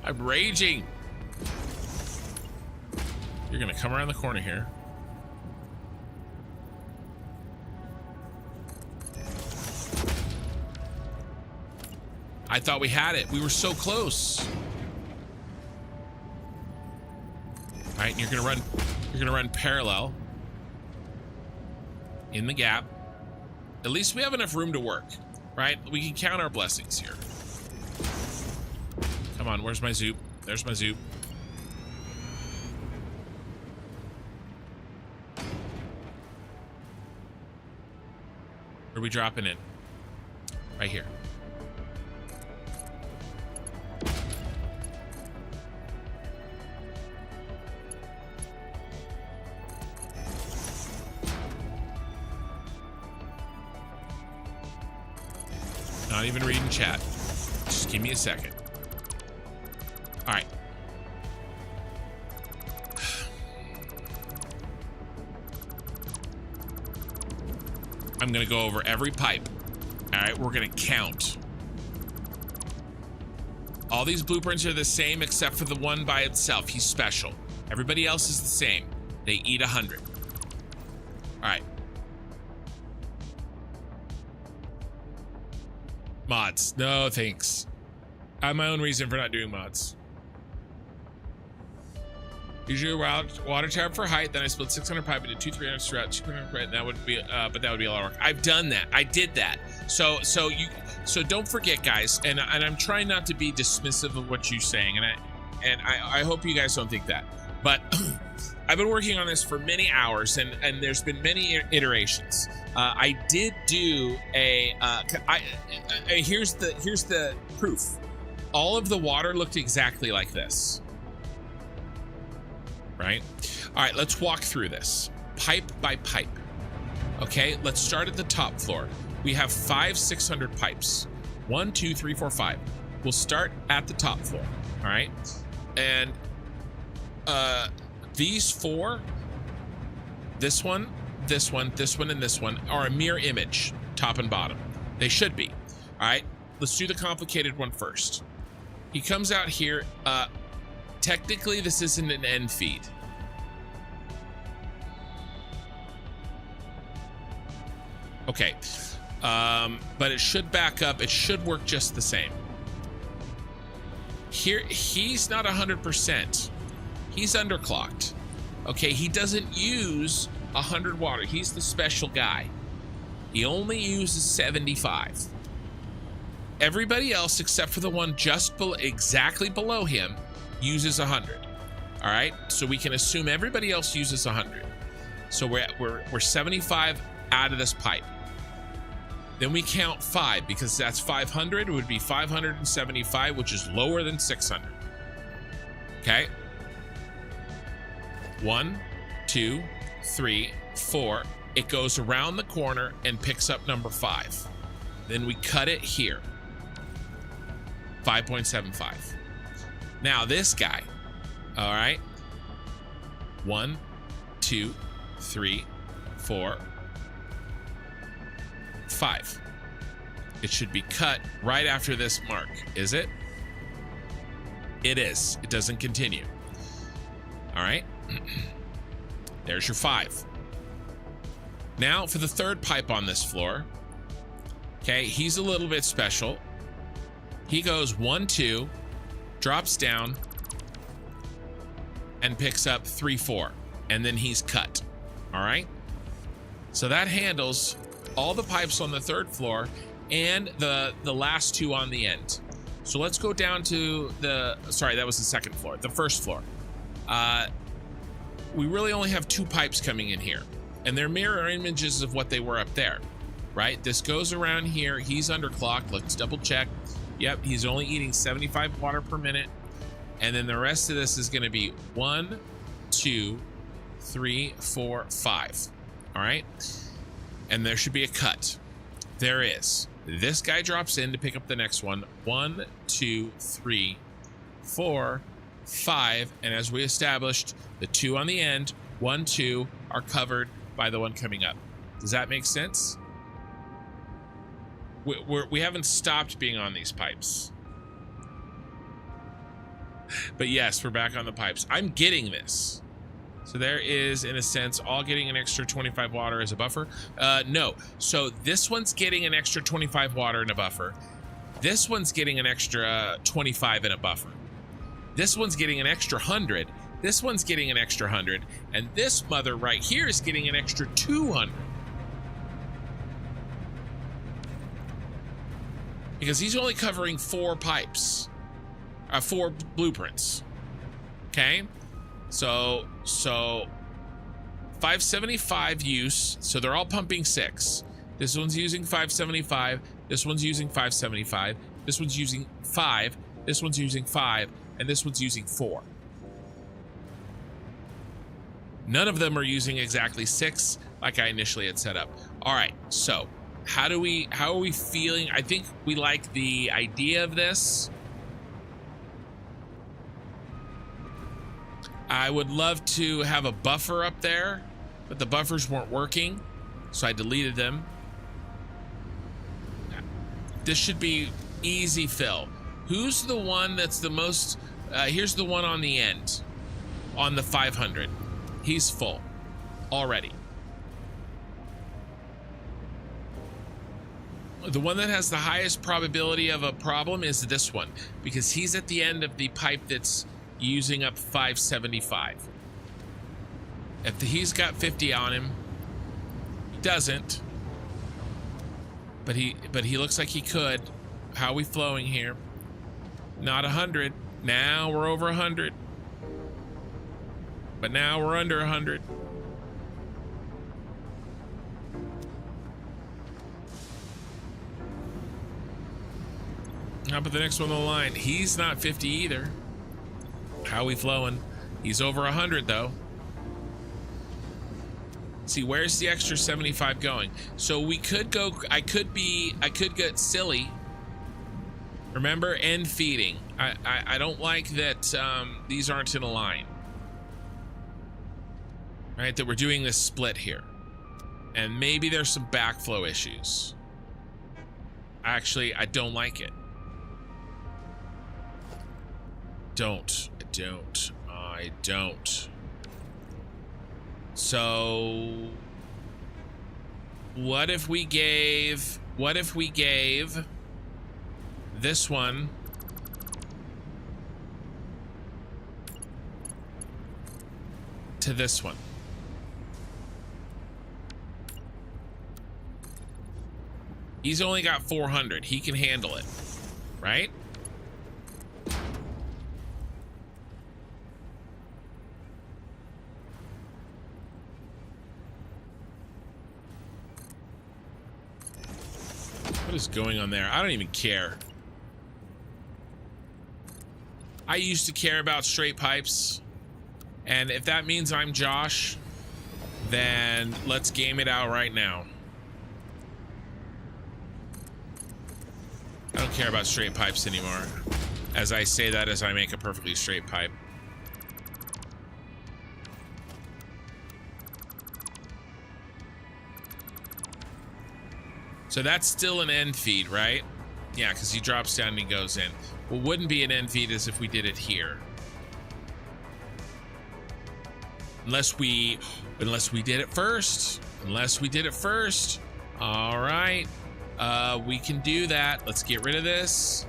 I'm raging. You're gonna come around the corner here. I thought we had it. We were so close. All right, and you're gonna run parallel in the gap. At least we have enough room to work, right? We can count our blessings here. Come on, where's my zoop? There's my zoop. Where are we dropping in? Right here. Not even reading chat. Just give me a second. All right. I'm gonna go over every pipe. All right, we're gonna count. All these blueprints are the same except for the one by itself. He's special. Everybody else is the same. They eat 100. All right. Mods. No, thanks. I have my own reason for not doing mods. Usually water tab for height, then I split 600 pipe into 200-300 throughout 200 pipe. That would be, but that would be a lot of work. I've done that. I did that. So don't forget, guys. And I'm trying not to be dismissive of what you're saying, and I hope you guys don't think that. But I've been working on this for many hours, and there's been many iterations. I did do here's the proof. All of the water looked exactly like this. Right? All right, let's walk through this pipe by pipe. Okay, let's start at the top floor. We have 600 pipes. 1, 2, 3, 4, 5. we'll start at the top floor. All right. And these four, this one, this one, this one, and this one are a mirror image, top and bottom. They should be. All right. Let's do the complicated one first. He comes out here. Technically, this isn't an end feed. Okay. But it should back up. It should work just the same. Here, he's not 100%. He's underclocked. Okay, he doesn't use 100 water. He's the special guy. He only uses 75. Everybody else, except for the one just exactly below him, uses 100. All right, so we can assume everybody else uses 100. So we're 75 out of this pipe. Then we count 5 because that's 500. It would be 575, which is lower than 600. Okay. 1, 2, 3, 4. It goes around the corner and picks up number 5. Then we cut it here. 5.75. Now this guy. All right. 1, 2, 3, 4, 5. It should be cut right after this mark, is it? It is. It doesn't continue. All right. There's your 5. Now for the third pipe on this floor. Okay, he's a little bit special. He goes 1, 2, drops down, and picks up 3, 4, and then he's cut. All right. So that handles all the pipes on the third floor and the last 2 on the end. So let's go down to sorry, that was the second floor, the first floor. We really only have 2 pipes coming in here, and they're mirror images of what they were up there, right? This goes around here. He's underclocked. Let's double check. Yep, he's only eating 75 water per minute. And then the rest of this is going to be 1, 2, 3, 4, 5. All right. And there should be a cut. There is. This guy drops in to pick up the next one. 1, 2, 3, 4, 5. And as we established, the 2 on the end, 1, 2, are covered by the one coming up. Does that make sense? We haven't stopped being on these pipes. But yes, we're back on the pipes. I'm getting this. So there is, in a sense, all getting an extra 25 water as a buffer. No. So this one's getting an extra 25 water in a buffer. This one's getting an extra 25 in a buffer. This one's getting an extra 100. This one's getting an extra 100. And this mother right here is getting an extra 200. Because he's only covering 4 pipes. 4 blueprints. Okay? So 575 use, so they're all pumping 6. This one's using 575, this one's using 575, this one's using 5, this one's using 5, and this one's using 4. None of them are using exactly 6 like I initially had set up. All right, so how are we feeling? I think we like the idea of this. I would love to have a buffer up there, but the buffers weren't working, so I deleted them. This should be easy fill. Who's the one that's the most? Here's the one on the end, on the 500. He's full already. The one that has the highest probability of a problem is this one, because he's at the end of the pipe that's using up 575. If he's got 50 on him, he doesn't, but he looks like he could. How are we flowing here? Not 100. Now we're over 100, but now we're under 100. How about the next one on the line? He's not 50 either. How are we flowing? He's over 100 though. See, where's the extra 75 going? So we could go, I could get silly, Remember, end feeding. I don't like that these aren't in a line. Right, that we're doing this split here. And maybe there's some backflow issues. Actually, I don't like it. I don't. So what if we gave this one to this one? He's only got 400. He can handle it, right? What is going on there? I don't even care. I used to care about straight pipes. And if that means I'm Josh, then let's game it out right now. I don't care about straight pipes anymore. As I say that as I make a perfectly straight pipe. So that's still an end feed, right? Yeah, because he drops down and he goes in. What wouldn't be an end feed is if we did it here. Unless we did it first. All right. We can do that. Let's get rid of this.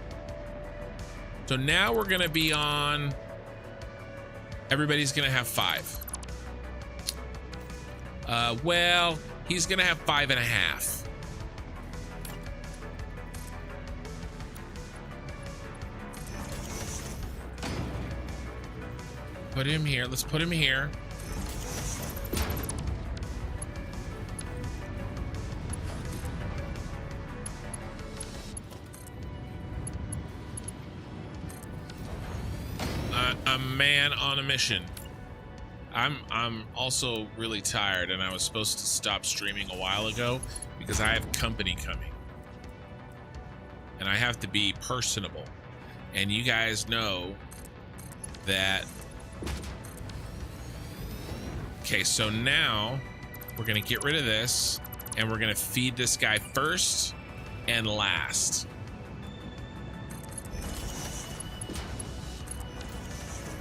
So now we're gonna be on. Everybody's gonna have 5. Well, he's gonna have 5.5. Put him here. Let's put him here. A man on a mission. I'm also really tired, and I was supposed to stop streaming a while ago because I have company coming. And I have to be personable. And you guys know that. Okay, so now we're gonna get rid of this and we're gonna feed this guy first and last.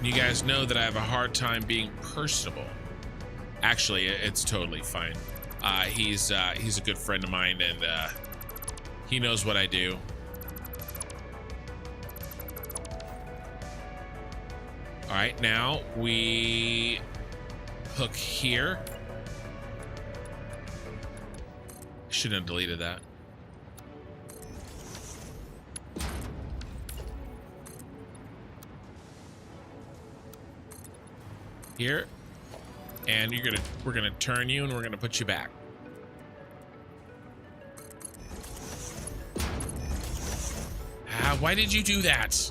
You guys know that I have a hard time being personable. Actually, it's totally fine. He's a good friend of mine, and he knows what I do. All right, now we hook here. Shouldn't have deleted that. Here, and we're gonna turn you and we're gonna put you back. Why did you do that?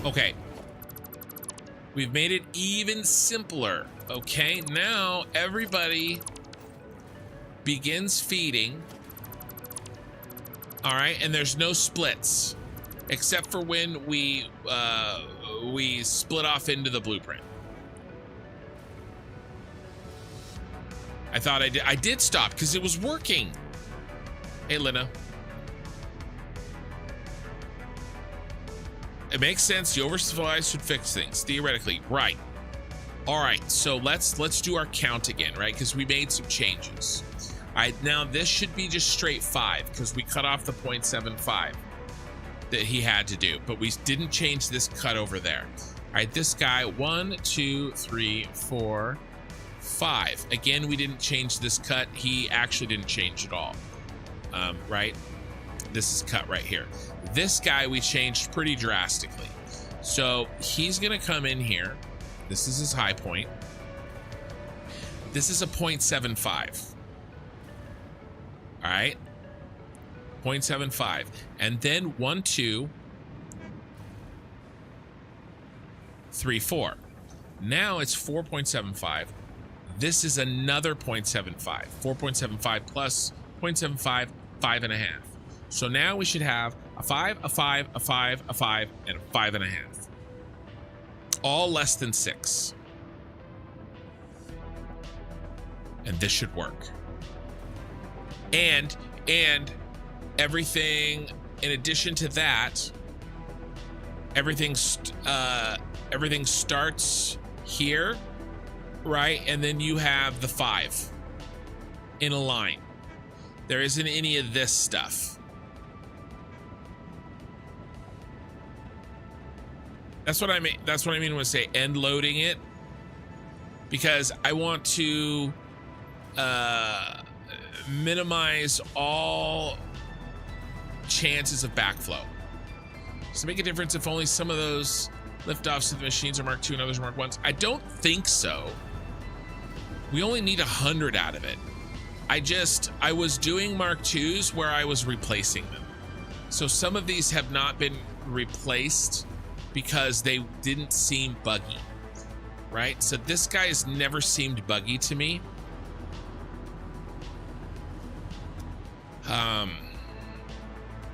Okay, we've made it even simpler. Okay, now everybody begins feeding. All right, and there's no splits except for when we split off into the blueprint. I thought I did stop because it was working. Hey, Lena. It makes sense. The oversupply should fix things theoretically, right? All right, so let's do our count again, right? Because we made some changes. All right, now this should be just straight 5 because we cut off the 0.75 that he had to do, but we didn't change this cut over there. All right, this guy 1, 2, 3, 4, 5. Again, we didn't change this cut. He actually didn't change at all. Right? This is cut right here. This guy we changed pretty drastically. So he's gonna come in here. This is his high point. This is a 0.75. All right. 0.75. And then 1, 2, 3, 4. Now it's 4.75. This is another 0.75. 4.75 plus 0.75, 5.5. So now we should have a 5, a 5, a 5, a 5, and a 5.5. All less than 6. And this should work. And everything, in addition to that, everything starts here, right? And then you have the 5 in a line. There isn't any of this stuff. That's what I mean. That's what I mean when I say end loading it, because I want to minimize all chances of backflow. Does it make a difference if only some of those liftoffs of the machines are Mark II and others are Mark Is? I don't think so. We only need 100 out of it. I was doing Mark IIs where I was replacing them. So some of these have not been replaced because they didn't seem buggy, right? So this guy has never seemed buggy to me.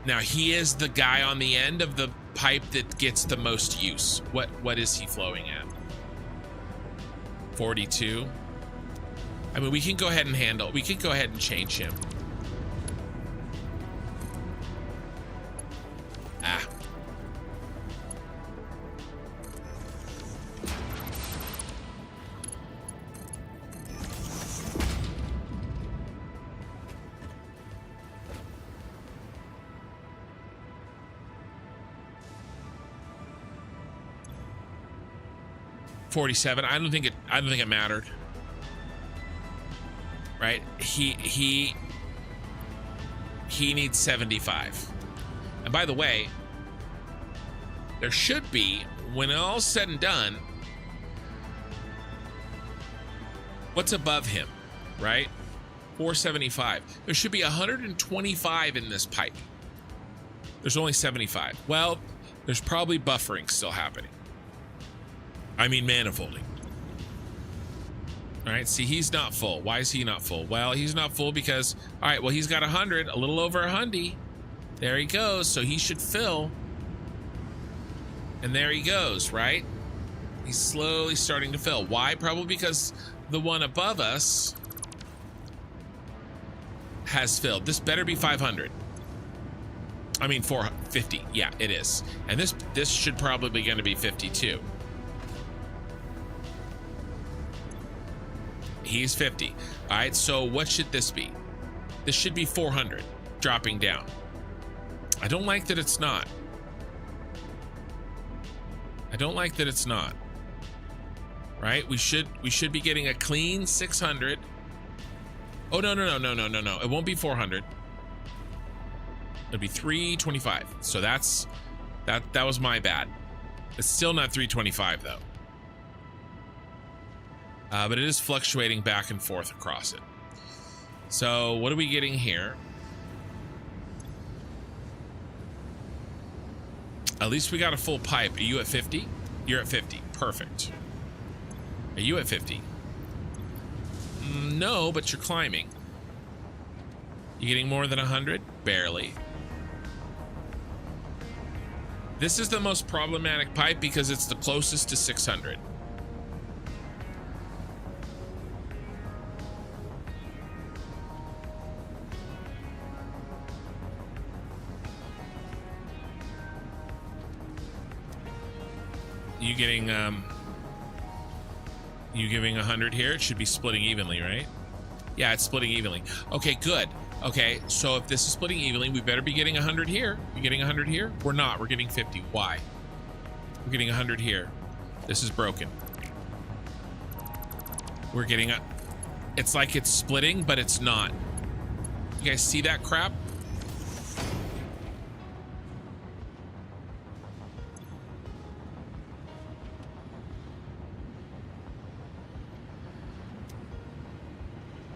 Now he is the guy on the end of the pipe that gets the most use. What is he flowing at? 42. I mean, we can go ahead and change him. Ah. $47. I don't think it mattered. Right? He needs 75. And by the way, there should be, when all's said and done, what's above him, right? 475. There should be 125 in this pipe. There's only 75. Well, there's probably buffering still happening. I mean manifolding. All right, see, he's not full. Why is he not full? Well, he's not full because, all right, well, he's got 100, a little over 100. There he goes, so he should fill. And there he goes, right? He's slowly starting to fill. Why? Probably because the one above us has filled. This better be 500. I mean, 450. Yeah, it is. And this should probably be going to be 52. He's 50. All right, so what should this be? This should be 400, dropping down. I don't like that it's not. I don't like that it's not. Right? We should be getting a clean 600. Oh, no. It won't be 400. It'll be 325. So that was my bad. It's still not 325 though. But it is fluctuating back and forth across it. So what are we getting here? At least we got a full pipe. Are you at 50? You're at 50. Perfect. Are you at 50? No, but you're climbing. You getting more than 100? Barely. This is the most problematic pipe because it's the closest to 600. You giving 100 here? It should be splitting evenly, right? Yeah, it's splitting evenly. Okay, good. Okay, so if this is splitting evenly, we better be getting 100 here. You getting 100 here? We're not. We're getting 50. Why? We're getting 100 here. This is broken. We're getting it's like it's splitting, but it's not. You guys see that crap?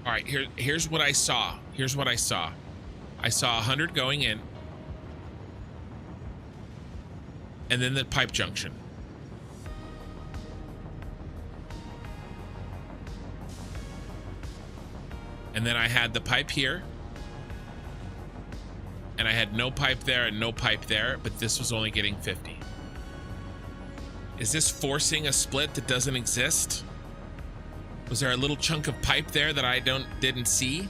All right, here's what I saw. Here's what I saw. I saw 100 going in. And then the pipe junction. And then I had the pipe here. and I had no pipe there and no pipe there, but this was only getting 50. Is this forcing a split that doesn't exist? Was there a little chunk of pipe there that I didn't see?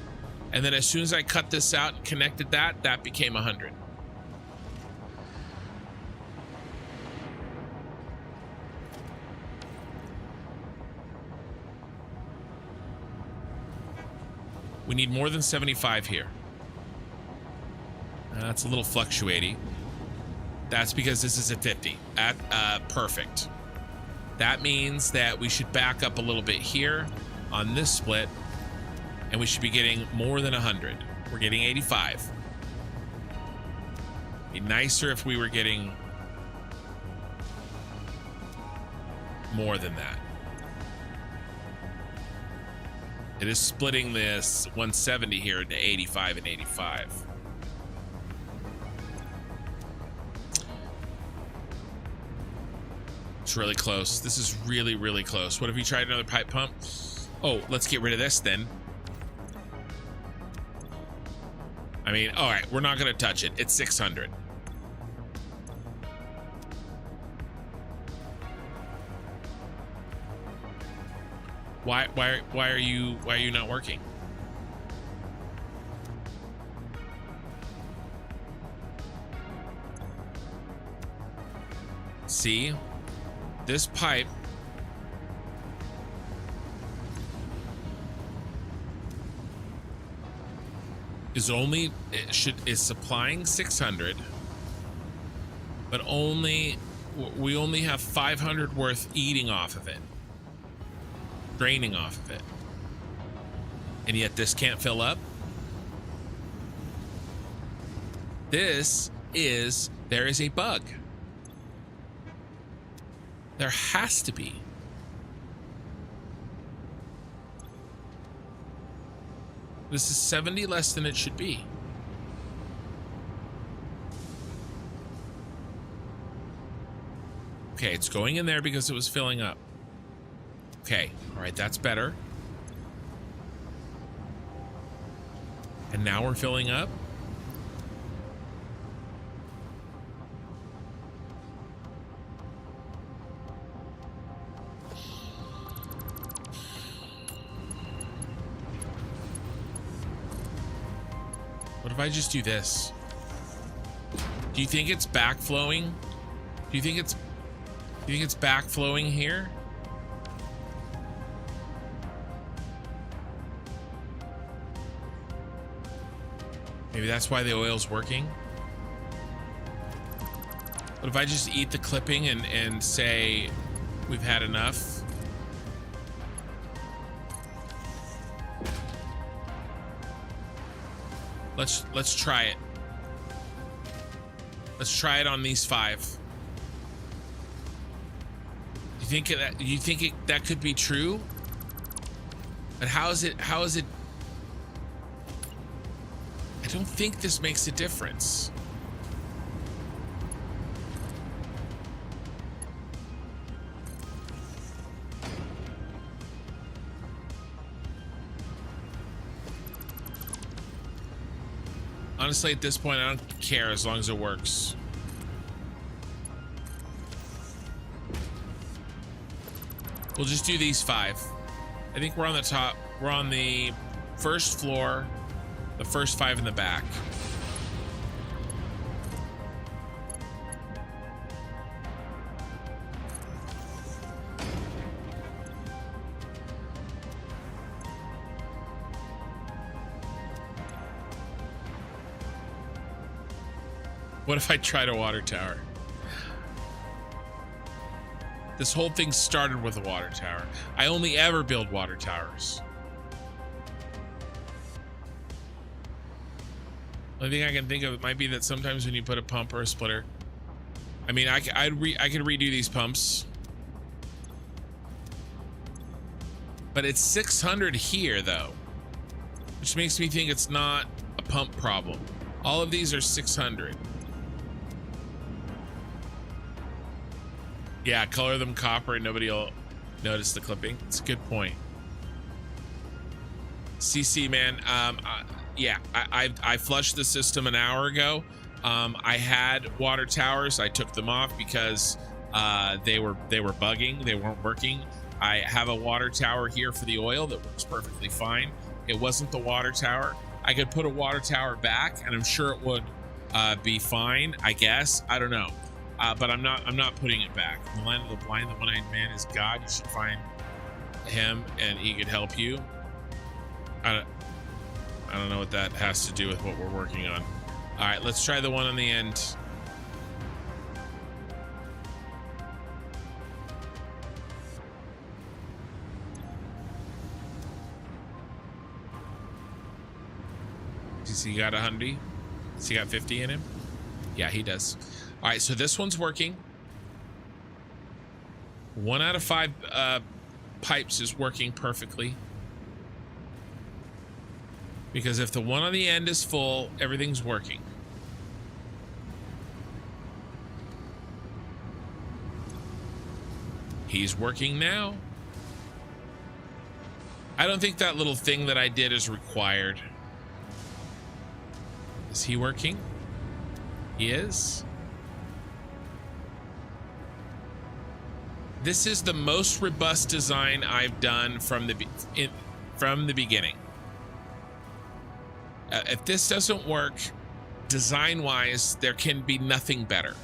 And then as soon as I cut this out and connected that, that became 100. We need more than 75 here. That's a little fluctuating. That's because this is at 50. Perfect. That means that we should back up a little bit here on this split, and we should be getting more than 100. We're getting 85. Be nicer if we were getting more than that. It is splitting this 170 here into 85 and 85. It's really close. This is really, really close. What if we tried another pipe pump? Oh, let's get rid of this then. I mean, all right, we're not going to touch it. It's 600. Why are you not working? See? This pipe is supplying 600, but we only have 500 worth eating off of it, draining off of it, and yet this can't fill up. There is a bug. There has to be. This is 70 less than it should be. Okay, it's going in there because it was filling up. Okay, all right, that's better. And now we're filling up. What if I just do this? Do you think it's backflowing? Do you think it's backflowing here? Maybe that's why the oil's working. What if I just eat the clipping and say we've had enough? Let's try it. Let's try it on these 5. Do you think that could be true? But how is it? I don't think this makes a difference. Honestly, at this point, I don't care as long as it works. We'll just do these 5. I think we're on the top. We're on the first floor, the first 5 in the back. What if I tried a water tower? This whole thing started with a water tower. I only ever build water towers. The only thing I can think of it might be that sometimes when you put a pump or a splitter, I mean, I could redo these pumps, but it's 600 here though, which makes me think it's not a pump problem. All of these are 600. Yeah, color them copper and nobody will notice the clipping. It's a good point. CC, man, Yeah, I flushed the system an hour ago. I had water towers. I took them off because they were bugging. They weren't working. I have a water tower here for the oil that works perfectly fine. It wasn't the water tower. I could put a water tower back, and I'm sure it would be fine. I guess. I don't know. But I'm not putting it back. In the land of the blind, the one-eyed man is God. You should find him, and he could help you. I don't know what that has to do with what we're working on. All right, let's try the one on the end. Does he got 100? Does he got 50 in him? Yeah, he does. All right, so this one's working. 1 out of 5 pipes is working perfectly. Because if the one on the end is full, everything's working. He's working now. I don't think that little thing that I did is required. Is he working? He is. This is the most robust design I've done from the beginning. If this doesn't work, design-wise, there can be nothing better.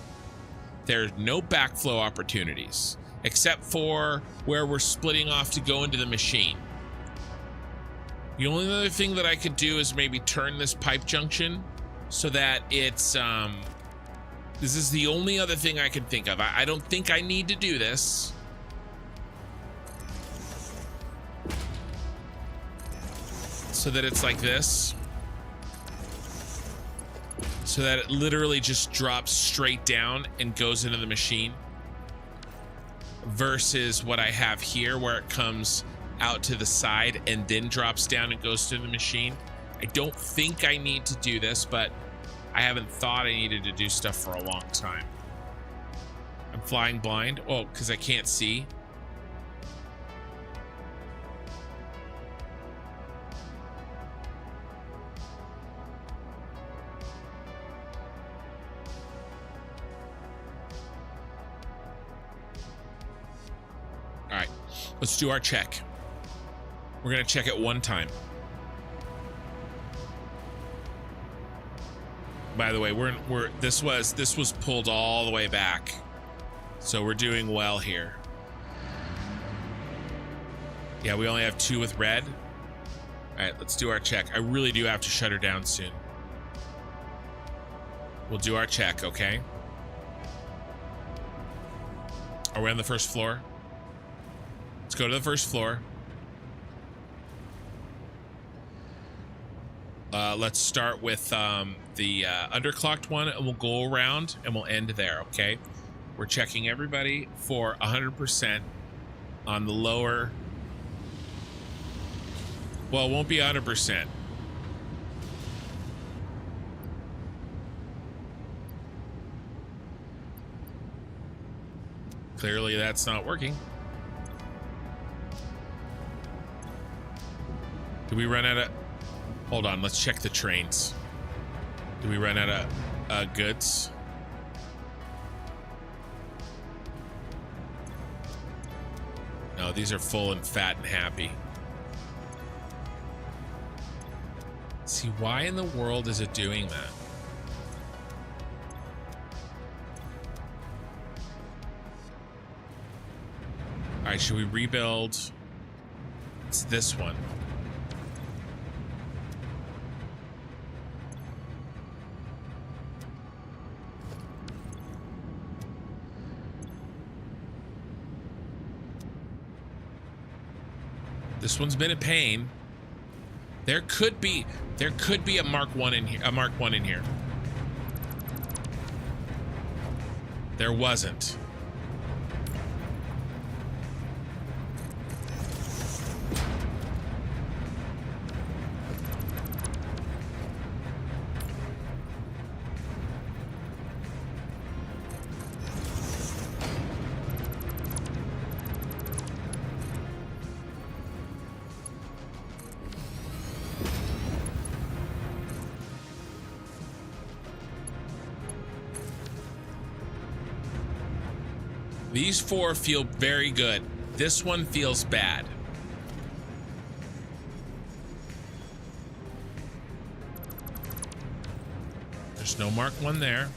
There's no backflow opportunities, except for where we're splitting off to go into the machine. The only other thing that I could do is maybe turn this pipe junction so that it's, this is the only other thing I can think of. I don't think I need to do this. So that it's like this. So that it literally just drops straight down and goes into the machine. Versus what I have here where it comes out to the side and then drops down and goes to the machine. I don't think I need to do this, but I haven't thought I needed to do stuff for a long time. I'm flying blind. Oh, because I can't see. All right, let's do our check. We're gonna check it one time. By the way, this was pulled all the way back, so we're doing well here. Yeah, we only have 2 with red. All right, let's do our check. I really do have to shut her down soon. We'll do our check, okay? Are we on the first floor? Let's go to the first floor. Let's start with the underclocked one, and we'll go around and we'll end there, okay? We're checking everybody for 100% on the lower. Well, it won't be 100%. Clearly that's not working. Did we run out of... Hold on, let's check the trains. Did we run out of goods? No, these are full and fat and happy. See, why in the world is it doing that? All right, should we rebuild? It's this one. This one's been a pain. There could be a Mark 1 in here, a Mark 1 in here. There wasn't. These 4 feel very good. This one feels bad. There's no Mark 1 there.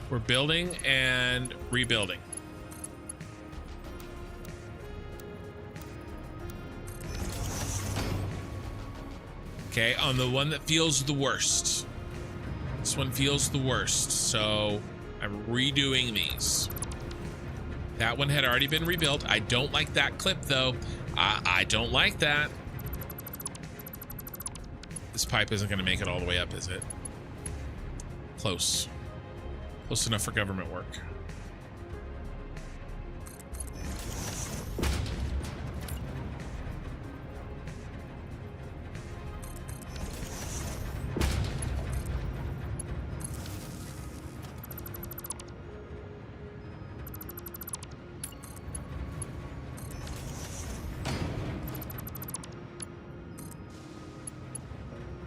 We're building and rebuilding. Okay, on the one that feels the worst. This one feels the worst, so I'm redoing these. That one had already been rebuilt. I don't like that clip, though. I don't like that. This pipe isn't going to make it all the way up, is it? Close. Close enough for government work.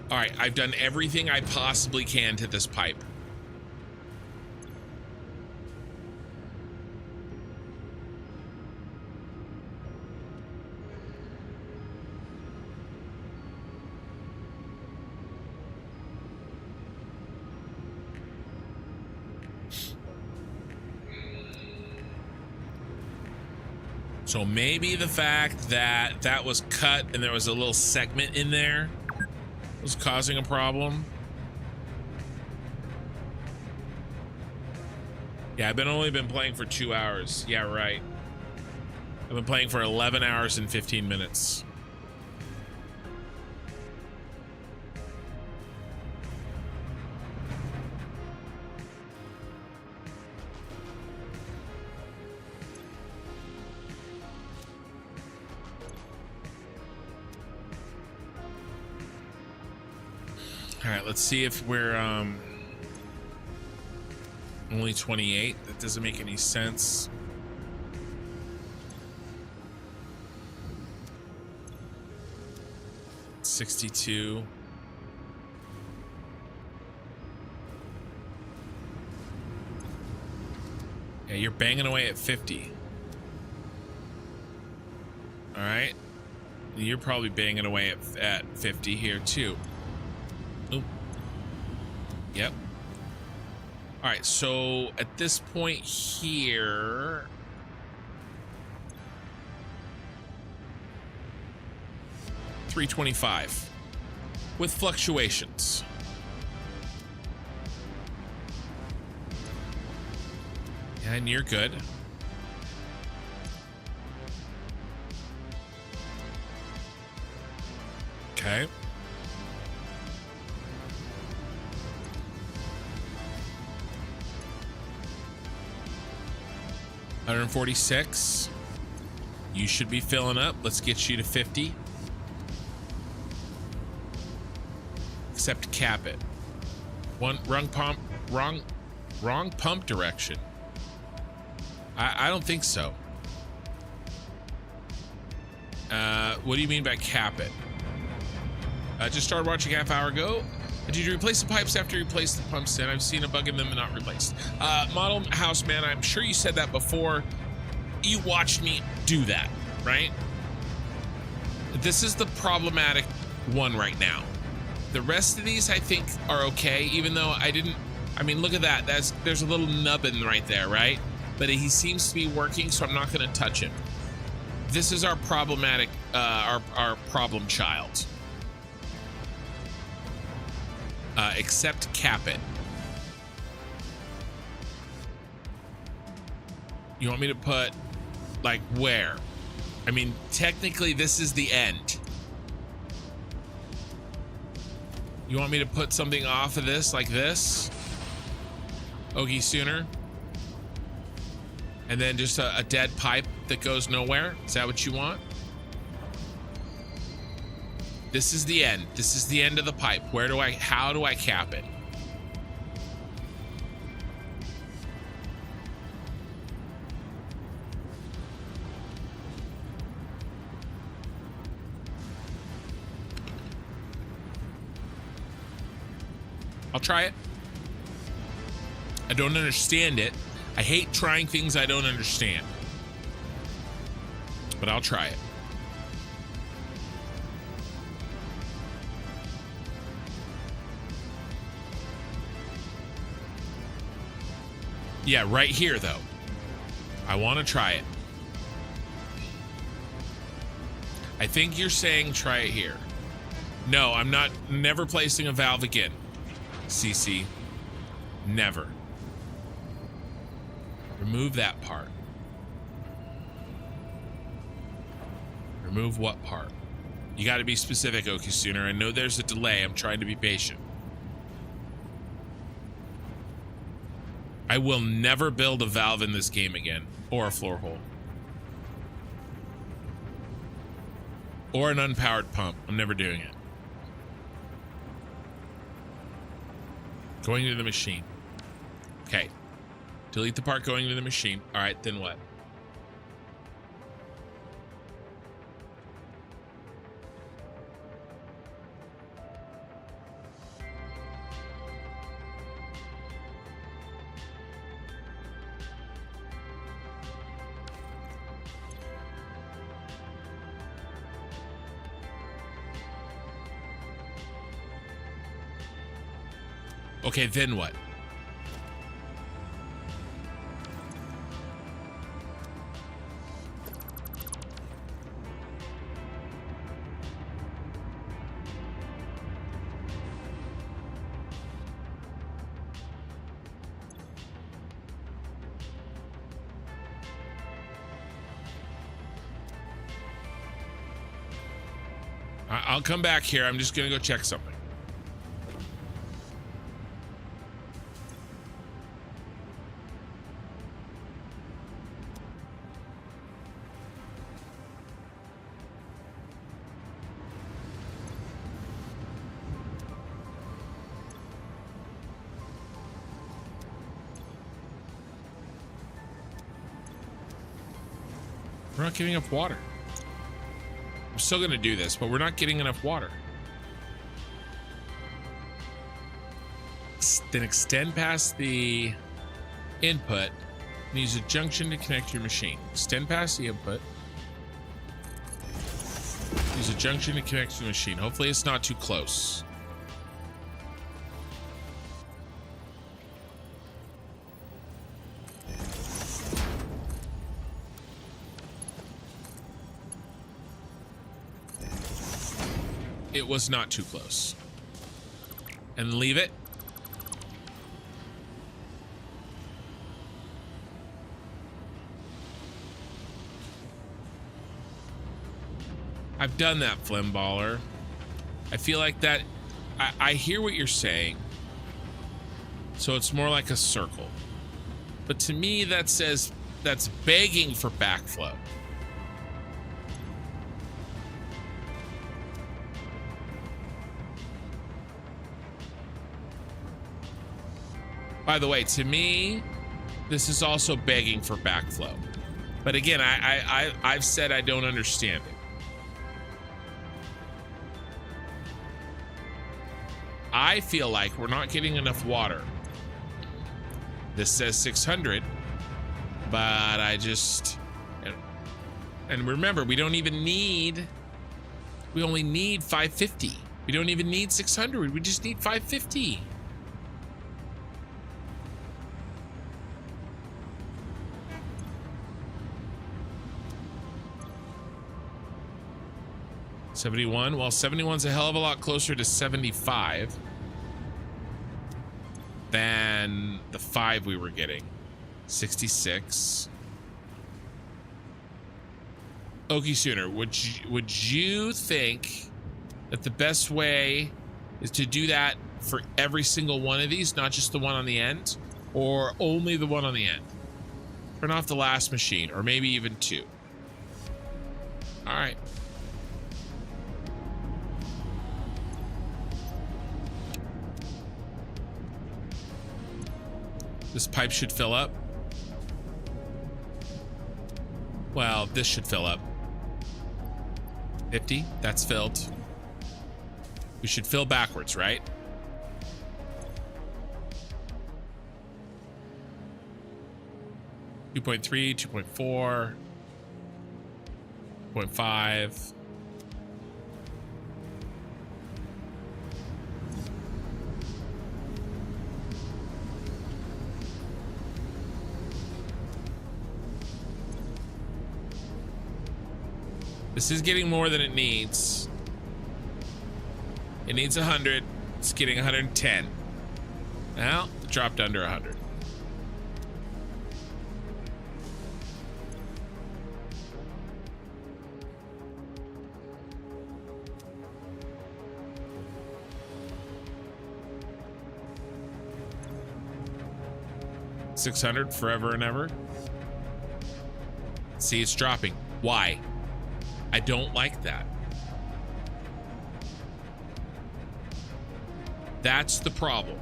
All right, I've done everything I possibly can to this pipe. So maybe the fact that that was cut and there was a little segment in there was causing a problem. Yeah, I've only been playing for 2 hours. Yeah, right. I've been playing for 11 hours and 15 minutes. All right, let's see if we're only 28. That doesn't make any sense. $62. Yeah, you're banging away at 50. All right. You're probably banging away at 50 here too. Oop. Yep. All right, so at this point here, $325 with fluctuations. And you're good. Okay. $146. You should be filling up. Let's get you to 50. Except cap it. Wrong pump direction. I don't think so. What do you mean by cap it? Just started watching half hour ago. Did you replace the pipes after you replaced the pumps in? I've seen a bug in them and not replaced. Model House Man, I'm sure you said that before. You watched me do that, right? This is the problematic one right now. The rest of these I think are okay, even though I mean, look at that. There's a little nubbin right there, right? But he seems to be working, so I'm not going to touch him. This is our problematic, our problem child. Except cap it. You want me to put, like, where? I mean, technically this is the end. You want me to put something off of this, like this? Ogie Sooner? And then just a dead pipe that goes nowhere? Is that what you want? This is the end. This is the end of the pipe. How do I cap it? I'll try it. I don't understand it. I hate trying things I don't understand. But I'll try it. Yeah, right here, though. I want to try it. I think you're saying try it here. No, I'm not. Never placing a valve again. CC. Never. Remove that part. Remove what part? You got to be specific, Okisooner. I know there's a delay. I'm trying to be patient. I will never build a valve in this game again, or a floor hole, or an unpowered pump. I'm never doing it. Going to the machine. Okay. Delete the part going to the machine. All right, then what? Okay, then what? I'll come back here. I'm just gonna go check something. We're not getting enough water. I'm still gonna do this, but we're not getting enough water. Then extend past the input and use a junction to connect your machine. Extend past the input. Use a junction to connect your machine. Hopefully it's not too close. It was not too close. And leave it. I've done that, Flimballer. I feel like that. I hear what you're saying. So it's more like a circle. But to me, that says that's begging for backflow. By the way, to me, this is also begging for backflow. But again, I've said I don't understand it. I feel like we're not getting enough water. This says 600, but I just... And remember, we don't even need... We only need 550. We don't even need 600. We just need 550. $71. Well, 71's a hell of a lot closer to 75 than the 5 we were getting. 66. Okisooner, would you think that the best way is to do that for every single one of these, not just the one on the end, or only the one on the end? Turn off the last machine, or maybe even 2. All right. This pipe should fill up. Well, this should fill up. 50, that's filled. We should fill backwards, right? 2.3, 2.4, 2.5. This is getting more than it needs. It needs 100. It's getting 110. Well, it dropped under 100. $600 forever and ever. See, it's dropping. Why? I don't like that. That's the problem.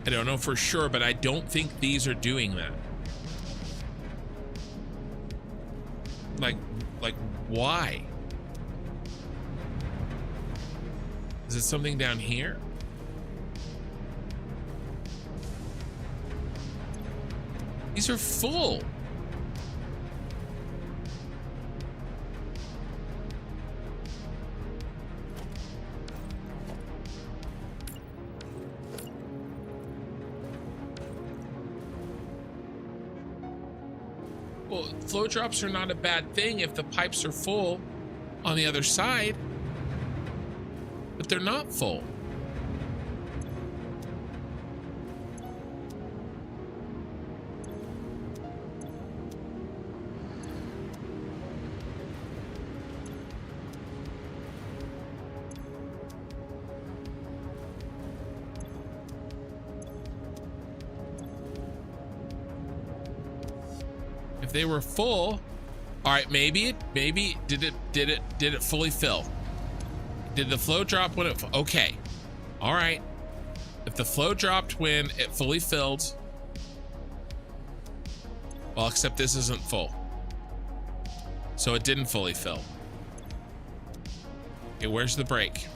I don't know for sure, but I don't think these are doing that. Like why? Is it something down here? These are full. Well, flow drops are not a bad thing if the pipes are full on the other side, but they're not full. If they were full, all right, maybe did it fully fill? Did the flow drop when it, okay. All right. If the flow dropped when it fully filled, well, except this isn't full. So it didn't fully fill. Okay, where's the break?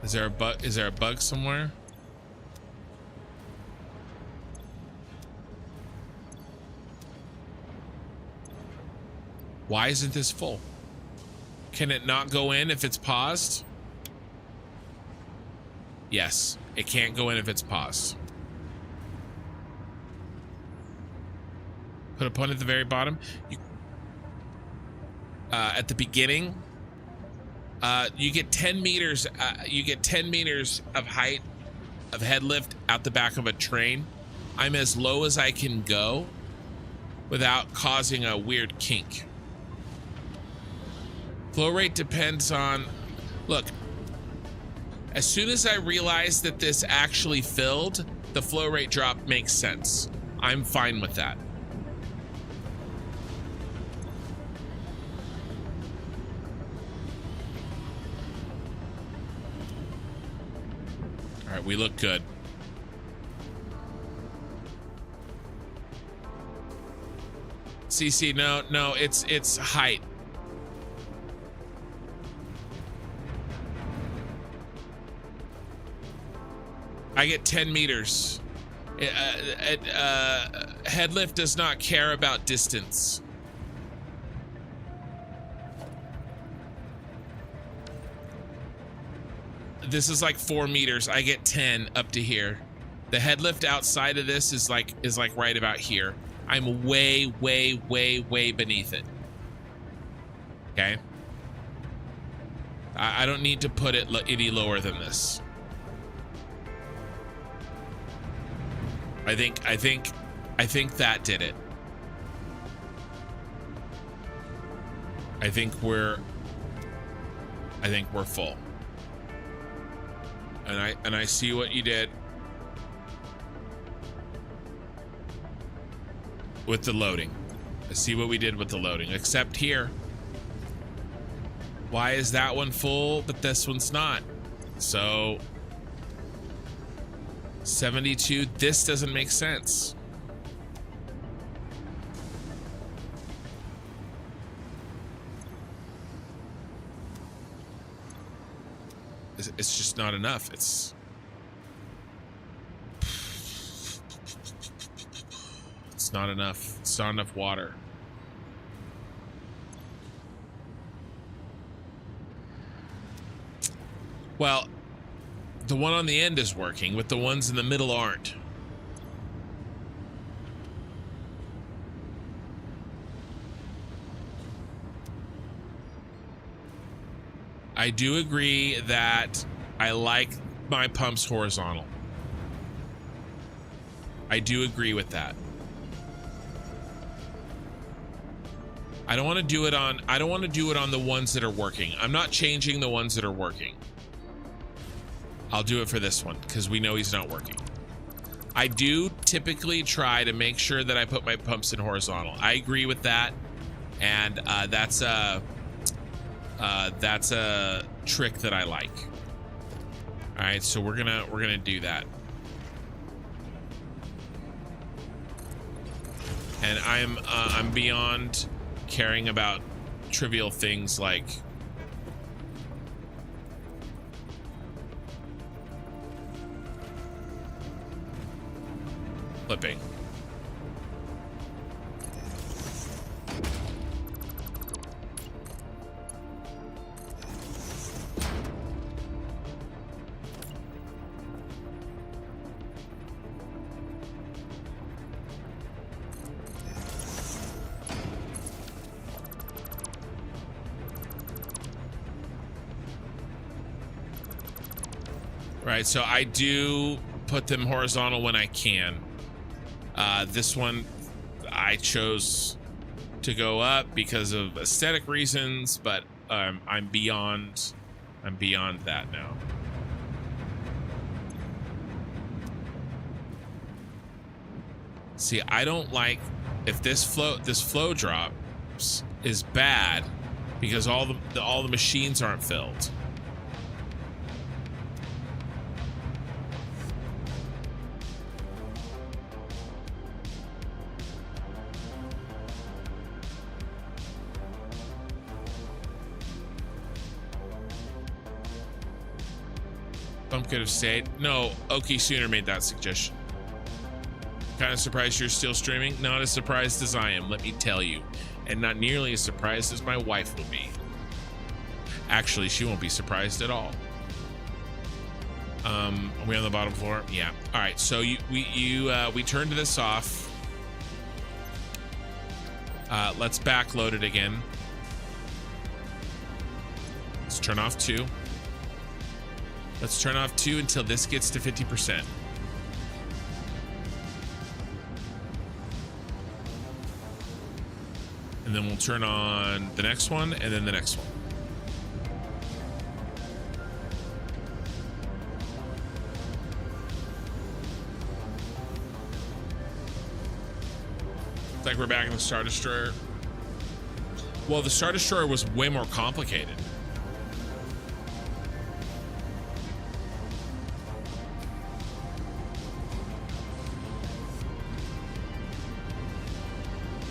Is there a bug? Is there a bug somewhere? Why isn't this full? Can it not go in if it's paused? Yes, it can't go in if it's paused. Put a point at the very bottom. At the beginning, you get 10 meters. You get 10 meters of height of head lift out the back of a train. I'm as low as I can go without causing a weird kink. Flow rate depends on, look, as soon as I realized that this actually filled, the flow rate drop makes sense. I'm fine with that. All right, we look good. CC, no, it's height. I get 10 meters. Head lift does not care about distance. This is like 4 meters. I get 10 up to here. The head lift outside of this is like right about here. I'm way beneath it. Okay. I don't need to put it any lower than this. I think that did it. I think we're full. And I see what you did with the loading. I see what we did with the loading, except here. Why is that one full but this one's not? So 72, this doesn't make sense. It's just not enough. It's not enough. It's not enough water. Well, the one on the end is working, but the ones in the middle aren't. I do agree that I like my pumps horizontal. I do agree with that. I don't want to do it on the ones that are working. I'm not changing the ones that are working. I'll do it for this one because we know he's not working. I do typically try to make sure that I put my pumps in horizontal. I agree with that, and that's a trick that I like. All right, so we're gonna do that, and I'm beyond caring about trivial things like flipping. Right, so I do put them horizontal when I can. This one I chose to go up because of aesthetic reasons, but I'm beyond that now. See, I don't like if this flow drops is bad because all the machines aren't filled. Bump could have stayed. No, Oki Sooner made that suggestion. Kind of surprised you're still streaming? Not as surprised as I am, let me tell you. And not nearly as surprised as my wife will be. Actually, she won't be surprised at all. Are we on the bottom floor? Yeah. All right, so we turned this off. Let's backload it again. Let's turn off 2. Let's turn off 2 until this gets to 50%. And then we'll turn on the next one and then the next one. It's like we're back in the Star Destroyer. Well, the Star Destroyer was way more complicated.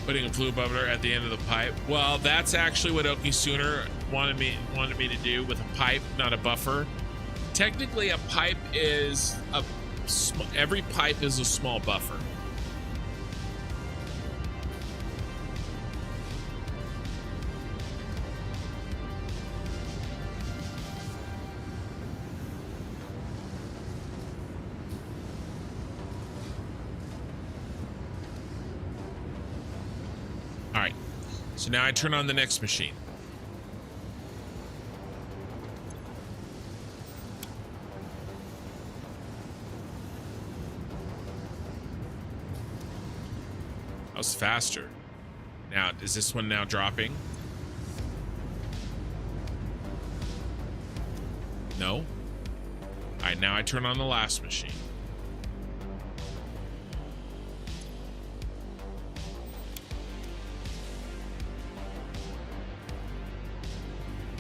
Putting a fluid bubbler at the end of the pipe. Well, that's actually what Oki Sooner wanted me to do with a pipe, not a buffer. Technically, a pipe is every pipe is a small buffer. So now I turn on the next machine. That was faster. Now, is this one now dropping? No. All right, now I turn on the last machine.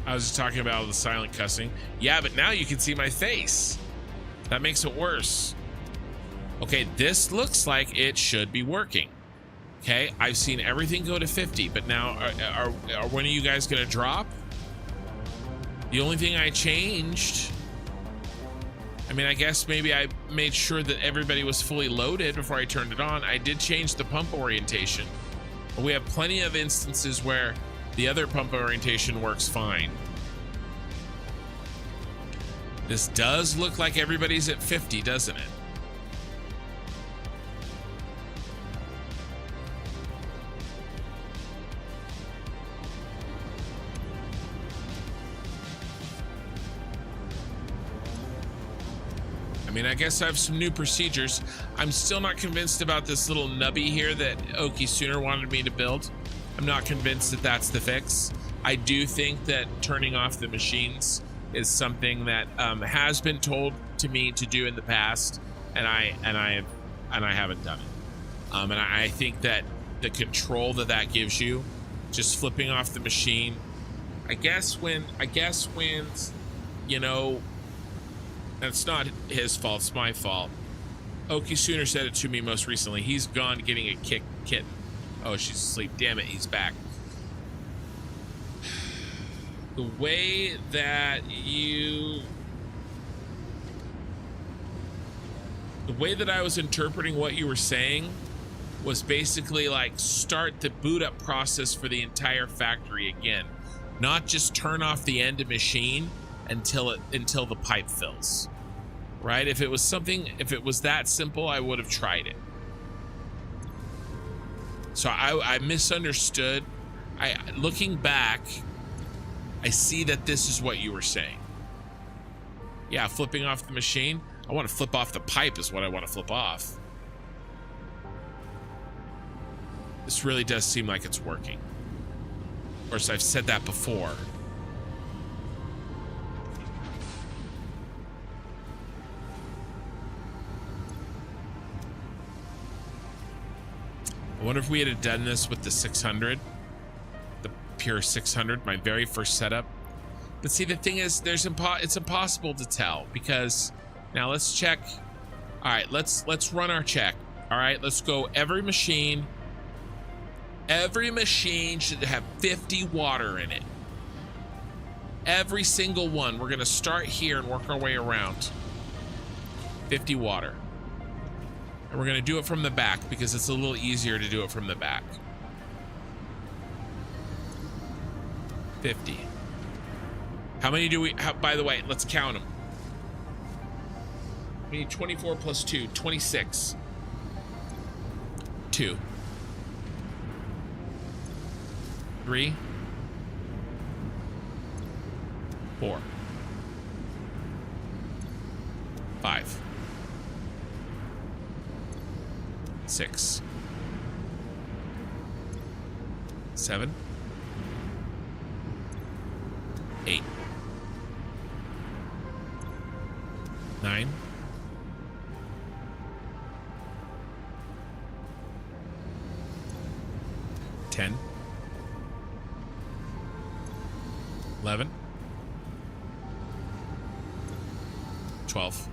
I was just talking about the silent cussing. Yeah, but now you can see my face. That makes it worse. Okay, this looks like it should be working. Okay, I've seen everything go to 50, but now are when are you guys gonna drop? The only thing I changed I mean, I guess maybe I made sure that everybody was fully loaded before I turned it on. I did change the pump orientation. But we have plenty of instances where the other pump orientation works fine. This does look like everybody's at 50, doesn't it? I mean, I guess I have some new procedures. I'm still not convinced about this little nubby here that Okie Sooner wanted me to build. I'm not convinced that that's the fix. I do think that turning off the machines is something that has been told to me to do in the past, and I haven't done it. And I think that the control that gives you, just flipping off the machine. I guess when you know. That's not his fault, it's my fault. Okie Sooner said it to me most recently. He's gone getting a kitten. Oh, she's asleep. Damn it, he's back. The way that I was interpreting what you were saying was basically like start the boot up process for the entire factory again. Not just turn off the end of machine until the pipe fills, right? If it was that simple, I would have tried it. So I misunderstood. Looking back, I see that this is what you were saying. Yeah, flipping off the machine. I want to flip off the pipe is what I want to flip off. This really does seem like it's working. Of course, I've said that before. I wonder if we had done this with the 600, the pure 600, my very first setup. But see, the thing is, it's impossible to tell because now let's check. All right, let's run our check. All right, let's go. Every machine should have 50 water in it. Every single one. We're gonna start here and work our way around. 50 water. And we're going to do it from the back because it's a little easier to do it from the back. 50. How many do we have? By the way, let's count them. We need 24 plus 2, 26. 2. 3. 4. 5. 6. 7. 8. 9. 10. 11. 12.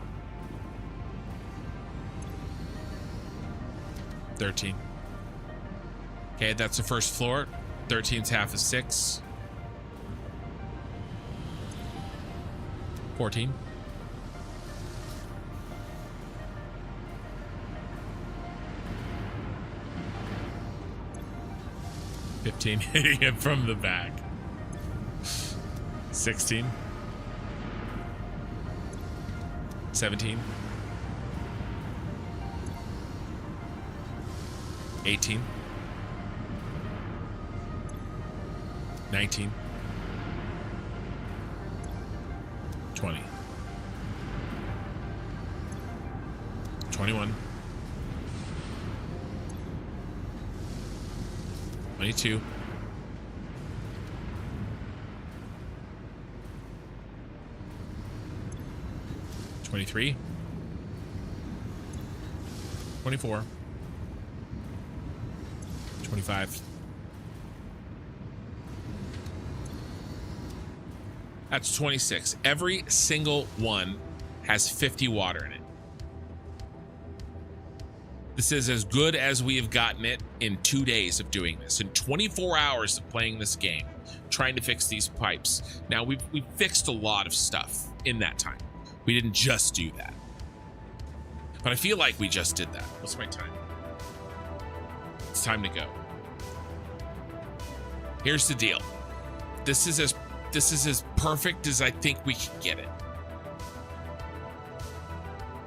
13. Okay, that's the first floor. 13's half of 6. 14. 15. Hitting it from the back. 16. 17. 18. 19. 20. 21. 22. 23. 24. 25. That's 26. Every single one has 50 water in it. This is as good as we have gotten it in 2 days of doing this, in 24 hours of playing this game, trying to fix these pipes. Now, we've fixed a lot of stuff in that time. We didn't just do that. But I feel like we just did that. What's my time? It's time to go. Here's the deal. This is as perfect as I think we can get it.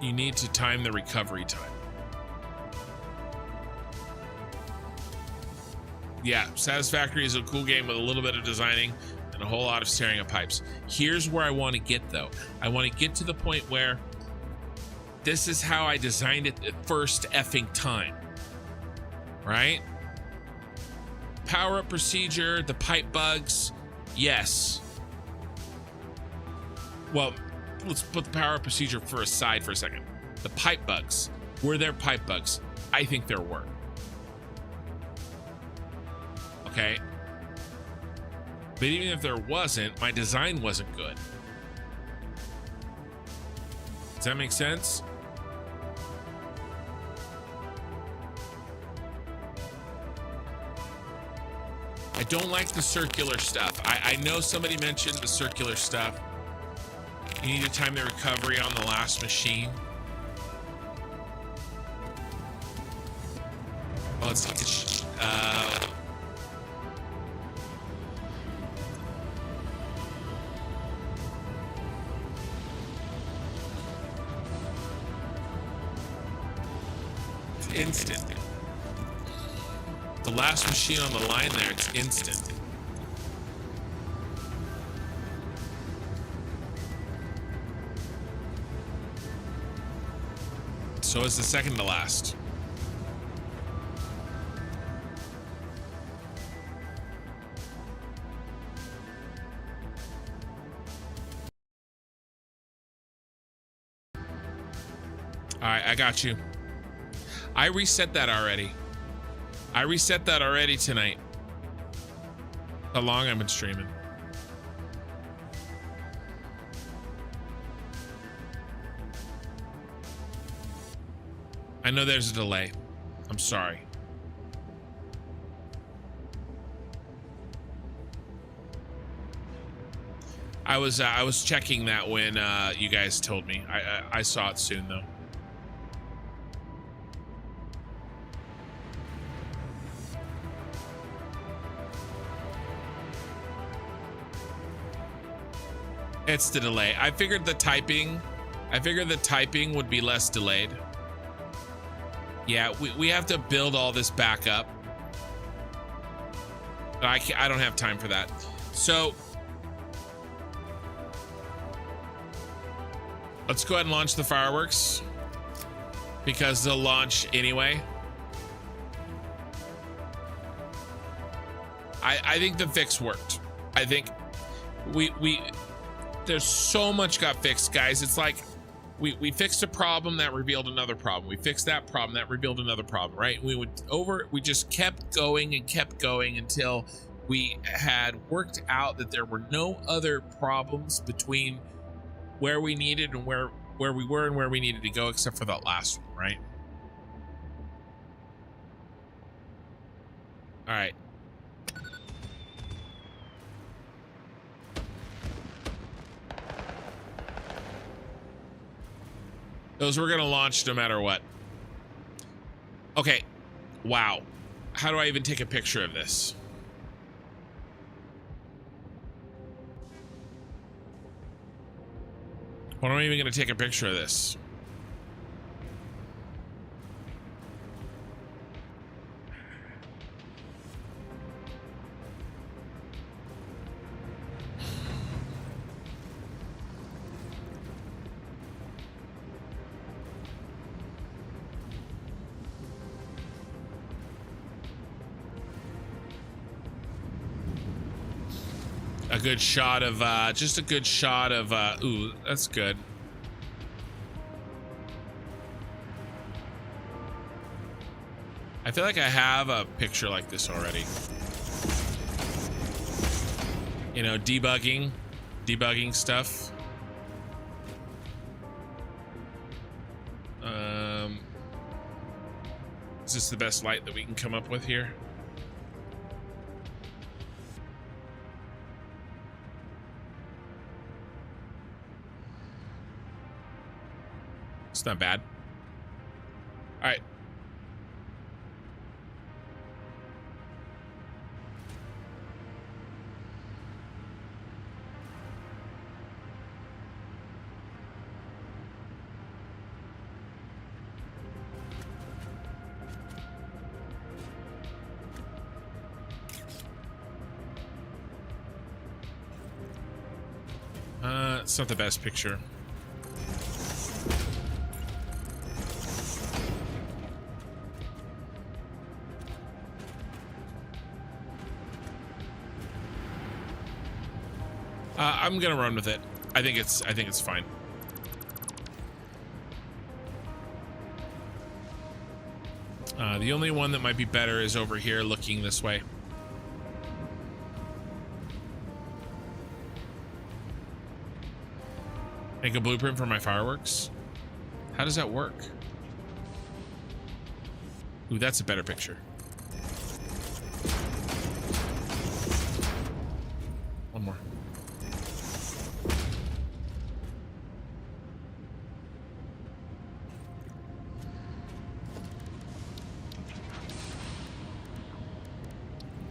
You need to time the recovery time. Yeah, Satisfactory is a cool game with a little bit of designing and a whole lot of staring at pipes. Here's where I want to get, though. I want to get to the point where this is how I designed it the first effing time. Right? Power-up procedure, the pipe bugs, yes. Well, let's put the power-up procedure aside for a second. The pipe bugs, were there pipe bugs? I think there were. Okay. But even if there wasn't, my design wasn't good. Does that make sense? I don't like the circular stuff. I know somebody mentioned the circular stuff. You need to time the recovery on the last machine. Oh, let's take a it's instant. The last machine on the line there, it's instant. So is the second to last. All right, I got you. I reset that already. I reset that already tonight. How long I've been streaming. I know there's a delay. I'm sorry. I was checking that when you guys told me. I saw it soon though. It's the delay. I figured the typing would be less delayed. Yeah, we have to build all this back up. I don't have time for that. So let's go ahead and launch the fireworks because they'll launch anyway. I think the fix worked. I think we there's so much got fixed, guys. It's like we fixed a problem that revealed another problem. We fixed that problem that revealed another problem, right? We just kept going until we had worked out that there were no other problems between where we needed and where we were and where we needed to go, except for that last one, right? All right. Those were gonna launch no matter what. Okay, wow. How do I even take a picture of this? What am I even gonna take a picture of this? A good shot of, just a good shot of, ooh, that's good. I feel like I have a picture like this already. You know, debugging stuff. Is this the best light that we can come up with here? It's not bad. All right. It's not the best picture. I'm gonna run with it. I think it's fine. The only one that might be better is over here looking this way. Make a blueprint for my fireworks? How does that work? Ooh, that's a better picture. One more.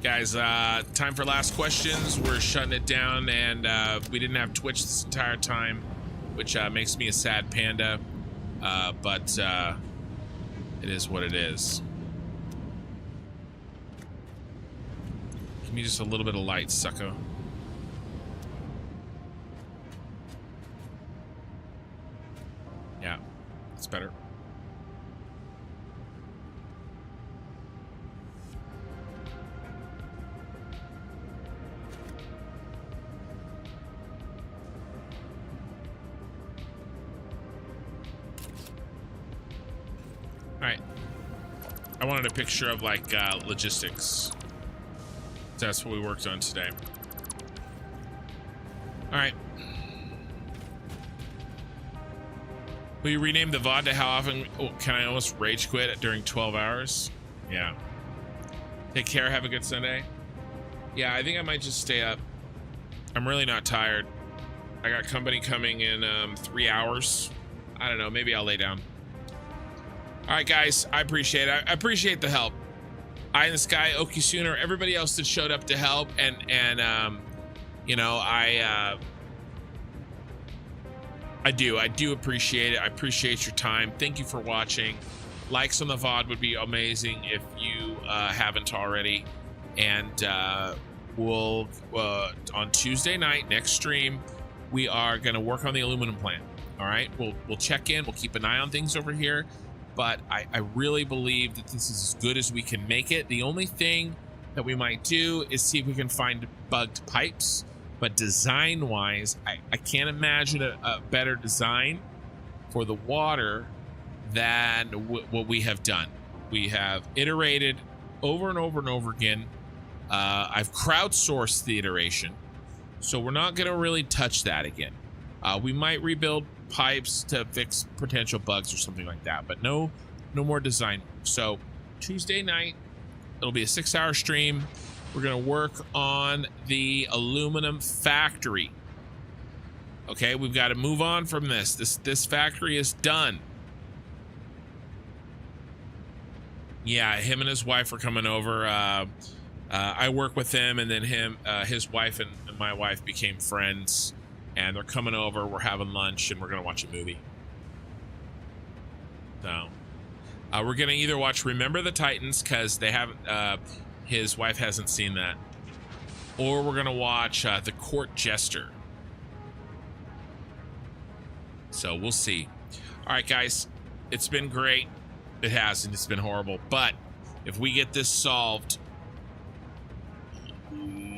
Guys, time for last questions. We're shutting it down, and we didn't have Twitch this entire time, which makes me a sad panda, but it is what it is. Give me just a little bit of light, sucko. Yeah, it's better. Alright. I wanted a picture of like logistics. That's what we worked on today. Alright. Will you rename the VOD to how often can I almost rage quit during 12 hours? Yeah. Take care, have a good Sunday. Yeah, I think I might just stay up. I'm really not tired. I got company coming in 3 hours. I don't know, maybe I'll lay down. All right, guys, I appreciate it. I appreciate the help. Eye in the Sky, Oki Sooner, everybody else that showed up to help, and you know, I do appreciate it. I appreciate your time. Thank you for watching. Likes on the VOD would be amazing if you haven't already. And we'll on Tuesday night next stream, we are going to work on the aluminum plant. All right, we'll check in. We'll keep an eye on things over here. But I really believe that this is as good as we can make it. The only thing that we might do is see if we can find bugged pipes. But design-wise, I can't imagine a better design for the water than what we have done. We have iterated over and over and over again. I've crowdsourced the iteration, so we're not going to really touch that again. We might rebuild pipes to fix potential bugs or something like that, but no more design. So Tuesday night, it'll be a 6-hour stream. We're gonna work on the aluminum factory. Okay, we've got to move on from this factory is done. Yeah, him and his wife are coming over. I work with him, and then his wife and my wife became friends. And they're coming over, we're having lunch, and we're gonna watch a movie. So, we're gonna either watch Remember the Titans, because they haven't, his wife hasn't seen that, or we're gonna watch The Court Jester. So we'll see. All right, guys, it's been great. It hasn't, it's been horrible, but if we get this solved,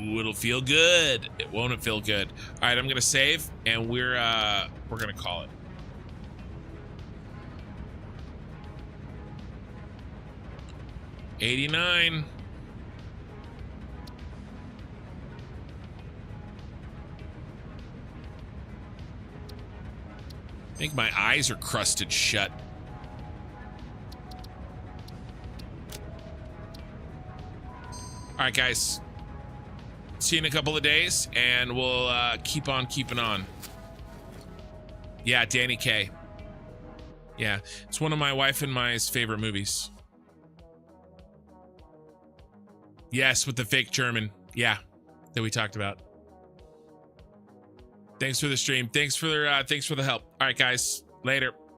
it'll feel good. It won't feel good. All right, I'm gonna save, and we're gonna call it. '89. I think my eyes are crusted shut. All right, guys. See you in a couple of days, and we'll keep on keeping on. Yeah, Danny K. Yeah, it's one of my wife and my's favorite movies. Yes, with the fake German. Yeah, that we talked about. Thanks for the stream. Thanks for the help. All right, guys. Later.